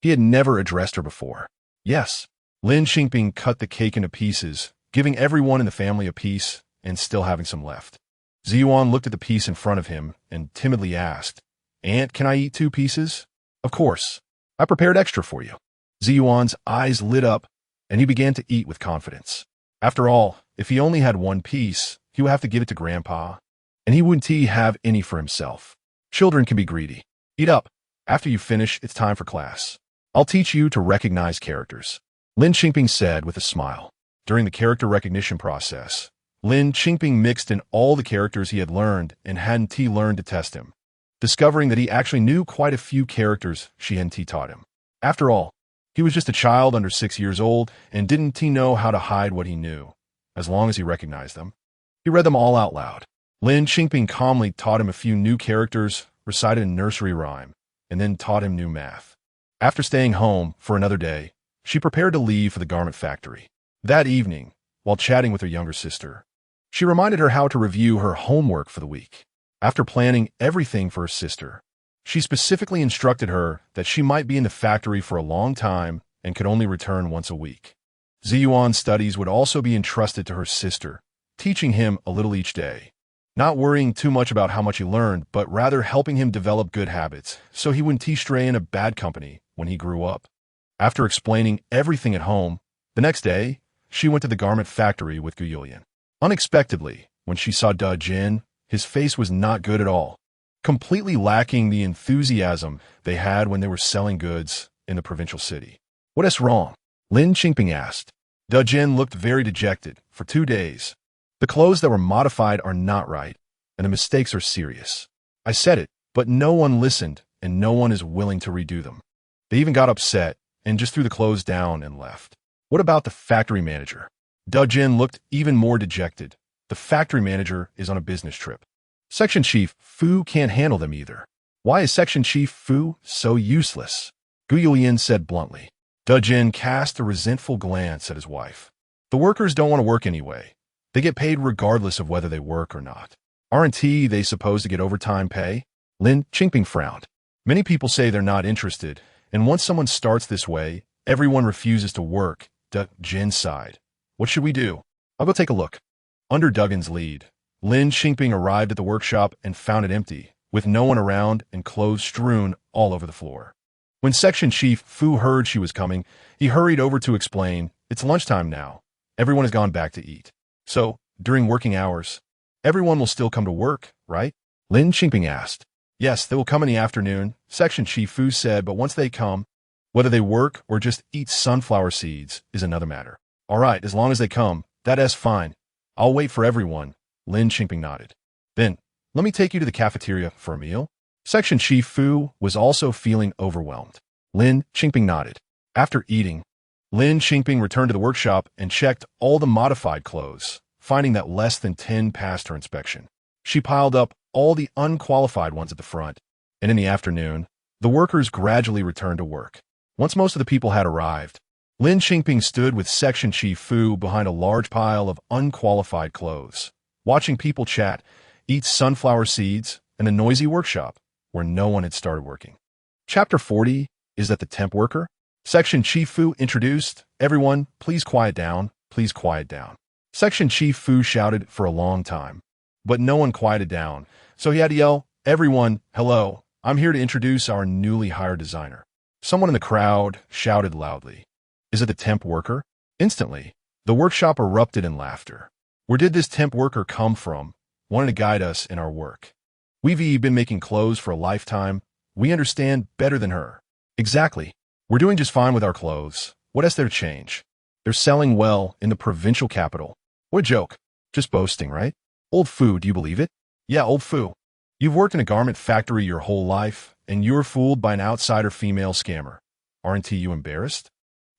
He had never addressed her before. "Yes." Lin Qingping cut the cake into pieces, giving everyone in the family a piece and still having some left. Ziyuan looked at the piece in front of him and timidly asked, "Aunt, can I eat 2 pieces?" "Of course. I prepared extra for you." Ziyuan's eyes lit up, and he began to eat with confidence. After all, if he only had 1 piece, he would have to give it to Grandpa, and he wouldn't have any for himself. Children can be greedy. "Eat up. After you finish, it's time for class. I'll teach you to recognize characters," Lin Qingping said with a smile. During the character recognition process, Lin Qingping mixed in all the characters he had learned and hadn't learned to test him, discovering that he actually knew quite a few characters she hadn't taught him. After all, he was just a child under 6 years old and didn't know how to hide what he knew, as long as he recognized them. He read them all out loud. Lin Qingping calmly taught him a few new characters, recited a nursery rhyme, and then taught him new math. After staying home for another day, she prepared to leave for the garment factory. That evening, while chatting with her younger sister, she reminded her how to review her homework for the week. After planning everything for her sister, she specifically instructed her that she might be in the factory for a long time and could only return once a week. Ziyuan's studies would also be entrusted to her sister, teaching him a little each day, not worrying too much about how much he learned, but rather helping him develop good habits so he wouldn't stray in a bad company when he grew up. After explaining everything at home, the next day, she went to the garment factory with Gu Junchen. Unexpectedly, when she saw Gu Junchen, his face was not good at all, completely lacking the enthusiasm they had when they were selling goods in the provincial city. "What is wrong?" Lin Qingping asked. Gu Junchen looked very dejected. "For 2 days. The clothes that were modified are not right, and the mistakes are serious. I said it, but no one listened, and no one is willing to redo them. They even got upset and just threw the clothes down and left." "What about the factory manager?" Gu Junchen looked even more dejected. "The factory manager is on a business trip. Section Chief Fu can't handle them either." "Why is Section Chief Fu so useless?" Gu Junchen said bluntly. Gu Junchen cast a resentful glance at his wife. "The workers don't want to work anyway. They get paid regardless of whether they work or not. Aren't they supposed to get overtime pay?" Lin Qingping frowned. "Many people say they're not interested, and once someone starts this way, everyone refuses to work." Gu Junchen sighed. "What should we do?" "I'll go take a look." Under Duggan's lead, Lin Qingping arrived at the workshop and found it empty, with no one around and clothes strewn all over the floor. When Section Chief Fu heard she was coming, he hurried over to explain, "It's lunchtime now. Everyone has gone back to eat. So, during working hours, everyone will still come to work, right?" Lin Qingping asked. Yes, they will come in the afternoon, Section Shifu said, but once they come, whether they work or just eat sunflower seeds is another matter. All right, as long as they come, that's fine. I'll wait for everyone, Lin Qingping nodded. Then, let me take you to the cafeteria for a meal. Section Shifu was also feeling overwhelmed. Lin Qingping nodded. After eating, Lin Qingping returned to the workshop and checked all the modified clothes, finding that less than 10 passed her inspection. She piled up all the unqualified ones at the front, and in the afternoon, the workers gradually returned to work. Once most of the people had arrived, Lin Qingping stood with Section Shifu behind a large pile of unqualified clothes, watching people chat, eat sunflower seeds, in a noisy workshop where no one had started working. Chapter 40 is that the temp worker? Section Shifu introduced, everyone, please quiet down, please quiet down. Section Shifu shouted for a long time, but no one quieted down, so he had to yell, everyone, hello, I'm here to introduce our newly hired designer. Someone in the crowd shouted loudly, is it the temp worker? Instantly, the workshop erupted in laughter. Where did this temp worker come from? Wanting to guide us in our work. We've been making clothes for a lifetime. We understand better than her. Exactly. We're doing just fine with our clothes. What has there to change? They're selling well in the provincial capital. What a joke. Just boasting, right? Old Fu, do you believe it? Yeah, Old Fu. You've worked in a garment factory your whole life, and you're fooled by an outsider female scammer. Aren't you embarrassed?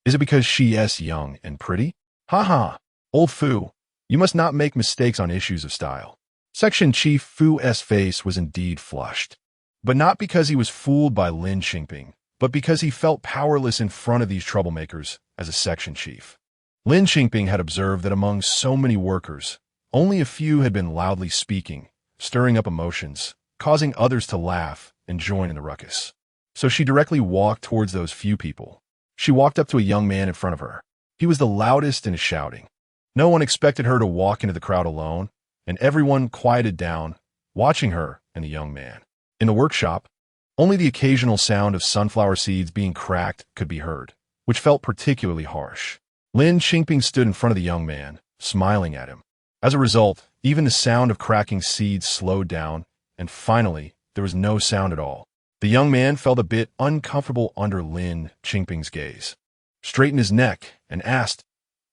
Is it because she is young and pretty? Ha ha. Old Fu, you must not make mistakes on issues of style. Section Chief Fu's face was indeed flushed, but not because he was fooled by Lin Qingping, but because he felt powerless in front of these troublemakers as a section chief. Lin Qingping had observed that among so many workers, only a few had been loudly speaking, stirring up emotions, causing others to laugh and join in the ruckus. So she directly walked towards those few people. She walked up to a young man in front of her. He was the loudest in his shouting. No one expected her to walk into the crowd alone, and everyone quieted down, watching her and the young man. In the workshop, only the occasional sound of sunflower seeds being cracked could be heard, which felt particularly harsh. Lin Qingping stood in front of the young man, smiling at him. As a result, even the sound of cracking seeds slowed down, and finally, there was no sound at all. The young man felt a bit uncomfortable under Lin Qingping's gaze, straightened his neck, and asked,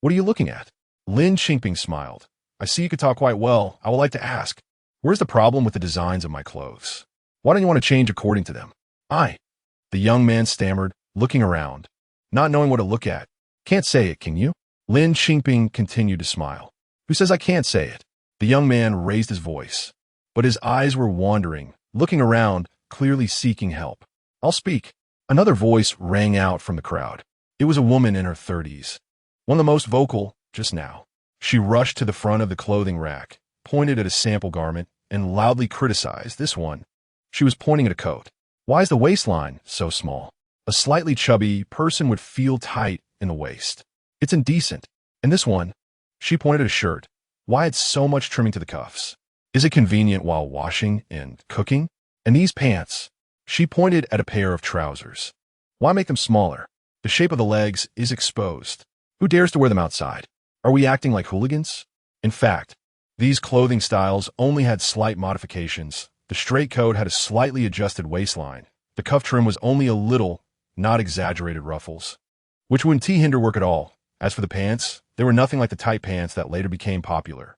"What are you looking at?" Lin Qingping smiled. "I see you could talk quite well. I would like to ask, where's the problem with the designs of my clothes? Why don't you want to change according to them?" The young man stammered, looking around, not knowing what to look at. "Can't say it, can you?" Lin Qingping continued to smile. "Who says I can't say it?" The young man raised his voice, but his eyes were wandering, looking around, clearly seeking help. "I'll speak." Another voice rang out from the crowd. It was a woman in her 30s, one of the most vocal just now. She rushed to the front of the clothing rack, pointed at a sample garment, and loudly criticized this one. She was pointing at a coat. "Why is the waistline so small? A slightly chubby person would feel tight in the waist. It's indecent. And this one," she pointed at a shirt. "Why it's so much trimming to the cuffs? Is it convenient while washing and cooking? And these pants," she pointed at a pair of trousers. "Why make them smaller? The shape of the legs is exposed. Who dares to wear them outside? Are we acting like hooligans?" In fact, these clothing styles only had slight modifications. The straight coat had a slightly adjusted waistline. The cuff trim was only a little, not exaggerated ruffles, which wouldn't hinder work at all. As for the pants, they were nothing like the tight pants that later became popular.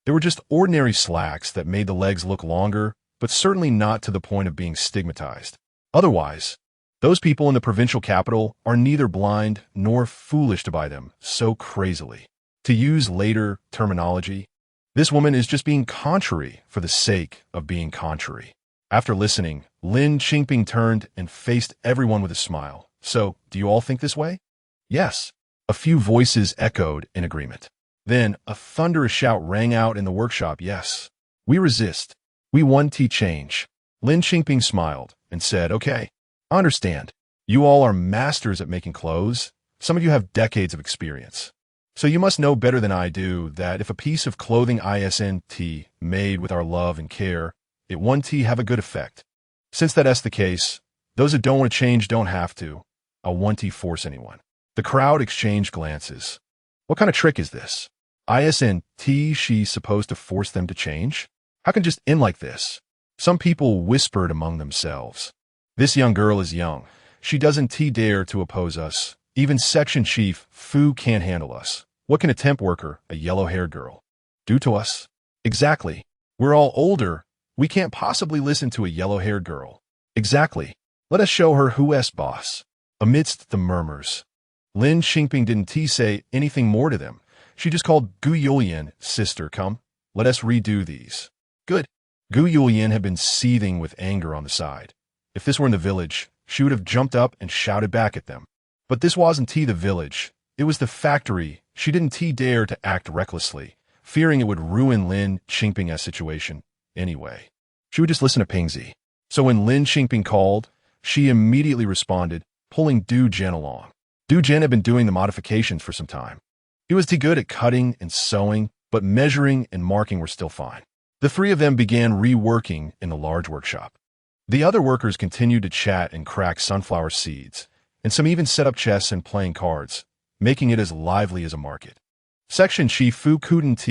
They were just ordinary slacks that made the legs look longer, but certainly not to the point of being stigmatized. Otherwise, those people in the provincial capital are neither blind nor foolish to buy them so crazily. To use later terminology, this woman is just being contrary for the sake of being contrary. After listening, Lin Qingping turned and faced everyone with a smile. "So, do you all think this way?" "Yes." A few voices echoed in agreement. Then a thunderous shout rang out in the workshop. "Yes. We resist. We want to change." Lin Qingping smiled and said, "Okay, I understand. You all are masters at making clothes. Some of you have decades of experience. So you must know better than I do that if a piece of clothing isn't made with our love and care, it won't have a good effect. Since that's the case, those that don't want to change don't have to. I won't force anyone." The crowd exchanged glances. What kind of trick is this? Isn't she supposed to force them to change? How can just end like this? Some people whispered among themselves. This young girl is young. She doesn't dare to oppose us. Even Section Chief Fu can't handle us. What can a temp worker, a yellow-haired girl, do to us? Exactly. We're all older. We can't possibly listen to a yellow-haired girl. Exactly. Let us show her who's boss. Amidst the murmurs, Lin Qingping didn't say anything more to them. She just called Gu Junchen, sister, come. Let us redo these. Good. Gu Junchen had been seething with anger on the side. If this were in the village, she would have jumped up and shouted back at them. But this wasn't the village. It was the factory. She didn't dare to act recklessly, fearing it would ruin Lin Qingping's situation. Anyway, she would just listen to Pingzi. So when Lin Qingping called, she immediately responded, pulling Gu Junchen along. Gu Junchen had been doing the modifications for some time. He was too good at cutting and sewing, but measuring and marking were still fine. The three of them began reworking in the large workshop. The other workers continued to chat and crack sunflower seeds, and some even set up chess and playing cards, making it as lively as a market. Section Chief Fu couldn't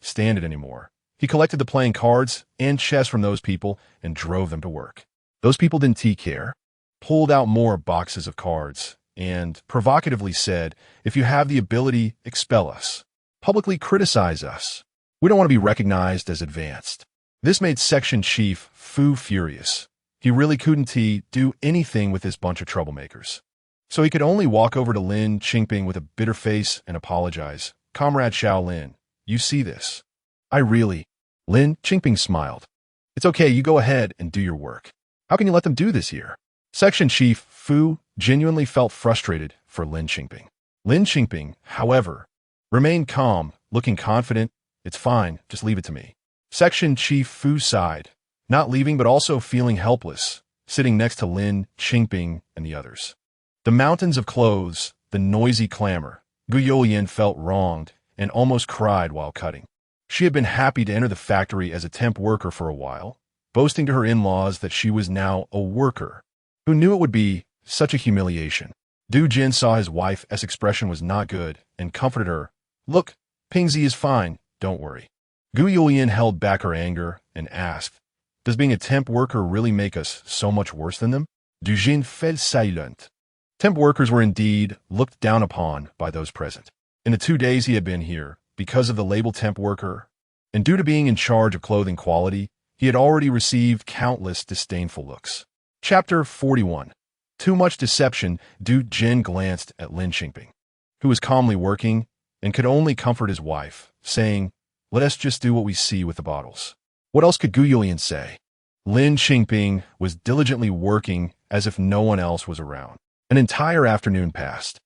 stand it anymore. He collected the playing cards and chess from those people and drove them to work. Those people didn't care, pulled out more boxes of cards, and provocatively said, if you have the ability, expel us. Publicly criticize us. We don't want to be recognized as advanced. This made Section Chief Fu furious. He really couldn't do anything with this bunch of troublemakers. So he could only walk over to Lin Qingping with a bitter face and apologize. Comrade Shaolin, you see this? Lin Qingping smiled. It's okay, you go ahead and do your work. How can you let them do this here? Section Chief Fu genuinely felt frustrated for Lin Qingping. Lin Qingping, however, remained calm, looking confident. It's fine, just leave it to me. Section Chief Fu sighed, not leaving but also feeling helpless, sitting next to Lin Qingping and the others. The mountains of clothes, the noisy clamor. Gu Junchen felt wronged and almost cried while cutting. She had been happy to enter the factory as a temp worker for a while, boasting to her in-laws that she was now a worker. Who knew it would be such a humiliation? Gu Junchen saw his wife's expression was not good and comforted her. Look, Pingzi is fine, don't worry. Gu Junchen held back her anger and asked, does being a temp worker really make us so much worse than them? Gu Junchen fell silent. Temp workers were indeed looked down upon by those present. In the 2 days he had been here, because of the label temp worker, and due to being in charge of clothing quality, he had already received countless disdainful looks. Chapter 41. Too much deception. Gu Junchen glanced at Lin Qingping, who was calmly working and could only comfort his wife, saying, let us just do what we see with the bottles. What else could Gu Junchen say? Lin Qingping was diligently working as if no one else was around. An entire afternoon passed.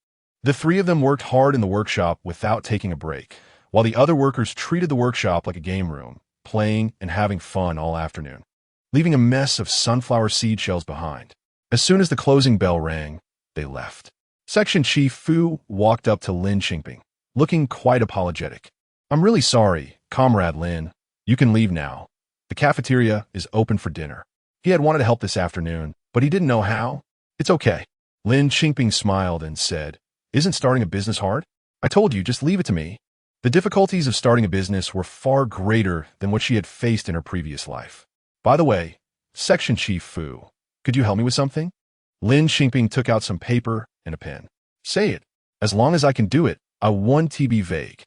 The three of them worked hard in the workshop without taking a break, while the other workers treated the workshop like a game room, playing and having fun all afternoon, leaving a mess of sunflower seed shells behind. As soon as the closing bell rang, they left. Section Chief Fu walked up to Lin Qingping, looking quite apologetic. I'm really sorry, Comrade Lin. You can leave now. The cafeteria is open for dinner. He had wanted to help this afternoon, but he didn't know how. It's okay. Lin Qingping smiled and said, isn't starting a business hard? I told you, just leave it to me. The difficulties of starting a business were far greater than what she had faced in her previous life. By the way, Section Chief Fu, could you help me with something? Lin Qingping took out some paper and a pen. Say it. As long as I can do it, I want to be vague.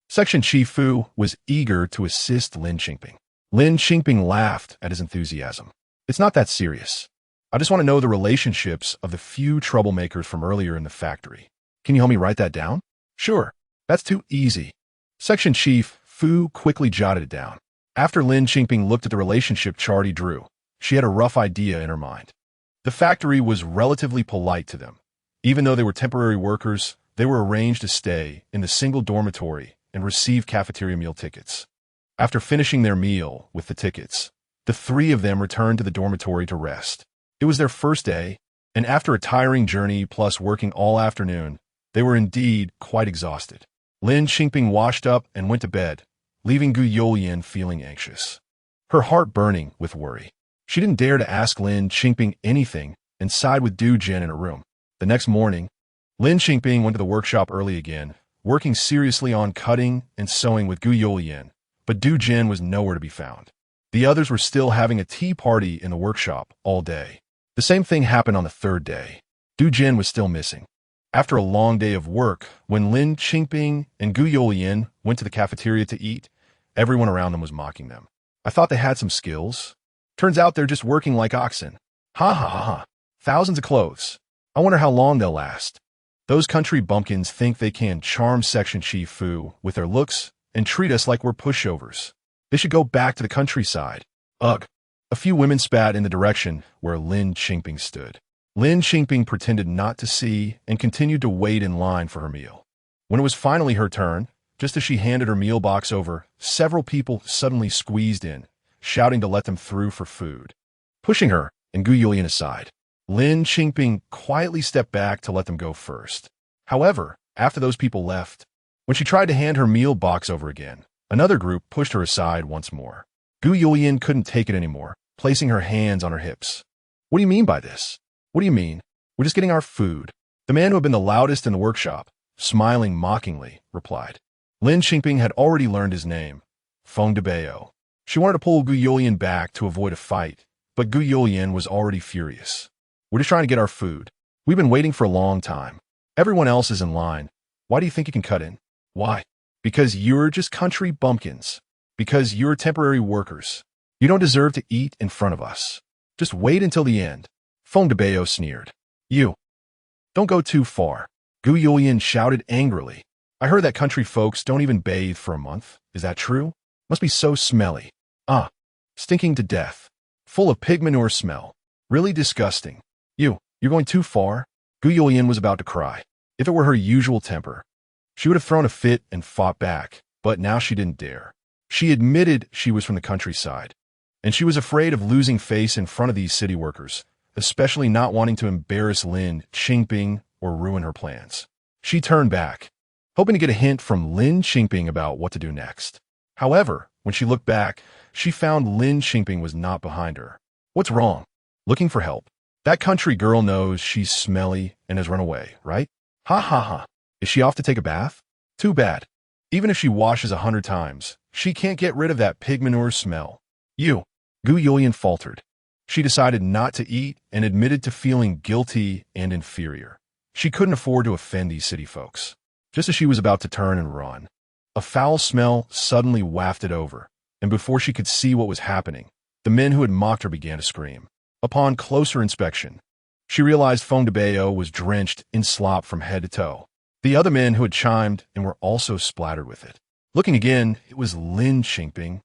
Section Chief Fu was eager to assist Lin Qingping. Lin Qingping laughed at his enthusiasm. It's not that serious. I just want to know the relationships of the few troublemakers from earlier in the factory. Can you help me write that down? Sure. That's too easy. Section Chief Fu quickly jotted it down. After Lin Qingping looked at the relationship chart he drew, she had a rough idea in her mind. The factory was relatively polite to them. Even though they were temporary workers, they were arranged to stay in the single dormitory and receive cafeteria meal tickets. After finishing their meal with the tickets, the three of them returned to the dormitory to rest. It was their first day, and after a tiring journey plus working all afternoon, they were indeed quite exhausted. Lin Qingping washed up and went to bed, leaving Gu Junchen feeling anxious, her heart burning with worry. She didn't dare to ask Lin Qingping anything and sighed with Gu Junchen in her room. The next morning, Lin Qingping went to the workshop early again, working seriously on cutting and sewing with Gu Junchen, but Gu Junchen was nowhere to be found. The others were still having a tea party in the workshop all day. The same thing happened on the third day. Gu Jin was still missing. After a long day of work, when Lin Qingping and Gu Junchen went to the cafeteria to eat, everyone around them was mocking them. I thought they had some skills. Turns out they're just working like oxen. Ha ha ha ha. Thousands of clothes. I wonder how long they'll last. Those country bumpkins think they can charm Section She Fu with their looks and treat us like we're pushovers. They should go back to the countryside. Ugh. A few women spat in the direction where Lin Qingping stood. Lin Qingping pretended not to see and continued to wait in line for her meal. When it was finally her turn, just as she handed her meal box over, several people suddenly squeezed in, shouting to let them through for food. Pushing her and Gu Junchen aside, Lin Qingping quietly stepped back to let them go first. However, after those people left, when she tried to hand her meal box over again, another group pushed her aside once more. Gu Junchen couldn't take it anymore, placing her hands on her hips. What do you mean by this? What do you mean? We're just getting our food. The man who had been the loudest in the workshop, smiling mockingly, replied. Lin Qingping had already learned his name, Feng Debao. She wanted to pull Gu Junchen back to avoid a fight, but Gu Junchen was already furious. We're just trying to get our food. We've been waiting for a long time. Everyone else is in line. Why do you think you can cut in? Why? Because you're just country bumpkins. Because you're temporary workers. You don't deserve to eat in front of us. Just wait until the end. Feng Debao sneered. You. Don't go too far. Gu Junchen shouted angrily. I heard that country folks don't even bathe for a month. Is that true? Must be so smelly. Ah. Stinking to death. Full of pig manure smell. Really disgusting. You're going too far. Gu Junchen was about to cry. If it were her usual temper, she would have thrown a fit and fought back, but now she didn't dare. She admitted she was from the countryside, and she was afraid of losing face in front of these city workers, especially not wanting to embarrass Lin Qingping or ruin her plans. She turned back, hoping to get a hint from Lin Qingping about what to do next. However, when she looked back, she found Lin Qingping was not behind her. What's wrong? Looking for help. That country girl knows she's smelly and has run away, right? Ha ha ha. Is she off to take a bath? Too bad. Even if she washes 100 times, she can't get rid of that pig manure smell. Gu Junchen faltered. She decided not to eat and admitted to feeling guilty and inferior. She couldn't afford to offend these city folks. Just as she was about to turn and run, a foul smell suddenly wafted over, and before she could see what was happening, the men who had mocked her began to scream. Upon closer inspection, she realized Feng Debao was drenched in slop from head to toe. The other men who had chimed and were also splattered with it. Looking again, it was Lin Qingping,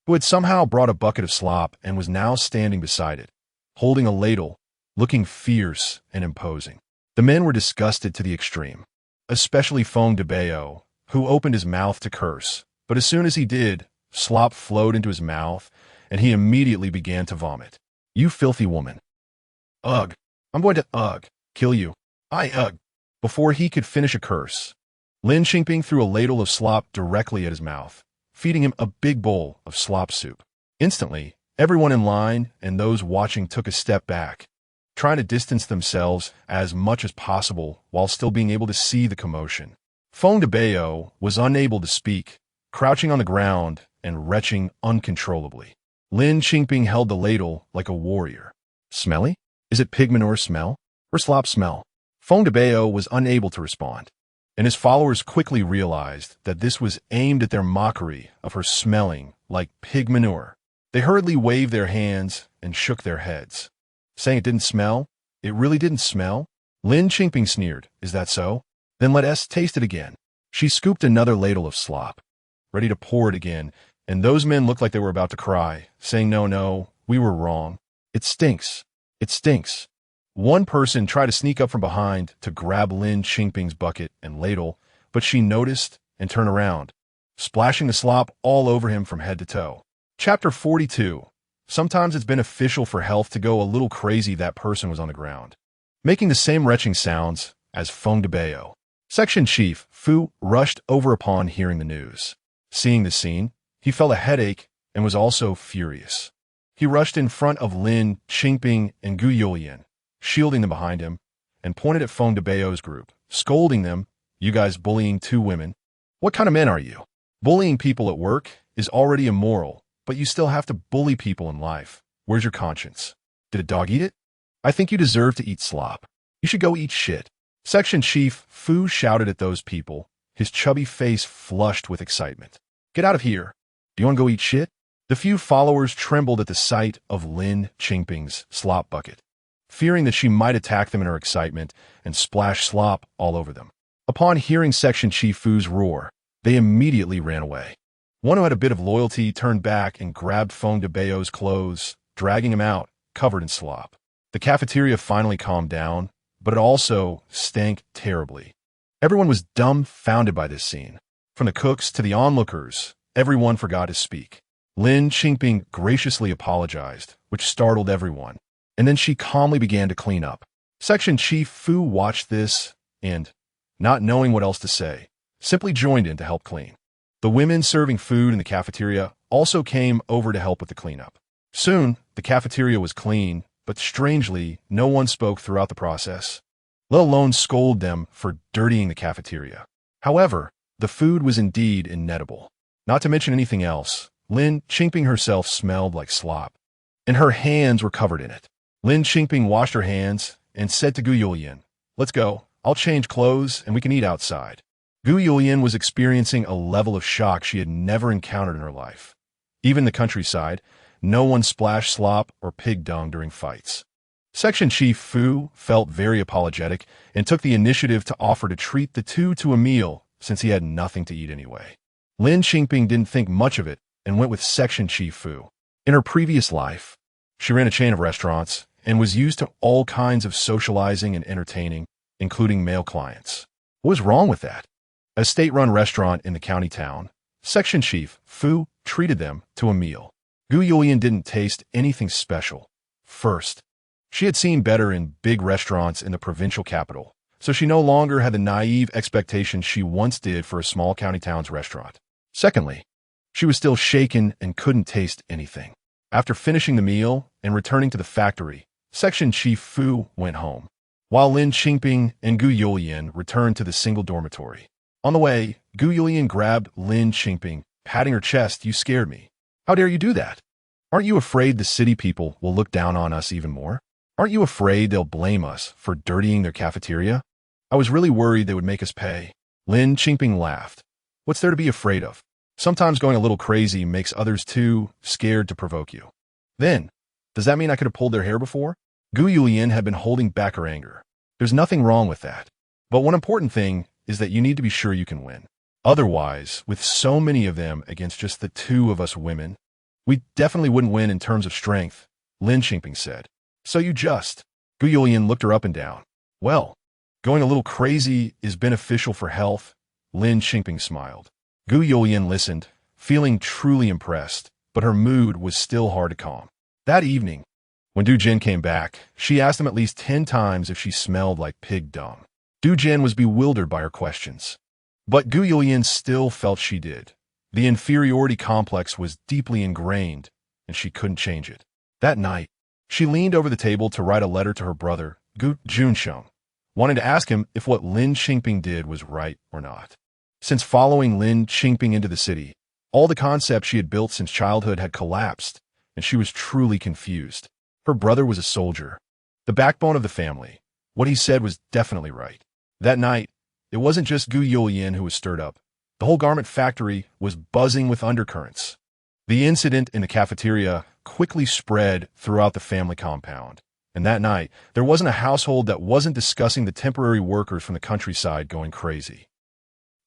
who had somehow brought a bucket of slop and was now standing beside it, holding a ladle, looking fierce and imposing. The men were disgusted to the extreme, especially Feng Debao, who opened his mouth to curse, but as soon as he did, slop flowed into his mouth, and he immediately began to vomit. You filthy woman. Ugh. I'm going to kill you. Before he could finish a curse, Lin Qingping threw a ladle of slop directly at his mouth, feeding him a big bowl of slop soup. Instantly, everyone in line and those watching took a step back, trying to distance themselves as much as possible while still being able to see the commotion. Feng Debao was unable to speak, crouching on the ground and retching uncontrollably. Lin Qingping held the ladle like a warrior. Smelly? Is it pig manure smell or slop smell? Feng Debao was unable to respond, and his followers quickly realized that this was aimed at their mockery of her smelling like pig manure. They hurriedly waved their hands and shook their heads, saying it didn't smell. It really didn't smell? Lin Qingping sneered. Is that so? Then let us taste it again. She scooped another ladle of slop, ready to pour it again, and those men looked like they were about to cry, saying, No, we were wrong. It stinks. It stinks. One person tried to sneak up from behind to grab Lin Qingping's bucket and ladle, but she noticed and turned around, splashing the slop all over him from head to toe. Chapter 42. Sometimes it's beneficial for health to go a little crazy. That person was on the ground, making the same retching sounds as Feng Debao. Section Chief Fu rushed over upon hearing the news. Seeing the scene, he felt a headache and was also furious. He rushed in front of Lin Qingping and Gu Junchen, shielding them behind him, and pointed at Feng Debao's group, scolding them. You guys bullying two women? What kind of men are you? Bullying people at work is already immoral, but you still have to bully people in life. Where's your conscience? Did a dog eat it? I think you deserve to eat slop. You should go eat shit. Section Chief Fu shouted at those people, his chubby face flushed with excitement. Get out of here. Do you want to go eat shit? The few followers trembled at the sight of Lin Qingping's slop bucket, fearing that she might attack them in her excitement and splash slop all over them. Upon hearing Section Chief Fu's roar, they immediately ran away. One who had a bit of loyalty turned back and grabbed Feng de Bao's clothes, dragging him out, covered in slop. The cafeteria finally calmed down, but it also stank terribly. Everyone was dumbfounded by this scene. From the cooks to the onlookers, everyone forgot to speak. Lin Qingping graciously apologized, which startled everyone, and then she calmly began to clean up. Section Chief Fu watched this and, not knowing what else to say, simply joined in to help clean. The women serving food in the cafeteria also came over to help with the cleanup. Soon, the cafeteria was clean, but strangely, no one spoke throughout the process, let alone scold them for dirtying the cafeteria. However, the food was indeed inedible. Not to mention anything else, Lin Qingping herself smelled like slop, and her hands were covered in it. Lin Qingping washed her hands and said to Gu Junchen, "Let's go. I'll change clothes and we can eat outside." Gu Junchen was experiencing a level of shock she had never encountered in her life. Even in the countryside, no one splashed slop or pig dung during fights. Section Chief Fu felt very apologetic and took the initiative to offer to treat the two to a meal since he had nothing to eat anyway. Lin Qingping didn't think much of it and went with Section Chief Fu. In her previous life, she ran a chain of restaurants and was used to all kinds of socializing and entertaining, including male clients. What was wrong with that? At a state-run restaurant in the county town, Section Chief Fu treated them to a meal. Gu Junchen didn't taste anything special. First, she had seen better in big restaurants in the provincial capital, so she no longer had the naive expectations she once did for a small county town's restaurant. Secondly, she was still shaken and couldn't taste anything. After finishing the meal and returning to the factory, Section Chief Fu went home, while Lin Qingping and Gu Junchen returned to the single dormitory. On the way, Gu Junchen grabbed Lin Qingping, patting her chest. "You scared me. How dare you do that? Aren't you afraid the city people will look down on us even more? Aren't you afraid they'll blame us for dirtying their cafeteria? I was really worried they would make us pay." Lin Qingping laughed. "What's there to be afraid of? Sometimes going a little crazy makes others too scared to provoke you." Then, does that mean I could have pulled their hair before? Gu Junchen had been holding back her anger. There's nothing wrong with that. But one important thing is that you need to be sure you can win. Otherwise, with so many of them against just the two of us women, we definitely wouldn't win in terms of strength, Lin Qingping said. "So you just..." Gu Junchen looked her up and down. "Well, going a little crazy is beneficial for health," Lin Qingping smiled. Gu Junchen listened, feeling truly impressed, but her mood was still hard to calm. That evening, when Du Jin came back, she asked him at least 10 times if she smelled like pig dung. Du Jin was bewildered by her questions, but Gu Junchen still felt she did. The inferiority complex was deeply ingrained, and she couldn't change it. That night, she leaned over the table to write a letter to her brother, Gu Junchen, wanting to ask him if what Lin Qingping did was right or not. Since following Lin Qingping into the city, all the concepts she had built since childhood had collapsed, and she was truly confused. Her brother was a soldier, the backbone of the family. What he said was definitely right. That night, it wasn't just Gu Junchen who was stirred up. The whole garment factory was buzzing with undercurrents. The incident in the cafeteria quickly spread throughout the family compound, and that night, there wasn't a household that wasn't discussing the temporary workers from the countryside going crazy.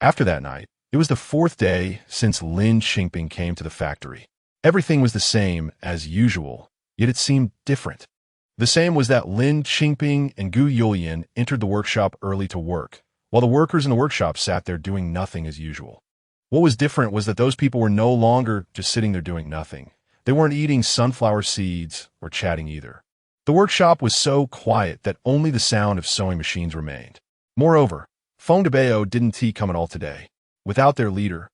After that night, it was the 4th day since Lin Qingping came to the factory. Everything was the same as usual, yet it seemed different. The same was that Lin Qingping and Gu Junchen entered the workshop early to work, while the workers in the workshop sat there doing nothing as usual. What was different was that those people were no longer just sitting there doing nothing. They weren't eating sunflower seeds or chatting either. The workshop was so quiet that only the sound of sewing machines remained. Moreover, Feng de Bao didn't come at all today. Without their leader,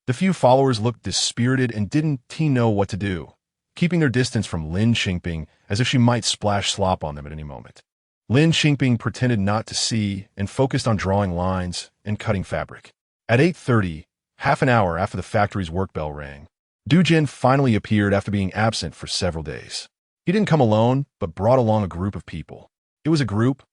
the few followers looked dispirited and didn't know what to do, keeping their distance from Lin Qingping as if she might splash slop on them at any moment. Lin Qingping pretended not to see and focused on drawing lines and cutting fabric. At 8:30, half an hour after the factory's work bell rang, Gu Jin finally appeared after being absent for several days. He didn't come alone, but brought along a group of people. It was a group,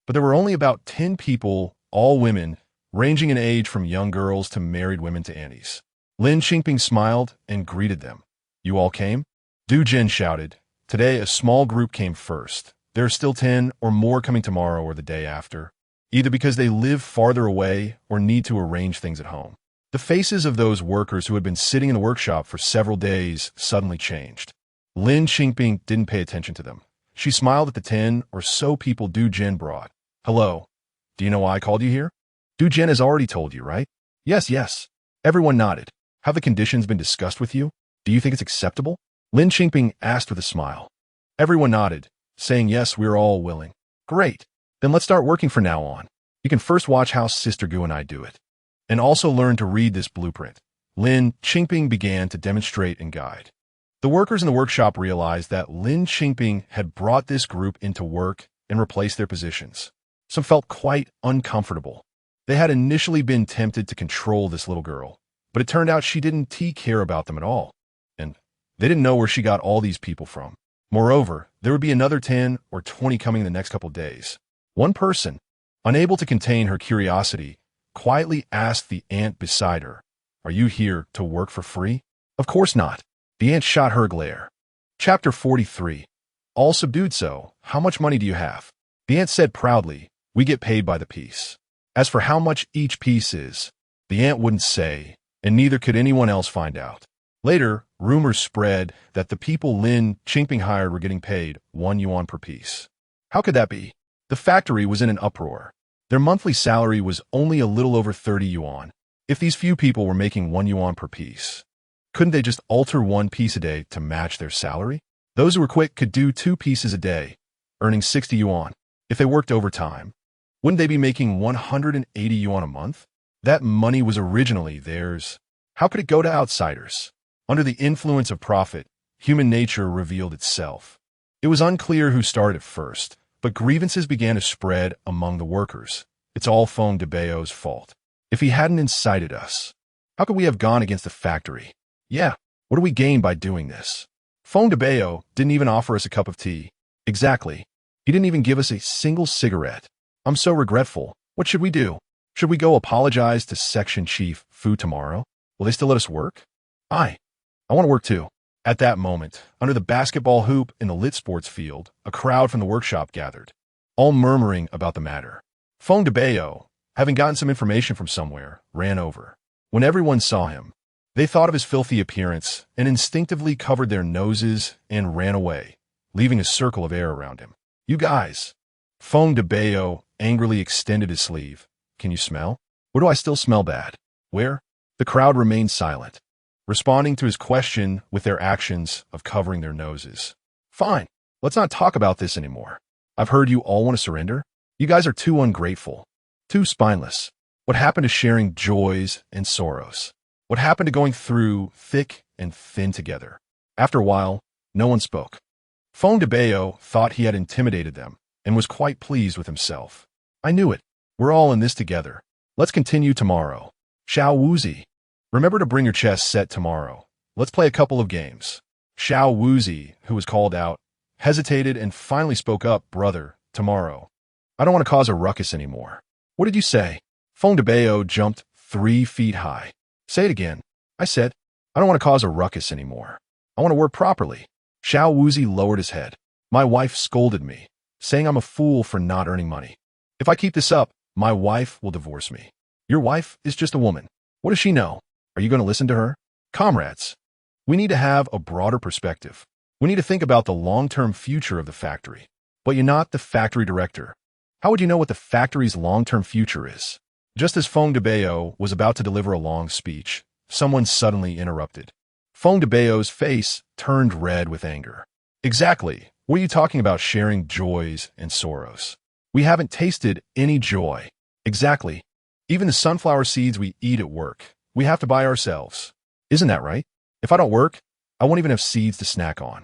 but there were only about 10 people, all women, ranging in age from young girls to married women to aunties. Lin Qingping smiled and greeted them. You all came? Gu Jin shouted. Today, a small group came first. There are still 10 or more coming tomorrow or the day after, either because they live farther away or need to arrange things at home. The faces of those workers who had been sitting in the workshop for several days suddenly changed. Lin Qingping didn't pay attention to them. She smiled at the 10 or so people Gu Jin brought. Hello. Do you know why I called you here? Gu Jin has already told you, right? Yes. Everyone nodded. Have the conditions been discussed with you? Do you think it's acceptable? Lin Qingping asked with a smile. Everyone nodded, saying yes, we're all willing. Great. Then let's start working from now on. You can first watch how Sister Gu and I do it. And also learn to read this blueprint. Lin Qingping began to demonstrate and guide. The workers in the workshop realized that Lin Qingping had brought this group into work and replaced their positions. Some felt quite uncomfortable. They had initially been tempted to control this little girl, but it turned out she didn't care about them at all. And they didn't know where she got all these people from. Moreover, there would be another 10 or 20 coming in the next couple of days. One person, unable to contain her curiosity, quietly asked the ant beside her, Are you here to work for free? Of course not. The ant shot her a glare. Chapter 43. All subdued. So, how much money do you have? The ant said proudly, We get paid by the piece. As for how much each piece is, the ant wouldn't say, and neither could anyone else find out. Later, rumors spread that the people Lin Qingping hired were getting paid 1 yuan per piece. How could that be? The factory was in an uproar. Their monthly salary was only a little over 30 yuan. If these few people were making 1 yuan per piece, couldn't they just alter 1 piece a day to match their salary? Those who were quick could do 2 pieces a day, earning 60 yuan. If they worked overtime, wouldn't they be making 180 yuan a month? That money was originally theirs. How could it go to outsiders? Under the influence of profit, human nature revealed itself. It was unclear who started first, but grievances began to spread among the workers. It's all Feng Debao's fault. If he hadn't incited us, how could we have gone against the factory? Yeah, what do we gain by doing this? Feng Debao didn't even offer us a cup of tea. Exactly. He didn't even give us a single cigarette. I'm so regretful. What should we do? Should we go apologize to Section Chief Fu tomorrow? Will they still let us work? I want to work too. At that moment, under the basketball hoop in the lit sports field, a crowd from the workshop gathered, all murmuring about the matter. Feng Debao, having gotten some information from somewhere, ran over. When everyone saw him, they thought of his filthy appearance and instinctively covered their noses and ran away, leaving a circle of air around him. You guys! Feng Debao angrily extended his sleeve. Can you smell? Or do I still smell bad? Where? The crowd remained silent, responding to his question with their actions of covering their noses. Fine, let's not talk about this anymore. I've heard you all want to surrender. You guys are too ungrateful, too spineless. What happened to sharing joys and sorrows? What happened to going through thick and thin together? After a while, no one spoke. Feng Debao thought he had intimidated them and was quite pleased with himself. I knew it. We're all in this together. Let's continue tomorrow. Xiao Wuzi. Remember to bring your chess set tomorrow. Let's play a couple of games. Xiao Wuzi, who was called out, hesitated and finally spoke up, Brother, tomorrow. I don't want to cause a ruckus anymore. What did you say? Feng Debao jumped 3 feet high. Say it again. I said, I don't want to cause a ruckus anymore. I want to work properly. Xiao Wuzi lowered his head. My wife scolded me, saying I'm a fool for not earning money. If I keep this up, my wife will divorce me. Your wife is just a woman. What does she know? Are you going to listen to her? Comrades, we need to have a broader perspective. We need to think about the long-term future of the factory. But you're not the factory director. How would you know what the factory's long-term future is? Just as Feng Debao was about to deliver a long speech, someone suddenly interrupted. Feng Debao's face turned red with anger. Exactly. What are you talking about sharing joys and sorrows? We haven't tasted any joy. Exactly. Even the sunflower seeds we eat at work, we have to buy ourselves. Isn't that right? If I don't work, I won't even have seeds to snack on.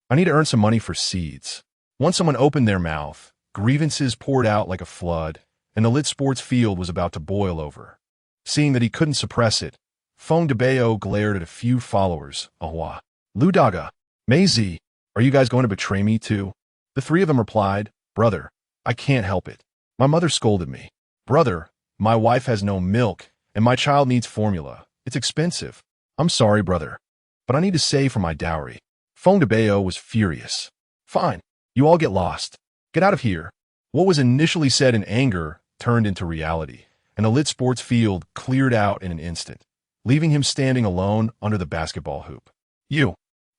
I need to earn some money for seeds. Once someone opened their mouth, grievances poured out like a flood, and the lit sports field was about to boil over. Seeing that he couldn't suppress it, Feng Debao glared at a few followers. Ahwa. Ludaga. Maisie, are you guys going to betray me too? The three of them replied, Brother, I can't help it. My mother scolded me. Brother, my wife has no milk, and my child needs formula. It's expensive. I'm sorry, brother, but I need to save for my dowry. Feng Debao was furious. Fine, you all get lost. Get out of here. What was initially said in anger turned into reality, and a lit sports field cleared out in an instant, leaving him standing alone under the basketball hoop.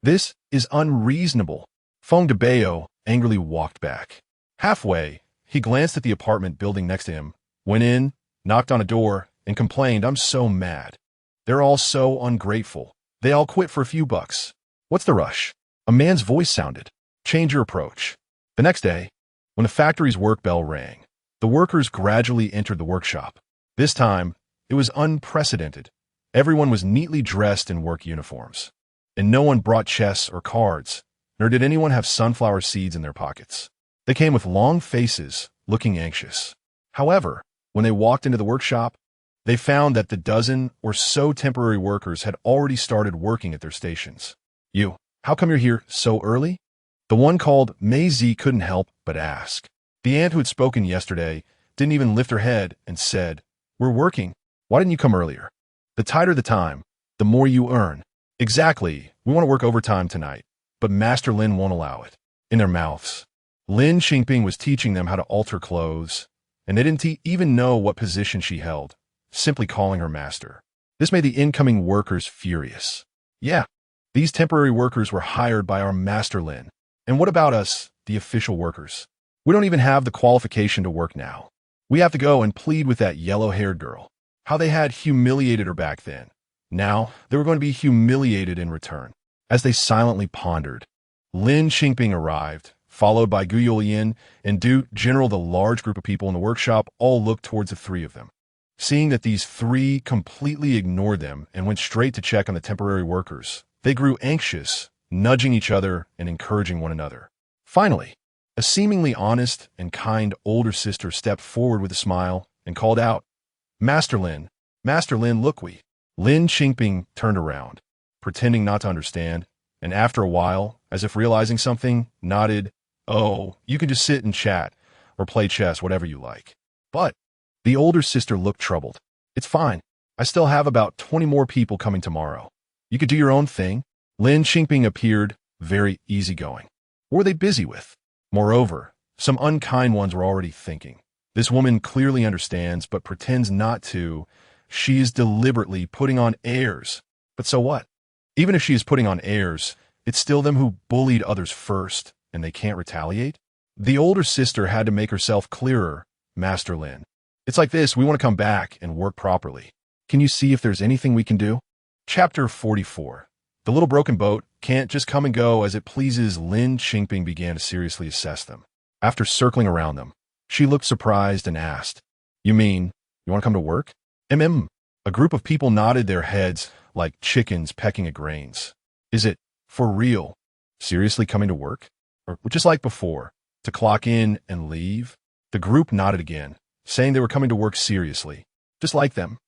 This is unreasonable. Feng Debao angrily walked back. Halfway, he glanced at the apartment building next to him, went in, knocked on a door, and complained, I'm so mad. They're all so ungrateful. They all quit for a few bucks. What's the rush? A man's voice sounded. Change your approach. The next day, when the factory's work bell rang, the workers gradually entered the workshop. This time, it was unprecedented. Everyone was neatly dressed in work uniforms, and no one brought chess or cards, nor did anyone have sunflower seeds in their pockets. They came with long faces, looking anxious. However, when they walked into the workshop, they found that the dozen or so temporary workers had already started working at their stations. How come you're here so early? The one called Maisie couldn't help but ask. The aunt who had spoken yesterday didn't even lift her head and said, We're working. Why didn't you come earlier? The tighter the time, the more you earn. Exactly. We want to work overtime tonight, but Master Lin won't allow it. In their mouths, Lin Qingping was teaching them how to alter clothes, and they didn't even know what position she held, simply calling her master. This made the incoming workers furious. These temporary workers were hired by our Master Lin. And what about us, the official workers? We don't even have the qualification to work now. We have to go and plead with that yellow-haired girl. How they had humiliated her back then. Now, they were going to be humiliated in return. As they silently pondered, Lin Qingping arrived, followed by Gu Junchen and Du General. The large group of people in the workshop all looked towards the three of them. Seeing that these three completely ignored them and went straight to check on the temporary workers, they grew anxious, nudging each other and encouraging one another. Finally, a seemingly honest and kind older sister stepped forward with a smile and called out, Master Lin, look we. Lin Qingping turned around, pretending not to understand, and after a while, as if realizing something, nodded, Oh, you can just sit and chat, or play chess, whatever you like. But the older sister looked troubled. It's fine. I still have about 20 more people coming tomorrow. You could do your own thing. Lin Qingping appeared very easygoing. What were they busy with? Moreover, some unkind ones were already thinking, This woman clearly understands but pretends not to. She is deliberately putting on airs. But so what? Even if she is putting on airs, it's still them who bullied others first, and they can't retaliate? The older sister had to make herself clearer, Master Lin. It's like this, we want to come back and work properly. Can you see if there's anything we can do? Chapter 44. The little broken boat can't just come and go as it pleases. Lin Qingping began to seriously assess them. After circling around them, she looked surprised and asked, You mean, you want to come to work? A group of people nodded their heads like chickens pecking at grains. Is it, for real, seriously coming to work? Or just like before, to clock in and leave? The group nodded again, saying they were coming to work seriously, just like them.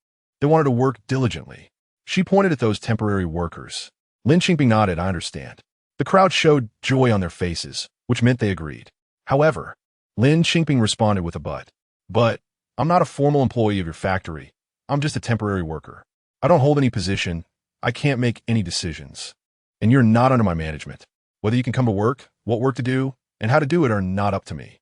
They wanted to work diligently. She pointed at those temporary workers. Lin Qingping nodded, I understand. The crowd showed joy on their faces, which meant they agreed. However, Lin Qingping responded with a but. But, I'm not a formal employee of your factory. I'm just a temporary worker. I don't hold any position. I can't make any decisions. And you're not under my management. Whether you can come to work, what work to do, and how to do it are not up to me.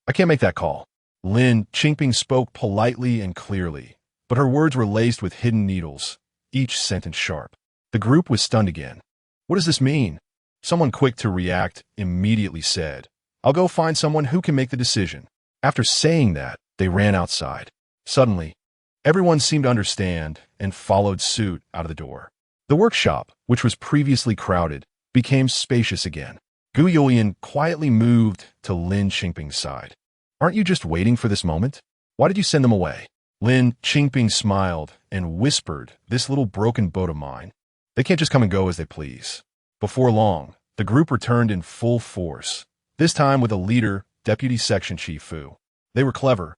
I can't make that call. Lin Qingping spoke politely and clearly, but her words were laced with hidden needles, each sentence sharp. The group was stunned again. What does this mean? Someone quick to react immediately said, I'll go find someone who can make the decision. After saying that, they ran outside. Suddenly, everyone seemed to understand and followed suit out of the door. The workshop, which was previously crowded, became spacious again. Gu Junchen quietly moved to Lin Qingping's side. Aren't you just waiting for this moment? Why did you send them away? Lin Qingping smiled and whispered, This little broken boat of mine. They can't just come and go as they please. Before long, the group returned in full force, this time with a leader, Deputy Section Chief Fu. They were clever,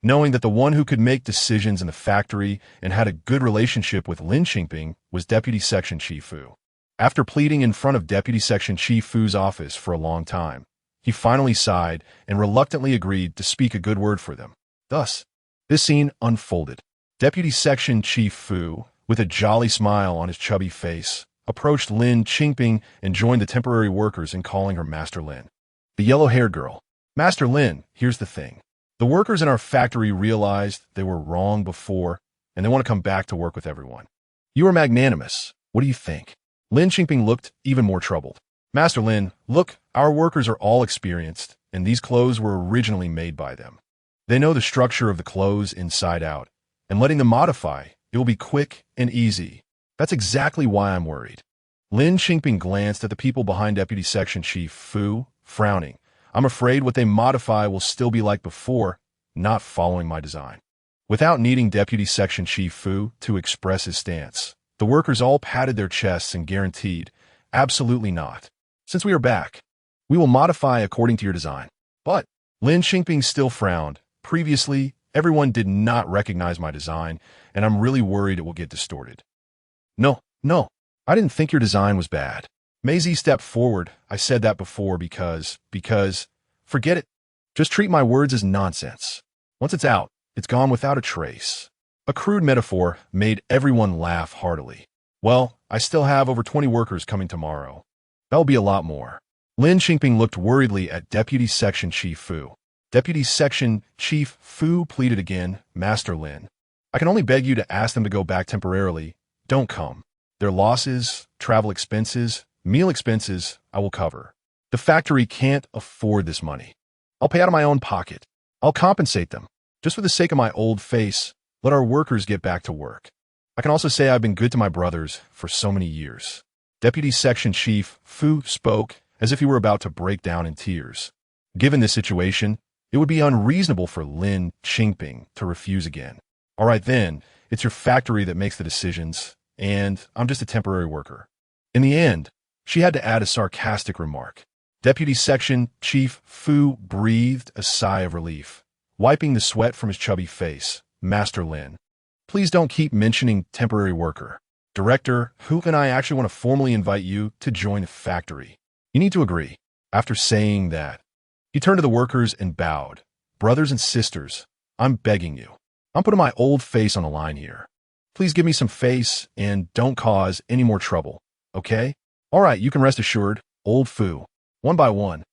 knowing that the one who could make decisions in the factory and had a good relationship with Lin Qingping was Deputy Section Chief Fu. After pleading in front of Deputy Section Chief Fu's office for a long time, he finally sighed and reluctantly agreed to speak a good word for them. Thus, this scene unfolded. Deputy Section Chief Fu, with a jolly smile on his chubby face, approached Lin Qingping and joined the temporary workers in calling her Master Lin. The yellow-haired girl. Master Lin, here's the thing. The workers in our factory realized they were wrong before, and they want to come back to work with everyone. You are magnanimous. What do you think? Lin Qingping looked even more troubled. Master Lin, look, our workers are all experienced, and these clothes were originally made by them. They know the structure of the clothes inside out, and letting them modify, it will be quick and easy. That's exactly why I'm worried. Lin Qingping glanced at the people behind Deputy Section Chief Fu, frowning. I'm afraid what they modify will still be like before, not following my design. Without needing Deputy Section Chief Fu to express his stance, the workers all patted their chests and guaranteed, absolutely not. Since we are back, we will modify according to your design. But Lin Qingping still frowned. Previously, everyone did not recognize my design, and I'm really worried it will get distorted. No, I didn't think your design was bad. Maisie stepped forward. I said that before because, forget it. Just treat my words as nonsense. Once it's out, it's gone without a trace. A crude metaphor made everyone laugh heartily. Well, I still have over 20 workers coming tomorrow. That'll be a lot more. Lin Qingping looked worriedly at Deputy Section Chief Fu. Deputy Section Chief Fu pleaded again, Master Lin. I can only beg you to ask them to go back temporarily. Don't come. Their losses, travel expenses, meal expenses, I will cover. The factory can't afford this money. I'll pay out of my own pocket. I'll compensate them. Just for the sake of my old face, let our workers get back to work. I can also say I've been good to my brothers for so many years. Deputy Section Chief Fu spoke as if he were about to break down in tears. Given this situation, it would be unreasonable for Lin Qingping to refuse again. All right then, it's your factory that makes the decisions, and I'm just a temporary worker. In the end, she had to add a sarcastic remark. Deputy Section Chief Fu breathed a sigh of relief, wiping the sweat from his chubby face. Master Lin, please don't keep mentioning temporary worker. Director Hu and I actually want to formally invite you to join the factory. You need to agree. After saying that, he turned to the workers and bowed. Brothers and sisters, I'm begging you. I'm putting my old face on the line here. Please give me some face and don't cause any more trouble, okay? All right, you can rest assured, old Fu. One by one,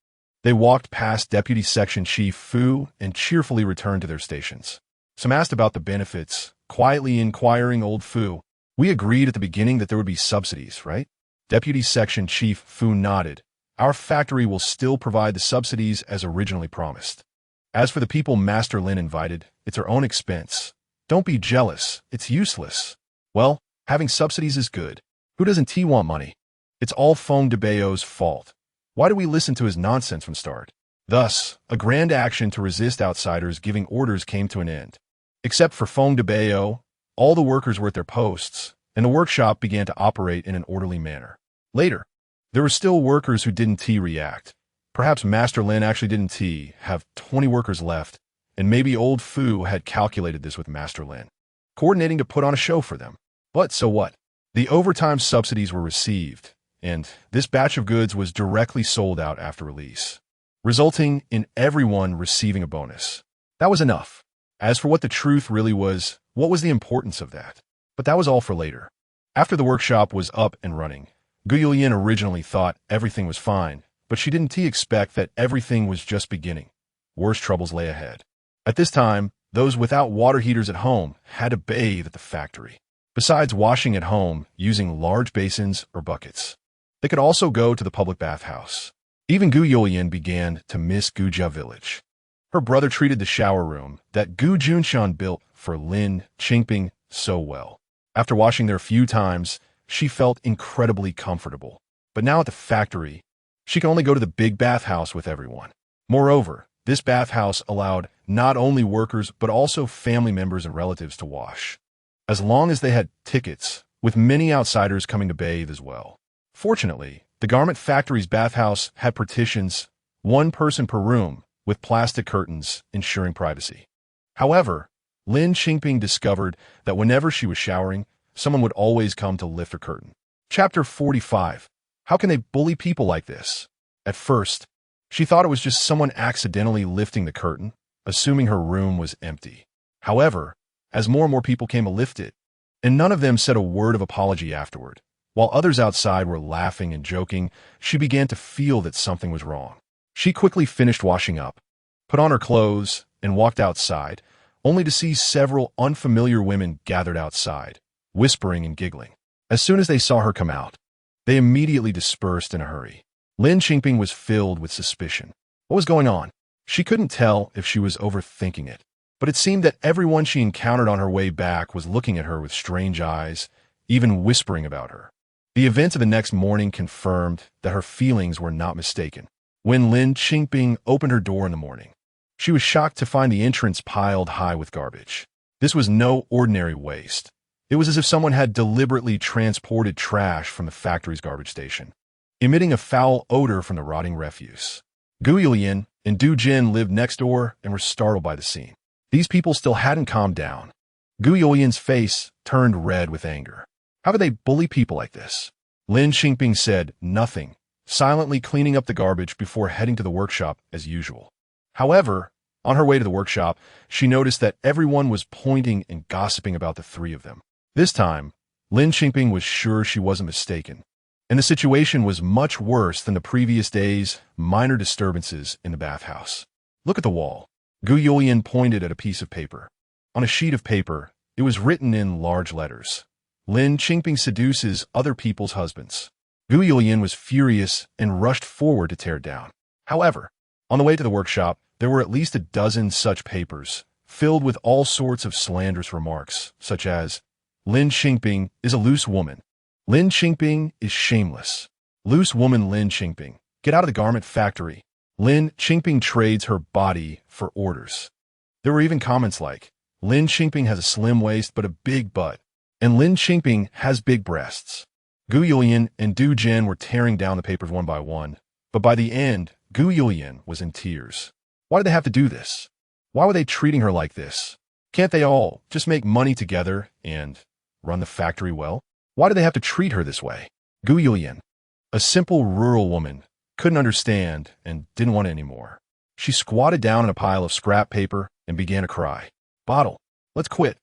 they walked past Deputy Section Chief Fu and cheerfully returned to their stations. Some asked about the benefits, quietly inquiring old Fu. We agreed at the beginning that there would be subsidies, right? Deputy Section Chief Fu nodded. Our factory will still provide the subsidies as originally promised. As for the people Master Lin invited, it's our own expense. Don't be jealous. It's useless. Well, having subsidies is good. Who doesn't want money? It's all Feng Debao's fault. Why do we listen to his nonsense from start? Thus, a grand action to resist outsiders giving orders came to an end. Except for Feng Debao, all the workers were at their posts, and the workshop began to operate in an orderly manner. Later, there were still workers who didn't react. Perhaps Master Lin actually didn't have 20 workers left, and maybe old Fu had calculated this with Master Lin, coordinating to put on a show for them. But so what? The overtime subsidies were received, and this batch of goods was directly sold out after release, resulting in everyone receiving a bonus. That was enough. As for what the truth really was, what was the importance of that? But that was all for later. After the workshop was up and running, Gu Junchen originally thought everything was fine, but she didn't expect that everything was just beginning. Worse troubles lay ahead. At this time, those without water heaters at home had to bathe at the factory. Besides washing at home using large basins or buckets, they could also go to the public bathhouse. Even Gu Junchen began to miss Gujia village. Her brother treated the shower room that Gu Junchen built for Lin Qingping so well. After washing there a few times, she felt incredibly comfortable. But now at the factory, she could only go to the big bathhouse with everyone. Moreover, this bathhouse allowed not only workers but also family members and relatives to wash, as long as they had tickets, with many outsiders coming to bathe as well. Fortunately, the garment factory's bathhouse had partitions, one person per room, with plastic curtains ensuring privacy. However, Lin Qingping discovered that whenever she was showering, someone would always come to lift her curtain. Chapter 45. How can they bully people like this? At first, she thought it was just someone accidentally lifting the curtain, assuming her room was empty. However, as more and more people came to lift it, and none of them said a word of apology afterward, while others outside were laughing and joking, she began to feel that something was wrong. She quickly finished washing up, put on her clothes, and walked outside, only to see several unfamiliar women gathered outside, whispering and giggling. As soon as they saw her come out, they immediately dispersed in a hurry. Lin Qingping was filled with suspicion. What was going on? She couldn't tell if she was overthinking it, but it seemed that everyone she encountered on her way back was looking at her with strange eyes, even whispering about her. The events of the next morning confirmed that her feelings were not mistaken. When Lin Qingping opened her door in the morning, she was shocked to find the entrance piled high with garbage. This was no ordinary waste. It was as if someone had deliberately transported trash from the factory's garbage station, emitting a foul odor from the rotting refuse. Gu Junchen and Du Jin lived next door and were startled by the scene. These people still hadn't calmed down. Gu Yulian's face turned red with anger. How could they bully people like this? Lin Qingping said nothing, silently cleaning up the garbage before heading to the workshop as usual. However, on her way to the workshop, she noticed that everyone was pointing and gossiping about the three of them. This time, Lin Qingping was sure she wasn't mistaken, and the situation was much worse than the previous day's minor disturbances in the bathhouse. Look at the wall. Gu Yulian pointed at a piece of paper. On a sheet of paper, it was written in large letters. Lin Qingping seduces other people's husbands. Gu Yulian was furious and rushed forward to tear it down. However, on the way to the workshop, there were at least a dozen such papers, filled with all sorts of slanderous remarks, such as, Lin Qingping is a loose woman. Lin Qingping is shameless. Loose woman Lin Qingping, get out of the garment factory. Lin Qingping trades her body for orders. There were even comments like, Lin Qingping has a slim waist but a big butt, and Lin Qingping has big breasts. Gu Yulian and Du Jin were tearing down the papers one by one, but by the end, Gu Yulian was in tears. Why did they have to do this? Why were they treating her like this? Can't they all just make money together and run the factory well? Why did they have to treat her this way? Gu Yulian, a simple rural woman, couldn't understand and didn't want it anymore. She squatted down in a pile of scrap paper and began to cry. Bottle, let's quit.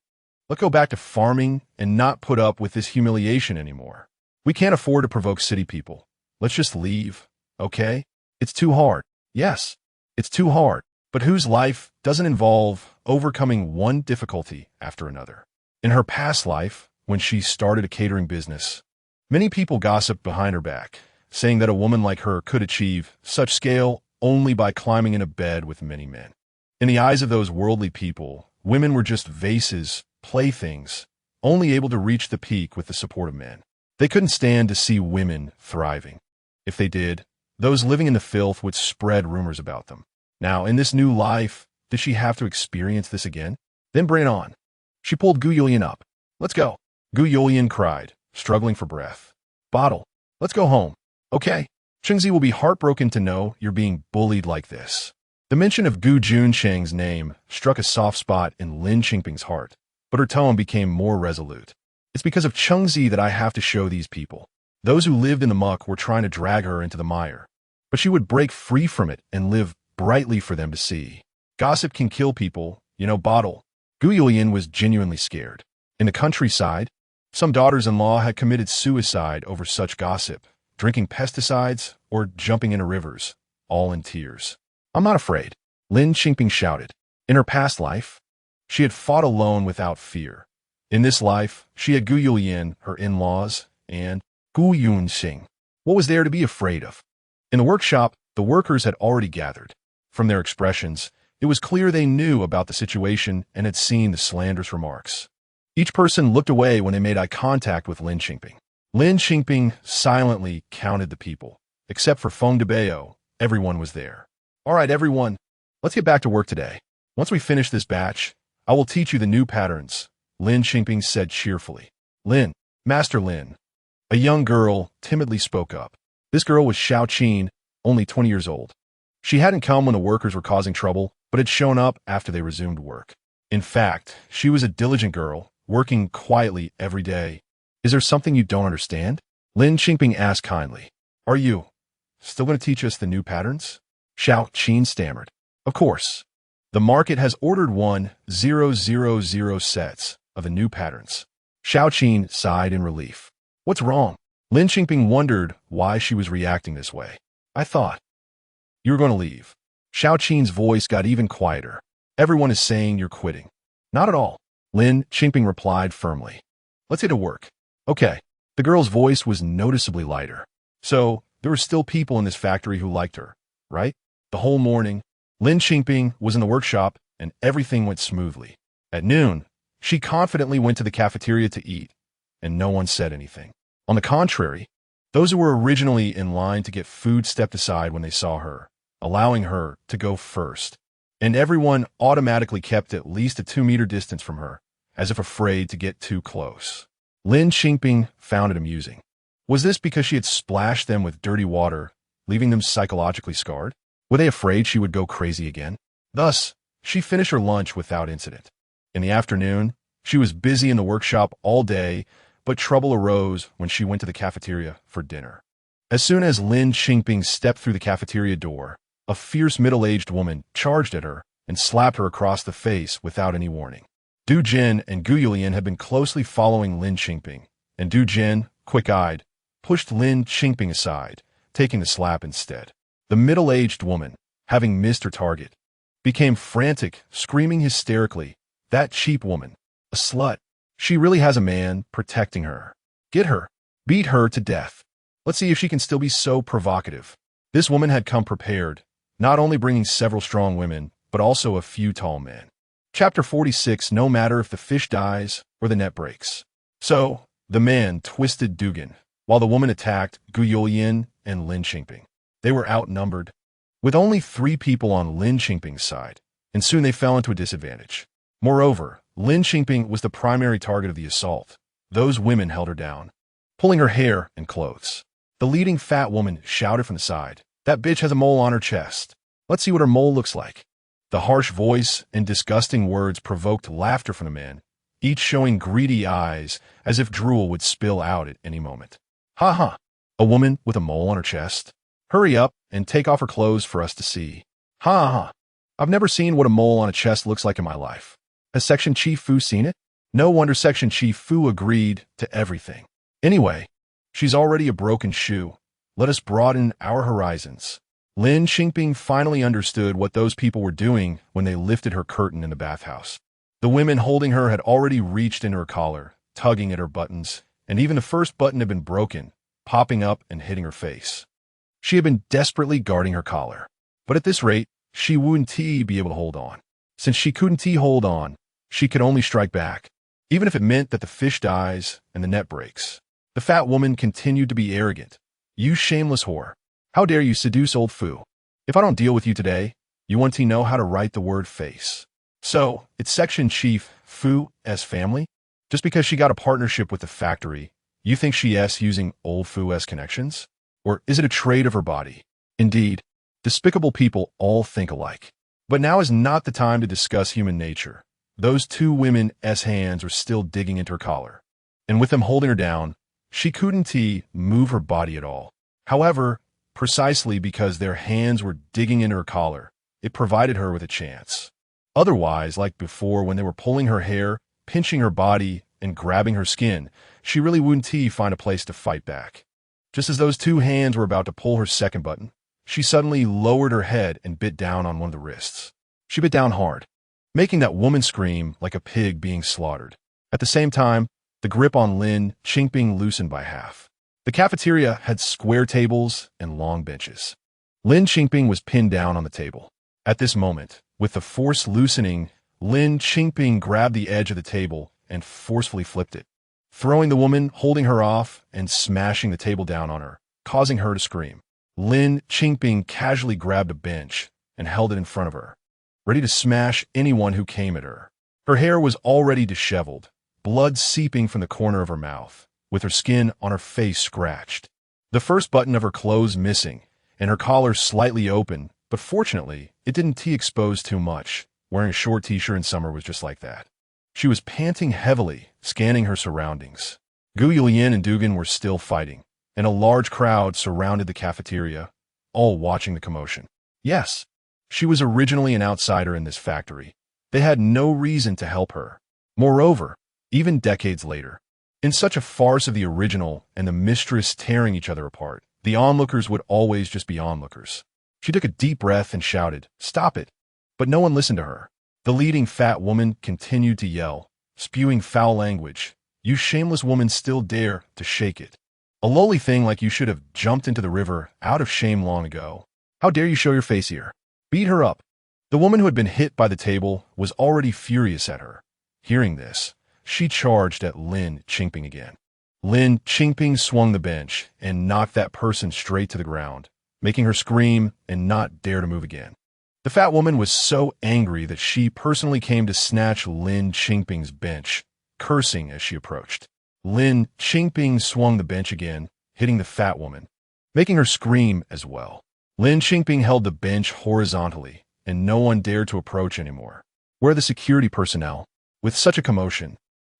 Let's go back to farming and not put up with this humiliation anymore. We can't afford to provoke city people. Let's just leave, okay? It's too hard. Yes, it's too hard. But whose life doesn't involve overcoming one difficulty after another? In her past life, when she started a catering business, many people gossiped behind her back, saying that a woman like her could achieve such scale only by climbing in a bed with many men. In the eyes of those worldly people, women were just vases, playthings, only able to reach the peak with the support of men. They couldn't stand to see women thriving. If they did, those living in the filth would spread rumors about them. Now, in this new life, did she have to experience this again? Then bring it on. She pulled Gu Yulian up. Let's go. Gu Yulian cried, struggling for breath. Bottle, let's go home. Okay. Chengzi will be heartbroken to know you're being bullied like this. The mention of Gu Juncheng's name struck a soft spot in Lin Qingping's heart, but her tone became more resolute. It's because of Chengzi that I have to show these people. Those who lived in the muck were trying to drag her into the mire, but she would break free from it and live brightly for them to see. Gossip can kill people, Bottle. Gu Yulian was genuinely scared. In the countryside, some daughters-in-law had committed suicide over such gossip, drinking pesticides or jumping into rivers, all in tears. I'm not afraid, Lin Qingping shouted. In her past life, she had fought alone without fear. In this life, she had Gu Yulian, her in-laws, and Gu Junchen. What was there to be afraid of? In the workshop, the workers had already gathered. From their expressions, it was clear they knew about the situation and had seen the slanderous remarks. Each person looked away when they made eye contact with Lin Qingping. Lin Qingping silently counted the people. Except for Feng Debao, everyone was there. All right, everyone, let's get back to work today. Once we finish this batch, I will teach you the new patterns, Lin Qingping said cheerfully. Lin, Master Lin. A young girl timidly spoke up. This girl was Xiaoqin, only 20 years old. She hadn't come when the workers were causing trouble, but had shown up after they resumed work. In fact, she was a diligent girl, working quietly every day. Is there something you don't understand? Lin Qingping asked kindly. Are you still going to teach us the new patterns? Xiao Qin stammered. Of course. The market has ordered 1,000 sets of the new patterns. Xiao Qin sighed in relief. What's wrong? Lin Qingping wondered why she was reacting this way. I thought you were going to leave. Xiao Qin's voice got even quieter. Everyone is saying you're quitting. Not at all. Lin Qingping replied firmly. Let's get to work. Okay. The girl's voice was noticeably lighter. So, there were still people in this factory who liked her, right? The whole morning, Lin Qingping was in the workshop and everything went smoothly. At noon, she confidently went to the cafeteria to eat, and no one said anything. On the contrary, those who were originally in line to get food stepped aside when they saw her, allowing her to go first. And everyone automatically kept at least a 2-meter distance from her, as if afraid to get too close. Lin Qingping found it amusing. Was this because she had splashed them with dirty water, leaving them psychologically scarred? Were they afraid she would go crazy again? Thus, she finished her lunch without incident. In the afternoon, she was busy in the workshop all day, but trouble arose when she went to the cafeteria for dinner. As soon as Lin Qingping stepped through the cafeteria door, a fierce middle-aged woman charged at her and slapped her across the face without any warning. Du Jin and Gu Junchen had been closely following Lin Qingping, and Du Jin, quick-eyed, pushed Lin Qingping aside, taking the slap instead. The middle-aged woman, having missed her target, became frantic, screaming hysterically, "That cheap woman! A slut! She really has a man protecting her. Get her! Beat her to death! Let's see if she can still be so provocative." This woman had come prepared, not only bringing several strong women, but also a few tall men. Chapter 46, no matter if the fish dies or the net breaks. So, the man twisted Dugan, while the woman attacked Gu Junchen and Lin Qingping. They were outnumbered, with only 3 people on Lin Qingping's side, and soon they fell into a disadvantage. Moreover, Lin Qingping was the primary target of the assault. Those women held her down, pulling her hair and clothes. The leading fat woman shouted from the side, "That bitch has a mole on her chest. Let's see what her mole looks like." The harsh voice and disgusting words provoked laughter from the men, each showing greedy eyes as if drool would spill out at any moment. "Ha ha! A woman with a mole on her chest? Hurry up and take off her clothes for us to see. Ha ha! I've never seen what a mole on a chest looks like in my life. Has Section Chief Fu seen it? No wonder Section Chief Fu agreed to everything. Anyway, she's already a broken shoe. Let us broaden our horizons." Lin Qingping finally understood what those people were doing when they lifted her curtain in the bathhouse. The women holding her had already reached into her collar, tugging at her buttons, and even the first button had been broken, popping up and hitting her face. She had been desperately guarding her collar. But at this rate, she wouldn't be able to hold on. Since she couldn't hold on, she could only strike back, even if it meant that the fish dies and the net breaks. The fat woman continued to be arrogant. "You shameless whore. How dare you seduce old Fu? If I don't deal with you today, you want to know how to write the word face. So, it's Section Chief Fu's family? Just because she got a partnership with the factory, you think she's using old Fu's connections? Or is it a trade of her body? Indeed, despicable people all think alike. But now is not the time to discuss human nature. Those 2 women's hands were still digging into her collar, and with them holding her down, she couldn't move her body at all. However, precisely because their hands were digging into her collar, it provided her with a chance. Otherwise, like before when they were pulling her hair, pinching her body, and grabbing her skin, she really wouldn't find a place to fight back. Just as those 2 hands were about to pull her second button, she suddenly lowered her head and bit down on one of the wrists. She bit down hard, making that woman scream like a pig being slaughtered. At the same time, the grip on Lin Qingping loosened by half. The cafeteria had square tables and long benches. Lin Qingping was pinned down on the table. At this moment, with the force loosening, Lin Qingping grabbed the edge of the table and forcefully flipped it, throwing the woman, holding her off, and smashing the table down on her, causing her to scream. Lin Qingping casually grabbed a bench and held it in front of her, ready to smash anyone who came at her. Her hair was already disheveled, blood seeping from the corner of her mouth, with her skin on her face scratched. The first button of her clothes missing, and her collar slightly open, but fortunately, it didn't expose too much, Wearing a short t-shirt in summer was just like that. She was panting heavily, scanning her surroundings. Gu Junchen and Dugan were still fighting, and a large crowd surrounded the cafeteria, all watching the commotion. Yes, she was originally an outsider in this factory. They had no reason to help her. Moreover, even decades later, in such a farce of the original and the mistress tearing each other apart, the onlookers would always just be onlookers. She took a deep breath and shouted, "Stop it!" But no one listened to her. The leading fat woman continued to yell, spewing foul language. "You shameless woman still dare to shake it. A lowly thing like you should have jumped into the river out of shame long ago. How dare you show your face here? Beat her up." The woman who had been hit by the table was already furious at her. Hearing this, she charged at Lin Qingping again. Lin Qingping swung the bench and knocked that person straight to the ground, making her scream and not dare to move again. The fat woman was so angry that she personally came to snatch Lin Qingping's bench, cursing as she approached. Lin Qingping swung the bench again, hitting the fat woman, making her scream as well. Lin Qingping held the bench horizontally, and no one dared to approach anymore. Where are the security personnel? With such a commotion,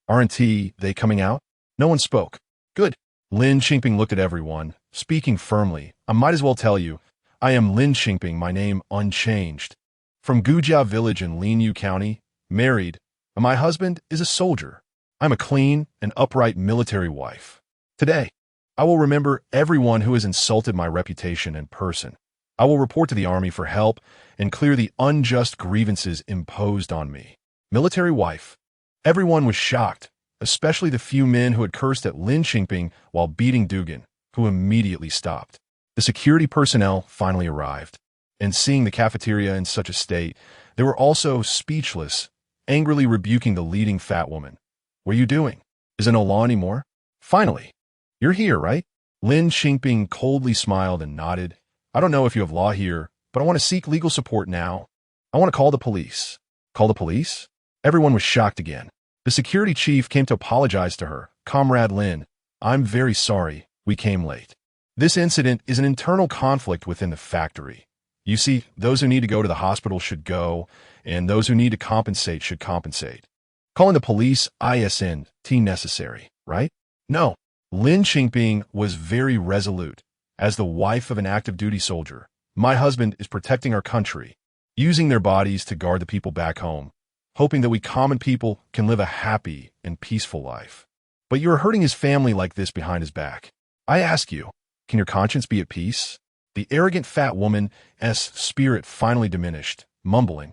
aren't they coming out? No one spoke. Good. Lin Qingping looked at everyone, speaking firmly. I might as well tell you, I am Lin Qingping, my name unchanged. From Gujiao village in Linyu County, married, and my husband is a soldier. I'm a clean and upright military wife. Today, I will remember everyone who has insulted my reputation and person. I will report to the army for help and clear the unjust grievances imposed on me. Military wife. Everyone was shocked, especially the few men who had cursed at Lin Qingping while beating Dugan, who immediately stopped. The security personnel finally arrived, and seeing the cafeteria in such a state, they were also speechless, angrily rebuking the leading fat woman. What are you doing? Is it no law anymore? Finally. You're here, right? Lin Qingping coldly smiled and nodded. I don't know if you have law here, but I want to seek legal support now. I want to call the police. Call the police? Everyone was shocked again. The security chief came to apologize to her. Comrade Lin, I'm very sorry, we came late. This incident is an internal conflict within the factory. You see, those who need to go to the hospital should go, and those who need to compensate should compensate. Calling the police isn't necessary, right? No. Lin Qingping was very resolute. As the wife of an active duty soldier, my husband is protecting our country, using their bodies to guard the people back home, hoping that we common people can live a happy and peaceful life. But you are hurting his family like this behind his back. I ask you, can your conscience be at peace? The arrogant fat woman's spirit finally diminished, mumbling,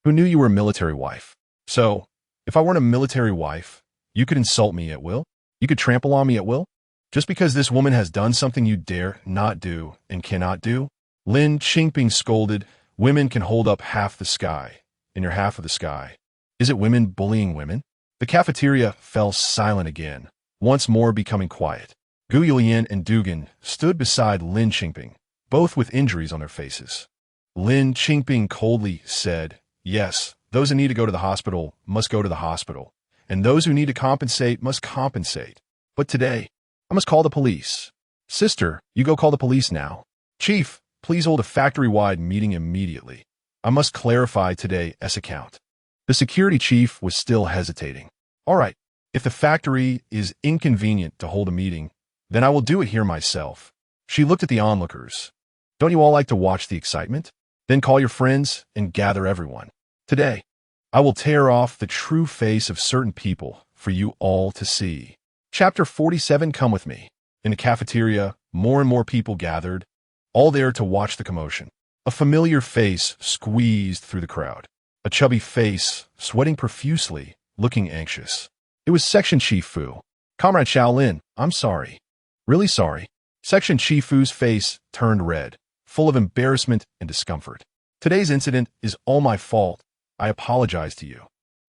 "Who knew you were a military wife? So, if I weren't a military wife, you could insult me at will? You could trample on me at will? Just because this woman has done something you dare not do and cannot do?" Lin Qingping scolded, "Women can hold up half the sky, and you're half of the sky. Is it women bullying women?" The cafeteria fell silent again, once more becoming quiet. Gu Junchen and Dugan stood beside Lin Qingping, both with injuries on their faces. Lin Qingping coldly said, "Yes, those who need to go to the hospital must go to the hospital, and those who need to compensate must compensate. But today, I must call the police. Sister, you go call the police now. Chief, please hold a factory-wide meeting immediately. I must clarify today's account." The security chief was still hesitating. "All right, if the factory is inconvenient to hold a meeting, then I will do it here myself." She looked at the onlookers. "Don't you all like to watch the excitement? Then call your friends and gather everyone. Today, I will tear off the true face of certain people for you all to see." Chapter 47, Come with me. In the cafeteria, more and more people gathered, all there to watch the commotion. A familiar face squeezed through the crowd. A chubby face, sweating profusely, looking anxious. It was Section Chief Fu. "Comrade Shaolin, I'm sorry. Really sorry." Section Chief Fu's face turned red, full of embarrassment and discomfort. "Today's incident is all my fault. I apologize to you."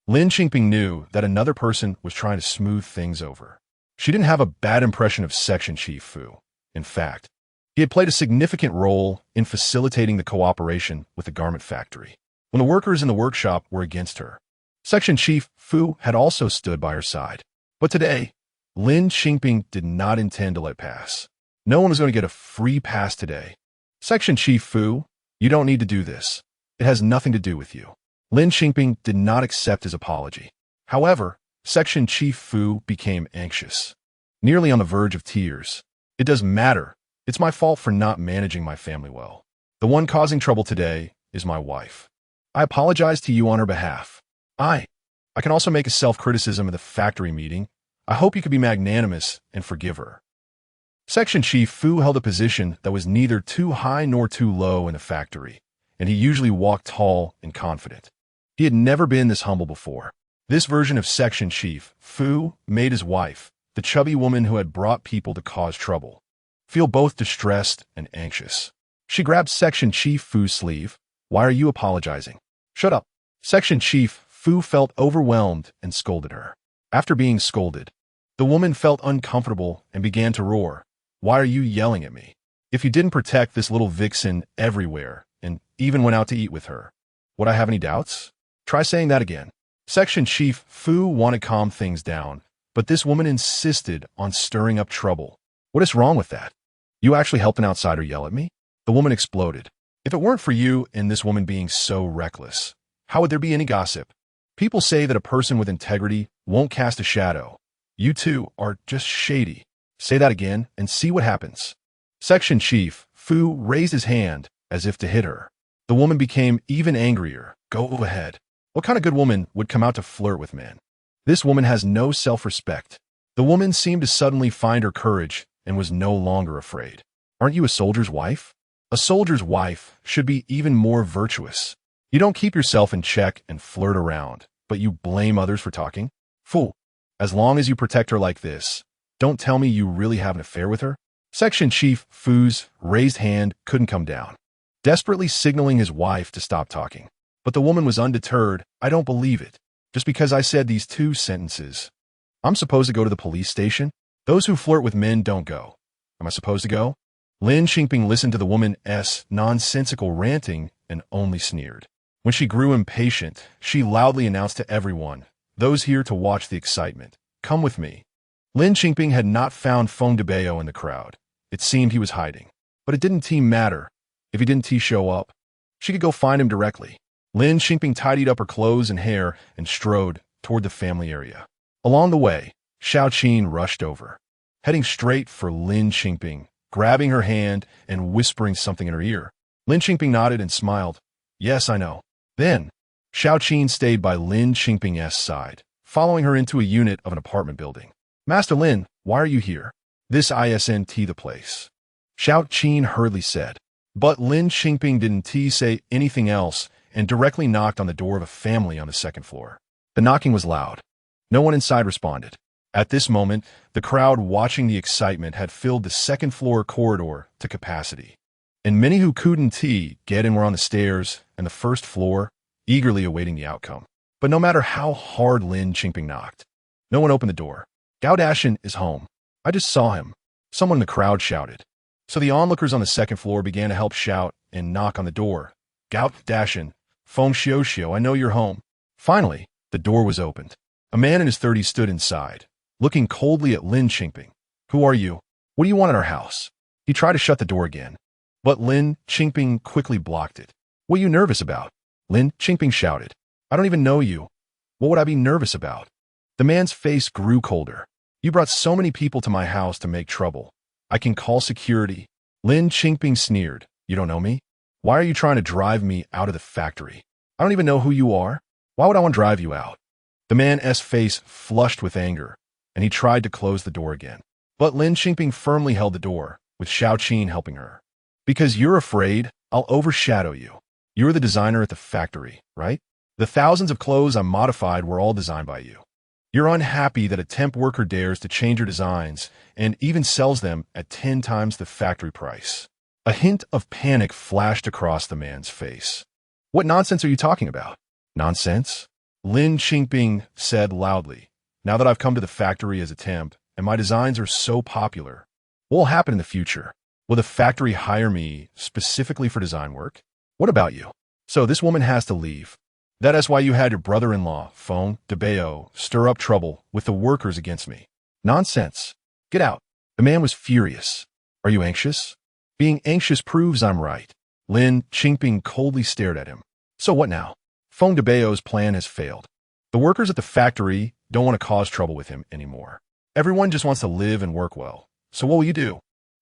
Lin Qingping knew that another person was trying to smooth things over. She didn't have a bad impression of Section Chief Fu. In fact, he had played a significant role in facilitating the cooperation with the garment factory when the workers in the workshop were against her. Section Chief Fu had also stood by her side. But today, Lin Qingping did not intend to let pass. No one was going to get a free pass today. "Section Chief Fu, you don't need to do this. It has nothing to do with you." Lin Qingping did not accept his apology. However, Section Chief Fu became anxious, nearly on the verge of tears. It doesn't matter. It's my fault for not managing my family well. The one causing trouble today is my wife. I apologize to you on her behalf. I can also make a self-criticism at the factory meeting. I hope you could be magnanimous and forgive her. Section Chief Fu held a position that was neither too high nor too low in the factory, and he usually walked tall and confident. He had never been this humble before. This version of Section Chief Fu made his wife, the chubby woman who had brought people to cause trouble, feel both distressed and anxious. She grabbed Section Chief Fu's sleeve. Why are you apologizing? Shut up. Section Chief Fu felt overwhelmed and scolded her. After being scolded, the woman felt uncomfortable and began to roar. Why are you yelling at me? If you didn't protect this little vixen everywhere and even went out to eat with her, would I have any doubts? Try saying that again. Section Chief Fu wanted to calm things down, but this woman insisted on stirring up trouble. What is wrong with that? You actually helped an outsider yell at me? The woman exploded. If it weren't for you and this woman being so reckless, how would there be any gossip? People say that a person with integrity won't cast a shadow. You two are just shady. Say that again and see what happens. Section Chief Fu raised his hand as if to hit her. The woman became even angrier. Go ahead. What kind of good woman would come out to flirt with men? This woman has no self-respect. The woman seemed to suddenly find her courage and was no longer afraid. Aren't you a soldier's wife? A soldier's wife should be even more virtuous. You don't keep yourself in check and flirt around, but you blame others for talking? Fool. As long as you protect her like this, don't tell me you really have an affair with her? Section Chief Fu's raised hand couldn't come down, desperately signaling his wife to stop talking. But the woman was undeterred. I don't believe it. Just because I said these 2 sentences, I'm supposed to go to the police station? Those who flirt with men don't go. Am I supposed to go? Lin Qingping listened to the woman's nonsensical ranting and only sneered. When she grew impatient, she loudly announced to everyone, those here to watch the excitement, come with me. Lin Qingping had not found Feng Debao in the crowd. It seemed he was hiding. But it didn't matter. If he didn't show up, she could go find him directly. Lin Qingping tidied up her clothes and hair and strode toward the family area. Along the way, Xiaoqin rushed over, heading straight for Lin Qingping, grabbing her hand and whispering something in her ear. Lin Qingping nodded and smiled. Yes, I know. Then, Xiaoqin stayed by Lin Qingping's side, following her into a unit of an apartment building. Master Lin, why are you here? This isn't the place. Xiaoqin hurriedly said. But Lin Qingping didn't say anything else and directly knocked on the door of a family on the 2nd floor. The knocking was loud. No one inside responded. At this moment, the crowd watching the excitement had filled the 2nd floor corridor to capacity, and many who couldn't get in were on the stairs and the 1st floor, eagerly awaiting the outcome. But no matter how hard Lin Qingping knocked, no one opened the door. Gu Junchen is home. I just saw him. Someone in the crowd shouted. So the onlookers on the 2nd floor began to help shout and knock on the door. Gu Junchen, Feng Xiao, I know you're home. Finally, the door was opened. A man in his 30s stood inside, looking coldly at Lin Qingping. Who are you? What do you want at our house? He tried to shut the door again, but Lin Qingping quickly blocked it. What are you nervous about? Lin Qingping shouted. I don't even know you. What would I be nervous about? The man's face grew colder. You brought so many people to my house to make trouble. I can call security. Lin Qingping sneered. You don't know me? Why are you trying to drive me out of the factory? I don't even know who you are. Why would I want to drive you out? The man's face flushed with anger, and he tried to close the door again. But Lin Qingping firmly held the door, with Xiaoqin helping her. Because you're afraid, I'll overshadow you. You're the designer at the factory, right? The thousands of clothes I modified were all designed by you. You're unhappy that a temp worker dares to change your designs and even sells them at 10 times the factory price. A hint of panic flashed across the man's face. What nonsense are you talking about? Nonsense? Lin Qingping said loudly. Now that I've come to the factory as a temp, and my designs are so popular, what will happen in the future? Will the factory hire me specifically for design work? What about you? So this woman has to leave. That is why you had your brother-in-law, Feng Debao, stir up trouble with the workers against me. Nonsense. Get out. The man was furious. Are you anxious? Being anxious proves I'm right. Lin Qingping coldly stared at him. So what now? Feng Debao's plan has failed. The workers at the factory don't want to cause trouble with him anymore. Everyone just wants to live and work well. So what will you do?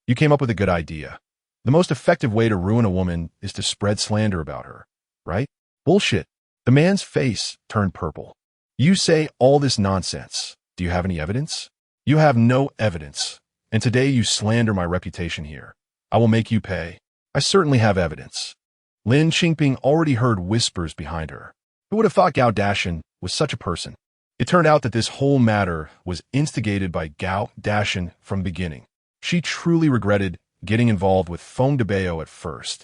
You came up with a good idea. The most effective way to ruin a woman is to spread slander about her, right? Bullshit. The man's face turned purple. You say all this nonsense. Do you have any evidence? You have no evidence. And today you slander my reputation here. I will make you pay. I certainly have evidence. Lin Qingping already heard whispers behind her. Who would have thought Gu Junchen was such a person? It turned out that this whole matter was instigated by Gu Junchen from the beginning. She truly regretted getting involved with Feng Debao at first.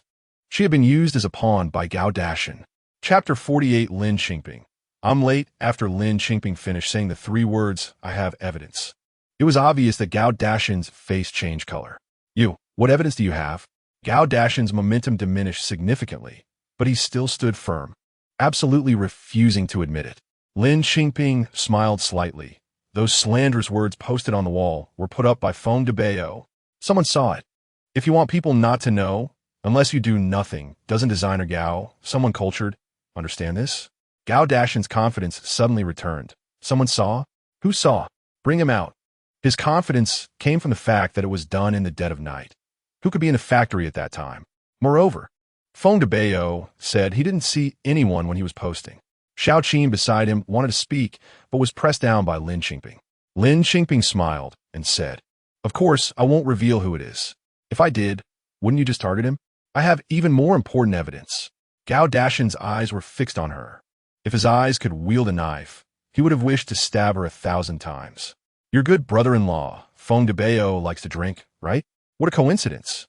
She had been used as a pawn by Gu Junchen. Chapter 48. Lin Qingping. I'm late. After Lin Qingping finished saying the 3 words, I have evidence. It was obvious that Gu Junchen's face changed color. What evidence do you have? Gu Junchen's momentum diminished significantly, but he still stood firm, absolutely refusing to admit it. Lin Qingping smiled slightly. Those slanderous words posted on the wall were put up by Feng Debao. Someone saw it. If you want people not to know, unless you do nothing, doesn't designer Gao, someone cultured, understand this? Gu Junchen's confidence suddenly returned. Someone saw? Who saw? Bring him out. His confidence came from the fact that it was done in the dead of night. Who could be in the factory at that time? Moreover, Feng Debao said he didn't see anyone when he was posting. Xiao Qin beside him wanted to speak, but was pressed down by Lin Qingping. Lin Qingping smiled and said, "Of course, I won't reveal who it is. If I did, wouldn't you just target him? I have even more important evidence." Gu Junchen's eyes were fixed on her. If his eyes could wield a knife, he would have wished to stab her 1,000 times. Your good brother-in-law, Feng Debao, likes to drink, right? What a coincidence.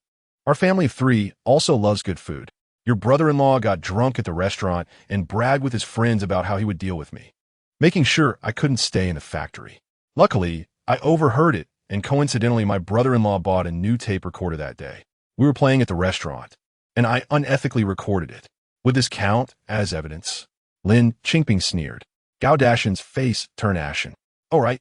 Our family of 3 also loves good food. Your brother-in-law got drunk at the restaurant and bragged with his friends about how he would deal with me, making sure I couldn't stay in the factory. Luckily, I overheard it, and coincidentally, my brother-in-law bought a new tape recorder that day. We were playing at the restaurant, and I unethically recorded it. Would this count as evidence? Lin Qingping sneered. Gu Junchen's face turned ashen. All right.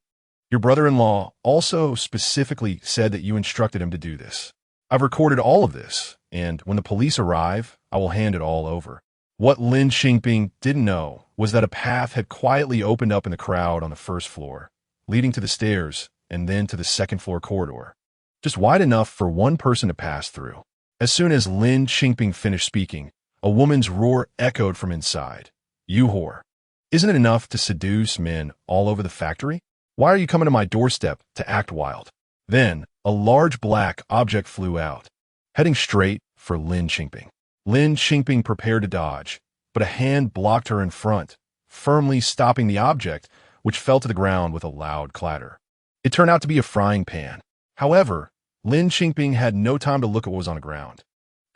Your brother-in-law also specifically said that you instructed him to do this. I've recorded all of this, and when the police arrive, I will hand it all over. What Lin Qingping didn't know was that a path had quietly opened up in the crowd on the first floor, leading to the stairs and then to the second-floor corridor, just wide enough for one person to pass through. As soon as Lin Qingping finished speaking, a woman's roar echoed from inside. You whore. Isn't it enough to seduce men all over the factory? Why are you coming to my doorstep to act wild? Then, a large black object flew out, heading straight for Lin Qingping. Lin Qingping prepared to dodge, but a hand blocked her in front, firmly stopping the object, which fell to the ground with a loud clatter. It turned out to be a frying pan. However, Lin Qingping had no time to look at what was on the ground.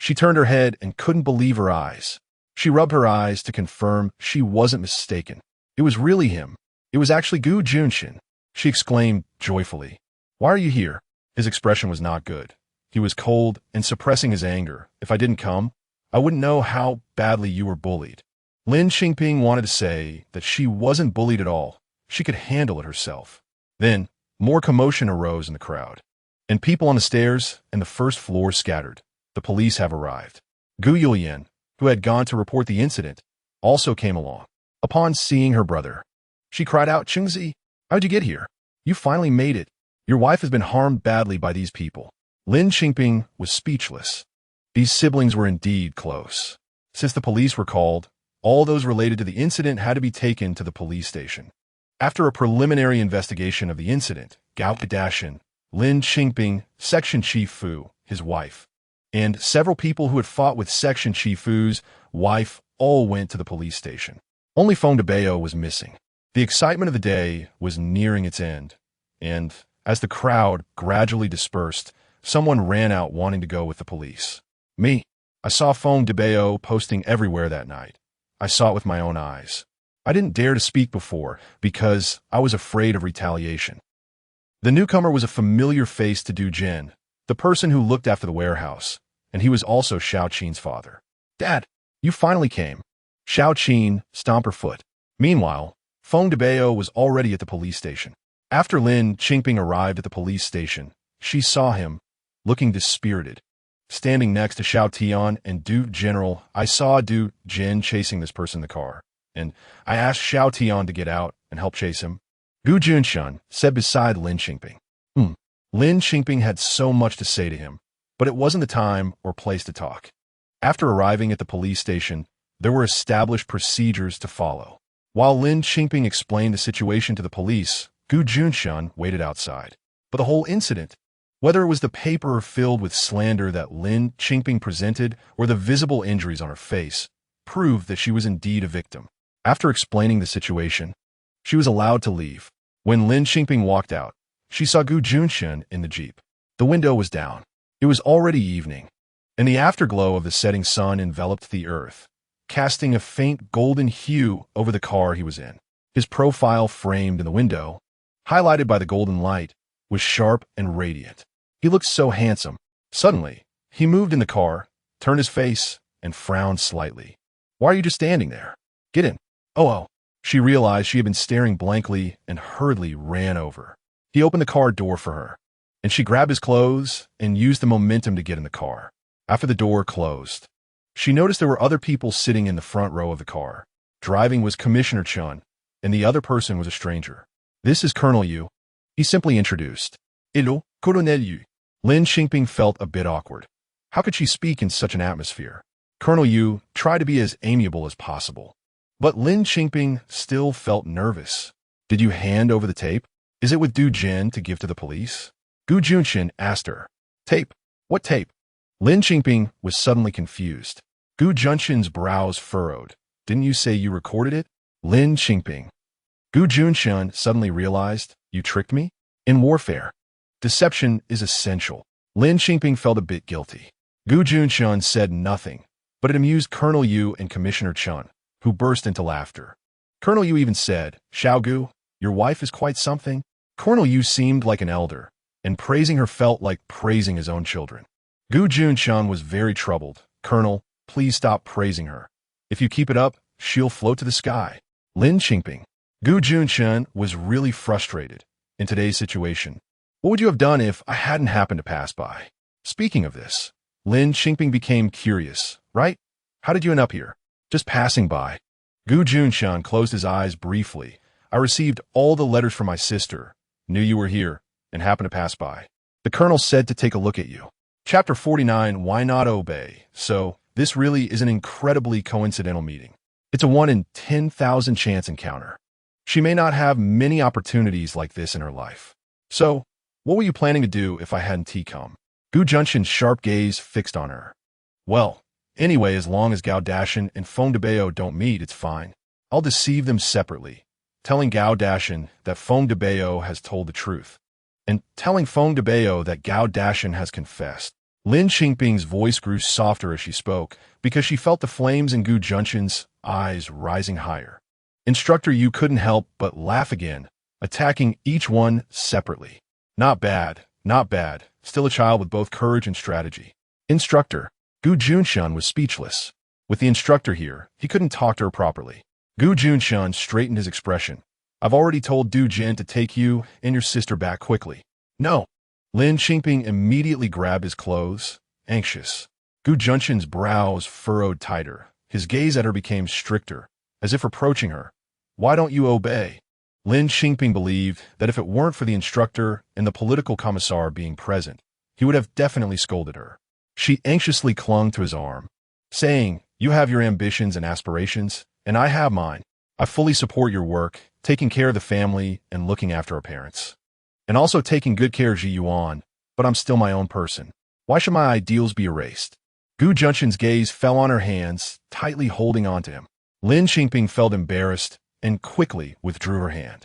She turned her head and couldn't believe her eyes. She rubbed her eyes to confirm she wasn't mistaken. It was really him. It was actually Gu Junchen. She exclaimed joyfully. Why are you here? His expression was not good. He was cold and suppressing his anger. If I didn't come, I wouldn't know how badly you were bullied. Lin Qingping wanted to say that she wasn't bullied at all. She could handle it herself. Then, more commotion arose in the crowd, and people on the stairs and the first floor scattered. The police have arrived. Gu Yulian, who had gone to report the incident, also came along. Upon seeing her brother, she cried out, Qingzi, how'd you get here? You finally made it. Your wife has been harmed badly by these people. Lin Qingping was speechless. These siblings were indeed close. Since the police were called, all those related to the incident had to be taken to the police station. After a preliminary investigation of the incident, Gu Junchen, Lin Qingping, Section Chief Fu, his wife, and several people who had fought with Section Chief Fu's wife all went to the police station. Only Feng Debao was missing. The excitement of the day was nearing its end, and as the crowd gradually dispersed, someone ran out wanting to go with the police. Me. I saw Feng Debao posting everywhere that night. I saw it with my own eyes. I didn't dare to speak before because I was afraid of retaliation. The newcomer was a familiar face to Du Jin, the person who looked after the warehouse, and he was also Xiao Qin's father. Dad, you finally came. Xiao Qin stomped her foot. Meanwhile, Feng Debao was already at the police station. After Lin Qingping arrived at the police station, she saw him, looking dispirited. Standing next to Xiao Tian and Du General, I saw Du Jin chasing this person in the car. and I asked Xiao Tian to get out and help chase him. Gu Junchen said beside Lin Qingping. Lin Qingping had so much to say to him, but it wasn't the time or place to talk. After arriving at the police station, there were established procedures to follow. While Lin Qingping explained the situation to the police, Gu Junchen waited outside. But the whole incident, whether it was the paper filled with slander that Lin Qingping presented or the visible injuries on her face, proved that she was indeed a victim. After explaining the situation, she was allowed to leave. When Lin Qingping walked out, she saw Gu Junchen in the Jeep. The window was down. It was already evening, and the afterglow of the setting sun enveloped the earth, casting a faint golden hue over the car he was in. His profile framed in the window, highlighted by the golden light, was sharp and radiant. He looked so handsome. Suddenly, he moved in the car, turned his face, and frowned slightly. "Why are you just standing there? Get in." Oh. She realized she had been staring blankly and hurriedly ran over. He opened the car door for her, and she grabbed his clothes and used the momentum to get in the car. After the door closed, she noticed there were other people sitting in the front row of the car. Driving was Commissioner Chun, and the other person was a stranger. "This is Colonel Yu," he simply introduced. "Hello, Colonel Yu." Lin Qingping felt a bit awkward. How could she speak in such an atmosphere? Colonel Yu tried to be as amiable as possible, but Lin Qingping still felt nervous. "Did you hand over the tape? Is it with Du Jin to give to the police?" Gu Junchen asked her. "Tape? What tape?" Lin Qingping was suddenly confused. Gu Junchen's brows furrowed. "Didn't you say you recorded it?" Lin Qingping. Gu Junchen suddenly realized, "You tricked me?" In warfare, deception is essential. Lin Qingping felt a bit guilty. Gu Junchen said nothing, but it amused Colonel Yu and Commissioner Chun, who burst into laughter. Colonel Yu even said, "Xiao Gu, your wife is quite something." Colonel Yu seemed like an elder, and praising her felt like praising his own children. Gu Junchen was very troubled. "Colonel, please stop praising her. If you keep it up, she'll float to the sky." Lin Qingping. Gu Junchen was really frustrated. In today's situation, what would you have done if I hadn't happened to pass by? Speaking of this, Lin Qingping became curious. "Right? How did you end up here?" "Just passing by." Gu Junchen closed his eyes briefly. "I received all the letters from my sister, knew you were here, and happened to pass by. The colonel said to take a look at you." Chapter 49, Why Not Obey? So, this really is an incredibly coincidental meeting. It's a 1 in 10,000 chance encounter. She may not have many opportunities like this in her life. "So, what were you planning to do if I hadn't come?" Gu Junchen's sharp gaze fixed on her. "Well, anyway, as long as Gao Dashan and Feng Debao don't meet, it's fine. I'll deceive them separately, telling Gao Dashan that Feng Debao has told the truth, and telling Feng Debao that Gao Dashan has confessed." Lin Qingping's voice grew softer as she spoke, because she felt the flames in Gu Junchen's eyes rising higher. Instructor Yu couldn't help but laugh again, attacking each one separately. Not bad, not bad. Still a child with both courage and strategy. Instructor. Gu Junchen was speechless. With the instructor here, he couldn't talk to her properly. Gu Junchen straightened his expression. "I've already told Du Jin to take you and your sister back quickly." "No." Lin Qingping immediately grabbed his clothes, anxious. Gu Junchen's brows furrowed tighter. His gaze at her became stricter, as if reproaching her. "Why don't you obey?" Lin Qingping believed that if it weren't for the instructor and the political commissar being present, he would have definitely scolded her. She anxiously clung to his arm, saying, "You have your ambitions and aspirations, and I have mine. I fully support your work, taking care of the family and looking after our parents. And also taking good care of Ji Yuan, but I'm still my own person. Why should my ideals be erased?" Gu Junchen's gaze fell on her hands, tightly holding on to him. Lin Qingping felt embarrassed and quickly withdrew her hand.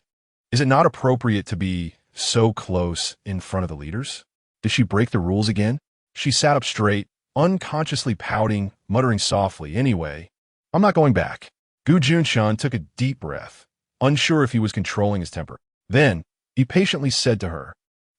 Is it not appropriate to be so close in front of the leaders? Did she break the rules again? She sat up straight, unconsciously pouting, muttering softly, "Anyway, I'm not going back." Gu Junchen took a deep breath, unsure if he was controlling his temper. Then, he patiently said to her,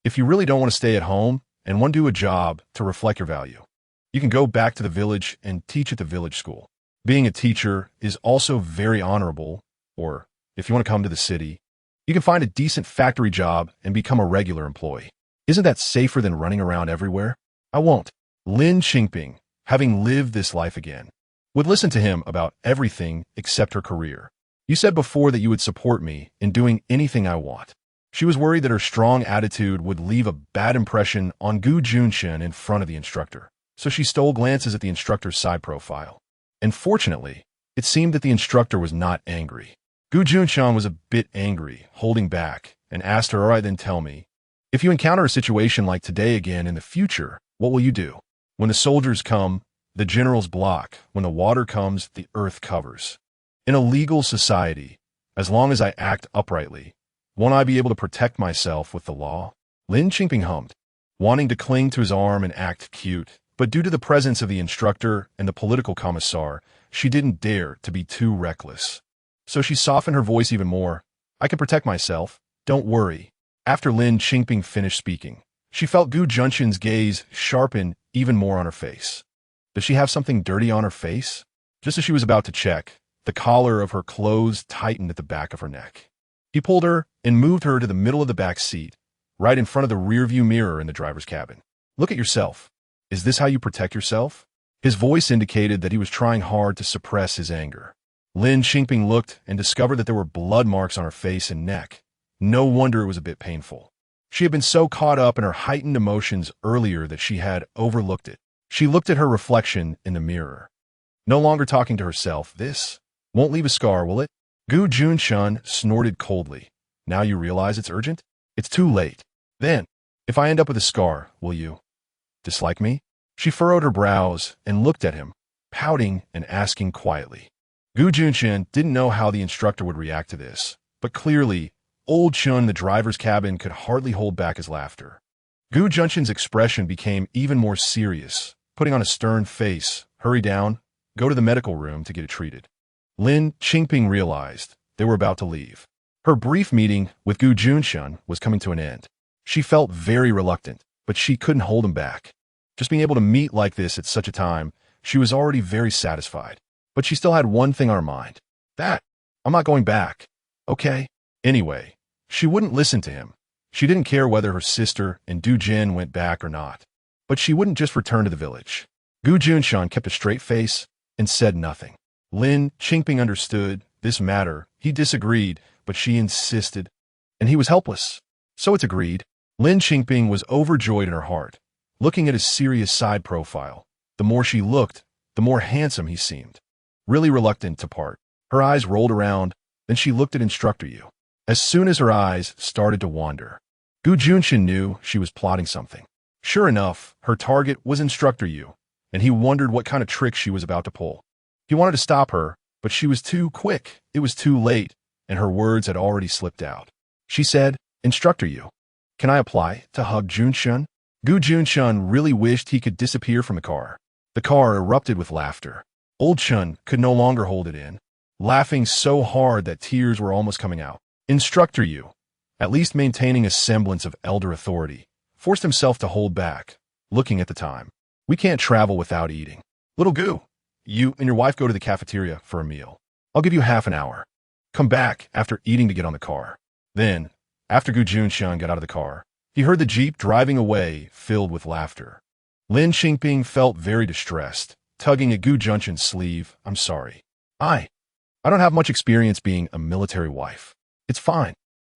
"If you really don't want to stay at home and want to do a job to reflect your value, you can go back to the village and teach at the village school. Being a teacher is also very honorable, or if you want to come to the city, you can find a decent factory job and become a regular employee. Isn't that safer than running around everywhere?" "I won't." Lin Qingping, having lived this life again, would listen to him about everything except her career. You said before that you would support me in doing anything I want. She was worried that her strong attitude would leave a bad impression on Gu Junchen in front of the instructor, so she stole glances at the instructor's side profile. And fortunately, it seemed that the instructor was not angry. Gu Junchen was a bit angry, holding back, and asked her, "All right, then tell me, if you encounter a situation like today again in the future, what will you do? When the soldiers come, the generals block. When the water comes, the earth covers. In a legal society, as long as I act uprightly, won't I be able to protect myself with the law?" Lin Qingping hummed, wanting to cling to his arm and act cute, but due to the presence of the instructor and the political commissar, she didn't dare to be too reckless. So she softened her voice even more. "I can protect myself. Don't worry." After Lin Qingping finished speaking, she felt Gu Junchen's gaze sharpen even more on her face. Does she have something dirty on her face? Just as she was about to check, the collar of her clothes tightened at the back of her neck. He pulled her and moved her to the middle of the back seat, right in front of the rearview mirror in the driver's cabin. "Look at yourself. Is this how you protect yourself?" His voice indicated that he was trying hard to suppress his anger. Lin Qingping looked and discovered that there were blood marks on her face and neck. No wonder it was a bit painful. She had been so caught up in her heightened emotions earlier that she had overlooked it. She looked at her reflection in the mirror. No longer talking to herself, "This won't leave a scar, will it?" Gu Junchen snorted coldly. "Now you realize it's urgent? It's too late. Then, if I end up with a scar, will you dislike me?" She furrowed her brows and looked at him, pouting and asking quietly. Gu Junchen didn't know how the instructor would react to this, but clearly, Old Chun in the driver's cabin could hardly hold back his laughter. Gu Junchen's expression became even more serious, putting on a stern face. "Hurry down, go to the medical room to get it treated." Lin Qingping realized they were about to leave. Her brief meeting with Gu Junchen was coming to an end. She felt very reluctant, but she couldn't hold him back. Just being able to meet like this at such a time, she was already very satisfied. But she still had one thing on her mind. "That, I'm not going back. Okay?" Anyway, she wouldn't listen to him. She didn't care whether her sister and Du Jin went back or not. But she wouldn't just return to the village. Gu Junchen kept a straight face and said nothing. Lin Qingping understood this matter. He disagreed, but she insisted, and he was helpless. So it's agreed. Lin Qingping was overjoyed in her heart, looking at his serious side profile. The more she looked, the more handsome he seemed. Really reluctant to part. Her eyes rolled around, then she looked at Instructor Yu. As soon as her eyes started to wander, Gu Junchen knew she was plotting something. Sure enough, her target was Instructor Yu, and he wondered what kind of trick she was about to pull. He wanted to stop her, but she was too quick. It was too late, and her words had already slipped out. She said, "Instructor Yu, can I apply to hug Junchen?" Gu Junchen really wished he could disappear from the car. The car erupted with laughter. Old Chun could no longer hold it in, laughing so hard that tears were almost coming out. Instructor Yu, at least maintaining a semblance of elder authority, forced himself to hold back, looking at the time. "We can't travel without eating. Little Gu, you and your wife go to the cafeteria for a meal. I'll give you half an hour. Come back after eating to get on the car." Then, after Gu Junchen got out of the car, he heard the jeep driving away, filled with laughter. Lin Qingping felt very distressed, tugging at Gu Junchen's sleeve. "I'm sorry. I don't have much experience being a military wife. It's fine."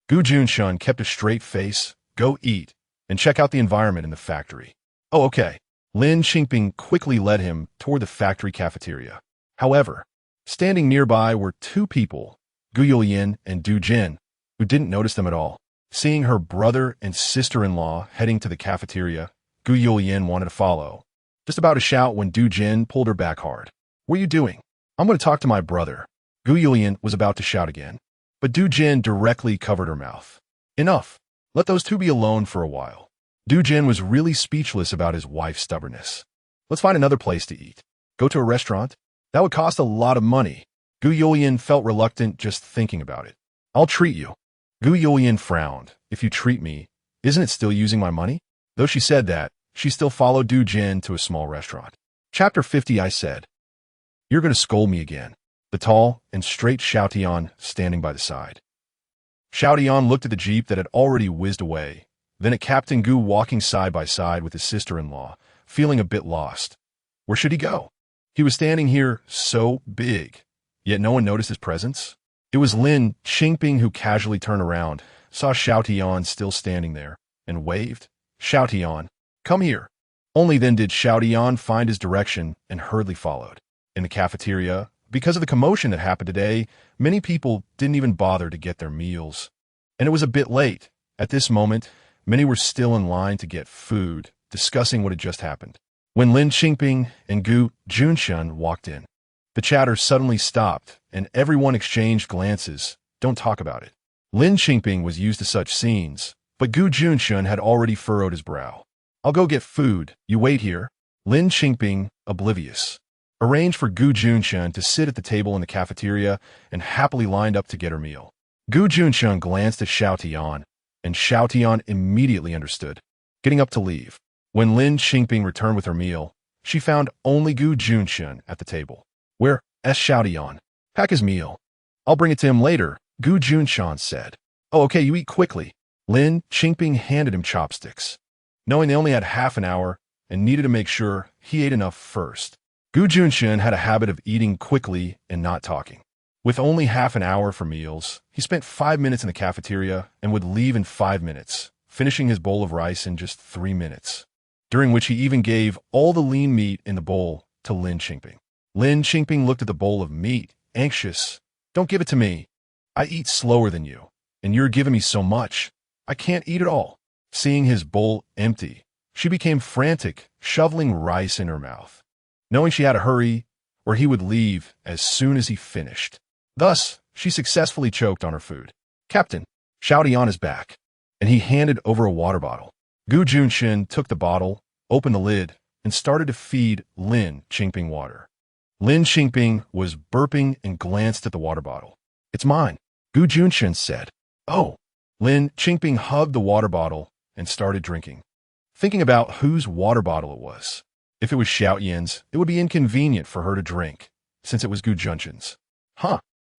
Gu Junchen kept a straight face. "Go eat and check out the environment in the factory." "Oh, okay." Lin Qingping quickly led him toward the factory cafeteria. However, standing nearby were two people, Gu Yulian and Du Jin, who didn't notice them at all. Seeing her brother and sister-in-law heading to the cafeteria, Gu Yulian wanted to follow. Just about to shout when Du Jin pulled her back hard. "What are you doing?" "I'm going to talk to my brother." Gu Yulian was about to shout again, but Du Jin directly covered her mouth. "Enough. Let those two be alone for a while." Du Jin was really speechless about his wife's stubbornness. "Let's find another place to eat. Go to a restaurant? That would cost a lot of money." Gu Yulian felt reluctant just thinking about it. "I'll treat you." Gu Yulian frowned. "If you treat me, isn't it still using my money?" Though she said that, she still followed Du Jin to a small restaurant. Chapter 50. I said, "You're going to scold me again." The tall and straight Xiaotian standing by the side. Xiaotian looked at the jeep that had already whizzed away, then at Captain Gu walking side by side with his sister-in-law, feeling a bit lost. Where should he go? He was standing here so big, yet no one noticed his presence. It was Lin Qingping who casually turned around, saw Xiao Tian still standing there, and waved. Xiao Tian, come here. Only then did Xiao Tian find his direction and hurriedly followed. In the cafeteria, because of the commotion that happened today, many people didn't even bother to get their meals. And it was a bit late. At this moment, many were still in line to get food, discussing what had just happened. When Lin Qingping and Gu Junchen walked in, the chatter suddenly stopped, and everyone exchanged glances. Don't talk about it. Lin Qingping was used to such scenes, but Gu Junchen had already furrowed his brow. I'll go get food. You wait here. Lin Qingping, oblivious, arranged for Gu Junchen to sit at the table in the cafeteria and happily lined up to get her meal. Gu Junchen glanced at Xiao Tian, and Xiao Tian immediately understood, getting up to leave. When Lin Qingping returned with her meal, she found only Gu Junchen at the table. Where? Asked Xiao Tian. Pack his meal. I'll bring it to him later, Gu Junchen said. Oh, okay, you eat quickly. Lin Qingping handed him chopsticks, knowing they only had half an hour and needed to make sure he ate enough first. Gu Junchen had a habit of eating quickly and not talking. With only half an hour for meals, he spent 5 minutes in the cafeteria and would leave in 5 minutes, finishing his bowl of rice in just 3 minutes, during which he even gave all the lean meat in the bowl to Lin Qingping. Lin Qingping looked at the bowl of meat, anxious. Don't give it to me. I eat slower than you, and you're giving me so much. I can't eat it all. Seeing his bowl empty, she became frantic, shoveling rice in her mouth, knowing she had to hurry or he would leave as soon as he finished. Thus, she successfully choked on her food. Captain, Xiao Tian is back, and he handed over a water bottle. Gu Junchen took the bottle, opened the lid, and started to feed Lin Qingping water. Lin Qingping was burping and glanced at the water bottle. It's mine, Gu Junchen said. Oh. Lin Qingping hugged the water bottle and started drinking, thinking about whose water bottle it was. If it was Xiao Yan's, it would be inconvenient for her to drink, since it was Gu Junchen's. Huh?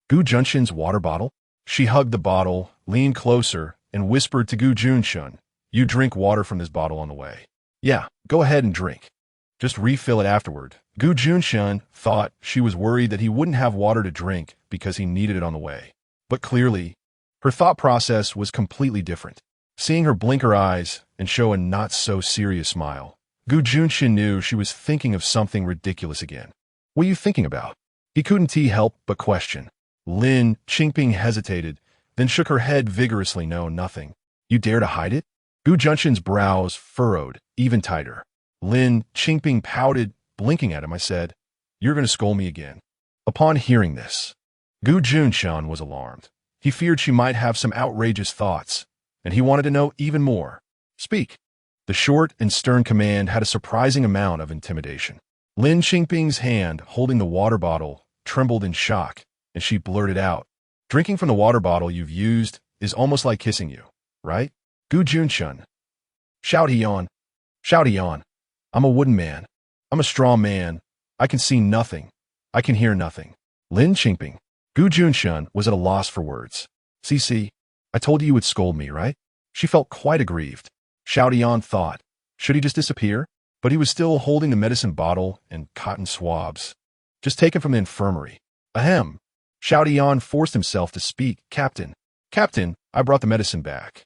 Gu Junchen's water bottle? She hugged the bottle, leaned closer, and whispered to Gu Junchen, you drink water from this bottle on the way. Yeah, go ahead and drink. Just refill it afterward. Gu Junchen thought she was worried that he wouldn't have water to drink because he needed it on the way. But clearly, her thought process was completely different. Seeing her blink her eyes and show a not-so-serious smile, Gu Junchen knew she was thinking of something ridiculous again. What are you thinking about? He couldn't help but question. Lin Qingping hesitated, then shook her head vigorously. No, nothing. You dare to hide it? Gu Junchen's brows furrowed even tighter. Lin Qingping pouted, blinking at him. I said, you're going to scold me again. Upon hearing this, Gu Junchen was alarmed. He feared she might have some outrageous thoughts, and he wanted to know even more. Speak. The short and stern command had a surprising amount of intimidation. Lin Qingping's hand, holding the water bottle, trembled in shock, and she blurted out, drinking from the water bottle you've used is almost like kissing you, right? Gu Junchen. Xiao Tian. Xiao Tian. I'm a wooden man. I'm a straw man. I can see nothing. I can hear nothing. Lin Qingping. Gu Junchen was at a loss for words. See, I told you would scold me, right? She felt quite aggrieved. Xiao Tian thought, should he just disappear? But he was still holding the medicine bottle and cotton swabs, just taken from the infirmary. Ahem. Xiao Tian forced himself to speak. Captain, I brought the medicine back.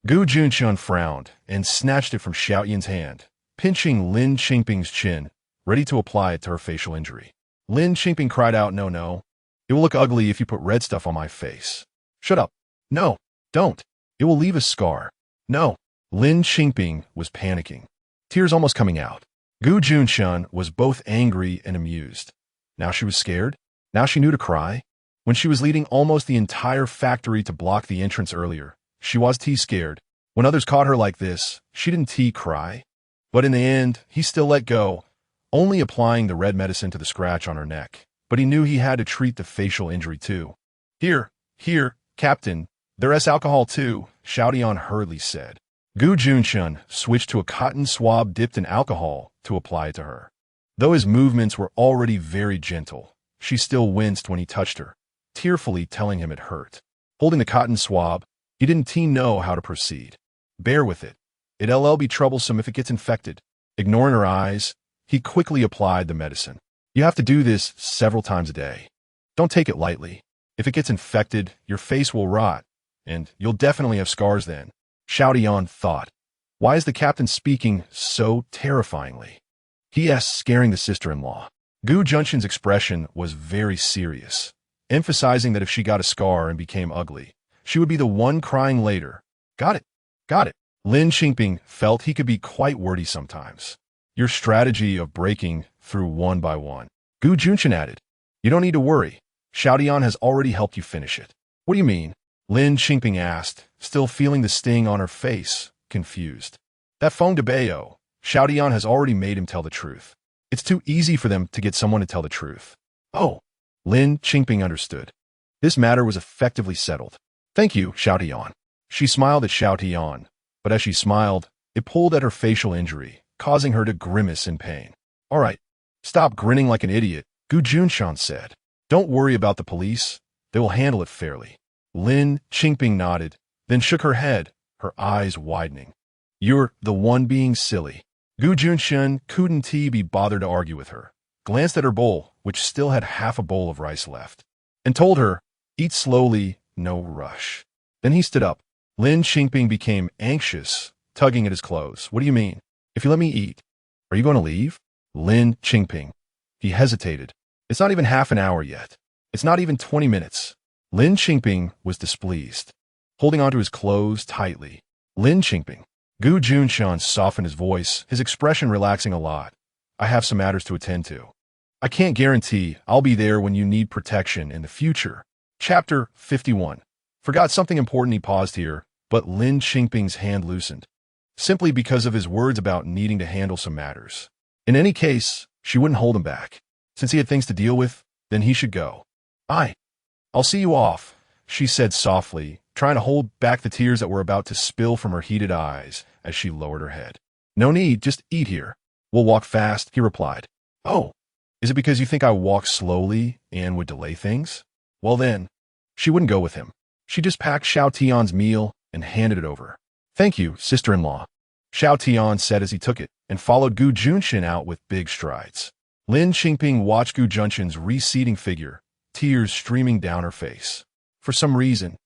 Gu Junchen frowned and snatched it from Xiao Yan's hand, pinching Lin Qingping's chin, ready to apply it to her facial injury. Lin Qingping cried out, no. It will look ugly if you put red stuff on my face. Shut up. No, don't. It will leave a scar. No. Lin Qingping was panicking, tears almost coming out. Gu Junchen was both angry and amused. Now she was scared. Now she knew to cry. When she was leading almost the entire factory to block the entrance earlier, she was scared. When others caught her like this, she didn't cry. But in the end, he still let go, only applying the red medicine to the scratch on her neck. But he knew he had to treat the facial injury too. Here, Captain, there's alcohol too, Xiao Tian hurriedly said. Gu Junchen switched to a cotton swab dipped in alcohol to apply it to her. Though his movements were already very gentle, she still winced when he touched her, tearfully telling him it hurt. Holding the cotton swab, he didn't know how to proceed. Bear with it. It'll be troublesome if it gets infected. Ignoring her eyes, he quickly applied the medicine. You have to do this several times a day. Don't take it lightly. If it gets infected, your face will rot, and you'll definitely have scars then. Xiao Tian thought. Why is the captain speaking so terrifyingly? He asked, scaring the sister-in-law. Gu Junchen's expression was very serious, emphasizing that if she got a scar and became ugly, she would be the one crying later. Got it. Got it. Lin Qingping felt he could be quite wordy sometimes. Your strategy of breaking through one by one. Gu Junchen added. You don't need to worry. Xiao Tian has already helped you finish it. What do you mean? Lin Qingping asked, still feeling the sting on her face, confused. That Feng Debao, Xiao Tian has already made him tell the truth. It's too easy for them to get someone to tell the truth. Oh, Lin Qingping understood. This matter was effectively settled. Thank you, Xiao Tian. She smiled at Xiao Tian, but as she smiled, it pulled at her facial injury, causing her to grimace in pain. All right, stop grinning like an idiot, Gu Junchen said. Don't worry about the police. They will handle it fairly. Lin Qingping nodded, then shook her head, her eyes widening. You're the one being silly. Gu Junchen couldn't be bothered to argue with her, glanced at her bowl, which still had half a bowl of rice left, and told her, eat slowly, no rush. Then he stood up. Lin Qingping became anxious, tugging at his clothes. What do you mean? If you let me eat, are you going to leave? Lin Qingping. He hesitated. It's not even half an hour yet. It's not even 20 minutes. Lin Qingping was displeased, holding onto his clothes tightly. Lin Qingping. Gu Junchen softened his voice, his expression relaxing a lot. I have some matters to attend to. I can't guarantee I'll be there when you need protection in the future. Chapter 51. Forgot something important. He paused here, but Lin Qingping's hand loosened, simply because of his words about needing to handle some matters. In any case, she wouldn't hold him back. Since he had things to deal with, then he should go. I'll see you off, she said softly, trying to hold back the tears that were about to spill from her heated eyes as she lowered her head. No need, just eat here. We'll walk fast, he replied. Oh, is it because you think I walk slowly and would delay things? Well then, she wouldn't go with him. She just packed Xiao Tian's meal and handed it over. Thank you, sister-in-law, Xiao Tian said as he took it, and followed Gu Junchen out with big strides. Lin Qingping watched Gu Junchen's receding figure, tears streaming down her face. For some reason,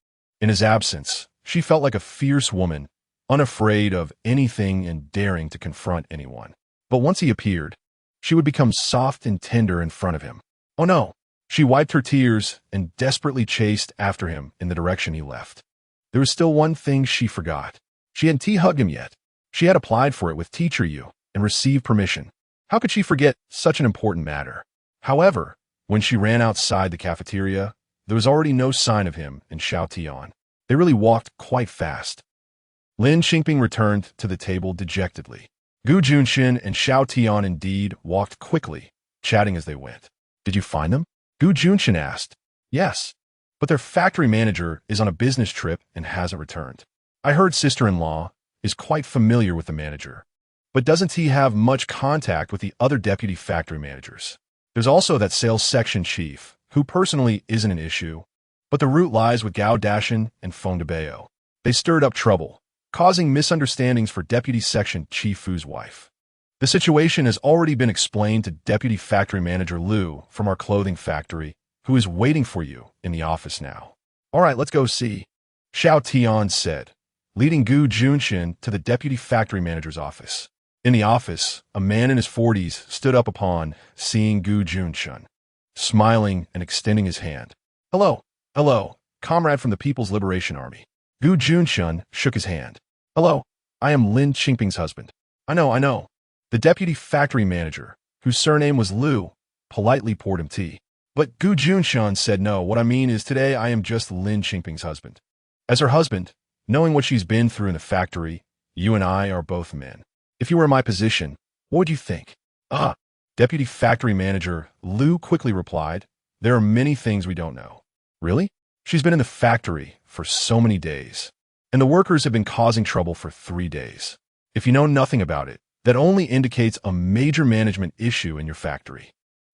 in his absence, she felt like a fierce woman, unafraid of anything and daring to confront anyone. But once he appeared, she would become soft and tender in front of him. Oh no! She wiped her tears and desperately chased after him in the direction he left. There was still one thing she forgot. She hadn't hugged him yet. She had applied for it with Teacher Yu and received permission. How could she forget such an important matter? However, when she ran outside the cafeteria, there was already no sign of him and Xiao Tian. They really walked quite fast. Lin Qingping returned to the table dejectedly. Gu Junchen and Xiao Tian indeed walked quickly, chatting as they went. Did you find them? Gu Junchen asked. Yes, but their factory manager is on a business trip and hasn't returned. I heard sister-in-law is quite familiar with the manager, but doesn't he have much contact with the other deputy factory managers? There's also that sales section chief, who personally isn't an issue, but the root lies with Gu Junchen and Feng Debao. They stirred up trouble, causing misunderstandings for Deputy Section Chief Fu's wife. The situation has already been explained to Deputy Factory Manager Liu from our clothing factory, who is waiting for you in the office now. All right, let's go see, Xiao Tian said, leading Gu Junchen to the Deputy Factory Manager's office. In the office, a man in his 40s stood up upon seeing Gu Junchen, smiling and extending his hand. Hello, comrade from the People's Liberation Army. Gu Junchen shook his hand. Hello, I am Lin Qingping's husband. I know. The deputy factory manager, whose surname was Liu, politely poured him tea. But Gu Junchen said no, what I mean is today I am just Lin Qingping's husband. As her husband, knowing what she's been through in the factory, you and I are both men. If you were in my position, what would you think? Deputy factory manager Liu quickly replied, there are many things we don't know. Really? She's been in the factory for so many days, and the workers have been causing trouble for 3 days. If you know nothing about it, that only indicates a major management issue in your factory.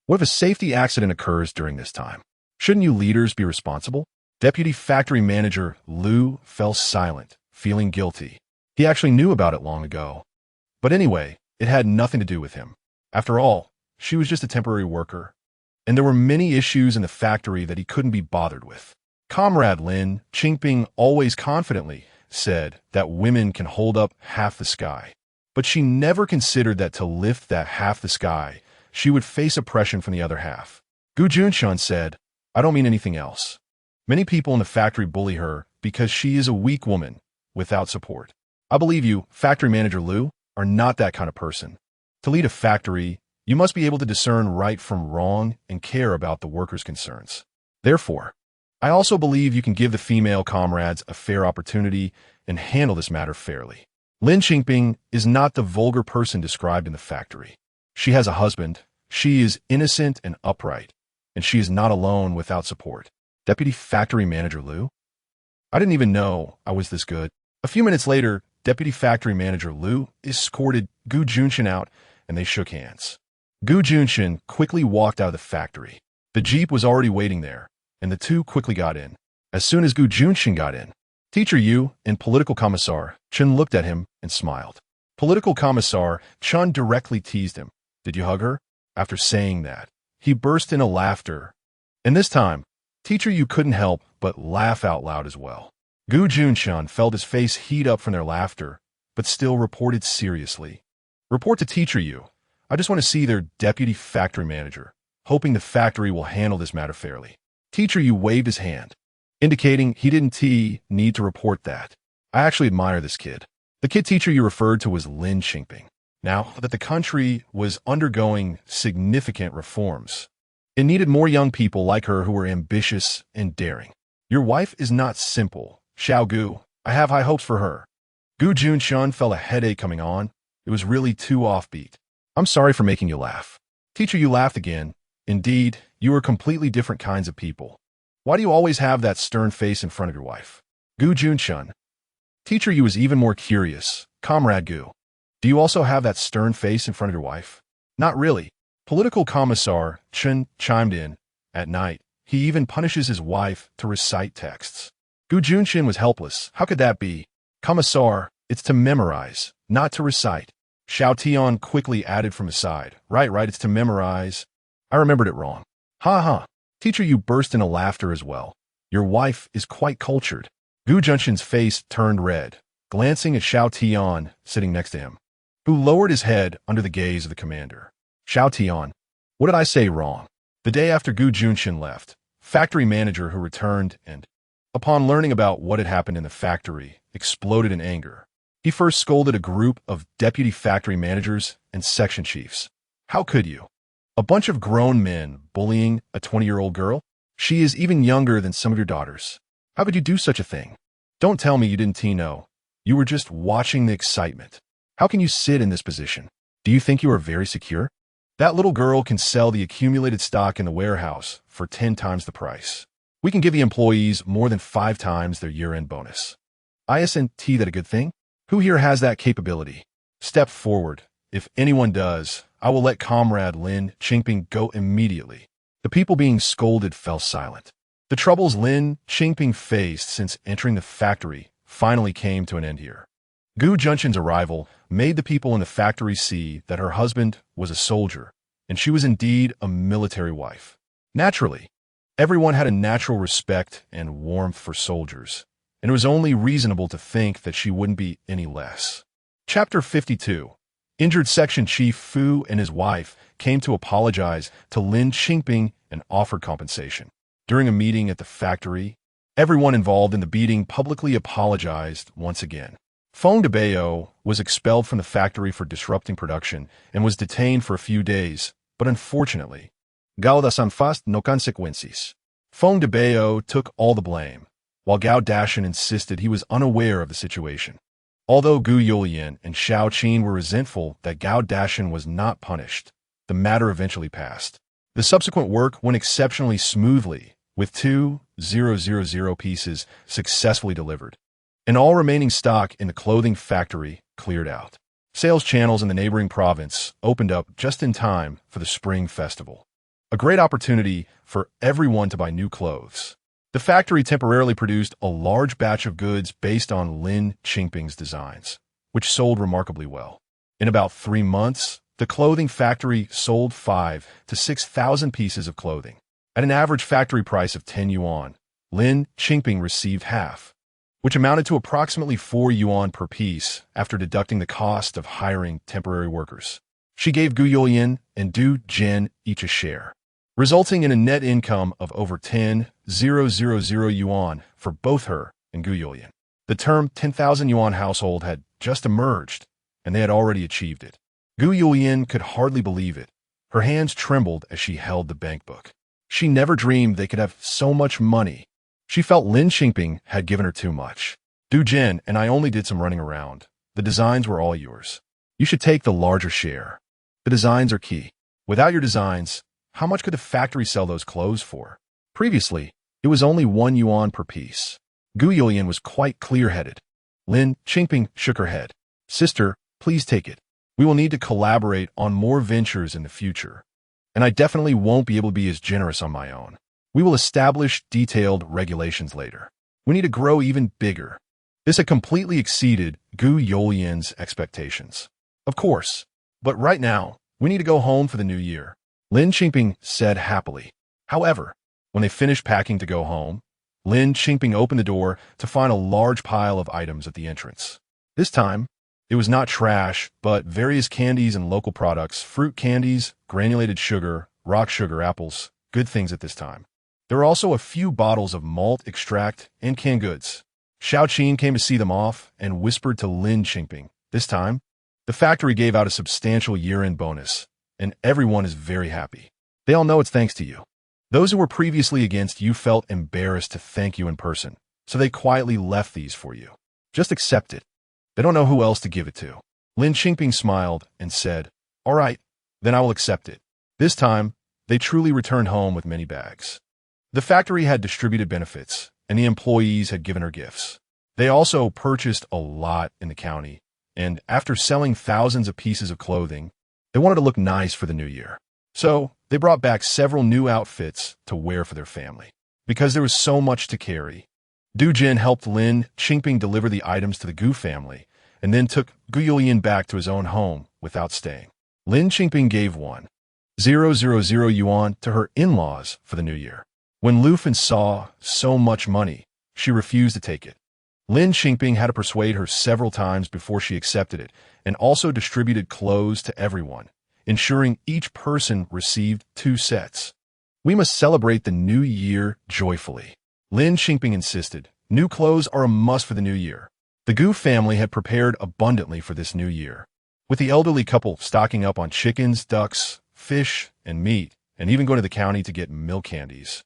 What if a safety accident occurs during this time? Shouldn't you leaders be responsible? Deputy factory manager Liu fell silent, feeling guilty. He actually knew about it long ago. But anyway, it had nothing to do with him. After all, she was just a temporary worker. and there were many issues in the factory that he couldn't be bothered with. Comrade Lin Qingping always confidently said that women can hold up half the sky. But she never considered that to lift that half the sky, she would face oppression from the other half. Gu Junchen said, "I don't mean anything else. Many people in the factory bully her because she is a weak woman without support. I believe you, factory manager Liu, are not that kind of person. To lead a factory, you must be able to discern right from wrong and care about the workers' concerns. Therefore, I also believe you can give the female comrades a fair opportunity and handle this matter fairly." Lin Qingping is not the vulgar person described in the factory. She has a husband, she is innocent and upright, and she is not alone without support. Deputy Factory Manager Liu? I didn't even know I was this good. A few minutes later, Deputy Factory Manager Liu escorted Gu Junchen out, and they shook hands. Gu Junchen quickly walked out of the factory. The jeep was already waiting there, and the two quickly got in. As soon as Gu Junchen got in, Teacher Yu and Political Commissar Chen looked at him and smiled. Political Commissar Chen directly teased him. "Did you hug her?" After saying that, he burst into laughter. And this time, Teacher Yu couldn't help but laugh out loud as well. Gu Junchen felt his face heat up from their laughter, but still reported seriously. "Report to Teacher Yu. I just want to see their deputy factory manager, hoping the factory will handle this matter fairly." Teacher Yu waved his hand, indicating he didn't need to report that. "I actually admire this kid." The kid Teacher Yu referred to was Lin Qingping. Now that the country was undergoing significant reforms, it needed more young people like her who were ambitious and daring. "Your wife is not simple, Xiao Gu. I have high hopes for her." Gu Junchen felt a headache coming on. It was really too offbeat. "I'm sorry for making you laugh." Teacher Yu laughed again. "Indeed, you are completely different kinds of people. Why do you always have that stern face in front of your wife?" Gu Junchen. Teacher Yu was even more curious. "Comrade Gu, do you also have that stern face in front of your wife?" "Not really." Political Commissar Chen chimed in. "At night, he even punishes his wife to recite texts." Gu Junchen was helpless. "How could that be?" "Commissar, it's to memorize, not to recite." Xiao Tian quickly added from his side. Right, it's to memorize. I remembered it wrong." "Ha ha." Teacher Yu burst into laughter as well. "Your wife is quite cultured." Gu Junchen's face turned red, glancing at Xiao Tian sitting next to him, who lowered his head under the gaze of the commander. "Xiao Tian, what did I say wrong?" The day after Gu Junchen left, factory manager who returned and, upon learning about what had happened in the factory, exploded in anger. He first scolded a group of deputy factory managers and section chiefs. "How could you? A bunch of grown men bullying a 20-year-old girl? She is even younger than some of your daughters. How could you do such a thing? Don't tell me you didn't know. You were just watching the excitement. How can you sit in this position? Do you think you are very secure? That little girl can sell the accumulated stock in the warehouse for 10 times the price. We can give the employees more than 5 times their year-end bonus. Isn't that a good thing? Who here has that capability? Step forward. If anyone does, I will let Comrade Lin Qingping go immediately." The people being scolded fell silent. The troubles Lin Qingping faced since entering the factory finally came to an end here. Gu Junchen's arrival made the people in the factory see that her husband was a soldier, and she was indeed a military wife. Naturally, everyone had a natural respect and warmth for soldiers, and it was only reasonable to think that she wouldn't be any less. Chapter 52. Injured Section Chief Fu and his wife came to apologize to Lin Qingping and offered compensation. During a meeting at the factory, everyone involved in the beating publicly apologized once again. Feng Debao was expelled from the factory for disrupting production and was detained for a few days, but unfortunately, Gao Dashan fast no consequences. Feng Debao took all the blame, while Gao Dashan insisted he was unaware of the situation. Although Gu Yulian and Xiao Qin were resentful that Gao Dashan was not punished, the matter eventually passed. The subsequent work went exceptionally smoothly, with 2,000 pieces successfully delivered, and all remaining stock in the clothing factory cleared out. Sales channels in the neighboring province opened up just in time for the Spring Festival. A great opportunity for everyone to buy new clothes. The factory temporarily produced a large batch of goods based on Lin Qingping's designs, which sold remarkably well. In about 3 months, The clothing factory sold 5 to 6,000 pieces of clothing. At an average factory price of 10 yuan, Lin Qingping received half, which amounted to approximately 4 yuan per piece after deducting the cost of hiring temporary workers. She gave Gu Junchen and Gu Junchen each a share, resulting in a net income of over 10,000 yuan for both her and Gu Junchen. The term 10,000 yuan household had just emerged, and they had already achieved it. Gu Junchen could hardly believe it. Her hands trembled as she held the bank book. She never dreamed they could have so much money. She felt Lin Qingping had given her too much. Gu Junchen and I only did some running around. The designs were all yours. You should take the larger share. The designs are key. Without your designs, how much could the factory sell those clothes for? Previously, it was only 1 yuan per piece. Gu Junchen was quite clear-headed. Lin Qingping shook her head. Sister, please take it. We will need to collaborate on more ventures in the future, and I definitely won't be able to be as generous on my own. We will establish detailed regulations later. We need to grow even bigger. This had completely exceeded Gu Junchen's expectations. Of course, but right now, we need to go home for the new year, Lin Qingping said happily. However, when they finished packing to go home, Lin Qingping opened the door to find a large pile of items at the entrance. This time, it was not trash, but various candies and local products, fruit candies, granulated sugar, rock sugar, apples, good things at this time. There were also a few bottles of malt extract and canned goods. Xiaoqin came to see them off and whispered to Lin Qingping. This time, the factory gave out a substantial year-end bonus, and everyone is very happy. They all know it's thanks to you. Those who were previously against you felt embarrassed to thank you in person, so they quietly left these for you. Just accept it. They don't know who else to give it to. Lin Qingping smiled and said, All right, then I will accept it. This time, they truly returned home with many bags. The factory had distributed benefits, and the employees had given her gifts. They also purchased a lot in the county, and after selling thousands of pieces of clothing, they wanted to look nice for the new year. So, they brought back several new outfits to wear for their family. Because there was so much to carry, Gu Junchen helped Lin Qingping deliver the items to the Gu family, and then took Gu Junchen back to his own home without staying. Lin Qingping gave 1,000 yuan to her in-laws for the new year. When Lu Fan saw so much money, she refused to take it. Lin Qingping had to persuade her several times before she accepted it, and also distributed clothes to everyone, ensuring each person received 2 sets. We must celebrate the new year joyfully, Lin Qingping insisted. New clothes are a must for the new year. The Gu family had prepared abundantly for this new year, with the elderly couple stocking up on chickens, ducks, fish, and meat, and even going to the county to get milk candies.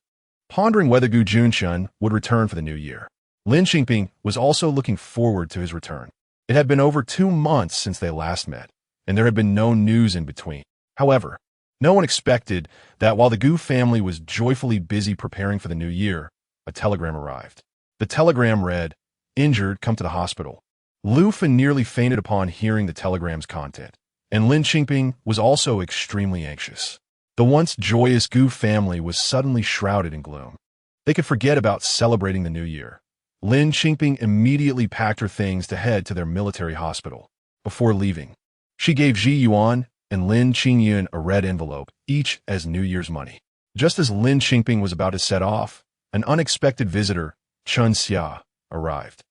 Pondering whether Gu Junchen would return for the new year, Lin Qingping was also looking forward to his return. It had been over 2 months since they last met, and there had been no news in between. However, no one expected that while the Gu family was joyfully busy preparing for the new year, a telegram arrived. The telegram read, Injured, come to the hospital. Lu Fan nearly fainted upon hearing the telegram's content, and Lin Qingping was also extremely anxious. The once joyous Gu family was suddenly shrouded in gloom. They could forget about celebrating the new year. Lin Qingping immediately packed her things to head to their military hospital. Before leaving, she gave Ji Yuan and Lin Qingyun a red envelope, each as New Year's money. Just as Lin Qingping was about to set off, an unexpected visitor, Chun Xia, arrived.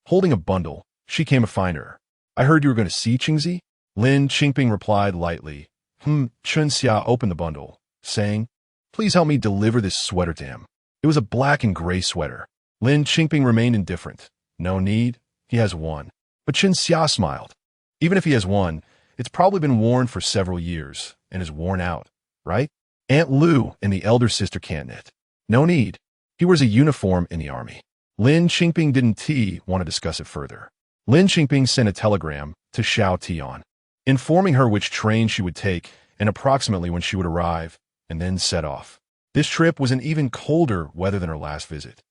Holding a bundle, she came to find her. I heard you were going to see Qingzi? Lin Qingping replied lightly. Chun Xia opened the bundle, saying, Please help me deliver this sweater to him. It was a black and gray sweater. Lin Qingping remained indifferent. No need, he has one. But Chun Xia smiled. Even if he has one, it's probably been worn for several years and is worn out, right? Aunt Lu and the elder sister can't knit. No need. He wears a uniform in the army. Lin Qingping didn't want to discuss it further. Lin Qingping sent a telegram to Xiao Tian, informing her which train she would take and approximately when she would arrive, and then set off. This trip was in even colder weather than her last visit.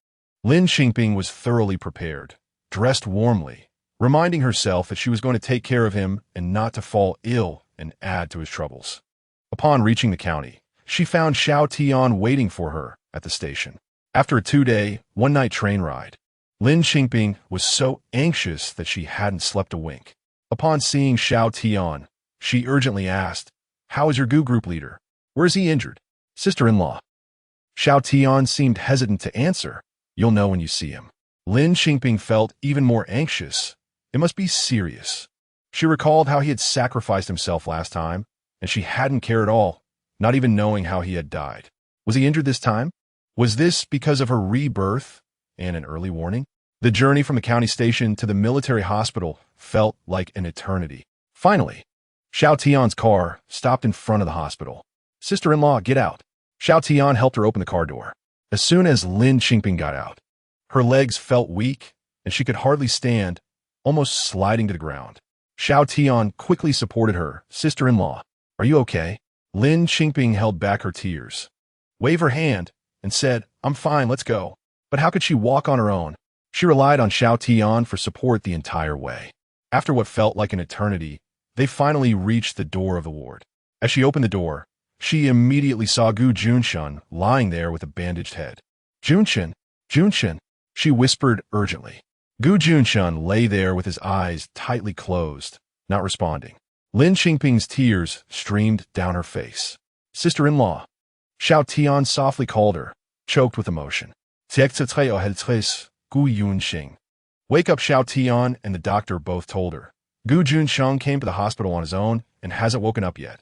Lin Qingping was thoroughly prepared, dressed warmly, reminding herself that she was going to take care of him and not to fall ill and add to his troubles. Upon reaching the county, she found Xiao Tian waiting for her at the station. After a 2-day, 1-night train ride, Lin Qingping was so anxious that she hadn't slept a wink. Upon seeing Xiao Tian, She urgently asked, "How is your Gu group leader? Where is he injured?" "Sister-in-law." Xiao Tian seemed hesitant to answer. "You'll know when you see him." Lin Qingping felt even more anxious. It must be serious. She recalled how he had sacrificed himself last time, and she hadn't cared at all, not even knowing how he had died. Was he injured this time? Was this because of her rebirth and an early warning? The journey from the county station to the military hospital felt like an eternity. Finally, Xiao Tian's car stopped in front of the hospital. "Sister-in-law, get out." Xiao Tian helped her open the car door. As soon as Lin Qingping got out, her legs felt weak, and she could hardly stand, almost sliding to the ground. Xiao Tian quickly supported her. "Sister-in-law, are you okay?" Lin Qingping held back her tears, waved her hand, and said, "I'm fine, let's go." But how could she walk on her own? She relied on Xiao Tian for support the entire way. After what felt like an eternity, they finally reached the door of the ward. As she opened the door, she immediately saw Gu Junchen lying there with a bandaged head. "Junchen, Junchen," she whispered urgently. Gu Junchen lay there with his eyes tightly closed, not responding. Lin Qingping's tears streamed down her face. "Sister-in-law," Xiao Tian softly called her, choked with emotion. Gu Junchen. "Wake up," Xiao Tian and the doctor both told her. Gu Junchen came to the hospital on his own and hasn't woken up yet.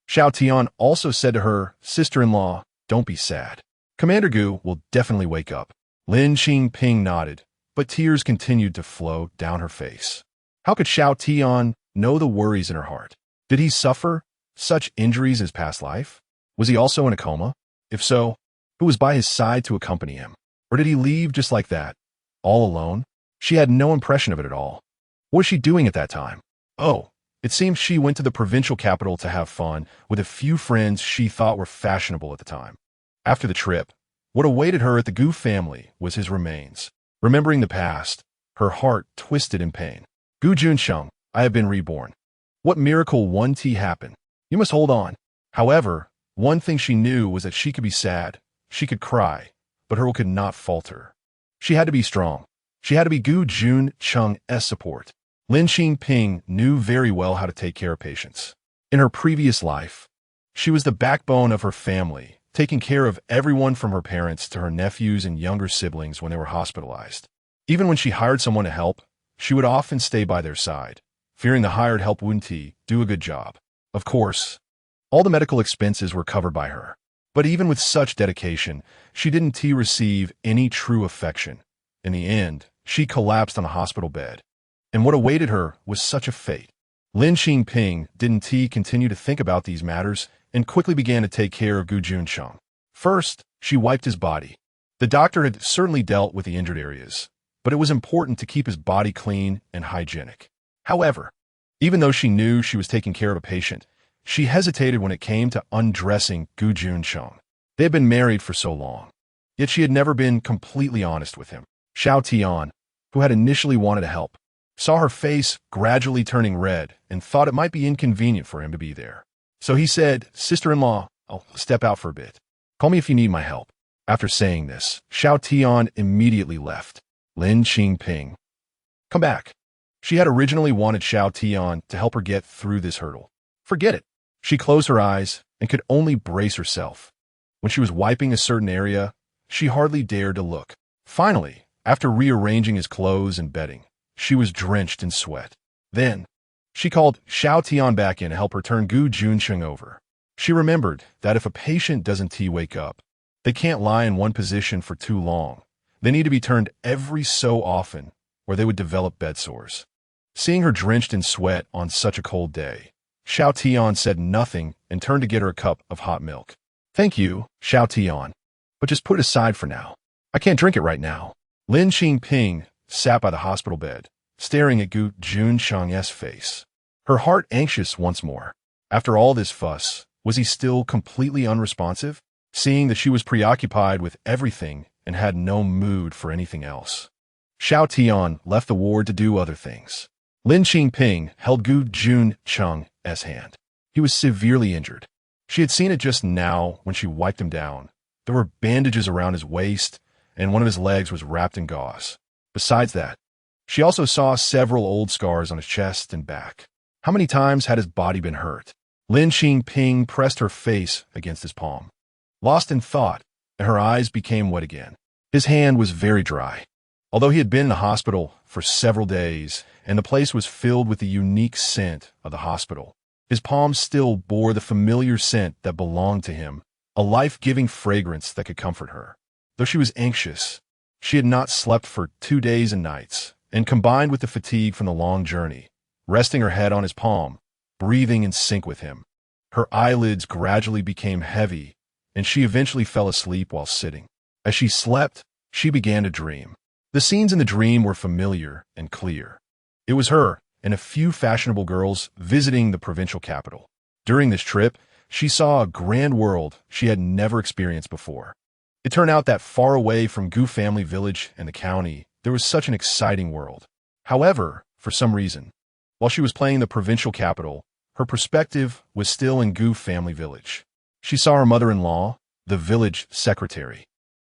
Xiao Tian also said to her, "Sister-in-law, don't be sad. Commander Gu will definitely wake up." Lin Qingping nodded, but tears continued to flow down her face. How could Xiao Tian know the worries in her heart? Did he suffer such injuries in his past life? Was he also in a coma? If so, who was by his side to accompany him? Or did he leave just like that, all alone? She had no impression of it at all. What was she doing at that time? Oh, it seems she went to the provincial capital to have fun with a few friends she thought were fashionable at the time. After the trip, what awaited her at the Gu family was his remains. Remembering the past, her heart twisted in pain. "Gu Junchen, I have been reborn. What miracle 1T happened? You must hold on." However, one thing she knew was that she could be sad, she could cry, but her will could not falter. She had to be strong. She had to be Gu Junchen's support. Lin Qingping knew very well how to take care of patients. In her previous life, she was the backbone of her family, taking care of everyone from her parents to her nephews and younger siblings when they were hospitalized. Even when she hired someone to help, she would often stay by their side, fearing the hired help wouldn't do a good job. Of course, all the medical expenses were covered by her. But even with such dedication, she didn't receive any true affection. In the end, she collapsed on a hospital bed. And what awaited her was such a fate. Lin Qingping didn't continue to think about these matters and quickly began to take care of Gu Junchen. First, she wiped his body. The doctor had certainly dealt with the injured areas, but it was important to keep his body clean and hygienic. However, even though she knew she was taking care of a patient, she hesitated when it came to undressing Gu Junchen. They had been married for so long, yet she had never been completely honest with him. Xiao Tian, who had initially wanted to help, saw her face gradually turning red and thought it might be inconvenient for him to be there. So he said, "Sister-in-law, I'll step out for a bit. Call me if you need my help." After saying this, Xiao Tian immediately left. Lin Qingping, "Come back." She had originally wanted Xiao Tian to help her get through this hurdle. Forget it. She closed her eyes and could only brace herself. When she was wiping a certain area, she hardly dared to look. Finally, after rearranging his clothes and bedding, she was drenched in sweat. Then, she called Xiao Tian back in to help her turn Gu Junchen over. She remembered that if a patient doesn't wake up, they can't lie in one position for too long. They need to be turned every so often, or they would develop bed sores. Seeing her drenched in sweat on such a cold day, Xiao Tian said nothing and turned to get her a cup of hot milk. "Thank you, Xiao Tian, but just put it aside for now. I can't drink it right now." Lin Qingping sat by the hospital bed, staring at Gu Junchen's face, her heart anxious once more. After all this fuss, was he still completely unresponsive, seeing that she was preoccupied with everything and had no mood for anything else? Xiao Tian left the ward to do other things. Lin Qingping held Gu Junchen's hand. He was severely injured. She had seen it just now when she wiped him down. There were bandages around his waist, and one of his legs was wrapped in gauze. Besides that, she also saw several old scars on his chest and back. How many times had his body been hurt? Lin Qingping pressed her face against his palm. Lost in thought, and her eyes became wet again. His hand was very dry. Although he had been in the hospital for several days, and the place was filled with the unique scent of the hospital, his palms still bore the familiar scent that belonged to him, a life-giving fragrance that could comfort her. Though she was anxious, she had not slept for 2 days and nights, and combined with the fatigue from the long journey, resting her head on his palm, breathing in sync with him, her eyelids gradually became heavy, and she eventually fell asleep while sitting. As she slept, she began to dream. The scenes in the dream were familiar and clear. It was her and a few fashionable girls visiting the provincial capital. During this trip, she saw a grand world she had never experienced before. It turned out that far away from Gu family village and the county, there was such an exciting world. However, for some reason, while she was playing the provincial capital, her perspective was still in Gu family village. She saw her mother-in-law, the village secretary,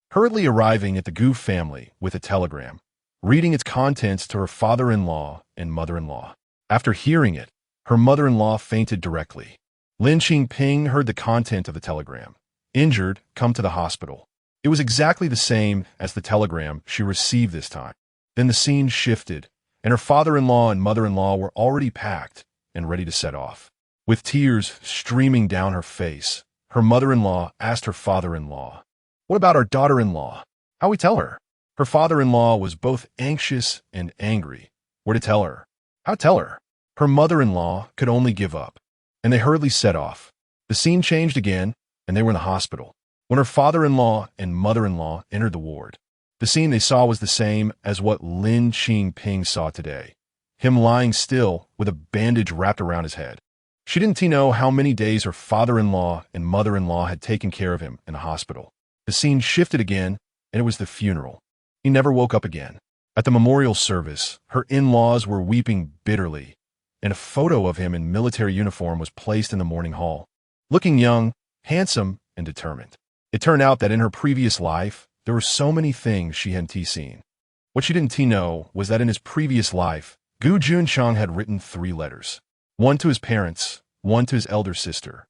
hurriedly arriving at the Gu family with a telegram, reading its contents to her father-in-law and mother-in-law. After hearing it, her mother-in-law fainted directly. Lin Qingping heard the content of the telegram. Injured, come to the hospital. It was exactly the same as the telegram she received this time. Then the scene shifted, and her father-in-law and mother-in-law were already packed and ready to set off. With tears streaming down her face, her mother-in-law asked her father-in-law, "What about our daughter-in-law? How we tell her?" Her father-in-law was both anxious and angry. Where to tell her? How tell her? Her mother-in-law could only give up, and they hurriedly set off. The scene changed again, and they were in the hospital. When her father-in-law and mother-in-law entered the ward, the scene they saw was the same as what Lin Qingping saw today, him lying still with a bandage wrapped around his head. She didn't know how many days her father-in-law and mother-in-law had taken care of him in the hospital. The scene shifted again, and it was the funeral. He never woke up again. At the memorial service, her in-laws were weeping bitterly, and a photo of him in military uniform was placed in the mourning hall. Looking young, handsome, and determined. It turned out that in her previous life, there were so many things she hadn't seen. What she didn't know was that in his previous life, Gu Junchen had written 3 letters. One to his parents, one to his elder sister,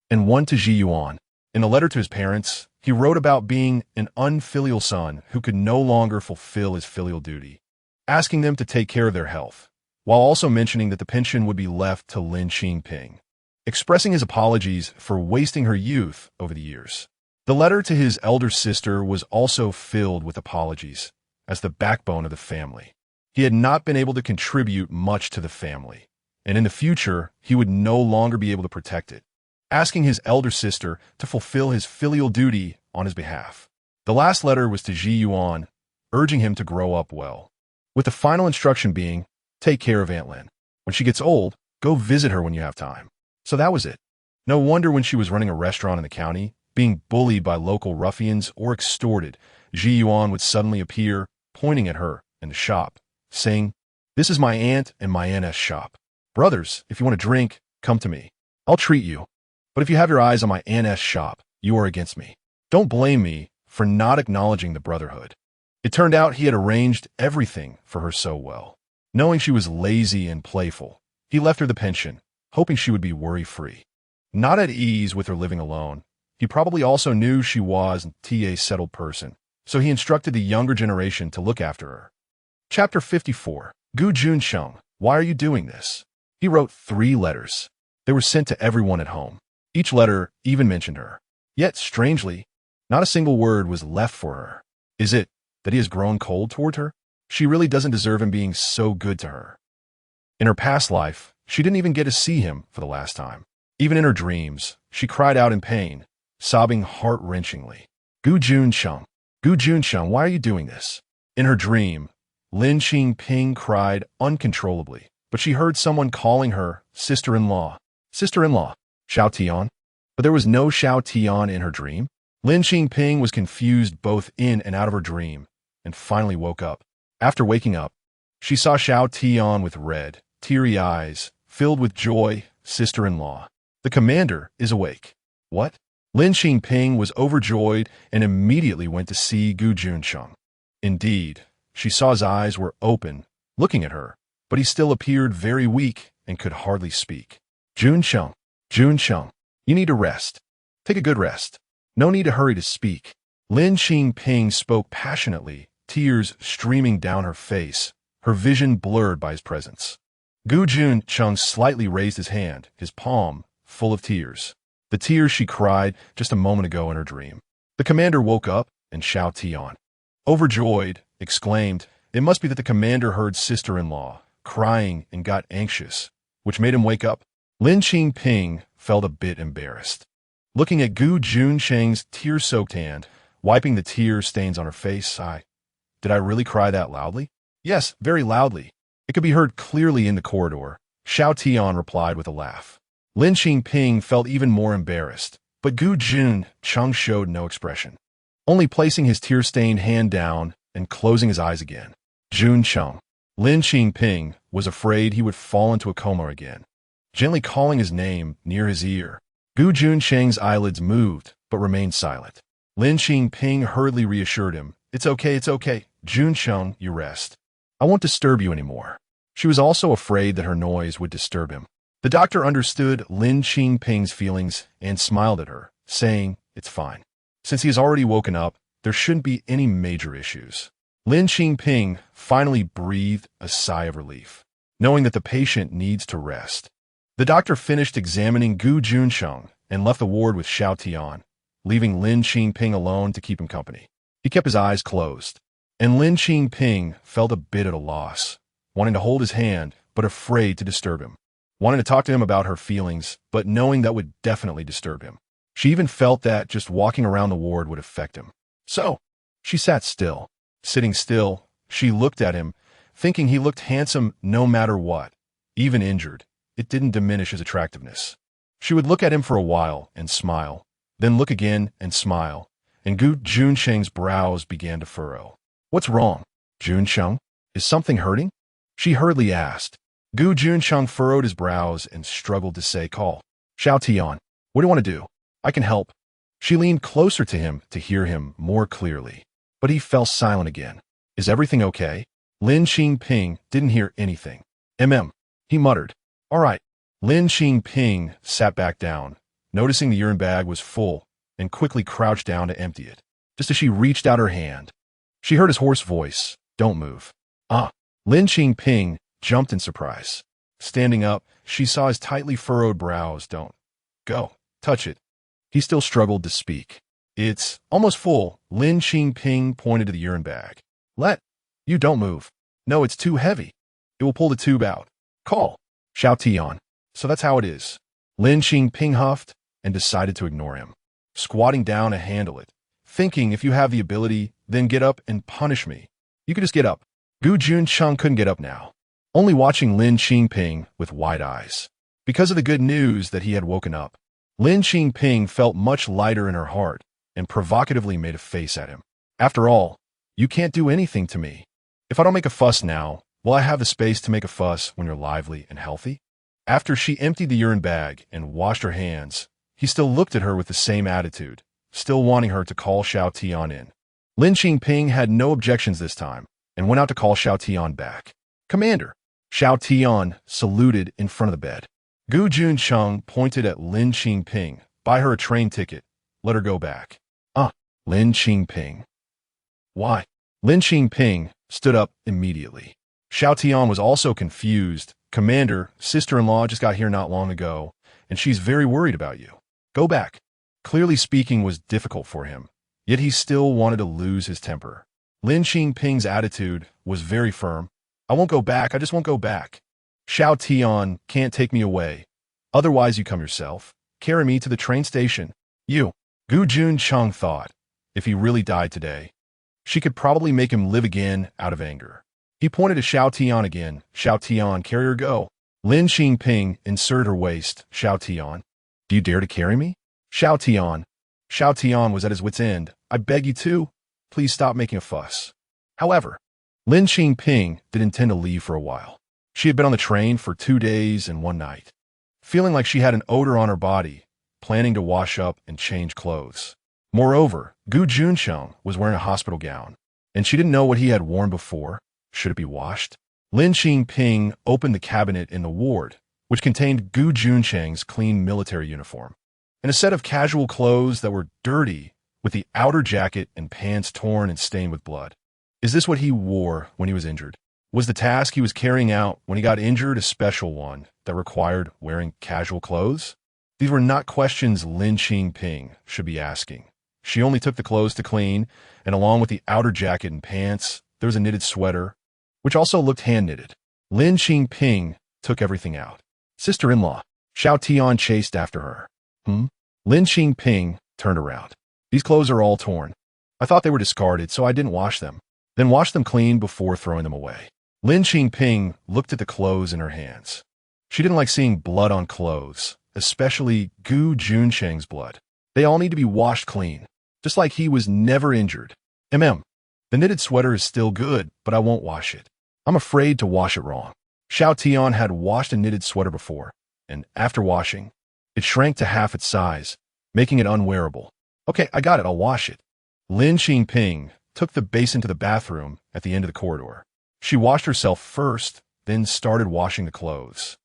and one to Ji Yuan. In the letter to his parents, he wrote about being an unfilial son who could no longer fulfill his filial duty, asking them to take care of their health, while also mentioning that the pension would be left to Lin Qingping, expressing his apologies for wasting her youth over the years. The letter to his elder sister was also filled with apologies, as the backbone of the family. He had not been able to contribute much to the family, and in the future, he would no longer be able to protect it, asking his elder sister to fulfill his filial duty on his behalf. The last letter was to Ji Yuan, urging him to grow up well, with the final instruction being, take care of Aunt Lin. When she gets old, go visit her when you have time. So that was it. No wonder when she was running a restaurant in the county, being bullied by local ruffians or extorted, Ji Yuan would suddenly appear, pointing at her in the shop, saying, "This is my aunt and my aunt's shop. Brothers, if you want a drink, come to me. I'll treat you. But if you have your eyes on my aunt's shop, you are against me. Don't blame me for not acknowledging the brotherhood." It turned out he had arranged everything for her so well. Knowing she was lazy and playful, he left her the pension, hoping she would be worry-free. Not at ease with her living alone, he probably also knew she wasn't a settled person, so he instructed the younger generation to look after her. Chapter 54. Gu Junchen, why are you doing this? He wrote 3 letters. They were sent to everyone at home. Each letter even mentioned her. Yet, strangely, not a single word was left for her. Is it that he has grown cold toward her? She really doesn't deserve him being so good to her. In her past life, she didn't even get to see him for the last time. Even in her dreams, she cried out in pain, sobbing heart-wrenchingly. Gu Junchen, why are you doing this? In her dream, Lin Qingping cried uncontrollably, but she heard someone calling her sister-in-law. Sister-in-law, Xiao Tian. But there was no Xiao Tian in her dream. Lin Qingping was confused both in and out of her dream, and finally woke up. After waking up, she saw Xiao Tian with red, teary eyes, filled with joy. Sister-in-law, the commander is awake. What? Lin Qingping was overjoyed and immediately went to see Gu Junchen. Indeed, she saw his eyes were open, looking at her, but he still appeared very weak and could hardly speak. Junchen, Junchen, you need to rest. Take a good rest. No need to hurry to speak. Lin Qingping spoke passionately, tears streaming down her face, her vision blurred by his presence. Gu Junchen slightly raised his hand, his palm full of tears. The tears she cried just a moment ago in her dream. The commander woke up, and Xiao Tian, overjoyed, exclaimed, "It must be that the commander heard sister-in-law crying and got anxious, which made him wake up." Lin Qingping felt a bit embarrassed. Looking at Gu Junchen's tear-soaked hand, wiping the tear stains on her face, did I really cry that loudly? Yes, very loudly. It could be heard clearly in the corridor. Xiao Tian replied with a laugh. Lin Qingping felt even more embarrassed, but Gu Junchen showed no expression, only placing his tear-stained hand down and closing his eyes again. Junchen. Lin Qingping was afraid he would fall into a coma again. Gently calling his name near his ear, Gu Junchen's eyelids moved, but remained silent. Lin Qingping hurriedly reassured him, it's okay, Junchen, you rest. I won't disturb you anymore." She was also afraid that her noise would disturb him. The doctor understood Lin Qingping's feelings and smiled at her, saying, "It's fine. Since he has already woken up, there shouldn't be any major issues." Lin Qingping finally breathed a sigh of relief, knowing that the patient needs to rest. The doctor finished examining Gu Junchen and left the ward with Xiao Tian, leaving Lin Qingping alone to keep him company. He kept his eyes closed, and Lin Qingping felt a bit at a loss, wanting to hold his hand, but afraid to disturb him, wanting to talk to him about her feelings, but knowing that would definitely disturb him. She even felt that just walking around the ward would affect him. So, she sat still. Sitting still, she looked at him, thinking he looked handsome no matter what, even injured. It didn't diminish his attractiveness. She would look at him for a while and smile, then look again and smile, and Gu Junchen's brows began to furrow. "What's wrong, Junchen? Is something hurting?" she hurriedly asked. Gu Junchen furrowed his brows and struggled to say, "Call. Xiao Tian, what do you want to do? I can help." She leaned closer to him to hear him more clearly, but he fell silent again. "Is everything okay?" Lin Qingping didn't hear anything. He muttered. "All right." Lin Qingping sat back down, noticing the urine bag was full, and quickly crouched down to empty it. Just as she reached out her hand, she heard his hoarse voice, "Don't move." Lin Qingping jumped in surprise. Standing up, she saw his tightly furrowed brows. "Don't go. Touch it." He still struggled to speak. "It's almost full." Lin Qingping pointed to the urine bag. You don't move. "No, it's too heavy. It will pull the tube out." "Call Xiao Tian." "So that's how it is." Lin Qingping huffed and decided to ignore him, squatting down to handle it, thinking, if you have the ability, then get up and punish me. You could just get up. Gu Junchen couldn't get up now, only watching Lin Qingping with wide eyes. Because of the good news that he had woken up, Lin Qingping felt much lighter in her heart and provocatively made a face at him. "After all, you can't do anything to me. If I don't make a fuss now, will I have the space to make a fuss when you're lively and healthy?" After she emptied the urine bag and washed her hands, he still looked at her with the same attitude, still wanting her to call Xiao Tian in. Lin Qingping had no objections this time and went out to call Xiao Tian back. "Commander." Xiao Tian saluted in front of the bed. Gu Junchen pointed at Lin Qingping. "Buy her a train ticket. Let her go back." Lin Qingping. "Why?" Lin Qingping stood up immediately. Xiao Tian was also confused. "Commander, sister-in-law just got here not long ago, and she's very worried about you. Go back." Clearly speaking was difficult for him, yet he still wanted to lose his temper. Lin Qingping's attitude was very firm. "I won't go back, I just won't go back. Xiao Tian can't take me away. Otherwise you come yourself. Carry me to the train station." "You." Gu Junchen thought, if he really died today, she could probably make him live again out of anger. He pointed to Xiao Tian again. "Xiao Tian, carry her, go." Lin Qingping inserted her waist. "Xiao Tian, do you dare to carry me?" Xiao Tian was at his wit's end. "I beg you to. Please stop making a fuss." However, Lin Qingping did intend to leave for a while. She had been on the train for 2 days and 1 night, feeling like she had an odor on her body, planning to wash up and change clothes. Moreover, Gu Junchen was wearing a hospital gown, and she didn't know what he had worn before. Should it be washed? Lin Qingping opened the cabinet in the ward which contained Gu Juncheng's clean military uniform, and a set of casual clothes that were dirty, with the outer jacket and pants torn and stained with blood. Is this what he wore when he was injured? Was the task he was carrying out when he got injured a special one that required wearing casual clothes? These were not questions Lin Qingping should be asking. She only took the clothes to clean, and along with the outer jacket and pants, there was a knitted sweater, which also looked hand-knitted. Lin Qingping took everything out. Sister-in-law, Xiao Tian chased after her. Lin Qingping turned around. These clothes are all torn. I thought they were discarded, so I didn't wash them. Then wash them clean before throwing them away. Lin Qingping looked at the clothes in her hands. She didn't like seeing blood on clothes, especially Gu Juncheng's blood. They all need to be washed clean, just like he was never injured. The knitted sweater is still good, but I won't wash it. I'm afraid to wash it wrong. Xiao Tian had washed a knitted sweater before, and after washing, it shrank to half its size, making it unwearable. Okay, I got it, I'll wash it. Lin Qingping took the basin to the bathroom at the end of the corridor. She washed herself first, then started washing the clothes,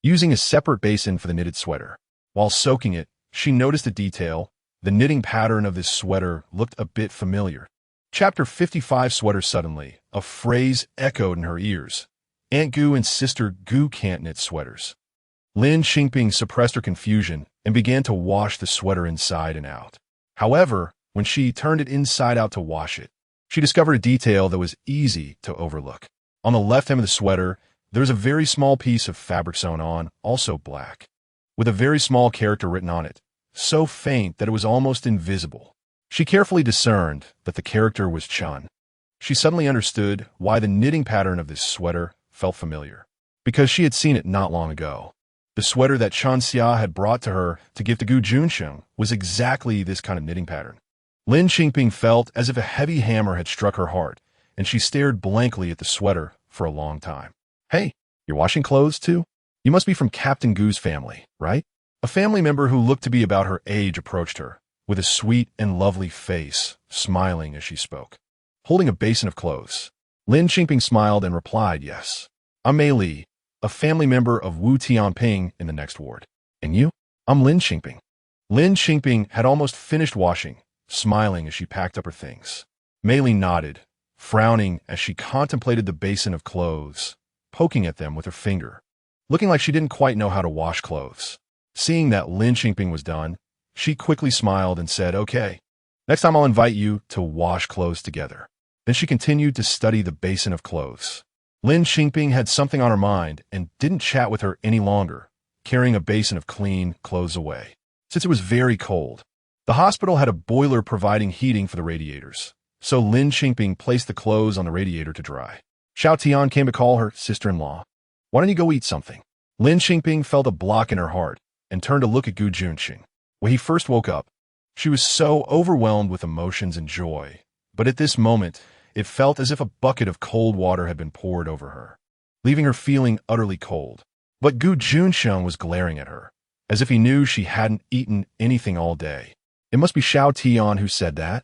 using a separate basin for the knitted sweater. While soaking it, she noticed a detail. The knitting pattern of this sweater looked a bit familiar. Chapter 55 Sweater. Suddenly, a phrase echoed in her ears. Aunt Gu and Sister Gu can't knit sweaters. Lin Qingping suppressed her confusion and began to wash the sweater inside and out. However, when she turned it inside out to wash it, she discovered a detail that was easy to overlook. On the left hem of the sweater, there was a very small piece of fabric sewn on, also black, with a very small character written on it, so faint that it was almost invisible. She carefully discerned that the character was Chun. She suddenly understood why the knitting pattern of this sweater felt familiar, because she had seen it not long ago. The sweater that Chun Xia had brought to her to give to Gu Junchen was exactly this kind of knitting pattern. Lin Qingping felt as if a heavy hammer had struck her heart, and she stared blankly at the sweater for a long time. Hey, you're washing clothes too? You must be from Captain Gu's family, right? A family member who looked to be about her age approached her, with a sweet and lovely face, smiling as she spoke, holding a basin of clothes. Lin Qingping smiled and replied, yes. I'm Mei Li, a family member of Wu Tianping in the next ward. And you? I'm Lin Qingping. Lin Qingping had almost finished washing, smiling as she packed up her things. Mei Li nodded, frowning as she contemplated the basin of clothes, poking at them with her finger, looking like she didn't quite know how to wash clothes. Seeing that Lin Qingping was done, she quickly smiled and said, okay, next time I'll invite you to wash clothes together. Then she continued to study the basin of clothes. Lin Qingping had something on her mind and didn't chat with her any longer, carrying a basin of clean clothes away. Since it was very cold, the hospital had a boiler providing heating for the radiators, so Lin Qingping placed the clothes on the radiator to dry. Xiao Tian came to call her sister-in-law. Why don't you go eat something? Lin Qingping felt a block in her heart and turned to look at Gu Junchen. When he first woke up, she was so overwhelmed with emotions and joy, but at this moment, it felt as if a bucket of cold water had been poured over her, leaving her feeling utterly cold. But Gu Junchen was glaring at her, as if he knew she hadn't eaten anything all day. It must be Xiao Tian who said that.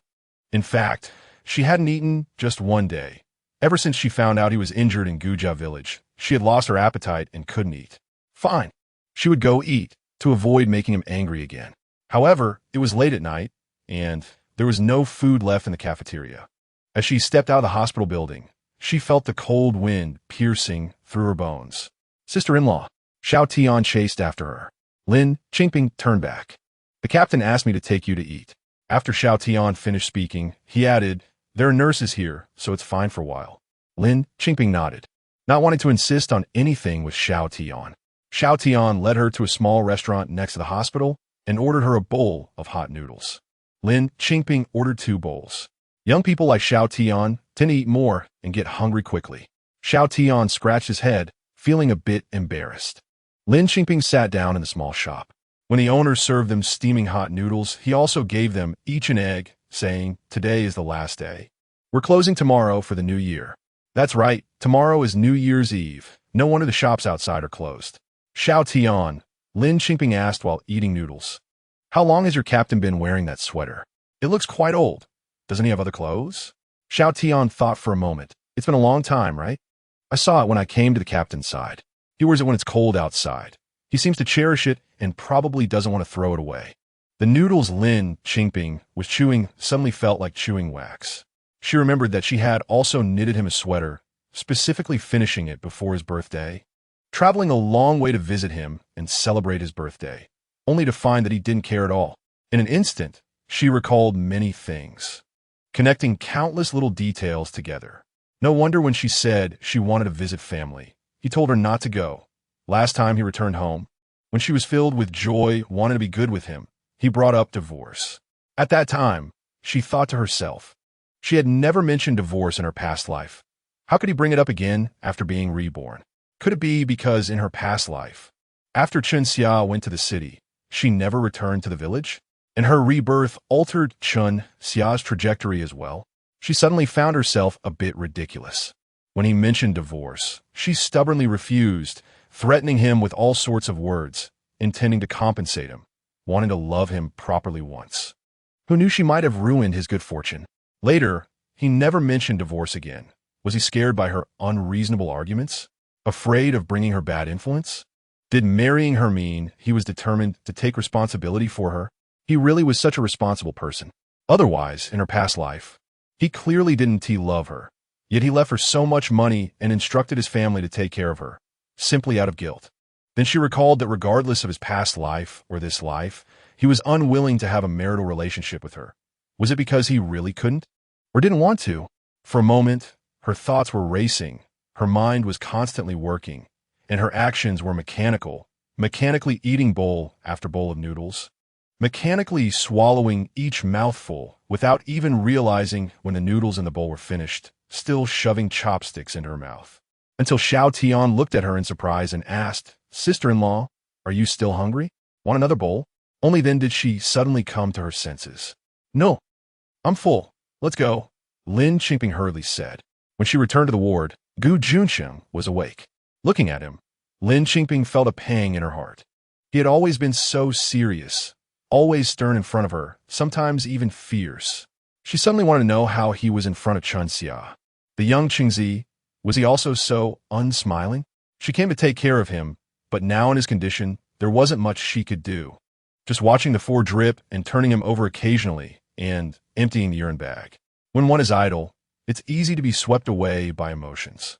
In fact, she hadn't eaten just one day. Ever since she found out he was injured in Gujia village, she had lost her appetite and couldn't eat. Fine. She would go eat to avoid making him angry again. However, it was late at night, and there was no food left in the cafeteria. As she stepped out of the hospital building, she felt the cold wind piercing through her bones. Sister-in-law, Xiao Tian chased after her. Lin Qingping turned back. The captain asked me to take you to eat. After Xiao Tian finished speaking, he added, there are nurses here, so it's fine for a while. Lin Qingping nodded, not wanting to insist on anything with Xiao Tian. Xiao Tian led her to a small restaurant next to the hospital and ordered her a bowl of hot noodles. Lin Qingping ordered 2 bowls. Young people like Xiao Tian tend to eat more and get hungry quickly. Xiao Tian scratched his head, feeling a bit embarrassed. Lin Qingping sat down in the small shop. When the owner served them steaming hot noodles, he also gave them each an egg, saying, today is the last day. We're closing tomorrow for the new year. That's right, tomorrow is New Year's Eve. No wonder the shops outside are closed. Xiao Tian, Lin Qingping asked while eating noodles. How long has your captain been wearing that sweater? It looks quite old. Doesn't he have other clothes? Xiao Tian thought for a moment. It's been a long time, right? I saw it when I came to the captain's side. He wears it when it's cold outside. He seems to cherish it and probably doesn't want to throw it away. The noodles Lin Qingping was chewing suddenly felt like chewing wax. She remembered that she had also knitted him a sweater, specifically finishing it before his birthday, traveling a long way to visit him and celebrate his birthday, only to find that he didn't care at all. In an instant, she recalled many things, connecting countless little details together. No wonder when she said she wanted to visit family, he told her not to go. Last time he returned home, when she was filled with joy, wanting to be good with him, he brought up divorce. At that time, she thought to herself, she had never mentioned divorce in her past life. How could he bring it up again after being reborn? Could it be because in her past life, after Chen-Xia went to the city, she never returned to the village? And her rebirth altered Chen-Xia's trajectory as well? She suddenly found herself a bit ridiculous. When he mentioned divorce, she stubbornly refused, threatening him with all sorts of words, intending to compensate him, wanting to love him properly once. Who knew she might have ruined his good fortune? Later, he never mentioned divorce again. Was he scared by her unreasonable arguments? Afraid of bringing her bad influence? Did marrying her mean he was determined to take responsibility for her? He really was such a responsible person. Otherwise, in her past life, he clearly didn't love her. Yet he left her so much money and instructed his family to take care of her, simply out of guilt. Then she recalled that regardless of his past life or this life, he was unwilling to have a marital relationship with her. Was it because he really couldn't? Or didn't want to? For a moment, her thoughts were racing, her mind was constantly working, and her actions were mechanical, mechanically eating bowl after bowl of noodles, mechanically swallowing each mouthful without even realizing when the noodles in the bowl were finished, still shoving chopsticks into her mouth. Until Xiao Tian looked at her in surprise and asked, "Sister-in-law, are you still hungry? Want another bowl?" Only then did she suddenly come to her senses. "No, I'm full. Let's go," Lin Qingping hurriedly said. When she returned to the ward, Gu Junchen was awake. Looking at him, Lin Qingping felt a pang in her heart. He had always been so serious, always stern in front of her, sometimes even fierce. She suddenly wanted to know how he was in front of Chen-Xia. The young Qingzi, was he also so unsmiling? She came to take care of him, but now in his condition, there wasn't much she could do. Just watching the four drip and turning him over occasionally and emptying the urine bag. When one is idle, it's easy to be swept away by emotions.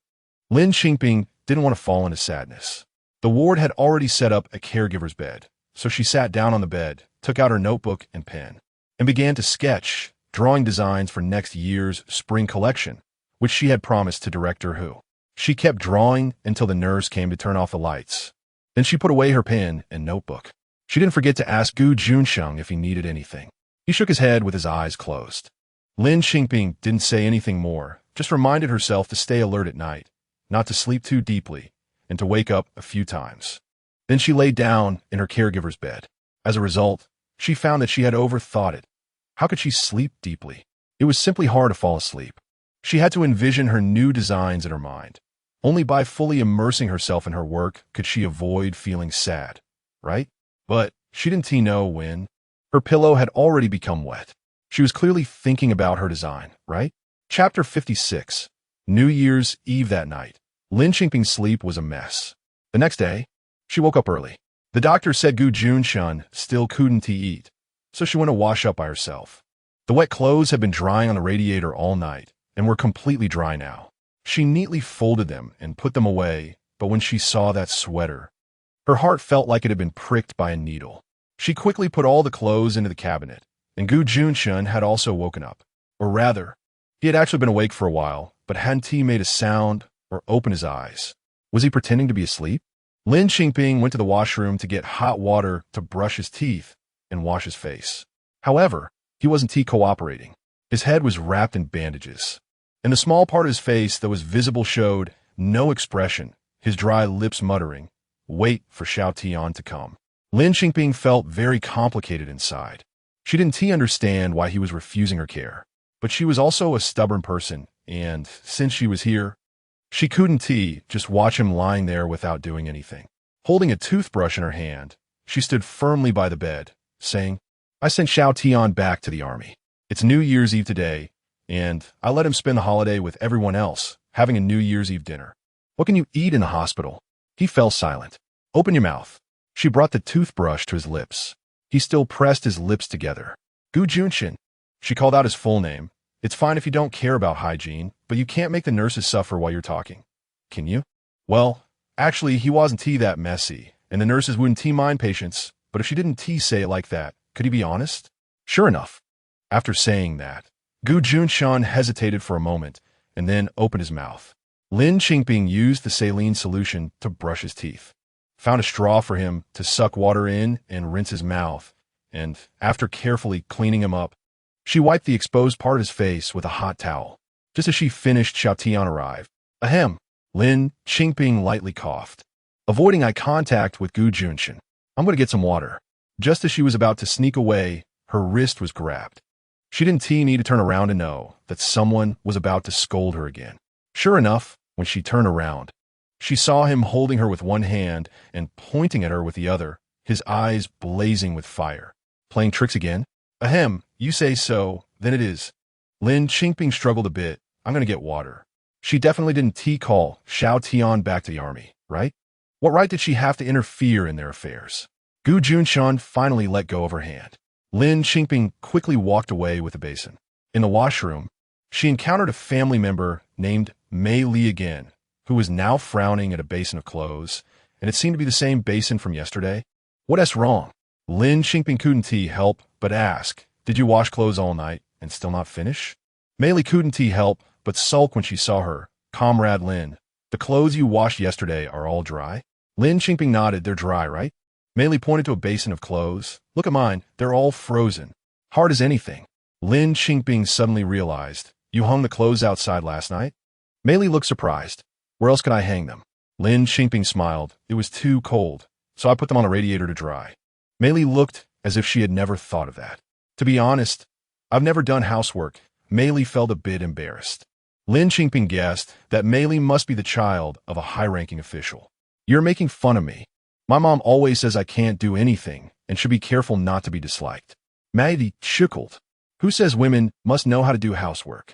Lin Qingping didn't want to fall into sadness. The ward had already set up a caregiver's bed, so she sat down on the bed, took out her notebook and pen, and began to sketch, drawing designs for next year's spring collection, which she had promised to director Hu. She kept drawing until the nurse came to turn off the lights. Then she put away her pen and notebook. She didn't forget to ask Gu Junchen if he needed anything. He shook his head with his eyes closed. Lin Qingping didn't say anything more, just reminded herself to stay alert at night, not to sleep too deeply, and to wake up a few times. Then she lay down in her caregiver's bed. As a result, she found that she had overthought it. How could she sleep deeply? It was simply hard to fall asleep. She had to envision her new designs in her mind. Only by fully immersing herself in her work could she avoid feeling sad, right? But she didn't know when. Her pillow had already become wet. She was clearly thinking about her design, right? Chapter 56. New Year's Eve that night. Lin Qingping's sleep was a mess. The next day, she woke up early. The doctor said Gu Junchen still couldn't eat, so she went to wash up by herself. The wet clothes had been drying on the radiator all night and were completely dry now. She neatly folded them and put them away, but when she saw that sweater, her heart felt like it had been pricked by a needle. She quickly put all the clothes into the cabinet, and Gu Junchen had also woken up. Or rather, he had actually been awake for a while, but hadn't he made a sound or opened his eyes? Was he pretending to be asleep? Lin Qingping went to the washroom to get hot water to brush his teeth and wash his face. However, he wasn't cooperating. His head was wrapped in bandages, and the small part of his face that was visible showed no expression, his dry lips muttering, "Wait for Xiao Tian to come." Lin Qingping felt very complicated inside. She didn't understand why he was refusing her care, but she was also a stubborn person, and since she was here, she couldn't just watch him lying there without doing anything. Holding a toothbrush in her hand, she stood firmly by the bed, saying, "I sent Xiao Tian back to the army. It's New Year's Eve today, and I let him spend the holiday with everyone else, having a New Year's Eve dinner. What can you eat in the hospital?" He fell silent. "Open your mouth." She brought the toothbrush to his lips. He still pressed his lips together. Gu Junchen. She called out his full name. It's fine if you don't care about hygiene, but you can't make the nurses suffer while you're talking. Can you? Well, actually, he wasn't that messy, and the nurses wouldn't mind patients, but if she didn't say it like that, could he be honest? Sure enough. After saying that, Gu Junchen hesitated for a moment, and then opened his mouth. Lin Qingping used the saline solution to brush his teeth, found a straw for him to suck water in and rinse his mouth, and, after carefully cleaning him up, she wiped the exposed part of his face with a hot towel. Just as she finished, Xiao Tian arrived. Ahem. Lin Qingping lightly coughed, avoiding eye contact with Gu Junchen. I'm going to get some water. Just as she was about to sneak away, her wrist was grabbed. She didn't need to turn around to know that someone was about to scold her again. Sure enough, when she turned around, she saw him holding her with one hand and pointing at her with the other, his eyes blazing with fire. Playing tricks again? Ahem, you say so, then it is. Lin Qingping struggled a bit. I'm going to get water. She definitely didn't call Xiao Tian back to the army, right? What right did she have to interfere in their affairs? Gu Junchen finally let go of her hand. Lin Qingping quickly walked away with a basin. In the washroom, she encountered a family member named Mei Li again, who was now frowning at a basin of clothes, and it seemed to be the same basin from yesterday. What's wrong? Lin Qingping couldn't help but ask, did you wash clothes all night and still not finish? Mei Li couldn't help but sulk when she saw her. Comrade Lin, the clothes you washed yesterday are all dry? Lin Qingping nodded. They're dry, right? Mei Li pointed to a basin of clothes. Look at mine. They're all frozen. Hard as anything. Lin Qingping suddenly realized, you hung the clothes outside last night? Mei Li looked surprised. Where else could I hang them? Lin Qingping smiled. It was too cold, so I put them on a radiator to dry. Mei Li looked as if she had never thought of that. To be honest, I've never done housework. Mei Li felt a bit embarrassed. Lin Qingping guessed that Mei Li must be the child of a high-ranking official. You're making fun of me. My mom always says I can't do anything and should be careful not to be disliked. Mei Li chuckled. Who says women must know how to do housework?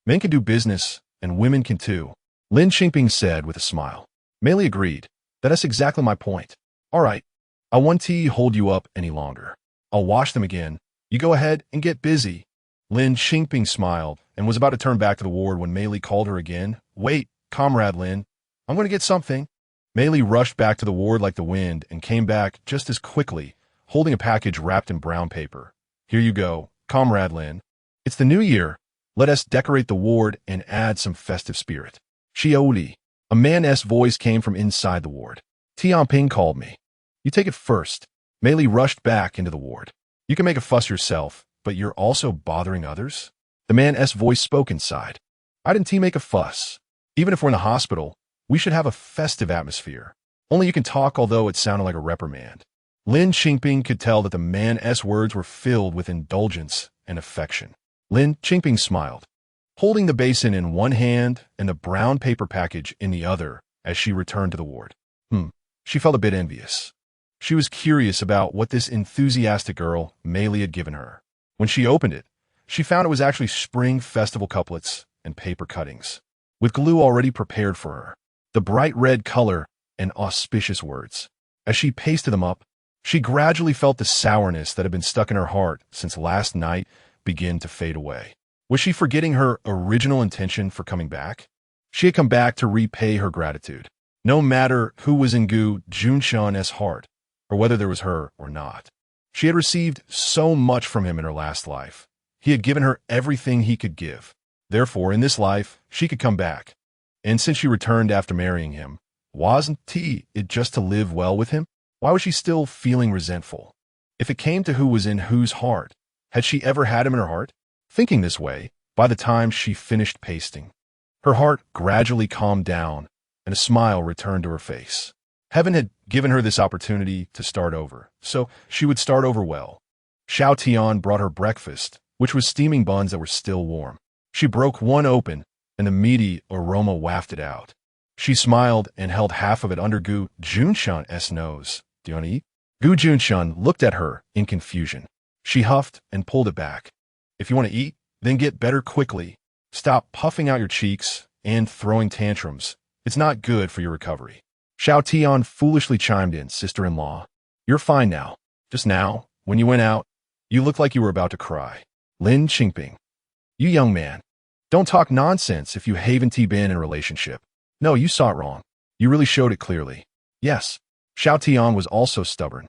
Men can do business, and women can too. Lin Qingping said with a smile. Mei Li agreed. That's exactly my point. All right, I won't hold you up any longer. I'll wash them again. You go ahead and get busy. Lin Qingping smiled and was about to turn back to the ward when Mei Li called her again. Wait, Comrade Lin, I'm going to get something. Mei Li rushed back to the ward like the wind and came back just as quickly, holding a package wrapped in brown paper. Here you go, Comrade Lin. It's the new year. Let us decorate the ward and add some festive spirit. Xiaoli. A man's voice came from inside the ward. Tianping called me. You take it first. Mei Li rushed back into the ward. You can make a fuss yourself, but you're also bothering others? The man's voice spoke inside. I didn't make a fuss. Even if we're in the hospital, we should have a festive atmosphere. Only you can talk, although it sounded like a reprimand. Lin Qingping could tell that the man's words were filled with indulgence and affection. Lin Qingping smiled, holding the basin in one hand and the brown paper package in the other as she returned to the ward. She felt a bit envious. She was curious about what this enthusiastic girl, Mei Li, had given her. When she opened it, she found it was actually spring festival couplets and paper cuttings, with glue already prepared for her, the bright red color and auspicious words. As she pasted them up, she gradually felt the sourness that had been stuck in her heart since last night begin to fade away. Was she forgetting her original intention for coming back? She had come back to repay her gratitude, no matter who was in Gu Junchen's heart, or whether there was her or not. She had received so much from him in her last life. He had given her everything he could give. Therefore, in this life, she could come back. And since she returned after marrying him, wasn't it just to live well with him? Why was she still feeling resentful? If it came to who was in whose heart, had she ever had him in her heart? Thinking this way, by the time she finished pasting, her heart gradually calmed down and a smile returned to her face. Heaven had given her this opportunity to start over, so she would start over well. Xiao Tian brought her breakfast, which was steaming buns that were still warm. She broke one open, and the meaty aroma wafted out. She smiled and held half of it under Gu Junchen's nose. Do you want to eat? Gu Junchen looked at her in confusion. She huffed and pulled it back. If you want to eat, then get better quickly. Stop puffing out your cheeks and throwing tantrums. It's not good for your recovery. Xiao Tian foolishly chimed in, sister-in-law. You're fine now. Just now, when you went out, you looked like you were about to cry. Lin Qingping. You young man. Don't talk nonsense if you haven't been in a relationship. No, you saw it wrong. You really showed it clearly. Yes. Xiao Tian was also stubborn.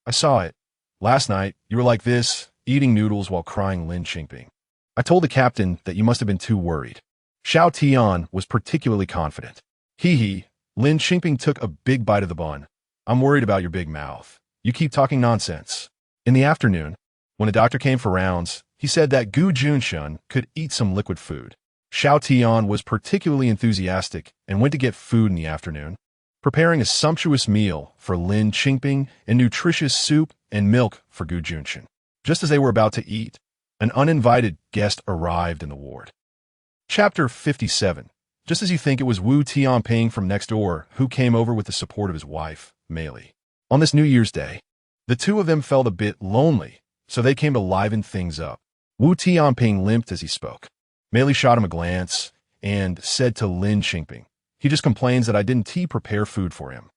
I saw it. Last night, you were like this, eating noodles while crying. Lin Qingping. I told the captain that you must have been too worried. Xiao Tian was particularly confident. Hee. Lin Qingping took a big bite of the bun. I'm worried about your big mouth. You keep talking nonsense. In the afternoon, when the doctor came for rounds, he said that Gu Junchen could eat some liquid food. Xiao Tian was particularly enthusiastic and went to get food in the afternoon, preparing a sumptuous meal for Lin Qingping and nutritious soup and milk for Gu Junchen. Just as they were about to eat, an uninvited guest arrived in the ward. Chapter 57. Just as you think, it was Wu Tianping from next door who came over with the support of his wife, Mei Li. On this New Year's Day, the two of them felt a bit lonely, so they came to liven things up. Wu Tianping limped as he spoke. Mei Li shot him a glance and said to Lin Qingping, "He just complains that I didn't prepare food for him.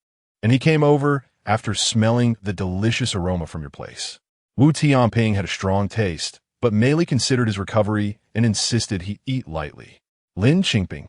And he came over after smelling the delicious aroma from your place." Wu Tianping had a strong taste, but Mei Li considered his recovery and insisted he eat lightly. Lin Qingping,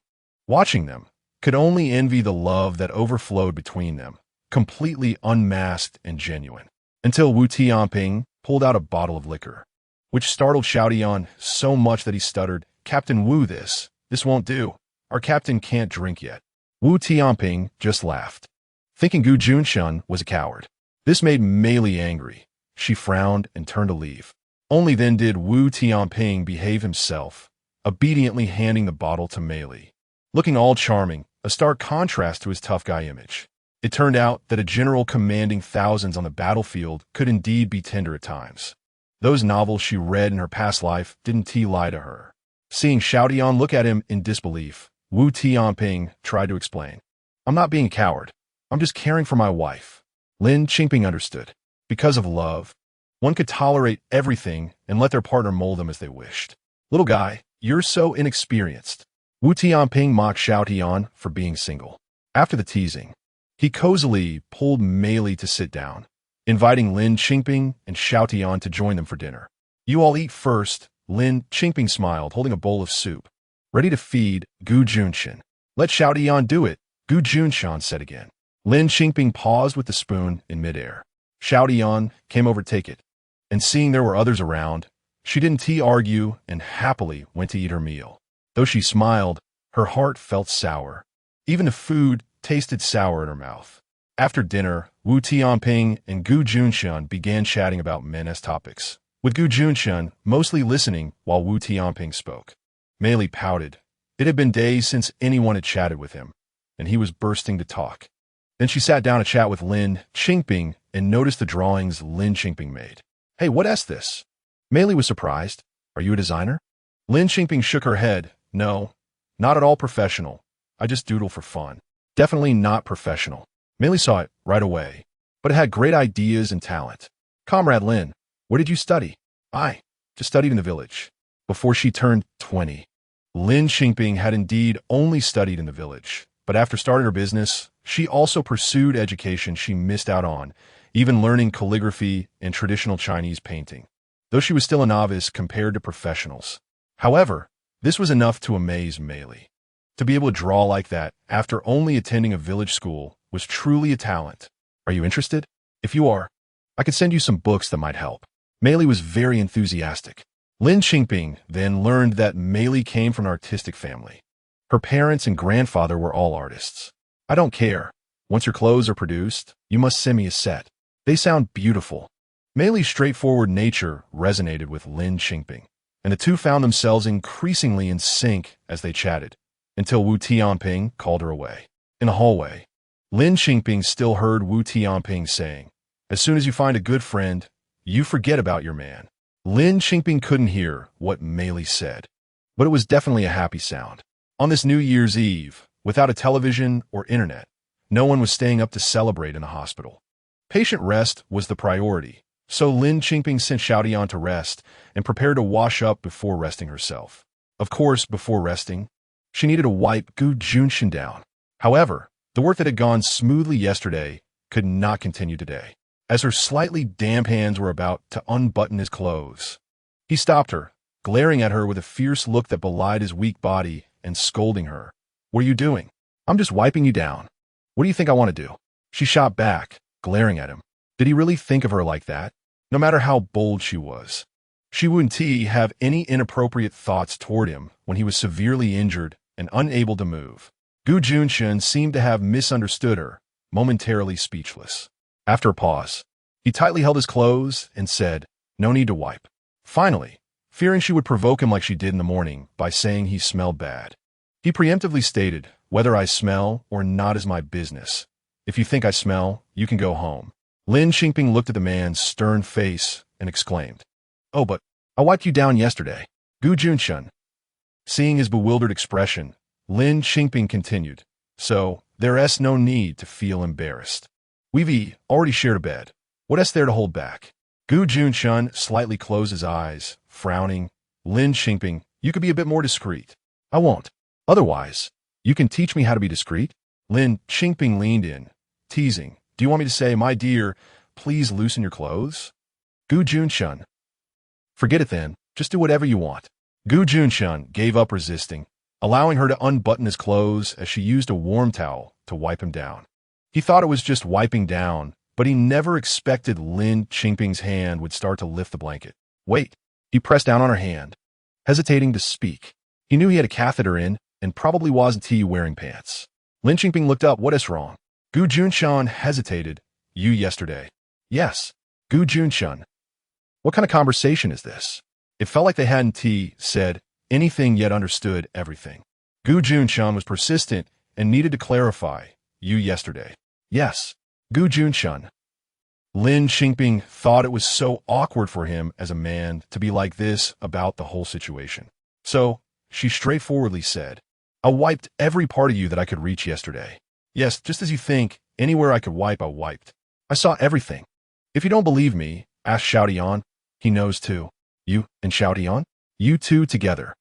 watching them, could only envy the love that overflowed between them, completely unmasked and genuine, until Wu Tianping pulled out a bottle of liquor, which startled Xiao Tian so much that he stuttered, "Captain Wu, this won't do. Our captain can't drink yet." Wu Tianping just laughed, thinking Gu Junchen was a coward. This made Mei Li angry. She frowned and turned to leave. Only then did Wu Tianping behave himself, obediently handing the bottle to Mei Li. Looking all charming, a stark contrast to his tough guy image. It turned out that a general commanding thousands on the battlefield could indeed be tender at times. Those novels she read in her past life didn't lie to her. Seeing Xiao Tian look at him in disbelief, Wu Tianping tried to explain. "I'm not being a coward. I'm just caring for my wife." Lin Qingping understood. Because of love, one could tolerate everything and let their partner mold them as they wished. "Little guy, you're so inexperienced." Wu Tianping mocked Xiao Tian for being single. After the teasing, he cozily pulled Mei Li to sit down, inviting Lin Qingping and Xiao Tian to join them for dinner. "You all eat first." Lin Qingping smiled, holding a bowl of soup, ready to feed Gu Junchen. "Let Xiao Tian do it," Gu Junchen said again. Lin Qingping paused with the spoon in midair. Xiao Tian came over to take it, and seeing there were others around, she didn't argue and happily went to eat her meal. Though she smiled, her heart felt sour. Even the food tasted sour in her mouth. After dinner, Wu Tianping and Gu Junchen began chatting about men's topics, with Gu Junchen mostly listening while Wu Tianping spoke. Mei Li pouted. It had been days since anyone had chatted with him, and he was bursting to talk. Then she sat down to chat with Lin Qingping and noticed the drawings Lin Qingping made. "Hey, what is this?" Mei Li was surprised. "Are you a designer?" Lin Qingping shook her head. "No, not at all professional. I just doodle for fun." "Definitely not professional." Mei Li saw it right away, but it had great ideas and talent. "Comrade Lin, where did you study?" "I just studied in the village." Before she turned 20, Lin Qingping had indeed only studied in the village, but after starting her business, she also pursued education she missed out on, even learning calligraphy and traditional Chinese painting, though she was still a novice compared to professionals. However, this was enough to amaze Mei Li. To be able to draw like that after only attending a village school was truly a talent. "Are you interested? If you are, I could send you some books that might help." Mei Li was very enthusiastic. Lin Qingping then learned that Mei Li came from an artistic family. Her parents and grandfather were all artists. "I don't care. Once your clothes are produced, you must send me a set. They sound beautiful." Mei Li's straightforward nature resonated with Lin Qingping, and the two found themselves increasingly in sync as they chatted, until Wu Tianping called her away. In the hallway, Lin Qingping still heard Wu Tianping saying, "As soon as you find a good friend, you forget about your man." Lin Qingping couldn't hear what Mei Li said, but it was definitely a happy sound. On this New Year's Eve, without a television or internet, no one was staying up to celebrate in the hospital. Patient rest was the priority, so Lin Qingping sent Xiao Tian to rest and prepared to wash up before resting herself. Of course, before resting, she needed to wipe Gu Junchen down. However, the work that had gone smoothly yesterday could not continue today. as her slightly damp hands were about to unbutton his clothes. He stopped her, glaring at her with a fierce look that belied his weak body and scolding her. "What are you doing?" "I'm just wiping you down. What do you think I want to do?" She shot back, glaring at him. Did he really think of her like that? No matter how bold she was. She wouldn't have any inappropriate thoughts toward him when he was severely injured and unable to move. Gu Junchen seemed to have misunderstood her, momentarily speechless. After a pause, he tightly held his clothes and said, "No need to wipe." Finally, fearing she would provoke him like she did in the morning by saying he smelled bad, he preemptively stated, "Whether I smell or not is my business. If you think I smell, you can go home." Lin Qingping looked at the man's stern face and exclaimed, "Oh, but I wiped you down yesterday." Gu Junchen. Seeing his bewildered expression, Lin Qingping continued, "So, there's no need to feel embarrassed. We've already shared a bed. What's there to hold back?" Gu Junchen slightly closed his eyes, frowning. "Lin Qingping, you could be a bit more discreet." "I won't. Otherwise, you can teach me how to be discreet?" Lin Qingping leaned in, teasing, "Do you want me to say, 'My dear, please loosen your clothes'?" Gu Junchen. "Forget it then. Just do whatever you want." Gu Junchen gave up resisting, allowing her to unbutton his clothes as she used a warm towel to wipe him down. He thought it was just wiping down, but he never expected Lin Qingping's hand would start to lift the blanket. "Wait." He pressed down on her hand, hesitating to speak. He knew he had a catheter in and probably wasn't wearing pants. Lin Qingping looked up. "What is wrong?" Gu Junchen hesitated. "You yesterday." "Yes." Gu Junchen. "What kind of conversation is this?" It felt like they hadn't said anything yet understood everything. Gu Junchen was persistent and needed to clarify. "You yesterday." "Yes." Gu Junchen. Lin Qingping thought it was so awkward for him as a man to be like this about the whole situation. So, she straightforwardly said, "I wiped every part of you that I could reach yesterday. Yes, just as you think, anywhere I could wipe, I wiped. I saw everything. If you don't believe me, ask Xiaotian. He knows too." "You and Xiaotian? You two together?"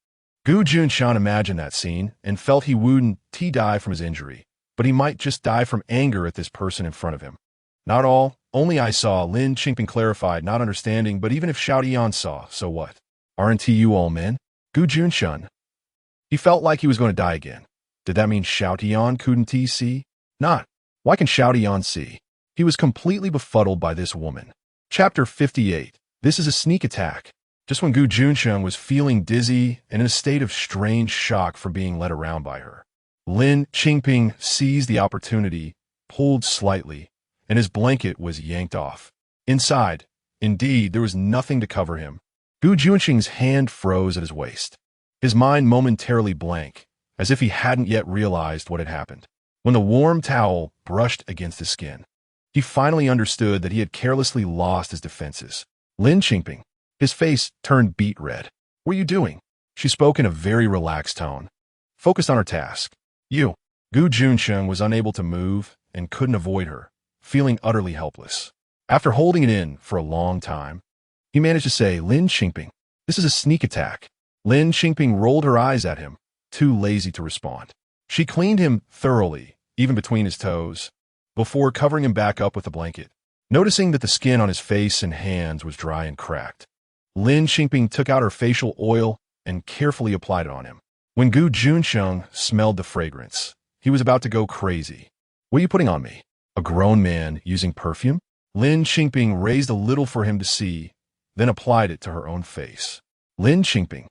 Gu Junchen imagined that scene and felt he wouldn't die from his injury, but he might just die from anger at this person in front of him. "Not all, only I saw," Lin Qingping clarified, not understanding, "but even if Xiaotian saw, so what? Aren't you all men?" Gu Junchen. He felt like he was going to die again. Did that mean Xiaotian couldn't see? Not. Why can Xiaotian see? He was completely befuddled by this woman. Chapter 58. This is a sneak attack. Just when Gu Junchen was feeling dizzy and in a state of strange shock for being led around by her, Lin Qingping seized the opportunity, pulled slightly, and his blanket was yanked off. Inside, indeed, there was nothing to cover him. Gu Junchen's hand froze at his waist, his mind momentarily blank, as if he hadn't yet realized what had happened. When the warm towel brushed against his skin, he finally understood that he had carelessly lost his defenses. Lin Qingping. His face turned beet red. "What are you doing?" She spoke in a very relaxed tone, focused on her task. "You." Gu Junchen was unable to move and couldn't avoid her, feeling utterly helpless. After holding it in for a long time, he managed to say, "Lin Qingping, this is a sneak attack." Lin Qingping rolled her eyes at him, too lazy to respond. She cleaned him thoroughly, even between his toes, before covering him back up with a blanket. Noticing that the skin on his face and hands was dry and cracked, Lin Qingping took out her facial oil and carefully applied it on him. When Gu Junchen smelled the fragrance, he was about to go crazy. "What are you putting on me?" A grown man using perfume? Lin Qingping raised a little for him to see, then applied it to her own face. Lin Qingping.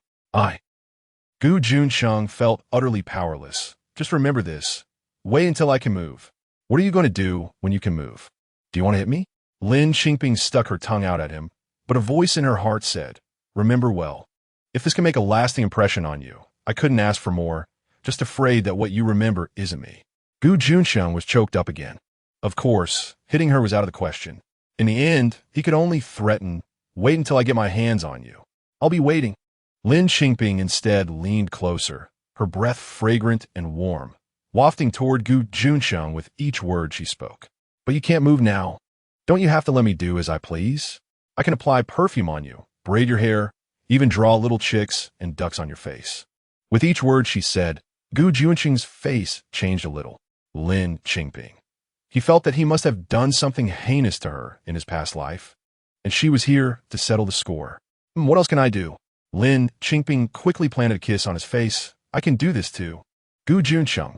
Gu Junchen felt utterly powerless. "Just remember this. Wait until I can move." "What are you going to do when you can move? Do you want to hit me?" Lin Qingping stuck her tongue out at him, but a voice in her heart said, "Remember well. If this can make a lasting impression on you, I couldn't ask for more, just afraid that what you remember isn't me." Gu Junchen was choked up again. Of course, hitting her was out of the question. In the end, he could only threaten, "Wait until I get my hands on you. I'll be waiting." Lin Qingping instead leaned closer, her breath fragrant and warm, wafting toward Gu Junchen with each word she spoke. "But you can't move now. Don't you have to let me do as I please? I can apply perfume on you, braid your hair, even draw little chicks and ducks on your face." With each word she said, Gu Junchen's face changed a little. Lin Qingping. He felt that he must have done something heinous to her in his past life, and she was here to settle the score. What else can I do? Lin Qingping quickly planted a kiss on his face. I can do this too. Gu Junchen.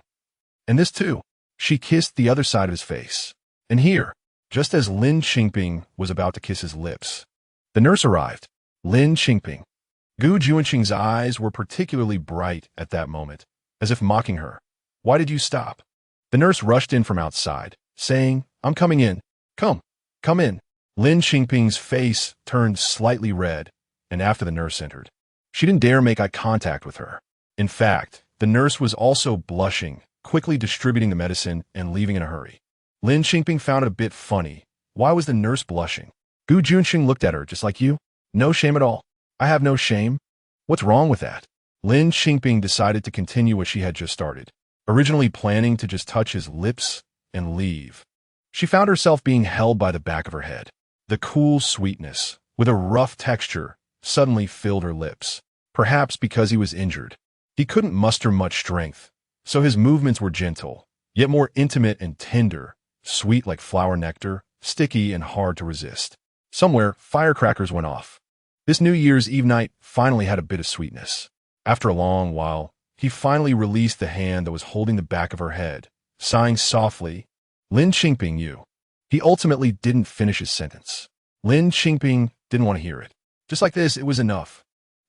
And this too. She kissed the other side of his face. And here, just as Lin Qingping was about to kiss his lips, the nurse arrived. Lin Qingping. Gu Junchen's eyes were particularly bright at that moment, as if mocking her. Why did you stop? The nurse rushed in from outside, saying, I'm coming in. Come in. Lin Qingping's face turned slightly red, and after the nurse entered, she didn't dare make eye contact with her. In fact, the nurse was also blushing, quickly distributing the medicine and leaving in a hurry. Lin Qingping found it a bit funny. Why was the nurse blushing? Gu Junchen looked at her just like you. No shame at all. I have no shame. What's wrong with that? Lin Qingping decided to continue what she had just started, originally planning to just touch his lips and leave. She found herself being held by the back of her head. The cool sweetness, with a rough texture, suddenly filled her lips. Perhaps because he was injured, he couldn't muster much strength, so his movements were gentle, yet more intimate and tender, sweet like flower nectar, sticky and hard to resist. Somewhere, firecrackers went off. This New Year's Eve night finally had a bit of sweetness. After a long while, he finally released the hand that was holding the back of her head, sighing softly, Lin Qingping, you. He ultimately didn't finish his sentence. Lin Qingping didn't want to hear it. Just like this, it was enough.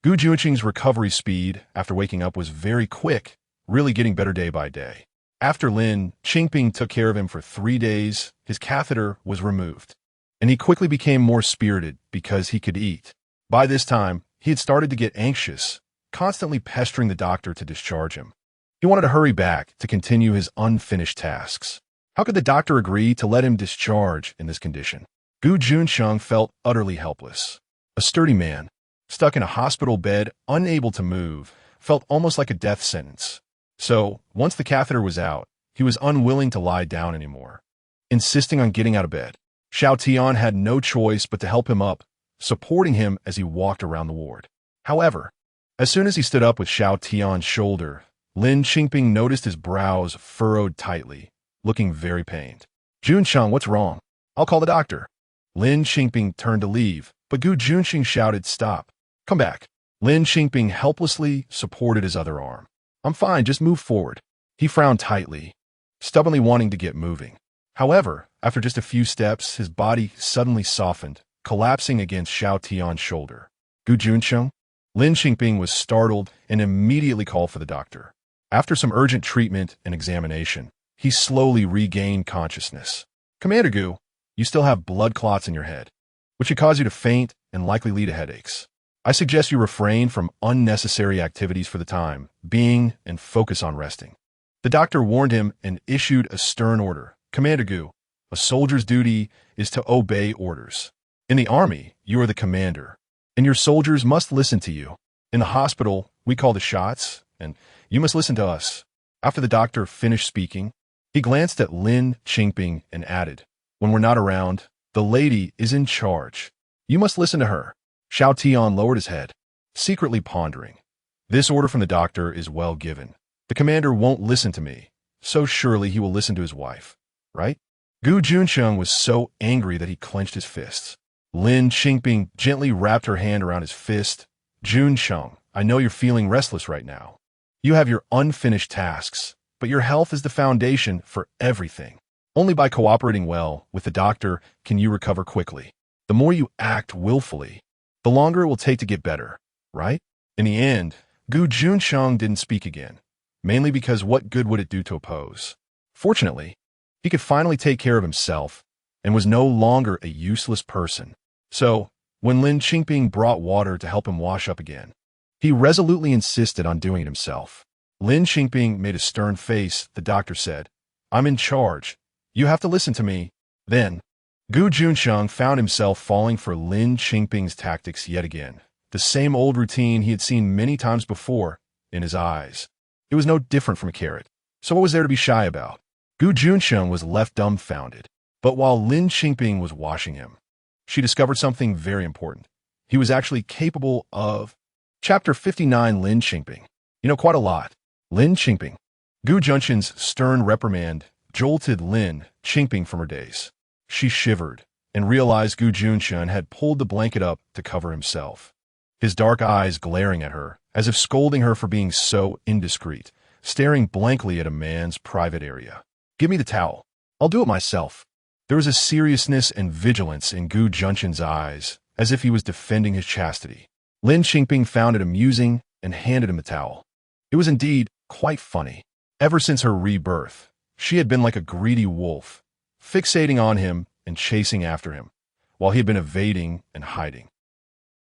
Gu Junchen's recovery speed after waking up was very quick, really getting better day by day. After Lin Qingping took care of him for 3 days, his catheter was removed, and he quickly became more spirited because he could eat. By this time, he had started to get anxious, constantly pestering the doctor to discharge him. He wanted to hurry back to continue his unfinished tasks. How could the doctor agree to let him discharge in this condition? Gu Junchen felt utterly helpless. A sturdy man, stuck in a hospital bed, unable to move, felt almost like a death sentence. So, once the catheter was out, he was unwilling to lie down anymore, insisting on getting out of bed. Xiao Tian had no choice but to help him up, supporting him as he walked around the ward. However, as soon as he stood up with Xiao Tian's shoulder, Lin Qingping noticed his brows furrowed tightly, looking very pained. Junchen, what's wrong? I'll call the doctor. Lin Qingping turned to leave, but Gu Junchen shouted, stop. Come back. Lin Qingping helplessly supported his other arm. I'm fine, just move forward. He frowned tightly, stubbornly wanting to get moving. However, after just a few steps, his body suddenly softened, collapsing against Xiao Tian's shoulder. Gu Junchen? Lin Qingping was startled and immediately called for the doctor. After some urgent treatment and examination, he slowly regained consciousness. Commander Gu, you still have blood clots in your head, which could cause you to faint and likely lead to headaches. I suggest you refrain from unnecessary activities for the time being and focus on resting. The doctor warned him and issued a stern order. Commander Gu, a soldier's duty is to obey orders. In the army, you are the commander, and your soldiers must listen to you. In the hospital, we call the shots, and you must listen to us. After the doctor finished speaking, he glanced at Lin Qingping and added, when we're not around, the lady is in charge. You must listen to her. Xiao Tian lowered his head, secretly pondering. This order from the doctor is well given. The commander won't listen to me, so surely he will listen to his wife, right? Gu Junchen was so angry that he clenched his fists. Lin Qingping gently wrapped her hand around his fist. Junchen, I know you're feeling restless right now. You have your unfinished tasks, but your health is the foundation for everything. Only by cooperating well with the doctor can you recover quickly. The more you act willfully, the longer it will take to get better, right? In the end, Gu Junchen didn't speak again, mainly because what good would it do to oppose? Fortunately, he could finally take care of himself and was no longer a useless person. So, when Lin Qingping brought water to help him wash up again, he resolutely insisted on doing it himself. Lin Qingping made a stern face. The doctor said, I'm in charge. You have to listen to me. Then, Gu Junchen found himself falling for Lin Qingping's tactics yet again. The same old routine he had seen many times before in his eyes. It was no different from a carrot. So what was there to be shy about? Gu Junchen was left dumbfounded. But while Lin Qingping was washing him, she discovered something very important. He was actually capable of... Chapter 59, Lin Qingping. You know, quite a lot. Lin Qingping. Gu Junchen's stern reprimand jolted Lin Qingping from her daze. She shivered and realized Gu Junchen had pulled the blanket up to cover himself, his dark eyes glaring at her, as if scolding her for being so indiscreet, staring blankly at a man's private area. "Give me the towel. I'll do it myself." There was a seriousness and vigilance in Gu Junchen's eyes, as if he was defending his chastity. Lin Qingping found it amusing and handed him the towel. It was indeed quite funny. Ever since her rebirth, she had been like a greedy wolf, fixating on him and chasing after him, while he had been evading and hiding.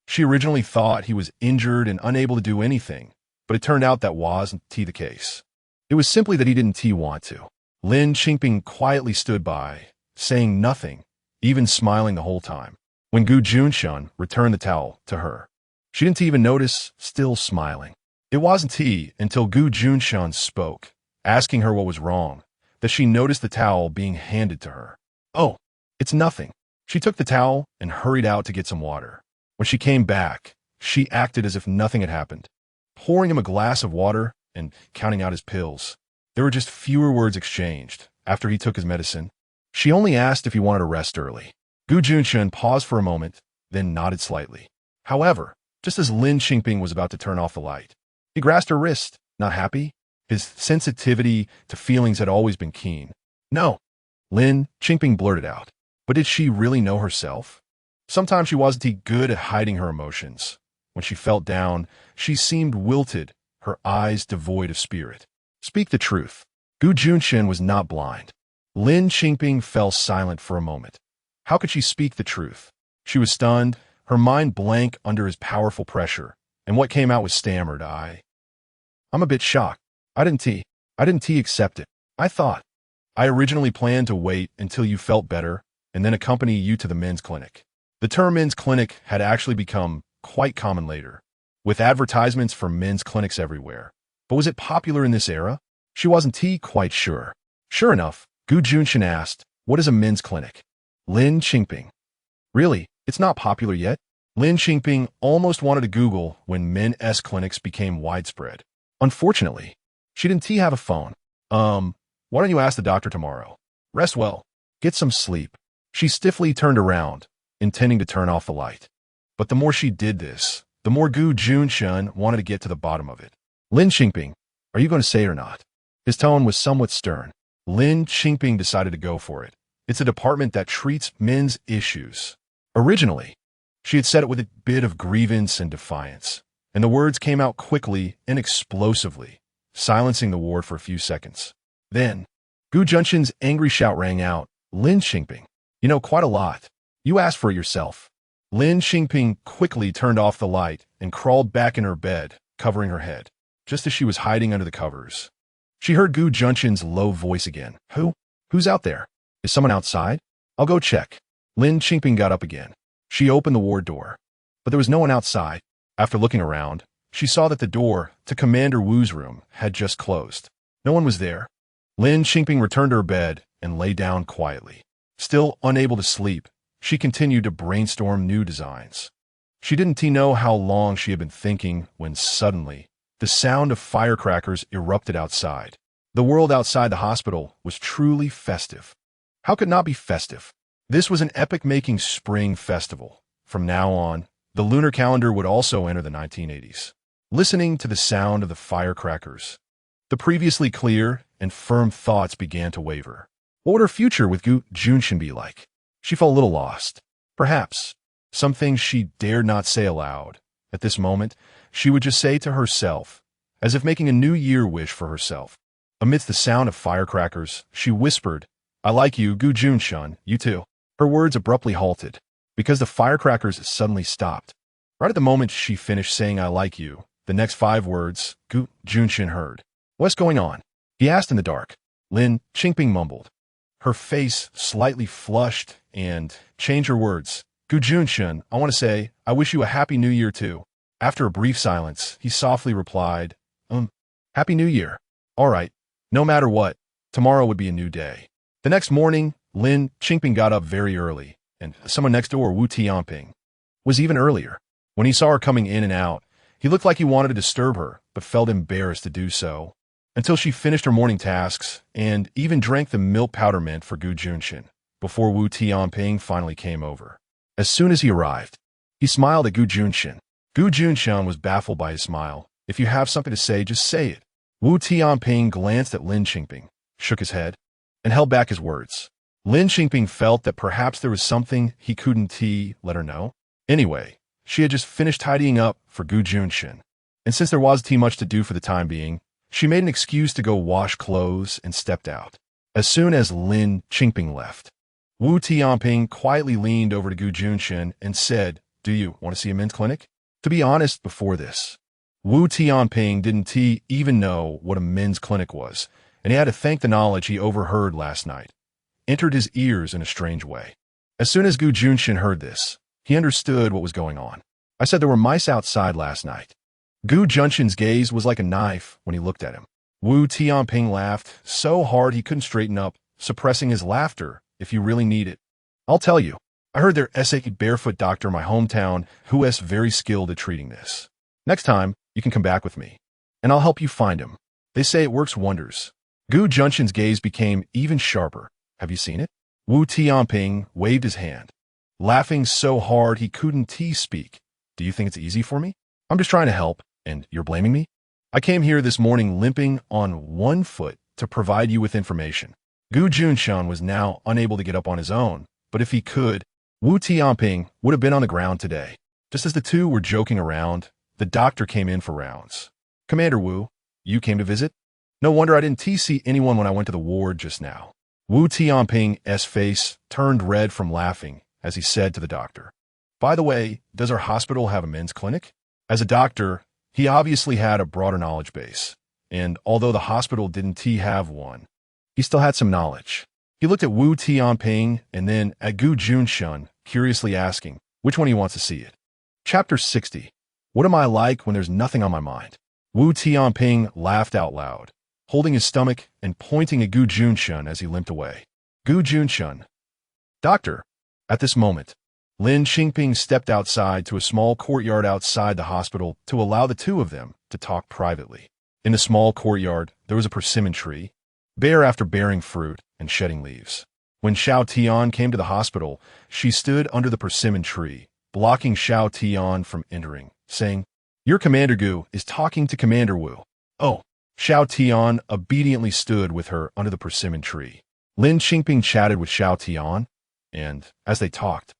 She originally thought he was injured and unable to do anything, but it turned out that wasn't the case. It was simply that he didn't want to. Lin Qingping quietly stood by, saying nothing, even smiling the whole time. When Gu Junchen returned the towel to her, she didn't even notice, still smiling. It wasn't until Gu Junchen spoke, asking her what was wrong, that she noticed the towel being handed to her. "Oh, it's nothing." She took the towel and hurried out to get some water. When she came back, she acted as if nothing had happened, pouring him a glass of water and counting out his pills. There were just fewer words exchanged after he took his medicine. She only asked if he wanted to rest early. Gu Junchen paused for a moment, then nodded slightly. However, just as Lin Qingping was about to turn off the light, he grasped her wrist, not happy. His sensitivity to feelings had always been keen. "No," Lin Qingping blurted out. But did she really know herself? Sometimes she wasn't good at hiding her emotions. When she felt down, she seemed wilted, her eyes devoid of spirit. "Speak the truth." Gu Junchen was not blind. Lin Qingping fell silent for a moment. How could she speak the truth? She was stunned, her mind blank under his powerful pressure, and what came out was stammered. I'm a bit shocked. I didn't accept it. I originally planned to wait until you felt better and then accompany you to the men's clinic." The term men's clinic had actually become quite common later, with advertisements for men's clinics everywhere. But was it popular in this era? She wasn't quite sure. Sure enough, Gu Junchen asked, "What is a men's clinic?" Lin Qingping: "Really, it's not popular yet?" Lin Qingping almost wanted to Google when men's clinics became widespread. Unfortunately, she didn't have a phone. Why don't you ask the doctor tomorrow? Rest well. Get some sleep." She stiffly turned around, intending to turn off the light. But the more she did this, the more Gu Junchen wanted to get to the bottom of it. "Lin Qingping, are you going to say it or not?" His tone was somewhat stern. Lin Qingping decided to go for it. It's a department that treats men's issues. Originally, she had said it with a bit of grievance and defiance, and the words came out quickly and explosively, silencing the ward for a few seconds. Then, Gu Junchen's angry shout rang out, "Lin Qingping, you know quite a lot. You asked for it yourself." Lin Qingping quickly turned off the light and crawled back in her bed, covering her head, just as she was hiding under the covers. She heard Gu Junchen's low voice again. Who's out there? Is someone outside? I'll go check." Lin Qingping got up again. She opened the ward door, but there was no one outside. After looking around, she saw that the door to Commander Wu's room had just closed. No one was there. Lin Qingping returned to her bed and lay down quietly. Still unable to sleep, she continued to brainstorm new designs. She didn't know how long she had been thinking when suddenly the sound of firecrackers erupted outside. The world outside the hospital was truly festive. How could it not be festive? This was an epic-making spring festival. From now on, the lunar calendar would also enter the 1980s. Listening to the sound of the firecrackers, the previously clear and firm thoughts began to waver. What would her future with Gu Junchen be like? She felt a little lost. Perhaps some things she dared not say aloud. At this moment, she would just say to herself, as if making a New Year wish for herself. Amidst the sound of firecrackers, she whispered, "I like you, Gu Junchen, you too." Her words abruptly halted, because the firecrackers suddenly stopped. Right at the moment she finished saying "I like you," the next 5 words Gu Junchen heard. "What's going on?" he asked in the dark. Lin Qingping mumbled. Her face slightly flushed and changed her words. "Gu Junchen, I want to say, I wish you a Happy New Year too." After a brief silence, he softly replied, Happy New Year. All right, no matter what, tomorrow would be a new day. The next morning, Lin Qingping got up very early, and someone next door, Wu Tianping, was even earlier. When he saw her coming in and out, he looked like he wanted to disturb her, but felt embarrassed to do so. until she finished her morning tasks and even drank the milk powder mint for Gu Junchen before Wu Tianping finally came over. As soon as he arrived, he smiled at Gu Junchen. Gu Junchen was baffled by his smile. If you have something to say, just say it. Wu Tianping glanced at Lin Qingping, shook his head, and held back his words. Lin Qingping felt that perhaps there was something he couldn't let her know. Anyway, she had just finished tidying up for Gu Junchen, and since there wasn't much to do for the time being, she made an excuse to go wash clothes and stepped out. As soon as Lin Qingping left, Wu Tianping quietly leaned over to Gu Junchen and said, "Do you want to see a men's clinic?" To be honest, before this, Wu Tianping didn't even know what a men's clinic was, and he had to thank the knowledge he overheard last night entered his ears in a strange way. As soon as Gu Junchen heard this, he understood what was going on. "I said there were mice outside last night." Gu Junchen's gaze was like a knife when he looked at him. Wu Tianping laughed so hard he couldn't straighten up, suppressing his laughter if you really need it. "I'll tell you, I heard there's a barefoot doctor in my hometown who is very skilled at treating this. Next time, you can come back with me, and I'll help you find him. They say it works wonders." Gu Junchen's gaze became even sharper. "Have you seen it?" Wu Tianping waved his hand, laughing so hard he couldn't speak. "Do you think it's easy for me? I'm just trying to help, and you're blaming me? I came here this morning limping on one foot to provide you with information." Gu Junchen was now unable to get up on his own, but if he could, Wu Tianping would have been on the ground today. Just as the two were joking around, the doctor came in for rounds. "Commander Wu, you came to visit? No wonder I didn't see anyone when I went to the ward just now." Wu Tianping's face turned red from laughing as he said to the doctor, "By the way, does our hospital have a men's clinic?" As a doctor, he obviously had a broader knowledge base, and although the hospital didn't have one, he still had some knowledge. He looked at Wu Tianping and then at Gu Junchen, curiously asking which one he wants to see it. Chapter 60. What am I like when there's nothing on my mind? Wu Tianping laughed out loud, holding his stomach and pointing at Gu Junchen as he limped away. Gu Junchen. "Doctor." At this moment, Lin Qingping stepped outside to a small courtyard outside the hospital to allow the two of them to talk privately. In the small courtyard, there was a persimmon tree, bare after bearing fruit and shedding leaves. When Xiao Tian came to the hospital, she stood under the persimmon tree, blocking Xiao Tian from entering, saying, "Your Commander Gu is talking to Commander Wu." "Oh." Xiao Tian obediently stood with her under the persimmon tree. Lin Qingping chatted with Xiao Tian, and as they talked,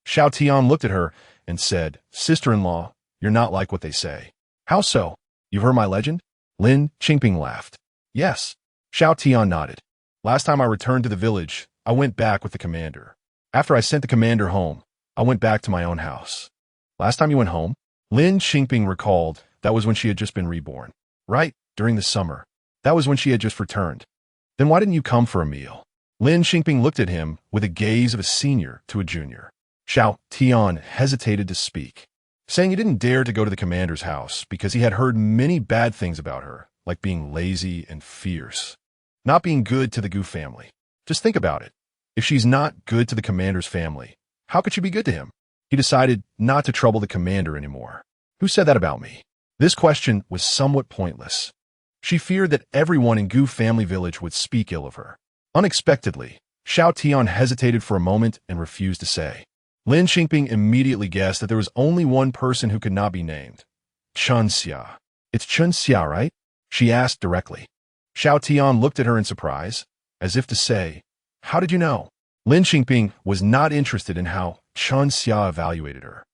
Xiao Tian looked at her and said, "Sister-in-law, you're not like what they say." "How so? You've heard my legend?" Lin Qingping laughed. "Yes." Xiao Tian nodded. "Last time I returned to the village, I went back with the commander. After I sent the commander home, I went back to my own house." "Last time you went home?" Lin Qingping recalled that was when she had just been reborn. "Right, during the summer. That was when she had just returned." "Then why didn't you come for a meal?" Lin Qingping looked at him with a gaze of a senior to a junior. Xiao Tian hesitated to speak, saying he didn't dare to go to the commander's house because he had heard many bad things about her, like being lazy and fierce, not being good to the Gu family. Just think about it. If she's not good to the commander's family, how could she be good to him? He decided not to trouble the commander anymore. Who said that about me? This question was somewhat pointless. She feared that everyone in Gu family village would speak ill of her. Unexpectedly, Xiao Tian hesitated for a moment and refused to say. Lin Qingping immediately guessed that there was only one person who could not be named. Chun-Xia. "It's Chun-Xia, right?" she asked directly. Xiao Tian looked at her in surprise, as if to say, "How did you know?" Lin Qingping was not interested in how Chun-Xia evaluated her.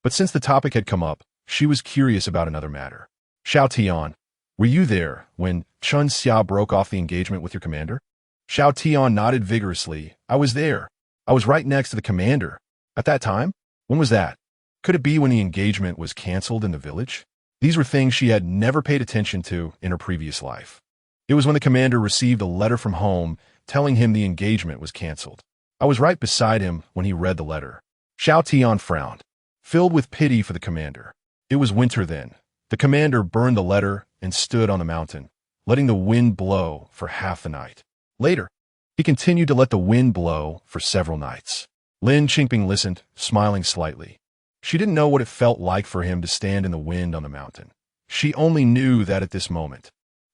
But since the topic had come up, she was curious about another matter. "Xiao Tian, were you there when Chun-Xia broke off the engagement with your commander?" Xiao Tian nodded vigorously. "I was there. I was right next to the commander. At that time? When was that? Could it be when the engagement was canceled in the village?" These were things she had never paid attention to in her previous life. It was when the commander received a letter from home telling him the engagement was canceled. I was right beside him when he read the letter. Xiao Tian frowned, filled with pity for the commander. It was winter then. The commander burned the letter and stood on the mountain, letting the wind blow for half the night. Later, he continued to let the wind blow for several nights. Lin Qingping listened, smiling slightly. She didn't know what it felt like for him to stand in the wind on the mountain. She only knew that at this moment,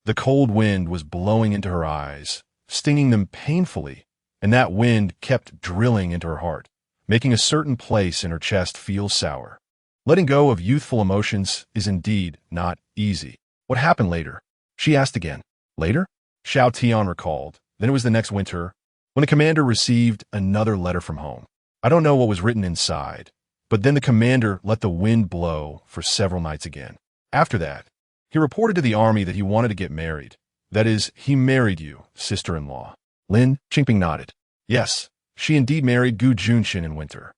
The cold wind was blowing into her eyes, stinging them painfully, and that wind kept drilling into her heart, making a certain place in her chest feel sour. Letting go of youthful emotions is indeed not easy. What happened later? She asked again. Later? Xiao Tian recalled. Then it was the next winter, when the commander received another letter from home. I don't know what was written inside, but then the commander let the wind blow for several nights again. After that, he reported to the army that he wanted to get married. That is, he married you, sister-in-law. Lin Qingping nodded. Yes, she indeed married Gu Junchen in winter.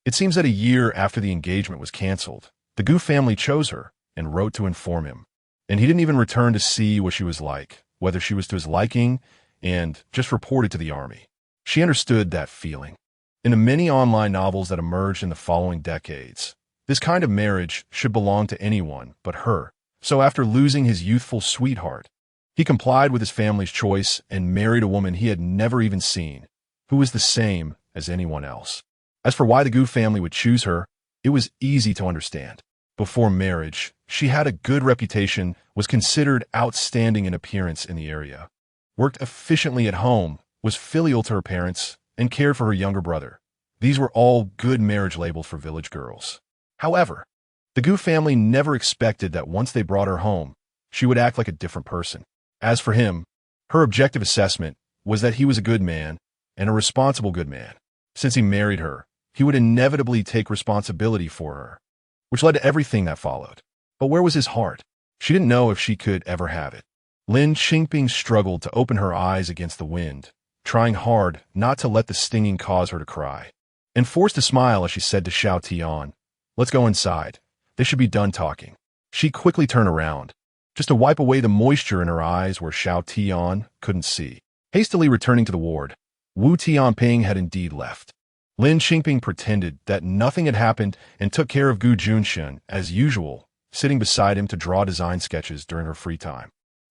It seems that a year after the engagement was canceled, the Gu family chose her and wrote to inform him. And he didn't even return to see what she was like, whether she was to his liking, and just reported to the army. She understood that feeling. In the many online novels that emerged in the following decades, this kind of marriage should belong to anyone but her. So after losing his youthful sweetheart, he complied with his family's choice and married a woman he had never even seen, who was the same as anyone else. As for why the Gu family would choose her, it was easy to understand. Before marriage, she had a good reputation, was considered outstanding in appearance in the area, worked efficiently at home, was filial to her parents, and cared for her younger brother. These were all good marriage labels for village girls. However, the Gu family never expected that once they brought her home, she would act like a different person. As for him, her objective assessment was that he was a good man and a responsible good man. Since he married her, he would inevitably take responsibility for her, which led to everything that followed. But where was his heart? She didn't know if she could ever have it. Lin Qingping struggled to open her eyes against the wind, trying hard not to let the stinging cause her to cry, and forced a smile as she said to Xiao Tian, "Let's go inside. They should be done talking." She quickly turned around, just to wipe away the moisture in her eyes where Xiao Tian couldn't see. Hastily returning to the ward, Wu Tianping had indeed left. Lin Qingping pretended that nothing had happened and took care of Gu Junchen as usual, sitting beside him to draw design sketches during her free time.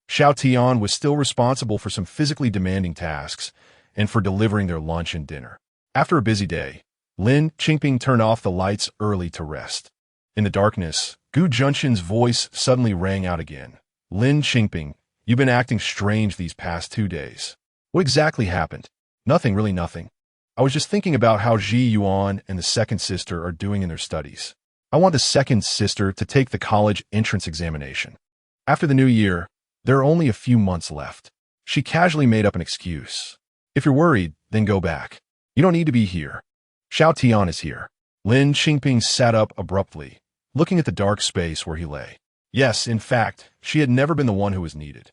Xiao Tian was still responsible for some physically demanding tasks and for delivering their lunch and dinner. After a busy day, Lin Qingping turned off the lights early to rest. In the darkness, Gu Junchen's voice suddenly rang out again. "Lin Qingping, you've been acting strange these past 2 days. What exactly happened?" "Nothing, really nothing. I was just thinking about how Ji Yuan and the second sister are doing in their studies. I want the second sister to take the college entrance examination. After the new year, there are only a few months left." She casually made up an excuse. "If you're worried, then go back. You don't need to be here. Xiao Tian is here." Lin Qingping sat up abruptly, looking at the dark space where he lay. Yes, in fact, she had never been the one who was needed.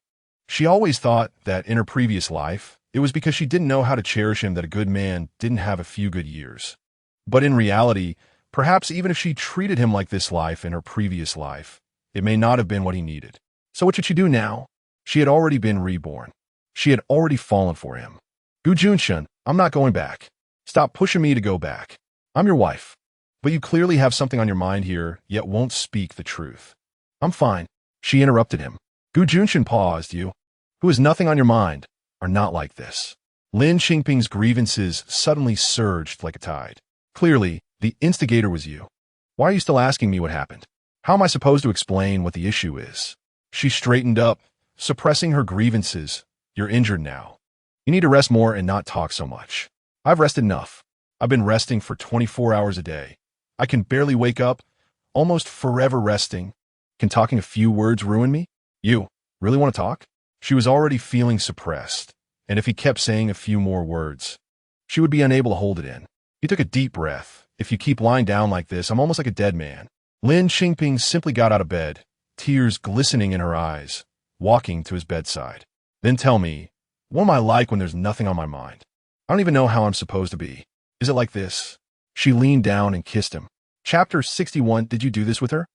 She always thought that in her previous life, it was because she didn't know how to cherish him that a good man didn't have a few good years. But in reality, perhaps even if she treated him like this life in her previous life, it may not have been what he needed. So what should she do now? She had already been reborn. She had already fallen for him. "Gu Junchen, I'm not going back. Stop pushing me to go back. I'm your wife. But you clearly have something on your mind here, yet won't speak the truth." "I'm fine." She interrupted him. Gu Junchen paused. "You, who has nothing on your mind, are not like this." Lin Qingping's grievances suddenly surged like a tide. "Clearly, the instigator was you. Why are you still asking me what happened? How am I supposed to explain what the issue is?" She straightened up, suppressing her grievances. "You're injured now. You need to rest more and not talk so much." "I've rested enough. I've been resting for 24 hours a day. I can barely wake up, almost forever resting. Can talking a few words ruin me? You really want to talk?" She was already feeling suppressed, and if he kept saying a few more words, she would be unable to hold it in. He took a deep breath. "If you keep lying down like this, I'm almost like a dead man." Lin Qingping simply got out of bed, tears glistening in her eyes, walking to his bedside. "Then tell me, what am I like when there's nothing on my mind? I don't even know how I'm supposed to be. Is it like this?" She leaned down and kissed him. Chapter 61. Did you do this with her?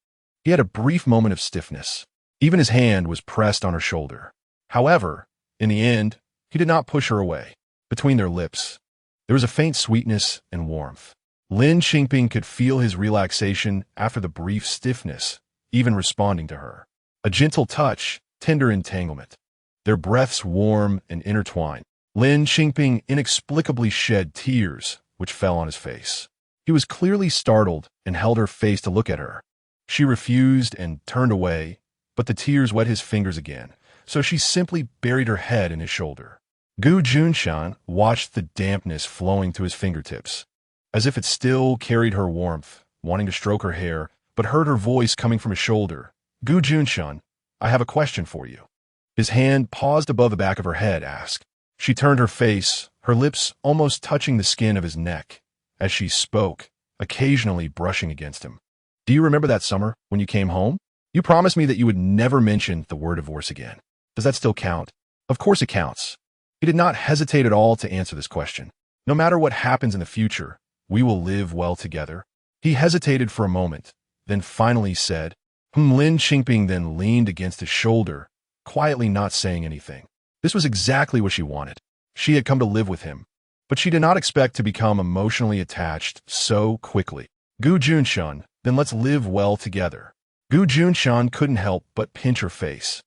He had a brief moment of stiffness. Even his hand was pressed on her shoulder. However, in the end, he did not push her away. Between their lips, there was a faint sweetness and warmth. Lin Qingping could feel his relaxation after the brief stiffness, even responding to her. A gentle touch, tender entanglement. Their breaths warm and intertwined. Lin Qingping inexplicably shed tears, which fell on his face. He was clearly startled and held her face to look at her. She refused and turned away, but the tears wet his fingers again, so she simply buried her head in his shoulder. Gu Junchen watched the dampness flowing to his fingertips, as if it still carried her warmth, wanting to stroke her hair, but heard her voice coming from his shoulder. Gu Junchen, I have a question for you. His hand paused above the back of her head, asked. She turned her face, her lips almost touching the skin of his neck, as she spoke, occasionally brushing against him. Do you remember that summer when you came home? You promised me that you would never mention the word divorce again. Does that still count? Of course it counts. He did not hesitate at all to answer this question. No matter what happens in the future, we will live well together. He hesitated for a moment, then finally said, Lin Qingping then leaned against his shoulder, quietly not saying anything. This was exactly what she wanted. She had come to live with him, but she did not expect to become emotionally attached so quickly. Gu Junchen, then let's live well together. Gu Junchen couldn't help but pinch her face.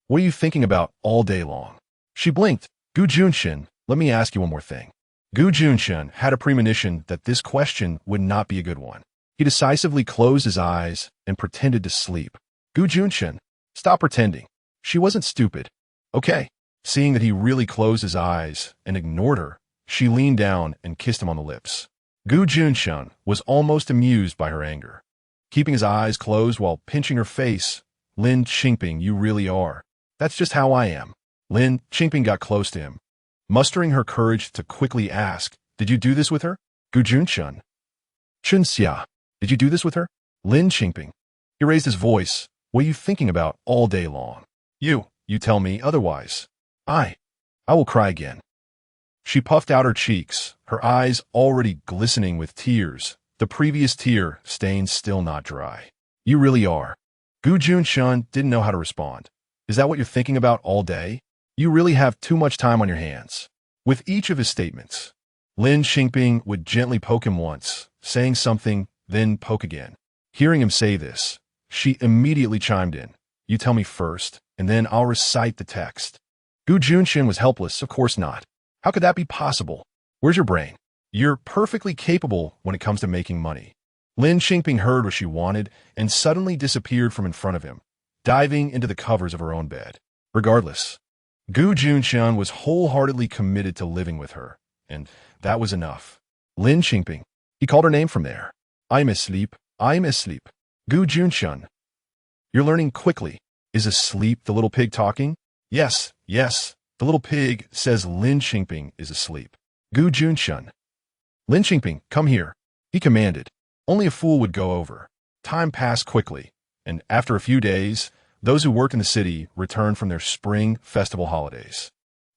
What are you thinking about all day long? She blinked. Gu Junchen, let me ask you one more thing. Gu Junchen had a premonition that this question would not be a good one. He decisively closed his eyes and pretended to sleep. Gu Junchen, stop pretending. She wasn't stupid. Okay. Seeing that he really closed his eyes and ignored her, she leaned down and kissed him on the lips. Gu Junchen was almost amused by her anger. Keeping his eyes closed while pinching her face, Lin Qingping, you really are. That's just how I am. Lin Qingping got close to him, mustering her courage to quickly ask, did you do this with her? Gu Junchen. Chunxia, did you do this with her? Lin Qingping. He raised his voice. What are you thinking about all day long? You tell me otherwise. I will cry again. She puffed out her cheeks, her eyes already glistening with tears, the previous tear stains still not dry. You really are. Gu Junchen didn't know how to respond. Is that what you're thinking about all day? You really have too much time on your hands. With each of his statements, Lin Qingping would gently poke him once, saying something, then poke again. Hearing him say this, she immediately chimed in. You tell me first, and then I'll recite the text. Gu Junchen was helpless. Of course not. How could that be possible? Where's your brain? You're perfectly capable when it comes to making money. Lin Qingping heard what she wanted and suddenly disappeared from in front of him, diving into the covers of her own bed. Regardless, Gu Junchen was wholeheartedly committed to living with her, and that was enough. Lin Qingping. He called her name from there. I'm asleep. I'm asleep. Gu Junchen. You're learning quickly. Is asleep the little pig talking? Yes, the little pig says Lin Qingping is asleep. Gu Junchen. Lin Qingping, come here. He commanded. Only a fool would go over. Time passed quickly, and after a few days, those who worked in the city returned from their spring festival holidays.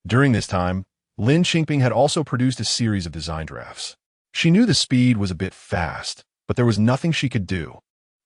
During this time, Lin Qingping had also produced a series of design drafts. She knew the speed was a bit fast, but there was nothing she could do.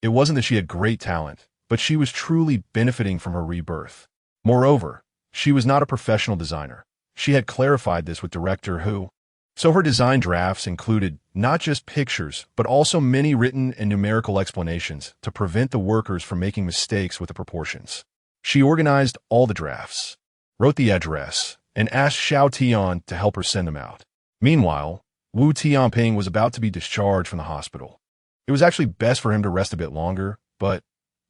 It wasn't that she had great talent, but she was truly benefiting from her rebirth. Moreover, she was not a professional designer. She had clarified this with director Hu. So her design drafts included not just pictures, but also many written and numerical explanations to prevent the workers from making mistakes with the proportions. She organized all the drafts, wrote the address, and asked Xiao Tian to help her send them out. Meanwhile, Wu Tianping was about to be discharged from the hospital. It was actually best for him to rest a bit longer, but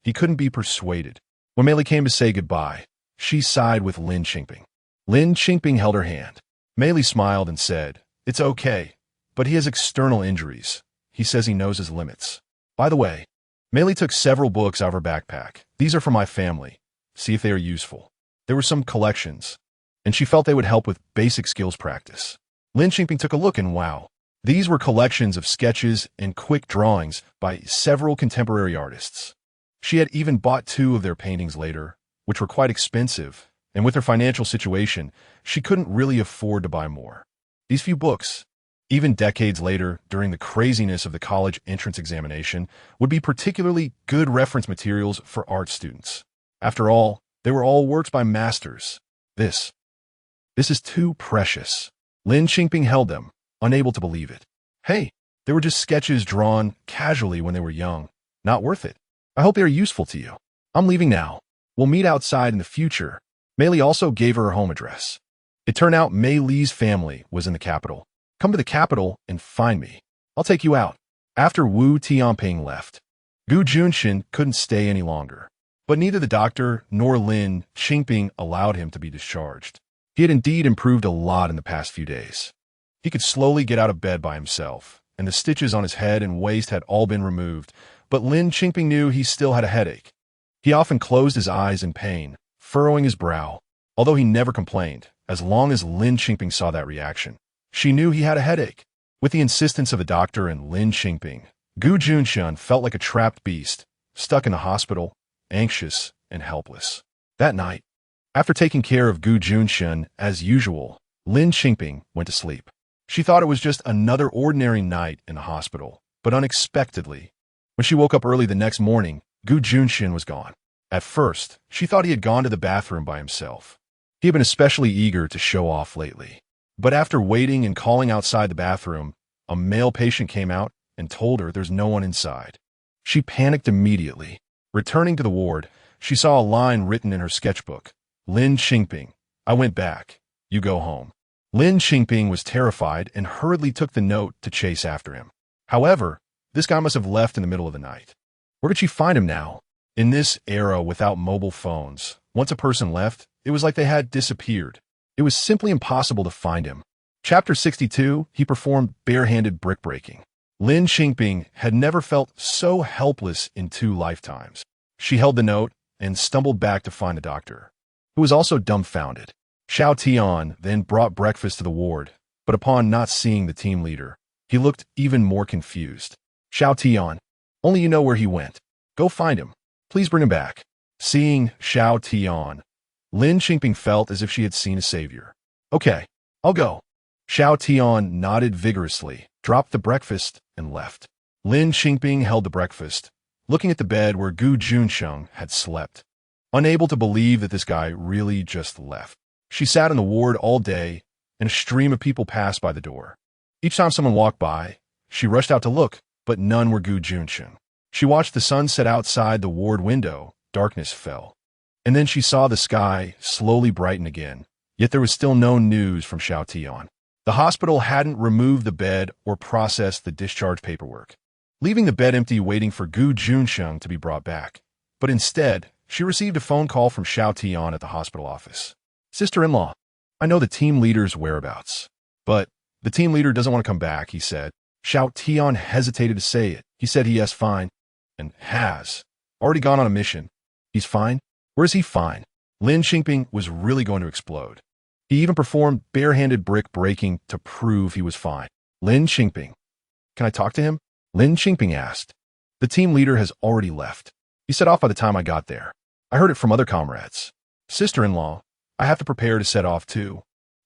he couldn't be persuaded. When Mei Li came to say goodbye, she sighed with Lin Qingping. Lin Qingping held her hand. Mei Li smiled and said, It's okay, but he has external injuries. He says he knows his limits. By the way, Mei Li took several books out of her backpack. These are for my family. See if they are useful. There were some collections, and she felt they would help with basic skills practice. Lin Qingping took a look and wow. These were collections of sketches and quick drawings by several contemporary artists. She had even bought 2 of their paintings later, which were quite expensive, and with her financial situation, she couldn't really afford to buy more. These few books, even decades later, during the craziness of the college entrance examination, would be particularly good reference materials for art students. After all, they were all works by masters. This is too precious. Lin Qingping held them, unable to believe it. Hey, they were just sketches drawn casually when they were young. Not worth it. I hope they are useful to you. I'm leaving now. We'll meet outside in the future. Mei Li also gave her home address. It turned out Mei Li's family was in the capital. Come to the capital and find me. I'll take you out. After Wu Tianping left, Gu Junchen couldn't stay any longer. But neither the doctor nor Lin Qingping allowed him to be discharged. He had indeed improved a lot in the past few days. He could slowly get out of bed by himself, and the stitches on his head and waist had all been removed, but Lin Qingping knew he still had a headache. He often closed his eyes in pain, furrowing his brow, although he never complained, as long as Lin Qingping saw that reaction. She knew he had a headache. With the insistence of the doctor and Lin Qingping, Gu Junchen felt like a trapped beast, stuck in the hospital, anxious and helpless. That night, after taking care of Gu Junchen as usual, Lin Qingping went to sleep. She thought it was just another ordinary night in the hospital, but unexpectedly, when she woke up early the next morning, Gu Junchen was gone. At first, she thought he had gone to the bathroom by himself. He had been especially eager to show off lately. But after waiting and calling outside the bathroom, a male patient came out and told her there's no one inside. She panicked immediately. Returning to the ward, she saw a line written in her sketchbook. Lin Qingping, I went back. You go home. Lin Qingping was terrified and hurriedly took the note to chase after him. However, this guy must have left in the middle of the night. Where did she find him now? In this era without mobile phones, once a person left, it was like they had disappeared. It was simply impossible to find him. Chapter 62, he performed barehanded brick-breaking. Lin Qingping had never felt so helpless in 2 lifetimes. She held the note and stumbled back to find the doctor, who was also dumbfounded. Xiao Tian then brought breakfast to the ward, but upon not seeing the team leader, he looked even more confused. Xiao Tian, only you know where he went. Go find him. Please bring him back. Seeing Xiao Tian, Lin Qingping felt as if she had seen a savior. Okay, I'll go. Xiao Tian nodded vigorously, dropped the breakfast, and left. Lin Qingping held the breakfast, looking at the bed where Gu Junchen had slept, unable to believe that this guy really just left. She sat in the ward all day, and a stream of people passed by the door. Each time someone walked by, she rushed out to look, but none were Gu Junchen. She watched the sun set outside the ward window. Darkness fell. And then she saw the sky slowly brighten again, yet there was still no news from Xiao Tian. The hospital hadn't removed the bed or processed the discharge paperwork, leaving the bed empty waiting for Gu Junchen to be brought back. But instead, she received a phone call from Xiao Tian at the hospital office. Sister-in-law, I know the team leader's whereabouts, but the team leader doesn't want to come back, he said. Xiao Tian hesitated to say it. He said he has fine, and has already gone on a mission. He's fine? Where's he fine? Lin Qingping was really going to explode. He even performed barehanded brick breaking to prove he was fine. Lin Qingping, can I talk to him? Lin Qingping asked. The team leader has already left. He set off by the time I got there. I heard it from other comrades. Sister-in-law, I have to prepare to set off too,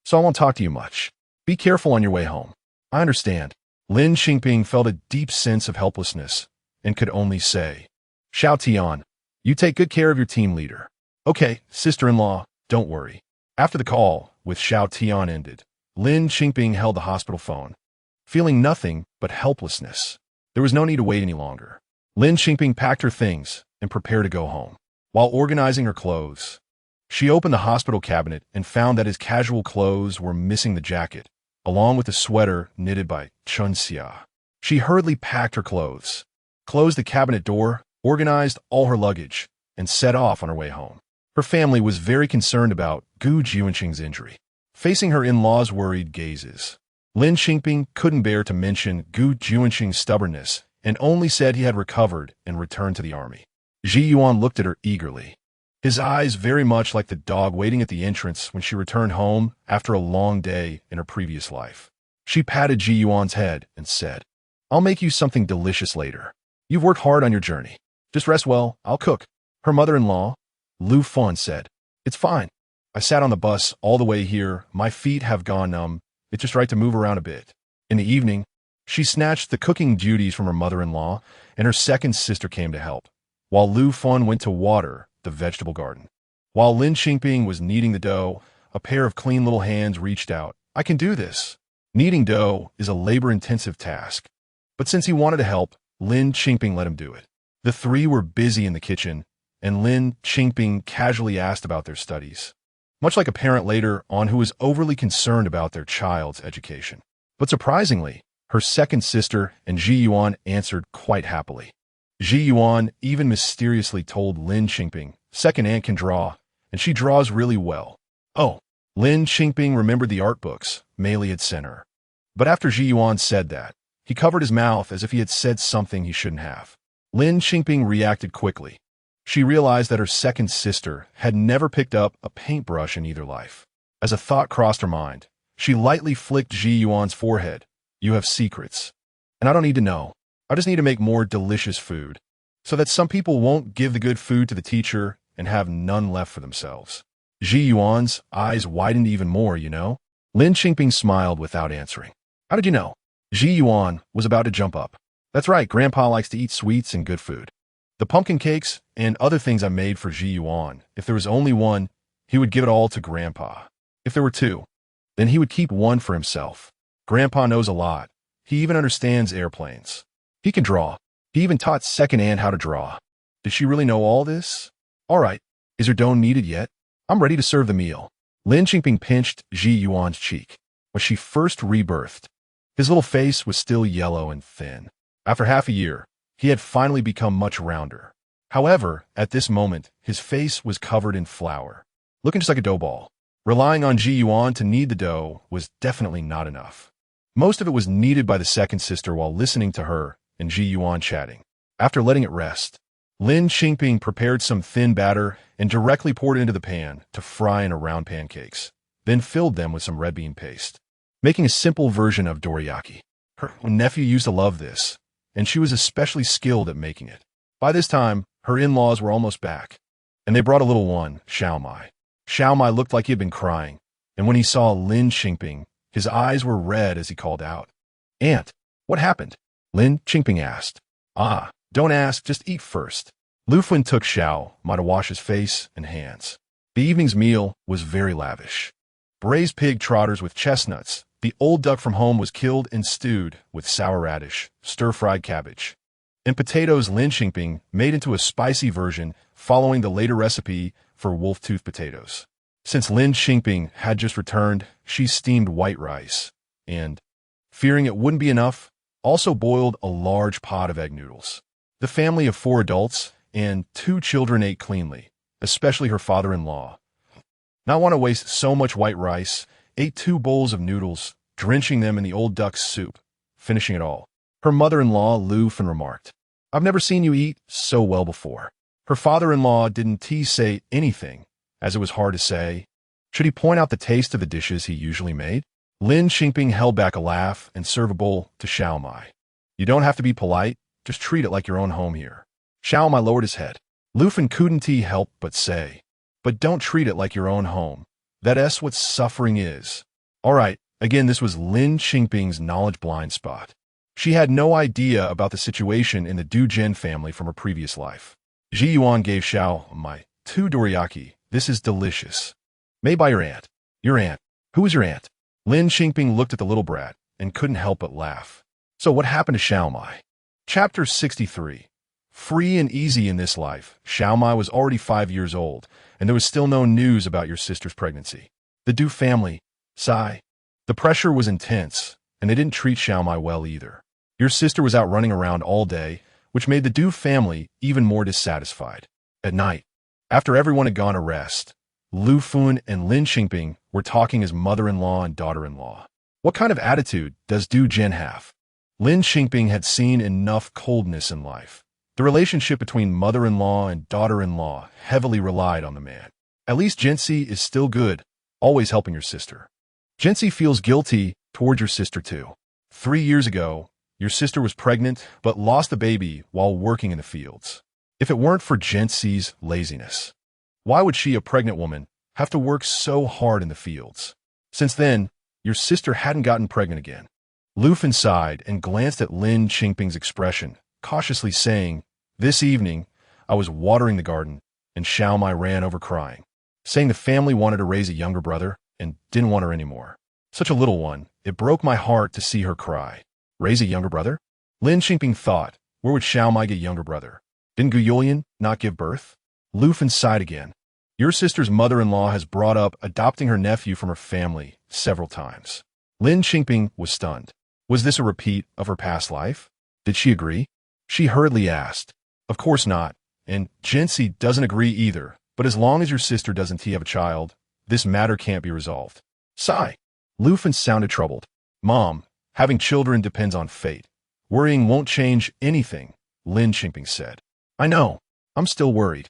so I won't talk to you much. Be careful on your way home. I understand. Lin Qingping felt a deep sense of helplessness and could only say, Xiao Tian, you take good care of your team leader. Okay, sister-in-law, don't worry. After the call with Xiao Tian ended, Lin Qingping held the hospital phone, feeling nothing but helplessness. There was no need to wait any longer. Lin Qingping packed her things and prepared to go home. While organizing her clothes, she opened the hospital cabinet and found that his casual clothes were missing the jacket, along with the sweater knitted by Chunxia. She hurriedly packed her clothes, closed the cabinet door, organized all her luggage, and set off on her way home. Her family was very concerned about Gu Junchen's injury. Facing her in-laws' worried gazes, Lin Qingping couldn't bear to mention Gu Junchen's stubbornness and only said he had recovered and returned to the army. Ji Yuan looked at her eagerly, his eyes very much like the dog waiting at the entrance when she returned home after a long day in her previous life. She patted Ji Yuan's head and said, I'll make you something delicious later. You've worked hard on your journey. Just rest well, I'll cook. Her mother-in-law, Lu Fan, said, It's fine. I sat on the bus all the way here. My feet have gone numb. It's just right to move around a bit. In the evening, she snatched the cooking duties from her mother-in-law, and her second sister came to help, while Lu Fan went to water the vegetable garden. While Lin Qingping was kneading the dough, a pair of clean little hands reached out. I can do this. Kneading dough is a labor-intensive task, but since he wanted to help, Lin Qingping let him do it. The three were busy in the kitchen, and Lin Qingping casually asked about their studies, much like a parent later on who is overly concerned about their child's education. But surprisingly, her second sister and Ji Yuan answered quite happily. Ji Yuan even mysteriously told Lin Qingping, second aunt can draw, and she draws really well. Oh, Lin Qingping remembered the art books Mei Li had sent her. But after Ji Yuan said that, he covered his mouth as if he had said something he shouldn't have. Lin Qingping reacted quickly. She realized that her second sister had never picked up a paintbrush in either life. As a thought crossed her mind, she lightly flicked Ji Yuan's forehead. You have secrets. And I don't need to know. I just need to make more delicious food, so that some people won't give the good food to the teacher and have none left for themselves. Ji Yuan's eyes widened even more, you know? Lin Qingping smiled without answering. How did you know? Ji Yuan was about to jump up. That's right, Grandpa likes to eat sweets and good food. The pumpkin cakes and other things I made for Ji Yuan, if there was only one, he would give it all to Grandpa. If there were two, then he would keep one for himself. Grandpa knows a lot. He even understands airplanes. He can draw. He even taught second aunt how to draw. Does she really know all this? All right, is her dough kneaded yet? I'm ready to serve the meal. Lin Qingping pinched Ji Yuan's cheek. Was she first rebirthed? His little face was still yellow and thin. After half a year, he had finally become much rounder. However, at this moment, his face was covered in flour, looking just like a dough ball. Relying on Ji Yuan to knead the dough was definitely not enough. Most of it was kneaded by the second sister while listening to her and Ji Yuan chatting. After letting it rest, Lin Qingping prepared some thin batter and directly poured it into the pan to fry into round pancakes, then filled them with some red bean paste, making a simple version of dorayaki. Her nephew used to love this, and she was especially skilled at making it. By this time, her in-laws were almost back, and they brought a little one, Xiaomai. Xiaomai looked like he had been crying, and when he saw Lin Qingping, his eyes were red as he called out. Aunt, what happened? Lin Qingping asked. Ah, don't ask, just eat first. Lufun took Xiaomai to wash his face and hands. The evening's meal was very lavish. Braised pig trotters with chestnuts. The old duck from home was killed and stewed with sour radish, stir-fried cabbage, and potatoes Lin Qingping made into a spicy version following the later recipe for wolf-tooth potatoes. Since Lin Qingping had just returned, she steamed white rice and, fearing it wouldn't be enough, also boiled a large pot of egg noodles. The family of 4 adults and 2 children ate cleanly, especially her father-in-law. Not want to waste so much white rice, ate 2 bowls of noodles, drenching them in the old duck's soup, finishing it all. Her mother-in-law, Lufun, remarked, I've never seen you eat so well before. Her father-in-law didn't say anything, as it was hard to say. Should he point out the taste of the dishes he usually made? Lin Qingping held back a laugh and served a bowl to Xiaomai. You don't have to be polite, just treat it like your own home here. Xiaomai lowered his head. Lufun couldn't help but say, but don't treat it like your own home. That's what suffering is. All right, again, this was Lin Qingping's knowledge blind spot. She had no idea about the situation in the Du Zhen family from her previous life. Ji Yuan gave Xiaomai 2 dorayaki. This is delicious. Made by your aunt. Your aunt. Who is your aunt? Lin Qingping looked at the little brat and couldn't help but laugh. So what happened to Xiaomai? Chapter 63. Free and easy in this life, Xiaomai was already 5 years old, and there was still no news about your sister's pregnancy. The Du family, sigh. The pressure was intense, and they didn't treat Xiaomai well either. Your sister was out running around all day, which made the Du family even more dissatisfied. At night, after everyone had gone to rest, Lufun and Lin Qingping were talking as mother-in-law and daughter-in-law. What kind of attitude does Du Zhen have? Lin Qingping had seen enough coldness in life. The relationship between mother-in-law and daughter-in-law heavily relied on the man. At least Jianxi is still good, always helping your sister. Jianxi feels guilty towards your sister too. 3 years ago, your sister was pregnant but lost the baby while working in the fields. If it weren't for Jianxi's laziness, why would she, a pregnant woman, have to work so hard in the fields? Since then, your sister hadn't gotten pregnant again. Lufun sighed and glanced at Lin Qingping's expression, cautiously saying, This evening, I was watering the garden, and Xiaomai ran over crying, saying the family wanted to raise a younger brother and didn't want her anymore. Such a little one, it broke my heart to see her cry. Raise a younger brother? Lin Qingping thought, where would Xiaomai get a younger brother? Didn't Gu Junchen not give birth? Lufun sighed again. Your sister's mother-in-law has brought up adopting her nephew from her family several times. Lin Qingping was stunned. Was this a repeat of her past life? Did she agree? She hurriedly asked, Of course not. And Jinxie doesn't agree either. But as long as your sister doesn't have a child, this matter can't be resolved. Sigh. Lufin sounded troubled. Mom, having children depends on fate. Worrying won't change anything, Lin Qingping said. I know. I'm still worried.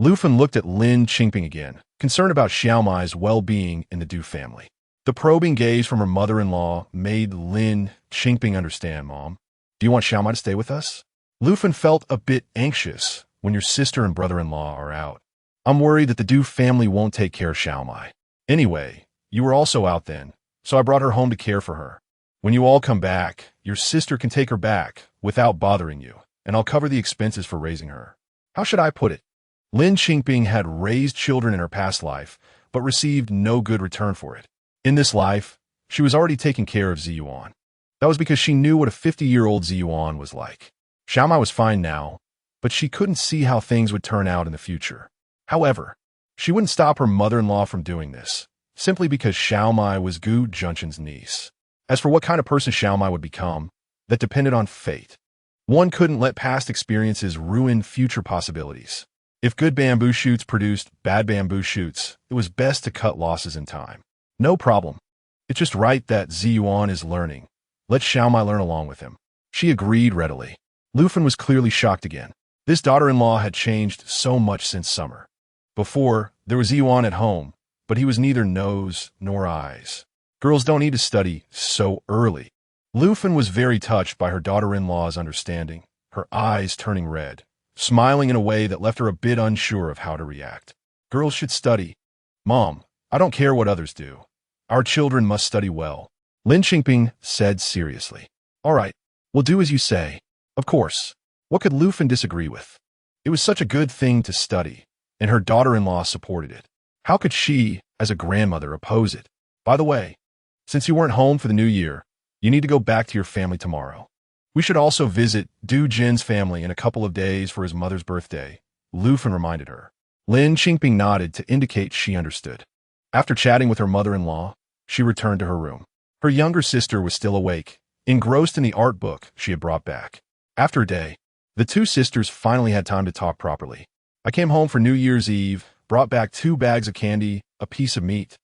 Lufin looked at Lin Qingping again, concerned about Xiaomai's well-being in the Du family. The probing gaze from her mother-in-law made Lin Qingping understand, Mom. Do you want Xiaomai to stay with us? Lufin felt a bit anxious when your sister and brother-in-law are out. I'm worried that the Du family won't take care of Xiaomai. Anyway, you were also out then, so I brought her home to care for her. When you all come back, your sister can take her back without bothering you, and I'll cover the expenses for raising her. How should I put it? Lin Qingping had raised children in her past life, but received no good return for it. In this life, she was already taking care of Ziyuan. That was because she knew what a 50-year-old Ziyuan was like. Xiaomai was fine now, but she couldn't see how things would turn out in the future. However, she wouldn't stop her mother-in-law from doing this, simply because Xiaomai was Gu Junchen's niece. As for what kind of person Xiaomai would become, that depended on fate. One couldn't let past experiences ruin future possibilities. If good bamboo shoots produced bad bamboo shoots, it was best to cut losses in time. No problem. It's just right that Ziyuan is learning. Let Xiaomai learn along with him. She agreed readily. Lufin was clearly shocked again. This daughter-in-law had changed so much since summer. Before, there was Ziyuan at home, but he was neither nose nor eyes. Girls don't need to study so early. Lufin was very touched by her daughter-in-law's understanding, her eyes turning red, smiling in a way that left her a bit unsure of how to react. Girls should study. Mom, I don't care what others do. Our children must study well, Lin Qingping said seriously. All right, we'll do as you say. Of course. What could Lufin disagree with? It was such a good thing to study, and her daughter-in-law supported it. How could she, as a grandmother, oppose it? By the way, since you weren't home for the new year, you need to go back to your family tomorrow. We should also visit Du Jin's family in a couple of days for his mother's birthday, Lufin reminded her. Lin Qingping nodded to indicate she understood. After chatting with her mother-in-law, she returned to her room. Her younger sister was still awake, engrossed in the art book she had brought back. After a day, the two sisters finally had time to talk properly. I came home for New Year's Eve, brought back 2 bags of candy, a piece of meat,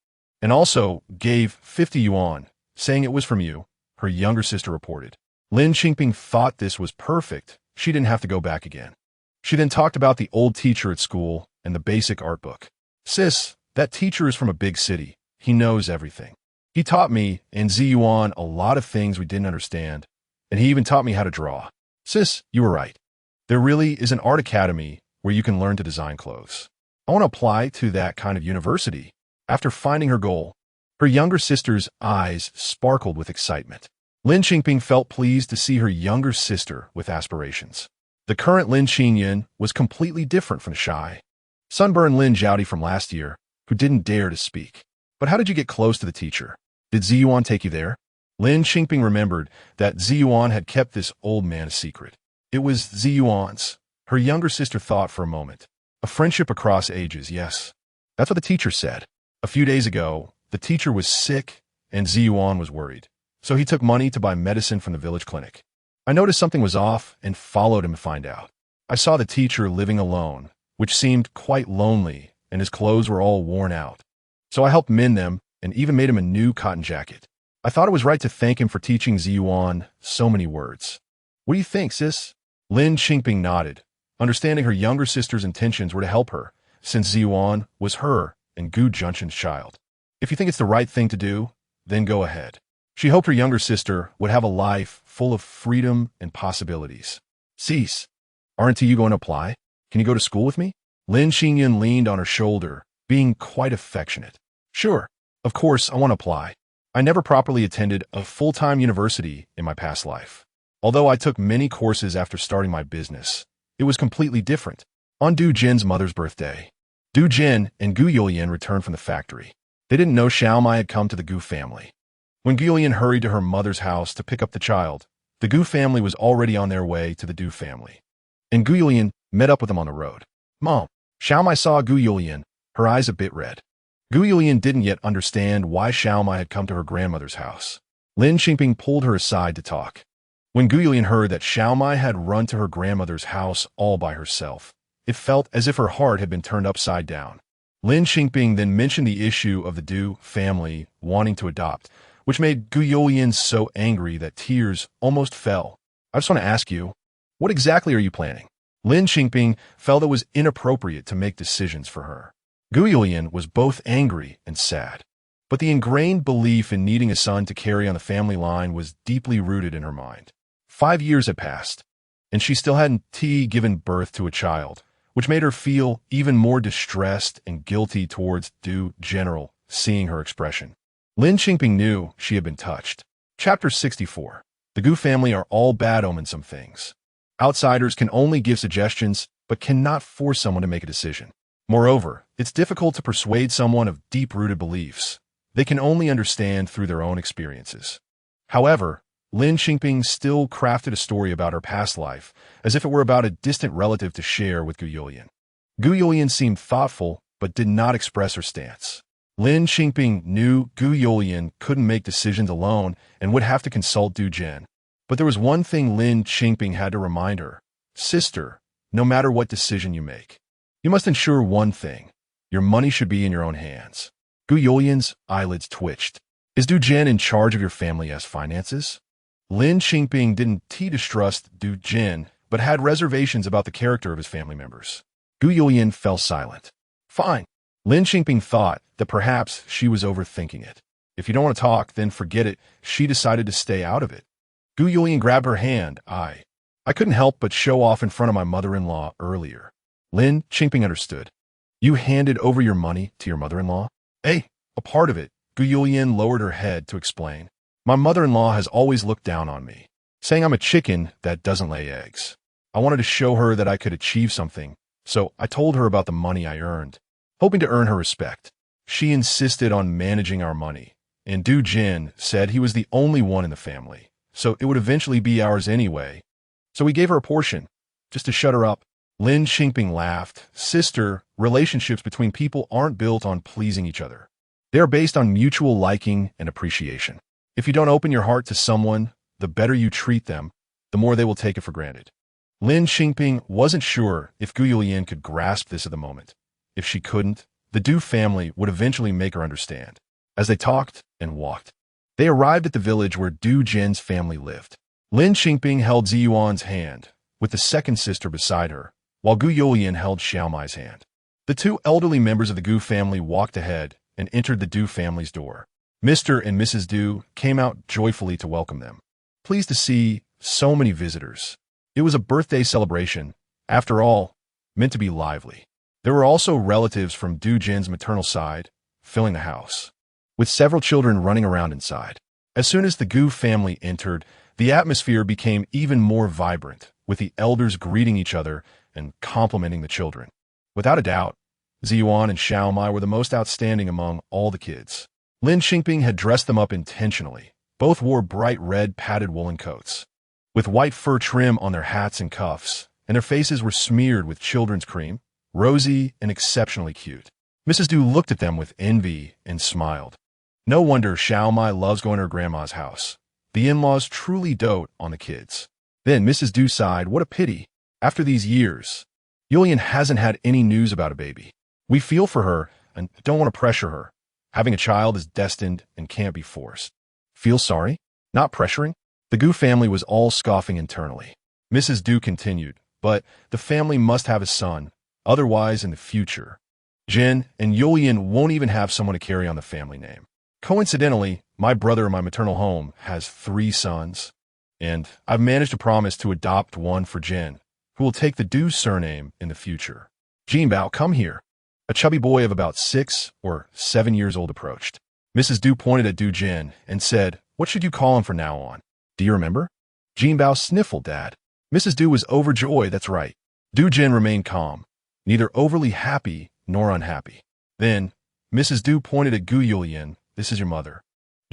and also gave 50 yuan, saying it was from you, her younger sister reported. Lin Qingping thought this was perfect. She didn't have to go back again. She then talked about the old teacher at school and the basic art book. Sis, that teacher is from a big city. He knows everything. He taught me and Ziyuan a lot of things we didn't understand, and he even taught me how to draw. Sis, you were right. There really is an art academy where you can learn to design clothes. I want to apply to that kind of university. After finding her goal, her younger sister's eyes sparkled with excitement. Lin Qingping felt pleased to see her younger sister with aspirations. The current Lin Qingyan was completely different from the shy, sunburned Lin Jiaodi from last year, who didn't dare to speak. But how did you get close to the teacher? Did Ziyuan take you there? Lin Qingping remembered that Ziyuan had kept this old man a secret. It was Ziyuan's. Her younger sister thought for a moment. A friendship across ages, yes. That's what the teacher said. A few days ago, the teacher was sick and Ziyuan was worried. So he took money to buy medicine from the village clinic. I noticed something was off and followed him to find out. I saw the teacher living alone, which seemed quite lonely, and his clothes were all worn out. So I helped mend them and even made him a new cotton jacket. I thought it was right to thank him for teaching Ziyuan so many words. What do you think, sis? Lin Qingping nodded, understanding her younger sister's intentions were to help her, since Ziyuan was her and Gu Junchen's child. If you think it's the right thing to do, then go ahead. She hoped her younger sister would have a life full of freedom and possibilities. Sis, aren't you going to apply? Can you go to school with me? Lin Qingyan leaned on her shoulder, being quite affectionate. Sure, of course I want to apply. I never properly attended a full-time university in my past life. Although I took many courses after starting my business, it was completely different. On Du Jin's mother's birthday, Du Jin and Gu Yulian returned from the factory. They didn't know Xiaomai had come to the Gu family. When Gu Yulian hurried to her mother's house to pick up the child, the Gu family was already on their way to the Du family. And Gu Yulian met up with them on the road. Mom, Xiaomai saw Gu Yulian, her eyes a bit red. Gu Yulian didn't yet understand why Xiaomai had come to her grandmother's house. Lin Qingping pulled her aside to talk. When Gu Junchen heard that Xiaomai had run to her grandmother's house all by herself, it felt as if her heart had been turned upside down. Lin Qingping then mentioned the issue of the Du family wanting to adopt, which made Gu Junchen so angry that tears almost fell. I just want to ask you, what exactly are you planning? Lin Qingping felt it was inappropriate to make decisions for her. Gu Junchen was both angry and sad, but the ingrained belief in needing a son to carry on the family line was deeply rooted in her mind. 5 years had passed, and she still hadn't given birth to a child, which made her feel even more distressed and guilty towards Du General, seeing her expression. Lin Qingping knew she had been touched. Chapter 64. The Gu family are all bad omen some things. Outsiders can only give suggestions, but cannot force someone to make a decision. Moreover, it's difficult to persuade someone of deep-rooted beliefs. They can only understand through their own experiences. However, Lin Qingping still crafted a story about her past life, as if it were about a distant relative to share with Gu Junchen. Gu Junchen seemed thoughtful, but did not express her stance. Lin Qingping knew Gu Junchen couldn't make decisions alone and would have to consult Du Gen. But there was one thing Lin Qingping had to remind her. Sister, no matter what decision you make, you must ensure one thing. Your money should be in your own hands. Gu Yulian's eyelids twitched. Is Du Gen in charge of your family's finances? Lin Qingping didn't distrust Du Gen, but had reservations about the character of his family members. Gu Yulian fell silent. Fine. Lin Qingping thought that perhaps she was overthinking it. If you don't want to talk, then forget it. She decided to stay out of it. Gu Yulian grabbed her hand. I couldn't help but show off in front of my mother-in-law earlier. Lin Qingping understood. You handed over your money to your mother-in-law? A part of it. Gu Yulian lowered her head to explain. My mother-in-law has always looked down on me, saying I'm a chicken that doesn't lay eggs. I wanted to show her that I could achieve something, so I told her about the money I earned, hoping to earn her respect. She insisted on managing our money, and Du Jin said he was the only one in the family, so it would eventually be ours anyway. So we gave her a portion, just to shut her up. Lin Qingping laughed. Sister, relationships between people aren't built on pleasing each other. They are based on mutual liking and appreciation. If you don't open your heart to someone, the better you treat them, the more they will take it for granted. Lin Qingping wasn't sure if Gu Yulian could grasp this at the moment. If she couldn't, the Du family would eventually make her understand. As they talked and walked, they arrived at the village where Du Jin's family lived. Lin Qingping held Ziyuan's hand, with the second sister beside her, while Gu Yulian held Xiaomai's hand. The two elderly members of the Gu family walked ahead and entered the Du family's door. Mr. and Mrs. Du came out joyfully to welcome them, pleased to see so many visitors. It was a birthday celebration, after all, meant to be lively. There were also relatives from Du Jin's maternal side, filling the house, with several children running around inside. As soon as the Gu family entered, the atmosphere became even more vibrant, with the elders greeting each other and complimenting the children. Without a doubt, Ziyuan and Xiaomai were the most outstanding among all the kids. Lin Qingping had dressed them up intentionally. Both wore bright red padded woolen coats, with white fur trim on their hats and cuffs, and their faces were smeared with children's cream, rosy and exceptionally cute. Mrs. Du looked at them with envy and smiled. No wonder Xiaomai loves going to her grandma's house. The in-laws truly dote on the kids. Then Mrs. Du sighed, what a pity. After these years, Yulian hasn't had any news about a baby. We feel for her and don't want to pressure her. Having a child is destined and can't be forced. Feel sorry? Not pressuring? The Gu family was all scoffing internally. Mrs. Du continued, but the family must have a son, otherwise in the future, Jin and Yulian won't even have someone to carry on the family name. Coincidentally, my brother in my maternal home has 3 sons, and I've managed to promise to adopt one for Jin, who will take the Du surname in the future. Jinbao, come here. A chubby boy of about 6 or 7 years old approached. Mrs. Du pointed at Du Jin and said, what should you call him from now on? Do you remember? Jinbao sniffled, Dad. Mrs. Du was overjoyed, that's right. Du Jin remained calm, neither overly happy nor unhappy. Then, Mrs. Du pointed at Gu Yulian, this is your mother.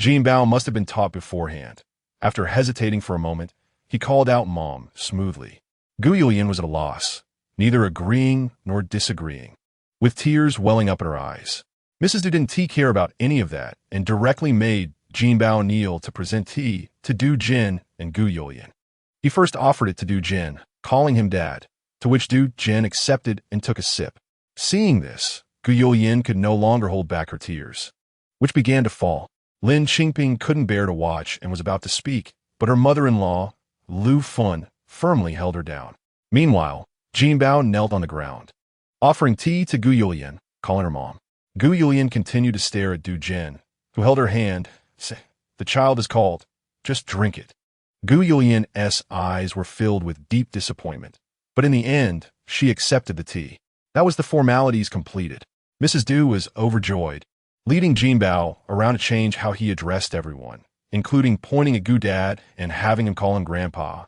Jinbao must have been taught beforehand. After hesitating for a moment, he called out Mom, smoothly. Gu Yulian was at a loss, neither agreeing nor disagreeing, with tears welling up in her eyes. Mrs. Du didn't care about any of that and directly made Jinbao kneel to present tea to Du Jin and Gu Yulian. He first offered it to Du Jin, calling him dad, to which Du Jin accepted and took a sip. Seeing this, Gu Junchen could no longer hold back her tears, which began to fall. Lin Qingping couldn't bear to watch and was about to speak, but her mother-in-law, Lu Fun, firmly held her down. Meanwhile, Jinbao knelt on the ground, offering tea to Gu Junchen, calling her mom. Gu Junchen continued to stare at Du Jin, who held her hand, saying, "The child is called. Just drink it." Gu Yulian's eyes were filled with deep disappointment, but in the end, she accepted the tea. That was the formalities completed. Mrs. Du was overjoyed, leading Jinbao around to change how he addressed everyone, including pointing at Gu Dad and having him call him Grandpa,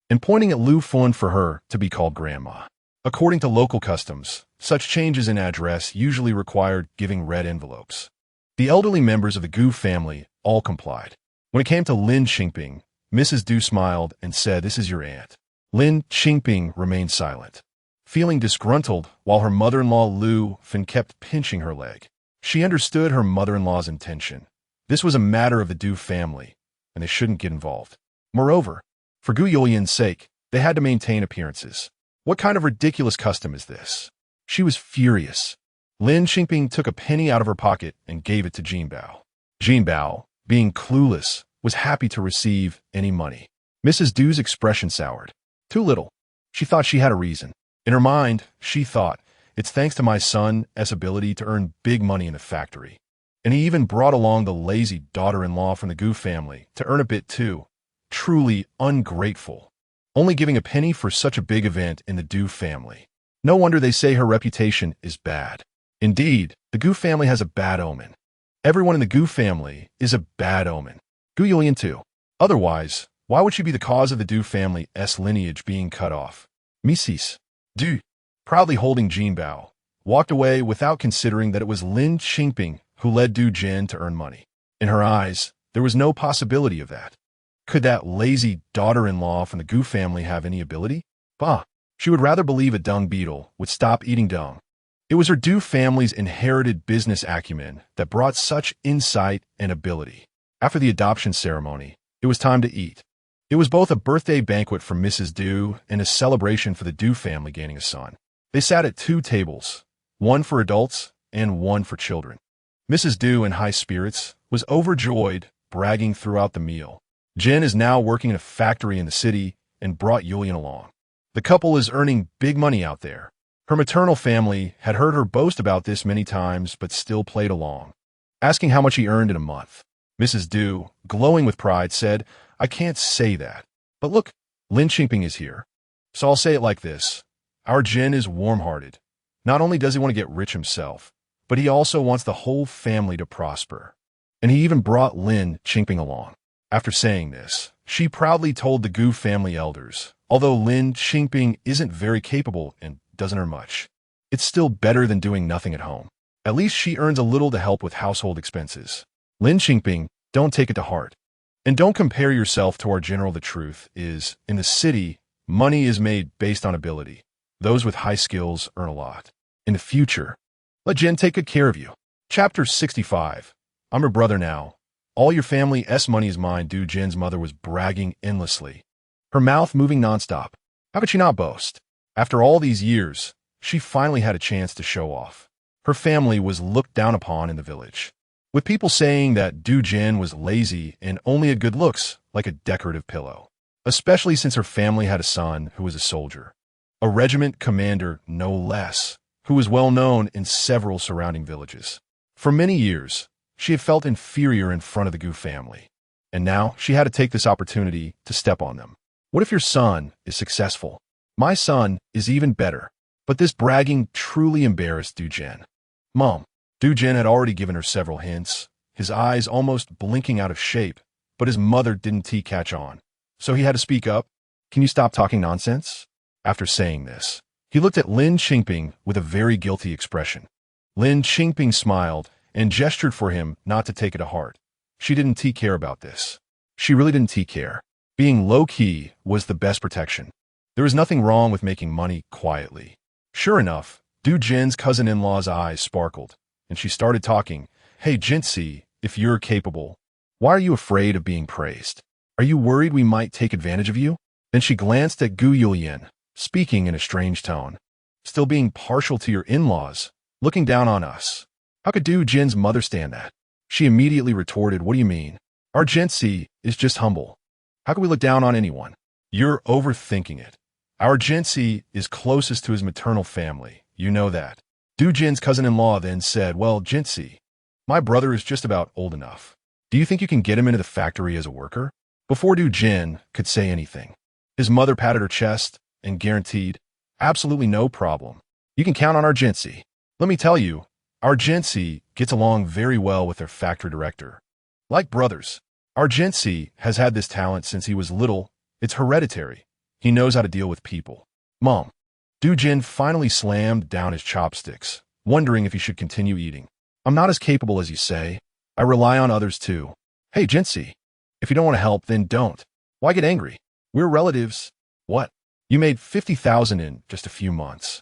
and pointing at Lu Fun for her to be called Grandma. According to local customs, such changes in address usually required giving red envelopes. The elderly members of the Gu family all complied. When it came to Lin Qingping, Mrs. Du smiled and said, "This is your aunt." Lin Qingping remained silent, feeling disgruntled while her mother-in-law Lu Fin kept pinching her leg. She understood her mother-in-law's intention. This was a matter of the Du family, and they shouldn't get involved. Moreover, for Gu Yulian's sake, they had to maintain appearances. What kind of ridiculous custom is this? She was furious. Lin Qingping took a penny out of her pocket and gave it to Jinbao. Jinbao, being clueless, was happy to receive any money. Mrs. Du's expression soured. Too little. She thought she had a reason. In her mind, she thought, "It's thanks to my son's ability to earn big money in the factory." And he even brought along the lazy daughter-in-law from the Gu family to earn a bit too. Truly ungrateful. Only giving a penny for such a big event in the Du family. No wonder they say her reputation is bad. Indeed, the Gu family has a bad omen. Everyone in the Gu family is a bad omen. Gu Yulian too. Otherwise, why would she be the cause of the Du family's lineage being cut off? Mrs. Du, proudly holding Jinbao, walked away without considering that it was Lin Qingping who led Du Jin to earn money. In her eyes, there was no possibility of that. Could that lazy daughter-in-law from the Gu family have any ability? Bah, she would rather believe a dung beetle would stop eating dung. It was her Du family's inherited business acumen that brought such insight and ability. After the adoption ceremony, it was time to eat. It was both a birthday banquet for Mrs. Du and a celebration for the Du family gaining a son. They sat at 2 tables, one for adults and one for children. Mrs. Du, in high spirits, was overjoyed, bragging throughout the meal. Jin is now working in a factory in the city and brought Yulian along. The couple is earning big money out there. Her maternal family had heard her boast about this many times but still played along, asking how much he earned in a month. Mrs. Du, glowing with pride, said, "I can't say that. But look, Lin Qingping is here. So I'll say it like this. Our Jin is warm-hearted. Not only does he want to get rich himself, but he also wants the whole family to prosper." And he even brought Lin Qingping along. After saying this, she proudly told the Gu family elders, although Lin Qingping isn't very capable and doesn't earn much, it's still better than doing nothing at home. At least she earns a little to help with household expenses. Lin Qingping, don't take it to heart. And don't compare yourself to our general. The truth is, in the city, money is made based on ability. Those with high skills earn a lot. In the future, let Jen take good care of you. Chapter 65. I'm your brother now. All your family's money is mine. Du Jin's mother was bragging endlessly, her mouth moving nonstop. How could she not boast? After all these years, she finally had a chance to show off. Her family was looked down upon in the village, with people saying that Du Jin was lazy and only had good looks, like a decorative pillow, especially since her family had a son who was a soldier, a regiment commander no less, who was well known in several surrounding villages. For many years, she had felt inferior in front of the Gu family, and now she had to take this opportunity to step on them. What if your son is successful? My son is even better. But this bragging truly embarrassed Du Jin. Mom, Du Jin had already given her several hints, his eyes almost blinking out of shape, but his mother didn't catch on. So he had to speak up. Can you stop talking nonsense? After saying this, he looked at Lin Qingping with a very guilty expression. Lin Qingping smiled and gestured for him not to take it to heart. She didn't care about this. She really didn't care. Being low-key was the best protection. There was nothing wrong with making money quietly. Sure enough, Du Jin's cousin-in-law's eyes sparkled, and she started talking. Hey, Jinsi, if you're capable, why are you afraid of being praised? Are you worried we might take advantage of you? Then she glanced at Gu Junchen, speaking in a strange tone. Still being partial to your in-laws, looking down on us. How could Gu Jun's mother stand that? She immediately retorted, what do you mean? Our Gen-C is just humble. How can we look down on anyone? You're overthinking it. Our Gen-C is closest to his maternal family. You know that. Gu Jun's cousin-in-law then said, well, Gen-C, my brother is just about old enough. Do you think you can get him into the factory as a worker? Before Gu Jun could say anything, his mother patted her chest and guaranteed, absolutely no problem. You can count on our Gen-C. Let me tell you, our Gen-C gets along very well with their factory director. Like brothers, our Gen-C has had this talent since he was little. It's hereditary. He knows how to deal with people. Mom. Gu Jun finally slammed down his chopsticks, wondering if he should continue eating. I'm not as capable as you say. I rely on others too. Hey, Gen-C, if you don't want to help, then don't. Why get angry? We're relatives. What? You made 50,000 in just a few months.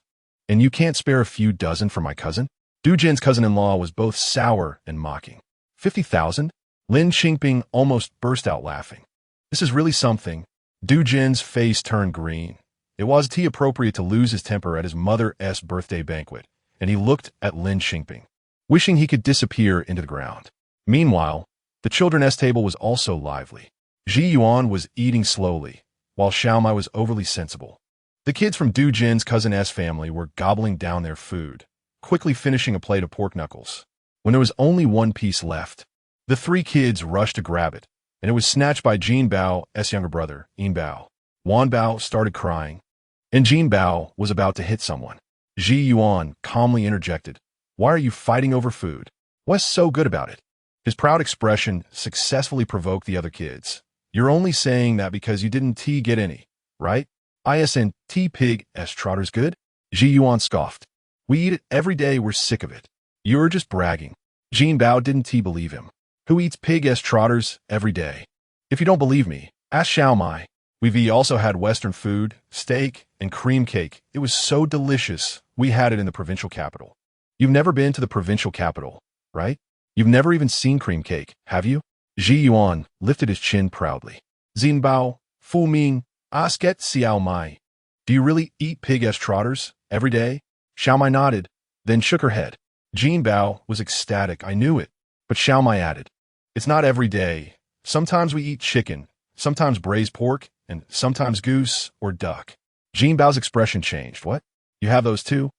And you can't spare a few dozen for my cousin? Gu Jun's cousin-in-law was both sour and mocking. 50,000? Lin Qingping almost burst out laughing. This is really something. Gu Jun's face turned green. It wasn't appropriate to lose his temper at his mother's birthday banquet, and he looked at Lin Qingping, wishing he could disappear into the ground. Meanwhile, the children's table was also lively. Ji Yuan was eating slowly, while Xiaomai was overly sensible. The kids from Gu Jun's cousin's family were gobbling down their food, quickly finishing a plate of pork knuckles. When there was only one piece left, the three kids rushed to grab it, and it was snatched by Jin Bao's younger brother, Yin Bao. Wan Bao started crying, and Jin Bao was about to hit someone. Ji Yuan calmly interjected, why are you fighting over food? What's so good about it? His proud expression successfully provoked the other kids. You're only saying that because you didn't get any, right? Isn't pig s trotters good? Ji Yuan scoffed. We eat it every day, we're sick of it. You're just bragging. Jin Bao didn't believe him. Who eats pig s trotters every day? If you don't believe me, ask Xiaomai. We've also had Western food, steak, and cream cake. It was so delicious, we had it in the provincial capital. You've never been to the provincial capital, right? You've never even seen cream cake, have you? Ji Yuan lifted his chin proudly. Jin Bao, Fu Ming, Asket Xiao Mai. Do you really eat pig s trotters every day? Xiaomai nodded, then shook her head. Jin Bao was ecstatic, I knew it. But Xiaomai added, it's not every day. Sometimes we eat chicken, sometimes braised pork, and sometimes goose or duck. Jin Bao's expression changed. What? You have those too?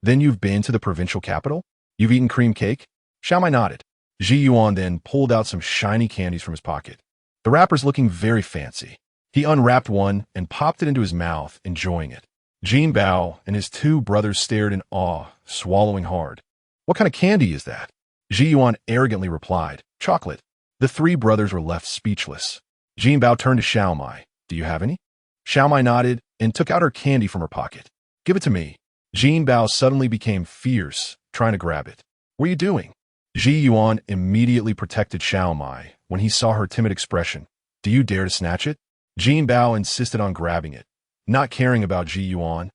Then you've been to the provincial capital? You've eaten cream cake? Xiaomai nodded. Ji Yuan then pulled out some shiny candies from his pocket. The wrapper's looking very fancy. He unwrapped one and popped it into his mouth, enjoying it. Jin Bao and his two brothers stared in awe, swallowing hard. What kind of candy is that? Ji Yuan arrogantly replied, chocolate. The three brothers were left speechless. Jin Bao turned to Xiaomai. Do you have any? Xiaomai nodded and took out her candy from her pocket. Give it to me. Jin Bao suddenly became fierce, trying to grab it. What are you doing? Ji Yuan immediately protected Xiaomai when he saw her timid expression. Do you dare to snatch it? Jin Bao insisted on grabbing it, not caring about Ji Yuan,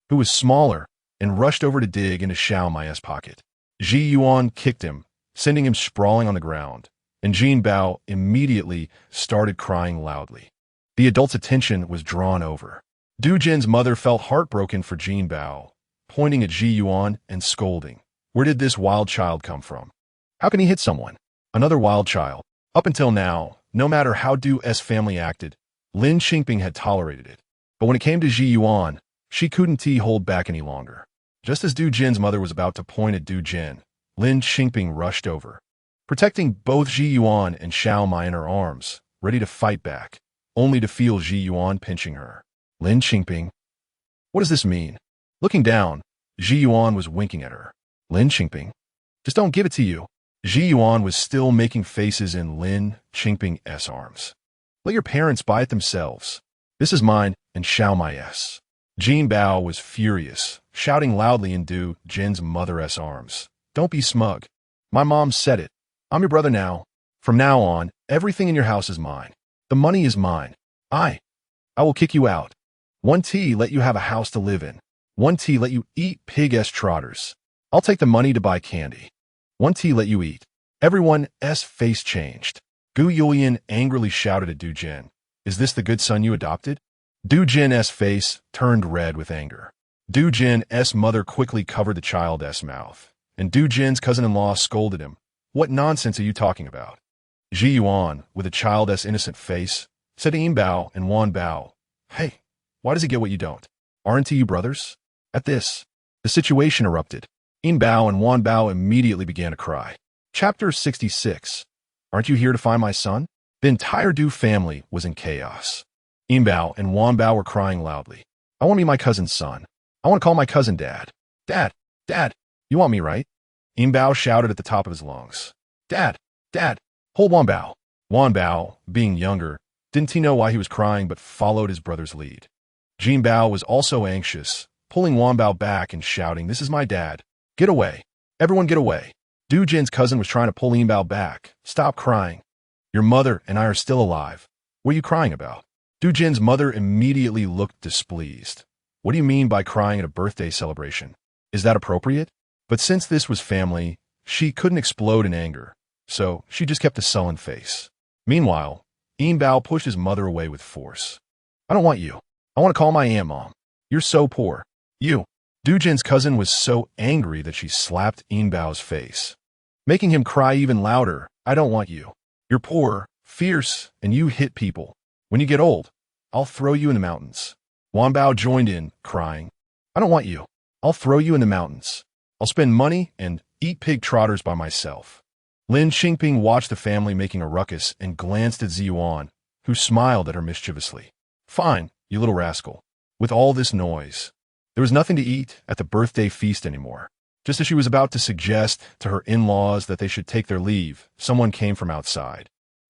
who was smaller, and rushed over to dig into Xiaomai's pocket. Ji Yuan kicked him, sending him sprawling on the ground, and Jin Bao immediately started crying loudly. The adult's attention was drawn over. Gu Jun's mother felt heartbroken for Jin Bao, pointing at Ji Yuan and scolding. Where did this wild child come from? How can he hit someone? Another wild child. Up until now, no matter how Gu's family acted, Lin Qingping had tolerated it. But when it came to Ji Yuan, she couldn't hold back any longer. Just as Gu Jun's mother was about to point at Gu Jun, Lin Qingping rushed over, protecting both Ji Yuan and Xiaomai in her arms, ready to fight back, only to feel Ji Yuan pinching her. Lin Qingping. What does this mean? Looking down, Ji Yuan was winking at her. Lin Qingping. Just don't give it to you. Ji Yuan was still making faces in Lin Qingping's arms. Let your parents buy it themselves. This is mine and Xiaomai's. Jin Bao was furious, shouting loudly in Gu Jun's mother's arms. Don't be smug. My mom said it. I'm your brother now. From now on, everything in your house is mine. The money is mine. I will kick you out. 1T let you have a house to live in. 1T let you eat pig s trotters. I'll take the money to buy candy. 1T let you eat. Everyone's face changed. Gu Junchen angrily shouted at Gu Jun. Is this the good son you adopted? Du Jin's face turned red with anger. Du Jin's mother quickly covered the child's mouth, and Du Jin's cousin-in-law scolded him. What nonsense are you talking about? Ji Yuan, with a child's innocent face, said to Yin Bao and Wan Bao, Hey, why does he get what you don't? Aren't you brothers? At this, the situation erupted. Yin Bao and Wan Bao immediately began to cry. Chapter 66. Aren't you here to find my son? The entire Du family was in chaos. Yin Bao and Wan Bao were crying loudly. I want to be my cousin's son. I want to call my cousin Dad. Dad, Dad, you want me, right? Yin Bao shouted at the top of his lungs. Dad, Dad, hold Wan Bao. Wan Bao, being younger, didn't he know why he was crying but followed his brother's lead. Jin Bao was also anxious, pulling Wan Bao back and shouting, This is my dad. Get away. Everyone get away. Du Jin's cousin was trying to pull Yin Bao back. Stop crying. Your mother and I are still alive. What are you crying about? Du Jin's mother immediately looked displeased. What do you mean by crying at a birthday celebration? Is that appropriate? But since this was family, she couldn't explode in anger, so she just kept a sullen face. Meanwhile, Yin Bao pushed his mother away with force. I don't want you. I want to call my aunt Mom. You're so poor. You. Du Jin's cousin was so angry that she slapped Yin Bao's face, making him cry even louder. I don't want you. You're poor, fierce, and you hit people. When you get old, I'll throw you in the mountains. Wan Bao joined in, crying. I don't want you. I'll throw you in the mountains. I'll spend money and eat pig trotters by myself. Lin Qingping watched the family making a ruckus and glanced at Ziyuan, who smiled at her mischievously. Fine, you little rascal. With all this noise, there was nothing to eat at the birthday feast anymore. Just as she was about to suggest to her in-laws that they should take their leave, someone came from outside.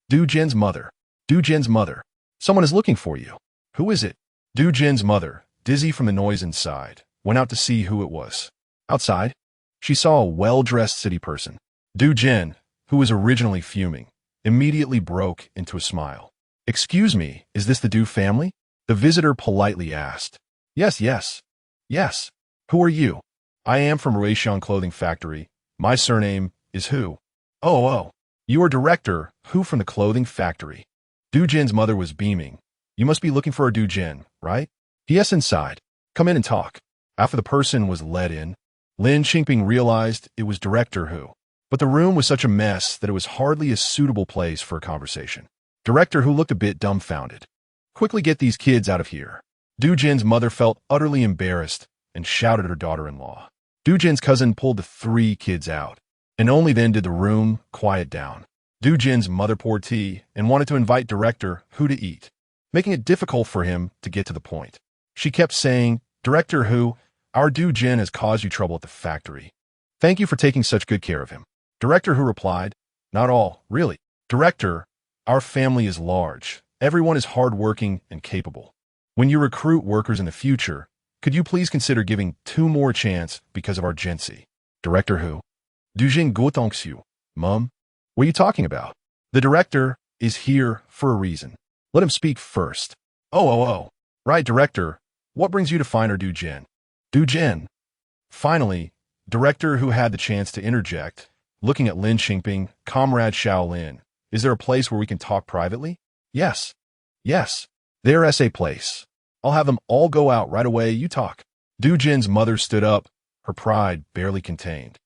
Du Jin's mother. Du Jin's mother. Someone is looking for you. Who is it? Du Jin's mother, dizzy from the noise inside, went out to see who it was. Outside, she saw a well-dressed city person. Du Jin, who was originally fuming, immediately broke into a smile. Excuse me, is this the Du family? The visitor politely asked. Yes, yes. Yes. Who are you? I am from Reborn clothing factory. My surname is Hu. Oh. You are director Hu from the clothing factory. Du Jin's mother was beaming. You must be looking for a Du Jin, right? Yes, inside. Come in and talk. After the person was led in, Lin Qingping realized it was Director Hu. But the room was such a mess that it was hardly a suitable place for a conversation. Director Hu looked a bit dumbfounded. Quickly get these kids out of here. Du Jin's mother felt utterly embarrassed and shouted at her daughter-in-law. Du Jin's cousin pulled the 3 kids out, and only then did the room quiet down. Du Jin's mother poured tea and wanted to invite Director Hu to eat, making it difficult for him to get to the point. She kept saying, Director Hu, our Du Jin has caused you trouble at the factory. Thank you for taking such good care of him. Director Hu replied, Not all, really. Director, our family is large. Everyone is hardworking and capable. When you recruit workers in the future, could you please consider giving 2 more chance because of our urgency? Director Hu. Du Jin Guotongxiu. Mom, what are you talking about? The director is here for a reason. Let him speak first. Oh. Right, Director. What brings you to find our Du Jin? Du Jin. Finally, Director Hu had the chance to interject, looking at Lin Qingping, Comrade Shaolin. Is there a place where we can talk privately? Yes. There's a place. I'll have them all go out right away, you talk. Du Jin's mother stood up, her pride barely contained,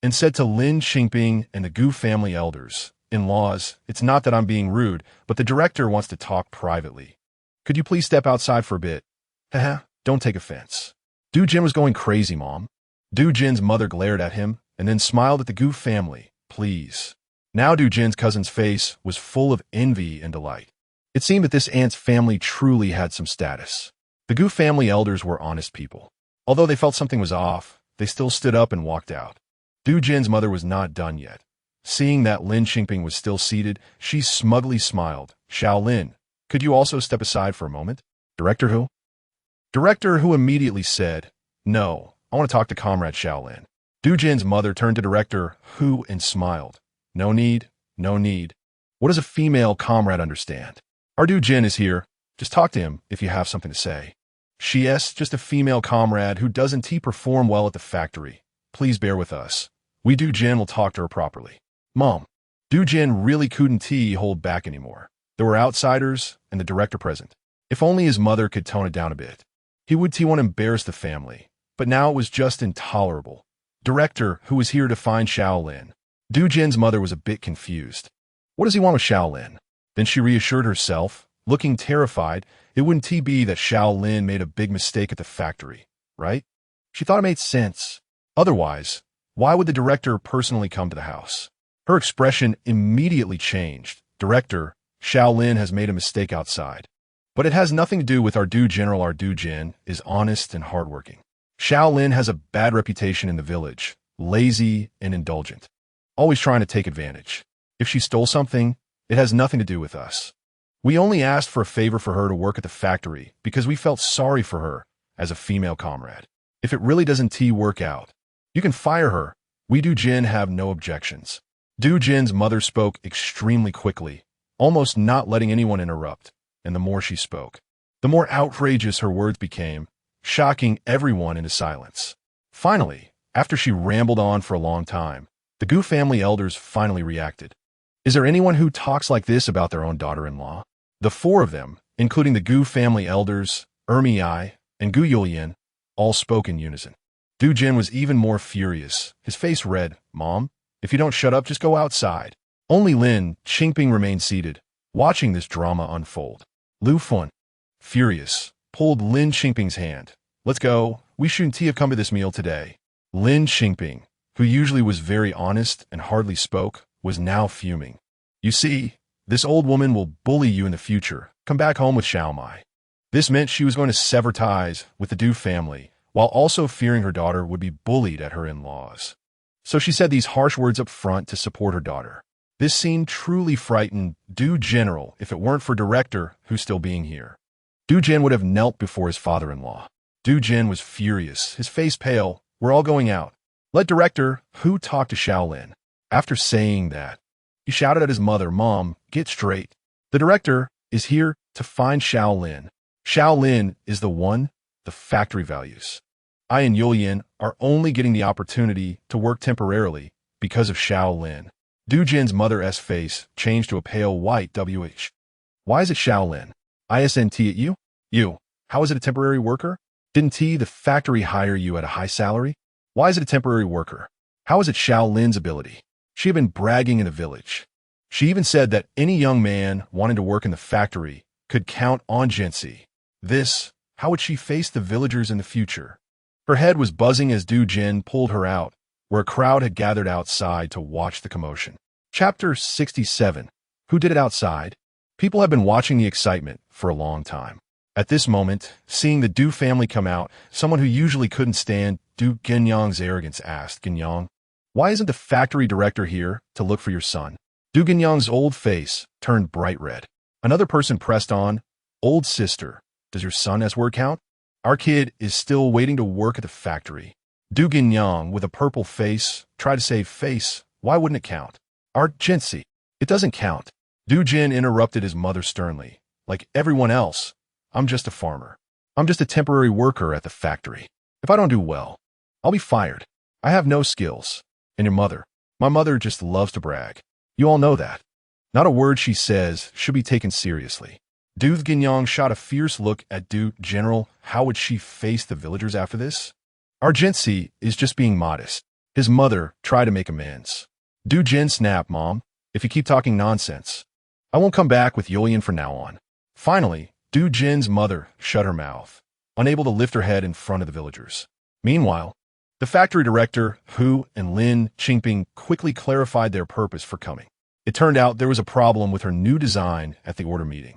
and said to Lin Qingping and the Gu family elders, In-laws, it's not that I'm being rude, but the director wants to talk privately. Could you please step outside for a bit? Haha, don't take offense. Du Jin was going crazy, Mom. Du Jin's mother glared at him and then smiled at the Gu family. Please. Now Du Jin's cousin's face was full of envy and delight. It seemed that this aunt's family truly had some status. The Gu family elders were honest people. Although they felt something was off, they still stood up and walked out. Du Jin's mother was not done yet. Seeing that Lin Qingping was still seated, she smugly smiled. Shaolin, could you also step aside for a moment? Director Hu? Director Hu immediately said, No, I want to talk to Comrade Shaolin. Du Jin's mother turned to Director Hu and smiled. No need. What does a female comrade understand? Our Du Jin is here. Just talk to him if you have something to say. She's just a female comrade who doesn't perform well at the factory. Please bear with us. We Du Jin will talk to her properly. Mom, Du Jin really couldn't hold back anymore. There were outsiders and the director present. If only his mother could tone it down a bit. He would want to embarrass the family, but now it was just intolerable. Director, who was here to find Shaolin. Du Jin's mother was a bit confused. What does he want with Shaolin? Then she reassured herself, looking terrified. It wouldn't be that Shaolin made a big mistake at the factory, right? She thought it made sense. Otherwise, why would the director personally come to the house? Her expression immediately changed. Director, Shaolin has made a mistake outside. But it has nothing to do with our Du General. Our Du Jin is honest and hardworking. Shaolin has a bad reputation in the village, lazy and indulgent, always trying to take advantage. If she stole something, it has nothing to do with us. We only asked for a favor for her to work at the factory because we felt sorry for her as a female comrade. If it really doesn't work out, you can fire her. We Du Jin have no objections. Du Jin's mother spoke extremely quickly, almost not letting anyone interrupt, and the more she spoke, the more outrageous her words became, shocking everyone into silence. Finally, after she rambled on for a long time, the Gu family elders finally reacted. Is there anyone who talks like this about their own daughter-in-law? The four of them, including the Gu family elders, Ai, and Gu Yulian, all spoke in unison. Du Jin was even more furious, his face red. Mom, if you don't shut up, just go outside. Only Lin Qingping remained seated, watching this drama unfold. Lu Fun, furious, pulled Lin Qingping's hand. Let's go, we shouldn't have come to this meal today. Lin Qingping, who usually was very honest and hardly spoke, was now fuming. You see, this old woman will bully you in the future. Come back home with Xiaomai. This meant she was going to sever ties with the Du family, while also fearing her daughter would be bullied at her in-laws. So she said these harsh words up front to support her daughter. This scene truly frightened Du General if it weren't for Director, who's still being here. Du Jin would have knelt before his father-in-law. Du Jin was furious, his face pale. We're all going out. Let Director, who talk to Shaolin. After saying that, he shouted at his mother, Mom, get straight. The Director is here to find Shaolin. Shaolin is the one the factory values. I and Yulian are only getting the opportunity to work temporarily because of Shaolin. Du Jin's mother's face changed to a pale white WH. Why is it Shaolin? ISNT at you? You. How is it a temporary worker? Didn't the factory hire you at a high salary? Why is it a temporary worker? How is it Shaolin's ability? She had been bragging in the village. She even said that any young man wanting to work in the factory could count on Jinsi. How would she face the villagers in the future? Her head was buzzing as Du Jin pulled her out, where a crowd had gathered outside to watch the commotion. Chapter 67. Who did it outside? People have been watching the excitement for a long time. At this moment, seeing the Du family come out, someone who usually couldn't stand Du Genyang's arrogance asked, Genyang, why isn't the factory director here to look for your son? Du Genyang's old face turned bright red. Another person pressed on, Old sister, does your son has word count? Our kid is still waiting to work at the factory. Du Genyang, with a purple face, tried to say face, why wouldn't it count? Our Jinsi, it doesn't count. Du Jin interrupted his mother sternly. Like everyone else, I'm just a farmer. I'm just a temporary worker at the factory. If I don't do well, I'll be fired. I have no skills. And your mother? My mother just loves to brag. You all know that. Not a word she says should be taken seriously. Du Genyang shot a fierce look at Du General. How would she face the villagers after this? Our Jinsi is just being modest. His mother tried to make amends. Du Jin snapped, Mom, if you keep talking nonsense, I won't come back with Yulian from now on. Finally, Du Jin's mother shut her mouth, unable to lift her head in front of the villagers. Meanwhile, the factory director, Hu and Lin Qingping, quickly clarified their purpose for coming. It turned out there was a problem with her new design at the order meeting.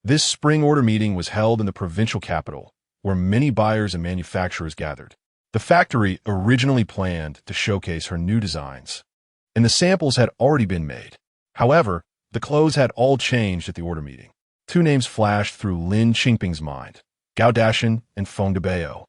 This spring order meeting was held in the provincial capital, where many buyers and manufacturers gathered. The factory originally planned to showcase her new designs, and the samples had already been made. However, the clothes had all changed at the order meeting. Two names flashed through Lin Qingping's mind, Gao Dashan and Feng Debao.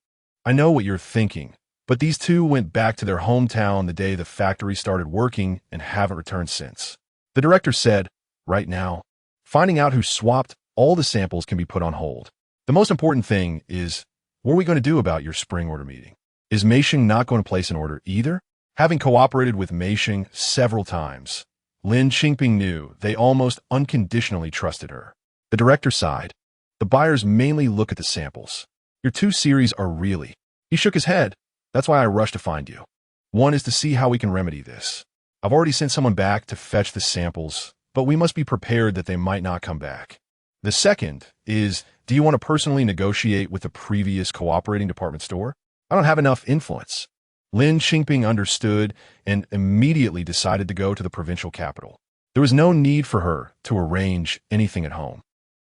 I know what you're thinking, but these two went back to their hometown the day the factory started working and haven't returned since. The director said, right now, finding out who swapped all the samples can be put on hold. The most important thing is, what are we going to do about your spring order meeting? Is Meisheng not going to place an order either? Having cooperated with Meisheng several times, Lin Qingping knew they almost unconditionally trusted her. The director sighed. The buyers mainly look at the samples. Your 2 series are really. He shook his head. That's why I rushed to find you. One is to see how we can remedy this. I've already sent someone back to fetch the samples, but we must be prepared that they might not come back. The second is, do you want to personally negotiate with the previous cooperating department store? I don't have enough influence. Lin Qingping understood and immediately decided to go to the provincial capital. There was no need for her to arrange anything at home.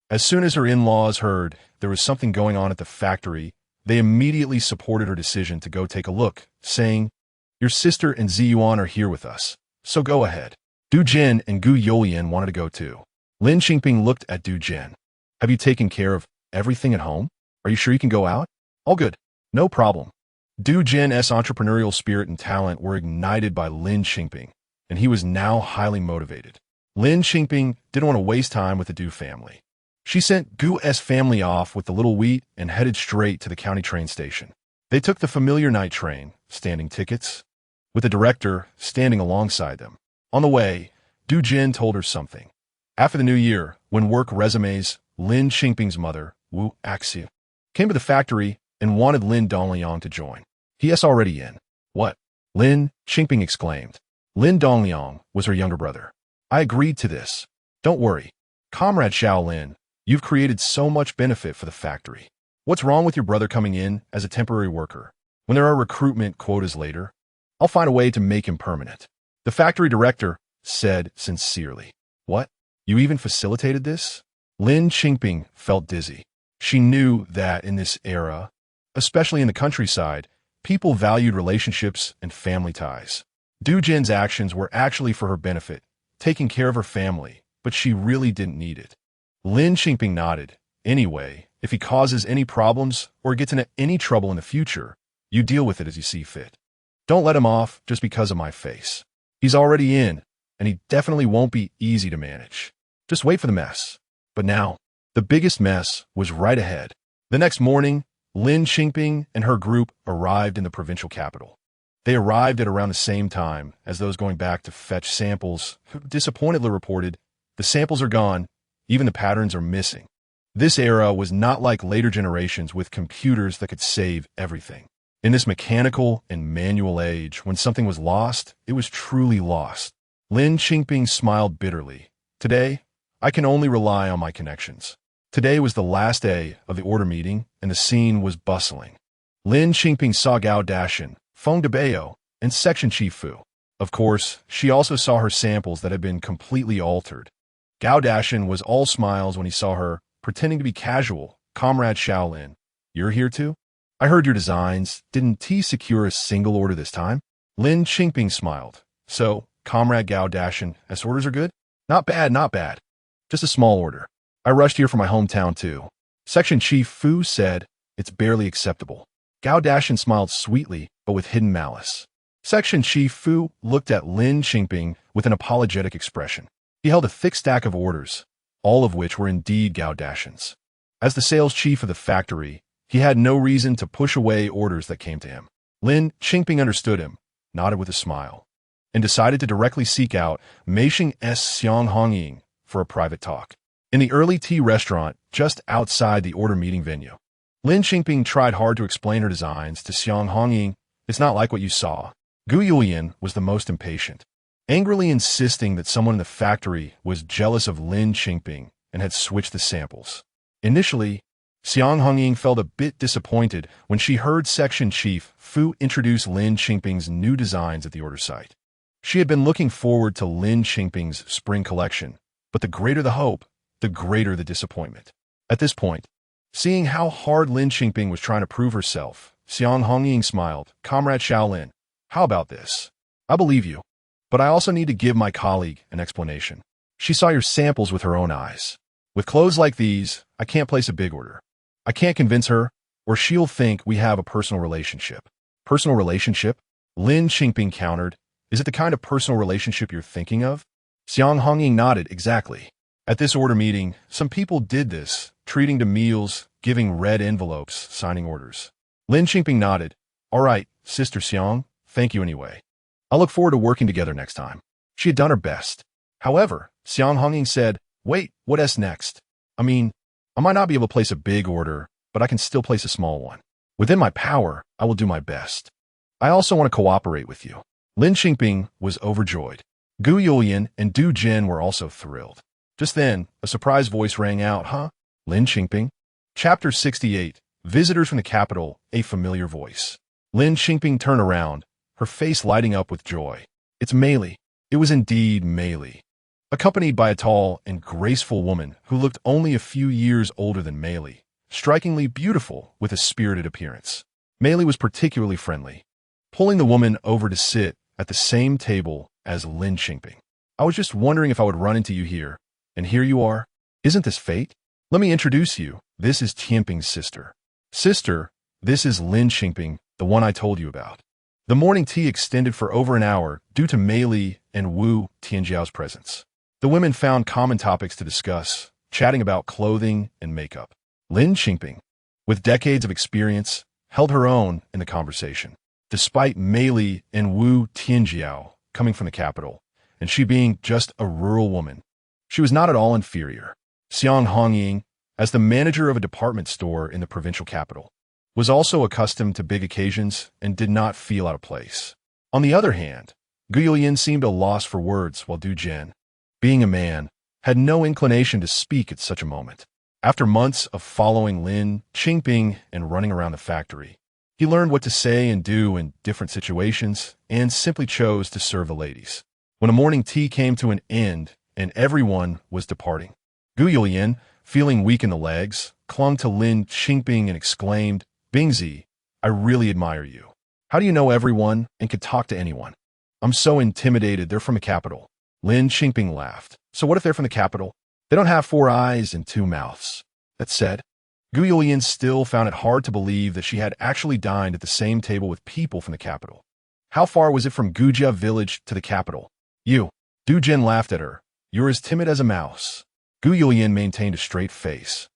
As soon as her in-laws heard there was something going on at the factory, they immediately supported her decision to go take a look, saying, "Your sister and Ziyuan are here with us, so go ahead." Du Jin and Gu Yulian wanted to go too. Lin Qingping looked at Du Jin. "Have you taken care of everything at home? Are you sure you can go out?" "All good. No problem." Du Jin's entrepreneurial spirit and talent were ignited by Lin Qingping, and he was now highly motivated. Lin Qingping didn't want to waste time with the Du family. She sent Gu's family off with the little wheat and headed straight to the county train station. They took the familiar night train, standing tickets, with the director standing alongside them. On the way, Du Jin told her something. After the new year, when work resumes, Lin Qingping's mother, Wu Axi, came to the factory and wanted Lin Dongliang to join. "He is already in." "What?" Lin Qingping exclaimed. Lin Dongliang was her younger brother. "I agreed to this. Don't worry. Comrade Shaolin, you've created so much benefit for the factory. What's wrong with your brother coming in as a temporary worker? When there are recruitment quotas later, I'll find a way to make him permanent." The factory director said sincerely. "What? You even facilitated this?" Lin Qingping felt dizzy. She knew that in this era, especially in the countryside, people valued relationships and family ties. Du Jin's actions were actually for her benefit, taking care of her family, but she really didn't need it. Lin Qingping nodded. "Anyway, if he causes any problems or gets into any trouble in the future, you deal with it as you see fit. Don't let him off just because of my face. He's already in, and he definitely won't be easy to manage. Just wait for the mess." But now, the biggest mess was right ahead. The next morning, Lin Qingping and her group arrived in the provincial capital. They arrived at around the same time as those going back to fetch samples, who disappointedly reported, "The samples are gone, even the patterns are missing." This era was not like later generations with computers that could save everything. In this mechanical and manual age, when something was lost, it was truly lost. Lin Qingping smiled bitterly. "Today, I can only rely on my connections." Today was the last day of the order meeting, and the scene was bustling. Lin Qingping saw Gao Dashan, Feng Debao, and Section Chief Fu. Of course, she also saw her samples that had been completely altered. Gao Dashan was all smiles when he saw her, pretending to be casual. "Comrade Shaolin, you're here too? I heard your designs. Didn't he secure a single order this time?" Lin Qingping smiled. "So, Comrade Gao Dashan, S orders are good?" "Not bad, not bad. Just a small order. I rushed here from my hometown too." Section Chief Fu said, "It's barely acceptable." Gao Dashan smiled sweetly, but with hidden malice. Section Chief Fu looked at Lin Qingping with an apologetic expression. He held a thick stack of orders, all of which were indeed Gao Dashan's. As the sales chief of the factory, he had no reason to push away orders that came to him. Lin Qingping understood him, nodded with a smile, and decided to directly seek out Meishing S. Xiang Hongying for a private talk. In the early tea restaurant just outside the order meeting venue, Lin Qingping tried hard to explain her designs to Xiang Hongying. "It's not like what you saw." Gu Yulian was the most impatient, angrily insisting that someone in the factory was jealous of Lin Qingping and had switched the samples. Initially, Xiang Hongying felt a bit disappointed when she heard Section Chief Fu introduce Lin Qingping's new designs at the order site. She had been looking forward to Lin Qingping's spring collection, but the greater the hope, the greater the disappointment. At this point, seeing how hard Lin Qingping was trying to prove herself, Xiang Hongying smiled. "Comrade Shaolin, how about this? I believe you, but I also need to give my colleague an explanation. She saw your samples with her own eyes. With clothes like these, I can't place a big order. I can't convince her, or she'll think we have a personal relationship." "Personal relationship?" Lin Qingping countered. "Is it the kind of personal relationship you're thinking of?" Xiang Hongying nodded. "Exactly. At this order meeting, some people did this, treating to meals, giving red envelopes, signing orders." Lin Qingping nodded. "All right, Sister Xiang, thank you anyway. I'll look forward to working together next time." She had done her best. However, Xiang Hongying said, "Wait, what's next? I mean, I might not be able to place a big order, but I can still place a small one. Within my power, I will do my best. I also want to cooperate with you." Lin Qingping was overjoyed. Gu Junchen and Du Jin were also thrilled. Just then, a surprise voice rang out, "Huh? Lin Qingping?" Chapter 68, Visitors from the Capital, a familiar voice. Lin Qingping turned around, her face lighting up with joy. "It's Mei Li." It was indeed Mei Li. Accompanied by a tall and graceful woman who looked only a few years older than Mei Li, strikingly beautiful with a spirited appearance. Mei Li was particularly friendly, pulling the woman over to sit at the same table as Lin Qingping. "I was just wondering if I would run into you here, and here you are. Isn't this fate? Let me introduce you. This is Qingping's sister." "Sister, this is Lin Qingping, the one I told you about." The morning tea extended for over an hour due to Mei Li and Wu Tianjiao's presence. The women found common topics to discuss, chatting about clothing and makeup. Lin Qingping, with decades of experience, held her own in the conversation. Despite Mei Li and Wu Tianjiao coming from the capital, and she being just a rural woman, she was not at all inferior. Xiang Hongying, as the manager of a department store in the provincial capital, was also accustomed to big occasions and did not feel out of place. On the other hand, Gu Yulian seemed a loss for words, while Du Jin, being a man, had no inclination to speak at such a moment. After months of following Lin Qingping and running around the factory, he learned what to say and do in different situations and simply chose to serve the ladies. When a morning tea came to an end and everyone was departing, Gu Yulian, feeling weak in the legs, clung to Lin Qingping and exclaimed, "Bingzi, I really admire you. How do you know everyone and can talk to anyone? I'm so intimidated. They're from the capital." Lin Qingping laughed. "So what if they're from the capital? They don't have 4 eyes and 2 mouths. That said, Gu Yulian still found it hard to believe that she had actually dined at the same table with people from the capital. How far was it from Gujia village to the capital? "You." Du Jin laughed at her. "You're as timid as a mouse." Gu Yulian maintained a straight face,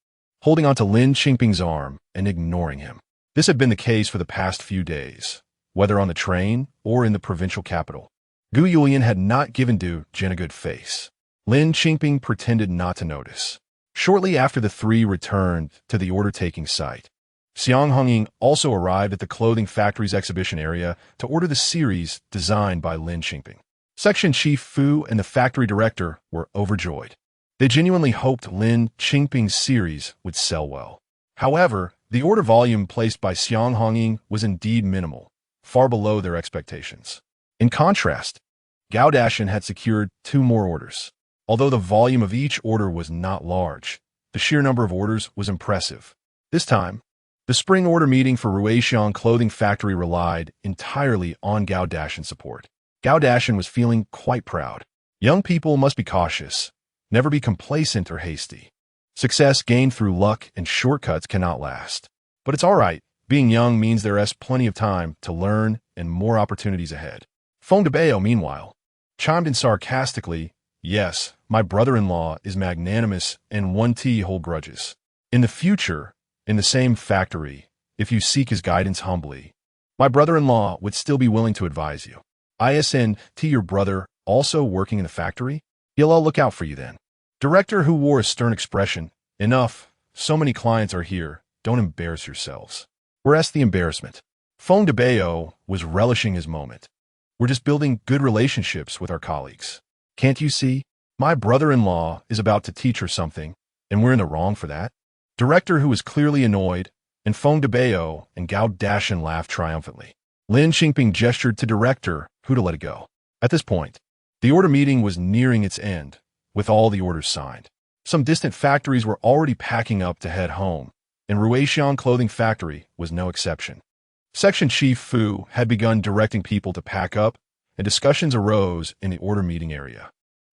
holding onto Lin Qingping's arm and ignoring him. This had been the case for the past few days, whether on the train or in the provincial capital. Gu Yulian had not given Du Jin a good face. Lin Qingping pretended not to notice. Shortly after the three returned to the order-taking site, Xiang Hongying also arrived at the clothing factory's exhibition area to order the series designed by Lin Qingping. Section Chief Fu and the factory director were overjoyed. They genuinely hoped Lin Qingping's series would sell well. However, the order volume placed by Xiang Hongying was indeed minimal, far below their expectations. In contrast, Gu Junchen had secured 2 more orders. Although the volume of each order was not large, the sheer number of orders was impressive. This time, the spring order meeting for Ruexiang Clothing Factory relied entirely on Gu Junchen's support. Gu Junchen was feeling quite proud. Young people must be cautious, never be complacent or hasty. Success gained through luck and shortcuts cannot last. But it's all right. Being young means there is plenty of time to learn and more opportunities ahead. Feng Debao, meanwhile, chimed in sarcastically, "Yes, my brother-in-law is magnanimous and won't hold grudges. In the future, in the same factory, if you seek his guidance humbly, my brother-in-law would still be willing to advise you. Isn't your brother also working in the factory? He'll all look out for you then." Director, who wore a stern expression, "Enough, so many clients are here, don't embarrass yourselves." Whereas the embarrassment. Feng Debao was relishing his moment. "We're just building good relationships with our colleagues. Can't you see? My brother-in-law is about to teach her something, and we're in the wrong for that." Director, who was clearly annoyed, and Feng Debao and Gu Junchen laughed triumphantly. Lin Qingping gestured to Director, who to let it go. At this point, the order meeting was nearing its end, with all the orders signed. Some distant factories were already packing up to head home, and Ruexiang Clothing Factory was no exception. Section Chief Fu had begun directing people to pack up, and discussions arose in the order meeting area.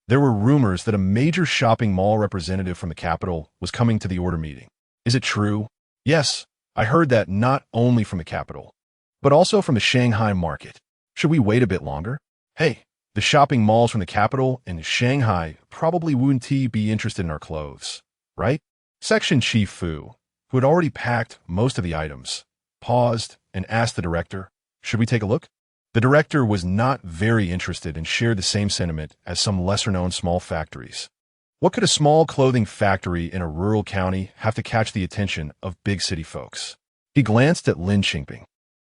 There were rumors that a major shopping mall representative from the capital was coming to the order meeting. Is it true? Yes, I heard that not only from the capital, but also from the Shanghai market. Should we wait a bit longer? Hey, the shopping malls from the capital and Shanghai probably wouldn't be interested in our clothes, right? Section Chief Fu, who had already packed most of the items, paused and asked the director, "Should we take a look?" The director was not very interested and shared the same sentiment as some lesser-known small factories. What could a small clothing factory in a rural county have to catch the attention of big city folks? He glanced at Lin Qingping,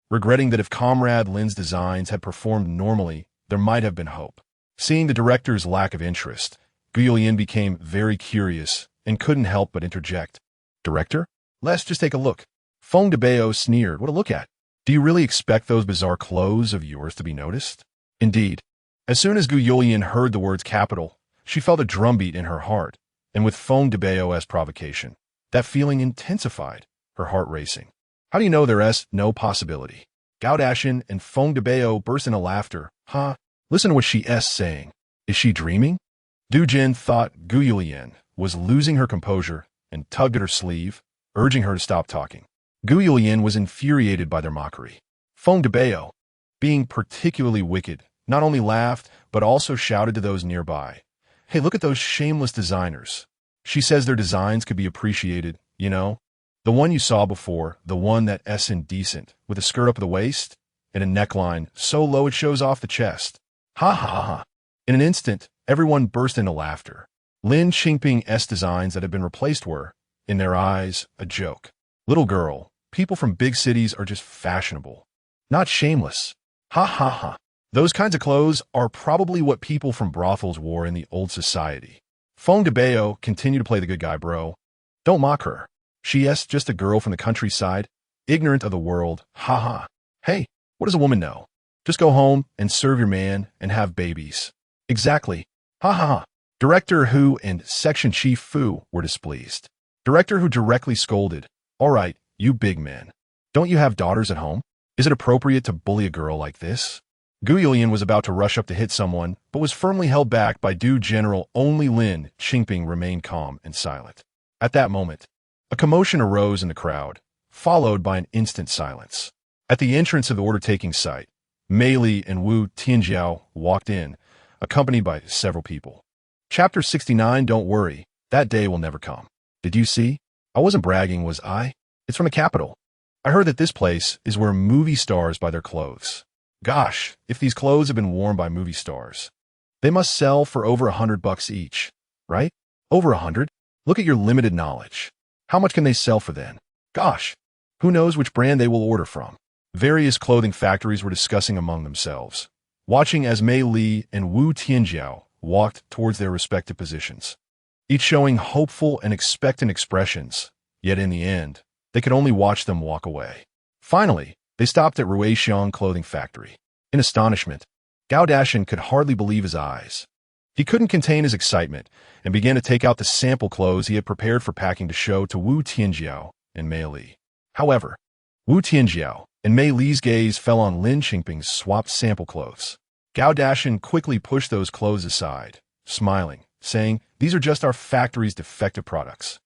regretting that if Comrade Lin's designs had performed normally, there might have been hope. Seeing the director's lack of interest, Gu Junchen became very curious and couldn't help but interject. Director? Let's just take a look. Feng DeBeo sneered. What a look at. Do you really expect those bizarre clothes of yours to be noticed? Indeed. As soon as Gu Junchen heard the words capital, she felt a drumbeat in her heart, and with Feng DeBeo's provocation, that feeling intensified, her heart racing. How do you know there's no possibility? Gu Junchen and Feng DeBeo burst into laughter. Huh? Listen to what she's saying. Is she dreaming? Du Jin thought Gu Junchen was losing her composure and tugged at her sleeve, urging her to stop talking. Gu Junchen was infuriated by their mockery. Feng DeBeo, being particularly wicked, not only laughed, but also shouted to those nearby. Hey, look at those shameless designers. She says their designs could be appreciated, you know? The one you saw before, the one that's indecent, with a skirt up the waist and a neckline so low it shows off the chest. Ha ha ha ha. In an instant, everyone burst into laughter. Lin Qingping's designs that had been replaced were, in their eyes, a joke. Little girl, people from big cities are just fashionable, not shameless. Ha ha ha. Those kinds of clothes are probably what people from brothels wore in the old society. Feng DeBeo continued to play the good guy, bro. Don't mock her. She's just a girl from the countryside, ignorant of the world. Ha ha. Hey, what does a woman know? Just go home and serve your man and have babies. Exactly. Ha ha ha. Director Hu and Section Chief Fu were displeased. Director Hu directly scolded. All right, you big men. Don't you have daughters at home? Is it appropriate to bully a girl like this? Gu Junchen was about to rush up to hit someone, but was firmly held back by Du General. Only Lin Qingping remained calm and silent. At that moment, a commotion arose in the crowd, followed by an instant silence. At the entrance of the order-taking site, Mei Li and Wu Tianjiao walked in, accompanied by several people. Chapter 69. Don't worry, that day will never come. Did you see? I wasn't bragging, was I? It's from the capital. I heard that this place is where movie stars buy their clothes. Gosh, if these clothes have been worn by movie stars, they must sell for over $100 each, right? Over 100? Look at your limited knowledge. How much can they sell for then? Gosh, who knows which brand they will order from? Various clothing factories were discussing among themselves, watching as Mei Li and Wu Tianjiao walked towards their respective positions, each showing hopeful and expectant expressions, yet in the end, they could only watch them walk away. Finally, they stopped at Ruixiang Clothing Factory. In astonishment, Gu Junchen could hardly believe his eyes. He couldn't contain his excitement and began to take out the sample clothes he had prepared for packing to show to Wu Tianjiao and Mei Li. However, Wu Tianjiao and Mei Li's gaze fell on Lin Qingping's swapped sample clothes. Gu Junchen quickly pushed those clothes aside, smiling, saying, "These are just our factory's defective products.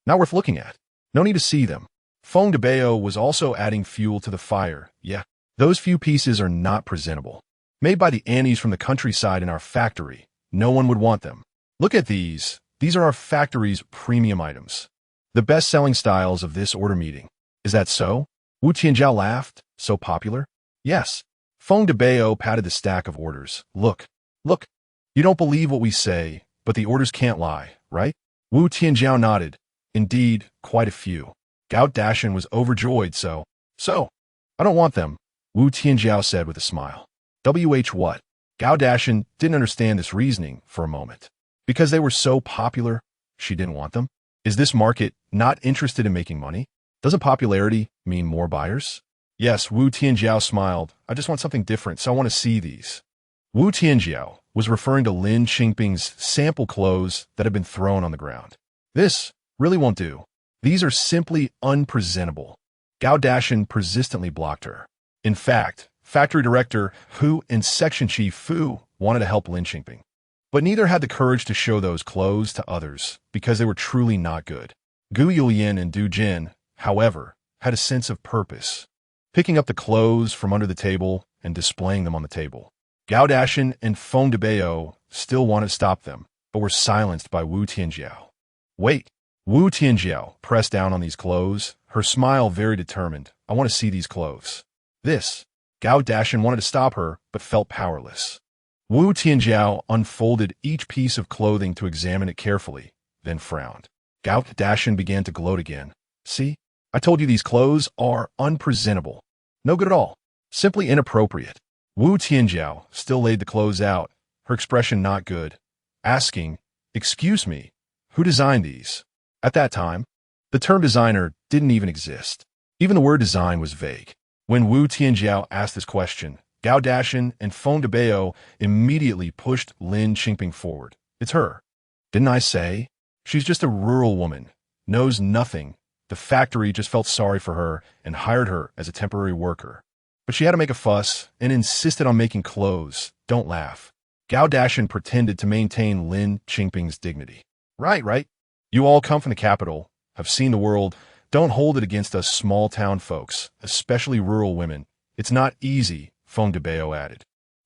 Not worth looking at. No need to see them." Feng DeBeo was also adding fuel to the fire. Yeah, those few pieces are not presentable. Made by the Annies from the countryside in our factory. No one would want them. Look at these. These are our factory's premium items. The best-selling styles of this order meeting. Is that so? Wu Tianjiao laughed. So popular? Yes. Feng DeBeo patted the stack of orders. Look. You don't believe what we say, but the orders can't lie, right? Wu Tianjiao nodded. Indeed, quite a few. Gu Junchen was overjoyed, so, I don't want them, Wu Tianjiao said with a smile. What? Gu Junchen didn't understand this reasoning for a moment. Because they were so popular, she didn't want them? Is this market not interested in making money? Doesn't popularity mean more buyers? Yes, Wu Tianjiao smiled. I just want something different, so I want to see these. Wu Tianjiao was referring to Lin Qingping's sample clothes that had been thrown on the ground. This really won't do. These are simply unpresentable. Gu Junchen persistently blocked her. In fact, Factory Director Hu and Section Chief Fu wanted to help Lin Qingping. But neither had the courage to show those clothes to others because they were truly not good. Gu Junchen and Du Jin, however, had a sense of purpose, picking up the clothes from under the table and displaying them on the table. Gu Junchen and Feng DeBeo still wanted to stop them, but were silenced by Wu Tianjiao. Wait. Wu Tianjiao pressed down on these clothes, her smile very determined. I want to see these clothes. This. Gu Junchen wanted to stop her, but felt powerless. Wu Tianjiao unfolded each piece of clothing to examine it carefully, then frowned. Gu Junchen began to gloat again. See? I told you these clothes are unpresentable. No good at all. Simply inappropriate. Wu Tianjiao still laid the clothes out, her expression not good, asking, "Excuse me, who designed these?" At that time, the term designer didn't even exist. Even the word design was vague. When Wu Tianjiao asked this question, Gu Junchen and Feng Debao immediately pushed Lin Qingping forward. It's her. Didn't I say? She's just a rural woman, knows nothing. The factory just felt sorry for her and hired her as a temporary worker. But she had to make a fuss and insisted on making clothes. Don't laugh. Gu Junchen pretended to maintain Lin Qingping's dignity. Right. You all come from the capital, have seen the world. Don't hold it against us small-town folks, especially rural women. It's not easy, Feng Debao added.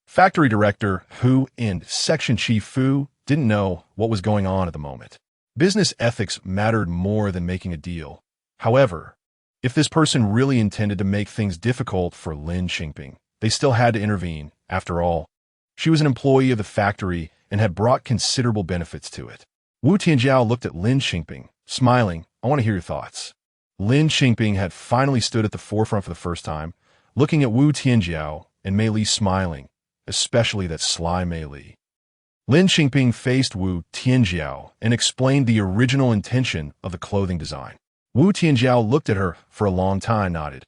Factory director Hu and section chief Fu didn't know what was going on at the moment. Business ethics mattered more than making a deal. However, if this person really intended to make things difficult for Lin Qingping, they still had to intervene. After all, she was an employee of the factory and had brought considerable benefits to it. Wu Tianjiao looked at Lin Qingping, smiling. I want to hear your thoughts. Lin Qingping had finally stood at the forefront for the first time, looking at Wu Tianjiao and Mei Li smiling, especially that sly Mei Li. Lin Qingping faced Wu Tianjiao and explained the original intention of the clothing design. Wu Tianjiao looked at her for a long time, nodded,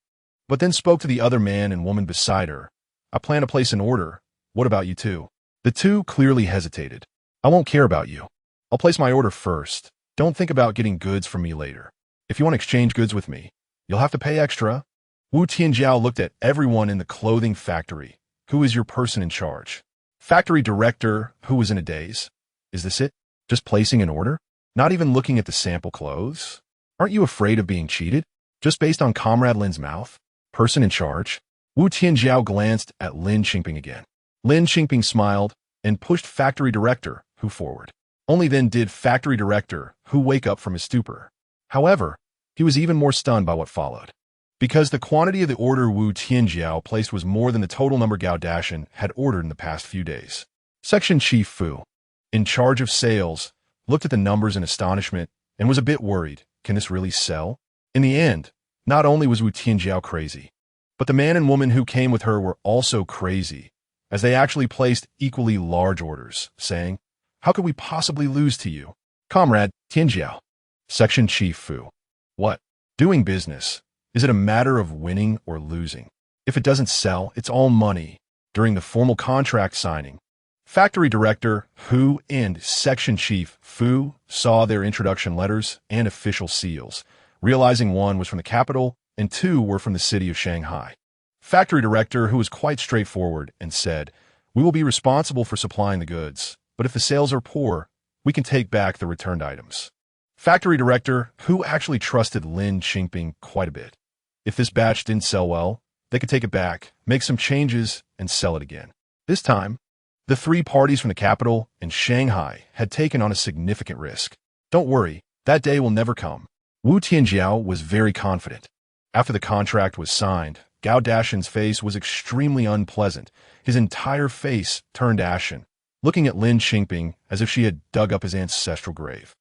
but then spoke to the other man and woman beside her. I plan to place an order. What about you two? The two clearly hesitated. I won't care about you. I'll place my order first. Don't think about getting goods from me later. If you want to exchange goods with me, you'll have to pay extra. Wu Tianjiao looked at everyone in the clothing factory. Who is your person in charge? Factory director, who was in a daze. Is this it? Just placing an order? Not even looking at the sample clothes? Aren't you afraid of being cheated? Just based on Comrade Lin's mouth? Person in charge? Wu Tianjiao glanced at Lin Qingping again. Lin Qingping smiled and pushed factory director, Hu forward. Only then did factory director, Hu wake up from his stupor. However, he was even more stunned by what followed. Because the quantity of the order Wu Tianjiao placed was more than the total number Gu Junchen had ordered in the past few days. Section Chief Fu, in charge of sales, looked at the numbers in astonishment and was a bit worried. Can this really sell? In the end, not only was Wu Tianjiao crazy, but the man and woman who came with her were also crazy, as they actually placed equally large orders, saying, "How could we possibly lose to you? Comrade Tianjiao." Section Chief Fu. What? Doing business. Is it a matter of winning or losing? If it doesn't sell, it's all money. During the formal contract signing, Factory Director Hu and Section Chief Fu saw their introduction letters and official seals, realizing one was from the capital and two were from the city of Shanghai. Factory Director, who was quite straightforward, and said, "We will be responsible for supplying the goods, but if the sales are poor, we can take back the returned items." Factory Director, who actually trusted Lin Qingping quite a bit. If this batch didn't sell well, they could take it back, make some changes, and sell it again. This time, the three parties from the capital and Shanghai had taken on a significant risk. Don't worry, that day will never come. Wu Tianjiao was very confident. After the contract was signed, Gu Junchen's face was extremely unpleasant. His entire face turned ashen, looking at Lin Qingping as if she had dug up his ancestral grave.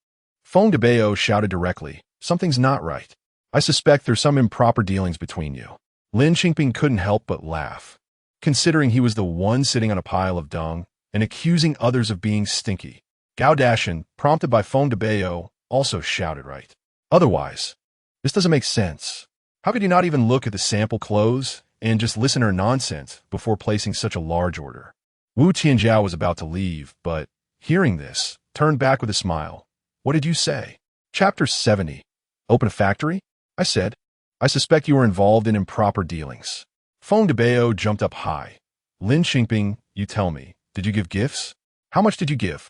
Feng Debao shouted directly, "Something's not right. I suspect there's some improper dealings between you." Lin Qingping couldn't help but laugh, considering he was the one sitting on a pile of dung and accusing others of being stinky. Gu Junchen, prompted by Feng Debao, also shouted right. Otherwise, this doesn't make sense. How could you not even look at the sample clothes and just listen to her nonsense before placing such a large order? Wu Tianjiao was about to leave, but, hearing this, turned back with a smile. "What did you say?" Chapter 70. Open a factory? I said, "I suspect you were involved in improper dealings." Feng Debao jumped up high. "Lin Qingping, you tell me, did you give gifts? How much did you give?"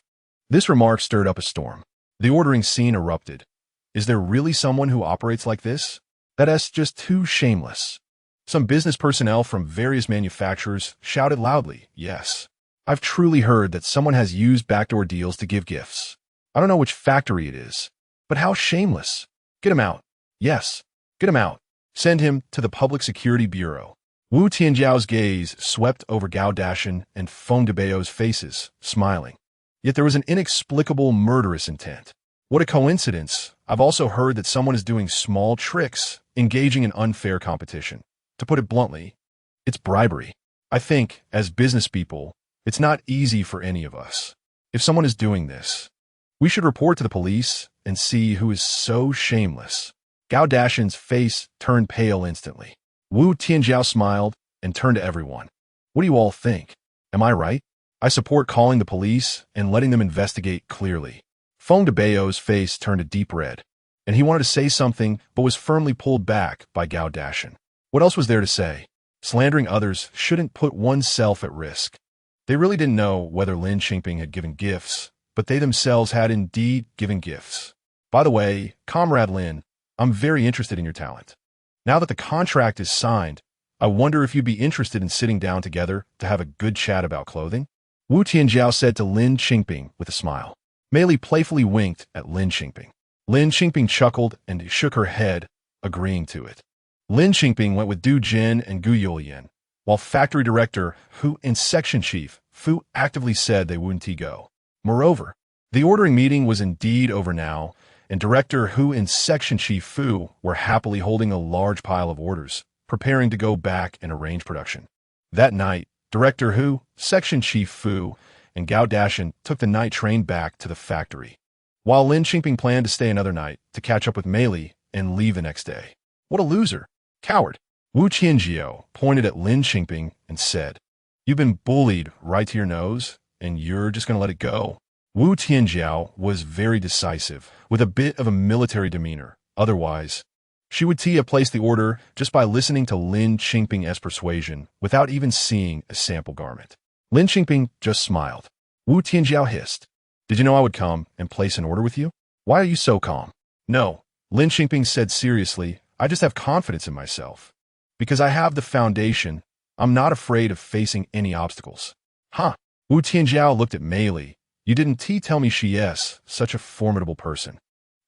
This remark stirred up a storm. The ordering scene erupted. Is there really someone who operates like this? That's just too shameless. Some business personnel from various manufacturers shouted loudly, "Yes. I've truly heard that someone has used backdoor deals to give gifts. I don't know which factory it is, but how shameless. Get him out. Yes, get him out. Send him to the Public Security Bureau." Wu Tianjiao's gaze swept over Gu Junchen and Feng Debao's faces, smiling. Yet there was an inexplicable murderous intent. What a coincidence. I've also heard that someone is doing small tricks, engaging in unfair competition. To put it bluntly, it's bribery. I think, as business people, it's not easy for any of us. If someone is doing this, we should report to the police and see who is so shameless. Gu Junchen's face turned pale instantly. Wu Tianjiao smiled and turned to everyone. What do you all think? Am I right? I support calling the police and letting them investigate clearly. Feng Debao's face turned a deep red, and he wanted to say something but was firmly pulled back by Gu Junchen. What else was there to say? Slandering others shouldn't put oneself at risk. They really didn't know whether Lin Qingping had given gifts, but they themselves had indeed given gifts. By the way, Comrade Lin, I'm very interested in your talent. Now that the contract is signed, I wonder if you'd be interested in sitting down together to have a good chat about clothing? Wu Tianjiao said to Lin Qingping with a smile. Mei Li playfully winked at Lin Qingping. Lin Qingping chuckled and shook her head, agreeing to it. Lin Qingping went with Du Jin and Gu Junchen, while factory director Hu and section chief Fu actively said they wouldn't go. Moreover, the ordering meeting was indeed over now, and Director Hu and Section Chief Fu were happily holding a large pile of orders, preparing to go back and arrange production. That night, Director Hu, Section Chief Fu, and Gu Junchen took the night train back to the factory, while Lin Qingping planned to stay another night to catch up with Mei Li and leave the next day. What a loser! Coward! Wu Tianjiao pointed at Lin Qingping and said, "You've been bullied right to your nose, and you're just going to let it go." Wu Tianjiao was very decisive, with a bit of a military demeanor. Otherwise, she would place the order just by listening to Lin Qingping's persuasion without even seeing a sample garment. Lin Qingping just smiled. Wu Tianjiao hissed, "Did you know I would come and place an order with you? Why are you so calm?" "No," Lin Qingping said seriously, "I just have confidence in myself. Because I have the foundation, I'm not afraid of facing any obstacles." "Huh." Wu Tianjiao looked at Mei Li. "You didn't tell me she is such a formidable person.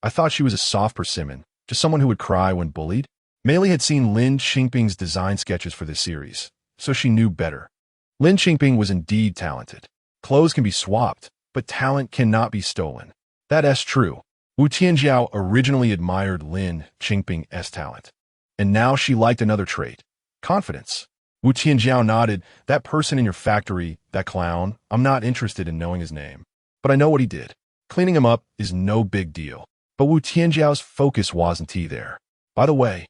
I thought she was a soft persimmon, just someone who would cry when bullied." Mei Li had seen Lin Qingping's design sketches for this series, so she knew better. Lin Qingping was indeed talented. Clothes can be swapped, but talent cannot be stolen. That's true. Wu Tianjiao originally admired Lin Qingping's talent, and now she liked another trait: confidence. Wu Tianjiao nodded. "That person in your factory, that clown, I'm not interested in knowing his name. But I know what he did. Cleaning him up is no big deal." But Wu Tianjiao's focus wasn't there. "By the way,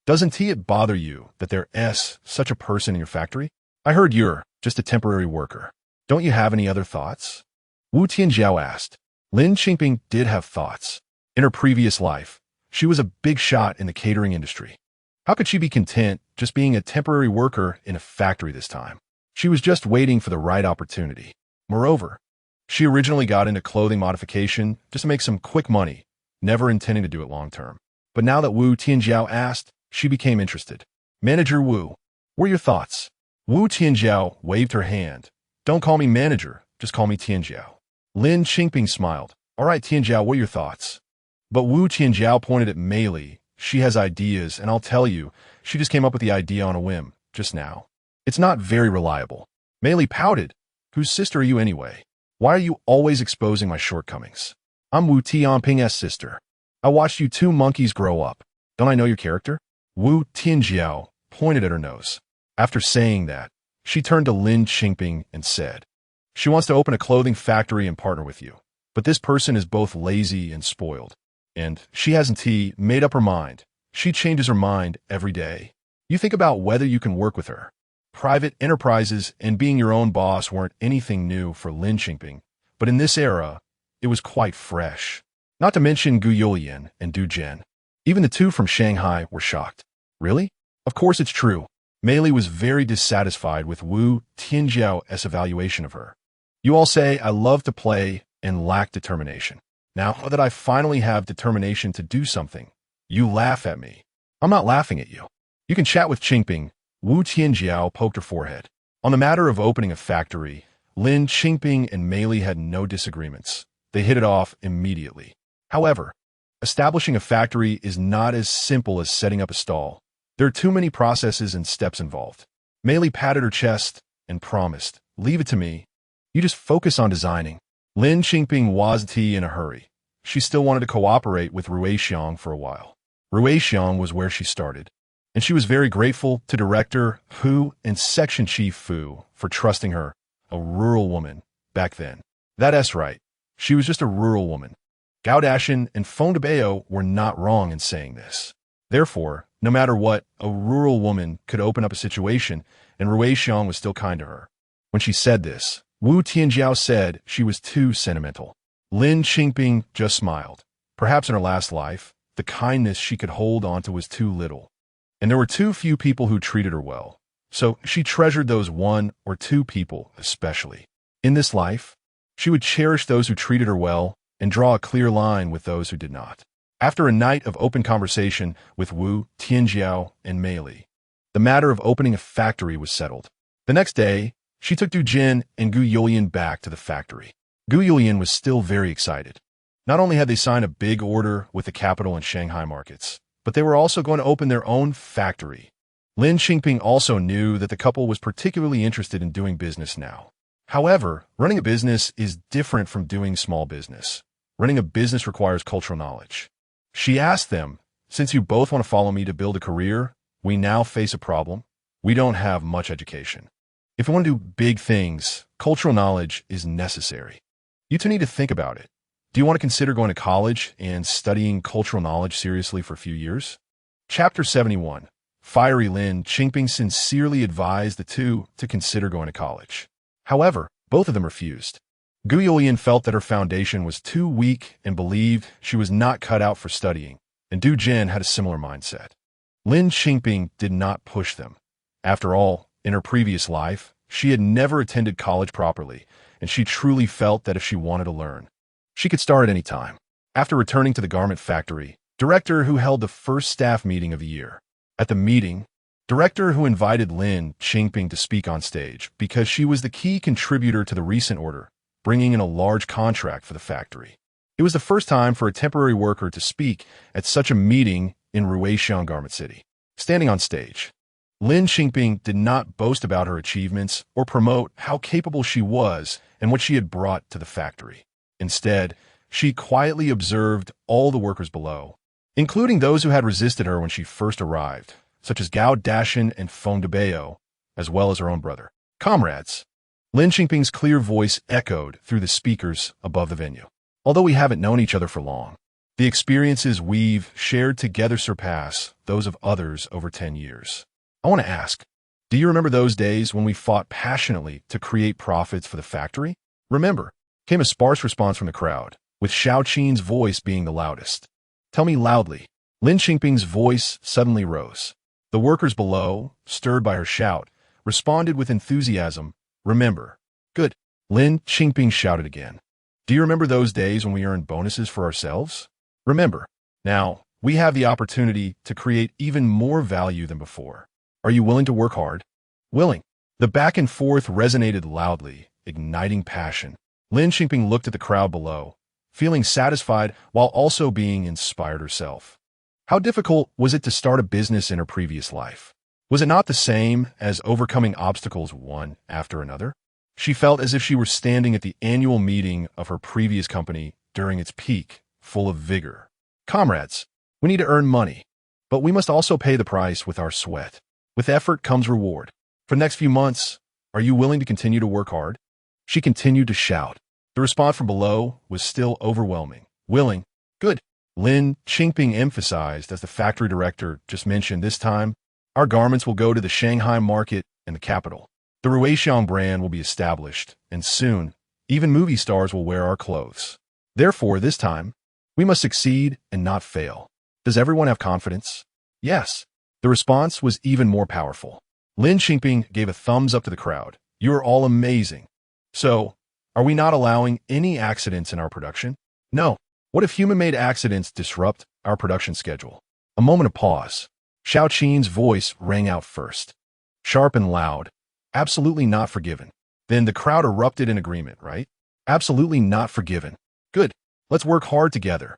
doesn't it bother you that there's such a person in your factory? I heard you're just a temporary worker. Don't you have any other thoughts?" Wu Tianjiao asked. Lin Qingping did have thoughts. In her previous life, she was a big shot in the catering industry. How could she be content just being a temporary worker in a factory this time? She was just waiting for the right opportunity. Moreover, she originally got into clothing modification just to make some quick money, never intending to do it long term. But now that Wu Tianjiao asked, she became interested. "Manager Wu, what are your thoughts?" Wu Tianjiao waved her hand. "Don't call me manager, just call me Tianjiao." Lin Qingping smiled. "All right, Tianjiao, what are your thoughts?" But Wu Tianjiao pointed at Mei Li. "She has ideas, and I'll tell you, she just came up with the idea on a whim, just now. It's not very reliable." Mei Li pouted. "Whose sister are you anyway? Why are you always exposing my shortcomings?" "I'm Wu Tianping's sister. I watched you two monkeys grow up. Don't I know your character?" Wu Tianjiao pointed at her nose. After saying that, she turned to Lin Qingping and said, "She wants to open a clothing factory and partner with you. But this person is both lazy and spoiled. And she hasn't made up her mind. She changes her mind every day. You think about whether you can work with her." Private enterprises and being your own boss weren't anything new for Lin Qingping, but in this era, it was quite fresh. Not to mention Gu Junchen and Du Jin. Even the two from Shanghai were shocked. "Really? Of course it's true." Mei Li was very dissatisfied with Wu Tianjiao's evaluation of her. "You all say I love to play and lack determination. Now that I finally have determination to do something, you laugh at me." "I'm not laughing at you. You can chat with Qingping." Wu Tianjiao poked her forehead. On the matter of opening a factory, Lin Qingping and Mei Li had no disagreements. They hit it off immediately. However, establishing a factory is not as simple as setting up a stall. There are too many processes and steps involved. Mei Li patted her chest and promised, "Leave it to me. You just focus on designing." Lin Qingping wasn't in a hurry. She still wanted to cooperate with Ruixiang for a while. Ruixiang was where she started, and she was very grateful to Director Hu and Section Chief Fu for trusting her, a rural woman, back then. That's right. She was just a rural woman. Gu Junchen and fantasies were not wrong in saying this. Therefore, no matter what, a rural woman could open up a situation, and Ruixiang was still kind to her. When she said this, Wu Tianjiao said she was too sentimental. Lin Qingping just smiled. Perhaps in her last life, the kindness she could hold onto was too little. And there were too few people who treated her well. So she treasured those one or two people especially. In this life, she would cherish those who treated her well and draw a clear line with those who did not. After a night of open conversation with Wu Tianjiao and Mei Li, the matter of opening a factory was settled. The next day, she took Du Jin and Gu Yulian back to the factory. Gu Yulian was still very excited. Not only had they signed a big order with the capital and Shanghai markets, but they were also going to open their own factory. Lin Qingping also knew that the couple was particularly interested in doing business now. However, running a business is different from doing small business. Running a business requires cultural knowledge. She asked them, "Since you both want to follow me to build a career, we now face a problem. We don't have much education. If we want to do big things, cultural knowledge is necessary. You two need to think about it. Do you want to consider going to college and studying cultural knowledge seriously for a few years?" Chapter 71. Fiery Lin Qingping sincerely advised the two to consider going to college. However, both of them refused. Gu Yulian felt that her foundation was too weak and believed she was not cut out for studying, and Du Jin had a similar mindset. Lin Qingping did not push them. After all, in her previous life, she had never attended college properly, and she truly felt that if she wanted to learn, she could start at any time. After returning to the garment factory, Director Hu held the first staff meeting of the year. At the meeting, Director Hu invited Lin Qingping to speak on stage because she was the key contributor to the recent order, bringing in a large contract for the factory. It was the first time for a temporary worker to speak at such a meeting in Ruixiang Garment City. Standing on stage, Lin Qingping did not boast about her achievements or promote how capable she was and what she had brought to the factory. Instead, she quietly observed all the workers below, including those who had resisted her when she first arrived, such as Gu Junchen and fantasies, as well as her own brother. "Comrades," Lin Qingping's clear voice echoed through the speakers above the venue. "Although we haven't known each other for long, the experiences we've shared together surpass those of others over 10 years. I want to ask, do you remember those days when we fought passionately to create profits for the factory?" "Remember," came a sparse response from the crowd, with Xiaoqin's voice being the loudest. "Tell me loudly." Lin Qingping's voice suddenly rose. The workers below, stirred by her shout, responded with enthusiasm. "Remember." "Good." Lin Qingping shouted again. "Do you remember those days when we earned bonuses for ourselves?" "Remember." "Now, we have the opportunity to create even more value than before. Are you willing to work hard?" "Willing." The back and forth resonated loudly, igniting passion. Lin Qingping looked at the crowd below, feeling satisfied while also being inspired herself. How difficult was it to start a business in her previous life? Was it not the same as overcoming obstacles one after another? She felt as if she were standing at the annual meeting of her previous company during its peak, full of vigor. "Comrades, we need to earn money, but we must also pay the price with our sweat. With effort comes reward. For the next few months, are you willing to continue to work hard?" She continued to shout. The response from below was still overwhelming. "Willing." "Good." Lin Qingping emphasized as the factory director just mentioned. "This time, our garments will go to the Shanghai market and the capital. The Ruixiang brand will be established, and soon, even movie stars will wear our clothes. Therefore, this time, we must succeed and not fail. Does everyone have confidence?" "Yes." The response was even more powerful. Lin Qingping gave a thumbs up to the crowd. "You are all amazing. So, are we not allowing any accidents in our production?" "No." "What if human-made accidents disrupt our production schedule?" A moment of pause. Xiaoqin's voice rang out first, sharp and loud. "Absolutely not forgiven." Then the crowd erupted in agreement, right? "Absolutely not forgiven." "Good. Let's work hard together.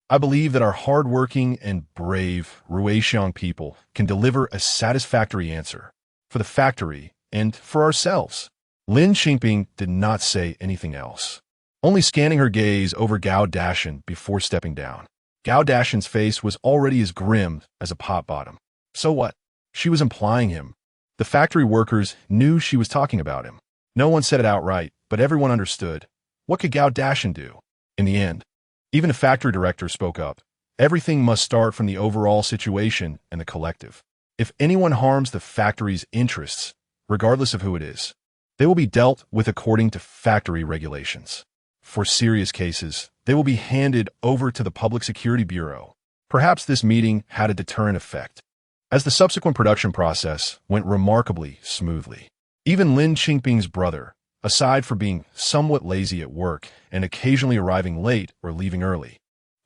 I believe that our hard-working and brave Ruixiang people can deliver a satisfactory answer. for the factory, and for ourselves. Lin Qingping did not say anything else, only scanning her gaze over Gu Junchen before stepping down. Gu Junchen's face was already as grim as a pot bottom. So what? She was implying him. The factory workers knew she was talking about him. No one said it outright, but everyone understood. What could Gu Junchen do? In the end, even the factory director spoke up. Everything must start from the overall situation and the collective. If anyone harms the factory's interests, regardless of who it is, they will be dealt with according to factory regulations. For serious cases, they will be handed over to the Public Security Bureau. Perhaps this meeting had a deterrent effect, as the subsequent production process went remarkably smoothly. Even Lin Qingping's brother, aside from being somewhat lazy at work and occasionally arriving late or leaving early,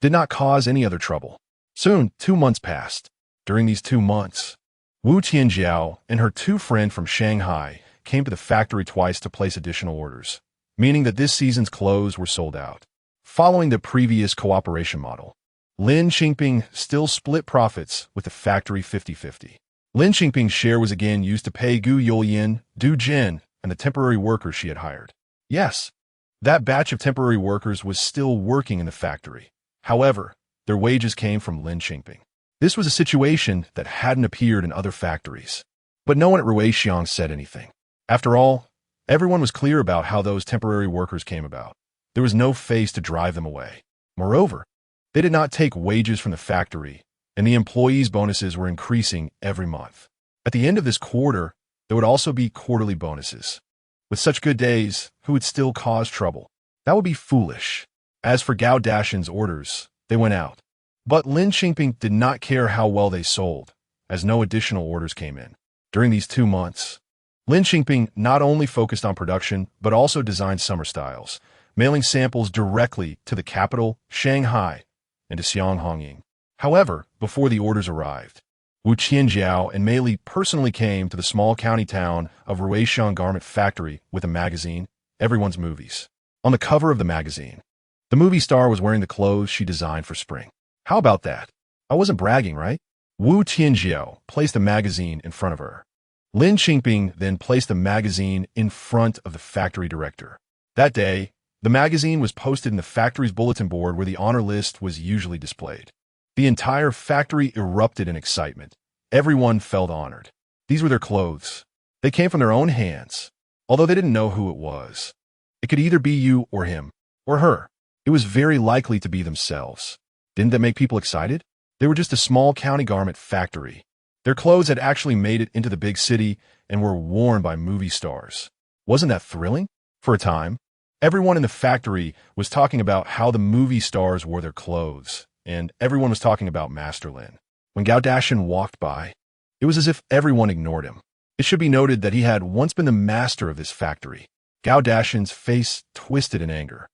did not cause any other trouble. Soon, 2 months passed. During these 2 months, Wu Tianjiao and her 2 friends from Shanghai came to the factory twice to place additional orders, meaning that this season's clothes were sold out. Following the previous cooperation model, Lin Qingping still split profits with the factory 50-50. Lin Qingping's share was again used to pay Gu Junchen, Du Jin, and the temporary workers she had hired. Yes, that batch of temporary workers was still working in the factory. However, their wages came from Lin Qingping. This was a situation that hadn't appeared in other factories. But no one at Reborn said anything. After all, everyone was clear about how those temporary workers came about. There was no face to drive them away. Moreover, they did not take wages from the factory, and the employees' bonuses were increasing every month. At the end of this quarter, there would also be quarterly bonuses. With such good days, who would still cause trouble? That would be foolish. As for Gu Junchen's orders, they went out. But Lin Qingping did not care how well they sold, as no additional orders came in. During these 2 months, Lin Qingping not only focused on production, but also designed summer styles, mailing samples directly to the capital, Shanghai, and to Xianghongying. However, before the orders arrived, Wu Tianjiao and Mei Li personally came to the small county town of Reborn Garment Factory with a magazine, Everyone's Movies. On the cover of the magazine, the movie star was wearing the clothes she designed for spring. How about that? I wasn't bragging, right? Wu Tianjiao placed the magazine in front of her. Lin Qingping then placed the magazine in front of the factory director. That day, the magazine was posted in the factory's bulletin board where the honor list was usually displayed. The entire factory erupted in excitement. Everyone felt honored. These were their clothes. They came from their own hands, although they didn't know who it was. It could either be you or him, or her. It was very likely to be themselves. Didn't that make people excited? They were just a small county garment factory. Their clothes had actually made it into the big city and were worn by movie stars. Wasn't that thrilling? For a time, everyone in the factory was talking about how the movie stars wore their clothes, and everyone was talking about Master Lin. When Gu Junchen walked by, it was as if everyone ignored him. It should be noted that he had once been the master of this factory. Gu Junchen's face twisted in anger,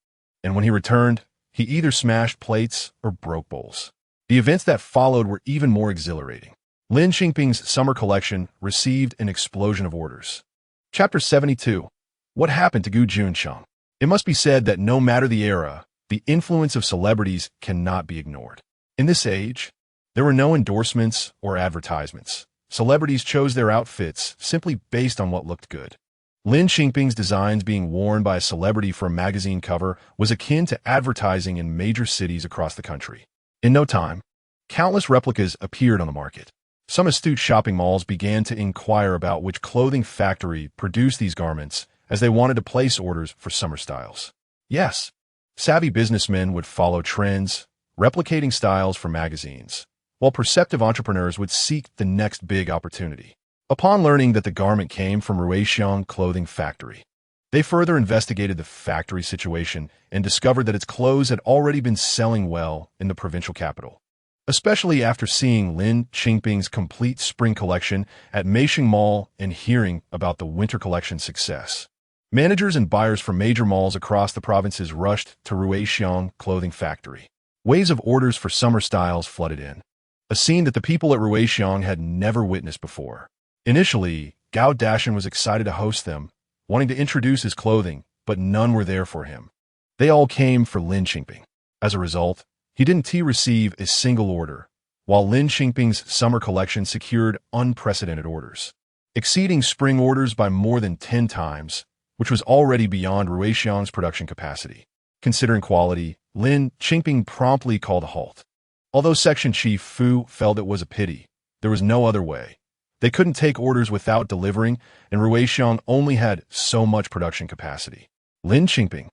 and when he returned, he either smashed plates or broke bowls. The events that followed were even more exhilarating. Lin Qingping's summer collection received an explosion of orders. Chapter 72. What happened to Gu Junchen? It must be said that no matter the era, the influence of celebrities cannot be ignored. In this age, there were no endorsements or advertisements. Celebrities chose their outfits simply based on what looked good. Lin Qingping's designs being worn by a celebrity for a magazine cover was akin to advertising in major cities across the country. In no time, countless replicas appeared on the market. Some astute shopping malls began to inquire about which clothing factory produced these garments, as they wanted to place orders for summer styles. Yes, savvy businessmen would follow trends, replicating styles for magazines, while perceptive entrepreneurs would seek the next big opportunity. Upon learning that the garment came from Reborn Clothing Factory, they further investigated the factory situation and discovered that its clothes had already been selling well in the provincial capital. Especially after seeing Lin Qingping's complete spring collection at Meisheng Mall and hearing about the winter collection's success. Managers and buyers from major malls across the provinces rushed to Reborn Clothing Factory. Waves of orders for summer styles flooded in, a scene that the people at Reborn had never witnessed before. Initially, Gu Junchen was excited to host them, wanting to introduce his clothing, but none were there for him. They all came for Lin Qingping. As a result, he didn't receive a single order, while Lin Qingping's summer collection secured unprecedented orders. exceeding spring orders by more than 10 times, which was already beyond Ruixiang's production capacity. Considering quality, Lin Qingping promptly called a halt. Although Section Chief Fu felt it was a pity, there was no other way. They couldn't take orders without delivering, and Ruixiang only had so much production capacity. Lin Qingping,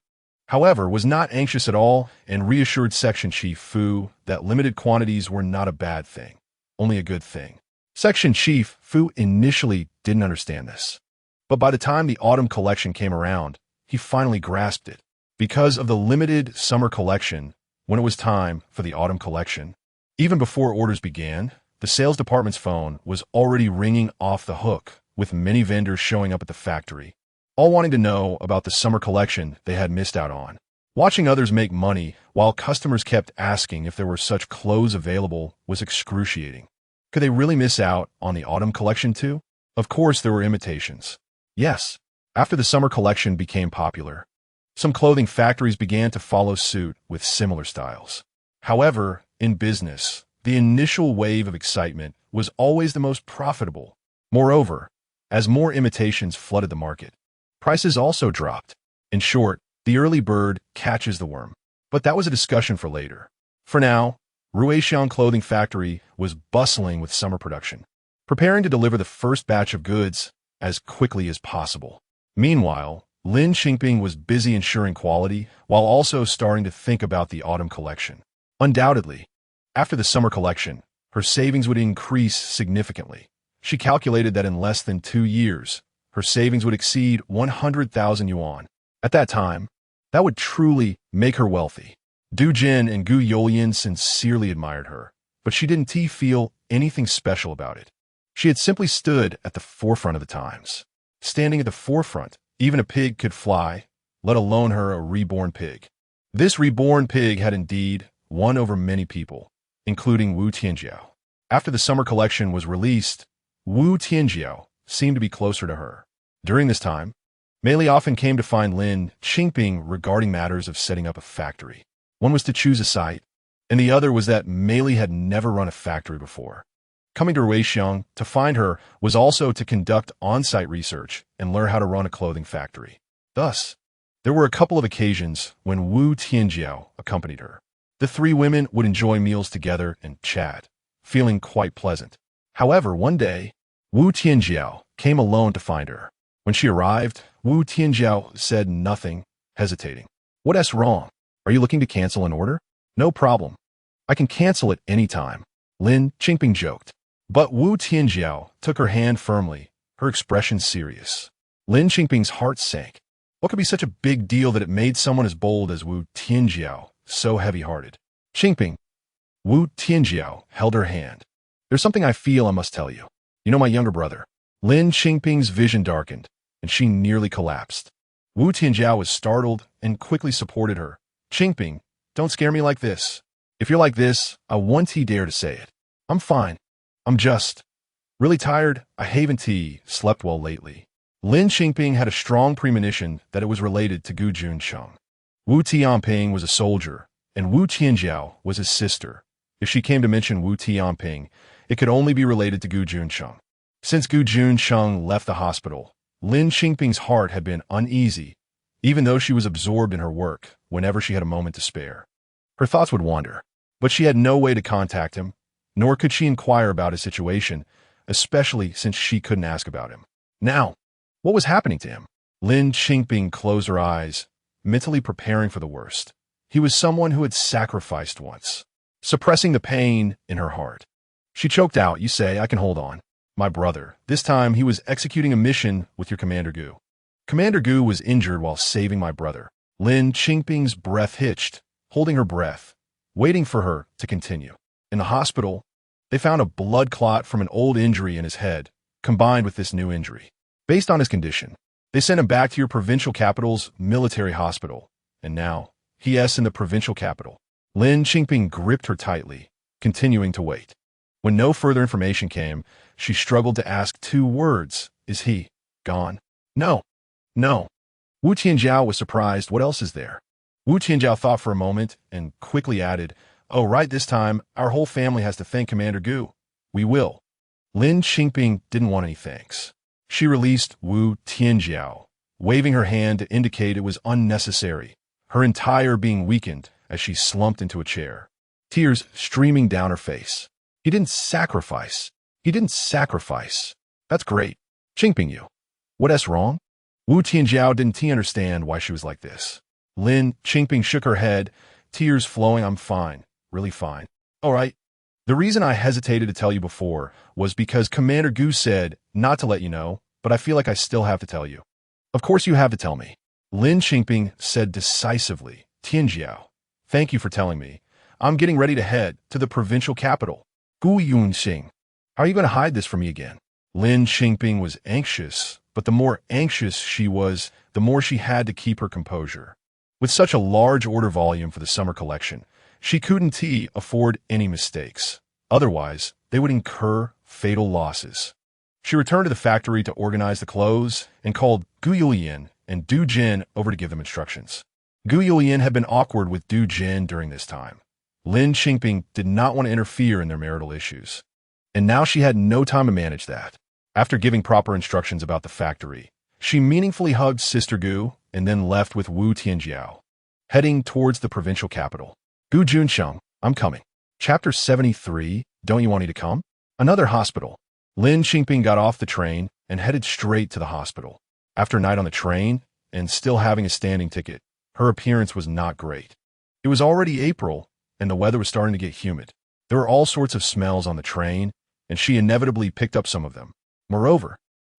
however, was not anxious at all and reassured Section Chief Fu that limited quantities were not a bad thing, only a good thing. Section Chief Fu initially didn't understand this, but by the time the autumn collection came around, he finally grasped it. Because of the limited summer collection, when it was time for the autumn collection, even before orders began, the sales department's phone was already ringing off the hook, with many vendors showing up at the factory, all wanting to know about the summer collection they had missed out on. Watching others make money while customers kept asking if there were such clothes available was excruciating. Could they really miss out on the autumn collection too? Of course there were imitations. Yes, after the summer collection became popular, some clothing factories began to follow suit with similar styles. However, in business, the initial wave of excitement was always the most profitable. Moreover, as more imitations flooded the market, prices also dropped. In short, the early bird catches the worm. But that was a discussion for later. For now, Ruixiang Clothing Factory was bustling with summer production, preparing to deliver the first batch of goods as quickly as possible. Meanwhile, Lin Qingping was busy ensuring quality while also starting to think about the autumn collection. Undoubtedly, after the summer collection, her savings would increase significantly. She calculated that in less than 2 years, her savings would exceed 100,000 yuan. At that time, that would truly make her wealthy. Du Jin and Gu Junchen sincerely admired her, but she didn't feel anything special about it. She had simply stood at the forefront of the times. Standing at the forefront, even a pig could fly, let alone her a reborn pig. This reborn pig had indeed won over many people, including Wu Tianjiao. After the summer collection was released, Wu Tianjiao seemed to be closer to her. During this time, Mei Li often came to find Lin Qingping regarding matters of setting up a factory. One was to choose a site, and the other was that Mei Li had never run a factory before. Coming to Ruixiang to find her was also to conduct on-site research and learn how to run a clothing factory. Thus, there were a couple of occasions when Wu Tianjiao accompanied her. The three women would enjoy meals together and chat, feeling quite pleasant. However, one day, Wu Tianjiao came alone to find her. When she arrived, Wu Tianjiao said nothing, hesitating. "What's wrong? Are you looking to cancel an order?" "No problem. I can cancel it any time," Lin Qingping joked. But Wu Tianjiao took her hand firmly, her expression serious. Lin Qingping's heart sank. What could be such a big deal that it made someone as bold as Wu Tianjiao so heavy-hearted? "Qingping." Wu Tianjiao held her hand. "There's something I feel I must tell you. You know my younger brother." Lin Qingping's vision darkened, and she nearly collapsed. Wu Tianjiao was startled and quickly supported her. "Qingping, don't scare me like this. If you're like this, I won't dare to say it. I'm fine. I'm just really tired. I haven't slept well lately." Lin Qingping had a strong premonition that it was related to Gu Junchen. Wu Tianping was a soldier, and Wu Tianjiao was his sister. If she came to mention Wu Tianping, it could only be related to Gu Junchen. Since Gu Junchen left the hospital, Lin Qingping's heart had been uneasy, even though she was absorbed in her work whenever she had a moment to spare. Her thoughts would wander, but she had no way to contact him, nor could she inquire about his situation, especially since she couldn't ask about him. Now, what was happening to him? Lin Qingping closed her eyes, mentally preparing for the worst. He was someone who had sacrificed once, suppressing the pain in her heart. She choked out, "You say I can hold on." "My brother. This time he was executing a mission with your Commander Gu. Commander Gu was injured while saving my brother." Lin Qingping's breath hitched, holding her breath, waiting for her to continue. In the hospital, they found a blood clot from an old injury in his head, combined with this new injury. Based on his condition, they sent him back to your provincial capital's military hospital, and now he's in the provincial capital. Lin Qingping gripped her tightly, continuing to wait. When no further information came, she struggled to ask 2 words. "Is he gone?" "No. No." Wu Tianjiao was surprised. "What else is there?" Wu Tianjiao thought for a moment and quickly added, "Oh, right, this time, our whole family has to thank Commander Gu. We will." Lin Qingping didn't want any thanks. She released Wu Tianjiao, waving her hand to indicate it was unnecessary, her entire being weakened as she slumped into a chair, tears streaming down her face. He didn't sacrifice. He didn't sacrifice. That's great. Qingping you. What's wrong? Wu Tianjiao didn't understand why she was like this. Lin Qingping shook her head, tears flowing. I'm fine. Really fine. All right. The reason I hesitated to tell you before was because Commander Gu said not to let you know, but I feel like I still have to tell you. Of course you have to tell me. Lin Qingping said decisively. Tianjiao, thank you for telling me. I'm getting ready to head to the provincial capital. Gu Junchen, how are you going to hide this from me again? Lin Qingping was anxious, but the more anxious she was, the more she had to keep her composure. With such a large order volume for the summer collection, she couldn't afford any mistakes. Otherwise, they would incur fatal losses. She returned to the factory to organize the clothes and called Gu Yulian and Du Jin over to give them instructions. Gu Yulian had been awkward with Du Jin during this time. Lin Qingping did not want to interfere in their marital issues. And now she had no time to manage that. After giving proper instructions about the factory, she meaningfully hugged Sister Gu and then left with Wu Tianjiao, heading towards the provincial capital. Gu Junchen, I'm coming. Chapter 73, Don't You Want Me to Come? Another hospital. Lin Qingping got off the train and headed straight to the hospital. After a night on the train, and still having a standing ticket, her appearance was not great. It was already April, and the weather was starting to get humid. There were all sorts of smells on the train, and she inevitably picked up some of them. Moreover,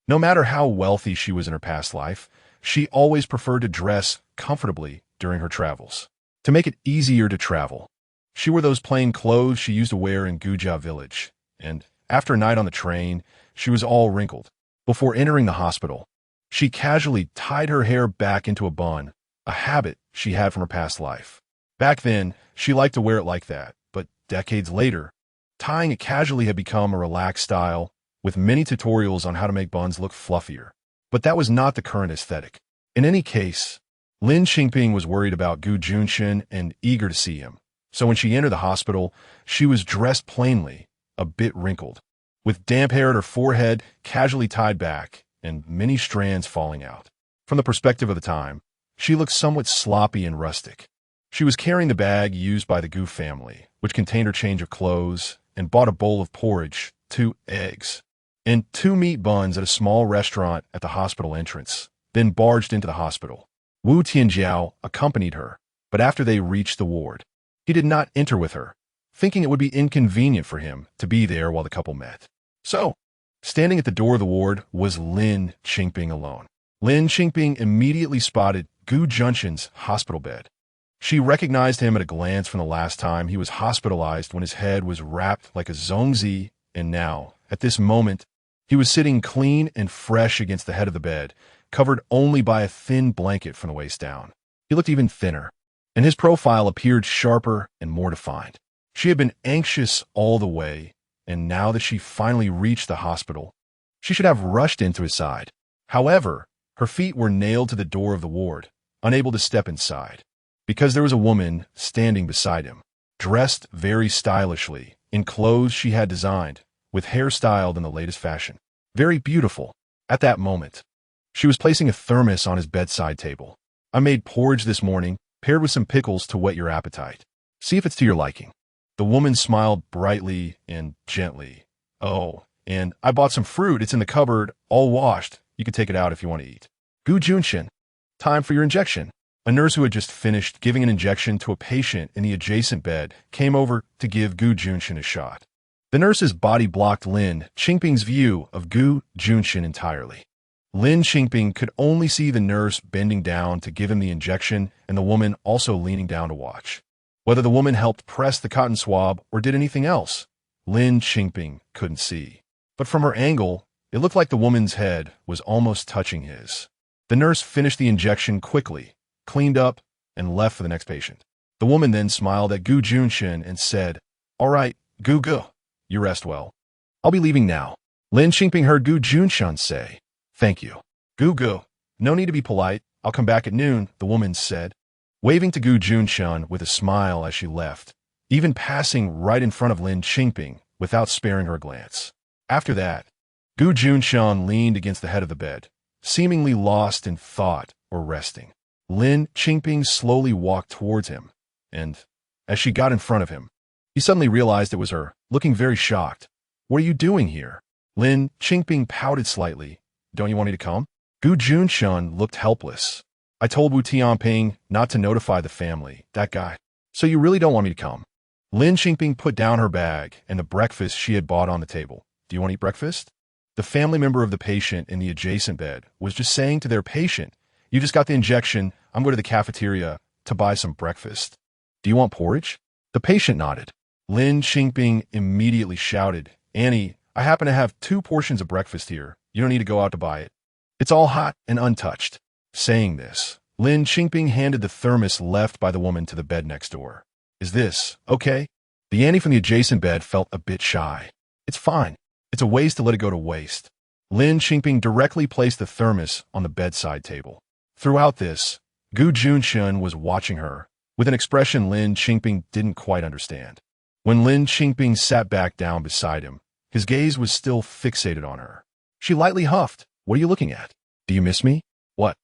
no matter how wealthy she was in her past life, she always preferred to dress comfortably during her travels. To make it easier to travel, she wore those plain clothes she used to wear in Guja village, and after a night on the train, she was all wrinkled. Before entering the hospital, she casually tied her hair back into a bun, a habit she had from her past life. Back then, she liked to wear it like that, but decades later, tying it casually had become a relaxed style, with many tutorials on how to make buns look fluffier. But that was not the current aesthetic. In any case, Lin Qingping was worried about Gu Junchen and eager to see him. So when she entered the hospital, she was dressed plainly, a bit wrinkled, with damp hair at her forehead casually tied back and many strands falling out. From the perspective of the time, she looked somewhat sloppy and rustic. She was carrying the bag used by the Gu family, which contained her change of clothes, and bought a bowl of porridge, 2 eggs, and 2 meat buns at a small restaurant at the hospital entrance, then barged into the hospital. Wu Tianjiao accompanied her, but after they reached the ward, he did not enter with her, thinking it would be inconvenient for him to be there while the couple met. So, standing at the door of the ward was Lin Qingping alone. Lin Qingping immediately spotted Gu Junchen's hospital bed. She recognized him at a glance from the last time he was hospitalized when his head was wrapped like a zongzi, and now, at this moment, he was sitting clean and fresh against the head of the bed, covered only by a thin blanket from the waist down. He looked even thinner, and his profile appeared sharper and more defined. She had been anxious all the way, and now that she finally reached the hospital, she should have rushed into his side. However, her feet were nailed to the door of the ward, unable to step inside, because there was a woman standing beside him, dressed very stylishly, in clothes she had designed, with hair styled in the latest fashion. Very beautiful. At that moment, she was placing a thermos on his bedside table. I made porridge this morning, paired with some pickles to whet your appetite. See if it's to your liking. The woman smiled brightly and gently. Oh, and I bought some fruit. It's in the cupboard, all washed. You can take it out if you want to eat. Gu Junchen, time for your injection. A nurse who had just finished giving an injection to a patient in the adjacent bed came over to give Gu Junchen a shot. The nurse's body blocked Lin Qingping's view of Gu Junchen entirely. Lin Qingping could only see the nurse bending down to give him the injection and the woman also leaning down to watch. Whether the woman helped press the cotton swab or did anything else, Lin Qingping couldn't see. But from her angle, it looked like the woman's head was almost touching his. The nurse finished the injection quickly, cleaned up, and left for the next patient. The woman then smiled at Gu Junchen and said, "All right, Gu, you rest well. I'll be leaving now." Lin Qingping heard Gu Junchen say, "Thank you. Gu, no need to be polite. I'll come back at noon," the woman said, waving to Gu Junchen with a smile as she left, even passing right in front of Lin Qingping without sparing her a glance. After that, Gu Junchen leaned against the head of the bed, seemingly lost in thought or resting. Lin Qingping slowly walked towards him, and, as she got in front of him, he suddenly realized it was her, looking very shocked. "What are you doing here?" Lin Qingping pouted slightly. "Don't you want me to come?" Gu Junchen looked helpless. "I told Wu Tianping not to notify the family, that guy. So you really don't want me to come?" Lin Qingping put down her bag and the breakfast she had bought on the table. "Do you want to eat breakfast?" The family member of the patient in the adjacent bed was just saying to their patient, "You just got the injection. I'm going to the cafeteria to buy some breakfast. Do you want porridge?" The patient nodded. Lin Qingping immediately shouted, "Annie, I happen to have 2 portions of breakfast here. You don't need to go out to buy it. It's all hot and untouched." Saying this, Lin Qingping handed the thermos left by the woman to the bed next door. "Is this okay?" The Annie from the adjacent bed felt a bit shy. "It's fine. It's a waste to let it go to waste." Lin Qingping directly placed the thermos on the bedside table. Throughout this, Gu Junchen was watching her, with an expression Lin Qingping didn't quite understand. When Lin Qingping sat back down beside him, his gaze was still fixated on her. She lightly huffed. "What are you looking at? Do you miss me?" "What?"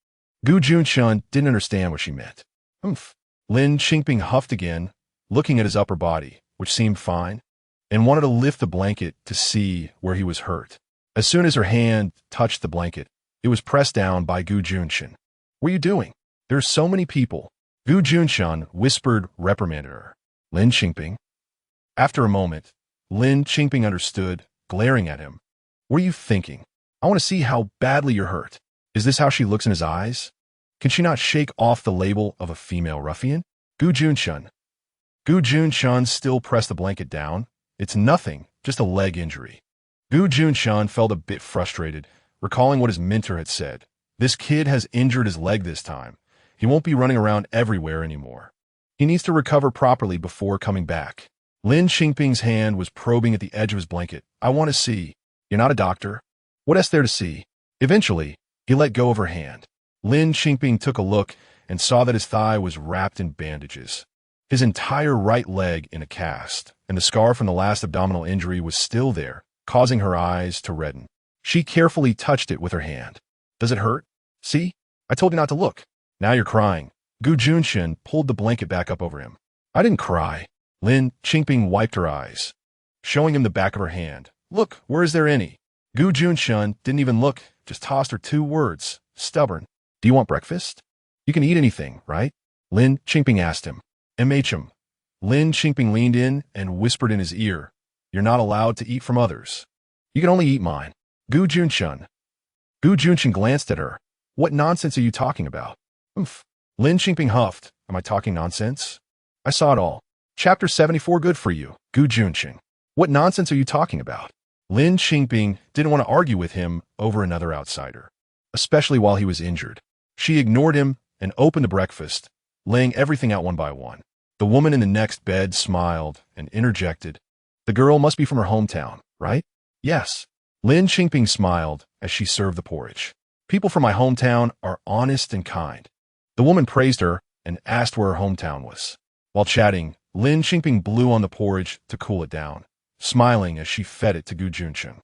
Gu Junchen didn't understand what she meant. "Humph." Lin Qingping huffed again, looking at his upper body, which seemed fine, and wanted to lift the blanket to see where he was hurt. As soon as her hand touched the blanket, it was pressed down by Gu Junchen. "What are you doing? There are so many people." Gu Junchen whispered, reprimanded her. "Lin Qingping." After a moment, Lin Qingping understood, glaring at him. "What are you thinking? I want to see how badly you're hurt. Is this how she looks in his eyes? Can she not shake off the label of a female ruffian?" Gu Junchen. Gu Junchen still pressed the blanket down. "It's nothing, just a leg injury." Gu Junchen felt a bit frustrated, recalling what his mentor had said. This kid has injured his leg this time. He won't be running around everywhere anymore. He needs to recover properly before coming back. Lin Qingping's hand was probing at the edge of his blanket. "I want to see." "You're not a doctor. What else there to see?" Eventually, he let go of her hand. Lin Qingping took a look and saw that his thigh was wrapped in bandages, his entire right leg in a cast, and the scar from the last abdominal injury was still there, causing her eyes to redden. She carefully touched it with her hand. "Does it hurt? See? I told you not to look. Now you're crying." Gu Junchen pulled the blanket back up over him. "I didn't cry." Lin Qingping wiped her eyes, showing him the back of her hand. "Look, where is there any?" Gu Junchen didn't even look, just tossed her 2 words. "Stubborn." "Do you want breakfast?" "You can eat anything, right?" Lin Qingping asked him. "MHM." Lin Qingping leaned in and whispered in his ear, "You're not allowed to eat from others. You can only eat mine." Gu Junchen. Gu Junchen glanced at her. "What nonsense are you talking about?" "Oomph." Lin Qingping huffed. "Am I talking nonsense? I saw it all. Chapter 74 good for you, Gu Junchen. What nonsense are you talking about?" Lin Qingping didn't want to argue with him over another outsider, especially while he was injured. She ignored him and opened the breakfast, laying everything out one by one. The woman in the next bed smiled and interjected, "The girl must be from her hometown, right?" "Yes." Lin Qingping smiled as she served the porridge. "People from my hometown are honest and kind." The woman praised her and asked where her hometown was. While chatting, Lin Qingping blew on the porridge to cool it down, smiling as she fed it to Gu Junchen.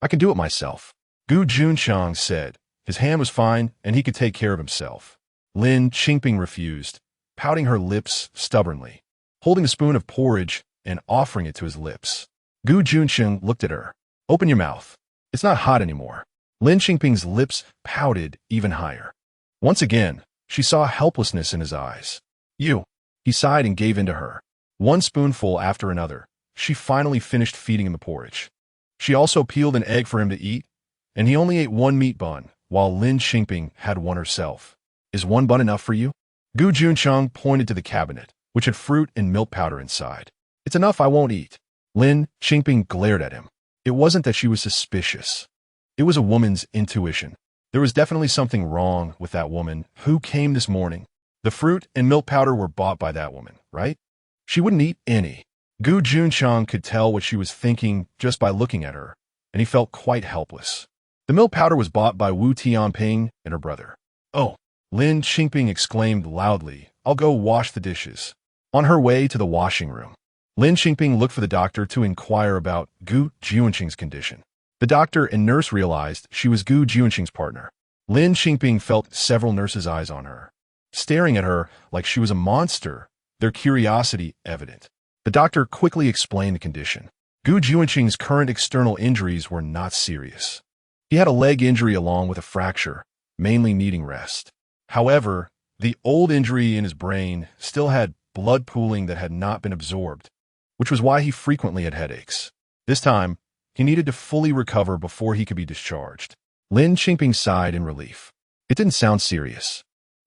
"I can do it myself," Gu Junchen said. His hand was fine and he could take care of himself. Lin Qingping refused, pouting her lips stubbornly, holding a spoon of porridge and offering it to his lips. Gu Junchen looked at her. "Open your mouth. It's not hot anymore." Lin Qingping's lips pouted even higher. Once again, she saw helplessness in his eyes. "You." He sighed and gave in to her. One spoonful after another, she finally finished feeding him the porridge. She also peeled an egg for him to eat, and he only ate 1 meat bun, while Lin Qingping had one herself. "Is 1 bun enough for you?" Gu Junchen pointed to the cabinet, which had fruit and milk powder inside. "It's enough, I won't eat." Lin Qingping glared at him. It wasn't that she was suspicious. It was a woman's intuition. There was definitely something wrong with that woman who came this morning. The fruit and milk powder were bought by that woman, right? She wouldn't eat any. Gu Junchen could tell what she was thinking just by looking at her, and he felt quite helpless. The milk powder was bought by Wu Tianping and her brother. "Oh," Lin Qingping exclaimed loudly, "I'll go wash the dishes." On her way to the washing room, Lin Qingping looked for the doctor to inquire about Gu Junchen's condition. The doctor and nurse realized she was Gu Juncheng's partner. Lin Qingping felt several nurses' eyes on her, staring at her like she was a monster, their curiosity evident. The doctor quickly explained the condition. Gu Juncheng's current external injuries were not serious. He had a leg injury along with a fracture, mainly needing rest. However, the old injury in his brain still had blood pooling that had not been absorbed, which was why he frequently had headaches. This time, he needed to fully recover before he could be discharged. Lin Qingping sighed in relief. It didn't sound serious.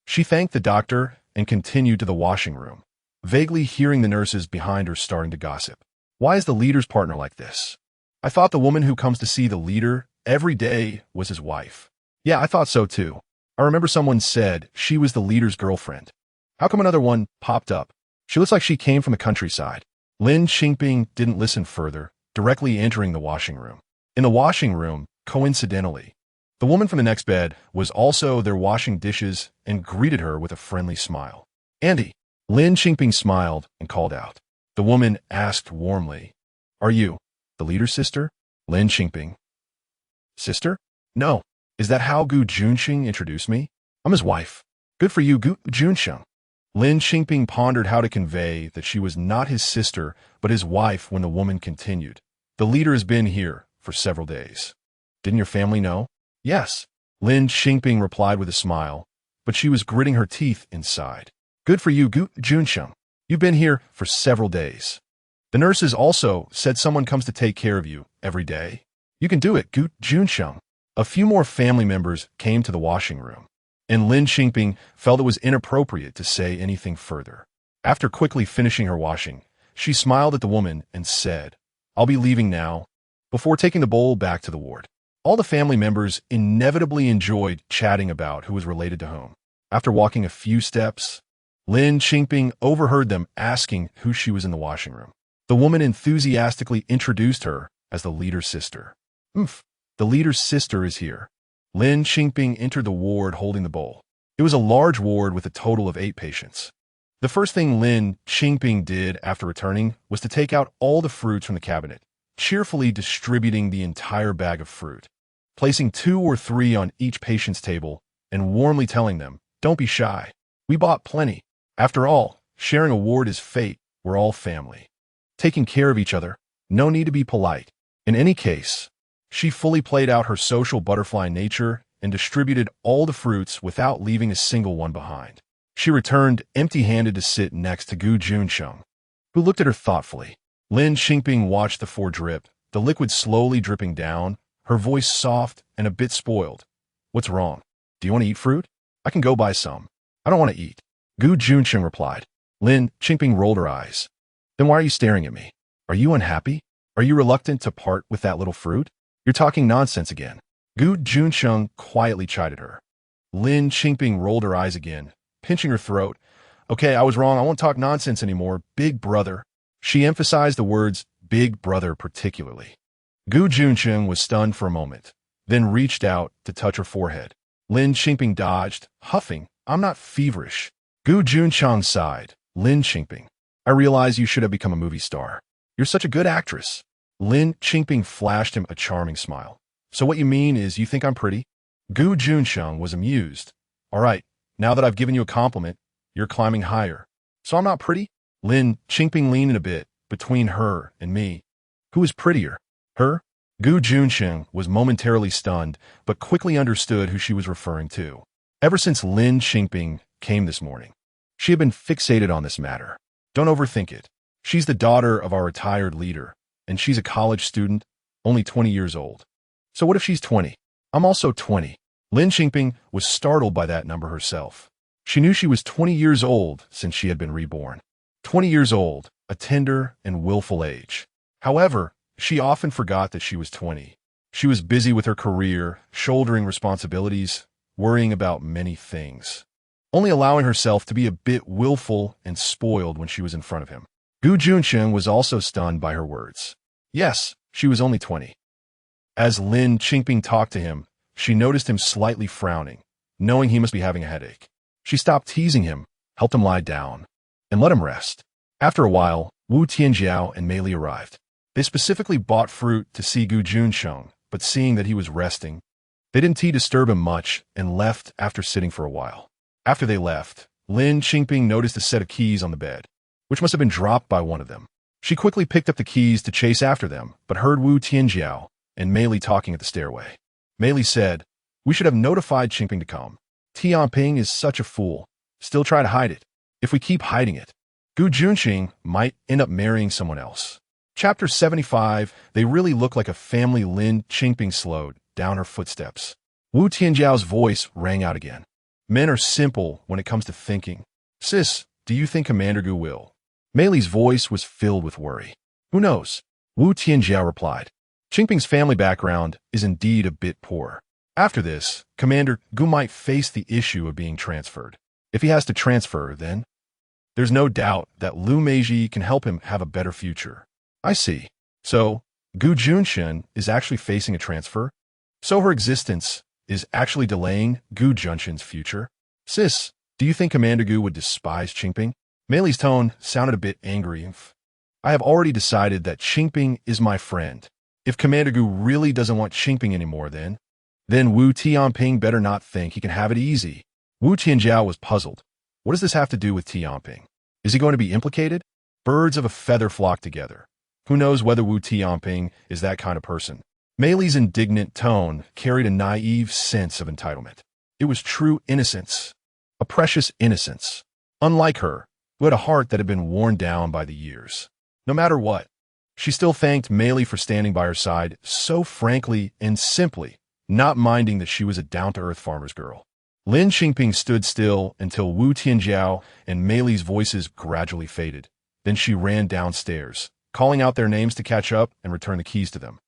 She thanked the doctor and continued to the washing room, vaguely hearing the nurses behind her starting to gossip. Why is the leader's partner like this? I thought the woman who comes to see the leader every day was his wife. Yeah, I thought so too. I remember someone said she was the leader's girlfriend. How come another one popped up? She looks like she came from the countryside. Lin Qingping didn't listen further, directly entering the washing room. In the washing room, coincidentally, the woman from the next bed was also there washing dishes and greeted her with a friendly smile. Andy. Lin Qingping smiled and called out. The woman asked warmly, Are you the leader's sister? Lin Qingping. Sister? No. Is that how Gu Junchen introduced me? I'm his wife. Good for you, Gu Junchen. Lin Qingping pondered how to convey that she was not his sister, but his wife when the woman continued. The leader has been here for several days. Didn't your family know? Yes. Lin Qingping replied with a smile, but she was gritting her teeth inside. Good for you, Gu Junchen. You've been here for several days. The nurses also said someone comes to take care of you every day. You can do it, Gu Junchen. A few more family members came to the washing room, and Lin Qingping felt it was inappropriate to say anything further. After quickly finishing her washing, she smiled at the woman and said, I'll be leaving now, before taking the bowl back to the ward. All the family members inevitably enjoyed chatting about who was related to whom. After walking a few steps, Lin Qingping overheard them asking who she was in the washing room. The woman enthusiastically introduced her as the leader's sister. The leader's sister is here. Lin Qingping entered the ward holding the bowl. It was a large ward with a total of 8 patients. The first thing Lin Qingping did after returning was to take out all the fruits from the cabinet, cheerfully distributing the entire bag of fruit, placing 2 or 3 on each patient's table, and warmly telling them, Don't be shy. We bought plenty. After all, sharing a ward is fate. We're all family. Taking care of each other. No need to be polite. In any case, she fully played out her social butterfly nature and distributed all the fruits without leaving a single one behind. She returned empty-handed to sit next to Gu Junchen, who looked at her thoughtfully. Lin Qingping watched the 4 drip, the liquid slowly dripping down, her voice soft and a bit spoiled. What's wrong? Do you want to eat fruit? I can go buy some. I don't want to eat. Gu Junchen replied. Lin Qingping rolled her eyes. Then why are you staring at me? Are you unhappy? Are you reluctant to part with that little fruit? You're talking nonsense again. Gu Junchen quietly chided her. Lin Qingping rolled her eyes again, pinching her throat. Okay, I was wrong. I won't talk nonsense anymore. Big brother. She emphasized the words big brother particularly. Gu Junchen was stunned for a moment, then reached out to touch her forehead. Lin Qingping dodged, huffing. I'm not feverish. Gu Junchen sighed. Lin Qingping. I realize you should have become a movie star. You're such a good actress. Lin Qingping flashed him a charming smile. So what you mean is you think I'm pretty? Gu Junchen was amused. All right, now that I've given you a compliment, you're climbing higher. So I'm not pretty? Lin Qingping leaned in a bit between her and me. Who is prettier? Her? Gu Junchen was momentarily stunned, but quickly understood who she was referring to. Ever since Lin Qingping came this morning, she had been fixated on this matter. Don't overthink it. She's the daughter of our retired leader, and she's a college student, only 20 years old. So what if she's 20? I'm also 20. Lin Qingping was startled by that number herself. She knew she was 20 years old since she had been reborn. 20 years old, a tender and willful age. However, she often forgot that she was 20. She was busy with her career, shouldering responsibilities, worrying about many things, only allowing herself to be a bit willful and spoiled when she was in front of him. Gu Junchen was also stunned by her words. Yes, she was only 20. As Lin Qingping talked to him, she noticed him slightly frowning, knowing he must be having a headache. She stopped teasing him, helped him lie down, and let him rest. After a while, Wu Tianjiao and Mei Li arrived. They specifically bought fruit to see Gu Junchen, but seeing that he was resting, they didn't disturb him much and left after sitting for a while. After they left, Lin Qingping noticed a set of keys on the bed, which must have been dropped by one of them. She quickly picked up the keys to chase after them, but heard Wu Tianjiao and Mei Li talking at the stairway. Mei Li said, "We should have notified Qingping to come. Tianping is such a fool. Still try to hide it. If we keep hiding it, Gu Junchen might end up marrying someone else." Chapter 75, they really look like a family. Lin Qingping slowed down her footsteps. Wu Tianjiao's voice rang out again. "Men are simple when it comes to thinking. Sis, do you think Commander Gu will?" Mei Li's voice was filled with worry. "Who knows?" Wu Tianjiao replied. Qingping's family background is indeed a bit poor. After this, Commander Gu might face the issue of being transferred. If he has to transfer, then there's no doubt that Lu Meiji can help him have a better future. I see. So, Gu Junchen is actually facing a transfer? So her existence is actually delaying Gu Junchen's future? Sis, do you think Commander Gu would despise Qingping? Mei Li's tone sounded a bit angry. I have already decided that Qingping is my friend. If Commander Gu really doesn't want Qingping anymore, then Wu Tianping better not think he can have it easy. Wu Tianjiao was puzzled. What does this have to do with Tianping? Is he going to be implicated? Birds of a feather flock together. Who knows whether Wu Tianping is that kind of person? Mei Li's indignant tone carried a naive sense of entitlement. It was true innocence, a precious innocence, unlike her, who had a heart that had been worn down by the years. No matter what, she still thanked Mei Li for standing by her side so frankly and simply, not minding that she was a down-to-earth farmer's girl. Lin Qingping stood still until Wu Tianjiao and Mei Li's voices gradually faded. Then she ran downstairs, calling out their names to catch up and return the keys to them.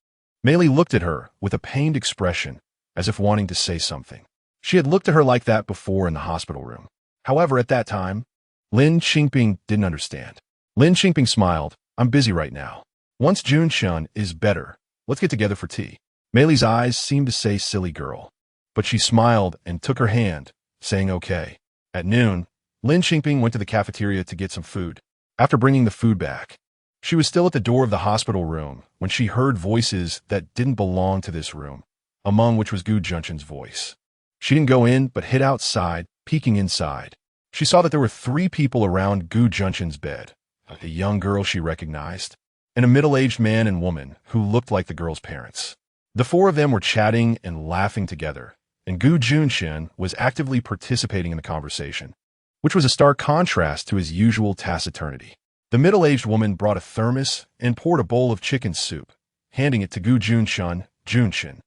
Mei Li looked at her with a pained expression, as if wanting to say something. She had looked at her like that before in the hospital room. However, at that time, Lin Qingping didn't understand. Lin Qingping smiled. I'm busy right now. Once Junchen is better, let's get together for tea. Mei Li's eyes seemed to say silly girl, but she smiled and took her hand, saying okay. At noon, Lin Qingping went to the cafeteria to get some food. After bringing the food back, she was still at the door of the hospital room when she heard voices that didn't belong to this room, among which was Gu Junchen's voice. She didn't go in, but hid outside, peeking inside. She saw that there were 3 people around Gu Junchen's bed, a young girl she recognized, and a middle-aged man and woman who looked like the girl's parents. The 4 of them were chatting and laughing together, and Gu Junchen was actively participating in the conversation, which was a stark contrast to his usual taciturnity. The middle-aged woman brought a thermos and poured a bowl of chicken soup, handing it to Gu Junchen.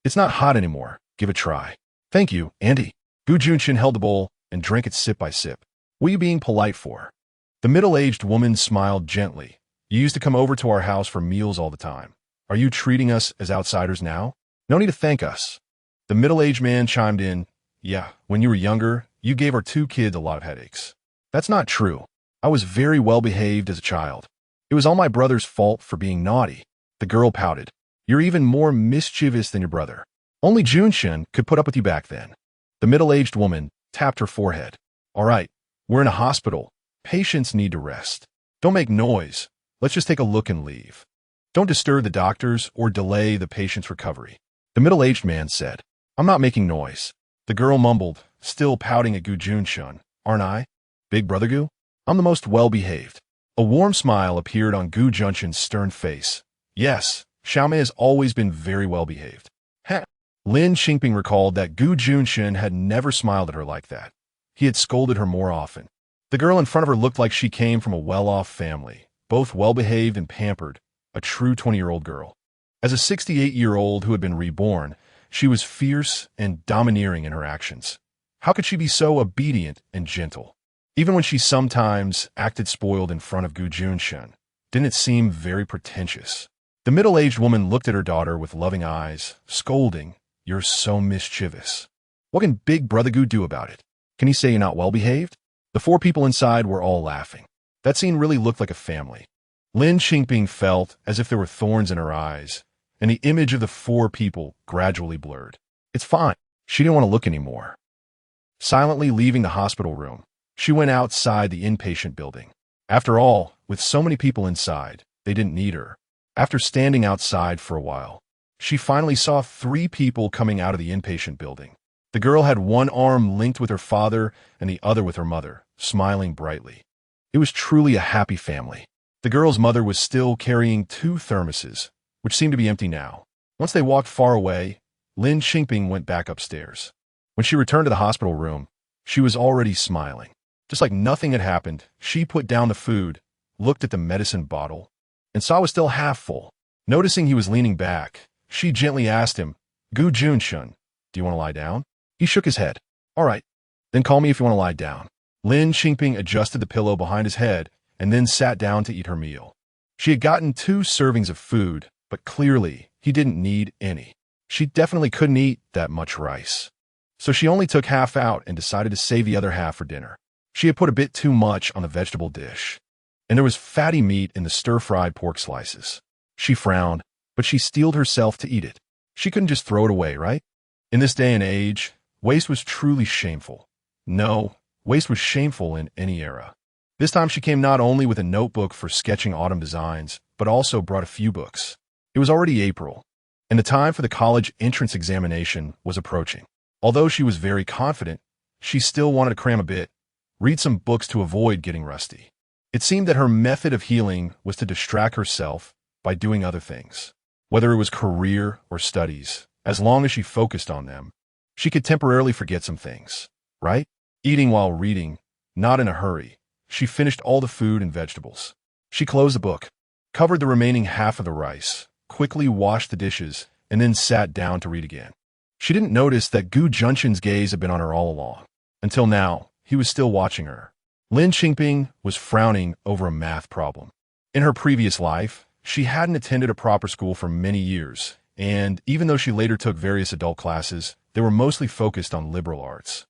It's not hot anymore. Give it a try. Thank you, Auntie. Gu Junchen held the bowl and drank it sip by sip. What are you being polite for? The middle-aged woman smiled gently. You used to come over to our house for meals all the time. Are you treating us as outsiders now? No need to thank us. The middle-aged man chimed in. Yeah, when you were younger, you gave our 2 kids a lot of headaches. That's not true. I was very well-behaved as a child. It was all my brother's fault for being naughty. The girl pouted. You're even more mischievous than your brother. Only Junchen could put up with you back then. The middle-aged woman tapped her forehead. All right, we're in a hospital. Patients need to rest. Don't make noise. Let's just take a look and leave. Don't disturb the doctors or delay the patient's recovery. The middle-aged man said. I'm not making noise. The girl mumbled, still pouting at Gu Junchen. Aren't I? Big brother Gu? I'm the most well-behaved. A warm smile appeared on Gu Junchen's stern face. Yes, Xiaomei has always been very well-behaved. Ha! Lin Qingping recalled that Gu Junchen had never smiled at her like that. He had scolded her more often. The girl in front of her looked like she came from a well-off family, both well-behaved and pampered, a true 20-year-old girl. As a 68-year-old who had been reborn, she was fierce and domineering in her actions. How could she be so obedient and gentle? Even when she sometimes acted spoiled in front of Gu Junchen, didn't it seem very pretentious? The middle-aged woman looked at her daughter with loving eyes, scolding, You're so mischievous. What can Big Brother Gu do about it? Can he say you're not well-behaved? The 4 people inside were all laughing. That scene really looked like a family. Lin Qingping felt as if there were thorns in her eyes, and the image of the 4 people gradually blurred. It's fine. She didn't want to look anymore. Silently leaving the hospital room, she went outside the inpatient building. After all, with so many people inside, they didn't need her. After standing outside for a while, She finally saw 3 people coming out of the inpatient building. The girl had one arm linked with her father and the other with her mother, smiling brightly. It was truly a happy family. The girl's mother was still carrying 2 thermoses, which seemed to be empty now. Once they walked far away, Lin Qingping went back upstairs. When she returned to the hospital room, she was already smiling. Just like nothing had happened, she put down the food, looked at the medicine bottle, and saw it was still half full. Noticing he was leaning back, she gently asked him, "Gu Junchen, do you want to lie down?" He shook his head. "All right, then call me if you want to lie down." Lin Qingping adjusted the pillow behind his head and then sat down to eat her meal. She had gotten 2 servings of food, but clearly he didn't need any. She definitely couldn't eat that much rice. So she only took half out and decided to save the other half for dinner. She had put a bit too much on the vegetable dish, and there was fatty meat in the stir-fried pork slices. She frowned, but she steeled herself to eat it. She couldn't just throw it away, right? In this day and age, waste was truly shameful. No, waste was shameful in any era. This time she came not only with a notebook for sketching autumn designs, but also brought a few books. It was already April, and the time for the college entrance examination was approaching. Although she was very confident, she still wanted to cram a bit, read some books to avoid getting rusty. It seemed that her method of healing was to distract herself by doing other things. Whether it was career or studies, as long as she focused on them, she could temporarily forget some things, right? Eating while reading, not in a hurry, she finished all the food and vegetables. She closed the book, covered the remaining half of the rice, quickly washed the dishes, and then sat down to read again. She didn't notice that Gu Junchen's gaze had been on her all along. Until now, he was still watching her. Lin Qingping was frowning over a math problem. In her previous life, she hadn't attended a proper school for many years, and even though she later took various adult classes, they were mostly focused on liberal arts.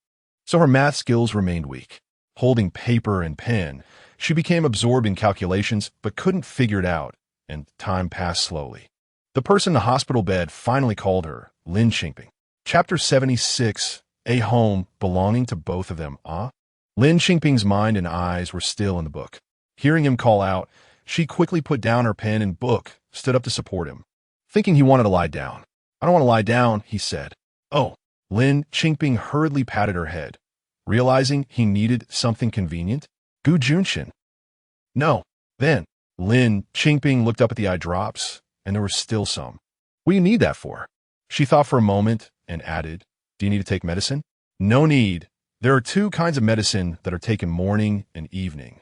So her math skills remained weak. Holding paper and pen, she became absorbed in calculations but couldn't figure it out, and time passed slowly. The person in the hospital bed finally called her, Lin Qingping. Chapter 76, A Home Belonging to Both of Them, ah? Lin Qingping's mind and eyes were still in the book. Hearing him call out, she quickly put down her pen and book, stood up to support him. Thinking he wanted to lie down. "I don't want to lie down," he said. "Oh." Lin Qingping hurriedly patted her head, realizing he needed something convenient. "Gu Junchen." "No." Then, Lin Qingping looked up at the eye drops, and there were still some. "What do you need that for?" She thought for a moment and added, "Do you need to take medicine?" "No need. There are 2 kinds of medicine that are taken morning and evening,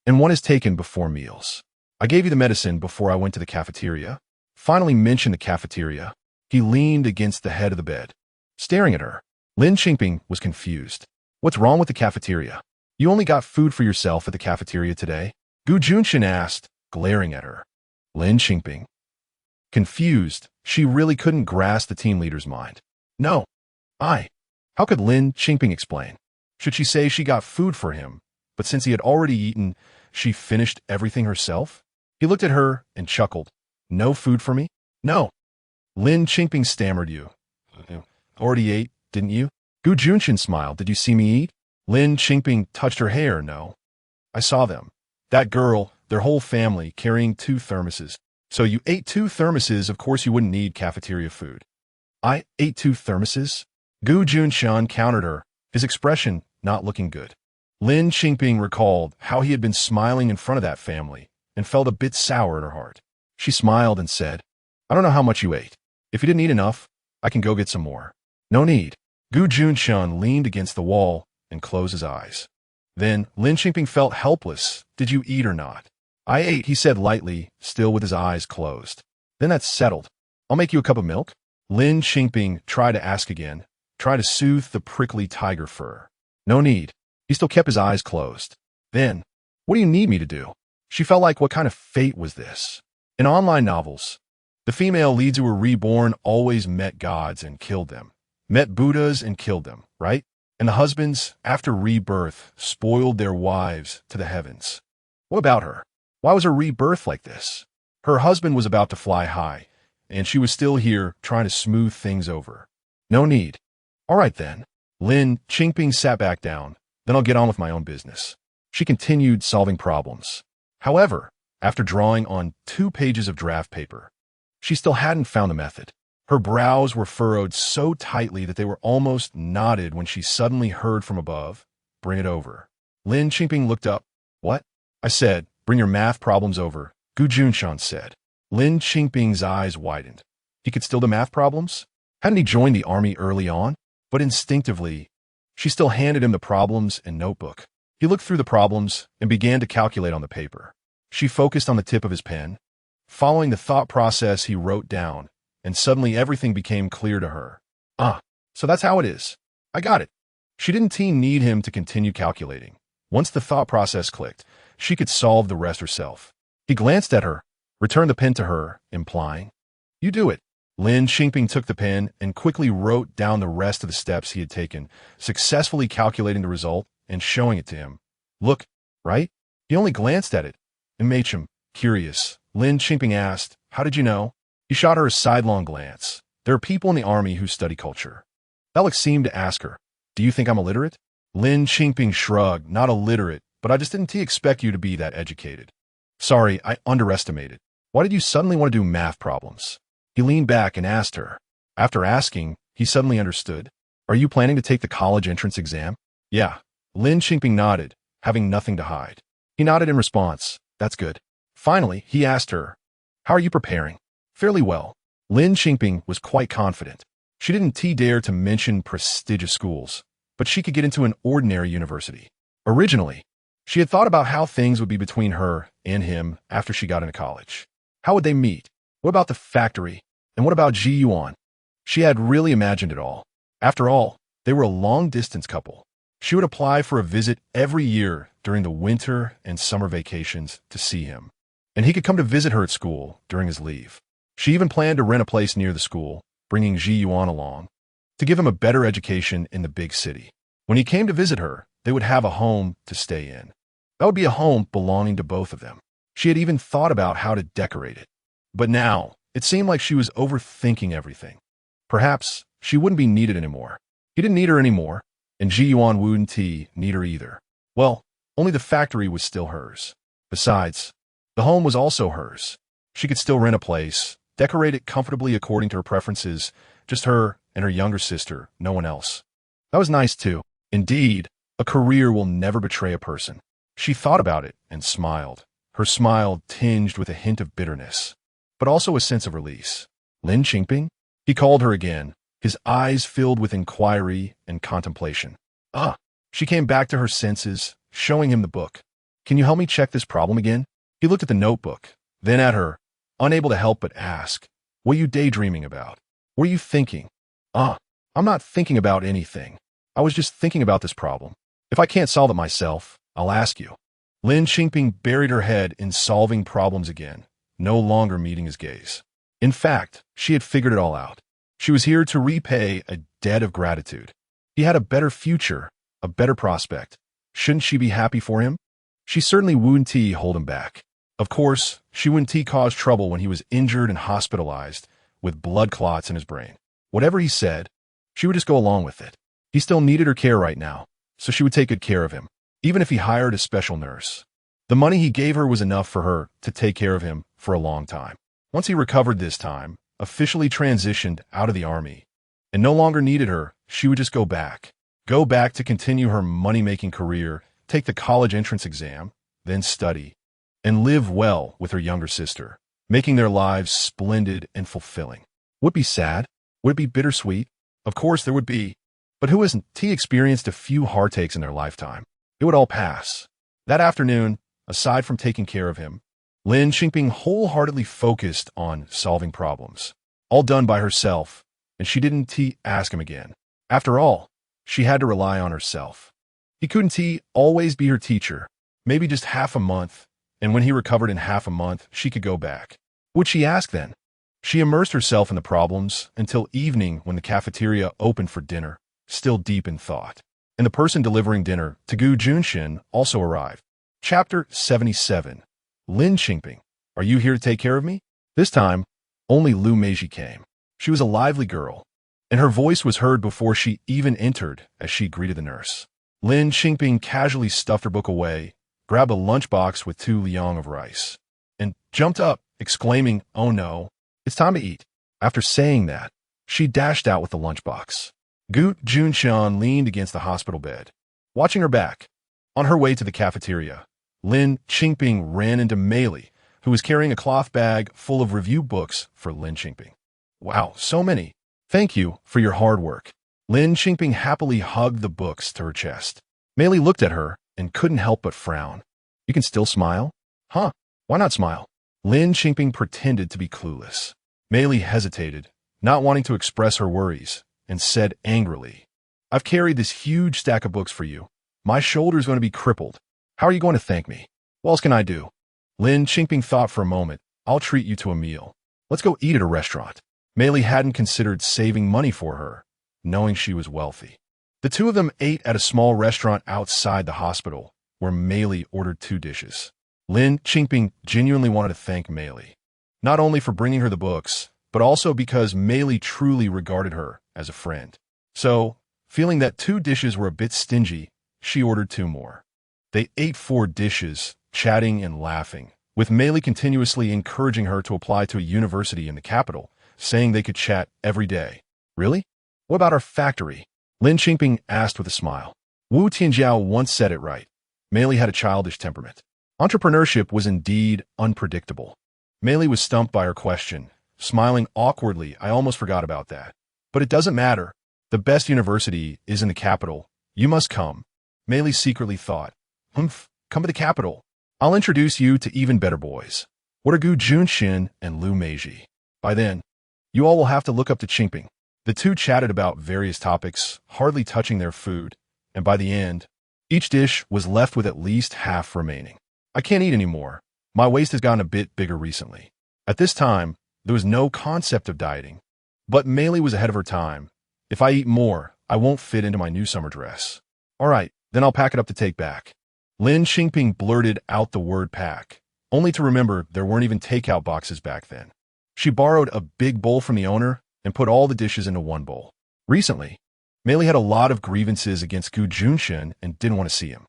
and one is taken before meals. I gave you the medicine before I went to the cafeteria." Finally mentioned the cafeteria. He leaned against the head of the bed, staring at her. Lin Qingping was confused. "What's wrong with the cafeteria? You only got food for yourself at the cafeteria today?" Gu Junchen asked, glaring at her. Lin Qingping, confused, she really couldn't grasp the team leader's mind. "No, How could Lin Qingping explain? Should she say she got food for him, but since he had already eaten, she finished everything herself? He looked at her and chuckled. "No food for me?" "No." Lin Qingping stammered. "You already ate, didn't you?" Gu Junchen smiled. "Did you see me eat?" Lin Qingping touched her hair. "No. I saw them. That girl, their whole family, carrying 2 thermoses. So you ate 2 thermoses, of course you wouldn't need cafeteria food." "I ate 2 thermoses?" Gu Junchen countered her, his expression not looking good. Lin Qingping recalled how he had been smiling in front of that family and felt a bit sour at her heart. She smiled and said, "I don't know how much you ate. If you didn't eat enough, I can go get some more." "No need." Gu Junchen leaned against the wall and closed his eyes. Then Lin Qingping felt helpless. "Did you eat or not?" "I ate," he said lightly, still with his eyes closed. "Then that's settled. I'll make you a cup of milk." Lin Qingping tried to ask again, tried to soothe the prickly tiger fur. "No need." He still kept his eyes closed. Then, "What do you need me to do?" She felt like, what kind of fate was this? In online novels, the female leads who were reborn always met gods and killed them, met Buddhas and killed them, right? And the husbands, after rebirth, spoiled their wives to the heavens. What about her? Why was her rebirth like this? Her husband was about to fly high, and she was still here trying to smooth things over. No need. All right then. Lin Qingping sat back down. Then I'll get on with my own business. She continued solving problems. However, after drawing on 2 pages of draft paper, she still hadn't found the method. Her brows were furrowed so tightly that they were almost knotted when she suddenly heard from above, "Bring it over." Lin Qingping looked up. "What?" "I said, bring your math problems over," Gu Junchen said. Lin Qingping's eyes widened. He could still do math problems? Hadn't he joined the army early on? But instinctively, she still handed him the problems and notebook. He looked through the problems and began to calculate on the paper. She focused on the tip of his pen. Following the thought process he wrote down, and suddenly everything became clear to her. So that's how it is. I got it. She didn't need him to continue calculating. Once the thought process clicked, she could solve the rest herself. He glanced at her, returned the pen to her, implying, "You do it." Lin Qingping took the pen and quickly wrote down the rest of the steps he had taken, successfully calculating the result and showing it to him. "Look, right?" He only glanced at it. It made him curious. Lin Qingping asked, "How did you know?" He shot her a sidelong glance. There are people in the army who study culture. Alex seemed to ask her, "Do you think I'm illiterate?" Lin Qingping shrugged, "Not illiterate, but I just didn't expect you to be that educated." "Sorry, I underestimated. Why did you suddenly want to do math problems?" He leaned back and asked her. After asking, he suddenly understood. "Are you planning to take the college entrance exam?" "Yeah." Lin Qingping nodded, having nothing to hide. He nodded in response. "That's good." Finally, he asked her, "How are you preparing?" "Fairly well." Lin Qingping was quite confident. She didn't dare to mention prestigious schools, but she could get into an ordinary university. Originally, she had thought about how things would be between her and him after she got into college. How would they meet? What about the factory? And what about Ji Yuan? She had really imagined it all. After all, they were a long-distance couple. She would apply for a visit every year during the winter and summer vacations to see him, and he could come to visit her at school during his leave. She even planned to rent a place near the school, bringing Ji Yuan along, to give him a better education in the big city. When he came to visit her, they would have a home to stay in. That would be a home belonging to both of them. She had even thought about how to decorate it. But now, it seemed like she was overthinking everything. Perhaps she wouldn't be needed anymore. He didn't need her anymore, and Ji Yuan wouldn't need her either. Well, only the factory was still hers. Besides, the home was also hers. She could still rent a place, decorate it comfortably according to her preferences, just her and her younger sister, no one else. That was nice too. Indeed, a career will never betray a person. She thought about it and smiled, her smile tinged with a hint of bitterness, but also a sense of release. "Lin Qingping?" He called her again, his eyes filled with inquiry and contemplation. She came back to her senses, showing him the book. "Can you help me check this problem again?" He looked at the notebook, then at her, unable to help but ask, "What are you daydreaming about? What are you thinking?" I'm not thinking about anything. I was just thinking about this problem. If I can't solve it myself, I'll ask you." Lin Qingping buried her head in solving problems again, no longer meeting his gaze. In fact, she had figured it all out. She was here to repay a debt of gratitude. He had a better future, a better prospect. Shouldn't she be happy for him? She certainly wouldn't hold him back. Of course, she wouldn't cause trouble when he was injured and hospitalized with blood clots in his brain. Whatever he said, she would just go along with it. He still needed her care right now, so she would take good care of him, even if he hired a special nurse. The money he gave her was enough for her to take care of him for a long time. Once he recovered this time, officially transitioned out of the army, and no longer needed her, she would just go back to continue her money-making career, take the college entrance exam, then study, and live well with her younger sister, making their lives splendid and fulfilling. Would it be sad? Would it be bittersweet? Of course there would be. But who hasn't experienced a few heartaches in their lifetime? It would all pass. That afternoon, aside from taking care of him, Lin Qingping wholeheartedly focused on solving problems, all done by herself, and she didn't ask him again. After all, she had to rely on herself. He couldn't always be her teacher, maybe just half a month, and when he recovered in half a month, she could go back. Would she ask then? She immersed herself in the problems until evening when the cafeteria opened for dinner, still deep in thought. And the person delivering dinner to Gu Junchen also arrived. Chapter 77. Lin Qingping, are you here to take care of me? This time, only Lu Meiji came. She was a lively girl, and her voice was heard before she even entered as she greeted the nurse. Lin Qingping casually stuffed her book away, grabbed a lunchbox with 2 liang of rice, and jumped up, exclaiming, "Oh no, it's time to eat." After saying that, She dashed out with the lunchbox. Gu Junchen leaned against the hospital bed, watching her back. On her way to the cafeteria, Lin Qingping ran into Meili, who was carrying a cloth bag full of review books for Lin Qingping. Wow, so many. Thank you for your hard work. Lin Qingping happily hugged the books to her chest. Meili looked at her and couldn't help but frown. You can still smile? Huh, why not smile? Lin Qingping pretended to be clueless. Meili hesitated, not wanting to express her worries, and said angrily, I've carried this huge stack of books for you. My shoulder's going to be crippled. How are you going to thank me? What else can I do? Lin Qingping thought for a moment. I'll treat you to a meal. Let's go eat at a restaurant. Meili hadn't considered saving money for her, knowing she was wealthy. The two of them ate at a small restaurant outside the hospital, where Meili ordered 2 dishes. Lin Qingping genuinely wanted to thank Meili, not only for bringing her the books, but also because Meili truly regarded her as a friend. So, feeling that 2 dishes were a bit stingy, she ordered 2 more. They ate 4 dishes, chatting and laughing, with Meili continuously encouraging her to apply to a university in the capital, saying they could chat every day. Really? What about our factory? Lin Qingping asked with a smile. Wu Tianjiao once said it right. Meili had a childish temperament. Entrepreneurship was indeed unpredictable. Meili was stumped by her question, smiling awkwardly. I almost forgot about that. But it doesn't matter. The best university is in the capital. You must come. Meili secretly thought, come to the capital. I'll introduce you to even better boys. What are Gu Junchen and Lu Meiji? By then, you all will have to look up to Qingping. The two chatted about various topics, hardly touching their food, and by the end, each dish was left with at least half remaining. I can't eat anymore. My waist has gotten a bit bigger recently. At this time, there was no concept of dieting. But Meili was ahead of her time. If I eat more, I won't fit into my new summer dress. All right, then I'll pack it up to take back. Lin Qingping blurted out the word pack, only to remember there weren't even takeout boxes back then. She borrowed a big bowl from the owner and put all the dishes into one bowl. Recently, Meili had a lot of grievances against Gu Junchen and didn't want to see him.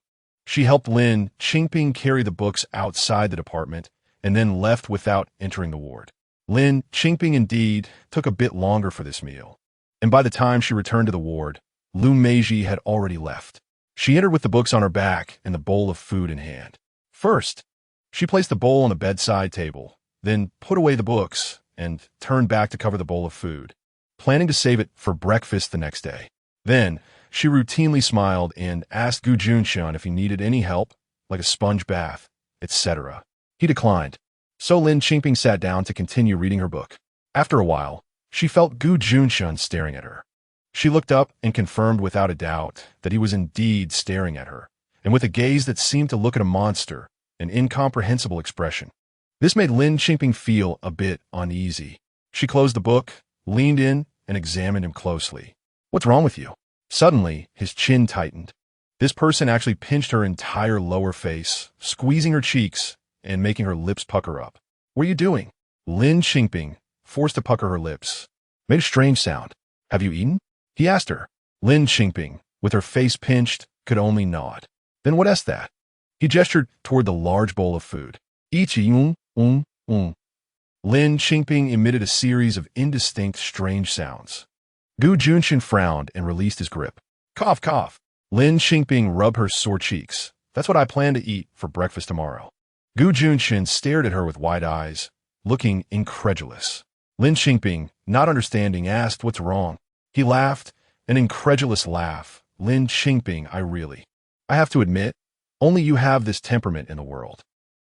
She helped Lin Qingping carry the books outside the department and then left without entering the ward. Lin Qingping indeed took a bit longer for this meal, and by the time she returned to the ward, Lu Meiji had already left. She entered with the books on her back and the bowl of food in hand. First, she placed the bowl on the bedside table, then put away the books and turned back to cover the bowl of food, planning to save it for breakfast the next day. Then, she routinely smiled and asked Gu Junchen if he needed any help, like a sponge bath, etc. He declined, so Lin Qingping sat down to continue reading her book. After a while, she felt Gu Junchen staring at her. She looked up and confirmed without a doubt that he was indeed staring at her, and with a gaze that seemed to look at a monster, an incomprehensible expression. This made Lin Qingping feel a bit uneasy. She closed the book, leaned in, and examined him closely. What's wrong with you? Suddenly, his chin tightened. This person actually pinched her entire lower face, squeezing her cheeks and making her lips pucker up. What are you doing? Lin Qingping, forced to pucker her lips, made a strange sound. Have you eaten? He asked her. Lin Qingping, with her face pinched, could only nod. Then what is that? He gestured toward the large bowl of food. Lin Qingping emitted a series of indistinct, strange sounds. Gu Junchen frowned and released his grip. Cough, cough. Lin Qingping rubbed her sore cheeks. That's what I plan to eat for breakfast tomorrow. Gu Junchen stared at her with wide eyes, looking incredulous. Lin Qingping, not understanding, asked what's wrong. He laughed, an incredulous laugh. Lin Qingping, I have to admit, only you have this temperament in the world.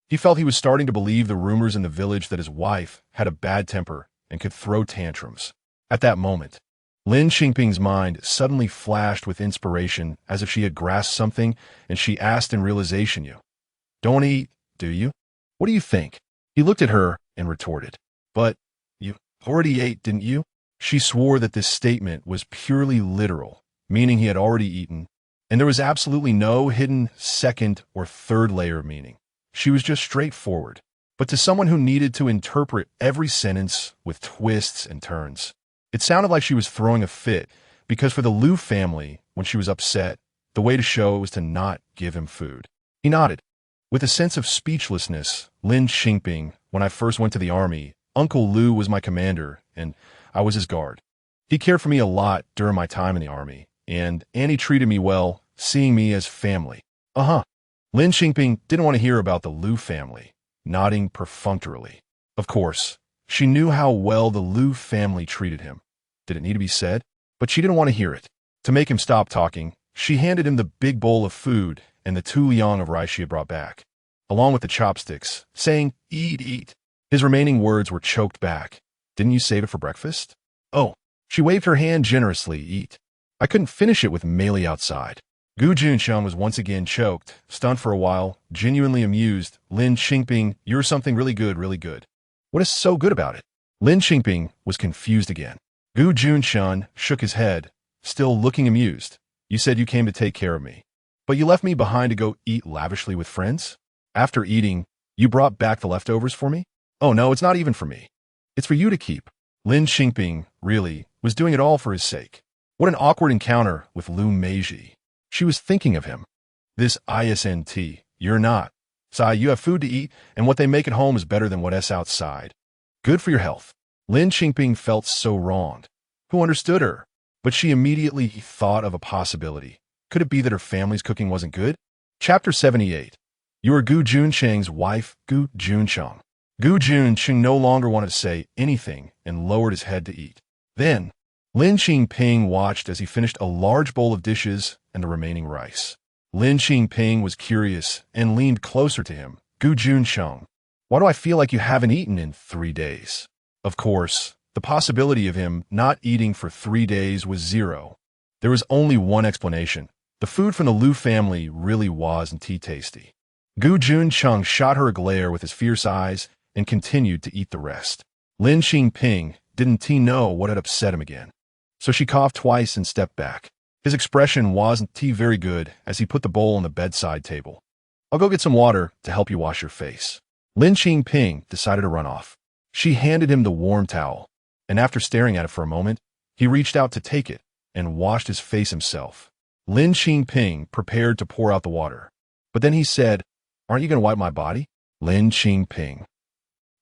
He felt he was starting to believe the rumors in the village that his wife had a bad temper and could throw tantrums. At that moment, Lin Qingping's mind suddenly flashed with inspiration as if she had grasped something, and she asked in realization, You don't eat, do you? What do you think? He looked at her and retorted, But you already ate, didn't you? She swore that this statement was purely literal, meaning he had already eaten, and there was absolutely no hidden second or third layer of meaning. She was just straightforward. But to someone who needed to interpret every sentence with twists and turns, it sounded like she was throwing a fit, because for the Liu family, when she was upset, the way to show it was to not give him food. He nodded. With a sense of speechlessness, Lin Qingping, when I first went to the army, Uncle Liu was my commander, and I was his guard. He cared for me a lot during my time in the army, and he treated me well, seeing me as family. Uh-huh. Lin Qingping didn't want to hear about the Liu family, nodding perfunctorily. Of course, she knew how well the Liu family treated him. Did it need to be said? But she didn't want to hear it. To make him stop talking, she handed him the big bowl of food and the 2 liang of rice she had brought back, along with the chopsticks, saying, "Eat, eat." His remaining words were choked back. "Didn't you save it for breakfast?" "Oh." She waved her hand generously. "Eat." "I couldn't finish it with Meili outside." Gu Junchen was once again choked, stunned for a while, genuinely amused. "Lin Qingping, you're something really good, really good." "What is so good about it?" Lin Qingping was confused again. Gu Junchen shook his head, still looking amused. "You said you came to take care of me, but you left me behind to go eat lavishly with friends? After eating, you brought back the leftovers for me?" "Oh no, it's not even for me. It's for you to keep." Lin Qingping, really, was doing it all for his sake. What an awkward encounter with Liu Meiji. She was thinking of him. This isn't, you're not. Sai, you have food to eat, and what they make at home is better than what's outside. Good for your health. Lin Qingping felt so wronged. Who understood her? But she immediately thought of a possibility. Could it be that her family's cooking wasn't good? Chapter 78. You are Gu Juncheng's wife, Gu Junchen. Gu Junchen no longer wanted to say anything and lowered his head to eat. Then, Lin Qingping watched as he finished a large bowl of dishes and the remaining rice. Lin Qingping was curious and leaned closer to him. "Gu Junchen, why do I feel like you haven't eaten in 3 days?" Of course, the possibility of him not eating for 3 days was zero. There was only one explanation. The food from the Liu family really wasn't tasty. Gu Junchen shot her a glare with his fierce eyes and continued to eat the rest. Lin Qingping didn't know what had upset him again. So she coughed twice and stepped back. His expression wasn't very good as he put the bowl on the bedside table. "I'll go get some water to help you wash your face." Lin Qingping decided to run off. She handed him the warm towel, and after staring at it for a moment, he reached out to take it and washed his face himself. Lin Qingping prepared to pour out the water, but then he said, "Aren't you going to wipe my body?" Lin Qingping.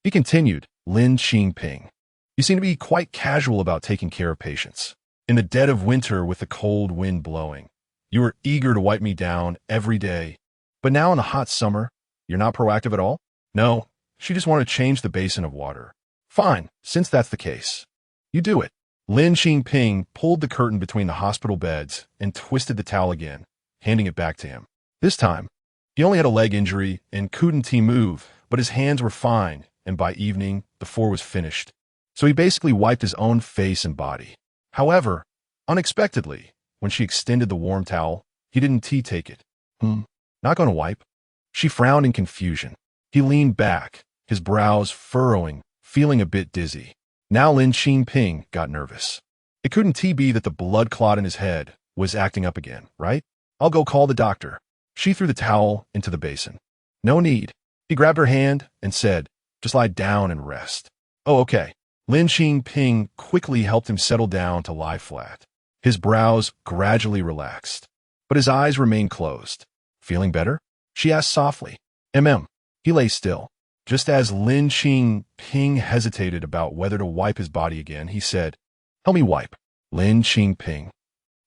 He continued, "Lin Qingping, you seem to be quite casual about taking care of patients. In the dead of winter with the cold wind blowing, you were eager to wipe me down every day. But now in the hot summer, you're not proactive at all?" "No, she just wanted to change the basin of water." "Fine, since that's the case. You do it." Lin Qingping pulled the curtain between the hospital beds and twisted the towel again, handing it back to him. This time, he only had a leg injury and couldn't move, but his hands were fine, and by evening, the floor was finished. So he basically wiped his own face and body. However, unexpectedly, when she extended the warm towel, he didn't take it. Not going to wipe?" She frowned in confusion. He leaned back, his brows furrowing, feeling a bit dizzy. Now Lin Qingping got nervous. It couldn't be that the blood clot in his head was acting up again, right? "I'll go call the doctor." She threw the towel into the basin. "No need." He grabbed her hand and said, "Just lie down and rest." "Oh, okay." Lin Qingping quickly helped him settle down to lie flat. His brows gradually relaxed, but his eyes remained closed. "Feeling better?" she asked softly. He lay still. Just as Lin Qingping hesitated about whether to wipe his body again, he said, "Help me wipe." Lin Qingping.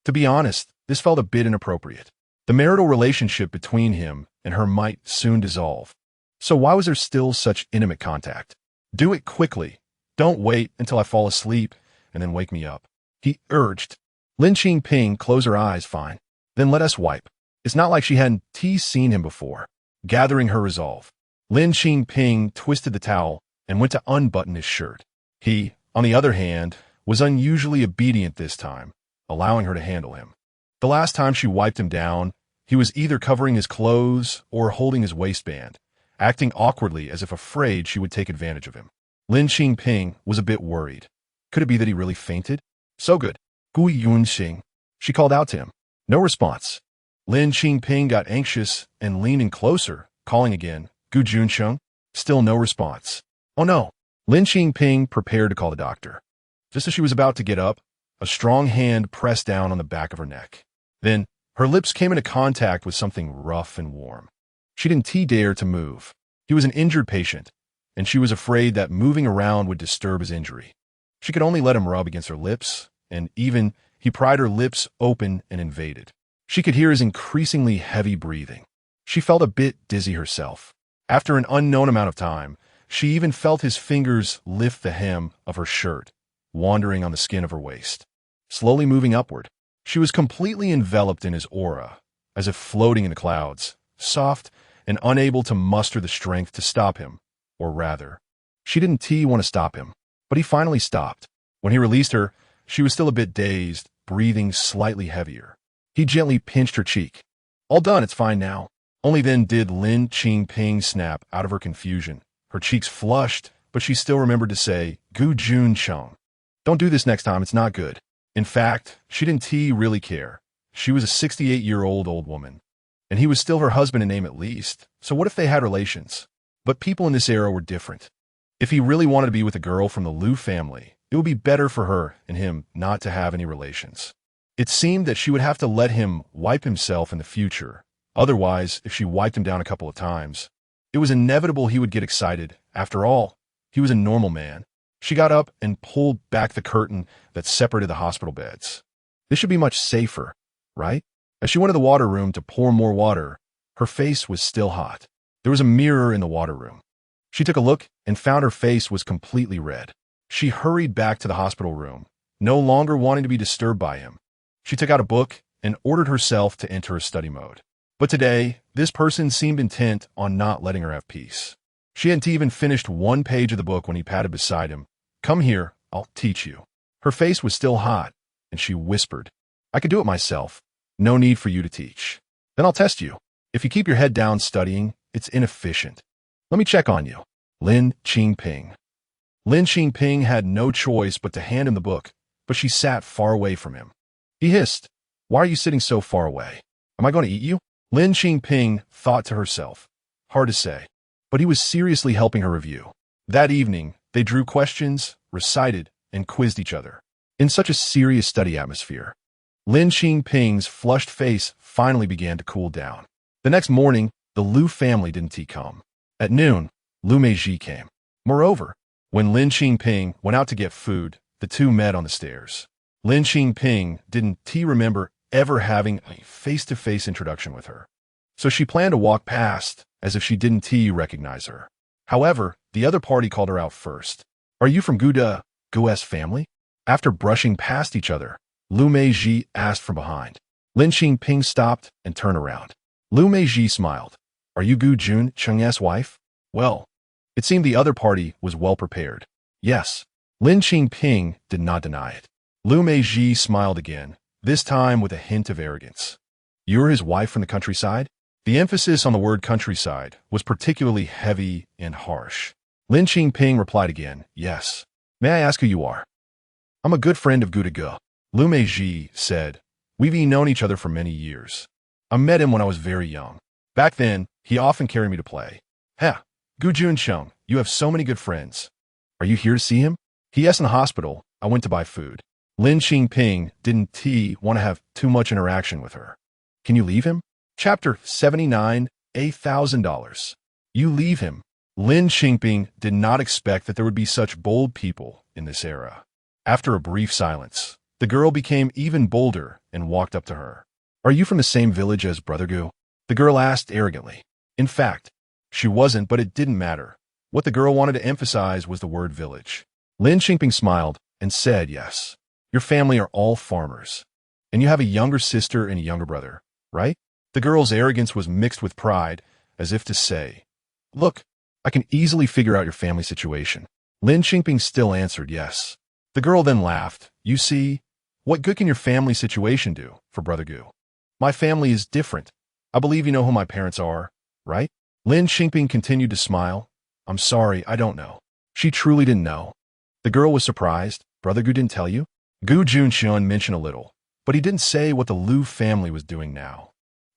To be honest, this felt a bit inappropriate. The marital relationship between him and her might soon dissolve. So why was there still such intimate contact? "Do it quickly. Don't wait until I fall asleep and then wake me up," he urged. Lin Qingping closed her eyes. "Fine. Then let us wipe." It's not like she hadn't seen him before. Gathering her resolve, Lin Qingping twisted the towel and went to unbutton his shirt. He, on the other hand, was unusually obedient this time, allowing her to handle him. The last time she wiped him down, he was either covering his clothes or holding his waistband, acting awkwardly as if afraid she would take advantage of him. Lin Qingping was a bit worried. Could it be that he really fainted? "So good. Gu Junchen." She called out to him. No response. Lin Qingping got anxious and leaned in closer, calling again, "Gu Junchen." Still no response. Oh no. Lin Qingping prepared to call the doctor. Just as she was about to get up, a strong hand pressed down on the back of her neck. Then, her lips came into contact with something rough and warm. She didn't dare to move. He was an injured patient, and she was afraid that moving around would disturb his injury. She could only let him rub against her lips and even he pried her lips open and invaded. She could hear his increasingly heavy breathing. She felt a bit dizzy herself. After an unknown amount of time, she even felt his fingers lift the hem of her shirt, wandering on the skin of her waist. Slowly moving upward, she was completely enveloped in his aura, as if floating in the clouds, soft and unable to muster the strength to stop him, or rather, she didn't want to stop him, but he finally stopped. When he released her, she was still a bit dazed, breathing slightly heavier. He gently pinched her cheek. "All done, it's fine now." Only then did Lin Qingping snap out of her confusion. Her cheeks flushed, but she still remembered to say, "Gu Junchen. Don't do this next time, it's not good." In fact, she didn't really care. She was a 68-year-old woman, and he was still her husband in name at least, so what if they had relations? But people in this era were different. If he really wanted to be with a girl from the Liu family, it would be better for her and him not to have any relations. It seemed that she would have to let him wipe himself in the future. Otherwise, if she wiped him down a couple of times, it was inevitable he would get excited. After all, he was a normal man. She got up and pulled back the curtain that separated the hospital beds. This should be much safer, right? As she went to the water room to pour more water, her face was still hot. There was a mirror in the water room. She took a look and found her face was completely red. She hurried back to the hospital room, no longer wanting to be disturbed by him. She took out a book and ordered herself to enter a study mode. But today, this person seemed intent on not letting her have peace. She hadn't even finished one page of the book when he patted beside him. "Come here, I'll teach you." Her face was still hot, and she whispered, "I could do it myself. No need for you to teach. Then I'll test you. If you keep your head down studying, it's inefficient. Let me check on you." Lin Qingping. Lin Qingping had no choice but to hand him the book, but she sat far away from him. He hissed, "Why are you sitting so far away? Am I going to eat you?" Lin Qingping thought to herself. Hard to say, but he was seriously helping her review. That evening, they drew questions, recited, and quizzed each other. In such a serious study atmosphere, Lin Qingping's flushed face finally began to cool down. The next morning, the Liu family didn't come. At noon, Liu came. Moreover, when Lin Qingping went out to get food, the two met on the stairs. Lin Qingping didn't remember ever having a face-to-face introduction with her, so she planned to walk past as if she didn't recognize her. However, the other party called her out first. "Are you from Gu's family?" After brushing past each other, Liu asked from behind. Lin Qingping stopped and turned around. Liu smiled. "Are you Gu Junchen's wife?" Well, it seemed the other party was well prepared. Yes, Lin Qingping did not deny it. Liu smiled again, this time with a hint of arrogance. "You're his wife from the countryside?" The emphasis on the word countryside was particularly heavy and harsh. Lin Qingping replied again, "Yes. May I ask who you are?" "I'm a good friend of Gu. Liu said, "We've known each other for many years. I met him when I was very young. Back then, he often carried me to play." "Heh, Gu Junchen, you have so many good friends. Are you here to see him?" "He is in the hospital. I went to buy food." Lin Qingping didn't want to have too much interaction with her. "Can you leave him?" Chapter 79, $1,000. You leave him. Lin Qingping did not expect that there would be such bold people in this era. After a brief silence, the girl became even bolder and walked up to her. "Are you from the same village as Brother Gu?" the girl asked arrogantly. In fact, she wasn't, but it didn't matter. What the girl wanted to emphasize was the word village. Lin Qingping smiled and said, "Yes. Your family are all farmers. And you have a younger sister and a younger brother, right?" The girl's arrogance was mixed with pride, as if to say, "Look, I can easily figure out your family situation." Lin Qingping still answered yes. The girl then laughed. "You see, what good can your family situation do for Brother Gu? My family is different. I believe you know who my parents are, right?" Lin Qingping continued to smile. "I'm sorry, I don't know." She truly didn't know. The girl was surprised. "Brother Gu didn't tell you?" Gu Junchen mentioned a little, but he didn't say what the Liu family was doing now.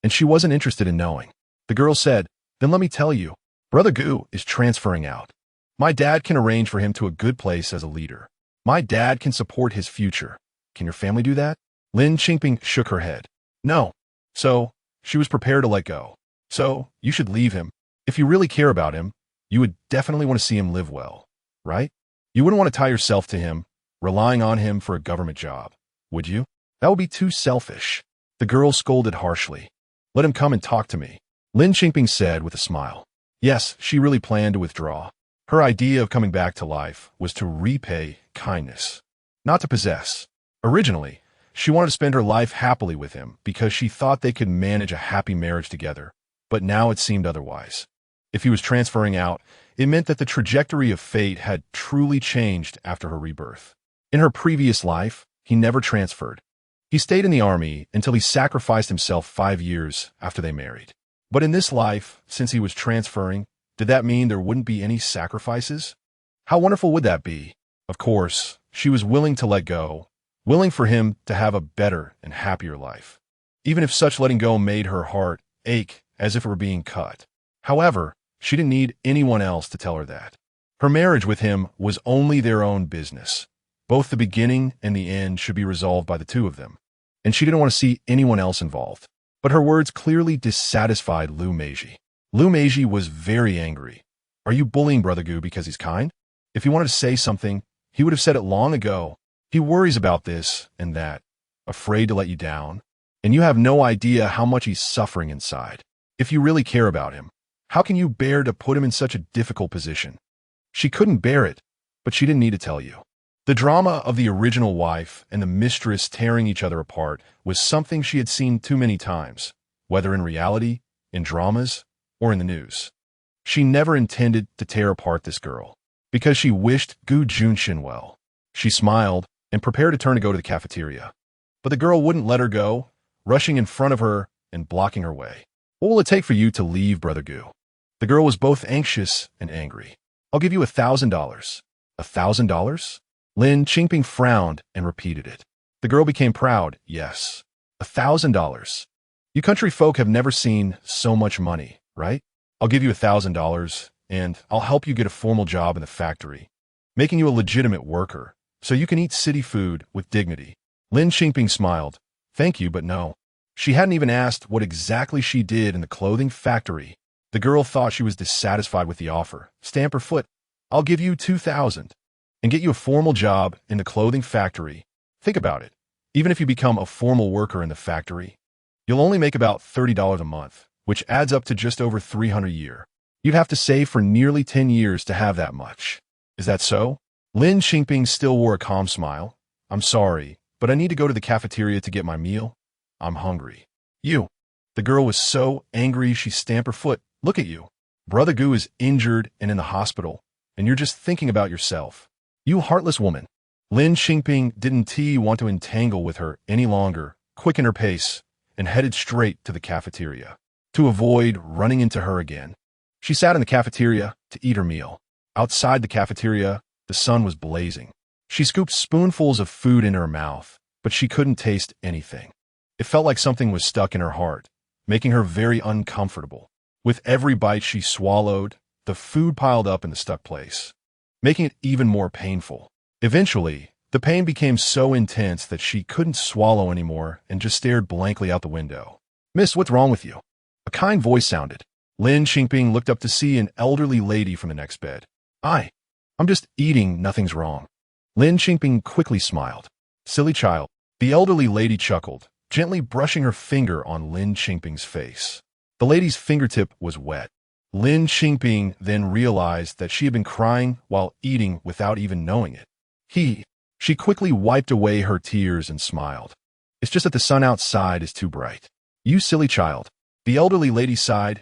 And she wasn't interested in knowing. The girl said, "Then let me tell you, Brother Gu is transferring out. My dad can arrange for him to a good place as a leader. My dad can support his future. Can your family do that?" Lin Qingping shook her head. "No." So, she was prepared to let go. "So, you should leave him. If you really care about him, you would definitely want to see him live well, right? You wouldn't want to tie yourself to him, relying on him for a government job. would you? That would be too selfish. The girl scolded harshly. Let him come and talk to me, Lin Qingping said with a smile. Yes, she really planned to withdraw. Her idea of coming back to life was to repay kindness, not to possess. Originally, she wanted to spend her life happily with him because she thought they could manage a happy marriage together, but now it seemed otherwise. If he was transferring out, it meant that the trajectory of fate had truly changed after her rebirth. In her previous life, he never transferred. He stayed in the army until he sacrificed himself 5 years after they married. But in this life, since he was transferring, did that mean there wouldn't be any sacrifices? How wonderful would that be? Of course, she was willing to let go, willing for him to have a better and happier life, even if such letting go made her heart ache as if it were being cut. However, she didn't need anyone else to tell her that. Her marriage with him was only their own business. Both the beginning and the end should be resolved by the two of them, and she didn't want to see anyone else involved. But her words clearly dissatisfied Lu Meiji. Lu Meiji was very angry. Are you bullying Brother Gu because he's kind? If he wanted to say something, he would have said it long ago. He worries about this and that, afraid to let you down, and you have no idea how much he's suffering inside. If you really care about him, how can you bear to put him in such a difficult position? She couldn't bear it, but she didn't need to tell you. The drama of the original wife and the mistress tearing each other apart was something she had seen too many times, whether in reality, in dramas, or in the news. She never intended to tear apart this girl, because she wished Gu Junchen well. She smiled and prepared to turn to go to the cafeteria. But the girl wouldn't let her go, rushing in front of her and blocking her way. What will it take for you to leave, Brother Gu? The girl was both anxious and angry. I'll give you $1,000. $1,000? Lin Qingping frowned and repeated it. The girl became proud. Yes, $1,000. You country folk have never seen so much money, right? I'll give you $1,000, and I'll help you get a formal job in the factory, making you a legitimate worker, so you can eat city food with dignity. Lin Qingping smiled. Thank you, but no. She hadn't even asked what exactly she did in the clothing factory. The girl thought she was dissatisfied with the offer. Stamp her foot. I'll give you $2,000 and get you a formal job in the clothing factory. Think about it. Even if you become a formal worker in the factory, you'll only make about $30 a month, which adds up to just over $300 a year. You'd have to save for nearly 10 years to have that much. Is that so? Lin Qingping still wore a calm smile. I'm sorry, but I need to go to the cafeteria to get my meal. I'm hungry. You. The girl was so angry she stamped her foot. Look at you. Brother Gu is injured and in the hospital, and you're just thinking about yourself. You heartless woman. Lin Qingping didn't want to entangle with her any longer, quickened her pace, and headed straight to the cafeteria, to avoid running into her again. She sat in the cafeteria to eat her meal. Outside the cafeteria, the sun was blazing. She scooped spoonfuls of food into her mouth, but she couldn't taste anything. It felt like something was stuck in her heart, making her very uncomfortable. With every bite she swallowed, the food piled up in the stuck place, making it even more painful. Eventually, the pain became so intense that she couldn't swallow anymore and just stared blankly out the window. Miss, what's wrong with you? A kind voice sounded. Lin Qingping looked up to see an elderly lady from the next bed. I'm just eating, nothing's wrong. Lin Qingping quickly smiled. Silly child. The elderly lady chuckled, gently brushing her finger on Lin Qingping's face. The lady's fingertip was wet. Lin Qingping then realized that she had been crying while eating without even knowing it. She quickly wiped away her tears and smiled. It's just that the sun outside is too bright. You silly child. The elderly lady sighed.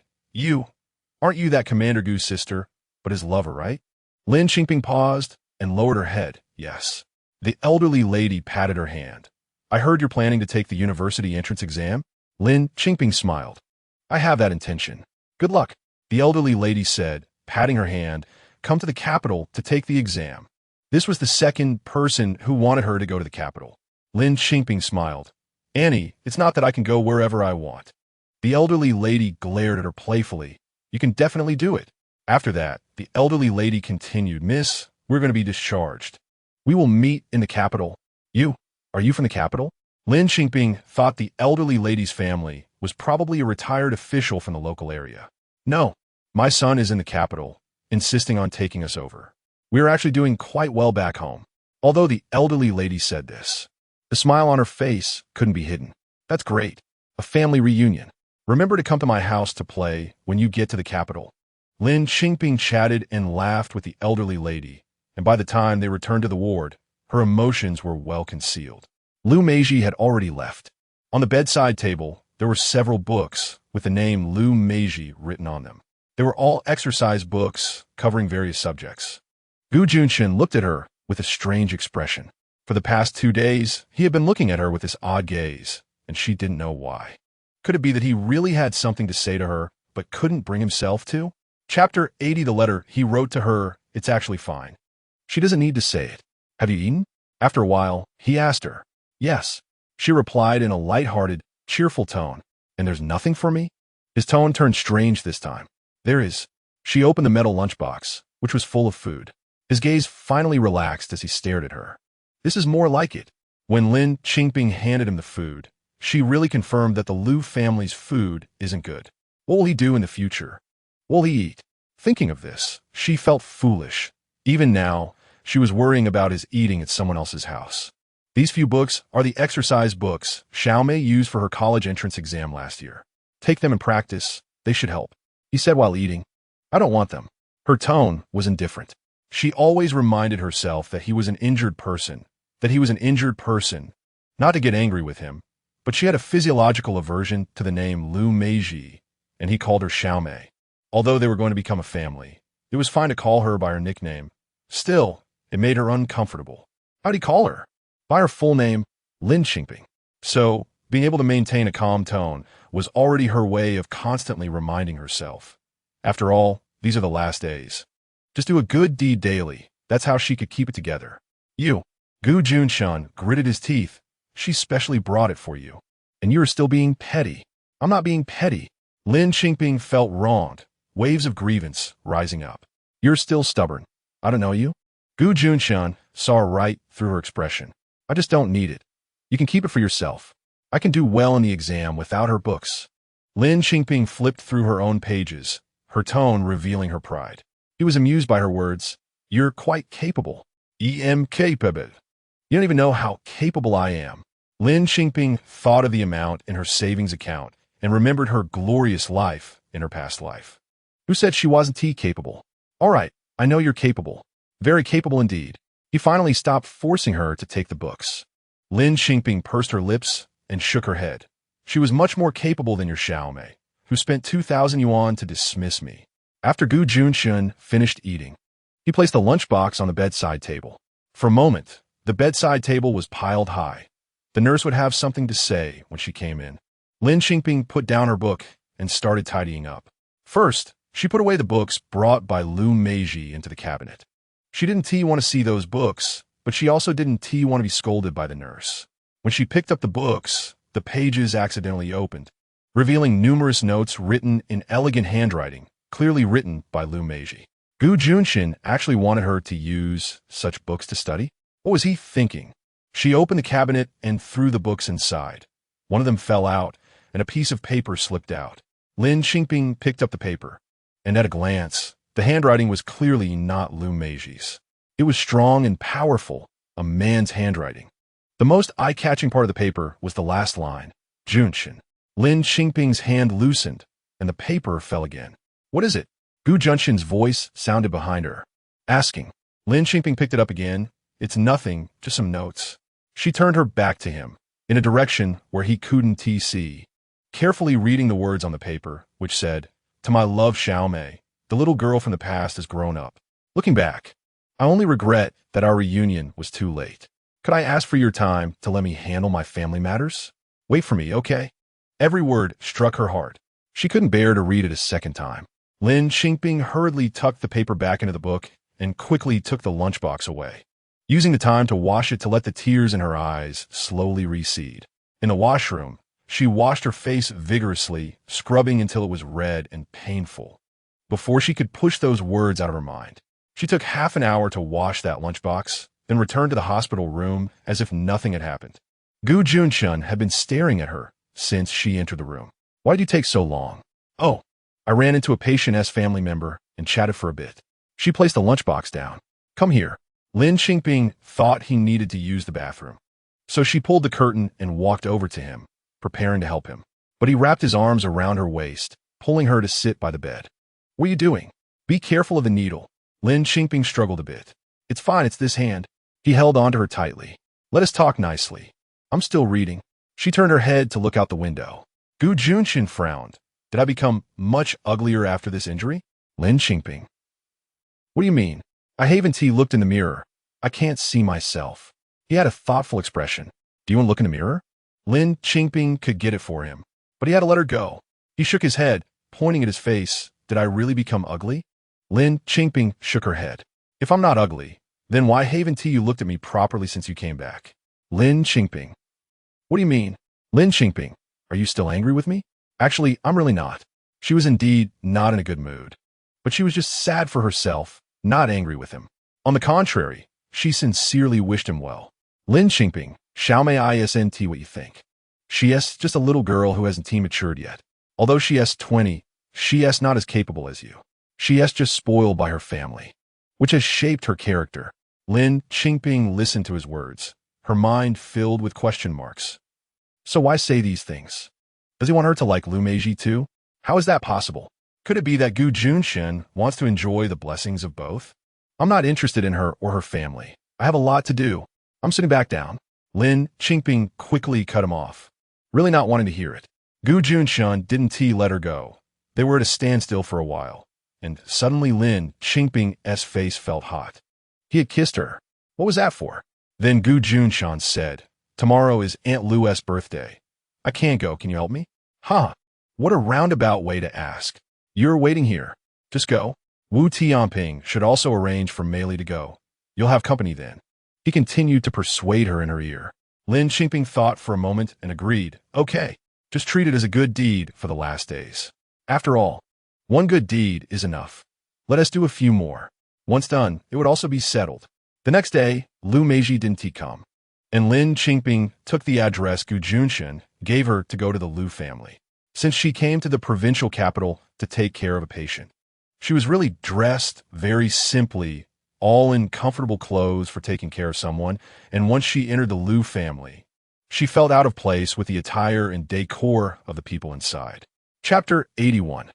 Aren't you that Commander Gu's sister, but his lover, right? Lin Qingping paused and lowered her head. Yes. The elderly lady patted her hand. I heard you're planning to take the university entrance exam? Lin Qingping smiled. I have that intention. Good luck. The elderly lady said, patting her hand. Come to the capital to take the exam. This was the second person who wanted her to go to the capital. Lin Qingping smiled. Annie, it's not that I can go wherever I want. The elderly lady glared at her playfully. You can definitely do it. After that, the elderly lady continued, Miss, we're going to be discharged. We will meet in the capital. Are you from the capital? Lin Qingping thought the elderly lady's family was probably a retired official from the local area. No, my son is in the capital, insisting on taking us over. We are actually doing quite well back home. Although the elderly lady said this, The smile on her face couldn't be hidden. That's great. A family reunion. Remember to come to my house to play when you get to the capital. Lin Qingping chatted and laughed with the elderly lady, and by the time they returned to the ward, her emotions were well concealed. Lu-Meiji had already left. On the bedside table, there were several books with the name Lu-Meiji written on them. They were all exercise books covering various subjects. Gu Junchen looked at her with a strange expression. For the past 2 days, he had been looking at her with this odd gaze, and she didn't know why. Could it be that he really had something to say to her, but couldn't bring himself to? Chapter 80, the letter he wrote to her, it's actually fine. She doesn't need to say it. Have you eaten? After a while, he asked her. Yes. She replied in a light-hearted, cheerful tone. And there's nothing for me? His tone turned strange this time. There is. She opened the metal lunchbox, which was full of food. His gaze finally relaxed as he stared at her. This is more like it. When Lin Qingping handed him the food, she really confirmed that the Lu family's food isn't good. What will he do in the future? What will he eat? Thinking of this, she felt foolish. Even now, she was worrying about his eating at someone else's house. These few books are the exercise books Xiaomei used for her college entrance exam last year. Take them and practice. They should help. He said while eating. I don't want them. Her tone was indifferent. She always reminded herself that he was an injured person, not to get angry with him, but she had a physiological aversion to the name Lu-Meiji, and he called her Xiaomei. Although they were going to become a family, it was fine to call her by her nickname. Still, it made her uncomfortable. How'd he call her? By her full name, Lin Qingping. So, being able to maintain a calm tone was already her way of constantly reminding herself. After all, these are the last days. Just do a good deed daily. That's how she could keep it together. You. Gu Junchen gritted his teeth. She specially brought it for you. And you are still being petty. I'm not being petty. Lin Qingping felt wronged, waves of grievance rising up. You're still stubborn. I don't know you. Gu Junchen saw right through her expression. I just don't need it. You can keep it for yourself. I can do well in the exam without her books. Lin Qingping flipped through her own pages, her tone revealing her pride. He was amused by her words. You're quite capable. Capable. You don't even know how capable I am. Lin Qingping thought of the amount in her savings account and remembered her glorious life in her past life. Who said she wasn't capable? All right, I know you're capable. Very capable indeed. He finally stopped forcing her to take the books. Lin Qingping pursed her lips and shook her head. She was much more capable than your Xiaomei, who spent 2,000 yuan to dismiss me. After Gu Junchen finished eating, he placed the lunchbox on the bedside table. For a moment, the bedside table was piled high. The nurse would have something to say when she came in. Lin Qingping put down her book and started tidying up. First, she put away the books brought by Lu-Meiji into the cabinet. She didn't want to see those books, but she also didn't want to be scolded by the nurse. When she picked up the books, the pages accidentally opened, revealing numerous notes written in elegant handwriting, clearly written by Lu-Meiji. Gu Junchen actually wanted her to use such books to study? What was he thinking? She opened the cabinet and threw the books inside. One of them fell out, and a piece of paper slipped out. Lin Qingping picked up the paper, and at a glance, the handwriting was clearly not Lu-Meiji's. It was strong and powerful, a man's handwriting. The most eye-catching part of the paper was the last line, Junchen. Lin Qingping's hand loosened, and the paper fell again. What is it? Gu Junchen's voice sounded behind her, asking. Lin Qingping picked it up again. It's nothing, just some notes. She turned her back to him, in a direction where he couldn't see, carefully reading the words on the paper, which said, To my love Xiaomei, the little girl from the past has grown up. Looking back, I only regret that our reunion was too late. Could I ask for your time to let me handle my family matters? Wait for me, okay? Every word struck her heart. She couldn't bear to read it a second time. Lin Qingping hurriedly tucked the paper back into the book and quickly took the lunchbox away, using the time to wash it to let the tears in her eyes slowly recede. In the washroom, she washed her face vigorously, scrubbing until it was red and painful. Before she could push those words out of her mind, she took half an hour to wash that lunchbox, then returned to the hospital room as if nothing had happened. Gu Junchen had been staring at her since she entered the room. Why did you take so long? Oh, I ran into a patient's family member and chatted for a bit. She placed the lunchbox down. Come here. Lin Qingping thought he needed to use the bathroom. So she pulled the curtain and walked over to him, preparing to help him. But he wrapped his arms around her waist, pulling her to sit by the bed. What are you doing? Be careful of the needle. Lin Qingping struggled a bit. It's fine, it's this hand. He held onto her tightly. Let us talk nicely. I'm still reading. She turned her head to look out the window. Gu Junchen frowned. Did I become much uglier after this injury? Lin Qingping. What do you mean? him.She looked in the mirror. I can't see myself. He had a thoughtful expression. Do you want to look in the mirror? Lin Qingping could get it for him, but he had to let her go. He shook his head, pointing at his face. Did I really become ugly? Lin Qingping shook her head. If I'm not ugly, then why haven't you looked at me properly since you came back? Lin Qingping. What do you mean? Lin Qingping, are you still angry with me? Actually, I'm really not. She was indeed not in a good mood. But she was just sad for herself, not angry with him. On the contrary, she sincerely wished him well. Lin Qingping, Xiao Mei isn't what you think. She is just a little girl who hasn't matured yet. Although she is 20, she is not as capable as you. She is just spoiled by her family, which has shaped her character. Lin Qingping listened to his words, her mind filled with question marks. So why say these things? Does he want her to like him.She too? How is that possible? Could it be that Gu Junchen wants to enjoy the blessings of both? I'm not interested in her or her family. I have a lot to do. I'm sitting back down. Lin Qingping quickly cut him off, really not wanting to hear it. Gu Junchen didn't let her go. They were at a standstill for a while, and suddenly Lin Qingping's face felt hot. He had kissed her. What was that for? Then Gu Junchen said, tomorrow is Aunt Lu's birthday. I can't go, can you help me? Huh, what a roundabout way to ask. You're waiting here. Just go. Wu Tianping should also arrange for Meili to go. You'll have company then. He continued to persuade her in her ear. Lin Qingping thought for a moment and agreed. Okay, just treat it as a good deed for the last days. After all, one good deed is enough. Let us do a few more. Once done, it would also be settled. The next day, him.She didn't come, and Lin Qingping took the address Gu Junchen gave her to go to the Liu family, since she came to the provincial capital to take care of a patient. She was really dressed very simply, all in comfortable clothes for taking care of someone, and once she entered the Liu family, she felt out of place with the attire and decor of the people inside. Chapter 81.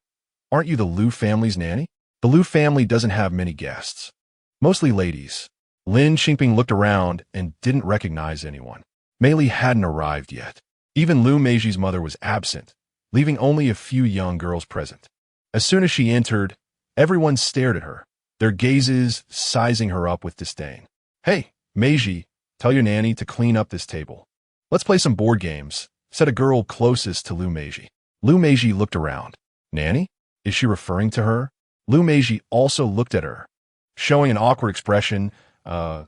Aren't you the Liu family's nanny? The Liu family doesn't have many guests, mostly ladies. Lin Qingping looked around and didn't recognize anyone. Meili hadn't arrived yet. Even him.She's mother was absent, leaving only a few young girls present. As soon as she entered, everyone stared at her, their gazes sizing her up with disdain. Hey, him.She, tell your nanny to clean up this table. Let's play some board games, said a girl closest to him.She. him.She looked around. Nanny? Is she referring to her? him.She also looked at her, showing an awkward expression, but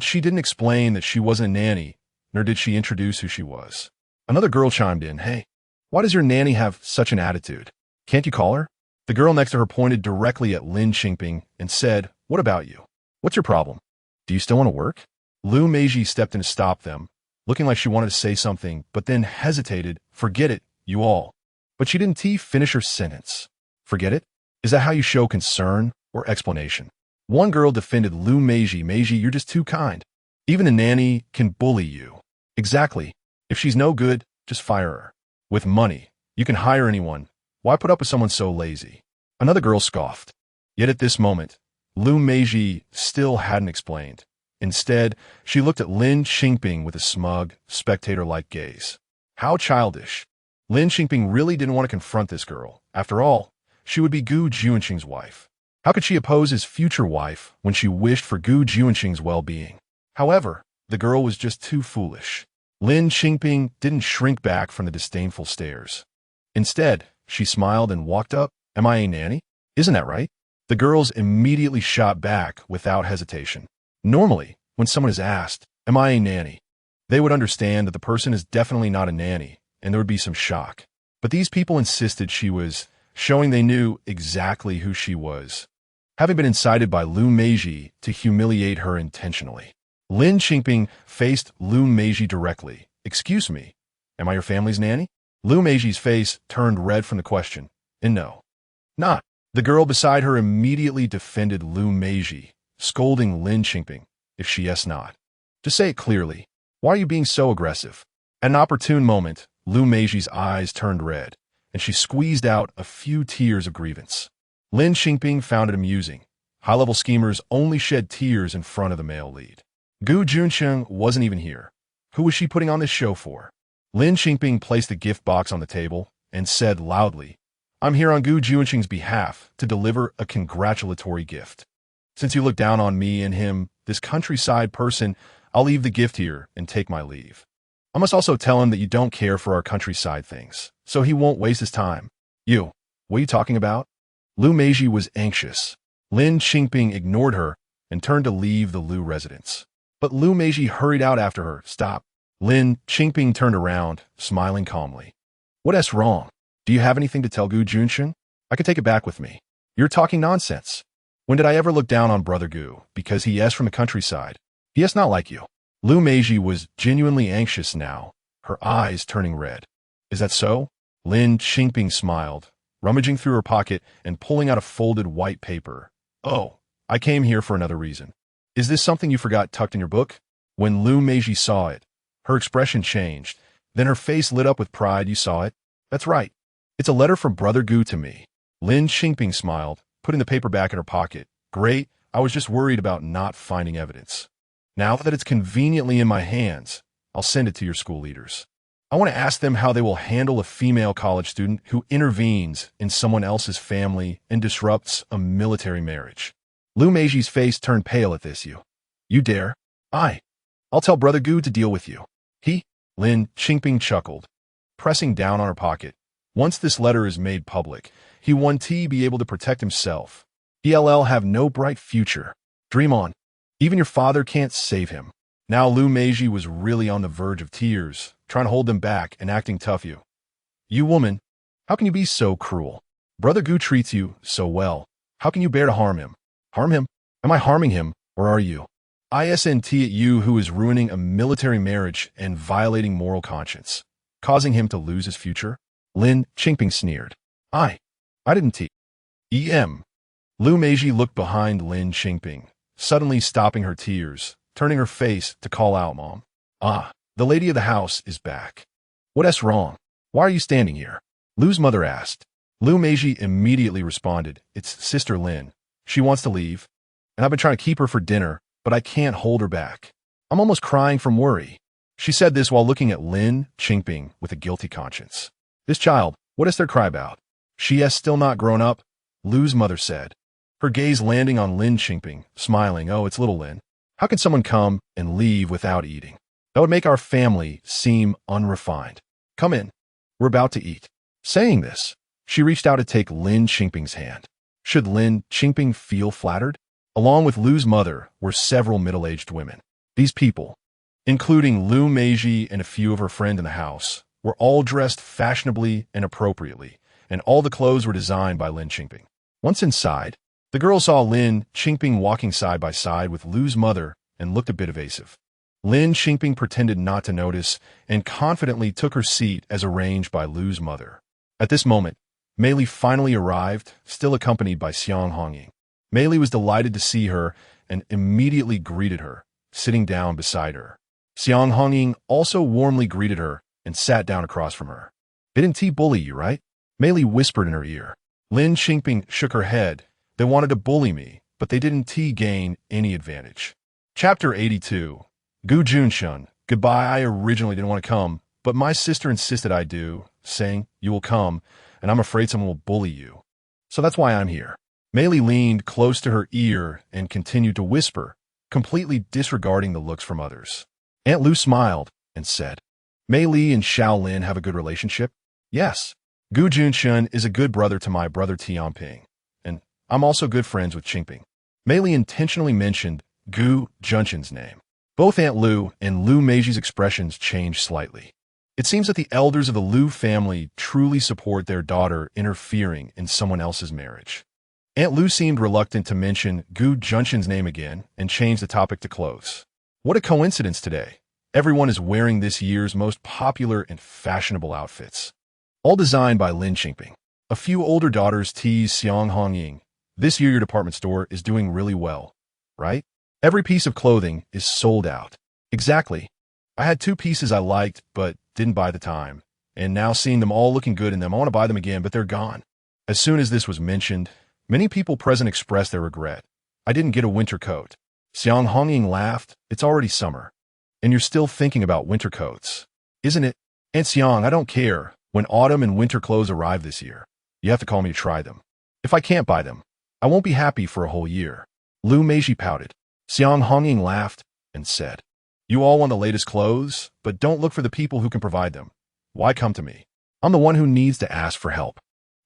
she didn't explain that she wasn't a nanny, nor did she introduce who she was. Another girl chimed in, hey, why does your nanny have such an attitude? Can't you call her? The girl next to her pointed directly at Lin Qingping and said, what about you? What's your problem? Do you still want to work? him.She stepped in to stop them, looking like she wanted to say something, but then hesitated. Forget it, you all. But she didn't finish her sentence. Forget it? Is that how you show concern or explanation? One girl defended him.She. him.She, you're just too kind. Even a nanny can bully you. Exactly. If she's no good, just fire her. With money, you can hire anyone. Why put up with someone so lazy? Another girl scoffed. Yet at this moment, him.She still hadn't explained. Instead, she looked at Lin Qingping with a smug, spectator-like gaze. How childish. Lin Qingping really didn't want to confront this girl. After all, she would be Gu Junchen's wife. How could she oppose his future wife when she wished for Gu Junchen's well-being? However, the girl was just too foolish. Lin Qingping didn't shrink back from the disdainful stares. Instead, she smiled and walked up. Am I a nanny? Isn't that right? The girls immediately shot back without hesitation. Normally, when someone is asked, am I a nanny? They would understand that the person is definitely not a nanny, and there would be some shock. But these people insisted she was, showing they knew exactly who she was, having been incited by him.She to humiliate her intentionally. Lin Qingping faced him.She directly. Excuse me, am I your family's nanny? him.She's face turned red from the question. And no, not. The girl beside her immediately defended him.She, scolding Lin Qingping, if she is not. To say it clearly, Why are you being so aggressive? At an opportune moment, Lu Meizhi's eyes turned red, and she squeezed out a few tears of grievance. Lin Qingping found it amusing. High-level schemers only shed tears in front of the male lead. Gu Junchen wasn't even here. Who was she putting on this show for? Lin Qingping placed the gift box on the table and said loudly, "I'm here on Gu Junchen's behalf to deliver a congratulatory gift. Since you look down on me and him, this countryside person, I'll leave the gift here and take my leave. I must also tell him that you don't care for our countryside things, so he won't waste his time." "You, what are you talking about?" Lu Meizhi was anxious. Lin Qingping ignored her and turned to leave the Lu residence. But Lu Meizhi hurried out after her. "Stop." Lin Qingping turned around, smiling calmly. "What's wrong? Do you have anything to tell Gu Junchen? I could take it back with me." "You're talking nonsense. When did I ever look down on Brother Gu because he is from the countryside? He is not like you." Lu Meizhi was genuinely anxious now, her eyes turning red. "Is that so?" Lin Qingping smiled, rummaging through her pocket and pulling out a folded white paper. "Oh, I came here for another reason. Is this something you forgot tucked in your book?" When Lu Meizhi saw it, her expression changed. Then her face lit up with pride. "You saw it? That's right. It's a letter from Brother Gu to me." Lin Qingping smiled, putting the paper back in her pocket. "Great, I was just worried about not finding evidence. Now that it's conveniently in my hands, I'll send it to your school leaders. I want to ask them how they will handle a female college student who intervenes in someone else's family and disrupts a military marriage." Lu Meizhi's face turned pale at this. You dare? I'll tell Brother Gu to deal with you." Lin Qingping chuckled, pressing down on her pocket. "Once this letter is made public, he won't be able to protect himself. He'll have no bright future. Dream on. Even your father can't save him." Now Lu Meizhi was really on the verge of tears, trying to hold them back and acting tough. You woman, how can you be so cruel? Brother Gu treats you so well. How can you bear to harm him? Harm him? Am I harming him, or are you? Isn't it you who is ruining a military marriage and violating moral conscience, causing him to lose his future?" Lin Qingping sneered. I didn't Lu Meizhi looked behind Lin Qingping, suddenly stopping her tears, turning her face to call out, "Mom." The lady of the house is back." "What's wrong? Why are you standing here?" Lu's mother asked. Lu Meizhi immediately responded, "It's Sister Lin. She wants to leave, and I've been trying to keep her for dinner, but I can't hold her back. I'm almost crying from worry." She said this while looking at Lin Qingping with a guilty conscience. "This child, what is there cry about? She has still not grown up," Lu's mother said, her gaze landing on Lin Qingping, smiling. "Oh, it's little Lin. How can someone come and leave without eating? That would make our family seem unrefined. Come in. We're about to eat." Saying this, she reached out to take Lin Qingping's hand. Should Lin Qingping feel flattered? Along with Lu's mother were several middle-aged women. These people, including Lu Meizhi and a few of her friends in the house, were all dressed fashionably and appropriately, and all the clothes were designed by Lin Qingping. Once inside, the girl saw Lin Qingping walking side by side with Lu's mother and looked a bit evasive. Lin Qingping pretended not to notice and confidently took her seat as arranged by Lu's mother. At this moment, Mei Li finally arrived, still accompanied by Xiang Hongying. Mei Li was delighted to see her and immediately greeted her, sitting down beside her. Xiang Hongying also warmly greeted her and sat down across from her. "They didn't bully you, right?" Mei Li whispered in her ear. Lin Qingping shook her head. "They wanted to bully me, but they didn't gain any advantage." Chapter 82. Gu Junchen. "Goodbye, I originally didn't want to come, but my sister insisted I do, saying, 'You will come, and I'm afraid someone will bully you. So that's why I'm here.'" Mei Li leaned close to her ear and continued to whisper, completely disregarding the looks from others. Aunt Lu smiled and said, "Mei Li and Xiao Lin have a good relationship?" "Yes. Gu Junchen is a good brother to my brother Tianping, and I'm also good friends with Qingping." Mei Li intentionally mentioned Gu Junchen's name. Both Aunt Lu and Lu Meizhi's expressions changed slightly. It seems that the elders of the Lu family truly support their daughter interfering in someone else's marriage. Aunt Lu seemed reluctant to mention Gu Junchen's name again and changed the topic to clothes. What a coincidence today. Everyone is wearing this year's most popular and fashionable outfits. All designed by Lin Qingping. A few older daughters tease Xiang Hongying. "This year your department store is doing really well, right? Every piece of clothing is sold out." "Exactly. I had two pieces I liked, but didn't buy the time. And now seeing them all looking good in them, I want to buy them again, but they're gone. As soon as this was mentioned, many people present expressed their regret. I didn't get a winter coat. Xiang Hongying laughed. It's already summer. And you're still thinking about winter coats, isn't it? Aunt Xiang, I don't care. When autumn and winter clothes arrive this year, you have to call me to try them. If I can't buy them, I won't be happy for a whole year. Lu Meiji pouted. Xiang Hongying laughed and said, You all want the latest clothes, but don't look for the people who can provide them. Why come to me? I'm the one who needs to ask for help.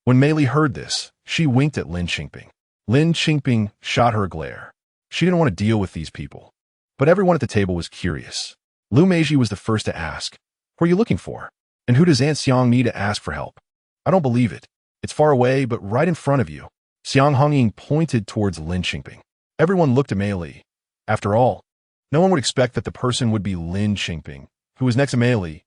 When Mei Li heard this, she winked at Lin Qingping. Lin Qingping shot her a glare. She didn't want to deal with these people. But everyone at the table was curious. Lu Meiji was the first to ask, Who are you looking for? And who does Aunt Xiang need to ask for help? I don't believe it. It's far away, but right in front of you. Xiang Hongying pointed towards Lin Qingping. Everyone looked at Mei Li. After all, no one would expect that the person would be Lin Qingping, who was next to Mei Li.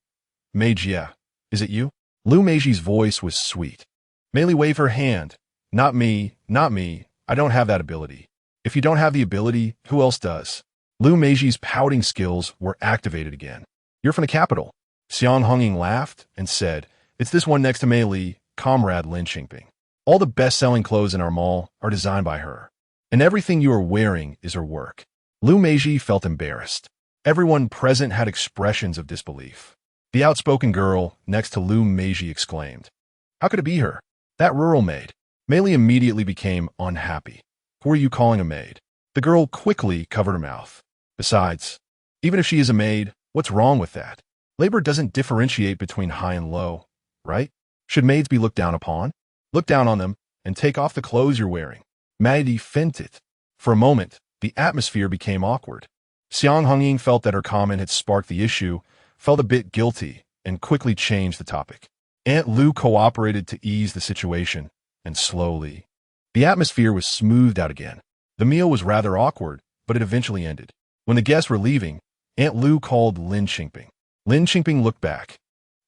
Mei Jia, is it you? Lu Meiji's voice was sweet. Mei Li waved her hand. Not me, not me. I don't have that ability. If you don't have the ability, who else does? Lu Meiji's pouting skills were activated again. You're from the capital. Xiang Hongying laughed and said, It's this one next to Mei Li, comrade Lin Qingping. All the best-selling clothes in our mall are designed by her. And everything you are wearing is her work. Lu Meiji felt embarrassed. Everyone present had expressions of disbelief. The outspoken girl next to Lu Meiji exclaimed, How could it be her? That rural maid. Mei Li immediately became unhappy. Who are you calling a maid? The girl quickly covered her mouth. Besides, even if she is a maid, what's wrong with that? Labor doesn't differentiate between high and low, right? Should maids be looked down upon? Look down on them and take off the clothes you're wearing. Mei Li feinted. For a moment, the atmosphere became awkward. Xiang Hongying felt that her comment had sparked the issue, felt a bit guilty, and quickly changed the topic. Aunt Lu cooperated to ease the situation, and slowly, the atmosphere was smoothed out again. The meal was rather awkward, but it eventually ended. When the guests were leaving, Aunt Lu called Lin Qingping. Lin Qingping looked back.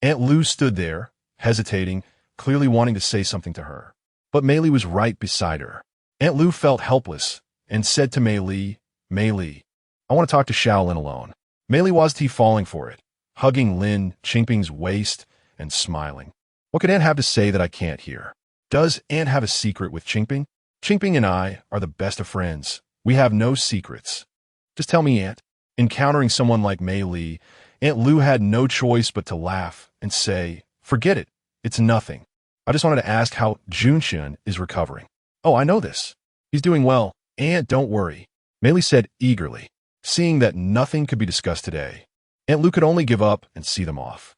Aunt Lu stood there, hesitating, clearly wanting to say something to her. But Mei Li was right beside her. Aunt Lu felt helpless and said to Mei Li, I want to talk to Shaolin alone. Mei Li was falling for it, hugging Lin Qingping's waist and smiling. What could Aunt have to say that I can't hear? Does Aunt have a secret with Qingping? Qingping and I are the best of friends. We have no secrets. Just tell me, Aunt. Encountering someone like Mei Li, Aunt Lu had no choice but to laugh and say, Forget it. It's nothing. I just wanted to ask how Junchen is recovering. Oh, I know this. He's doing well. Aunt, don't worry. Mei Li said eagerly, seeing that nothing could be discussed today. Aunt Lu could only give up and see them off.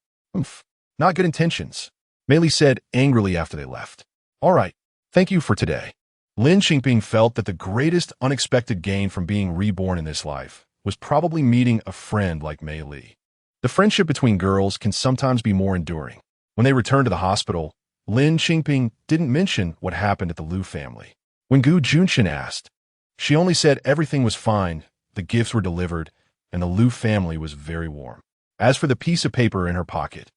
Not good intentions. Mei Li said angrily after they left. All right. Thank you for today. Lin Qingping felt that the greatest unexpected gain from being reborn in this life was probably meeting a friend like Mei Li. The friendship between girls can sometimes be more enduring. When they returned to the hospital, Lin Qingping didn't mention what happened at the Lu family. When Gu Junchen asked, she only said everything was fine, the gifts were delivered, and the Lu family was very warm. As for the piece of paper in her pocket,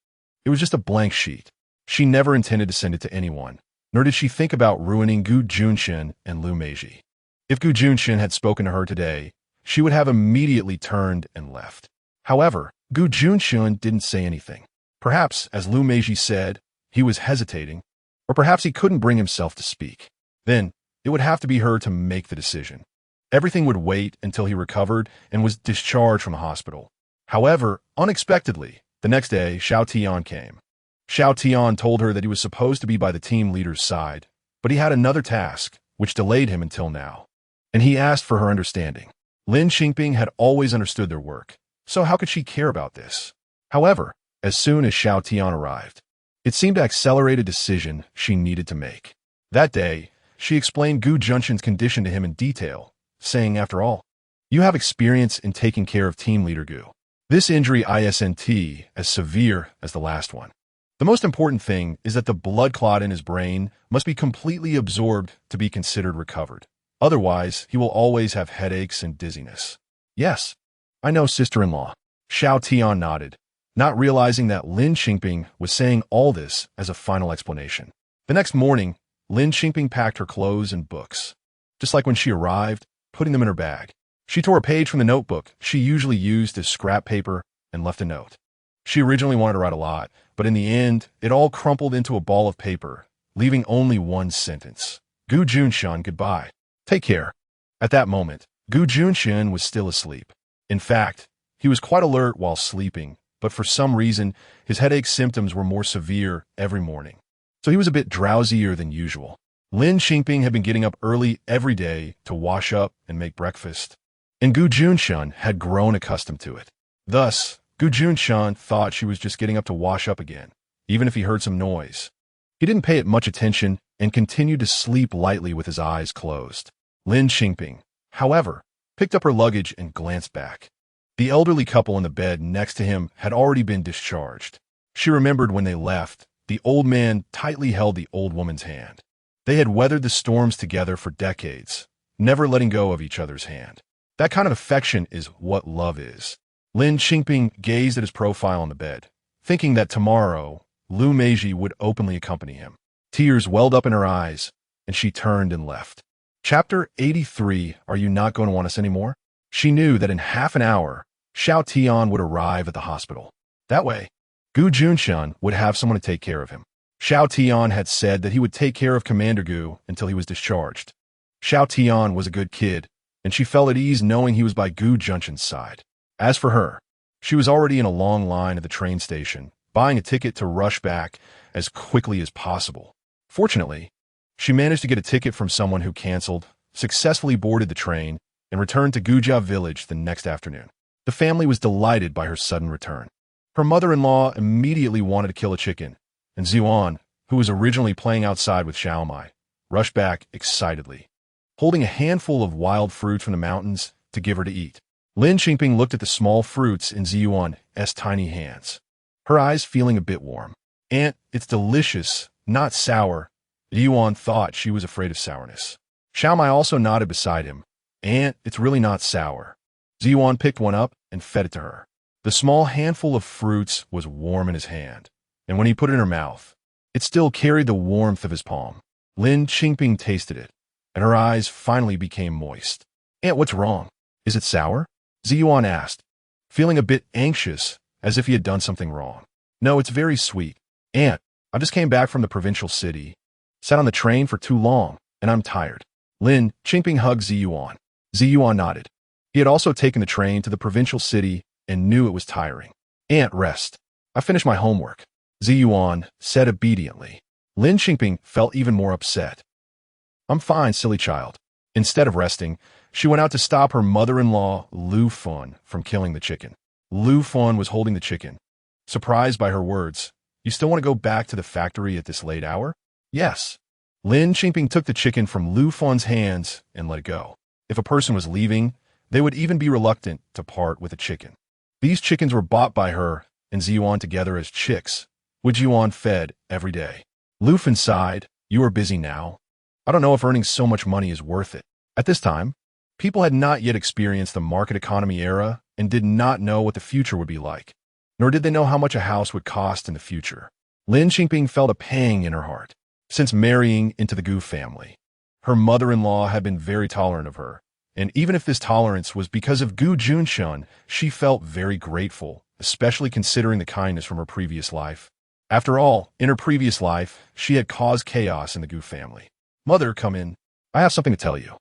it was just a blank sheet. She never intended to send it to anyone, nor did she think about ruining Gu Junchen and Lu Meiji. If Gu Junchen had spoken to her today, she would have immediately turned and left. However, Gu Junchen didn't say anything. Perhaps, as Lu Meiji said, he was hesitating, or perhaps he couldn't bring himself to speak. Then, it would have to be her to make the decision. Everything would wait until he recovered and was discharged from the hospital. However, unexpectedly, the next day, Xiao Tian came. Xiao Tian told her that he was supposed to be by the team leader's side, but he had another task, which delayed him until now. And he asked for her understanding. Lin Qingping had always understood their work, so how could she care about this? However, as soon as Xiao Tian arrived, it seemed to accelerate a decision she needed to make. That day, she explained Gu Junchen's condition to him in detail, saying, After all, you have experience in taking care of team leader Gu. This injury isn't as severe as the last one. The most important thing is that the blood clot in his brain must be completely absorbed to be considered recovered. Otherwise, he will always have headaches and dizziness. Yes, I know, sister-in-law. Xiao Tian nodded, not realizing that Lin Qingping was saying all this as a final explanation. The next morning, Lin Qingping packed her clothes and books. Just like when she arrived, putting them in her bag. She tore a page from the notebook she usually used as scrap paper and left a note. She originally wanted to write a lot, but in the end, it all crumpled into a ball of paper, leaving only one sentence. Gu Junchen, goodbye. Take care. At that moment, Gu Junchen was still asleep. In fact, he was quite alert while sleeping, but for some reason, his headache symptoms were more severe every morning. So he was a bit drowsier than usual. Lin Qingping had been getting up early every day to wash up and make breakfast, and Gu Junchen had grown accustomed to it. Thus, Gu Junchen thought she was just getting up to wash up again, even if he heard some noise. He didn't pay it much attention and continued to sleep lightly with his eyes closed. Lin Qingping, however, picked up her luggage and glanced back. The elderly couple in the bed next to him had already been discharged. She remembered when they left, the old man tightly held the old woman's hand. They had weathered the storms together for decades, never letting go of each other's hand. That kind of affection is what love is. Lin Qingping gazed at his profile on the bed, thinking that tomorrow, Lu Meiji would openly accompany him. Tears welled up in her eyes, and she turned and left. Chapter 83, Are You Not Going to Want Us Anymore? She knew that in half an hour, Xiao Tian would arrive at the hospital. That way, Gu Junchen would have someone to take care of him. Xiao Tian had said that he would take care of Commander Gu until he was discharged. Xiao Tian was a good kid, and she felt at ease knowing he was by Gu Junchen's side. As for her, she was already in a long line at the train station, buying a ticket to rush back as quickly as possible. Fortunately, she managed to get a ticket from someone who canceled, successfully boarded the train, and returned to Gujia village the next afternoon. The family was delighted by her sudden return. Her mother-in-law immediately wanted to kill a chicken, and Ziyuan, who was originally playing outside with Xiaomai, rushed back excitedly, holding a handful of wild fruit from the mountains to give her to eat. Lin Qingping looked at the small fruits in Ziyuan's tiny hands, her eyes feeling a bit warm. Aunt, it's delicious, not sour. Ziyuan thought she was afraid of sourness. Xiaomai also nodded beside him. Aunt, it's really not sour. Ziyuan picked one up and fed it to her. The small handful of fruits was warm in his hand, and when he put it in her mouth, it still carried the warmth of his palm. Lin Qingping tasted it, and her eyes finally became moist. Aunt, what's wrong? Is it sour? Ziyuan asked, feeling a bit anxious, as if he had done something wrong. No, it's very sweet. Aunt, I just came back from the provincial city, sat on the train for too long, and I'm tired. Lin Qingping hugged Ziyuan. Ziyuan nodded. He had also taken the train to the provincial city and knew it was tiring. Aunt, rest. I finished my homework. Ziyuan said obediently. Lin Qingping felt even more upset. I'm fine, silly child. Instead of resting, she went out to stop her mother-in-law, Lu Fun, from killing the chicken. Lu Fun was holding the chicken. Surprised by her words, you still want to go back to the factory at this late hour? Yes. Lin Qingping took the chicken from Lu Fun's hands and let it go. If a person was leaving, they would even be reluctant to part with a chicken. These chickens were bought by her and Ziyuan together as chicks, which Ziyuan fed every day. Lu Fun sighed, you are busy now. I don't know if earning so much money is worth it. At this time, people had not yet experienced the market economy era and did not know what the future would be like, nor did they know how much a house would cost in the future. Lin Qingping felt a pang in her heart. Since marrying into the Gu family, her mother-in-law had been very tolerant of her, and even if this tolerance was because of Gu Junchen, she felt very grateful, especially considering the kindness from her previous life. After all, in her previous life, she had caused chaos in the Gu family. Mother, come in. I have something to tell you.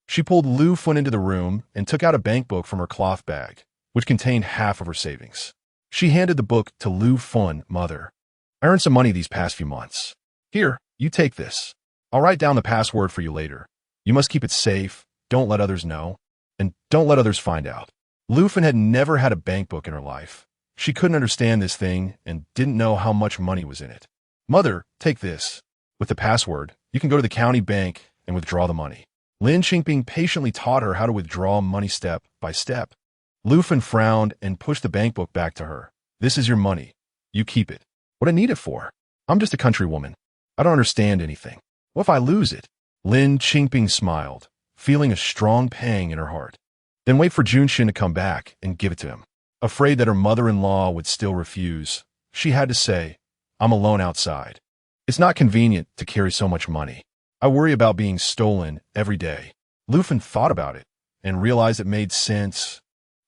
She pulled Lu Fun into the room and took out a bank book from her cloth bag, which contained half of her savings. She handed the book to Lu Fun, Mother. I earned some money these past few months. Here, you take this. I'll write down the password for you later. You must keep it safe, don't let others know, and don't let others find out. Lu Fun had never had a bank book in her life. She couldn't understand this thing and didn't know how much money was in it. Mother, take this. With the password, you can go to the county bank and withdraw the money. Lin Qingping patiently taught her how to withdraw money step by step. Lu Fun frowned and pushed the bank book back to her. This is your money. You keep it. What I need it for? I'm just a country woman. I don't understand anything. What if I lose it? Lin Qingping smiled, feeling a strong pang in her heart. Then wait for Junchen to come back and give it to him. Afraid that her mother-in-law would still refuse, she had to say, I'm alone outside. It's not convenient to carry so much money. I worry about being stolen every day. Lu Fun thought about it and realized it made sense.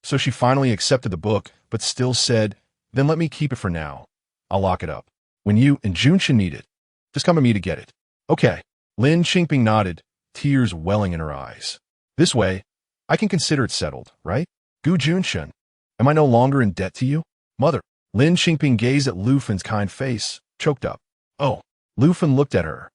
So she finally accepted the book, but still said, "Then let me keep it for now. I'll lock it up. When you and Junchen need it, just come to me to get it." "Okay." Lin Qingping nodded, tears welling in her eyes. "This way, I can consider it settled, right? Gu Junchen, am I no longer in debt to you?" "Mother." Lin Qingping gazed at Lu Fen's kind face, choked up. "Oh." Lu Fen looked at her,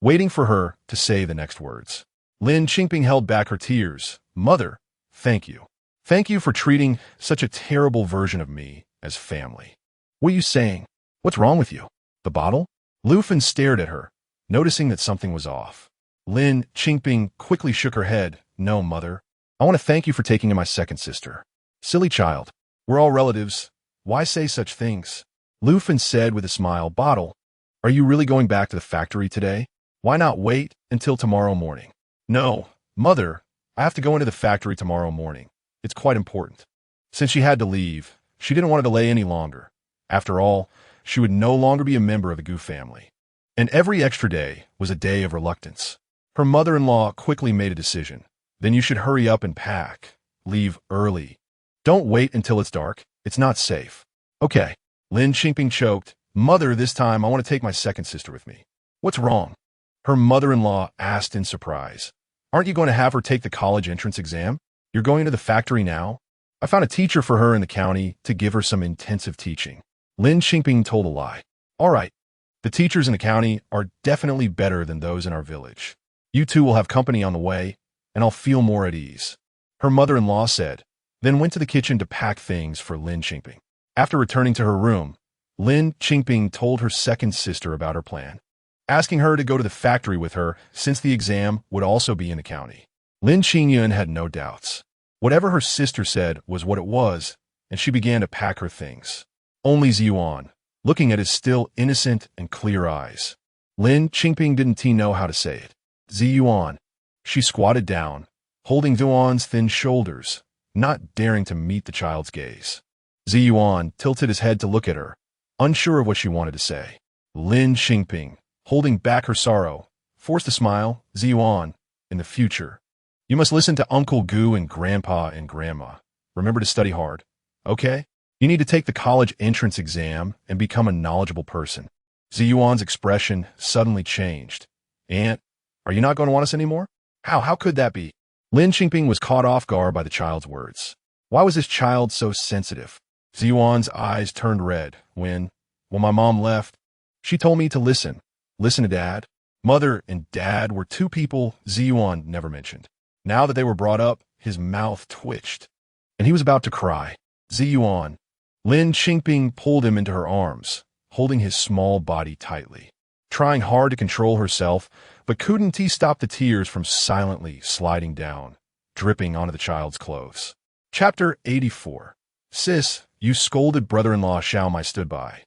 waiting for her to say the next words. Lin Qingping held back her tears. "Mother, thank you. Thank you for treating such a terrible version of me as family." "What are you saying? What's wrong with you? The bottle?" Lu Fen stared at her, noticing that something was off. Lin Qingping quickly shook her head. "No, Mother. I want to thank you for taking in my second sister." "Silly child. We're all relatives. Why say such things?" Lu Fen said with a smile. "Bottle, are you really going back to the factory today? Why not wait until tomorrow morning?" "No, Mother. I have to go into the factory tomorrow morning. It's quite important." Since she had to leave, she didn't want to delay any longer. After all, she would no longer be a member of the Gu family. And every extra day was a day of reluctance. Her mother-in-law quickly made a decision. "Then you should hurry up and pack. Leave early. Don't wait until it's dark. It's not safe." "Okay." Lin Qingping choked. "Mother, this time I want to take my second sister with me." "What's wrong?" Her mother-in-law asked in surprise. "Aren't you going to have her take the college entrance exam? You're going to the factory now?" "I found a teacher for her in the county to give her some intensive teaching." Lin Qingping told a lie. "All right. The teachers in the county are definitely better than those in our village. You two will have company on the way, and I'll feel more at ease," her mother-in-law said, then went to the kitchen to pack things for Lin Qingping. After returning to her room, Lin Qingping told her second sister about her plan, asking her to go to the factory with her since the exam would also be in the county. Lin Qingyun had no doubts. Whatever her sister said was what it was, and she began to pack her things. Only Ziyuan, looking at his still innocent and clear eyes. Lin Qingping didn't know how to say it. "Ziyuan." She squatted down, holding Ziyuan's thin shoulders, not daring to meet the child's gaze. Ziyuan tilted his head to look at her, unsure of what she wanted to say. Lin Qingping, holding back her sorrow, forced a smile. "Ziyuan, in the future, you must listen to Uncle Gu and Grandpa and Grandma. Remember to study hard, okay? You need to take the college entrance exam and become a knowledgeable person." Ziyuan's expression suddenly changed. "Aunt, are you not going to want us anymore?" How could that be?" Lin Qingping was caught off guard by the child's words. Why was this child so sensitive? Ziyuan's eyes turned red when my mom left, she told me to listen. Listen to Dad. Mother and Dad were two people Ziyuan never mentioned. Now that they were brought up, his mouth twitched, and he was about to cry. "Ziyuan." Lin Qingping pulled him into her arms, holding his small body tightly, trying hard to control herself, but couldn't stop the tears from silently sliding down, dripping onto the child's clothes. Chapter 84. "Sis, you scolded brother-in-law Xiaomai stood by,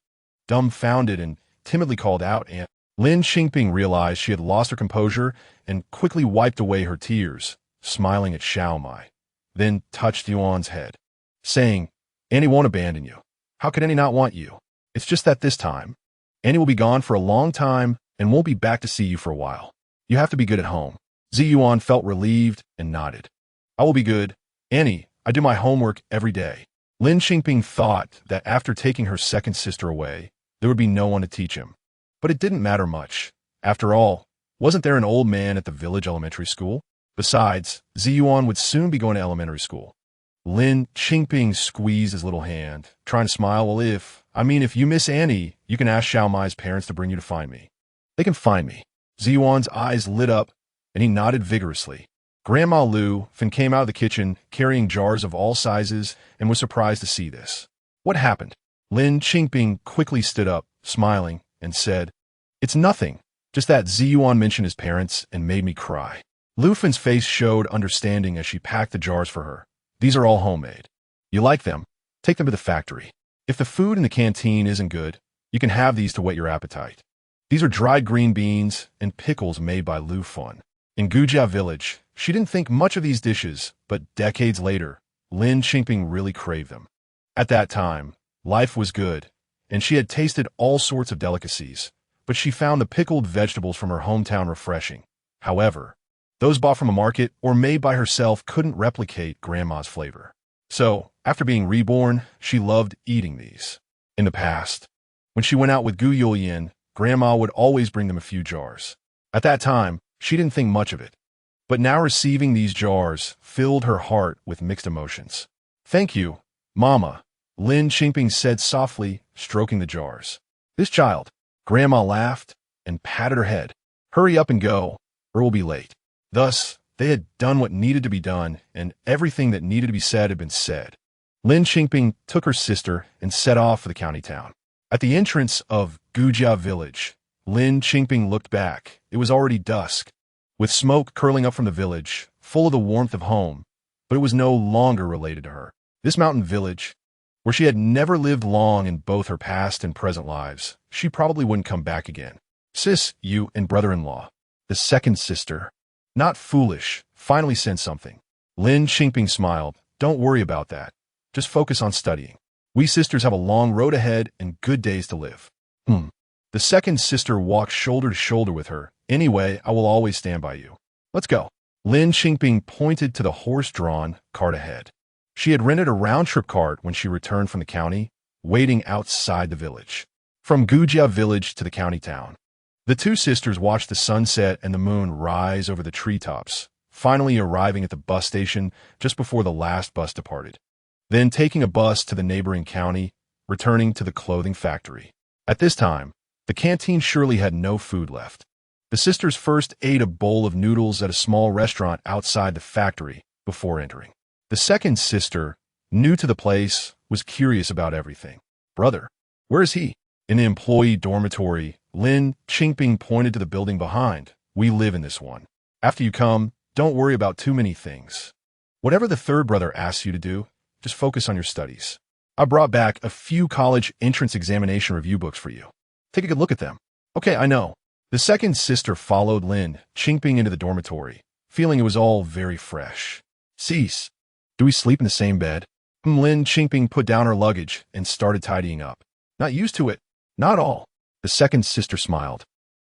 dumbfounded and timidly called out, and Lin Qingping realized she had lost her composure and quickly wiped away her tears, smiling at Xiaomai, then touched Yuan's head, saying, "Annie won't abandon you. How could Annie not want you? It's just that this time, Annie will be gone for a long time and won't be back to see you for a while. You have to be good at home." Ziyuan felt relieved and nodded. "I will be good. Annie, I do my homework every day." Lin Qingping thought that after taking her second sister away, there would be no one to teach him. But it didn't matter much. After all, wasn't there an old man at the village elementary school? Besides, Ziyuan would soon be going to elementary school. Lin Qingping squeezed his little hand, trying to smile. "Well, if you miss Annie, you can ask Xiaomai's parents to bring you to find me. They can find me." Ziyuan's eyes lit up, and he nodded vigorously. Grandma Lu Fen came out of the kitchen, carrying jars of all sizes, and was surprised to see this. "What happened?" Lin Qingping quickly stood up, smiling, and said, "It's nothing, just that Ziyuan mentioned his parents and made me cry." Lu Fen's face showed understanding as she packed the jars for her. "These are all homemade. You like them? Take them to the factory. If the food in the canteen isn't good, you can have these to whet your appetite. These are dried green beans and pickles made by Lu Fen." In Gujia village, she didn't think much of these dishes, but decades later, Lin Qingping really craved them. At that time, life was good, and she had tasted all sorts of delicacies, but she found the pickled vegetables from her hometown refreshing. However, those bought from a market or made by herself couldn't replicate Grandma's flavor. So, after being reborn, she loved eating these. In the past, when she went out with Gu Junchen, Grandma would always bring them a few jars. At that time, she didn't think much of it. But now receiving these jars filled her heart with mixed emotions. "Thank you, Mama," Lin Qingping said softly, stroking the jars. "This child." Grandma laughed and patted her head. "Hurry up and go, or we'll be late." Thus, they had done what needed to be done, and everything that needed to be said had been said. Lin Qingping took her sister and set off for the county town. At the entrance of Gujia village, Lin Qingping looked back. It was already dusk, with smoke curling up from the village, full of the warmth of home, but it was no longer related to her. This mountain village, where she had never lived long in both her past and present lives, she probably wouldn't come back again. "Sis, you and brother-in-law," the second sister, not foolish, finally said something. Lin Qingping smiled. "Don't worry about that. Just focus on studying. We sisters have a long road ahead and good days to live." The second sister walked shoulder to shoulder with her. "Anyway, I will always stand by you. Let's go." Lin Qingping pointed to the horse-drawn cart ahead. She had rented a round-trip cart when she returned from the county, waiting outside the village. From Gujia village to the county town, the two sisters watched the sunset and the moon rise over the treetops, finally arriving at the bus station just before the last bus departed. Then taking a bus to the neighboring county, returning to the clothing factory. At this time, the canteen surely had no food left. The sisters first ate a bowl of noodles at a small restaurant outside the factory before entering. The second sister, new to the place, was curious about everything. "Brother, where is he?" In the employee dormitory, Lin Qingping pointed to the building behind. "We live in this one. After you come, don't worry about too many things. Whatever the third brother asks you to do, just focus on your studies. I brought back a few college entrance examination review books for you. Take a good look at them." "Okay, I know." The second sister followed Lin Qingping into the dormitory, feeling it was all very fresh. "Cease. Do we sleep in the same bed?" Lin Qingping put down her luggage and started tidying up. "Not used to it." "Not all." The second sister smiled.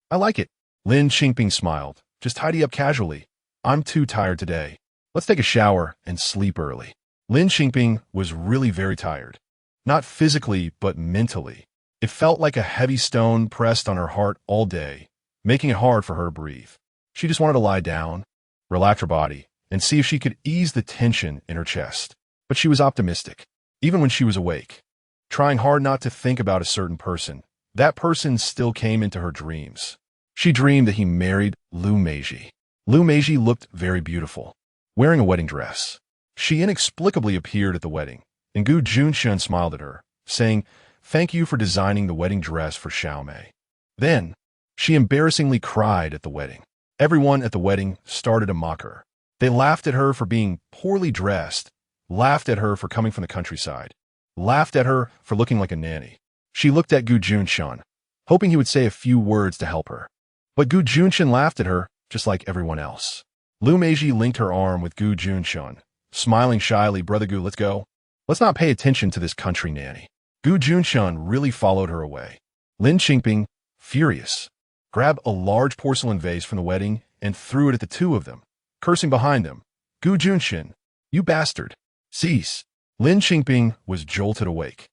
"I like it." Lin Qingping smiled. "Just tidy up casually. I'm too tired today. Let's take a shower and sleep early." Lin Qingping was really very tired. Not physically, but mentally. It felt like a heavy stone pressed on her heart all day, making it hard for her to breathe. She just wanted to lie down, relax her body, and see if she could ease the tension in her chest. But she was optimistic, even when she was awake. Trying hard not to think about a certain person, that person still came into her dreams. She dreamed that he married Lu Meiji. Lu Meiji looked very beautiful, wearing a wedding dress. She inexplicably appeared at the wedding, and Gu Junchen smiled at her, saying, "Thank you for designing the wedding dress for Xiaomei." Then, she embarrassingly cried at the wedding. Everyone at the wedding started to mock her. They laughed at her for being poorly dressed, laughed at her for coming from the countryside, laughed at her for looking like a nanny. She looked at Gu Junchen, hoping he would say a few words to help her. But Gu Junchen laughed at her, just like everyone else. Lu Meiji linked her arm with Gu Junchen, smiling shyly. "Brother Gu, let's go. Let's not pay attention to this country nanny." Gu Junchen really followed her away. Lin Qingping, furious, grabbed a large porcelain vase from the wedding and threw it at the two of them, cursing behind them. "Gu Junchen, you bastard. Cease." Lin Qingping was jolted awake,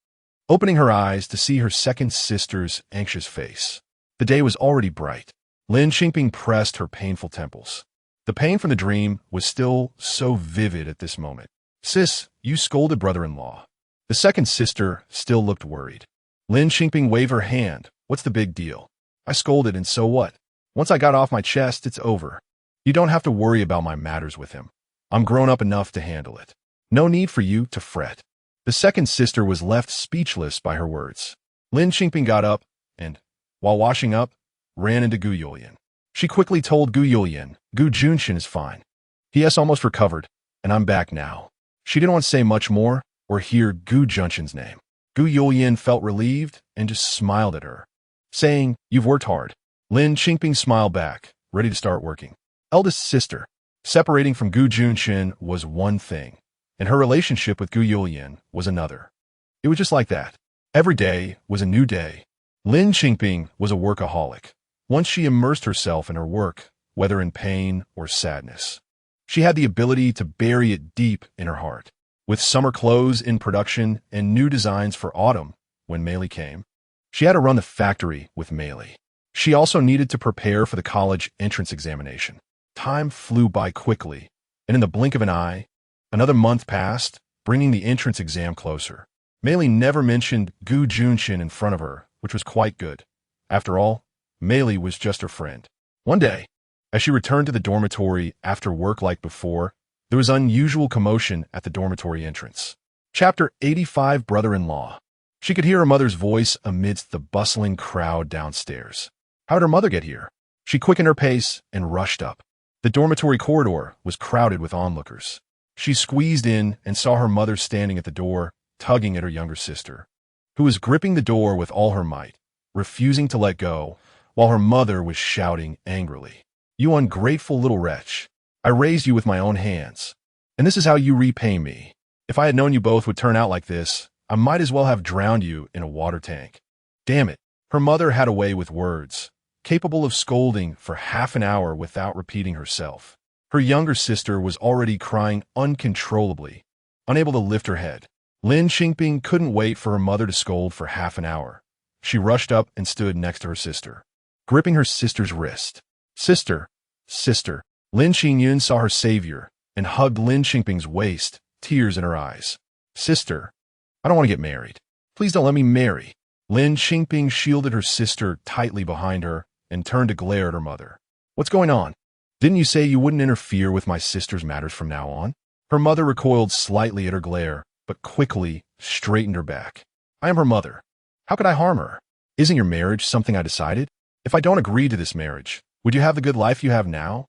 opening her eyes to see her second sister's anxious face. The day was already bright. Lin Qingping pressed her painful temples. The pain from the dream was still so vivid at this moment. "Sis, you scolded brother-in-law." The second sister still looked worried. Lin Qingping waved her hand. "What's the big deal? I scolded, and so what? Once I got off my chest, it's over. You don't have to worry about my matters with him. I'm grown up enough to handle it. No need for you to fret." The second sister was left speechless by her words. Lin Qingping got up and, while washing up, ran into Gu Junchen. She quickly told Gu Junchen, "Gu Junchen is fine. He has almost recovered, and I'm back now." She didn't want to say much more or hear Gu Junchen's name. Gu Junchen felt relieved and just smiled at her, saying, "You've worked hard." Lin Qingping smiled back, ready to start working. Eldest sister. Separating from Gu Junchen was one thing, and her relationship with Gu Junchen was another. It was just like that. Every day was a new day. Lin Qingping was a workaholic. Once she immersed herself in her work, whether in pain or sadness, she had the ability to bury it deep in her heart. With summer clothes in production and new designs for autumn when Meili came. She had to run the factory with Meili. She also needed to prepare for the college entrance examination. Time flew by quickly, and in the blink of an eye, another month passed, bringing the entrance exam closer. Meili never mentioned Gu Junchen in front of her, which was quite good. After all, Meili was just her friend. One day, as she returned to the dormitory after work like before, there was unusual commotion at the dormitory entrance. Chapter 85, Brother-in-Law. She could hear her mother's voice amidst the bustling crowd downstairs. How did her mother get here? She quickened her pace and rushed up. The dormitory corridor was crowded with onlookers. She squeezed in and saw her mother standing at the door, tugging at her younger sister, who was gripping the door with all her might, refusing to let go, while her mother was shouting angrily, "You ungrateful little wretch! I raised you with my own hands, and this is how you repay me. If I had known you both would turn out like this, I might as well have drowned you in a water tank." Damn it. Her mother had a way with words, capable of scolding for half an hour without repeating herself. Her younger sister was already crying uncontrollably, unable to lift her head. Lin Qingping couldn't wait for her mother to scold for half an hour. She rushed up and stood next to her sister, gripping her sister's wrist. Sister, sister. Lin Qingyun saw her savior and hugged Lin Qingping's waist, tears in her eyes. Sister, I don't want to get married. Please don't let me marry. Lin Qingping shielded her sister tightly behind her and turned to glare at her mother. What's going on? Didn't you say you wouldn't interfere with my sister's matters from now on? Her mother recoiled slightly at her glare, but quickly straightened her back. I am her mother. How could I harm her? Isn't your marriage something I decided? If I don't agree to this marriage, would you have the good life you have now?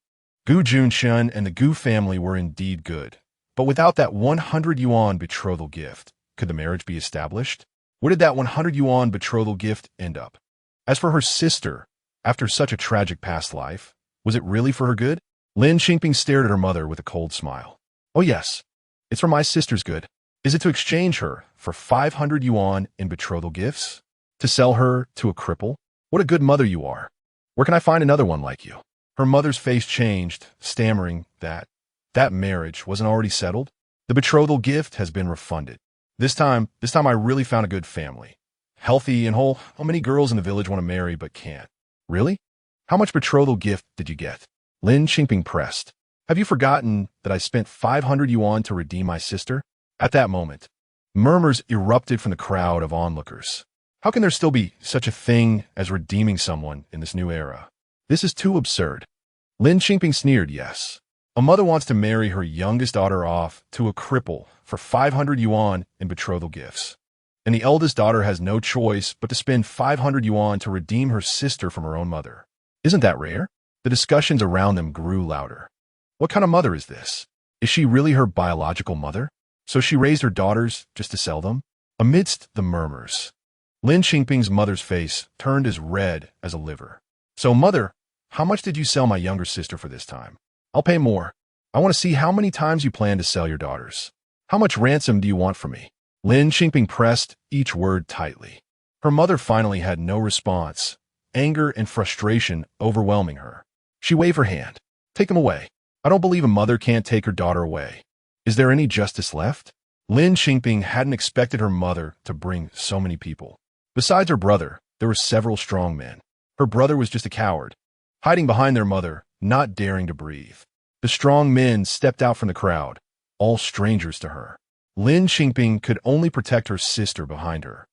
Gu Junchen and the Gu family were indeed good, but without that 100 yuan betrothal gift, could the marriage be established? Where did that 100 yuan betrothal gift end up? As for her sister, after such a tragic past life, was it really for her good? Lin Qingping stared at her mother with a cold smile. Oh yes, it's for my sister's good. Is it to exchange her for 500 yuan in betrothal gifts? To sell her to a cripple? What a good mother you are. Where can I find another one like you? Her mother's face changed, stammering that marriage wasn't already settled. The betrothal gift has been refunded. This time I really found a good family. Healthy and whole. How many girls in the village want to marry but can't? Really? How much betrothal gift did you get? Lin Qingping pressed. Have you forgotten that I spent 500 yuan to redeem my sister? At that moment, murmurs erupted from the crowd of onlookers. How can there still be such a thing as redeeming someone in this new era? This is too absurd. Lin Qingping sneered, yes. A mother wants to marry her youngest daughter off to a cripple for 500 yuan in betrothal gifts. And the eldest daughter has no choice but to spend 500 yuan to redeem her sister from her own mother. Isn't that rare? The discussions around them grew louder. What kind of mother is this? Is she really her biological mother? So she raised her daughters just to sell them? Amidst the murmurs, Lin Qingping's mother's face turned as red as a liver. So, mother, how much did you sell my younger sister for this time? I'll pay more. I want to see how many times you plan to sell your daughters. How much ransom do you want from me? Lin Qingping pressed each word tightly. Her mother finally had no response, anger and frustration overwhelming her. She waved her hand. Take them away. I don't believe a mother can't take her daughter away. Is there any justice left? Lin Qingping hadn't expected her mother to bring so many people. Besides her brother, there were several strong men. Her brother was just a coward, hiding behind their mother, not daring to breathe. The strong men stepped out from the crowd, all strangers to her. Lin Qingping could only protect her sister behind her,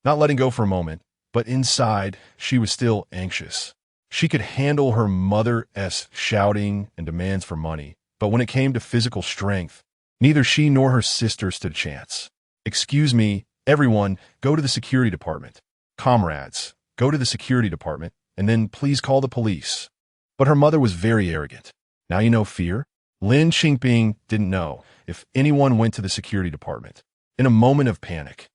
not letting go for a moment, but inside, she was still anxious. She could handle her mother's shouting and demands for money, but when it came to physical strength, neither she nor her sister stood a chance. Excuse me, everyone, go to the security department. Comrades, go to the security department, and then please call the police. But her mother was very arrogant. Now you know fear? Lin Qingping didn't know if anyone went to the security department. In a moment of panic,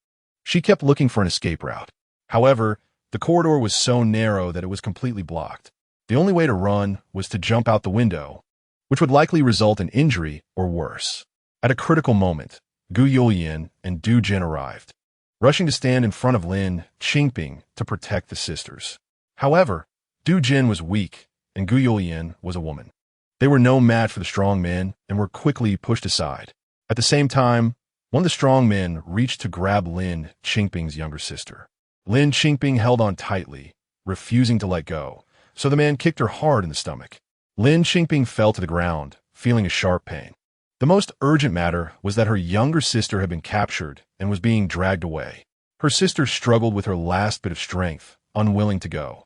she kept looking for an escape route. However, the corridor was so narrow that it was completely blocked. The only way to run was to jump out the window, which would likely result in injury or worse. At a critical moment, Gu Junchen and Du Jin arrived, rushing to stand in front of Lin Qingping to protect the sisters. However, Du Jin was weak, and Gu Junchen was a woman. They were no match for the strong men and were quickly pushed aside. At the same time, One of the strong men reached to grab Lin Qingping's younger sister. Lin Qingping held on tightly, refusing to let go, so the man kicked her hard in the stomach. Lin Qingping fell to the ground, feeling a sharp pain. The most urgent matter was that her younger sister had been captured and was being dragged away. Her sister struggled with her last bit of strength, unwilling to go.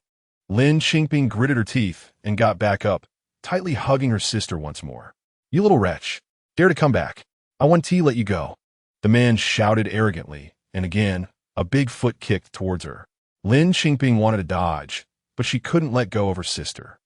Lin Qingping gritted her teeth and got back up, tightly hugging her sister once more. "You little wretch, dare to come back. I want to let you go." The man shouted arrogantly, and again, a big foot kicked towards her. Lin Qingping wanted to dodge, but she couldn't let go of her sister.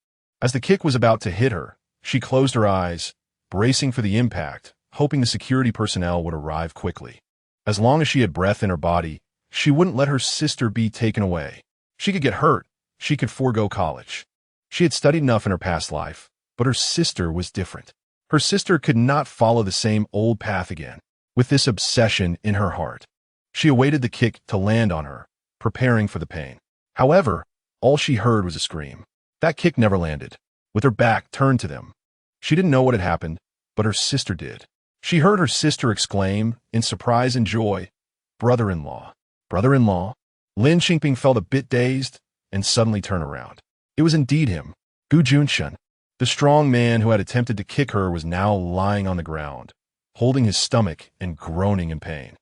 As the kick was about to hit her, she closed her eyes, bracing for the impact, hoping the security personnel would arrive quickly. As long as she had breath in her body, she wouldn't let her sister be taken away. She could get hurt. She could forego college. She had studied enough in her past life, but her sister was different. Her sister could not follow the same old path again. With this obsession in her heart, she awaited the kick to land on her, preparing for the pain. However, all she heard was a scream. That kick never landed. With her back turned to them, she didn't know what had happened, but her sister did. She heard her sister exclaim, in surprise and joy, "Brother-in-law! Brother-in-law!" Lin Qingping felt a bit dazed and suddenly turned around. It was indeed him, Gu Junchen. The strong man who had attempted to kick her was now lying on the ground, holding his stomach and groaning in pain.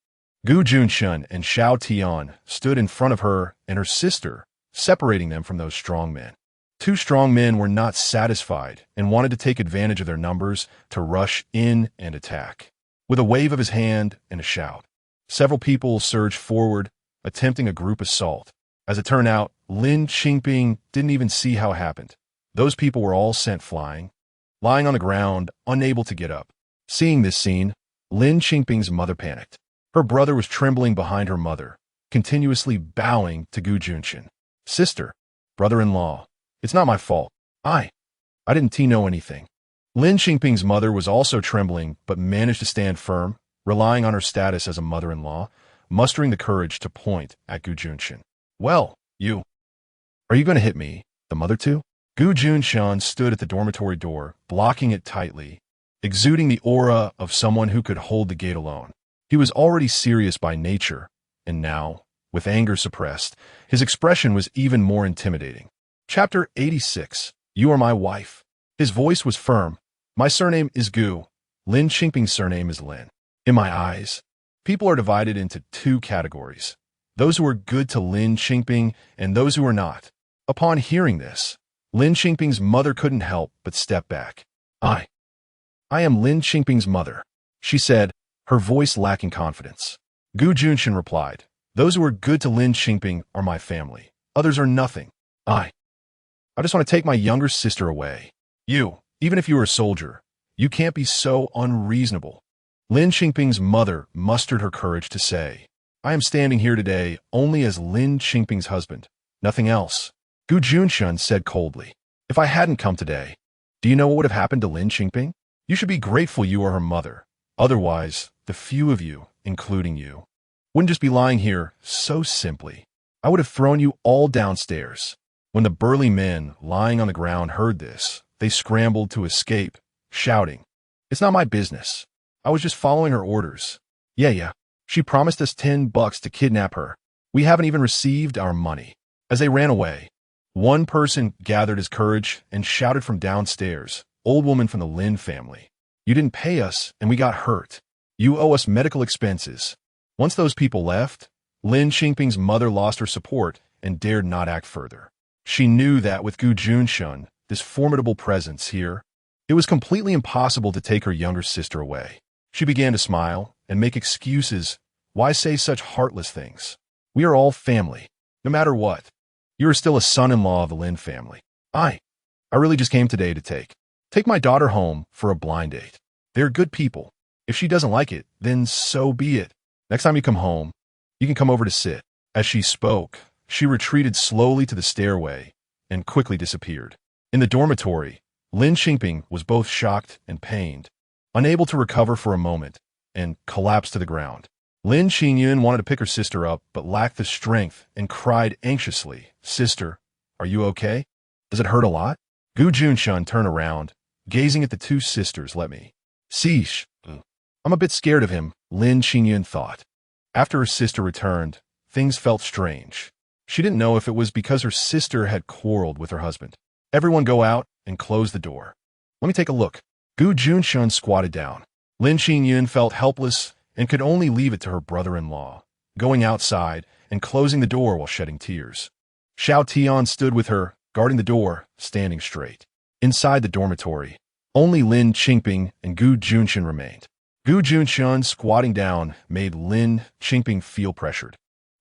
Gu Junchen and Xiao Tian stood in front of her and her sister, separating them from those strong men. Two strong men were not satisfied and wanted to take advantage of their numbers to rush in and attack. With a wave of his hand and a shout, several people surged forward, attempting a group assault. As it turned out, Lin Qingping didn't even see how it happened. Those people were all sent flying, lying on the ground, unable to get up. Seeing this scene, Lin Qingping's mother panicked. Her brother was trembling behind her mother, continuously bowing to Gu Junchen. "Sister, brother-in-law, it's not my fault. I didn't know anything." Lin Qingping's mother was also trembling but managed to stand firm, relying on her status as a mother-in-law, mustering the courage to point at Gu Junchen. "Well, are you going to hit me, the mother too?" Gu Junchen stood at the dormitory door, blocking it tightly, exuding the aura of someone who could hold the gate alone. He was already serious by nature, and now, with anger suppressed, his expression was even more intimidating. Chapter 86. You are my wife. His voice was firm. "My surname is Gu. Lin Qingping's surname is Lin. In my eyes, people are divided into two categories. Those who are good to Lin Qingping and those who are not." Upon hearing this, Lin Qingping's mother couldn't help but step back. I am Lin Qingping's mother," she said, her voice lacking confidence. Gu Junchen replied, "Those who are good to Lin Qingping are my family. Others are nothing. I just want to take my younger sister away. Even if you are a soldier, you can't be so unreasonable." Lin Qingping's mother mustered her courage to say, "I am standing here today only as Lin Qingping's husband, nothing else." Gu Junchen said coldly, "If I hadn't come today, do you know what would have happened to Lin Qingping? You should be grateful you are her mother. Otherwise, the few of you, including you, wouldn't just be lying here so simply. I would have thrown you all downstairs." When the burly men lying on the ground heard this, they scrambled to escape, shouting, "It's not my business. I was just following her orders. Yeah. She promised us $10 to kidnap her. We haven't even received our money." As they ran away, one person gathered his courage and shouted from downstairs, "Old woman from the Lin family. You didn't pay us and we got hurt. You owe us medical expenses." Once those people left, Lin Qingping's mother lost her support and dared not act further. She knew that with Gu Junchen, this formidable presence here, it was completely impossible to take her younger sister away. She began to smile and make excuses. Why say such heartless things? We are all family, no matter what. You are still a son-in-law of the Lin family. I really just came today to take my daughter home for a blind date. They're good people. If she doesn't like it, then so be it. Next time you come home, you can come over to sit." As she spoke, she retreated slowly to the stairway and quickly disappeared. In the dormitory, Lin Qingping was both shocked and pained, unable to recover for a moment, and collapsed to the ground. Lin Qingyun wanted to pick her sister up, but lacked the strength and cried anxiously, "Sister, are you okay? Does it hurt a lot?" Gu Junchen turned around, gazing at the two sisters. "Let me see. I'm a bit scared of him, Lin Qingping thought. After her sister returned, things felt strange. She didn't know if it was because her sister had quarreled with her husband. Everyone go out and close the door. Let me take a look. Gu Junchen squatted down. Lin Qingping felt helpless and could only leave it to her brother-in-law, going outside and closing the door while shedding tears. Xiao Tian stood with her, guarding the door, standing straight. Inside the dormitory, only Lin Qingping and Gu Junchen remained. Gu Junchen squatting down made Lin Qingping feel pressured.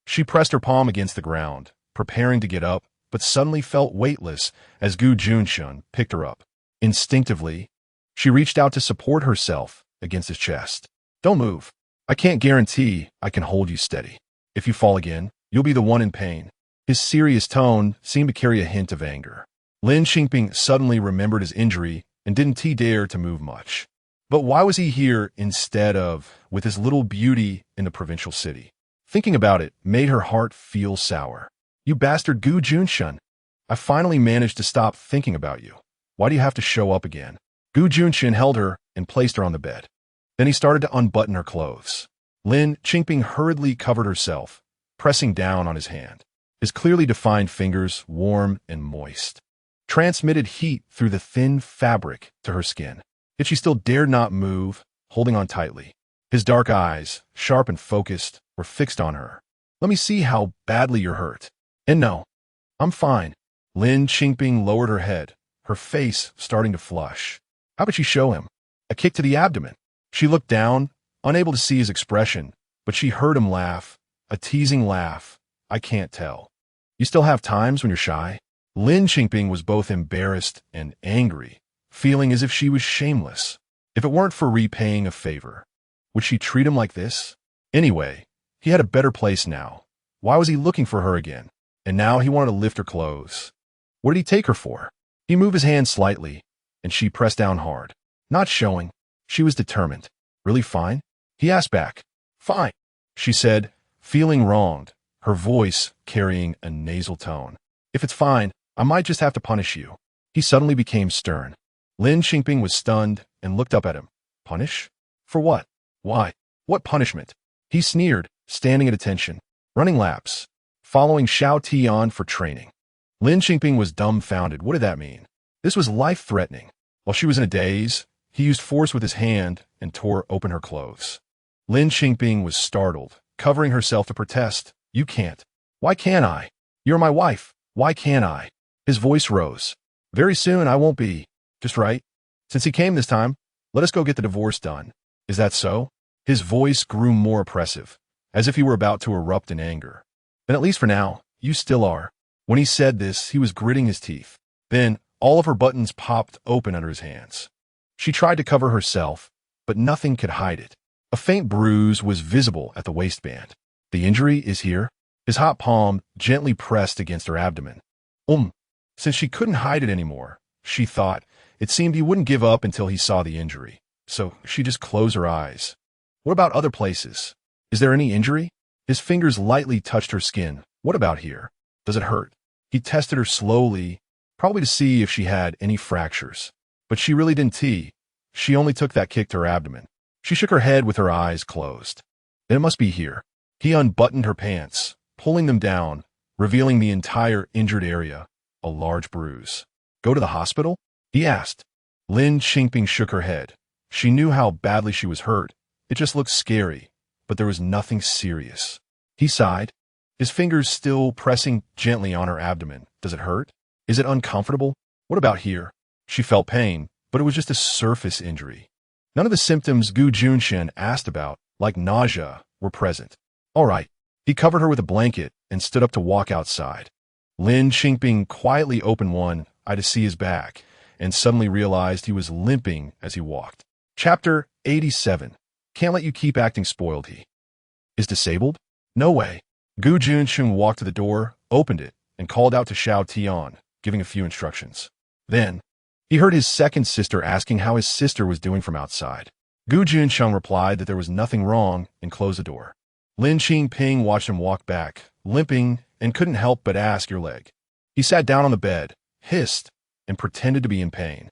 She pressed her palm against the ground, preparing to get up, but suddenly felt weightless as Gu Junchen picked her up. Instinctively, she reached out to support herself against his chest. Don't move. I can't guarantee I can hold you steady. If you fall again, you'll be the one in pain. His serious tone seemed to carry a hint of anger. Lin Qingping suddenly remembered his injury and didn't dare to move much. But why was he here instead of with his little beauty in the provincial city? Thinking about it made her heart feel sour. You bastard Gu Junchen. I finally managed to stop thinking about you. Why do you have to show up again? Gu Junchen held her and placed her on the bed. Then he started to unbutton her clothes. Lin Qingping hurriedly covered herself, pressing down on his hand. His clearly defined fingers, warm and moist, transmitted heat through the thin fabric to her skin. Yet she still dared not move, holding on tightly. His dark eyes, sharp and focused, were fixed on her. Let me see how badly you're hurt. And no, I'm fine. Lin Qingping lowered her head, her face starting to flush. How about you show him? A kick to the abdomen. She looked down, unable to see his expression, but she heard him laugh, a teasing laugh. I can't tell. You still have times when you're shy? Lin Qingping was both embarrassed and angry, feeling as if she was shameless. If it weren't for repaying a favor, would she treat him like this? Anyway, he had a better place now. Why was he looking for her again? And now he wanted to lift her clothes. What did he take her for? He moved his hand slightly, and she pressed down hard. Not showing. She was determined. Really fine? He asked back. Fine, she said, feeling wronged, her voice carrying a nasal tone. If it's fine, I might just have to punish you. He suddenly became stern. Lin Qingping was stunned and looked up at him. Punish? For what? Why? What punishment? He sneered, standing at attention, running laps, following Xiao Tian for training. Lin Qingping was dumbfounded. What did that mean? This was life-threatening. While she was in a daze, he used force with his hand and tore open her clothes. Lin Qingping was startled, covering herself to protest. You can't. Why can't I? You're my wife. Why can't I? His voice rose. Very soon I won't be. Just right. Since he came this time, let us go get the divorce done. Is that so? His voice grew more oppressive, as if he were about to erupt in anger. Then at least for now, you still are. When he said this, he was gritting his teeth. Then, all of her buttons popped open under his hands. She tried to cover herself, but nothing could hide it. A faint bruise was visible at the waistband. The injury is here. His hot palm gently pressed against her abdomen. Since she couldn't hide it anymore, she thought, it seemed he wouldn't give up until he saw the injury. So she just closed her eyes. What about other places? Is there any injury? His fingers lightly touched her skin. What about here? Does it hurt? He tested her slowly, probably to see if she had any fractures. But she really didn't tee. She only took that kick to her abdomen. She shook her head with her eyes closed. Then it must be here. He unbuttoned her pants, pulling them down, revealing the entire injured area, a large bruise. Go to the hospital? He asked. Lin Qingping shook her head. She knew how badly she was hurt. It just looked scary, but there was nothing serious. He sighed, his fingers still pressing gently on her abdomen. Does it hurt? Is it uncomfortable? What about here? She felt pain, but it was just a surface injury. None of the symptoms Gu Junchen asked about, like nausea, were present. All right. He covered her with a blanket and stood up to walk outside. Lin Qingping quietly opened one eye to see his back, and suddenly realized he was limping as he walked. Chapter 87. Can't let you keep acting spoiled. He is disabled? No way. Gu Junchen walked to the door, opened it, and called out to Xiao Tian, giving a few instructions. Then, he heard his second sister asking how his sister was doing from outside. Gu Junchen replied that there was nothing wrong and closed the door. Lin Qingping watched him walk back, limping, and couldn't help but ask, your leg. He sat down on the bed, hissed, and pretended to be in pain.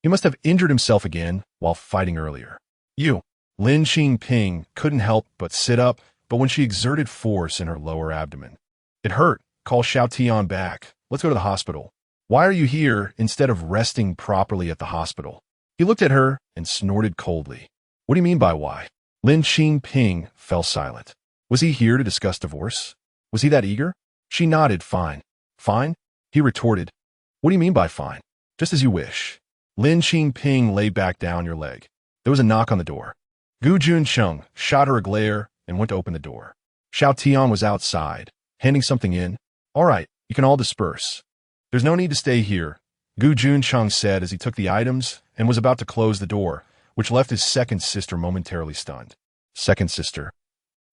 He must have injured himself again while fighting earlier. You. Lin Qingping couldn't help but sit up, but when she exerted force in her lower abdomen, it hurt. Call Xiao Tian back. Let's go to the hospital. Why are you here instead of resting properly at the hospital? He looked at her and snorted coldly. What do you mean by why? Lin Qingping fell silent. Was he here to discuss divorce? Was he that eager? She nodded. Fine. Fine? He retorted. What do you mean by fine? Just as you wish. Lin Qingping lay back down your leg. There was a knock on the door. Gu Junchen shot her a glare and went to open the door. Xiao Tian was outside, handing something in. All right, you can all disperse. There's no need to stay here, Gu Junchen said as he took the items and was about to close the door, which left his second sister momentarily stunned. Second sister.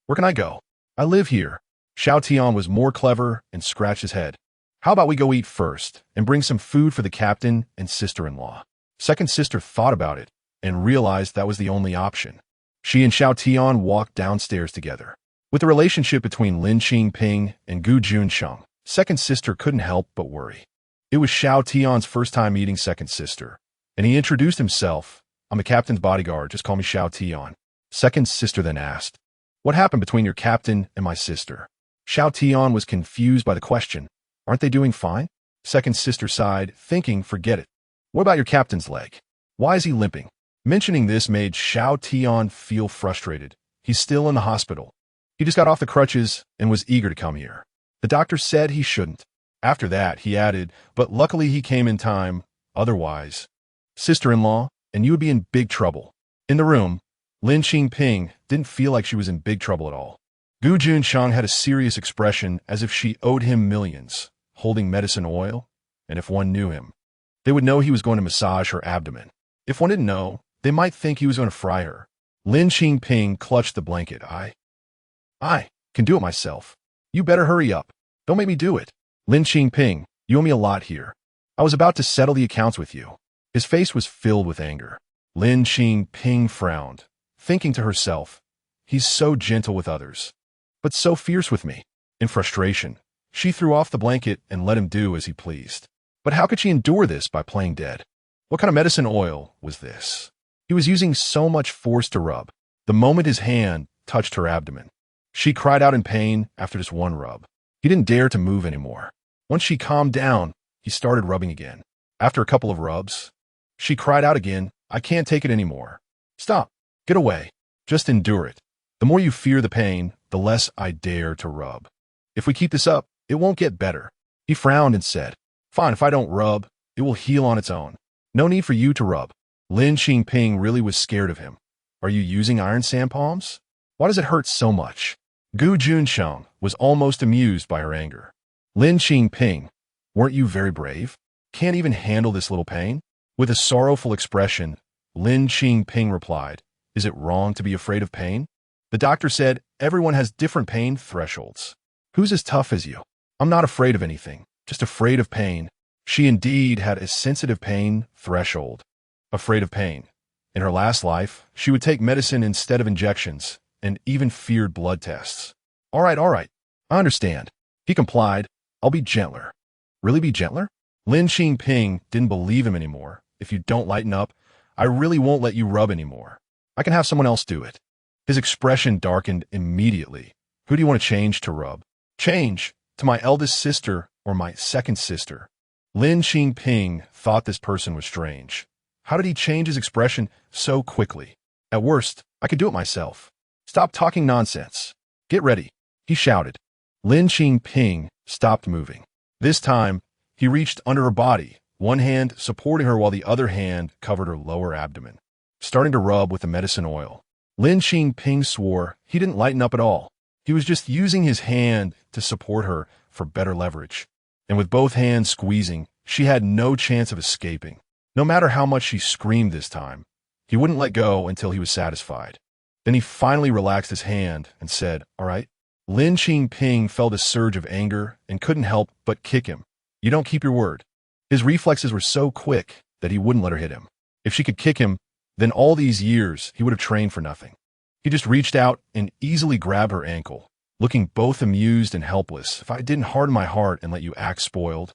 Where can I go? I live here. Xiao Tian was more clever and scratched his head. How about we go eat first and bring some food for the captain and sister-in-law? Second sister thought about it and realized that was the only option. She and Xiao Tian walked downstairs together. With the relationship between Lin Qingping and Gu Junchen, second sister couldn't help but worry. It was Xiao Tian's first time meeting second sister, and he introduced himself. I'm the captain's bodyguard, just call me Xiao Tian. Second sister then asked, what happened between your captain and my sister? Xiao Tian was confused by the question. Aren't they doing fine? Second sister sighed, thinking, forget it. What about your captain's leg? Why is he limping? Mentioning this made Xiao Tian feel frustrated. He's still in the hospital. He just got off the crutches and was eager to come here. The doctor said he shouldn't. After that, he added, but luckily he came in time. Otherwise, sister-in-law, and you would be in big trouble. In the room, Lin Qingping didn't feel like she was in big trouble at all. Gu Junchen had a serious expression as if she owed him millions, holding medicine oil, and if one knew him, they would know he was going to massage her abdomen. If one didn't know, they might think he was going to fry her. Lin Qingping clutched the blanket. I can do it myself. You better hurry up. Don't make me do it. Lin Qingping, you owe me a lot here. I was about to settle the accounts with you. His face was filled with anger. Lin Qingping frowned, thinking to herself, he's so gentle with others, but so fierce with me. In frustration, she threw off the blanket and let him do as he pleased. But how could she endure this by playing dead? What kind of medicine oil was this? He was using so much force to rub. The moment his hand touched her abdomen, she cried out in pain after just one rub. He didn't dare to move anymore. Once she calmed down, he started rubbing again. After a couple of rubs, she cried out again, I can't take it anymore. Stop. Get away. Just endure it. The more you fear the pain, the less I dare to rub. If we keep this up, it won't get better. He frowned and said, fine, if I don't rub, it will heal on its own. No need for you to rub. Lin Qingping really was scared of him. Are you using iron sand palms? Why does it hurt so much? Gu Junchen was almost amused by her anger. Lin Qingping, weren't you very brave? Can't even handle this little pain? With a sorrowful expression, Lin Qingping replied, is it wrong to be afraid of pain? The doctor said everyone has different pain thresholds. Who's as tough as you? I'm not afraid of anything, just afraid of pain. She indeed had a sensitive pain threshold. Afraid of pain. In her last life, she would take medicine instead of injections, and even feared blood tests. All right, I understand. He complied. I'll be gentler. Really be gentler? Lin Qingping didn't believe him anymore. If you don't lighten up, I really won't let you rub anymore. I can have someone else do it. His expression darkened immediately. Who do you want to change to rub? Change to my eldest sister or my second sister. Lin Qingping thought this person was strange. How did he change his expression so quickly? At worst, I could do it myself. Stop talking nonsense. Get ready, he shouted. Lin Qingping stopped moving. This time, he reached under her body, one hand supporting her while the other hand covered her lower abdomen, starting to rub with the medicine oil. Lin Qingping swore he didn't lighten up at all. He was just using his hand to support her for better leverage. And with both hands squeezing, she had no chance of escaping. No matter how much she screamed this time, he wouldn't let go until he was satisfied. Then he finally relaxed his hand and said, all right. Lin Qingping felt a surge of anger and couldn't help but kick him. You don't keep your word. His reflexes were so quick that he wouldn't let her hit him. If she could kick him, then all these years he would have trained for nothing. He just reached out and easily grabbed her ankle, looking both amused and helpless. If I didn't harden my heart and let you act spoiled,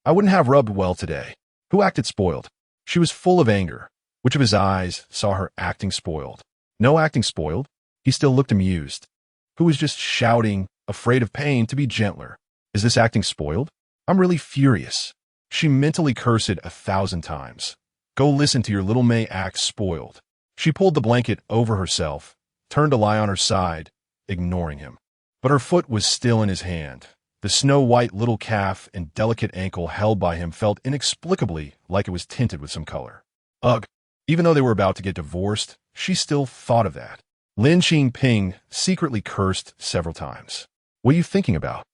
I wouldn't have rubbed well today. Who acted spoiled? She was full of anger. Which of his eyes saw her acting spoiled? No acting spoiled. He still looked amused. Who was just shouting, afraid of pain, to be gentler. Is this acting spoiled? I'm really furious. She mentally cursed 1,000 times. Go listen to your little May act spoiled. She pulled the blanket over herself, turned to lie on her side, ignoring him. But her foot was still in his hand. The snow-white little calf and delicate ankle held by him felt inexplicably like it was tinted with some color. Ugh! Even though they were about to get divorced, she still thought of that. Lin Qingping secretly cursed several times. What are you thinking about?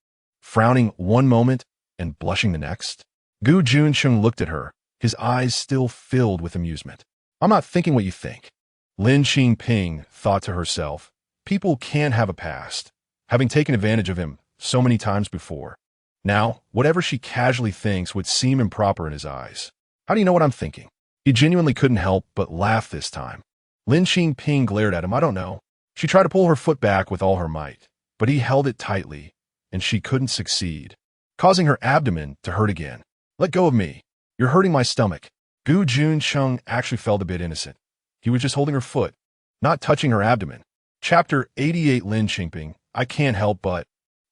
Frowning one moment and blushing the next? Gu Junchen looked at her, his eyes still filled with amusement. I'm not thinking what you think. Lin Qingping thought to herself, people can have a past, having taken advantage of him so many times before. Now, whatever she casually thinks would seem improper in his eyes. How do you know what I'm thinking? He genuinely couldn't help but laugh this time. Lin Qingping glared at him. I don't know. She tried to pull her foot back with all her might, but he held it tightly, and she couldn't succeed, causing her abdomen to hurt again. Let go of me. You're hurting my stomach. Gu Junchen actually felt a bit innocent. He was just holding her foot, not touching her abdomen. Chapter 88. Lin Qingping. I can't help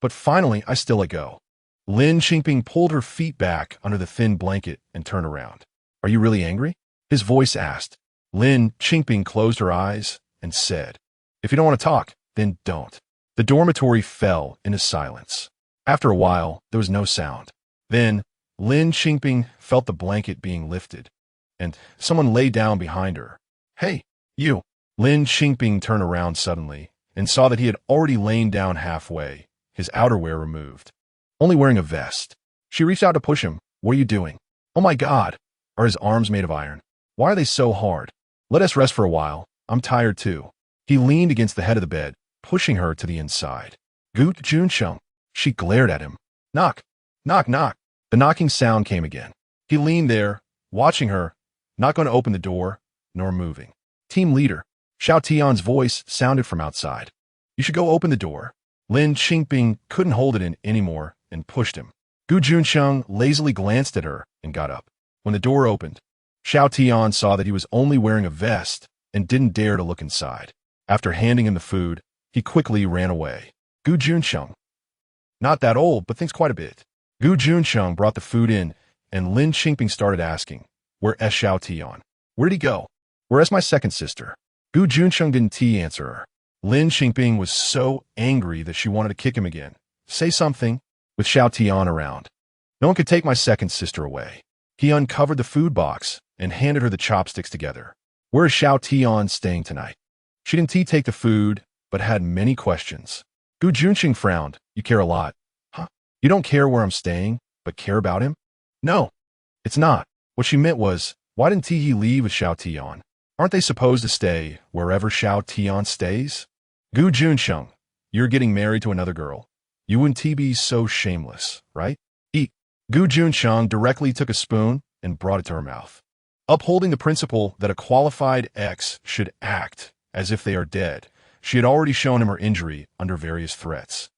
but finally I still let go. Lin Qingping pulled her feet back under the thin blanket and turned around. Are you really angry? His voice asked. Lin Qingping closed her eyes and said, if you don't want to talk, then don't. The dormitory fell into silence. After a while, there was no sound. Then, Lin Qingping felt the blanket being lifted, and someone lay down behind her. Hey, you! Lin Qingping turned around suddenly and saw that he had already lain down halfway, his outerwear removed, only wearing a vest. She reached out to push him. What are you doing? Oh my God! Are his arms made of iron? Why are they so hard? Let us rest for a while. I'm tired too. He leaned against the head of the bed, pushing her to the inside. Gu Junchen. She glared at him. Knock, knock, knock. The knocking sound came again. He leaned there, watching her, not going to open the door, nor moving. Team leader. Xiao Tian's voice sounded from outside. You should go open the door. Lin Qingping couldn't hold it in anymore and pushed him. Gu Junchen lazily glanced at her and got up. When the door opened, Xiao Tian saw that he was only wearing a vest and didn't dare to look inside. After handing him the food, he quickly ran away. Gu Junchen. Not that old, but thinks quite a bit. Gu Junchen brought the food in, and Lin Qingping started asking, where is Xiao Tian? Where did he go? Where is my second sister? Gu Junchen didn't answer her. Lin Qingping was so angry that she wanted to kick him again. Say something, with Xiao Tian around. No one could take my second sister away. He uncovered the food box and handed her the chopsticks together. Where is Xiao Tian staying tonight? She didn't take the food, but had many questions. Gu Junchen frowned. You care a lot. Huh? You don't care where I'm staying, but care about him? No, it's not. What she meant was, why didn't he leave with Xiao Tian? Aren't they supposed to stay wherever Xiao Tian stays? Gu Junchen, you're getting married to another girl. You wouldn't be so shameless, right? Eat. Gu Junchen directly took a spoon and brought it to her mouth. Upholding the principle that a qualified ex should act as if they are dead, she had already shown him her injury under various threats.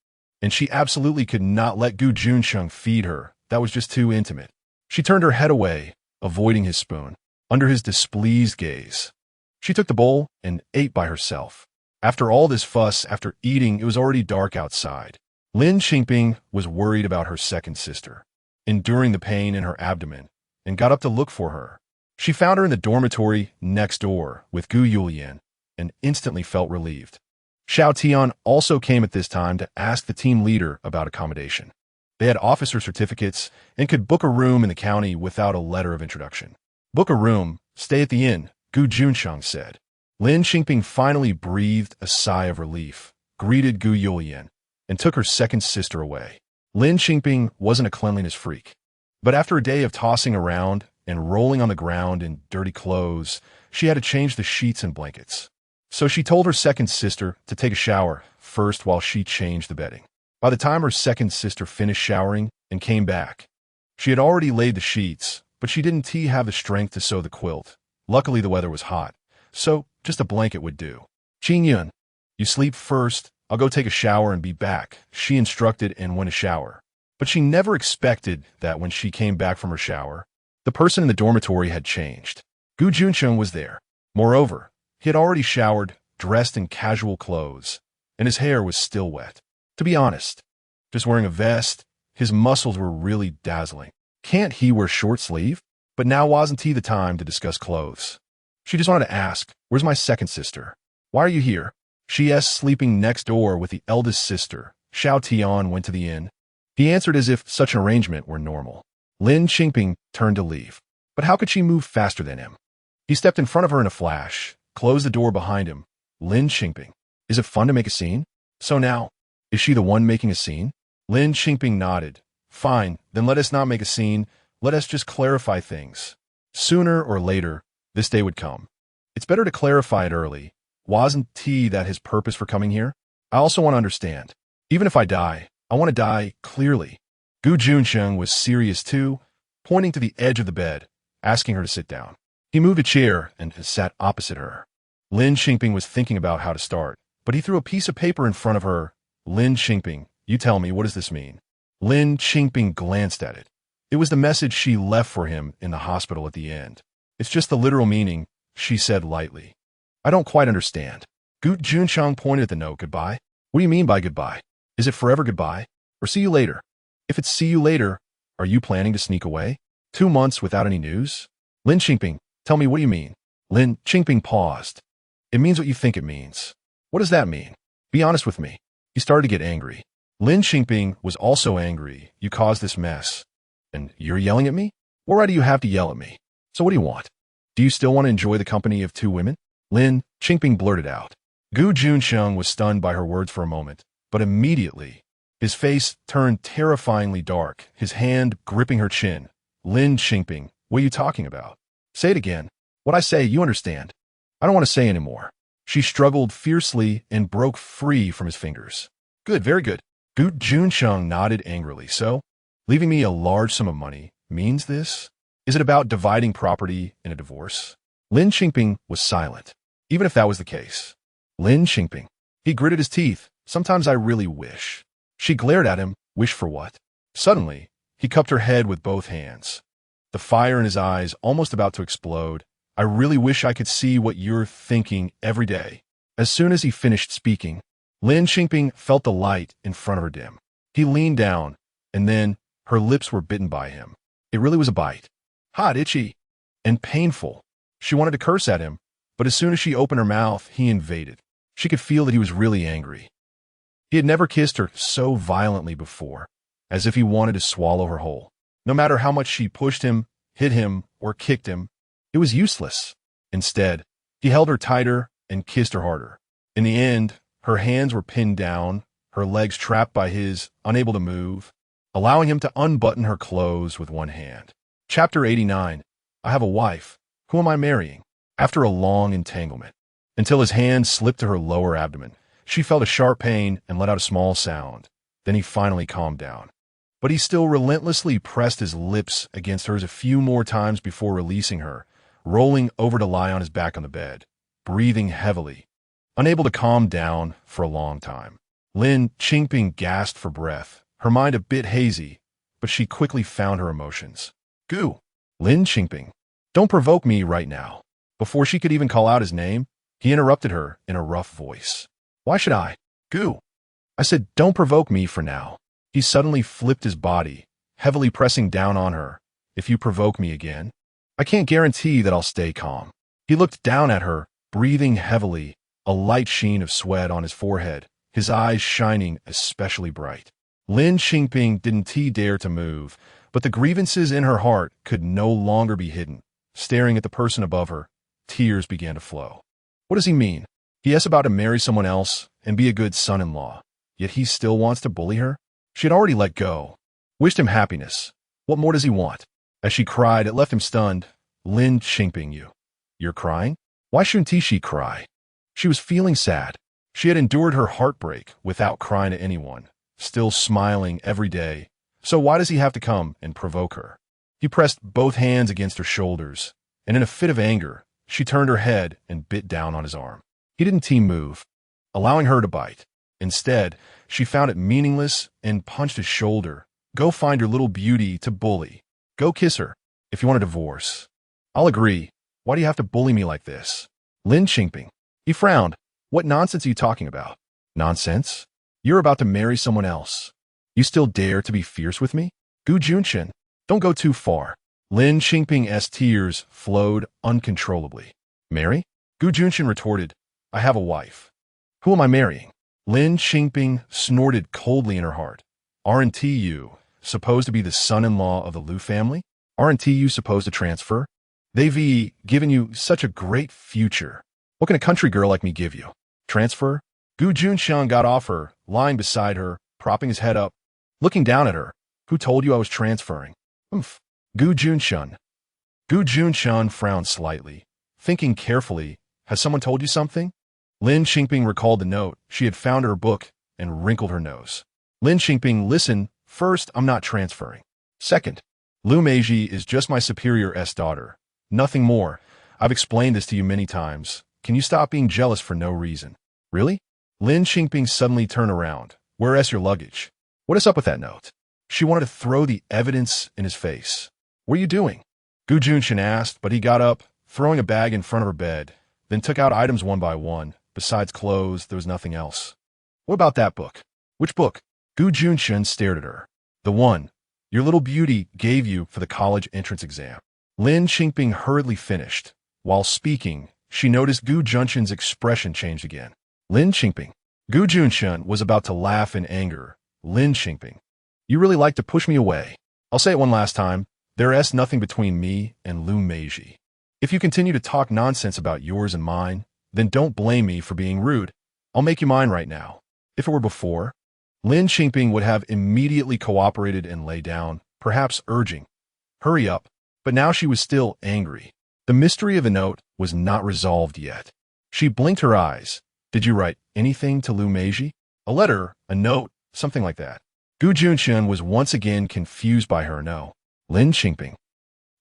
And she absolutely could not let Gu Junchen feed her. That was just too intimate. She turned her head away, avoiding his spoon, under his displeased gaze. She took the bowl and ate by herself. After all this fuss, after eating, it was already dark outside. Lin Qingping was worried about her second sister, enduring the pain in her abdomen, and got up to look for her. She found her in the dormitory next door with Gu Yulian and instantly felt relieved. Xiao Tian also came at this time to ask the team leader about accommodation. They had officer certificates and could book a room in the county without a letter of introduction. Book a room, stay at the inn, Gu Junchen said. Lin Qingping finally breathed a sigh of relief, greeted Gu Yulian, and took her second sister away. Lin Qingping wasn't a cleanliness freak, but after a day of tossing around and rolling on the ground in dirty clothes, she had to change the sheets and blankets. So she told her second sister to take a shower first while she changed the bedding. By the time her second sister finished showering and came back, she had already laid the sheets, but she didn't have the strength to sew the quilt. Luckily, the weather was hot, so just a blanket would do. Qingyun, you sleep first. I'll go take a shower and be back, she instructed and went to shower. But she never expected that when she came back from her shower, the person in the dormitory had changed. Gu Junchen was there. Moreover, he had already showered dressed in casual clothes, and his hair was still wet. To be honest, just wearing a vest, his muscles were really dazzling. Can't he wear short sleeve? But now wasn't he the time to discuss clothes. She just wanted to ask, where's my second sister? Why are you here? She asked, sleeping next door with the eldest sister. Xiao Tian went to the inn. He answered as if such an arrangement were normal. Lin Qingping turned to leave. But how could she move faster than him? He stepped in front of her in a flash, closed the door behind him. Lin Qingping. Is it fun to make a scene? So now, is she the one making a scene? Lin Qingping nodded. Fine, then let us not make a scene. Let us just clarify things. Sooner or later, this day would come. It's better to clarify it early. Wasn't that his purpose for coming here? I also want to understand. Even if I die, I want to die clearly. Gu Junchen was serious too, pointing to the edge of the bed, asking her to sit down. He moved a chair and sat opposite her. Lin Qingping was thinking about how to start, but he threw a piece of paper in front of her. Lin Qingping, you tell me, what does this mean? Lin Qingping glanced at it. It was the message she left for him in the hospital at the end. It's just the literal meaning, she said lightly. I don't quite understand. Gu Junchen pointed at the note. Goodbye? What do you mean by goodbye? Is it forever goodbye? Or see you later? If it's see you later, are you planning to sneak away? 2 months without any news? Lin Qingping, tell me, what do you mean? Lin Qingping paused. It means what you think it means. What does that mean? Be honest with me. He started to get angry. Lin Qingping was also angry. You caused this mess. And you're yelling at me? What right do you have to yell at me? So what do you want? Do you still want to enjoy the company of 2 women? Lin Qingping blurted out. Gu Junchen was stunned by her words for a moment, but immediately, his face turned terrifyingly dark, his hand gripping her chin. Lin Qingping, what are you talking about? Say it again. What I say, you understand. I don't want to say anymore. She struggled fiercely and broke free from his fingers. Good, very good. Gu Junchen nodded angrily. So, leaving me a large sum of money means this? Is it about dividing property in a divorce? Lin Qingping was silent. Even if that was the case. Lin Qingping. He gritted his teeth. Sometimes I really wish. She glared at him. Wish for what? Suddenly, he cupped her head with both hands. The fire in his eyes almost about to explode. I really wish I could see what you're thinking every day. As soon as he finished speaking, Lin Qingping felt the light in front of her dim. He leaned down, and then her lips were bitten by him. It really was a bite. Hot, itchy, and painful. She wanted to curse at him, but as soon as she opened her mouth, he invaded. She could feel that he was really angry. He had never kissed her so violently before, as if he wanted to swallow her whole. No matter how much she pushed him, hit him, or kicked him, it was useless. Instead, he held her tighter and kissed her harder. In the end, her hands were pinned down, her legs trapped by his, unable to move, allowing him to unbutton her clothes with one hand. Chapter 89. I have a wife. Who am I marrying? After a long entanglement, until his hand slipped to her lower abdomen, she felt a sharp pain and let out a small sound. Then he finally calmed down. But he still relentlessly pressed his lips against hers a few more times before releasing her, rolling over to lie on his back on the bed, breathing heavily, unable to calm down for a long time. Lin Qingping gasped for breath, her mind a bit hazy, but she quickly found her emotions. Gu. Lin Qingping. Don't provoke me right now. Before she could even call out his name, he interrupted her in a rough voice. Why should I? Gu. I said, don't provoke me for now. He suddenly flipped his body, heavily pressing down on her. If you provoke me again, I can't guarantee that I'll stay calm. He looked down at her, breathing heavily, a light sheen of sweat on his forehead, his eyes shining especially bright. Lin Qingping didn't dare to move, but the grievances in her heart could no longer be hidden. Staring at the person above her, tears began to flow. What does he mean? He is about to marry someone else and be a good son-in-law, yet he still wants to bully her? She had already let go, wished him happiness. What more does he want? As she cried, it left him stunned. Lin Qingping, you're crying? Why shouldn't she cry? She was feeling sad. She had endured her heartbreak without crying to anyone, still smiling every day. So why does he have to come and provoke her? He pressed both hands against her shoulders, and in a fit of anger, she turned her head and bit down on his arm. He didn't move, allowing her to bite. Instead, she found it meaningless and punched his shoulder. Go find your little beauty to bully. Go kiss her, if you want a divorce. I'll agree. Why do you have to bully me like this? Lin Qingping. He frowned. What nonsense are you talking about? Nonsense? You're about to marry someone else. You still dare to be fierce with me? Gu Junchen, don't go too far. Lin Qingping's tears flowed uncontrollably. Marry? Gu Junchen retorted, I have a wife. Who am I marrying? Lin Qingping snorted coldly in her heart. Aren't you supposed to be the son-in-law of the Liu family? Aren't you supposed to transfer? They've given you such a great future. What can a country girl like me give you? Transfer? Gu Junchen got off her, lying beside her, propping his head up, looking down at her. Who told you I was transferring? Oomph. Gu Junchen. Gu Junchen frowned slightly, thinking carefully. Has someone told you something? Lin Qingping recalled the note. She had found her book and wrinkled her nose. Lin Qingping, listen, first, I'm not transferring. Second, him.She is just my superior's daughter. Nothing more. I've explained this to you many times. Can you stop being jealous for no reason? Really? Lin Qingping suddenly turned around. Where's your luggage? What is up with that note? She wanted to throw the evidence in his face. What are you doing? Gu Junchen asked, but he got up, throwing a bag in front of her bed, then took out items one by one. Besides clothes, there was nothing else. What about that book? Which book? Gu Junchen stared at her. The one your little beauty gave you for the college entrance exam. Lin Qingping hurriedly finished. While speaking, she noticed Gu Junchen's expression change again. Lin Qingping. Gu Junchen was about to laugh in anger. Lin Qingping. You really like to push me away. I'll say it one last time. There's nothing between me and him.She. If you continue to talk nonsense about yours and mine, then don't blame me for being rude. I'll make you mine right now. If it were before, Lin Qingping would have immediately cooperated and lay down, perhaps urging, hurry up, but now she was still angry. The mystery of the note was not resolved yet. She blinked her eyes. Did you write anything to him.She? A letter, a note, something like that. Gu Junchen was once again confused by her no. Lin Qingping.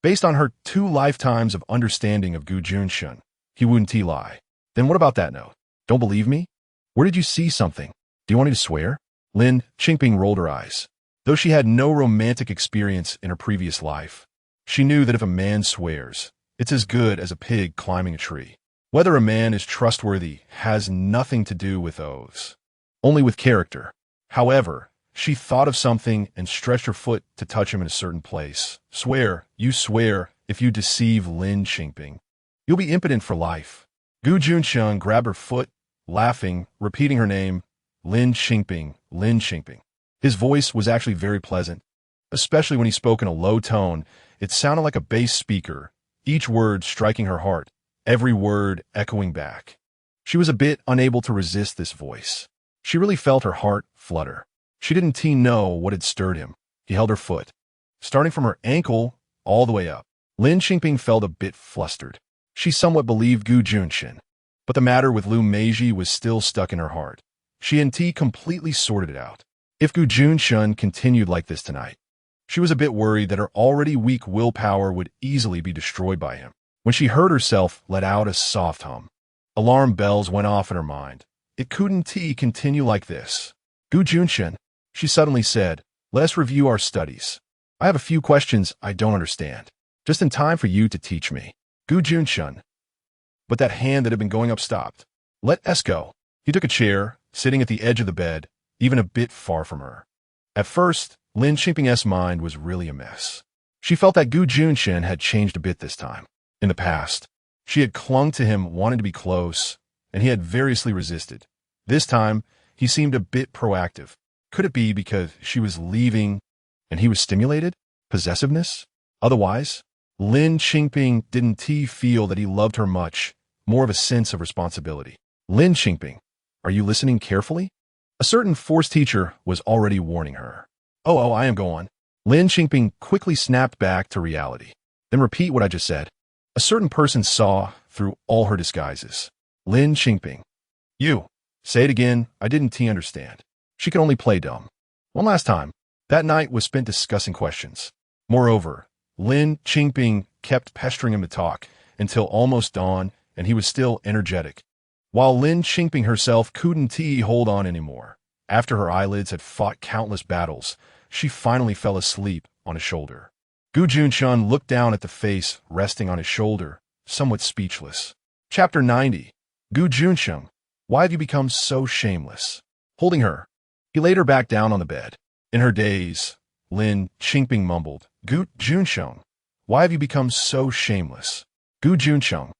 Based on her 2 lifetimes of understanding of Gu Junchen, he wouldn't lie. Then what about that note? Don't believe me? Where did you see something? Do you want me to swear? Lin Qingping rolled her eyes. Though she had no romantic experience in her previous life, she knew that if a man swears, it's as good as a pig climbing a tree. Whether a man is trustworthy has nothing to do with oaths, only with character. However, she thought of something and stretched her foot to touch him in a certain place. Swear, you swear, if you deceive Lin Qingping, you'll be impotent for life. Gu Junchen grabbed her foot, laughing, repeating her name, Lin Qingping, Lin Qingping. His voice was actually very pleasant, especially when he spoke in a low tone. It sounded like a bass speaker, each word striking her heart, every word echoing back. She was a bit unable to resist this voice. She really felt her heart flutter. She didn't know what had stirred him. He held her foot, starting from her ankle all the way up. Lin Qingping felt a bit flustered. She somewhat believed Gu Junchen, but the matter with him.She was still stuck in her heart. She and T completely sorted it out. If Gu Junchen continued like this tonight, she was a bit worried that her already weak willpower would easily be destroyed by him. When she heard herself let out a soft hum, alarm bells went off in her mind. It couldn't continue like this. Gu Junchen, she suddenly said, let's review our studies. I have a few questions I don't understand, just in time for you to teach me. Gu Junchen. But that hand that had been going up stopped. Let us go. He took a chair, sitting at the edge of the bed, even a bit far from her. At first, Lin Qingping's mind was really a mess. She felt that Gu Junchen had changed a bit this time. In the past, she had clung to him wanting to be close, and he had variously resisted. This time, he seemed a bit proactive. Could it be because she was leaving and he was stimulated? Possessiveness? Otherwise, Lin Qingping didn't feel that he loved her much, more of a sense of responsibility. Lin Qingping, are you listening carefully? A certain force teacher was already warning her. Oh, I am going. Lin Qingping quickly snapped back to reality. Then repeat what I just said. A certain person saw through all her disguises. Lin Qingping. You. Say it again. I didn't understand. She could only play dumb. One last time. That night was spent discussing questions. Moreover, Lin Qingping kept pestering him to talk until almost dawn, and he was still energetic. While Lin Qingping herself couldn't hold on anymore. After her eyelids had fought countless battles, she finally fell asleep on his shoulder. Gu Junchen looked down at the face resting on his shoulder, somewhat speechless. Chapter 90. Gu Junchen. Why have you become so shameless? Holding her, he laid her back down on the bed. In her daze, Lin Qingping mumbled, Gu Junchen, why have you become so shameless? Gu Junchen.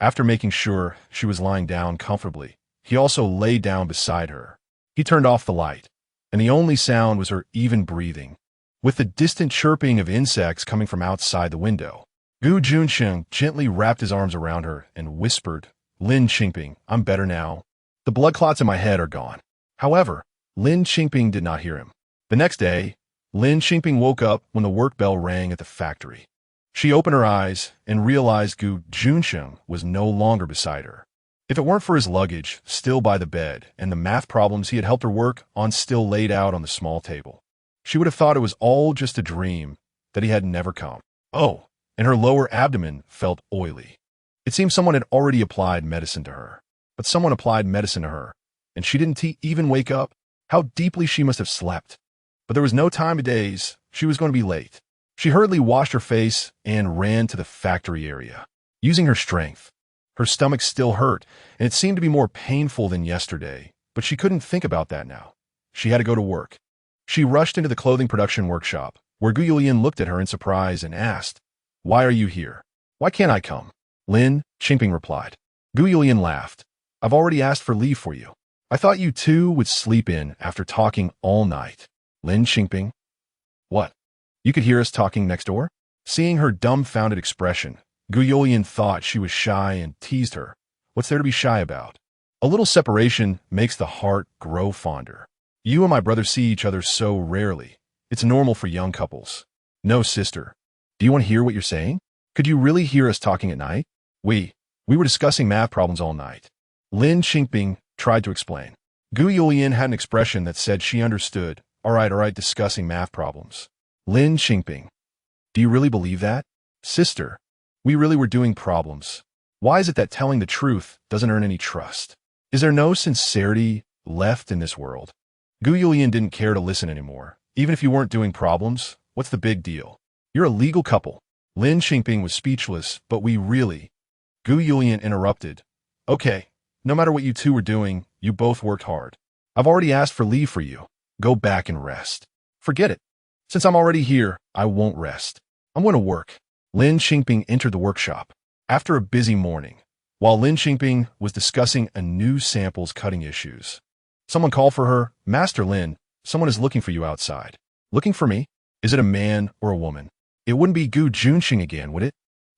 After making sure she was lying down comfortably, he also lay down beside her. He turned off the light, and the only sound was her even breathing, with the distant chirping of insects coming from outside the window. Gu Junchen gently wrapped his arms around her and whispered, Lin Qingping, I'm better now. The blood clots in my head are gone. However, Lin Qingping did not hear him. The next day, Lin Qingping woke up when the work bell rang at the factory. She opened her eyes and realized Gu Junchen was no longer beside her. If it weren't for his luggage still by the bed and the math problems he had helped her work on still laid out on the small table, she would have thought it was all just a dream, that he had never come. Oh, and her lower abdomen felt oily. It seemed someone had already applied medicine to her. But someone applied medicine to her, and she didn't even wake up. How deeply she must have slept. But there was no time of days. She was going to be late. She hurriedly washed her face and ran to the factory area. Using her strength, her stomach still hurt, and it seemed to be more painful than yesterday, but she couldn't think about that now. She had to go to work. She rushed into the clothing production workshop, where Gu Junchen looked at her in surprise and asked, Why are you here? Why can't I come? Lin Qingping replied. Gu Junchen laughed. I've already asked for leave for you. I thought you two would sleep in after talking all night. Lin Qingping. What? You could hear us talking next door? Seeing her dumbfounded expression, Gu Junchen thought she was shy and teased her. What's there to be shy about? A little separation makes the heart grow fonder. You and my brother see each other so rarely. It's normal for young couples. No, sister. Do you want to hear what you're saying? Could you really hear us talking at night? We were discussing math problems all night. Lin Qingping tried to explain. Gu Junchen had an expression that said she understood. All right, discussing math problems. Lin Qingping. Do you really believe that? Sister, we really were doing problems. Why is it that telling the truth doesn't earn any trust? Is there no sincerity left in this world? Gu Junchen didn't care to listen anymore. Even if you weren't doing problems, what's the big deal? You're a legal couple. Lin Qingping was speechless, but we really... Gu Junchen interrupted. Okay, no matter what you two were doing, you both worked hard. I've already asked for leave for you. Go back and rest. Forget it. Since I'm already here, I won't rest. I'm going to work. Lin Qingping entered the workshop. After a busy morning, while Lin Qingping was discussing a new sample's cutting issues, someone called for her. Master Lin, someone is looking for you outside. Looking for me? Is it a man or a woman? It wouldn't be Gu Junchen again, would it?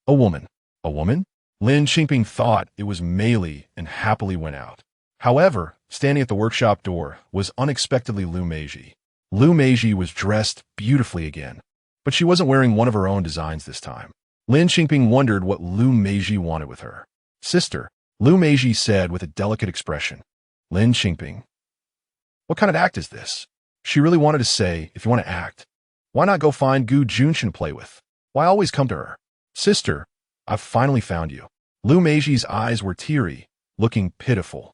A woman. A woman? Lin Qingping thought it was Mei Li and happily went out. However, standing at the workshop door was unexpectedly Lu Meiji. Lu Meiji was dressed beautifully again, but she wasn't wearing one of her own designs this time. Lin Qingping wondered what Lu Meiji wanted with her. Sister, Lu Meiji said with a delicate expression. Lin Qingping. What kind of act is this? She really wanted to say, if you want to act, why not go find Gu Junchen to play with? Why always come to her? Sister, I've finally found you. Lu Meiji's eyes were teary, looking pitiful.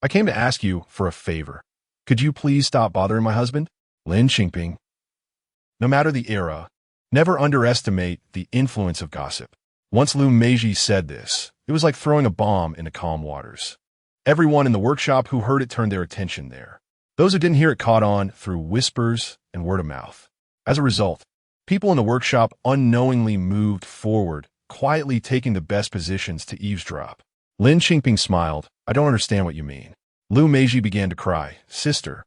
I came to ask you for a favor. Could you please stop bothering my husband? Lin Qingping. No matter the era, never underestimate the influence of gossip. Once Lu Meiji said this, it was like throwing a bomb into calm waters. Everyone in the workshop who heard it turned their attention there. Those who didn't hear it caught on through whispers and word of mouth. As a result, people in the workshop unknowingly moved forward, quietly taking the best positions to eavesdrop. Lin Qingping smiled. I don't understand what you mean. Lu Meiji began to cry. Sister,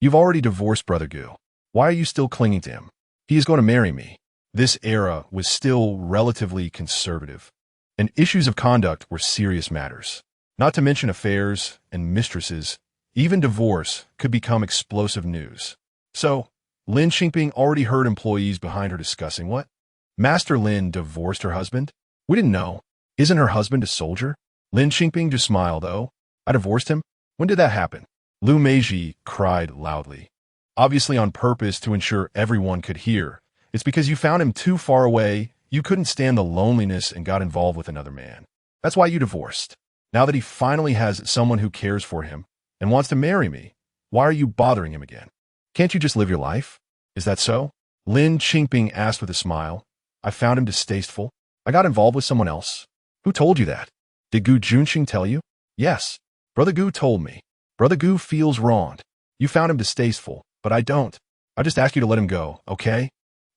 you've already divorced Brother Gu. Why are you still clinging to him? He is going to marry me. This era was still relatively conservative, and issues of conduct were serious matters. Not to mention affairs and mistresses, even divorce could become explosive news. So, Lin Qingping already heard employees behind her discussing what? Master Lin divorced her husband? We didn't know. Isn't her husband a soldier? Lin Qingping just smiled. Oh, I divorced him? When did that happen? Lu Meiji cried loudly. Obviously on purpose to ensure everyone could hear. It's because you found him too far away, you couldn't stand the loneliness and got involved with another man. That's why you divorced. Now that he finally has someone who cares for him and wants to marry me, why are you bothering him again? Can't you just live your life? Is that so? Lin Qingping asked with a smile. I found him distasteful. I got involved with someone else. Who told you that? Did Gu Junchen tell you? Yes. Brother Gu told me. Brother Gu feels wronged. You found him distasteful, but I don't. I just ask you to let him go, okay?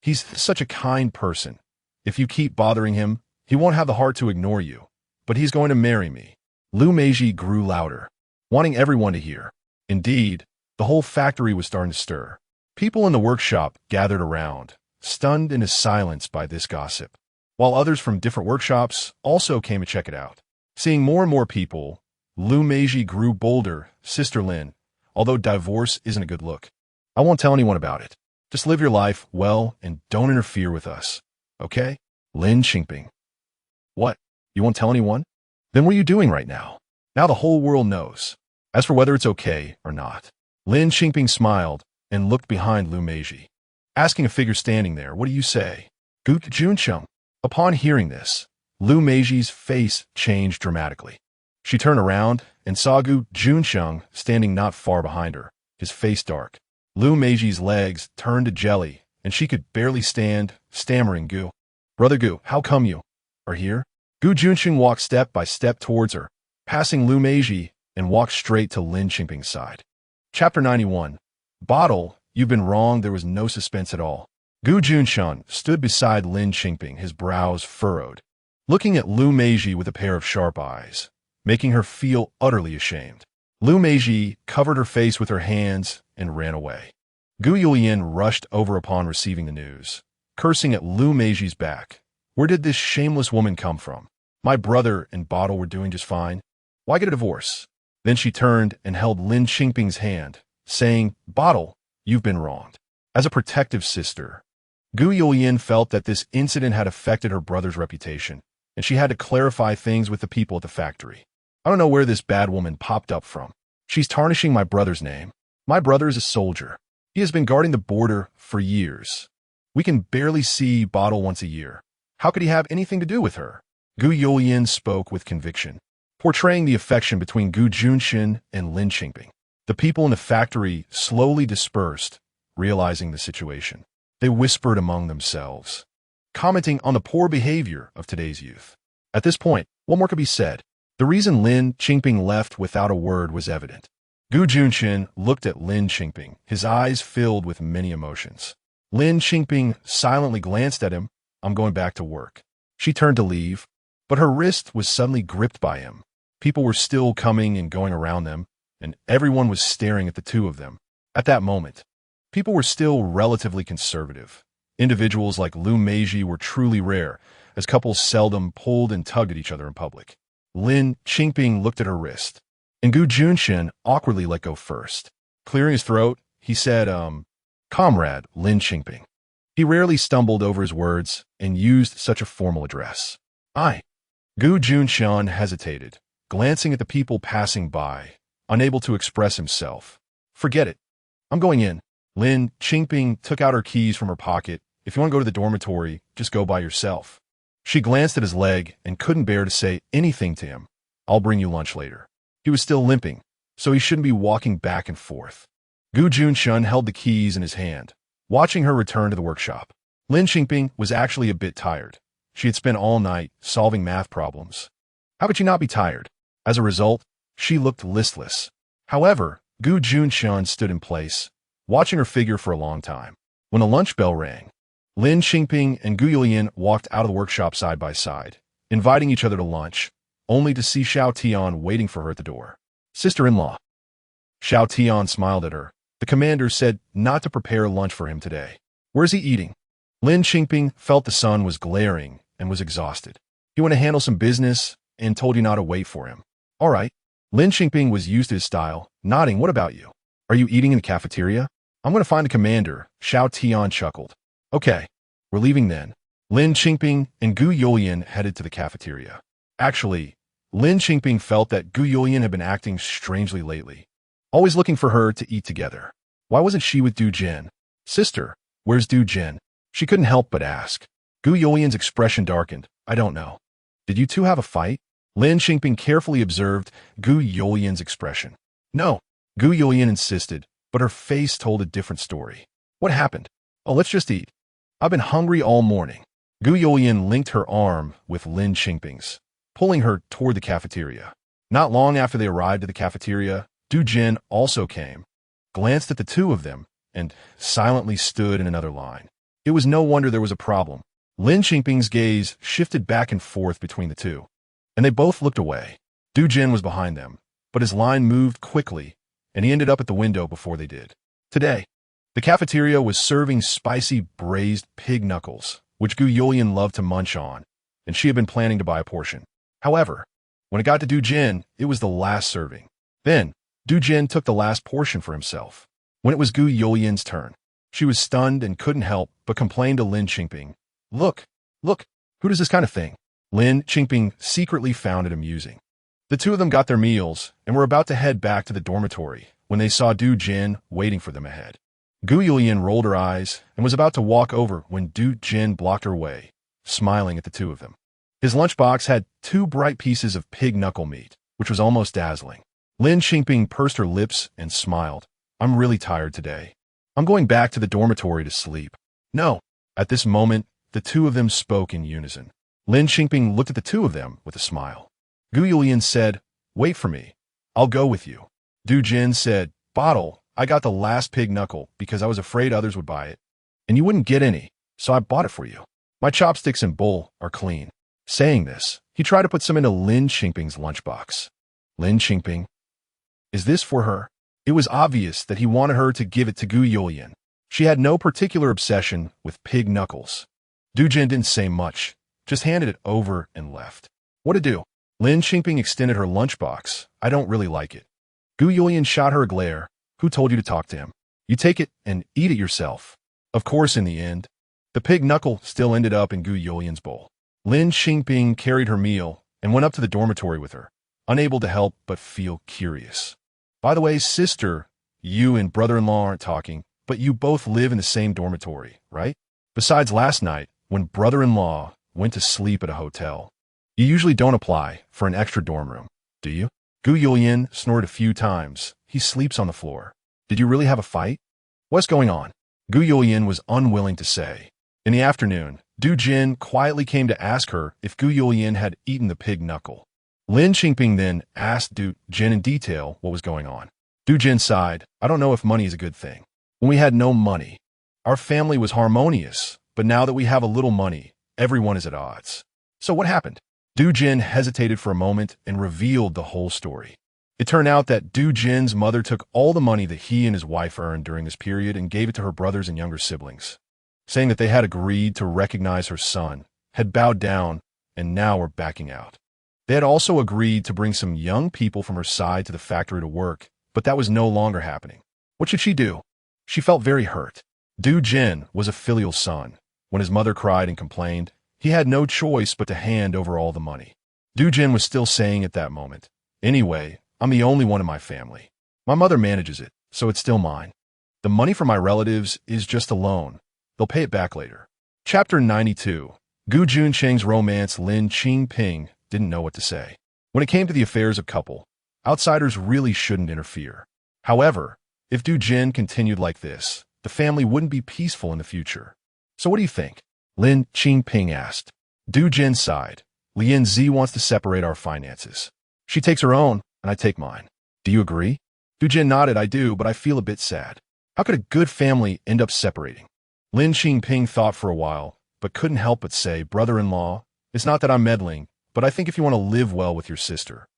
He's such a kind person. If you keep bothering him, he won't have the heart to ignore you. But he's going to marry me. Liu Meiji grew louder, wanting everyone to hear. Indeed, the whole factory was starting to stir. People in the workshop gathered around, stunned into silence by this gossip, while others from different workshops also came to check it out. Seeing more and more people, Liu Meiji grew bolder. Sister Lin, although divorce isn't a good look, I won't tell anyone about it. Just live your life well and don't interfere with us, okay? Lin Qingping. What? You won't tell anyone? Then what are you doing right now? Now the whole world knows. As for whether it's okay or not. Lin Qingping smiled and looked behind Liu Meiji, asking a figure standing there, what do you say? Gu Junchen. Upon hearing this, Liu Meiji's face changed dramatically. She turned around and saw Gu Junchen standing not far behind her, his face dark. Liu Meiji's legs turned to jelly, and she could barely stand, stammering, Gu. Brother Gu, how come you are here? Gu Junchen walked step by step towards her, passing Liu Meiji, and walked straight to Lin Qingping's side. Chapter 91. Bottle, you've been wrong, there was no suspense at all. Gu Junchen stood beside Lin Qingping, his brows furrowed, looking at Liu Meiji with a pair of sharp eyes, making her feel utterly ashamed. Liu Meiji covered her face with her hands and ran away. Gu Yulian rushed over upon receiving the news, cursing at Liu Meiji's back. Where did this shameless woman come from? My brother and Bottle were doing just fine. Why get a divorce? Then she turned and held Lin Qingping's hand, saying, Bottle, you've been wronged. As a protective sister, Gu Yulian felt that this incident had affected her brother's reputation, and she had to clarify things with the people at the factory. I don't know where this bad woman popped up from. She's tarnishing my brother's name. My brother is a soldier. He has been guarding the border for years. We can barely see Bottle once a year. How could he have anything to do with her? Gu Yulian spoke with conviction, portraying the affection between Gu Junchen and Lin Qingping. The people in the factory slowly dispersed, realizing the situation. They whispered among themselves, commenting on the poor behavior of today's youth. At this point, what more could be said? The reason Lin Qingping left without a word was evident. Gu Junchen looked at Lin Qingping, his eyes filled with many emotions. Lin Qingping silently glanced at him. I'm going back to work. She turned to leave, but her wrist was suddenly gripped by him. People were still coming and going around them, and everyone was staring at the two of them. At that moment, people were still relatively conservative. Individuals like Liu Meiji were truly rare, as couples seldom pulled and tugged at each other in public. Lin Qingping looked at her wrist, and Gu Junchen awkwardly let go first. Clearing his throat, he said, Comrade Lin Qingping. He rarely stumbled over his words and used such a formal address. I. Gu Junchen hesitated, glancing at the people passing by, unable to express himself. Forget it. I'm going in. Lin Qingping took out her keys from her pocket. If you want to go to the dormitory, just go by yourself. She glanced at his leg and couldn't bear to say anything to him. I'll bring you lunch later. He was still limping, so he shouldn't be walking back and forth. Gu Junchen held the keys in his hand, watching her return to the workshop. Lin Qingping was actually a bit tired. She had spent all night solving math problems. How could she not be tired? As a result, she looked listless. However, Gu Junchen stood in place, watching her figure for a long time. When the lunch bell rang, Lin Qingping and Gu Yulian walked out of the workshop side by side, inviting each other to lunch, only to see Xiao Tian waiting for her at the door. Sister-in-law. Xiao Tian smiled at her. The commander said not to prepare lunch for him today. Where's he eating? Lin Qingping felt the sun was glaring and was exhausted. He went to handle some business and told you not to wait for him. All right. Lin Qingping was used to his style, nodding. What about you? Are you eating in the cafeteria? I'm going to find the commander. Xiao Tian chuckled. Okay, we're leaving then. Lin Qingping and Gu Yulian headed to the cafeteria. Actually, Lin Qingping felt that Gu Yulian had been acting strangely lately, always looking for her to eat together. Why wasn't she with Du Jin? Sister, where's Du Jin? She couldn't help but ask. Gu Yulian's expression darkened. I don't know. Did you two have a fight? Lin Qingping carefully observed Gu Yulian's expression. No, Gu Yulian insisted, but her face told a different story. What happened? Oh, let's just eat. I've been hungry all morning. Gu Yulian linked her arm with Lin Qingping's, pulling her toward the cafeteria. Not long after they arrived at the cafeteria, Gu Jin also came, glanced at the two of them, and silently stood in another line. It was no wonder there was a problem. Lin Qingping's gaze shifted back and forth between the two, and they both looked away. Gu Jin was behind them, but his line moved quickly, and he ended up at the window before they did. Today, the cafeteria was serving spicy braised pig knuckles, which Gu Junchen loved to munch on, and she had been planning to buy a portion. However, when it got to Gu Jin, it was the last serving. Then, Gu Jin took the last portion for himself. When it was Gu Yulian's turn, she was stunned and couldn't help but complain to Lin Qingping. Look, who does this kind of thing? Lin Qingping secretly found it amusing. The two of them got their meals and were about to head back to the dormitory when they saw Gu Jin waiting for them ahead. Gu Yulian rolled her eyes and was about to walk over when Gu Jin blocked her way, smiling at the two of them. His lunchbox had 2 bright pieces of pig knuckle meat, which was almost dazzling. Lin Qingping pursed her lips and smiled. I'm really tired today. I'm going back to the dormitory to sleep. No. At this moment, the two of them spoke in unison. Lin Qingping looked at the two of them with a smile. Gu Yulian said, wait for me. I'll go with you. Gu Jin said, Bottle, I got the last pig knuckle because I was afraid others would buy it. And you wouldn't get any, so I bought it for you. My chopsticks and bowl are clean. Saying this, he tried to put some into Lin Qingping's lunchbox. Lin Qingping, is this for her? It was obvious that he wanted her to give it to Gu Yulian. She had no particular obsession with pig knuckles. Gu Jin didn't say much, just handed it over and left. What to do? Lin Qingping extended her lunchbox. I don't really like it. Gu Yulian shot her a glare. Who told you to talk to him? You take it and eat it yourself. Of course, in the end, the pig knuckle still ended up in Gu Yulian's bowl. Lin Qingping carried her meal and went up to the dormitory with her, unable to help but feel curious. By the way, sister, you and brother-in-law aren't talking, but you both live in the same dormitory, right? Besides last night, when brother-in-law went to sleep at a hotel. You usually don't apply for an extra dorm room, do you? Gu Yulian snored a few times. He sleeps on the floor. Did you really have a fight? What's going on? Gu Yulian was unwilling to say. In the afternoon, Gu Jin quietly came to ask her if Gu Yulian had eaten the pig knuckle. Lin Qingping then asked Gu Jin in detail what was going on. Gu Jin sighed, I don't know if money is a good thing. When we had no money, our family was harmonious, but now that we have a little money, everyone is at odds. So what happened? Gu Jin hesitated for a moment and revealed the whole story. It turned out that Gu Jin's mother took all the money that he and his wife earned during this period and gave it to her brothers and younger siblings, saying that they had agreed to recognize her son, had bowed down, and now were backing out. They had also agreed to bring some young people from her side to the factory to work, but that was no longer happening. What should she do? She felt very hurt. Gu Jin was a filial son. When his mother cried and complained, he had no choice but to hand over all the money. Gu Jin was still saying at that moment, anyway, I'm the only one in my family. My mother manages it, so it's still mine. The money from my relatives is just a loan. They'll pay it back later. Chapter 92. Gu Juncheng's romance. Lin Qingping didn't know what to say. When it came to the affairs of couple, outsiders really shouldn't interfere. However, if Gu Jin continued like this, the family wouldn't be peaceful in the future. So what do you think? Lin Qingping asked. Gu Jin sighed. Lin Z wants to separate our finances. She takes her own, and I take mine. Do you agree? Gu Jin nodded. I do, but I feel a bit sad. How could a good family end up separating? Lin Qingping thought for a while, but couldn't help but say, brother-in-law, it's not that I'm meddling, but I think if you want to live well with your sister,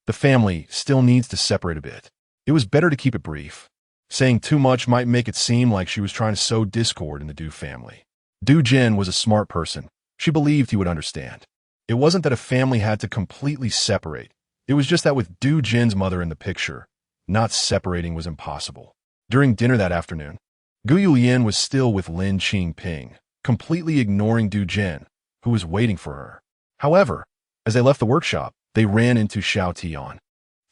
the family still needs to separate a bit. It was better to keep it brief. Saying too much might make it seem like she was trying to sow discord in the Du family. Gu Jin was a smart person. She believed he would understand. It wasn't that a family had to completely separate. It was just that with Gu Jin's mother in the picture, not separating was impossible. During dinner that afternoon, Gu Yulian was still with Lin Qingping, completely ignoring Gu Jin, who was waiting for her. However, as they left the workshop, they ran into Xiao Tian.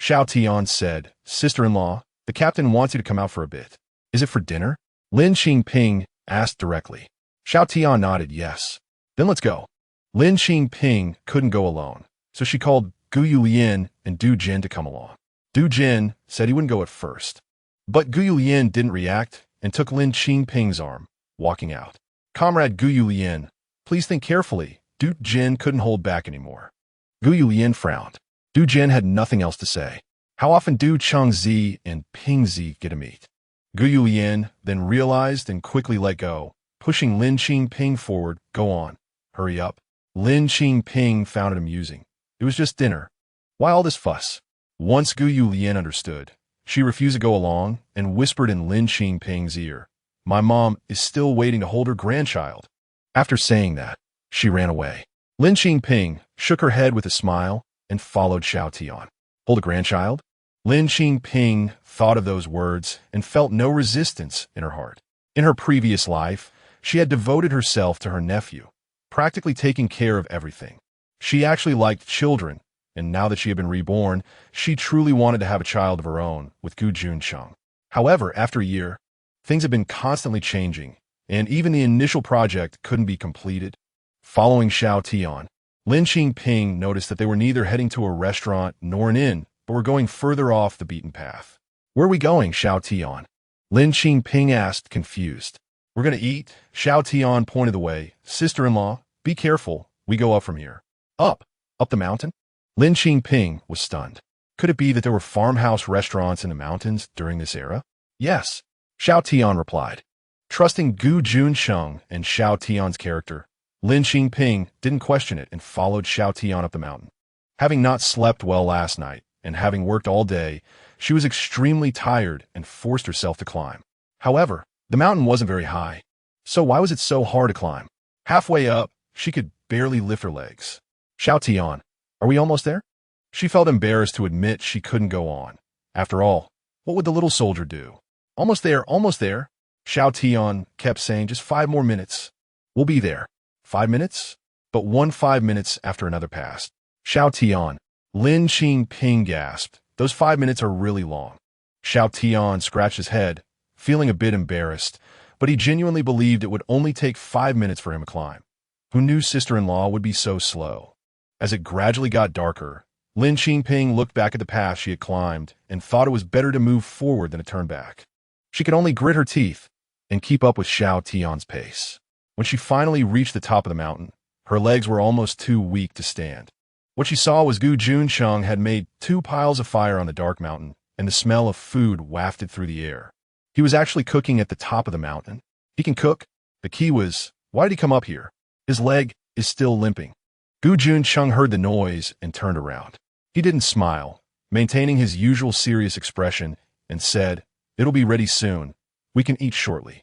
Xiao Tian said, Sister-in-law, the captain wants you to come out for a bit. Is it for dinner? Lin Qingping asked directly. Xiao Tian nodded yes. Then let's go. Lin Qingping couldn't go alone, so she called Gu Yulian and Gu Jin to come along. Gu Jin said he wouldn't go at first, but Gu Yulian didn't react and took Lin Qingping's arm, walking out. Comrade Gu Yulian, please think carefully. Gu Jin couldn't hold back anymore. Gu Yulian frowned. Du Jian had nothing else to say. How often do Changzi and Pingzi get to meet? Gu Yulian then realized and quickly let go, pushing Lin Qingping forward. Go on. Hurry up. Lin Qingping found it amusing. It was just dinner. Why all this fuss? Once Gu Yulian understood, she refused to go along and whispered in Lin Qingping's ear, "My mom is still waiting to hold her grandchild." After saying that, she ran away. Lin Qingping shook her head with a smile and followed Xiao Tian. Hold a grandchild? Lin Qingping thought of those words and felt no resistance in her heart. In her previous life, she had devoted herself to her nephew, practically taking care of everything. She actually liked children, and now that she had been reborn, she truly wanted to have a child of her own with Gu Junchen. However, after a year, things had been constantly changing, and even the initial project couldn't be completed. Following Xiao Tian, Lin Qingping noticed that they were neither heading to a restaurant nor an inn, but were going further off the beaten path. Where are we going, Xiao Tian? Lin Qingping asked, confused. We're going to eat. Xiao Tian pointed the way. Sister-in-law, be careful. We go up from here. Up? Up the mountain? Lin Qingping was stunned. Could it be that there were farmhouse restaurants in the mountains during this era? Yes, Xiao Tian replied. Trusting Gu Junchen and Xiao Tian's character, Lin Qingping didn't question it and followed Xiao Tian up the mountain. Having not slept well last night and having worked all day, she was extremely tired and forced herself to climb. However, the mountain wasn't very high, so why was it so hard to climb? Halfway up, she could barely lift her legs. Xiao Tian, are we almost there? She felt embarrassed to admit she couldn't go on. After all, what would the little soldier do? Almost there, almost there. Xiao Tian kept saying, just 5 more minutes. We'll be there. 5 minutes? But 5 minutes after another passed. Xiao Tian, Lin Qingping gasped. Those 5 minutes are really long. Xiao Tian scratched his head, feeling a bit embarrassed, but he genuinely believed it would only take 5 minutes for him to climb. Who knew sister-in-law would be so slow? As it gradually got darker, Lin Qingping looked back at the path she had climbed and thought it was better to move forward than to turn back. She could only grit her teeth and keep up with Xiao Tian's pace. When she finally reached the top of the mountain, her legs were almost too weak to stand. What she saw was Gu Junchen had made 2 piles of fire on the dark mountain, and the smell of food wafted through the air. He was actually cooking at the top of the mountain. He can cook. The key was, why did he come up here? His leg is still limping. Gu Junchen heard the noise and turned around. He didn't smile, maintaining his usual serious expression, and said, "It'll be ready soon. We can eat shortly."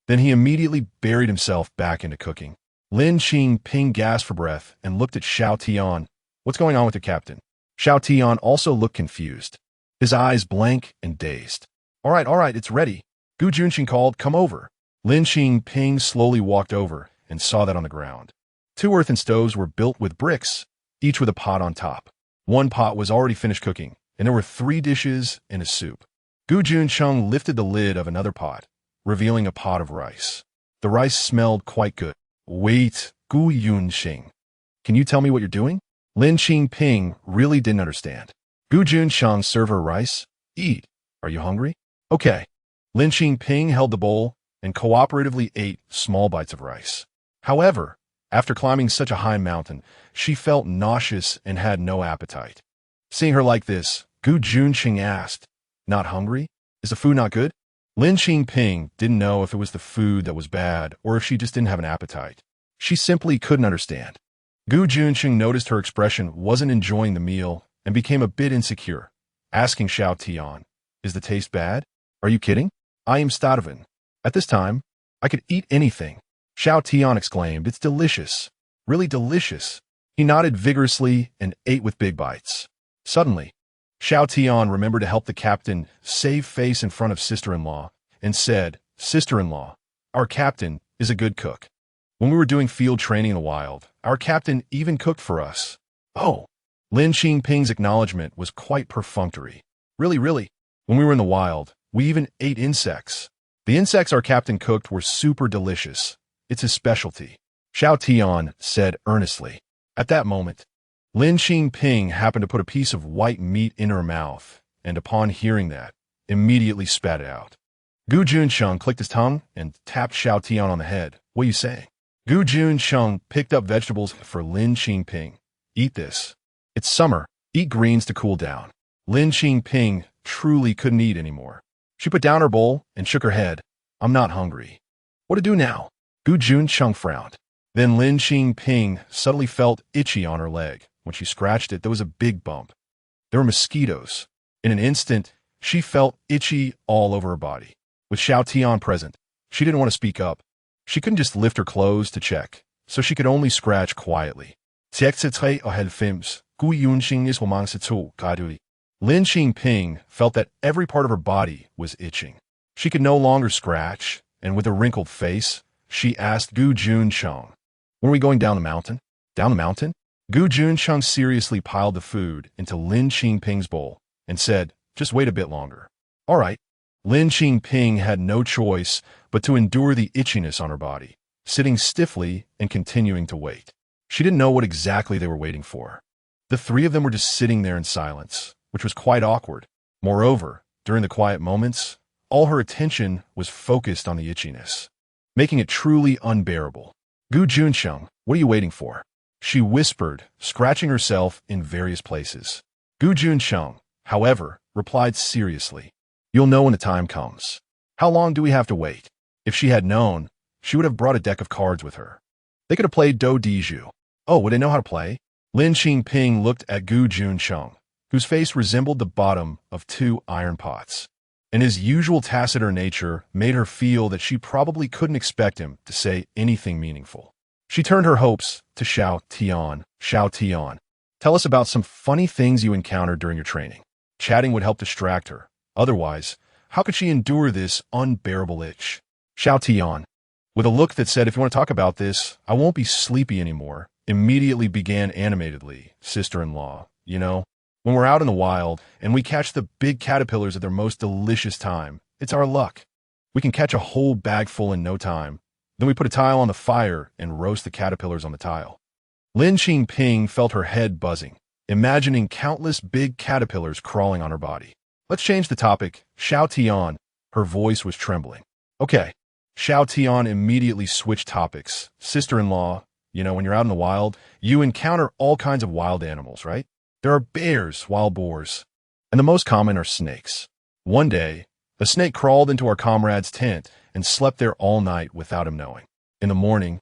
Then he immediately buried himself back into cooking. Lin Qingping gasped for breath and looked at Xiao Tian. What's going on with your captain? Xiao Tian also looked confused, his eyes blank and dazed. All right, it's ready. Gu Junchen called, come over. Lin Qingping slowly walked over and saw that on the ground. 2 earthen stoves were built with bricks, each with a pot on top. 1 pot was already finished cooking, and there were 3 dishes and a soup. Gu Junchen lifted the lid of another pot, revealing a pot of rice. The rice smelled quite good. Wait, Gu Junchen, can you tell me what you're doing? Lin Qingping really didn't understand. Gu Junchen served her rice. Eat. Are you hungry? Okay. Lin Qingping held the bowl and cooperatively ate small bites of rice. However, after climbing such a high mountain, she felt nauseous and had no appetite. Seeing her like this, Gu Junchen asked, not hungry? Is the food not good? Lin Qingping didn't know if it was the food that was bad or if she just didn't have an appetite. She simply couldn't understand. Gu Junchen noticed her expression wasn't enjoying the meal and became a bit insecure, asking Xiao Tian, is the taste bad? Are you kidding? I am starving. At this time, I could eat anything. Xiao Tian exclaimed, it's delicious. Really delicious. He nodded vigorously and ate with big bites. Suddenly, Xiao Tian remembered to help the captain save face in front of sister-in-law and said, sister-in-law, our captain is a good cook. When we were doing field training in the wild, our captain even cooked for us. Oh, Lin Qingping's acknowledgement was quite perfunctory. Really, when we were in the wild, we even ate insects. The insects our captain cooked were super delicious. It's his specialty, Xiao Tian said earnestly. At that moment, Lin Qingping happened to put a piece of white meat in her mouth, and upon hearing that, immediately spat it out. Gu Junchen clicked his tongue and tapped Xiao Tian on the head. What are you saying? Gu Junchen picked up vegetables for Lin Qingping. Eat this. It's summer. Eat greens to cool down. Lin Qingping truly couldn't eat anymore. She put down her bowl and shook her head. I'm not hungry. What to do now? Gu Junchen frowned. Then Lin Qingping suddenly felt itchy on her leg. When she scratched it, there was a big bump. There were mosquitoes. In an instant, she felt itchy all over her body. With Xiao Tian present, she didn't want to speak up. She couldn't just lift her clothes to check, so she could only scratch quietly. Lin Qingping felt that every part of her body was itching. She could no longer scratch, and with a wrinkled face, she asked Gu Junchen, "When are we going down the mountain?" "Down the mountain?" Gu Junchen seriously piled the food into Lin Qingping's bowl and said, "Just wait a bit longer." "All right." Lin Qingping had no choice but to endure the itchiness on her body, sitting stiffly and continuing to wait. She didn't know what exactly they were waiting for. The three of them were just sitting there in silence, which was quite awkward. Moreover, during the quiet moments, all her attention was focused on the itchiness, making it truly unbearable. "Gu Junchen, what are you waiting for?" she whispered, scratching herself in various places. Gu Junchen, however, replied seriously, "You'll know when the time comes. How long do we have to wait?" If she had known, she would have brought a deck of cards with her. They could have played Do Di Ju. Oh, would they know how to play? Lin Qingping looked at Gu Junchen, whose face resembled the bottom of two iron pots, and his usual taciturn nature made her feel that she probably couldn't expect him to say anything meaningful. She turned her hopes to Xiao Tian. "Xiao Tian, tell us about some funny things you encountered during your training." Chatting would help distract her. Otherwise, how could she endure this unbearable itch? Xiao Tian, with a look that said, "If you want to talk about this, I won't be sleepy anymore," immediately began animatedly, "Sister-in-law, you know, when we're out in the wild and we catch the big caterpillars at their most delicious time, it's our luck. We can catch a whole bag full in no time. Then we put a tile on the fire and roast the caterpillars on the tile." Lin Qingping felt her head buzzing, imagining countless big caterpillars crawling on her body. "Let's change the topic. Xiao Tian." Her voice was trembling. "Okay." Xiao Tian immediately switched topics. "Sister-in-law, you know, when you're out in the wild, you encounter all kinds of wild animals, right? There are bears, wild boars, and the most common are snakes. One day, a snake crawled into our comrade's tent and slept there all night without him knowing. In the morning,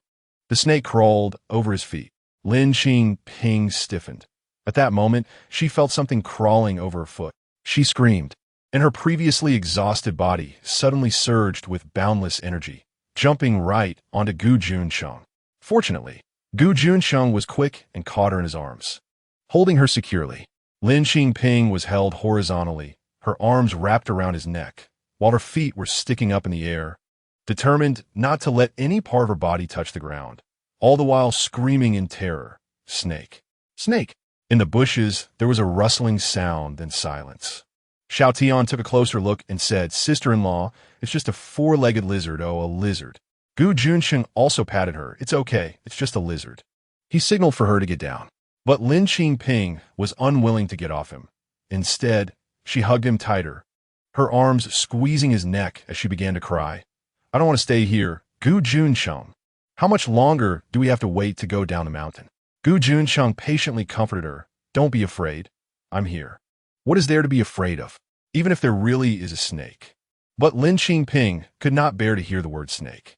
the snake crawled over his feet." Lin Qingping stiffened. At that moment, she felt something crawling over her foot. She screamed, and her previously exhausted body suddenly surged with boundless energy, jumping right onto Gu Junchen. Fortunately, Gu Junchen was quick and caught her in his arms, holding her securely. Lin Qingping was held horizontally, her arms wrapped around his neck, while her feet were sticking up in the air, determined not to let any part of her body touch the ground, all the while screaming in terror, "Snake! Snake!" In the bushes, there was a rustling sound, then silence. Xiao Tian took a closer look and said, "Sister-in-law, it's just a four-legged lizard, oh, a lizard." Gu Junchen also patted her. "It's okay, it's just a lizard." He signaled for her to get down. But Lin Qingping was unwilling to get off him. Instead, she hugged him tighter, her arms squeezing his neck as she began to cry. "I don't want to stay here. Gu Junchen, how much longer do we have to wait to go down the mountain?" Gu Junchen patiently comforted her. "Don't be afraid. I'm here. What is there to be afraid of, even if there really is a snake?" But Lin Qingping could not bear to hear the word snake.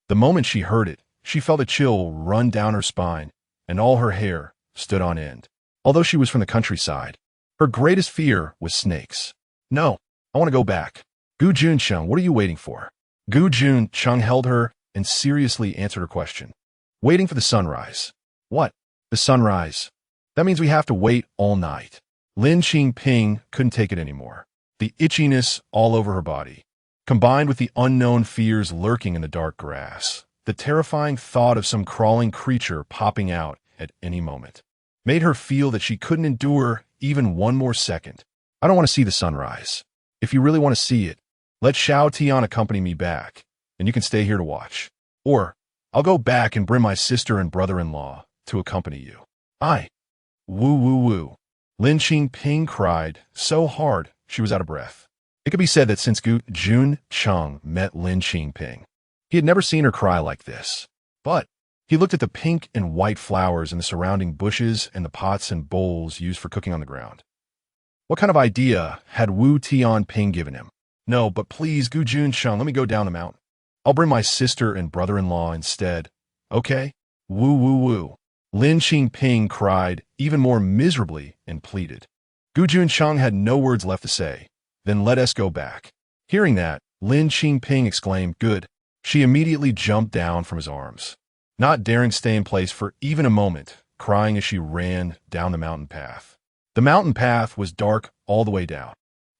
The moment she heard it, she felt a chill run down her spine, and all her hair stood on end. Although she was from the countryside, her greatest fear was snakes. "No, I want to go back." "Gu Junchen, what are you waiting for?" Gu Junchen held her and seriously answered her question. "Waiting for the sunrise." "What? The sunrise? That means we have to wait all night." Lin Qingping couldn't take it anymore. The itchiness all over her body, combined with the unknown fears lurking in the dark grass, the terrifying thought of some crawling creature popping out at any moment, made her feel that she couldn't endure even one more second. "I don't want to see the sunrise. If you really want to see it, let Xiao Tian accompany me back, and you can stay here to watch. Or, I'll go back and bring my sister and brother-in-law to accompany you." "I." "Woo, woo, woo." Lin Qingping cried so hard she was out of breath. It could be said that since Gu Junchen met Lin Qingping, he had never seen her cry like this. But He looked at the pink and white flowers in the surrounding bushes and the pots and bowls used for cooking on the ground. What kind of idea had Wu Tianping given him? No, but please, Gu Junchen, let me go down the mountain. I'll bring my sister and brother-in-law instead. Okay? Woo, woo, woo. Lin Qingping cried even more miserably and pleaded. Gu Junchen had no words left to say. Then let us go back. Hearing that, Lin Qingping exclaimed, good. She immediately jumped down from his arms, not daring stay in place for even a moment, crying as she ran down the mountain path. The mountain path was dark all the way down.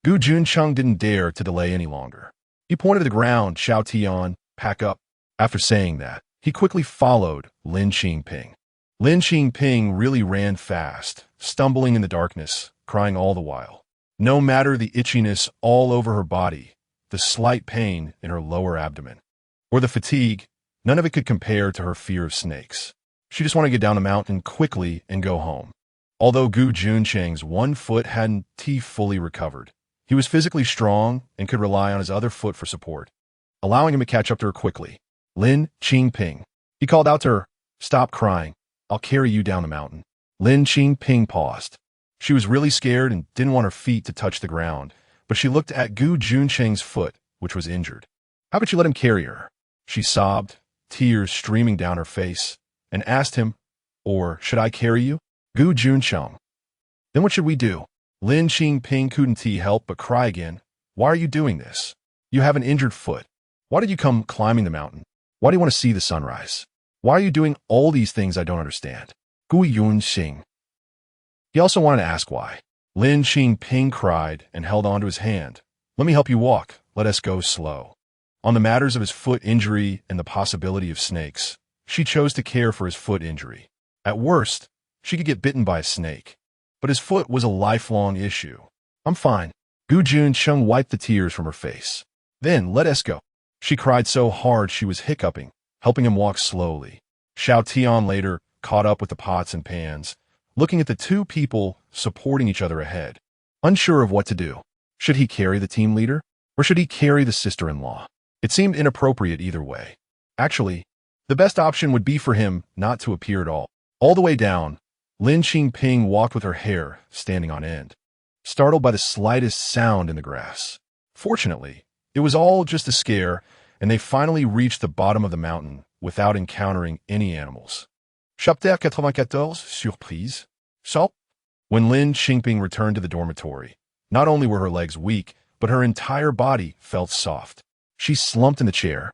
Gu Junchen didn't dare to delay any longer. He pointed to the ground, Xiao Tian, pack up. After saying that, he quickly followed Lin Qingping. Lin Qingping really ran fast, stumbling in the darkness, crying all the while. No matter the itchiness all over her body, the slight pain in her lower abdomen, or the fatigue, none of it could compare to her fear of snakes. She just wanted to get down the mountain quickly and go home. Although Gu Junchen's one foot hadn't fully recovered, he was physically strong and could rely on his other foot for support, allowing him to catch up to her quickly. Lin Qingping. He called out to her, stop crying. I'll carry you down the mountain. Lin Qingping paused. She was really scared and didn't want her feet to touch the ground, but she looked at Gu Junchen's foot, which was injured. How could she let him carry her? She sobbed, tears streaming down her face, and asked him, or should I carry you? Gu Junchen. Then what should we do? Lin Qingping couldn't help but cry again. Why are you doing this? You have an injured foot. Why did you come climbing the mountain? Why do you want to see the sunrise? Why are you doing all these things I don't understand? Gu Junchen. He also wanted to ask why. Lin Qingping cried and held onto his hand. Let me help you walk. Let us go slow. On the matters of his foot injury and the possibility of snakes, she chose to care for his foot injury. At worst, she could get bitten by a snake. But his foot was a lifelong issue. I'm fine. Gu Junchen wiped the tears from her face. Then, let us go. She cried so hard she was hiccuping, helping him walk slowly. Xiao Tian later caught up with the pots and pans, looking at the two people supporting each other ahead, unsure of what to do. Should he carry the team leader, or should he carry the sister-in-law? It seemed inappropriate either way. Actually, the best option would be for him not to appear at all. All the way down, Lin Qingping walked with her hair standing on end, startled by the slightest sound in the grass. Fortunately, it was all just a scare, and they finally reached the bottom of the mountain without encountering any animals. Chapter 94, Surprise. So, when Lin Qingping returned to the dormitory, not only were her legs weak, but her entire body felt soft. She slumped in the chair,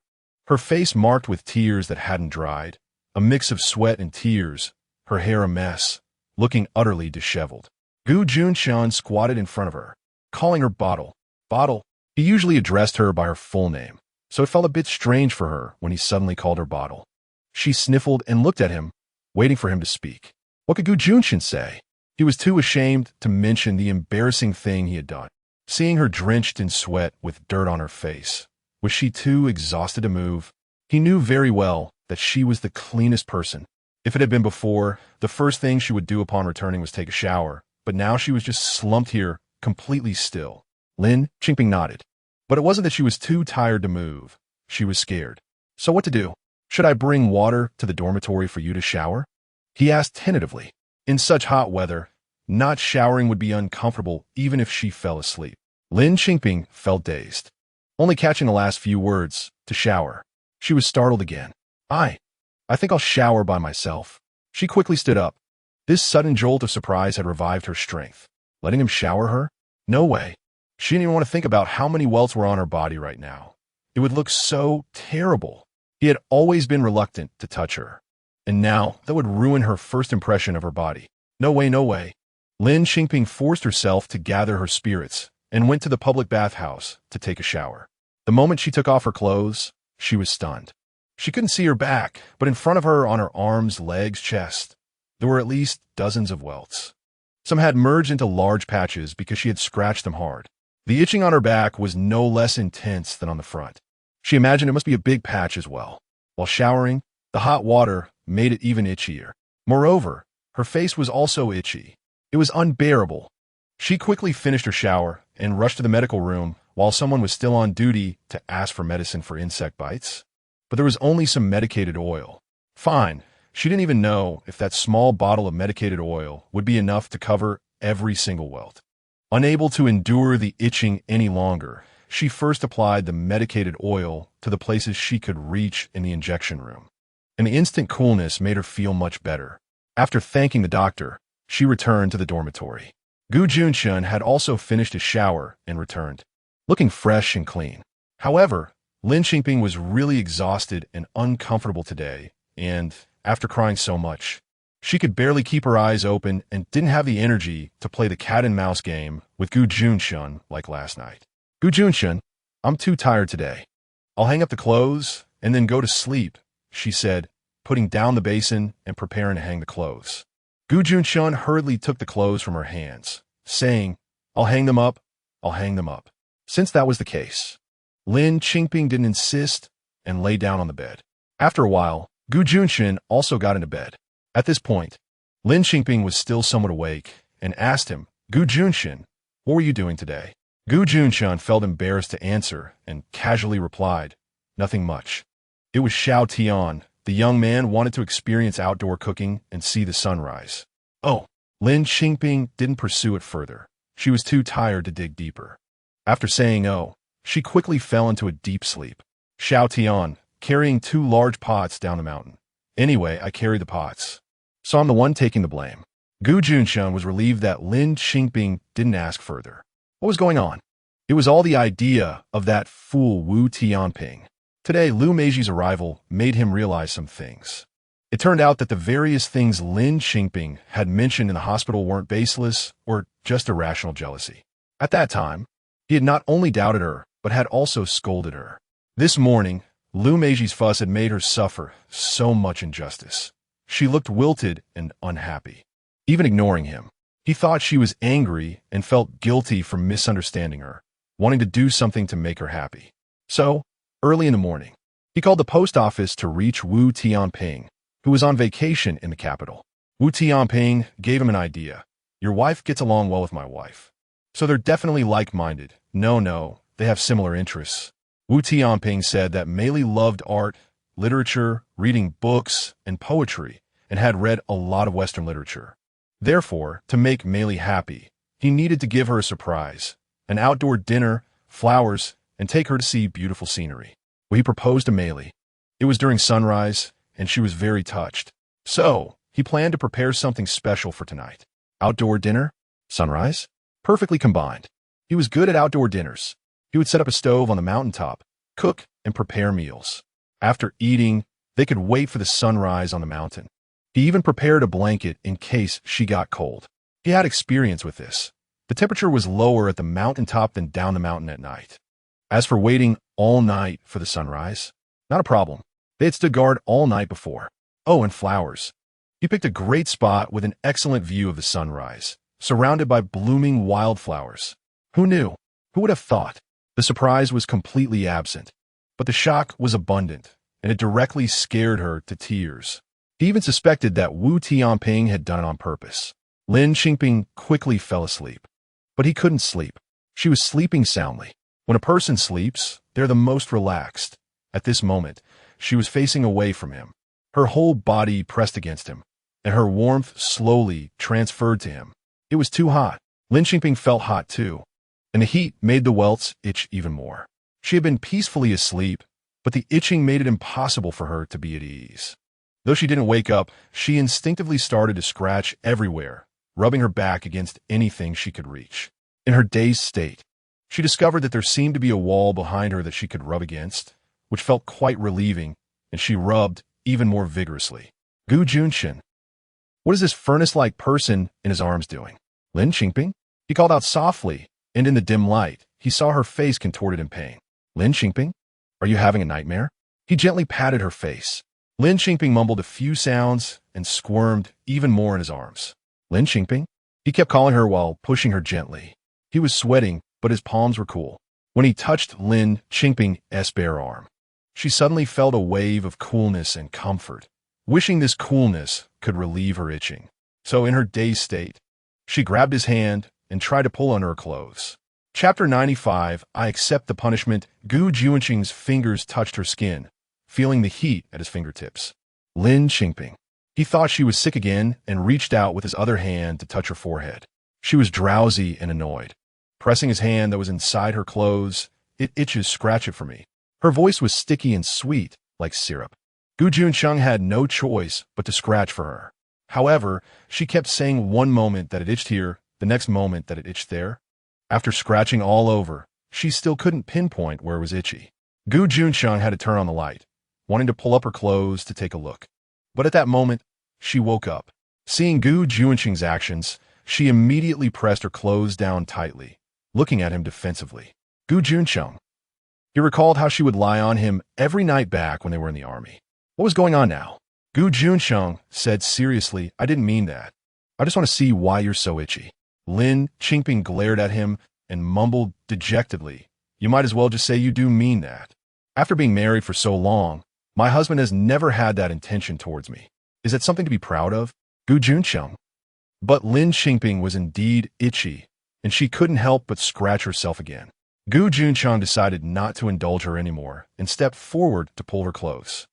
her face marked with tears that hadn't dried, a mix of sweat and tears, her hair a mess, looking utterly disheveled. Gu Junchen squatted in front of her, calling her Bottle. Bottle. He usually addressed her by her full name, so it felt a bit strange for her when he suddenly called her Bottle. She sniffled and looked at him, waiting for him to speak. What could Gu Junchen say? He was too ashamed to mention the embarrassing thing he had done. Seeing her drenched in sweat with dirt on her face, was she too exhausted to move? He knew very well that she was the cleanest person. If it had been before, the first thing she would do upon returning was take a shower, but now she was just slumped here, completely still. Lin Qingping nodded. But it wasn't that she was too tired to move. She was scared. So what to do? Should I bring water to the dormitory for you to shower? He asked tentatively. In such hot weather, not showering would be uncomfortable even if she fell asleep. Lin Qingping felt dazed, only catching the last few words, to shower. She was startled again. I think I'll shower by myself. She quickly stood up. This sudden jolt of surprise had revived her strength. Letting him shower her? No way. She didn't even want to think about how many welts were on her body right now. It would look so terrible. He had always been reluctant to touch her, and now that would ruin her first impression of her body. No way, no way. Lin Qingping forced herself to gather her spirits and went to the public bathhouse to take a shower. The moment she took off her clothes, she was stunned. She couldn't see her back, but in front of her on her arms, legs, chest, there were at least dozens of welts. Some had merged into large patches because she had scratched them hard. The itching on her back was no less intense than on the front. She imagined it must be a big patch as well. While showering, the hot water made it even itchier. Moreover, her face was also itchy. It was unbearable. She quickly finished her shower and rushed to the medical room while someone was still on duty to ask for medicine for insect bites. But there was only some medicated oil. Fine. She didn't even know if that small bottle of medicated oil would be enough to cover every single welt. Unable to endure the itching any longer, she first applied the medicated oil to the places she could reach in the injection room. And the instant coolness made her feel much better. After thanking the doctor, she returned to the dormitory. Gu Junchen had also finished his shower and returned, looking fresh and clean. However, Lin Qingping was really exhausted and uncomfortable today, and, after crying so much, she could barely keep her eyes open and didn't have the energy to play the cat-and-mouse game with Gu Junchen like last night. Gu Junchen, I'm too tired today. I'll hang up the clothes and then go to sleep, she said, putting down the basin and preparing to hang the clothes. Gu Junchen hurriedly took the clothes from her hands, saying, I'll hang them up, I'll hang them up. Since that was the case, Lin Qingping didn't insist and lay down on the bed. After a while, Gu Junchen also got into bed. At this point, Lin Qingping was still somewhat awake and asked him, Gu Junchen, what were you doing today? Gu Junchen felt embarrassed to answer and casually replied, nothing much. It was Xiao Tian. The young man wanted to experience outdoor cooking and see the sunrise. Oh, Lin Qingping didn't pursue it further. She was too tired to dig deeper. After saying oh, she quickly fell into a deep sleep. Xiao Tian, carrying 2 large pots down the mountain. Anyway, I carried the pots, so I'm the one taking the blame. Gu Junchen was relieved that Lin Qingping didn't ask further. What was going on? It was all the idea of that fool Wu Tianping. Today, Lu Meiji's arrival made him realize some things. It turned out that the various things Lin Qingping had mentioned in the hospital weren't baseless or just irrational jealousy. At that time, he had not only doubted her, but had also scolded her. This morning, Lu Meiji's fuss had made her suffer so much injustice. She looked wilted and unhappy. Even ignoring him, he thought she was angry and felt guilty for misunderstanding her, wanting to do something to make her happy. So, early in the morning, he called the post office to reach Wu Tianping, who was on vacation in the capital. Wu Tianping gave him an idea. Your wife gets along well with my wife. So they're definitely like-minded. No, they have similar interests. Wu Tianping said that Mei Li loved art, literature, reading books, and poetry, and had read a lot of Western literature. Therefore, to make Mei Li happy, he needed to give her a surprise, an outdoor dinner, flowers, and take her to see beautiful scenery. Well, he proposed to Mei Li. It was during sunrise, and she was very touched. So, he planned to prepare something special for tonight. Outdoor dinner? Sunrise? Perfectly combined. He was good at outdoor dinners. He would set up a stove on the mountaintop, cook, and prepare meals. After eating, they could wait for the sunrise on the mountain. He even prepared a blanket in case she got cold. He had experience with this. The temperature was lower at the mountaintop than down the mountain at night. As for waiting all night for the sunrise, not a problem. They had stood guard all night before. Oh, and flowers. He picked a great spot with an excellent view of the sunrise, surrounded by blooming wildflowers. Who knew? Who would have thought? The surprise was completely absent, but the shock was abundant, and it directly scared her to tears. He even suspected that Wu Tianping had done it on purpose. Lin Qingping quickly fell asleep, but he couldn't sleep. She was sleeping soundly. When a person sleeps, they're the most relaxed. At this moment, she was facing away from him, her whole body pressed against him, and her warmth slowly transferred to him. It was too hot. Lin Qingping felt hot too, and the heat made the welts itch even more. She had been peacefully asleep, but the itching made it impossible for her to be at ease. Though she didn't wake up, she instinctively started to scratch everywhere, rubbing her back against anything she could reach. In her dazed state, she discovered that there seemed to be a wall behind her that she could rub against, which felt quite relieving, and she rubbed even more vigorously. Gu Junchen. What is this furnace-like person in his arms doing? Lin Qingping? He called out softly, and in the dim light, he saw her face contorted in pain. Lin Qingping? Are you having a nightmare? He gently patted her face. Lin Qingping mumbled a few sounds and squirmed even more in his arms. Lin Qingping? He kept calling her while pushing her gently. He was sweating, but his palms were cool. When he touched Lin Qingping's bare arm, she suddenly felt a wave of coolness and comfort, wishing this coolness could relieve her itching. So in her dazed state, she grabbed his hand and tried to pull under her clothes. Chapter 95, I accept the punishment. Gu Junchen's fingers touched her skin, feeling the heat at his fingertips. Lin Qingping. He thought she was sick again and reached out with his other hand to touch her forehead. She was drowsy and annoyed. Pressing his hand that was inside her clothes, "It itches, scratch it for me." Her voice was sticky and sweet, like syrup. Gu Junchen had no choice but to scratch for her. However, she kept saying one moment that it itched here, the next moment that it itched there. After scratching all over, she still couldn't pinpoint where it was itchy. Gu Junchen had to turn on the light, wanting to pull up her clothes to take a look. But at that moment, she woke up. Seeing Gu Junchen's actions, she immediately pressed her clothes down tightly, looking at him defensively. Gu Junchen. He recalled how she would lie on him every night back when they were in the army. What was going on now? Gu Junchen said seriously, "I didn't mean that. I just want to see why you're so itchy." Lin Qingping glared at him and mumbled dejectedly, "You might as well just say you do mean that. After being married for so long, my husband has never had that intention towards me. Is that something to be proud of?" Gu Junchen. But Lin Qingping was indeed itchy, and she couldn't help but scratch herself again. Gu Junchen decided not to indulge her anymore and stepped forward to pull her close.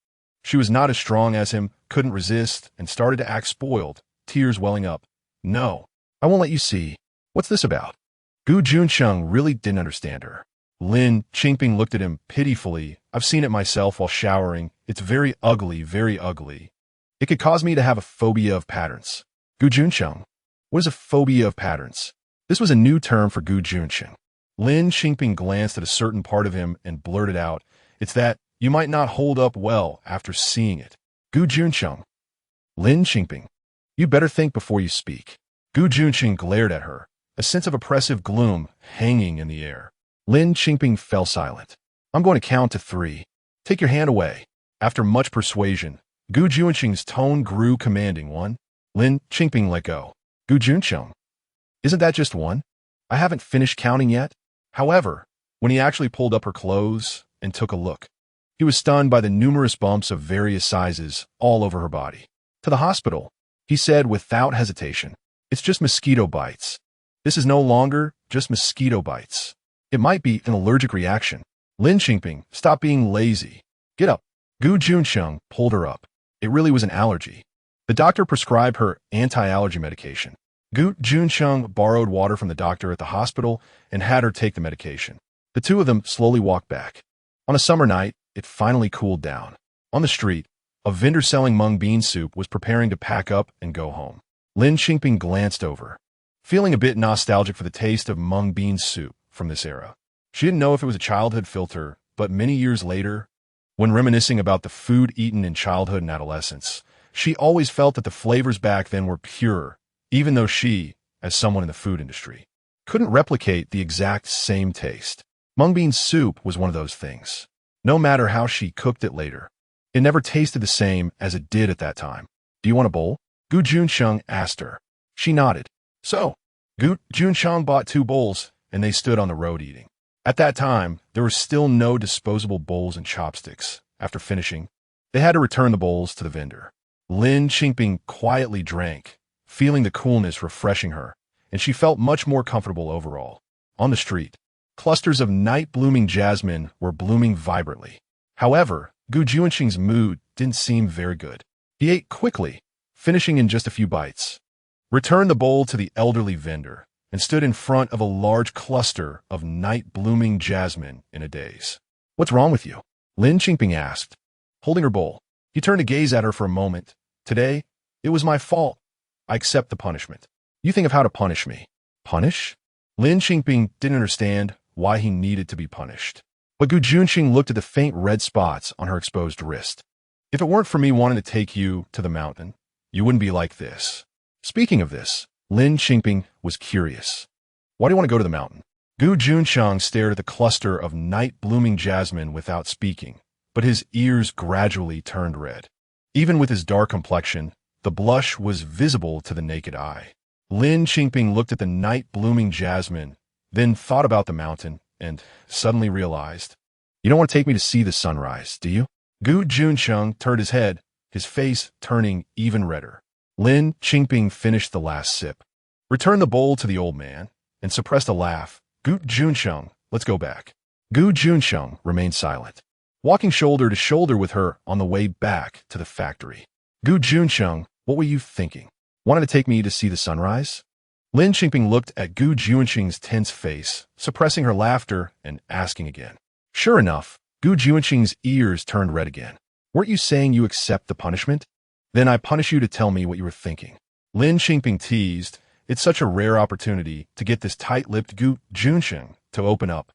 She was not as strong as him, couldn't resist, and started to act spoiled, tears welling up. "No, I won't let you see. What's this about?" Gu Junchen really didn't understand her. Lin Qingping looked at him pitifully. "I've seen it myself while showering. It's very ugly, very ugly. It could cause me to have a phobia of patterns." Gu Junchen. What is a phobia of patterns? This was a new term for Gu Junchen. Lin Qingping glanced at a certain part of him and blurted out, "It's that you might not hold up well after seeing it." Gu Junchen. Lin Qingping. "You better think before you speak." Gu Junchen glared at her, a sense of oppressive gloom hanging in the air. Lin Qingping fell silent. "I'm going to count to 3. Take your hand away." After much persuasion, Gu Junchen's tone grew commanding. 1. Lin Qingping let go. Gu Junchen. "Isn't that just 1? I haven't finished counting yet." However, when he actually pulled up her clothes and took a look, he was stunned by the numerous bumps of various sizes all over her body. "To the hospital," he said without hesitation. "It's just mosquito bites. This is no longer just mosquito bites. It might be an allergic reaction." Lin Qingping, "Stop being lazy. Get up." Gu Junchen pulled her up. It really was an allergy. The doctor prescribed her anti-allergy medication. Gu Junchen borrowed water from the doctor at the hospital and had her take the medication. The two of them slowly walked back. On a summer night, it finally cooled down. On the street, a vendor selling mung bean soup was preparing to pack up and go home. Lin Qingping glanced over, feeling a bit nostalgic for the taste of mung bean soup from this era. She didn't know if it was a childhood filter, but many years later, when reminiscing about the food eaten in childhood and adolescence, she always felt that the flavors back then were pure, even though she, as someone in the food industry, couldn't replicate the exact same taste. Mung bean soup was one of those things. No matter how she cooked it later, it never tasted the same as it did at that time. "Do you want a bowl?" Gu Junchen asked her. She nodded. So, Gu Junchen bought 2 bowls, and they stood on the road eating. At that time, there were still no disposable bowls and chopsticks. After finishing, they had to return the bowls to the vendor. Lin Qingping quietly drank, feeling the coolness refreshing her, and she felt much more comfortable overall. On the street, clusters of night-blooming jasmine were blooming vibrantly. However, Gu Junchen's mood didn't seem very good. He ate quickly, finishing in just a few bites, returned the bowl to the elderly vendor, and stood in front of a large cluster of night-blooming jasmine in a daze. "What's wrong with you?" Lin Qingping asked, holding her bowl. He turned to gaze at her for a moment. "Today, it was my fault. I accept the punishment." "You think of how to punish me." "Punish?" Lin Qingping didn't understand why he needed to be punished. But Gu Junchen looked at the faint red spots on her exposed wrist. "If it weren't for me wanting to take you to the mountain, you wouldn't be like this." Speaking of this, Lin Qingping was curious. "Why do you want to go to the mountain?" Gu Junchen stared at the cluster of night-blooming jasmine without speaking, but his ears gradually turned red. Even with his dark complexion, the blush was visible to the naked eye. Lin Qingping looked at the night-blooming jasmine, then thought about the mountain, and suddenly realized, "You don't want to take me to see the sunrise, do you?" Gu Junchen turned his head, his face turning even redder. Lin Qingping finished the last sip, returned the bowl to the old man, and suppressed a laugh. "Gu Junchen, let's go back." Gu Junchen remained silent. walking shoulder to shoulder with her on the way back to the factory. Gu Junchen, what were you thinking? Wanted to take me to see the sunrise? Lin Qingping looked at Gu Junchen's tense face, suppressing her laughter and asking again. Sure enough, Gu Junchen's ears turned red again. Weren't you saying you accept the punishment? Then I punish you to tell me what you were thinking. Lin Qingping teased. It's such a rare opportunity to get this tight-lipped Gu Junchen to open up.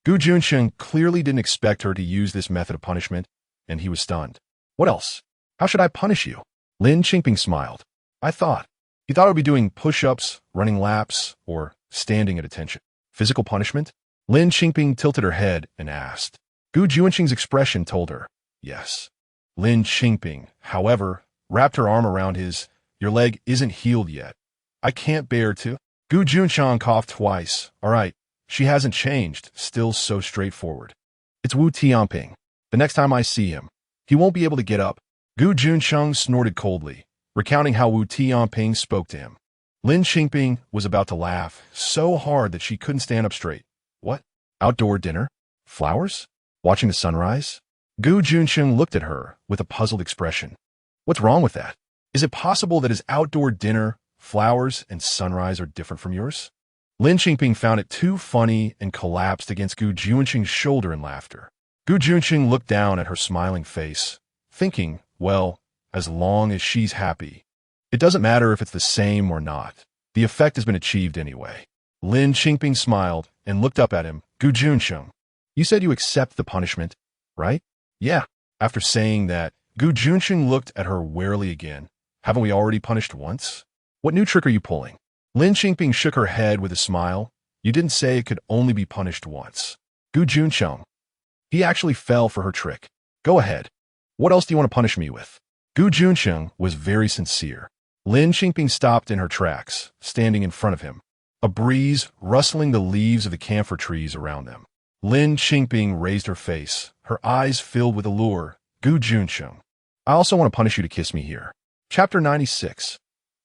Gu Junchen clearly didn't expect her to use this method of punishment, and he was stunned. What else? How should I punish you? Lin Qingping smiled. I thought. You thought I would be doing push-ups, running laps, or standing at attention. Physical punishment? Lin Qingping tilted her head and asked. Gu Junchen's expression told her, yes. Lin Qingping, however, wrapped her arm around his, your leg isn't healed yet. I can't bear to. Gu Junchen coughed twice. All right, she hasn't changed, still so straightforward. It's Wu Tianping. The next time I see him, he won't be able to get up. Gu Junchen snorted coldly, recounting how Wu Tianping spoke to him. Lin Qingping was about to laugh so hard that she couldn't stand up straight. What? Outdoor dinner? Flowers? Watching the sunrise? Gu Junchen looked at her with a puzzled expression. What's wrong with that? Is it possible that his outdoor dinner, flowers, and sunrise are different from yours? Lin Qingping found it too funny and collapsed against Gu Junchen's shoulder in laughter. Gu Junchen looked down at her smiling face, thinking, well, as long as she's happy. It doesn't matter if it's the same or not. The effect has been achieved anyway. Lin Qingping smiled and looked up at him. Gu Junchen, you said you accept the punishment, right? Yeah. After saying that, Gu Junchen looked at her warily again. Haven't we already punished once? What new trick are you pulling? Lin Qingping shook her head with a smile. You didn't say it could only be punished once. Gu Junchen. He actually fell for her trick. Go ahead. What else do you want to punish me with? Gu Junchen was very sincere. Lin Qingping stopped in her tracks, standing in front of him, a breeze rustling the leaves of the camphor trees around them. Lin Qingping raised her face, her eyes filled with allure. Gu Junchen. I also want to punish you to kiss me here. Chapter 96.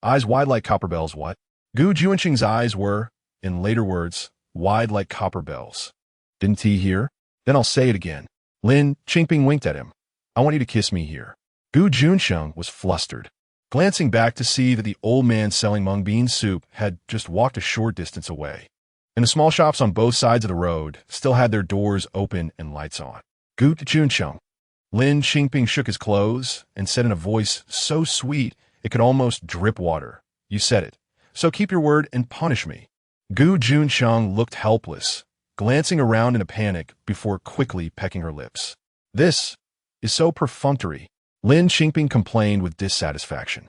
Eyes wide like copper bells, what? Gu Junchen's eyes were, in later words, wide like copper bells. Didn't he hear? Then I'll say it again. Lin Qingping winked at him. I want you to kiss me here. Gu Junchen was flustered, glancing back to see that the old man selling mung bean soup had just walked a short distance away, and the small shops on both sides of the road still had their doors open and lights on. Gu Junchen. Lin Qingping shook his clothes and said in a voice so sweet it could almost drip water, you said it, so keep your word and punish me. Gu Junchen looked helpless, glancing around in a panic before quickly pecking her lips. This is so perfunctory, Lin Qingping complained with dissatisfaction.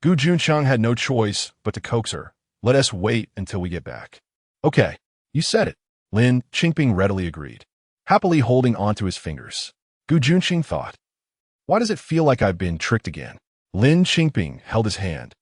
Gu Junchen had no choice but to coax her. Let us wait until we get back. Okay, you said it, Lin Qingping readily agreed, happily holding onto his fingers. Gu Junchen thought, why does it feel like I've been tricked again? Lin Qingping held his hand,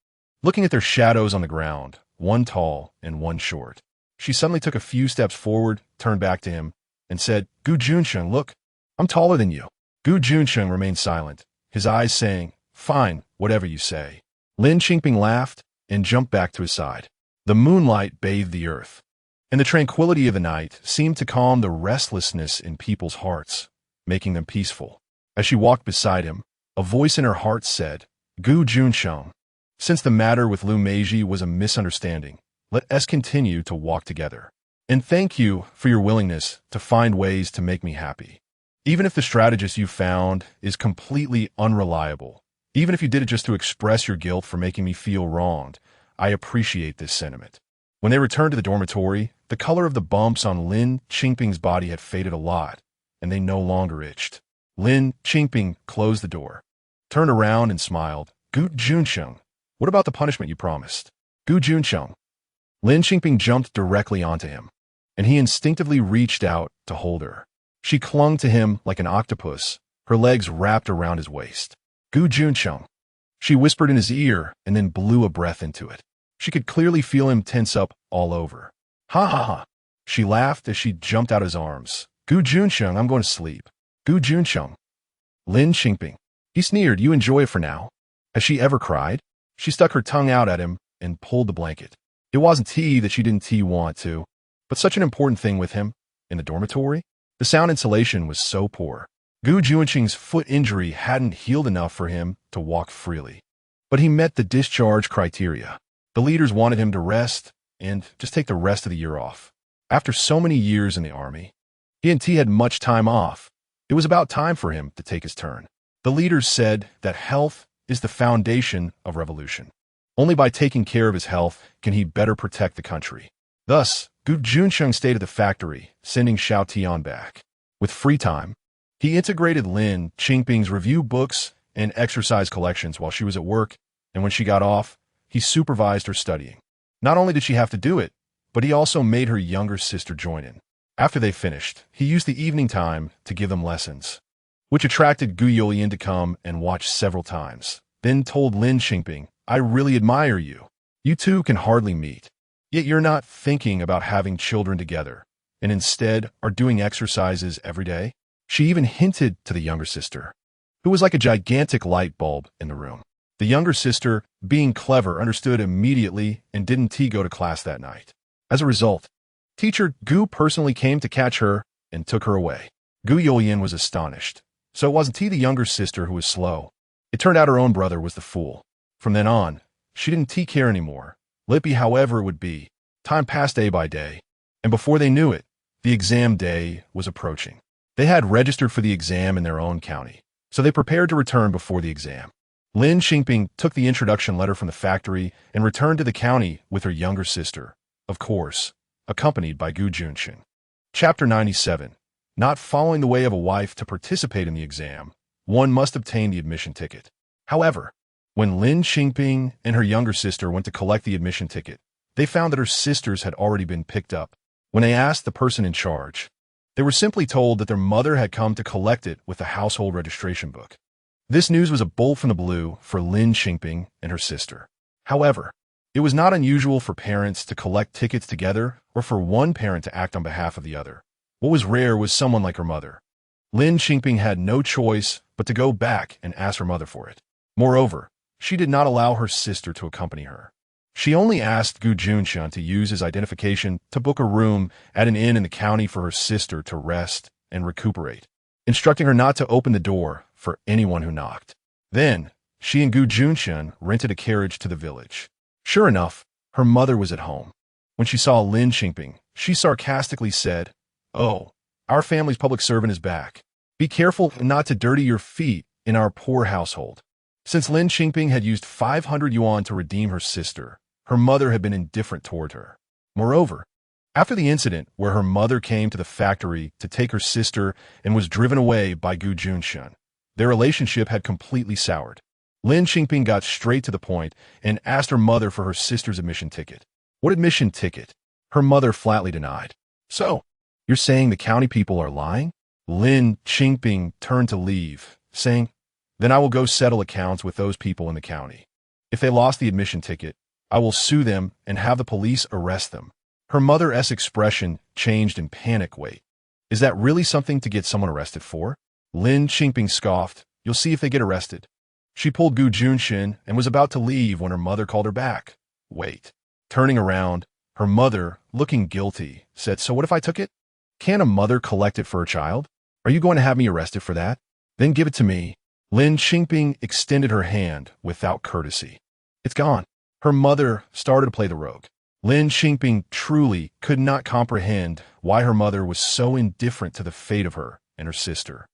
looking at their shadows on the ground, one tall and one short. She suddenly took a few steps forward, turned back to him, and said, Gu Junchen, look, I'm taller than you. Gu Junchen remained silent, his eyes saying, fine, whatever you say. Lin Qingping laughed and jumped back to his side. The moonlight bathed the earth, and the tranquility of the night seemed to calm the restlessness in people's hearts, making them peaceful. As she walked beside him, a voice in her heart said, Gu Junchen, since the matter with Lu Meiji was a misunderstanding, let us continue to walk together. And thank you for your willingness to find ways to make me happy. Even if the strategist you found is completely unreliable, even if you did it just to express your guilt for making me feel wronged, I appreciate this sentiment. When they returned to the dormitory, the color of the bumps on Lin Qingping's body had faded a lot, and they no longer itched. Lin Qingping closed the door, turned around and smiled. Gu Junchen, what about the punishment you promised? Gu Junchen. Lin Qingping jumped directly onto him, and he instinctively reached out to hold her. She clung to him like an octopus, her legs wrapped around his waist. Gu Junchen. She whispered in his ear and then blew a breath into it. She could clearly feel him tense up all over. Ha ha ha. She laughed as she jumped out his arms. Gu Junchen, I'm going to sleep. Gu Junchen. Lin Qingping. He sneered, you enjoy it for now. Has she ever cried? She stuck her tongue out at him and pulled the blanket. It wasn't tea that she didn't want to, but such an important thing with him. In the dormitory, the sound insulation was so poor. Gu Juncheng's foot injury hadn't healed enough for him to walk freely. But he met the discharge criteria. The leaders wanted him to rest and just take the rest of the year off. After so many years in the army, he and T had much time off. It was about time for him to take his turn. The leaders said that health is the foundation of revolution. Only by taking care of his health can he better protect the country. Thus, Gu Junchen stayed at the factory, sending Xiao Tian back. With free time, he integrated Lin Qingping's review books and exercise collections while she was at work, and when she got off, he supervised her studying. Not only did she have to do it, but he also made her younger sister join in. After they finished, he used the evening time to give them lessons, which attracted Gu Junchen to come and watch several times. Then told Lin Qingping, "I really admire you. You two can hardly meet. Yet you're not thinking about having children together, and instead are doing exercises every day." She even hinted to the younger sister, who was like a gigantic light bulb in the room. The younger sister, being clever, understood immediately and didn't go to class that night. As a result, teacher Gu personally came to catch her and took her away. Gu Junchen was astonished. So it wasn't the younger sister who was slow. It turned out her own brother was the fool. From then on, she didn't care anymore. Lippy, however it would be. Time passed day by day, and before they knew it, the exam day was approaching. They had registered for the exam in their own county, so they prepared to return before the exam. Lin Qingping took the introduction letter from the factory and returned to the county with her younger sister, of course, accompanied by Gu Junchen. Chapter 97. Not following the way of a wife to participate in the exam, one must obtain the admission ticket. However, when Lin Qingping and her younger sister went to collect the admission ticket, they found that her sisters had already been picked up. When they asked the person in charge, they were simply told that their mother had come to collect it with the household registration book. This news was a bolt from the blue for Lin Qingping and her sister. However, it was not unusual for parents to collect tickets together or for one parent to act on behalf of the other. What was rare was someone like her mother. Lin Qingping had no choice but to go back and ask her mother for it. Moreover, she did not allow her sister to accompany her. She only asked Gu Junchen to use his identification to book a room at an inn in the county for her sister to rest and recuperate, instructing her not to open the door for anyone who knocked. Then, she and Gu Junchen rented a carriage to the village. Sure enough, her mother was at home. When she saw Lin Qingping, she sarcastically said, "Oh, our family's public servant is back. Be careful not to dirty your feet in our poor household." Since Lin Qingping had used 500 yuan to redeem her sister, her mother had been indifferent toward her. Moreover, after the incident where her mother came to the factory to take her sister and was driven away by Gu Junchen, their relationship had completely soured. Lin Qingping got straight to the point and asked her mother for her sister's admission ticket. What admission ticket? Her mother flatly denied. "So, you're saying the county people are lying?" Lin Qingping turned to leave, saying, "Then I will go settle accounts with those people in the county. If they lost the admission ticket, I will sue them and have the police arrest them." Her mother's expression changed in panic. "Wait, is that really something to get someone arrested for?" Lin Qingping scoffed. "You'll see if they get arrested." She pulled Gu Junchen and was about to leave when her mother called her back. "Wait." Turning around, her mother, looking guilty, said, "So what if I took it? Can a mother collect it for her child? Are you going to have me arrested for that? Then give it to me." Lin Qingping extended her hand without courtesy. "It's gone." Her mother started to play the rogue. Lin Qingping truly could not comprehend why her mother was so indifferent to the fate of her and her sister.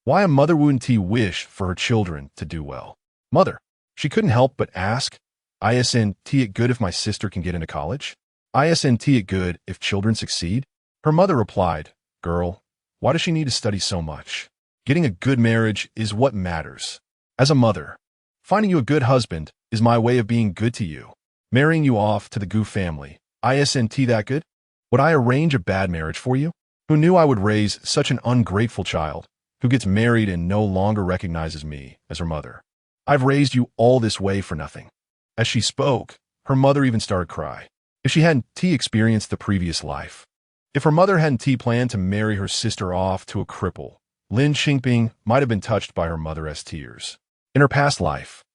Why a mother wouldn't wish for her children to do well? "Mother," she couldn't help but ask, "Isn't it good if my sister can get into college? Isn't it good if children succeed?" Her mother replied, "Girl, why does she need to study so much? Getting a good marriage is what matters. As a mother, finding you a good husband is my way of being good to you. Marrying you off to the Gu family, isn't that good? Would I arrange a bad marriage for you? Who knew I would raise such an ungrateful child who gets married and no longer recognizes me as her mother? I've raised you all this way for nothing." As she spoke, her mother even started to cry. If she hadn't experienced the previous life, if her mother hadn't planned to marry her sister off to a cripple, Lin Qingping might have been touched by her mother's tears. In her past life,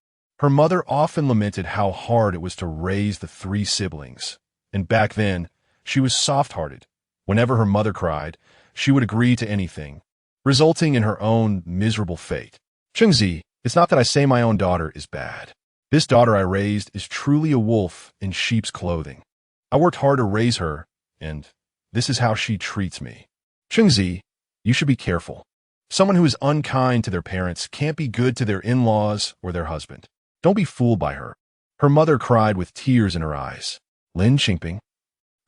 her mother often lamented how hard it was to raise the 3 siblings, and back then, she was soft-hearted. Whenever her mother cried, she would agree to anything. resulting in her own miserable fate. Chengzi, it's not that I say my own daughter is bad. This daughter I raised is truly a wolf in sheep's clothing. I worked hard to raise her, and this is how she treats me. Chengzi, you should be careful. Someone who is unkind to their parents can't be good to their in-laws or their husband. Don't be fooled by her. Her mother cried with tears in her eyes. Lin Qingping.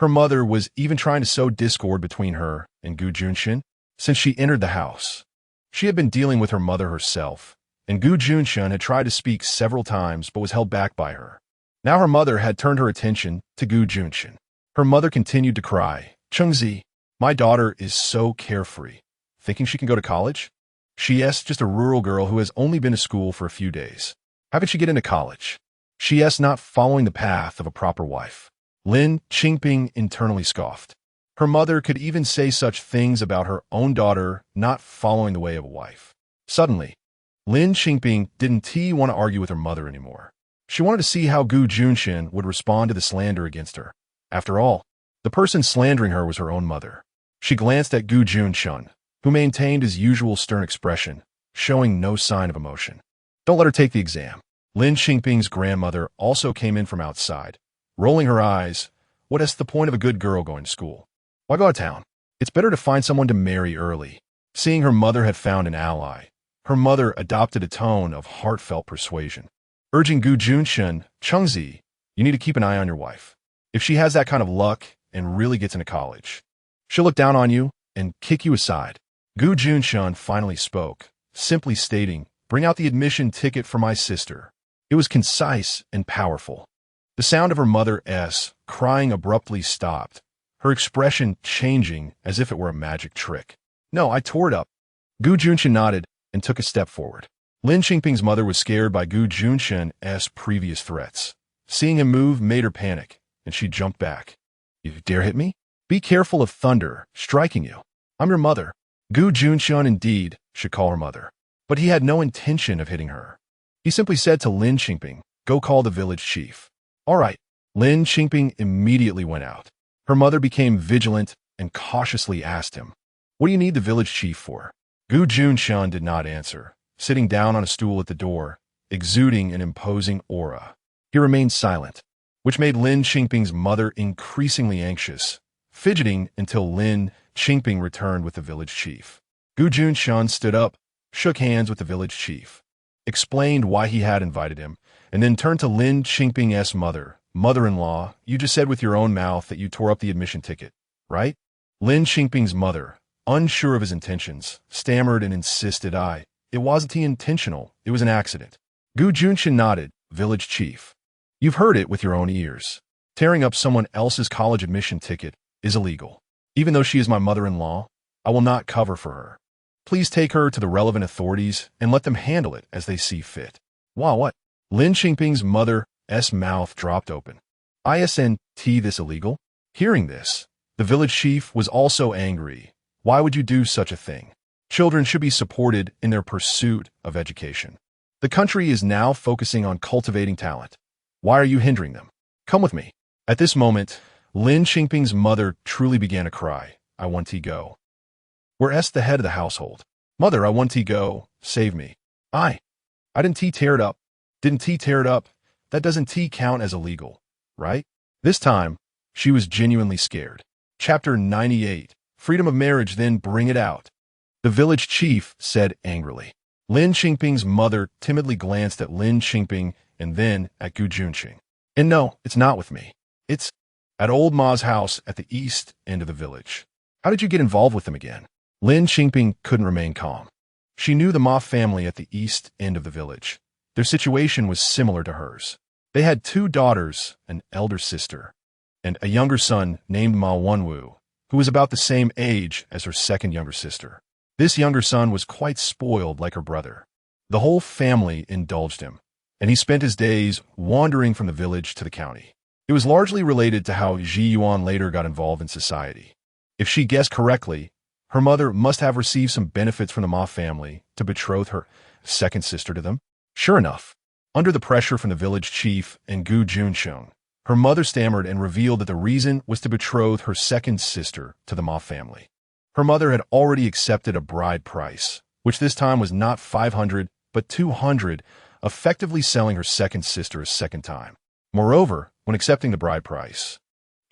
Her mother was even trying to sow discord between her and Gu Junchen since she entered the house. She had been dealing with her mother herself, and Gu Junchen had tried to speak several times but was held back by her. Now her mother had turned her attention to Gu Junchen. Her mother continued to cry, Chengzi, my daughter is so carefree. Thinking she can go to college? She is just a rural girl who has only been to school for a few days. How can she get into college? She is not following the path of a proper wife. Lin Qingping internally scoffed. Her mother could even say such things about her own daughter not following the way of a wife. Suddenly, Lin Qingping didn't want to argue with her mother anymore. She wanted to see how Gu Junchen would respond to the slander against her. After all, the person slandering her was her own mother. She glanced at Gu Junchen, who maintained his usual stern expression, showing no sign of emotion. Don't let her take the exam. Lin Qingping's grandmother also came in from outside, rolling her eyes. What is the point of a good girl going to school? Why go out of town? It's better to find someone to marry early. Seeing her mother had found an ally, her mother adopted a tone of heartfelt persuasion, urging Gu Junchen, Chengzi, you need to keep an eye on your wife. If she has that kind of luck and really gets into college, she'll look down on you and kick you aside. Gu Junchen finally spoke, simply stating, bring out the admission ticket for my sister. It was concise and powerful. The sound of her mother's crying abruptly stopped, her expression changing as if it were a magic trick. No, I tore it up. Gu Junchen nodded and took a step forward. Lin Qingping's mother was scared by Gu Junchen's previous threats. Seeing him move made her panic, and she jumped back. You dare hit me? Be careful of thunder striking you. I'm your mother. Gu Junchen indeed should call her mother, but he had no intention of hitting her. He simply said to Lin Qingping, go call the village chief. All right. Lin Qingping immediately went out. Her mother became vigilant and cautiously asked him, what do you need the village chief for? Gu Junchen did not answer, sitting down on a stool at the door, exuding an imposing aura. He remained silent, which made Lin Qingping's mother increasingly anxious, fidgeting until Lin Qingping returned with the village chief. Gu Junchen stood up, shook hands with the village chief, explained why he had invited him, and then turned to Lin Qingping's mother-in-law, you just said with your own mouth that you tore up the admission ticket, right? Lin Qingping's mother, unsure of his intentions, stammered and insisted it wasn't intentional, it was an accident. Gu Junchen nodded, village chief. You've heard it with your own ears. Tearing up someone else's college admission ticket is illegal. Even though she is my mother-in-law, I will not cover for her. Please take her to the relevant authorities and let them handle it as they see fit. Wow, what? Lin Qingping's mother's mouth dropped open. Isn't this illegal? Hearing this, the village chief was also angry. Why would you do such a thing? Children should be supported in their pursuit of education. The country is now focusing on cultivating talent. Why are you hindering them? Come with me. At this moment, Lin Qingping's mother truly began to cry. I want to go. Where's the head of the household? Mother, I want to go. Save me. I didn't tear it up. Didn't tear it up. That doesn't count as illegal, right? This time, she was genuinely scared. Chapter 98. Freedom of marriage, then bring it out. The village chief said angrily. Lin Qingping's mother timidly glanced at Lin Qingping and then at Gu Junchen. And no, it's not with me. It's at old Ma's house at the east end of the village. How did you get involved with them again? Lin Qingping couldn't remain calm. She knew the Ma family at the east end of the village. Their situation was similar to hers. They had 2 daughters, an elder sister, and a younger son named Ma Wenwu, who was about the same age as her second younger sister. This younger son was quite spoiled like her brother. The whole family indulged him, and he spent his days wandering from the village to the county. It was largely related to how Ji Yuan later got involved in society. If she guessed correctly, her mother must have received some benefits from the Ma family to betroth her second sister to them. Sure enough, under the pressure from the village chief and Gu Junchen, her mother stammered and revealed that the reason was to betroth her second sister to the Ma family. Her mother had already accepted a bride price, which this time was not 500 but 200, effectively selling her second sister a second time. Moreover, when accepting the bride price,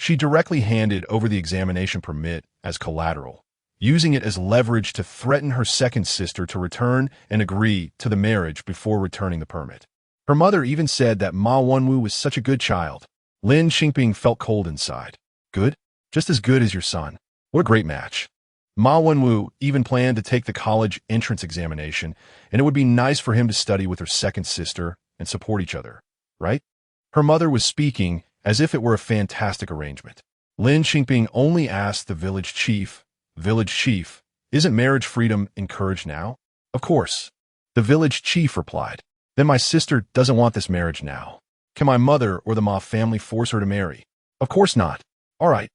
she directly handed over the examination permit as collateral, using it as leverage to threaten her second sister to return and agree to the marriage before returning the permit. Her mother even said that Ma Wenwu was such a good child. Lin Qingping felt cold inside. Good? Just as good as your son. What a great match. Ma Wenwu even planned to take the college entrance examination, and it would be nice for him to study with her second sister and support each other, right? Her mother was speaking as if it were a fantastic arrangement. Lin Qingping only asked the village chief, isn't marriage freedom encouraged now? Of course. The village chief replied. Then my sister doesn't want this marriage now. Can my mother or the Ma family force her to marry? Of course not. All right.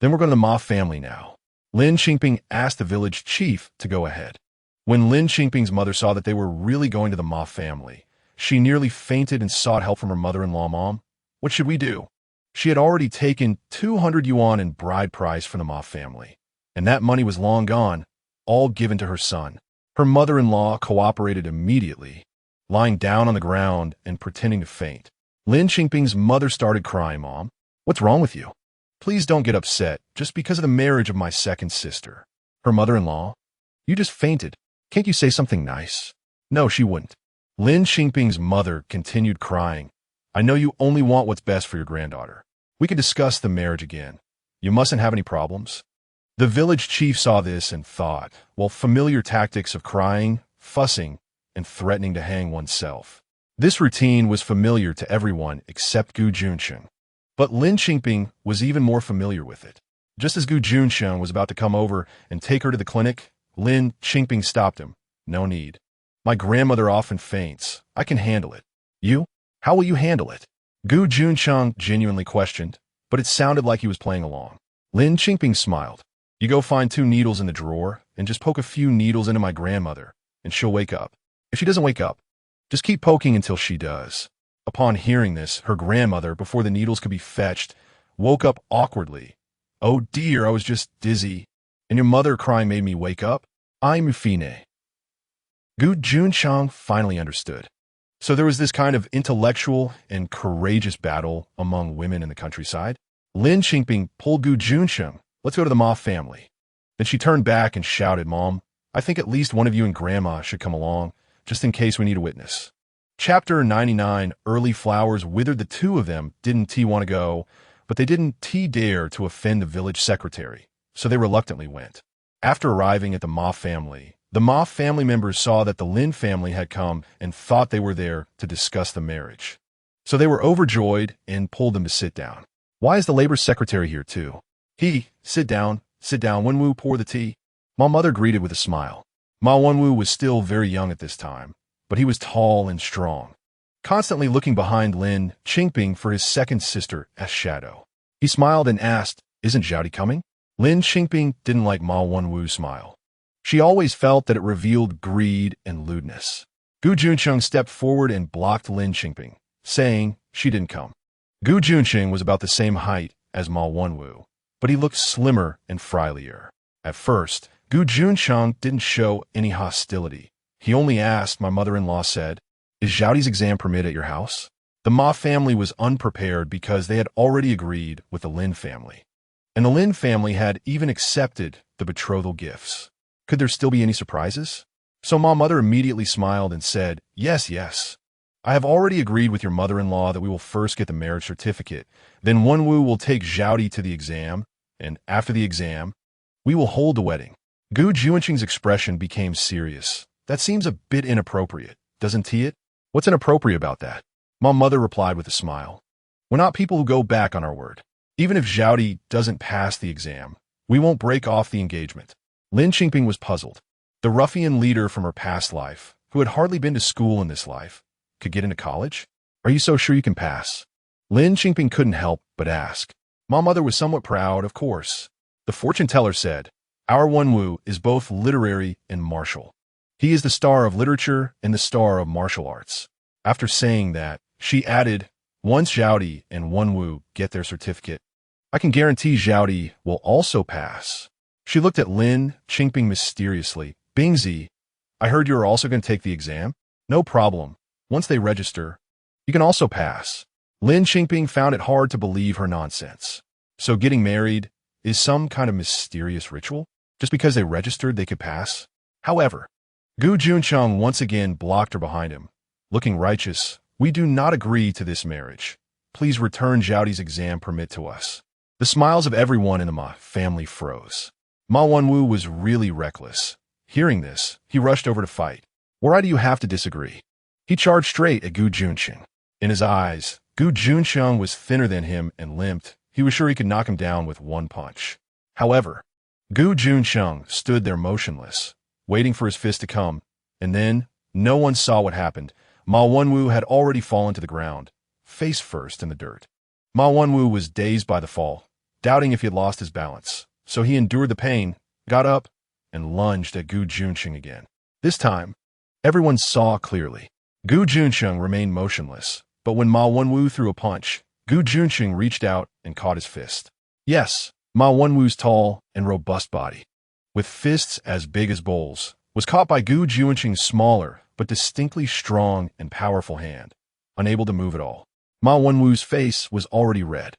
Then we're going to the Ma family now. Lin Qingping asked the village chief to go ahead. When Lin Qingping's mother saw that they were really going to the Ma family, she nearly fainted and sought help from her mother-in-law. Mom, what should we do? She had already taken 200 yuan in bride price from the Ma family, and that money was long gone, all given to her son. Her mother-in-law cooperated immediately, lying down on the ground and pretending to faint. Lin Qingping's mother started crying. Mom, what's wrong with you? Please don't get upset just because of the marriage of my second sister. Her mother-in-law, you just fainted. Can't you say something nice? No, she wouldn't. Lin Qingping's mother continued crying. I know you only want what's best for your granddaughter. We can discuss the marriage again. You mustn't have any problems. The village chief saw this and thought, well, familiar tactics of crying, fussing, and threatening to hang oneself. This routine was familiar to everyone except Gu Junchen. But Lin Qingping was even more familiar with it. Just as Gu Junchen was about to come over and take her to the clinic, Lin Qingping stopped him. No need. My grandmother often faints. I can handle it. You? How will you handle it? Gu Junchen genuinely questioned, but it sounded like he was playing along. Lin Qingping smiled. You go find 2 needles in the drawer and just poke a few needles into my grandmother, and she'll wake up. If she doesn't wake up, just keep poking until she does. Upon hearing this, her grandmother, before the needles could be fetched, woke up awkwardly. Oh dear, I was just dizzy. And your mother crying made me wake up? I'm fine. Gu Junchen finally understood. So there was this kind of intellectual and courageous battle among women in the countryside. Lin Qingping pulled Gu Junchen. Let's go to the Ma family. Then she turned back and shouted, Mom, I think at least one of you and Grandma should come along, just in case we need a witness. Chapter 99, Early Flowers withered. The 2 of them didn't want to go, but they didn't dare to offend the village secretary, so they reluctantly went. After arriving at the Ma family members saw that the Lin family had come and thought they were there to discuss the marriage. So they were overjoyed and pulled them to sit down. Why is the labor secretary here too? Sit down, Wenwu, pour the tea. Ma mother greeted with a smile. Ma Wenwu was still very young at this time, but he was tall and strong, constantly looking behind Lin Qingping for his second sister as shadow. He smiled and asked, Isn't Xiaodi coming? Lin Qingping didn't like Ma Wenwu's smile. She always felt that it revealed greed and lewdness. Gu Junchen stepped forward and blocked Lin Qingping, saying she didn't come. Gu Junchen was about the same height as Ma Wenwu, but he looked slimmer and frielier. At first, Gu Junchen didn't show any hostility. He only asked, my mother-in-law said, Is Xiaodi's exam permitted at your house? The Ma family was unprepared because they had already agreed with the Lin family. And the Lin family had even accepted the betrothal gifts. Could there still be any surprises? So Ma mother immediately smiled and said, Yes. I have already agreed with your mother-in-law that we will first get the marriage certificate. Then Wenwu will take Xiaodi to the exam, and after the exam, we will hold the wedding. Gu Juncheng's expression became serious. That seems a bit inappropriate, doesn't it? What's inappropriate about that? Ma mother replied with a smile. We're not people who go back on our word. Even if Xiaodi doesn't pass the exam, we won't break off the engagement. Lin Qingping was puzzled. The ruffian leader from her past life, who had hardly been to school in this life, could get into college? Are you so sure you can pass? Lin Qingping couldn't help but ask. Ma mother was somewhat proud, of course. The fortune teller said, Our Wenwu is both literary and martial. He is the star of literature and the star of martial arts. After saying that, she added, Once Xiaodi and Wenwu get their certificate, I can guarantee Xiaodi will also pass. She looked at Lin Qingping mysteriously. Bingzi, I heard you are also going to take the exam? No problem. Once they register, you can also pass. Lin Qingping found it hard to believe her nonsense. So getting married is some kind of mysterious ritual? Just because they registered, they could pass? However, Gu Junchen once again blocked her behind him. Looking righteous, we do not agree to this marriage. Please return Zhaodi's exam permit to us. The smiles of everyone in the Ma family froze. Ma Wenwu was really reckless. Hearing this, he rushed over to fight. Why do you have to disagree? He charged straight at Gu Junchen. In his eyes, Gu Junchen was thinner than him and limped. He was sure he could knock him down with one punch. However, Gu Junchen stood there motionless, waiting for his fist to come, and then no one saw what happened. Ma Wenwu had already fallen to the ground, face first in the dirt. Ma Wenwu was dazed by the fall, doubting if he had lost his balance, so he endured the pain, got up, and lunged at Gu Junchen again. This time, everyone saw clearly. Gu Junchen remained motionless, but when Ma Wenwu threw a punch, Gu Junchen reached out and caught his fist. Yes, Ma Wenwu's tall and robust body, with fists as big as bowls, was caught by Gu Junchen's smaller but distinctly strong and powerful hand, unable to move at all. Ma Wenwu's face was already red,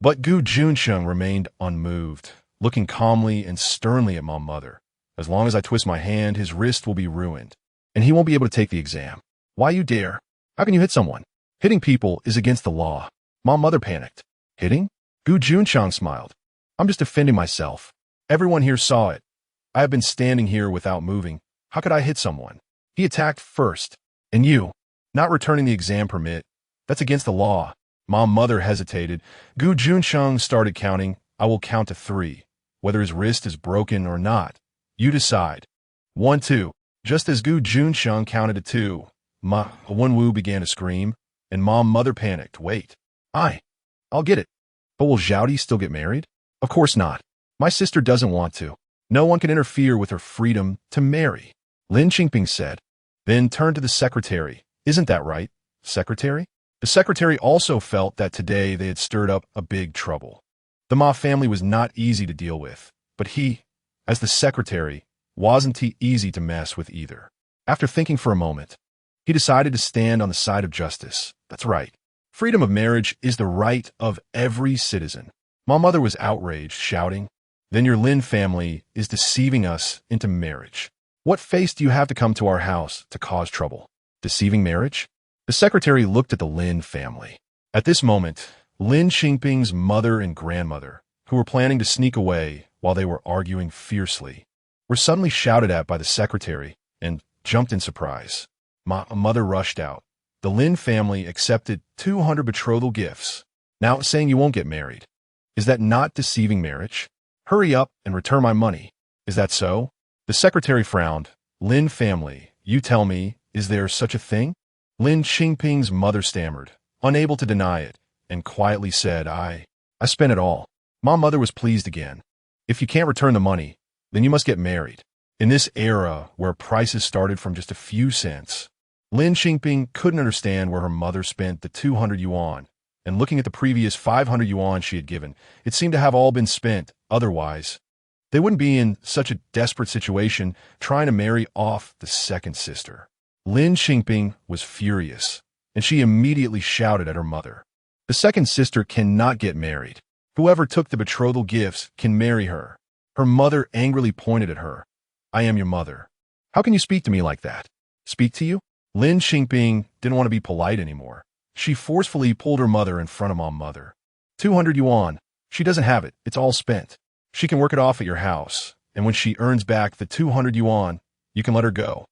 but Gu Junchen remained unmoved, looking calmly and sternly at Ma Mother. As long as I twist my hand, his wrist will be ruined, and he won't be able to take the exam. Why you dare? How can you hit someone? Hitting people is against the law. Ma Mother panicked. Hitting? Gu Junchen smiled. I'm just defending myself. Everyone here saw it. I have been standing here without moving. How could I hit someone? He attacked first. And you, not returning the exam permit, that's against the law. Ma Mother hesitated. Gu Junchen started counting. I will count to 3. Whether his wrist is broken or not, you decide. 1, 2. Just as Gu Junchen counted to 2, Ma Wenwu began to scream, and Ma Mother panicked. Wait. I'll get it. But will Zhaodi still get married? Of course not. My sister doesn't want to. No one can interfere with her freedom to marry, Lin Qingping said, then turned to the secretary. Isn't that right, secretary? The secretary also felt that today they had stirred up a big trouble. The Ma family was not easy to deal with, but he, as the secretary, wasn't easy to mess with either. After thinking for a moment, he decided to stand on the side of justice. That's right. Freedom of marriage is the right of every citizen. Ma Mother was outraged, shouting, Then your Lin family is deceiving us into marriage. What face do you have to come to our house to cause trouble? Deceiving marriage? The secretary looked at the Lin family. At this moment, Lin Qingping's mother and grandmother, who were planning to sneak away while they were arguing fiercely, were suddenly shouted at by the secretary and jumped in surprise. Ma Mother rushed out. The Lin family accepted 200 betrothal gifts, now saying you won't get married. Is that not deceiving marriage? Hurry up and return my money. Is that so? The secretary frowned. Lin family, you tell me, is there such a thing? Lin Qingping's mother stammered, unable to deny it, and quietly said, I spent it all. Ma Mother was pleased again. If you can't return the money, then you must get married. In this era where prices started from just a few cents, Lin Qingping couldn't understand where her mother spent the 200 yuan, and looking at the previous 500 yuan she had given, it seemed to have all been spent. Otherwise, they wouldn't be in such a desperate situation trying to marry off the second sister. Lin Qingping was furious, and she immediately shouted at her mother. The second sister cannot get married. Whoever took the betrothal gifts can marry her. Her mother angrily pointed at her. I am your mother. How can you speak to me like that? Speak to you? Lin Qingping didn't want to be polite anymore. She forcefully pulled her mother in front of Ma Mother. 200 yuan. She doesn't have it. It's all spent. She can work it off at your house, and when she earns back the 200 yuan, you can let her go.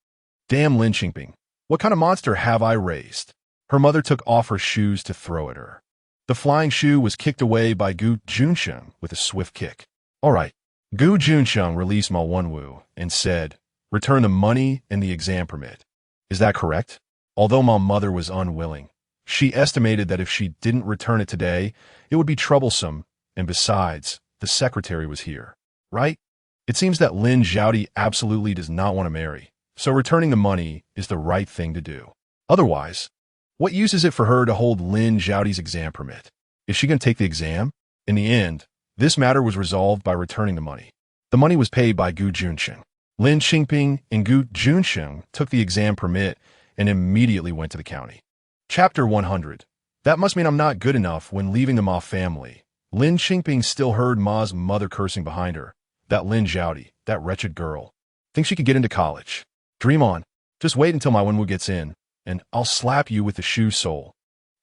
Damn, Lin Qingping. What kind of monster have I raised? Her mother took off her shoes to throw at her. The flying shoe was kicked away by Gu Junchen with a swift kick. All right. Gu Junchen released Ma Wenwu and said, return the money and the exam permit. Is that correct? Although Ma Mother was unwilling, she estimated that if she didn't return it today, it would be troublesome, and besides, the secretary was here. Right? It seems that Lin Zhaodi absolutely does not want to marry, so returning the money is the right thing to do. Otherwise, what use is it for her to hold Lin Zhaodi's exam permit? Is she going to take the exam? In the end, this matter was resolved by returning the money. The money was paid by Gu Junchen. Lin Qingping and Gu Junchen took the exam permit and immediately went to the county. Chapter 100. That must mean I'm not good enough. When leaving the Ma family, Lin Qingping still heard Ma's mother cursing behind her. That Lin Zhaodi, that wretched girl. Thinks she could get into college. Dream on. Just wait until my Wenwu gets in, and I'll slap you with the shoe sole.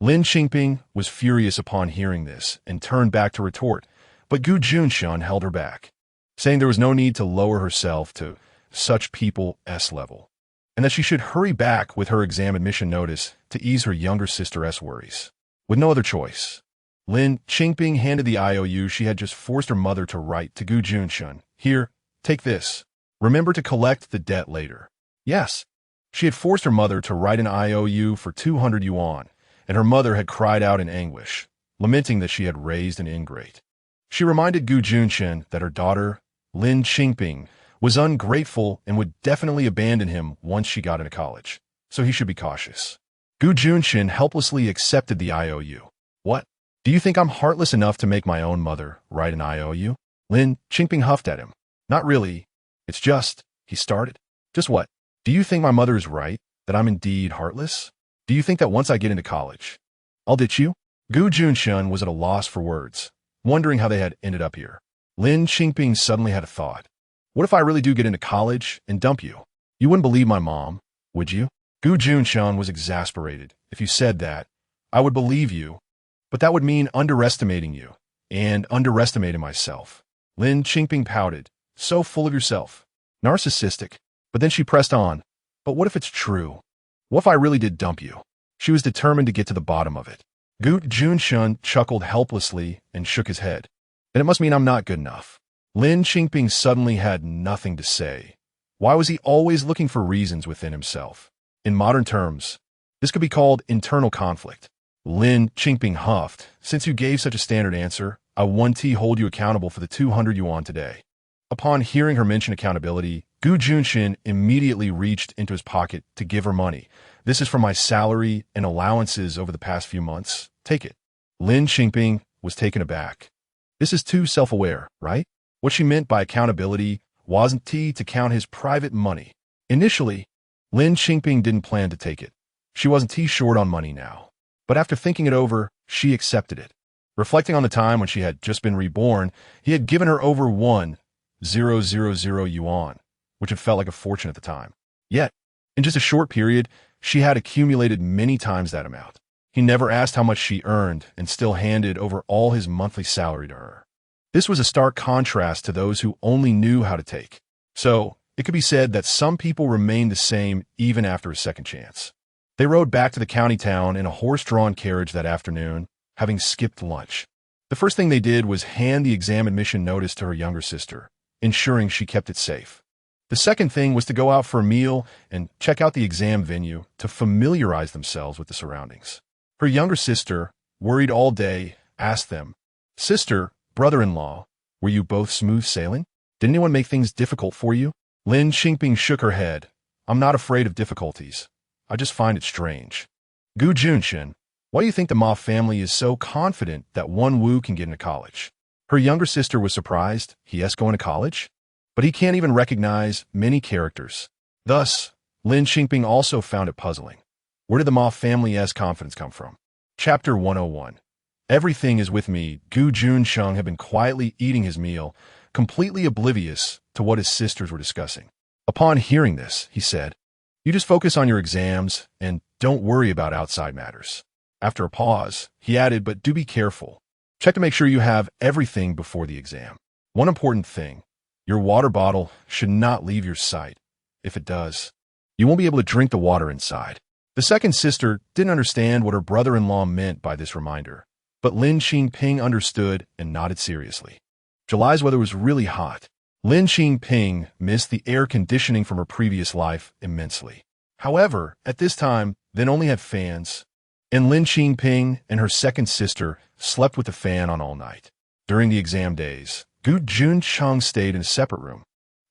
Lin Qingping was furious upon hearing this and turned back to retort, but Gu Junchen held her back, saying there was no need to lower herself to such people's level, and that she should hurry back with her exam admission notice to ease her younger sister's worries. With no other choice, Lin Qingping handed the IOU she had just forced her mother to write to Gu Junchen. Here, take this. Remember to collect the debt later. Yes, she had forced her mother to write an IOU for 200 yuan, and her mother had cried out in anguish, lamenting that she had raised an ingrate. She reminded Gu Junchen that her daughter, Lin Qingping, was ungrateful and would definitely abandon him once she got into college, so he should be cautious. Gu Junchen helplessly accepted the IOU. What? Do you think I'm heartless enough to make my own mother write an IOU? Lin Qingping huffed at him. Not really. It's just, he started. Just what? Do you think my mother is right, that I'm indeed heartless? Do you think that once I get into college, I'll ditch you? Gu Junchen was at a loss for words, wondering how they had ended up here. Lin Qingping suddenly had a thought. What if I really do get into college and dump you? You wouldn't believe my mom, would you? Gu Junchen was exasperated. If you said that, I would believe you, but that would mean underestimating you, and underestimating myself. Lin Qingping pouted, so full of yourself. Narcissistic. But then she pressed on. But what if it's true? What if I really did dump you? She was determined to get to the bottom of it. Gu Junchen chuckled helplessly and shook his head. Then it must mean I'm not good enough. Lin Qingping suddenly had nothing to say. Why was he always looking for reasons within himself? In modern terms, this could be called internal conflict. Lin Qingping huffed. Since you gave such a standard answer, I won't hold you accountable for the 200 yuan today. Upon hearing her mention accountability, Gu Junchen immediately reached into his pocket to give her money. This is for my salary and allowances over the past few months. Take it. Lin Qingping was taken aback. This is too self-aware, right? What she meant by accountability wasn't to count his private money. Initially, Lin Qingping didn't plan to take it. She wasn't short on money now. But after thinking it over, she accepted it. Reflecting on the time when she had just been reborn, he had given her over 1,000 yuan, which had felt like a fortune at the time. Yet, in just a short period, she had accumulated many times that amount. He never asked how much she earned and still handed over all his monthly salary to her. This was a stark contrast to those who only knew how to take. So, it could be said that some people remained the same even after a second chance. They rode back to the county town in a horse-drawn carriage that afternoon, having skipped lunch. The first thing they did was hand the exam admission notice to her younger sister, ensuring she kept it safe. The second thing was to go out for a meal and check out the exam venue to familiarize themselves with the surroundings. Her younger sister, worried all day, asked them, "Sister, brother-in-law, were you both smooth sailing? Did anyone make things difficult for you?" Lin Qingping shook her head. "I'm not afraid of difficulties. I just find it strange." Gu Junchen, why do you think the Ma family is so confident that Wenwu can get into college? Her younger sister was surprised. He going to college? But he can't even recognize many characters. Thus, Lin Qingping also found it puzzling. Where did the Ma family's confidence come from? Chapter 101. Everything is with me. Gu Junchen had been quietly eating his meal, completely oblivious to what his sisters were discussing. Upon hearing this, he said, "You just focus on your exams and don't worry about outside matters." After a pause, he added, "But do be careful. Check to make sure you have everything before the exam. One important thing, your water bottle should not leave your sight. If it does, you won't be able to drink the water inside." The second sister didn't understand what her brother-in-law meant by this reminder, but Lin Qingping understood and nodded seriously. July's weather was really hot. Lin Qingping missed the air conditioning from her previous life immensely. However, at this time, they only had fans, and Lin Qingping and her second sister slept with the fan on all night. During the exam days, Gu Junchen stayed in a separate room,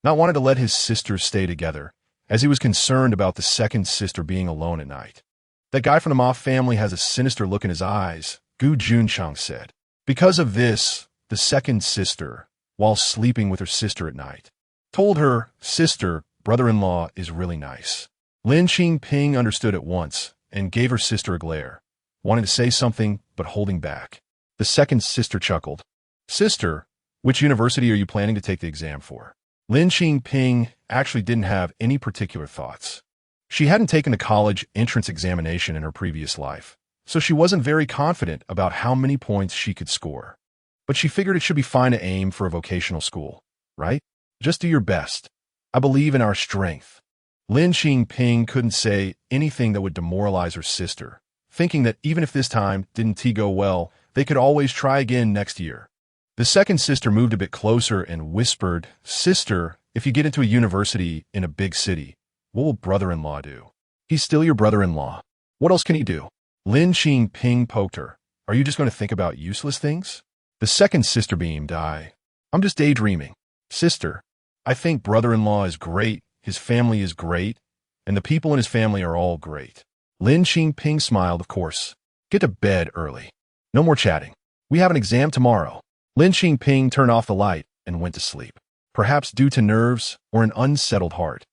not wanting to let his sisters stay together, as he was concerned about the second sister being alone at night. "That guy from the Ma family has a sinister look in his eyes," Gu Junchen said. Because of this, the second sister, while sleeping with her sister at night. Told her sister, brother-in-law is really nice. Lin Qingping understood at once and gave her sister a glare, wanting to say something but holding back. The second sister chuckled. Sister, which university are you planning to take the exam for? Lin Qingping actually didn't have any particular thoughts. She hadn't taken a college entrance examination in her previous life, so she wasn't very confident about how many points she could score. But she figured it should be fine to aim for a vocational school, right? Just do your best. I believe in our strength. Lin Qingping couldn't say anything that would demoralize her sister, thinking that even if this time didn't go well, they could always try again next year. The second sister moved a bit closer and whispered, Sister, if you get into a university in a big city, what will brother-in-law do? He's still your brother-in-law. What else can he do? Lin Qingping poked her. Are you just going to think about useless things? The second sister beamed. I'm just daydreaming. Sister, I think brother-in-law is great, his family is great, and the people in his family are all great. Lin Qingping smiled, of course. Get to bed early. No more chatting. We have an exam tomorrow. Lin Qingping turned off the light and went to sleep, perhaps due to nerves or an unsettled heart.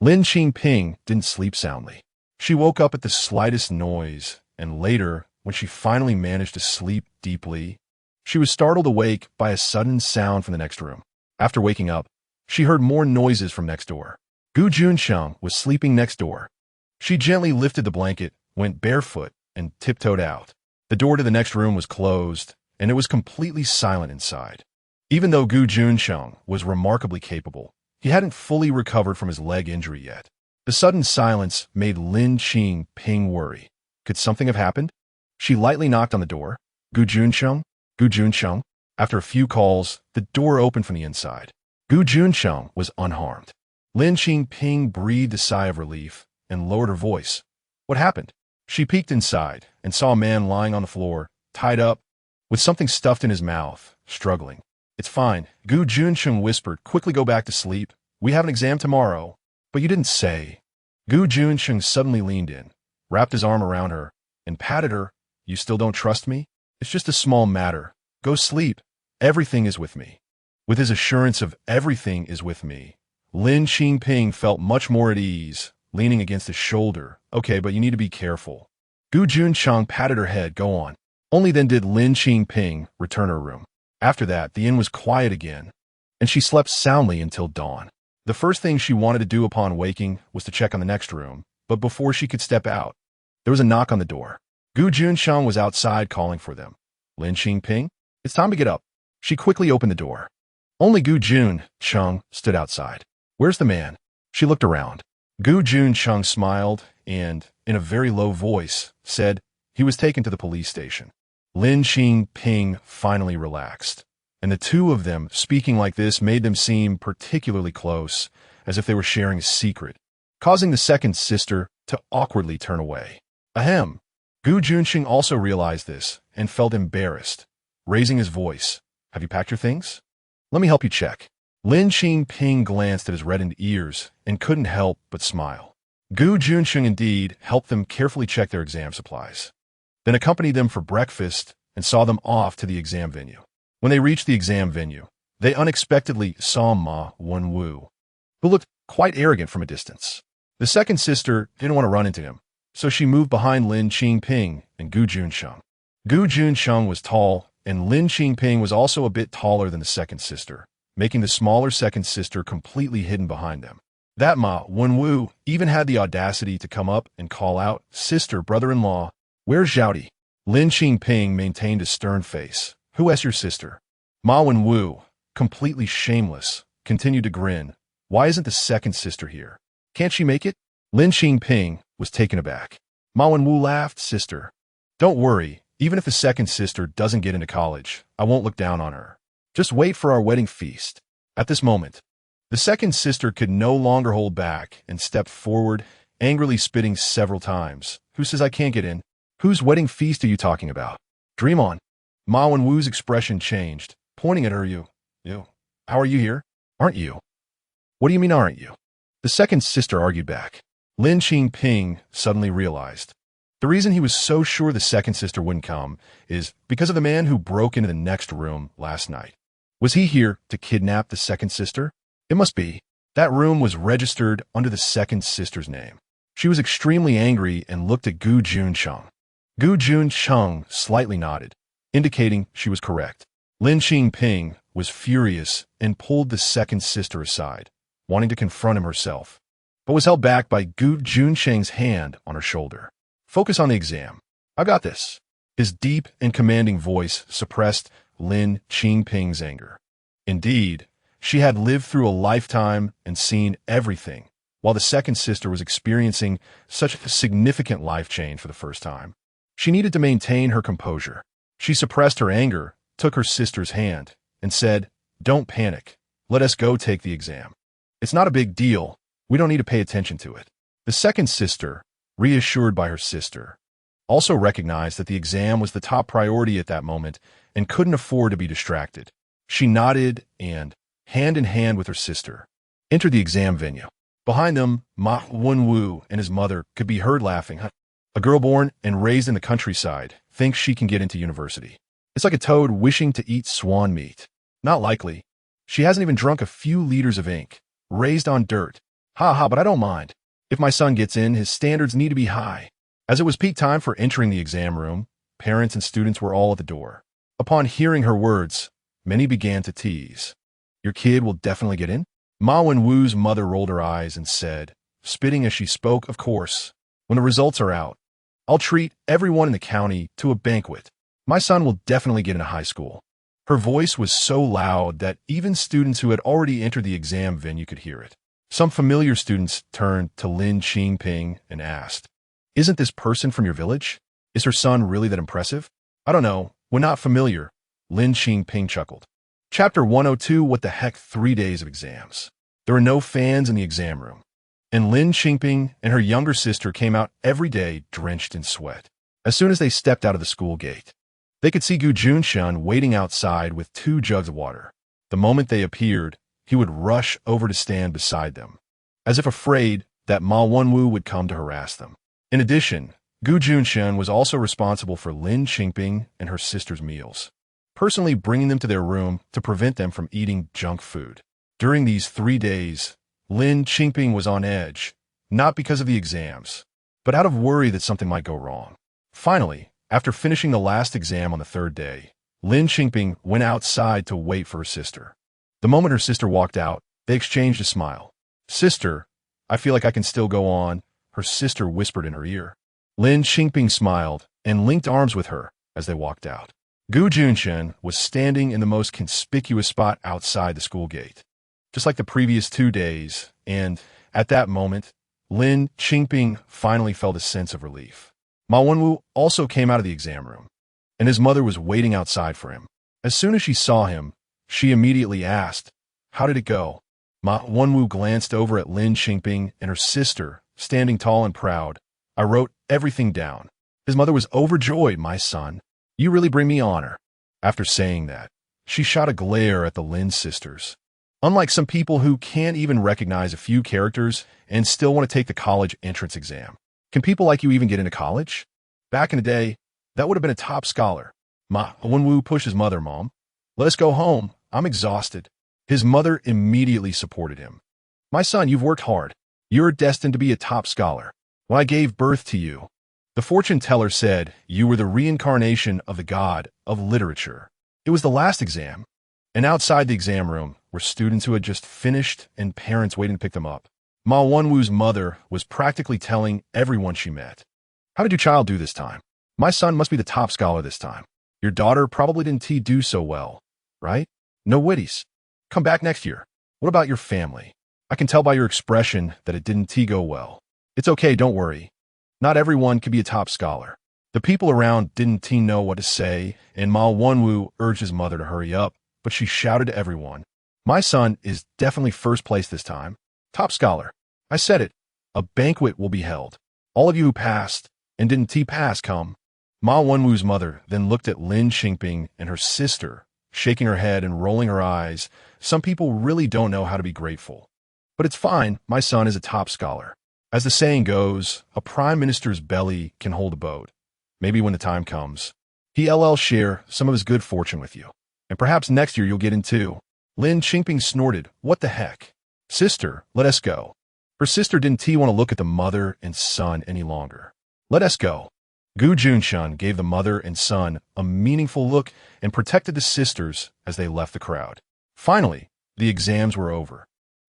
Lin Qingping didn't sleep soundly. She woke up at the slightest noise, and later, when she finally managed to sleep deeply, she was startled awake by a sudden sound from the next room. After waking up, she heard more noises from next door. Gu Junchen was sleeping next door. She gently lifted the blanket, went barefoot, and tiptoed out. The door to the next room was closed, and it was completely silent inside. Even though Gu Junchen was remarkably capable, he hadn't fully recovered from his leg injury yet. The sudden silence made Lin Qingping worry. Could something have happened? She lightly knocked on the door. Gu Junchen? Gu Junchen? After a few calls, the door opened from the inside. Gu Junchen was unharmed. Lin Qingping breathed a sigh of relief and lowered her voice. What happened? She peeked inside and saw a man lying on the floor, tied up, with something stuffed in his mouth, struggling. It's fine, Gu Junchen whispered. Quickly go back to sleep. We have an exam tomorrow. But you didn't say. Gu Junchen suddenly leaned in, wrapped his arm around her, and patted her. You still don't trust me? It's just a small matter. Go sleep. Everything is with me. With his assurance of everything is with me, Lin Qingping felt much more at ease, leaning against his shoulder. Okay, but you need to be careful. Gu Junchen patted her head. Go on. Only then did Lin Qingping return her room. After that, the inn was quiet again, and she slept soundly until dawn. The first thing she wanted to do upon waking was to check on the next room, but before she could step out, there was a knock on the door. Gu Junchen was outside calling for them. Lin Qingping? It's time to get up. She quickly opened the door. Only Gu Junchen stood outside. Where's the man? She looked around. Gu Junchen smiled and, in a very low voice, said he was taken to the police station. Lin Qingping finally relaxed, and the two of them speaking like this made them seem particularly close, as if they were sharing a secret, causing the second sister to awkwardly turn away. Ahem. Gu Junchen also realized this and felt embarrassed, raising his voice. Have you packed your things? Let me help you check. Lin Qingping glanced at his reddened ears and couldn't help but smile. Gu Junchen indeed helped them carefully check their exam supplies, then accompanied them for breakfast and saw them off to the exam venue. When they reached the exam venue, they unexpectedly saw Ma Wenwu, who looked quite arrogant from a distance. The second sister didn't want to run into him, so she moved behind Lin Qingping and Gu Junchen. Gu Junchen was tall, and Lin Qingping was also a bit taller than the second sister, making the smaller second sister completely hidden behind them. That Ma Wenwu even had the audacity to come up and call out, Sister, brother-in-law, where's Zhaodi? Lin Qingping maintained a stern face. Who asked your sister? Ma Wenwu, completely shameless, continued to grin. Why isn't the second sister here? Can't she make it? Lin Qingping was taken aback. Ma Wenwu laughed. Sister, don't worry. Even if the second sister doesn't get into college, I won't look down on her. Just wait for our wedding feast. At this moment, the second sister could no longer hold back and stepped forward, angrily spitting several times. Who says I can't get in? Whose wedding feast are you talking about? Dream on. Ma Wenwu's expression changed, pointing at her. You. How are you here? Aren't you? What do you mean, aren't you? The second sister argued back. Lin Qingping suddenly realized. The reason he was so sure the second sister wouldn't come is because of the man who broke into the next room last night. Was he here to kidnap the second sister? It must be. That room was registered under the second sister's name. She was extremely angry and looked at Gu Junchen. Gu Junchen slightly nodded, indicating she was correct. Lin Qingping was furious and pulled the second sister aside, wanting to confront him herself, but was held back by Gu Junchen's hand on her shoulder. Focus on the exam. I got this. His deep and commanding voice suppressed Lin Qingping's anger. Indeed, she had lived through a lifetime and seen everything, while the second sister was experiencing such a significant life change for the first time. She needed to maintain her composure. She suppressed her anger, took her sister's hand, and said, "Don't panic. Let us go take the exam. It's not a big deal. We don't need to pay attention to it." The second sister, reassured by her sister, also recognized that the exam was the top priority at that moment and couldn't afford to be distracted. She nodded and, hand in hand with her sister, entered the exam venue. Behind them, Ma Wenwu and his mother could be heard laughing. A girl born and raised in the countryside thinks she can get into university. It's like a toad wishing to eat swan meat. Not likely. She hasn't even drunk a few liters of ink, raised on dirt. Ha ha, but I don't mind. If my son gets in, his standards need to be high. As it was peak time for entering the exam room, parents and students were all at the door. Upon hearing her words, many began to tease. "Your kid will definitely get in?" Ma Wenwu's mother rolled her eyes and said, spitting as she spoke, "Of course. When the results are out, I'll treat everyone in the county to a banquet. My son will definitely get into high school." Her voice was so loud that even students who had already entered the exam venue could hear it. Some familiar students turned to Lin Qingping and asked, "Isn't this person from your village? Is her son really that impressive?" "I don't know. We're not familiar," Lin Qingping chuckled. Chapter 102, What the Heck, 3 days of exams. There were no fans in the exam room, and Lin Qingping and her younger sister came out every day drenched in sweat. As soon as they stepped out of the school gate, they could see Gu Junchen waiting outside with 2 jugs of water. The moment they appeared, he would rush over to stand beside them, as if afraid that Ma Wenwu would come to harass them. In addition, Gu Junchen was also responsible for Lin Qingping and her sister's meals, personally bringing them to their room to prevent them from eating junk food. During these 3 days, Lin Qingping was on edge, not because of the exams, but out of worry that something might go wrong. Finally, after finishing the last exam on the 3rd day, Lin Qingping went outside to wait for her sister. The moment her sister walked out, they exchanged a smile. "Sister, I feel like I can still go on," her sister whispered in her ear. Lin Qingping smiled and linked arms with her as they walked out. Gu Junchen was standing in the most conspicuous spot outside the school gate, just like the previous 2 days, and at that moment, Lin Qingping finally felt a sense of relief. Ma Wenwu also came out of the exam room, and his mother was waiting outside for him. As soon as she saw him, she immediately asked, "How did it go?" Ma Wenwu glanced over at Lin Qingping and her sister, standing tall and proud. "I wrote everything down." His mother was overjoyed. "My son, you really bring me honor." After saying that, she shot a glare at the Lin sisters. Unlike some people who can't even recognize a few characters and still want to take the college entrance exam. Can people like you even get into college? Back in the day, that would have been a top scholar. Ma Wenwu pushed his mother. "Mom, let us go home. I'm exhausted." His mother immediately supported him. "My son, you've worked hard. You're destined to be a top scholar. When I gave birth to you, the fortune teller said you were the reincarnation of the god of literature." It was the last exam, and outside the exam room were students who had just finished and parents waiting to pick them up. Ma Wenwu's mother was practically telling everyone she met, "How did your child do this time? My son must be the top scholar this time. Your daughter probably didn't do so well, right? No witties. Come back next year. What about your family? I can tell by your expression that it didn't go well. It's okay, don't worry. Not everyone can be a top scholar." The people around didn't know what to say, and Ma Wenwu urged his mother to hurry up, but she shouted to everyone, "My son is definitely first place this time. Top scholar. I said it. A banquet will be held. All of you who passed and didn't pass, come." Ma Wenwu's mother then looked at Lin Qingping and her sister, shaking her head and rolling her eyes. "Some people really don't know how to be grateful. But it's fine, my son is a top scholar. As the saying goes, a prime minister's belly can hold a boat. Maybe when the time comes, he'll share some of his good fortune with you." and perhaps next year you'll get in too. Lin Qingping snorted. What the heck? Sister, let us go. Her sister didn't want to look at the mother and son any longer. Let us go. Gu Junchen gave the mother and son a meaningful look and protected the sisters as they left the crowd. Finally, the exams were over.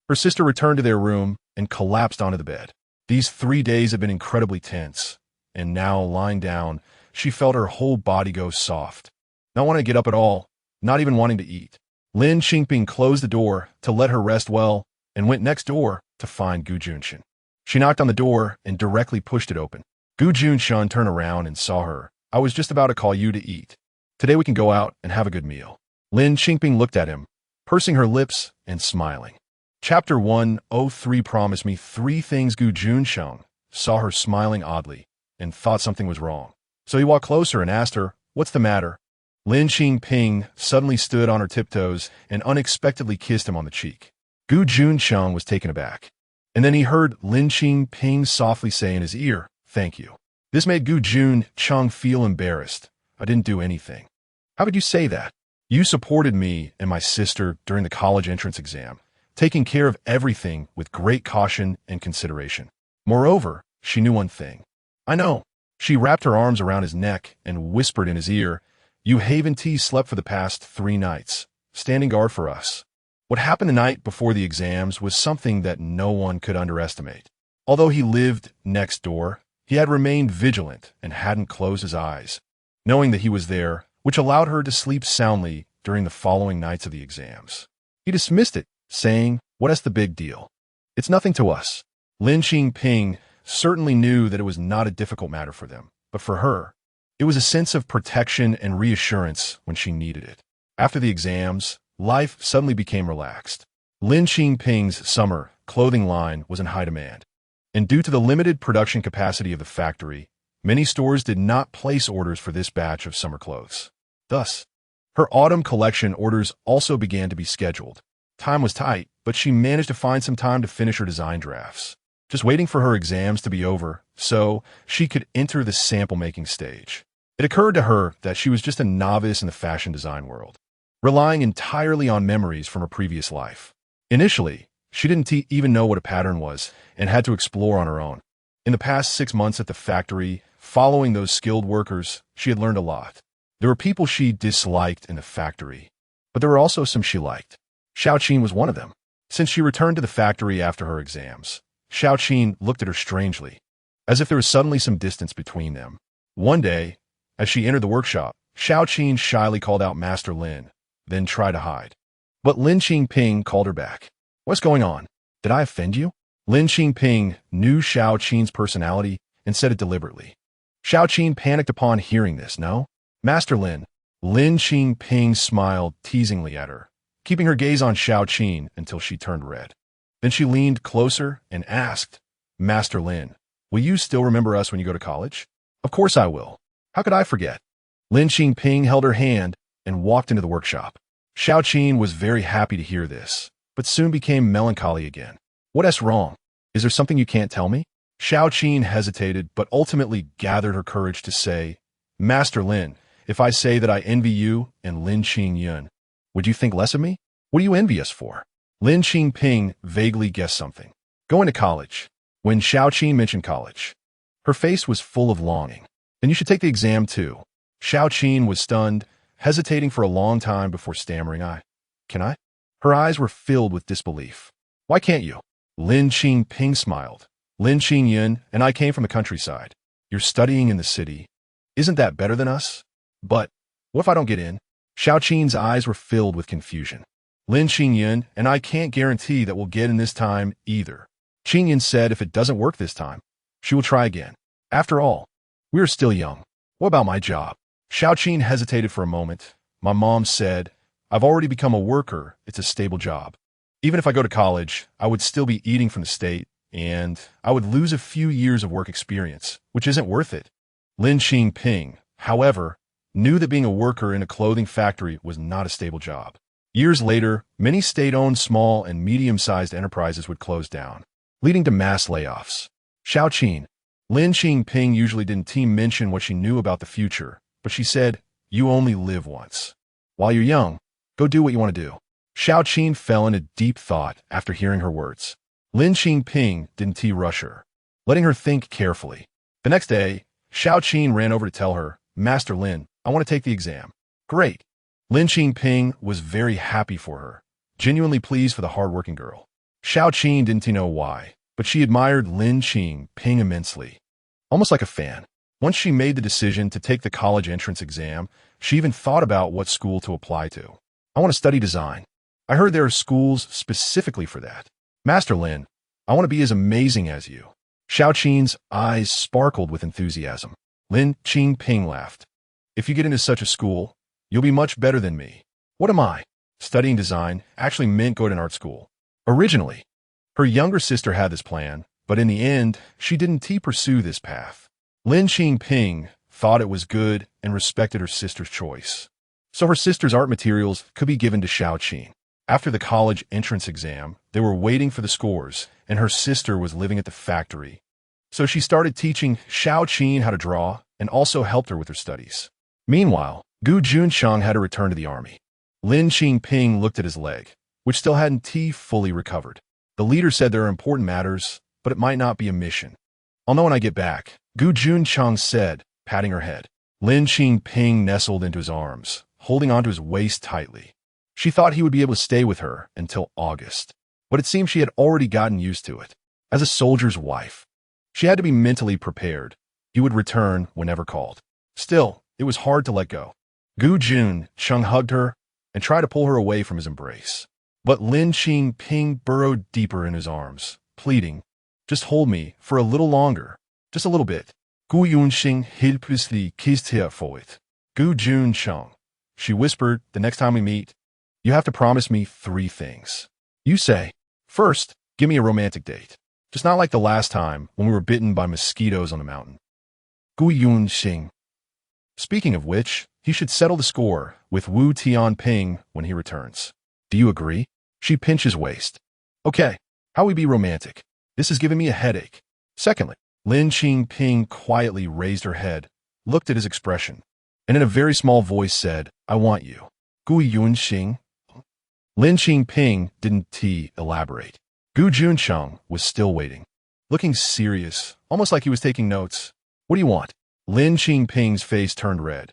Her sister returned to their room and collapsed onto the bed. These 3 days had been incredibly tense, and now, lying down, she felt her whole body go soft. Not wanting to get up at all, not even wanting to eat. Lin Qingping closed the door to let her rest well and went next door to find Gu Junchen. She knocked on the door and directly pushed it open. Gu Junchen turned around and saw her. I was just about to call you to eat. Today we can go out and have a good meal. Lin Qingping looked at him, pursing her lips and smiling. Chapter 103 Promise me 3 things. Gu Junchen saw her smiling oddly and thought something was wrong. So he walked closer and asked her, what's the matter? Lin Qingping suddenly stood on her tiptoes and unexpectedly kissed him on the cheek. Gu Junchen was taken aback. And then he heard Lin Qingping softly say in his ear, thank you. This made Gu Junchen feel embarrassed. I didn't do anything. How could you say that? You supported me and my sister during the college entrance exam, taking care of everything with great caution and consideration. Moreover, she knew one thing. I know. She wrapped her arms around his neck and whispered in his ear, you him.She slept for the past 3 nights, standing guard for us. What happened the night before the exams was something that no one could underestimate. Although he lived next door, he had remained vigilant and hadn't closed his eyes, knowing that he was there, which allowed her to sleep soundly during the following nights of the exams. He dismissed it, saying, what's the big deal? It's nothing to us. Lin Qingping certainly knew that it was not a difficult matter for them, but for her, it was a sense of protection and reassurance when she needed it. After the exams, life suddenly became relaxed. Lin Qingping's summer clothing line was in high demand, and due to the limited production capacity of the factory, many stores did not place orders for this batch of summer clothes. Thus, her autumn collection orders also began to be scheduled. Time was tight, but she managed to find some time to finish her design drafts, just waiting for her exams to be over so she could enter the sample-making stage. It occurred to her that she was just a novice in the fashion design world, relying entirely on memories from her previous life. Initially, she didn't even know what a pattern was and had to explore on her own. In the past 6 months at the factory, following those skilled workers, she had learned a lot. There were people she disliked in the factory, but there were also some she liked. Xiaoqin was one of them. Since she returned to the factory after her exams, Xiaoqin looked at her strangely, as if there was suddenly some distance between them. One day, as she entered the workshop, Xiaoqin shyly called out Master Lin, then tried to hide. But Lin Qingping called her back. What's going on? Did I offend you? Lin Qingping knew Xiaoqin's personality and said it deliberately. Xiaoqin panicked upon hearing this. No? Master Lin. Lin Qingping smiled teasingly at her, keeping her gaze on Xiaoqin until she turned red. Then she leaned closer and asked, Master Lin, will you still remember us when you go to college? Of course I will. How could I forget? Lin Qingping held her hand and walked into the workshop. Xiaoqin was very happy to hear this, but soon became melancholy again. What's wrong? Is there something you can't tell me? Xiaoqin hesitated, but ultimately gathered her courage to say, Master Lin, if I say that I envy you and Lin Qingyun, would you think less of me? What are you envious for? Lin Qingping vaguely guessed something. Going to college. When Xiaoqin mentioned college, her face was full of longing. Then you should take the exam too. Xiaoqin was stunned, hesitating for a long time before stammering, Can I? Her eyes were filled with disbelief. Why can't you? Lin Qingping smiled. Lin Qingyun and I came from the countryside. You're studying in the city. Isn't that better than us? But what if I don't get in? Xiaoqin's eyes were filled with confusion. Lin Qingyun and I can't guarantee that we'll get in this time either. Qingyun said if it doesn't work this time, she will try again. After all, we are still young. What about my job? Xiaoqin hesitated for a moment. My mom said, I've already become a worker. It's a stable job. Even if I go to college, I would still be eating from the state, and I would lose a few years of work experience, which isn't worth it. Lin Qingping, however, knew that being a worker in a clothing factory was not a stable job. Years later, many state-owned small and medium-sized enterprises would close down, leading to mass layoffs. Xiaoqin. Lin Qingping usually didn't mention what she knew about the future, but she said, you only live once. While you're young, Go do what you want to do. Xiao Qin fell into deep thought after hearing her words. Lin Qingping didn't rush her, letting her think carefully. The next day, Xiao Qin ran over to tell her, Master Lin, I want to take the exam. Great. Lin Qingping was very happy for her, genuinely pleased for the hard-working girl. Xiao Qin didn't know why, but she admired Lin Qingping immensely, almost like a fan. Once she made the decision to take the college entrance exam, she even thought about what school to apply to. I want to study design. I heard there are schools specifically for that. Master Lin, I want to be as amazing as you. Xiao Qin's eyes sparkled with enthusiasm. Lin Qingping laughed. If you get into such a school, you'll be much better than me. What am I? Studying design actually meant going to an art school. Originally, her younger sister had this plan, but in the end, she didn't pursue this path. Lin Qingping thought it was good and respected her sister's choice. So her sister's art materials could be given to Xiao Qin. After the college entrance exam, they were waiting for the scores, and her sister was living at the factory. So she started teaching Xiao Qin how to draw and also helped her with her studies. Meanwhile, Gu Junchen had to return to the army. Lin Qingping looked at his leg, which still hadn't fully recovered. The leader said there are important matters, but it might not be a mission. I'll know when I get back, Gu Junchen said, patting her head. Lin Qingping nestled into his arms, holding onto his waist tightly. She thought he would be able to stay with her until August, but it seemed she had already gotten used to it. As a soldier's wife, she had to be mentally prepared. He would return whenever called. Still, it was hard to let go. Gu Junchen hugged her and tried to pull her away from his embrace. But Lin Qingping burrowed deeper in his arms, pleading, just hold me for a little longer, just a little bit. Gu Junchen hilpelessly kissed her for it. Gu Junchen, she whispered, the next time we meet, you have to promise me 3 things. You say, first, give me a romantic date. Just not like the last time when we were bitten by mosquitoes on the mountain. Gu Junchen. Speaking of which, he should settle the score with Wu Tianping when he returns. Do you agree? She pinched his waist. Okay, how we be romantic? This is giving me a headache. Secondly, Lin Qingping quietly raised her head, looked at his expression, and in a very small voice said, I want you. Gu Junchen. Lin Qingping didn't elaborate. Gu Junchen was still waiting, looking serious, almost like he was taking notes. What do you want? Lin Qingping's face turned red.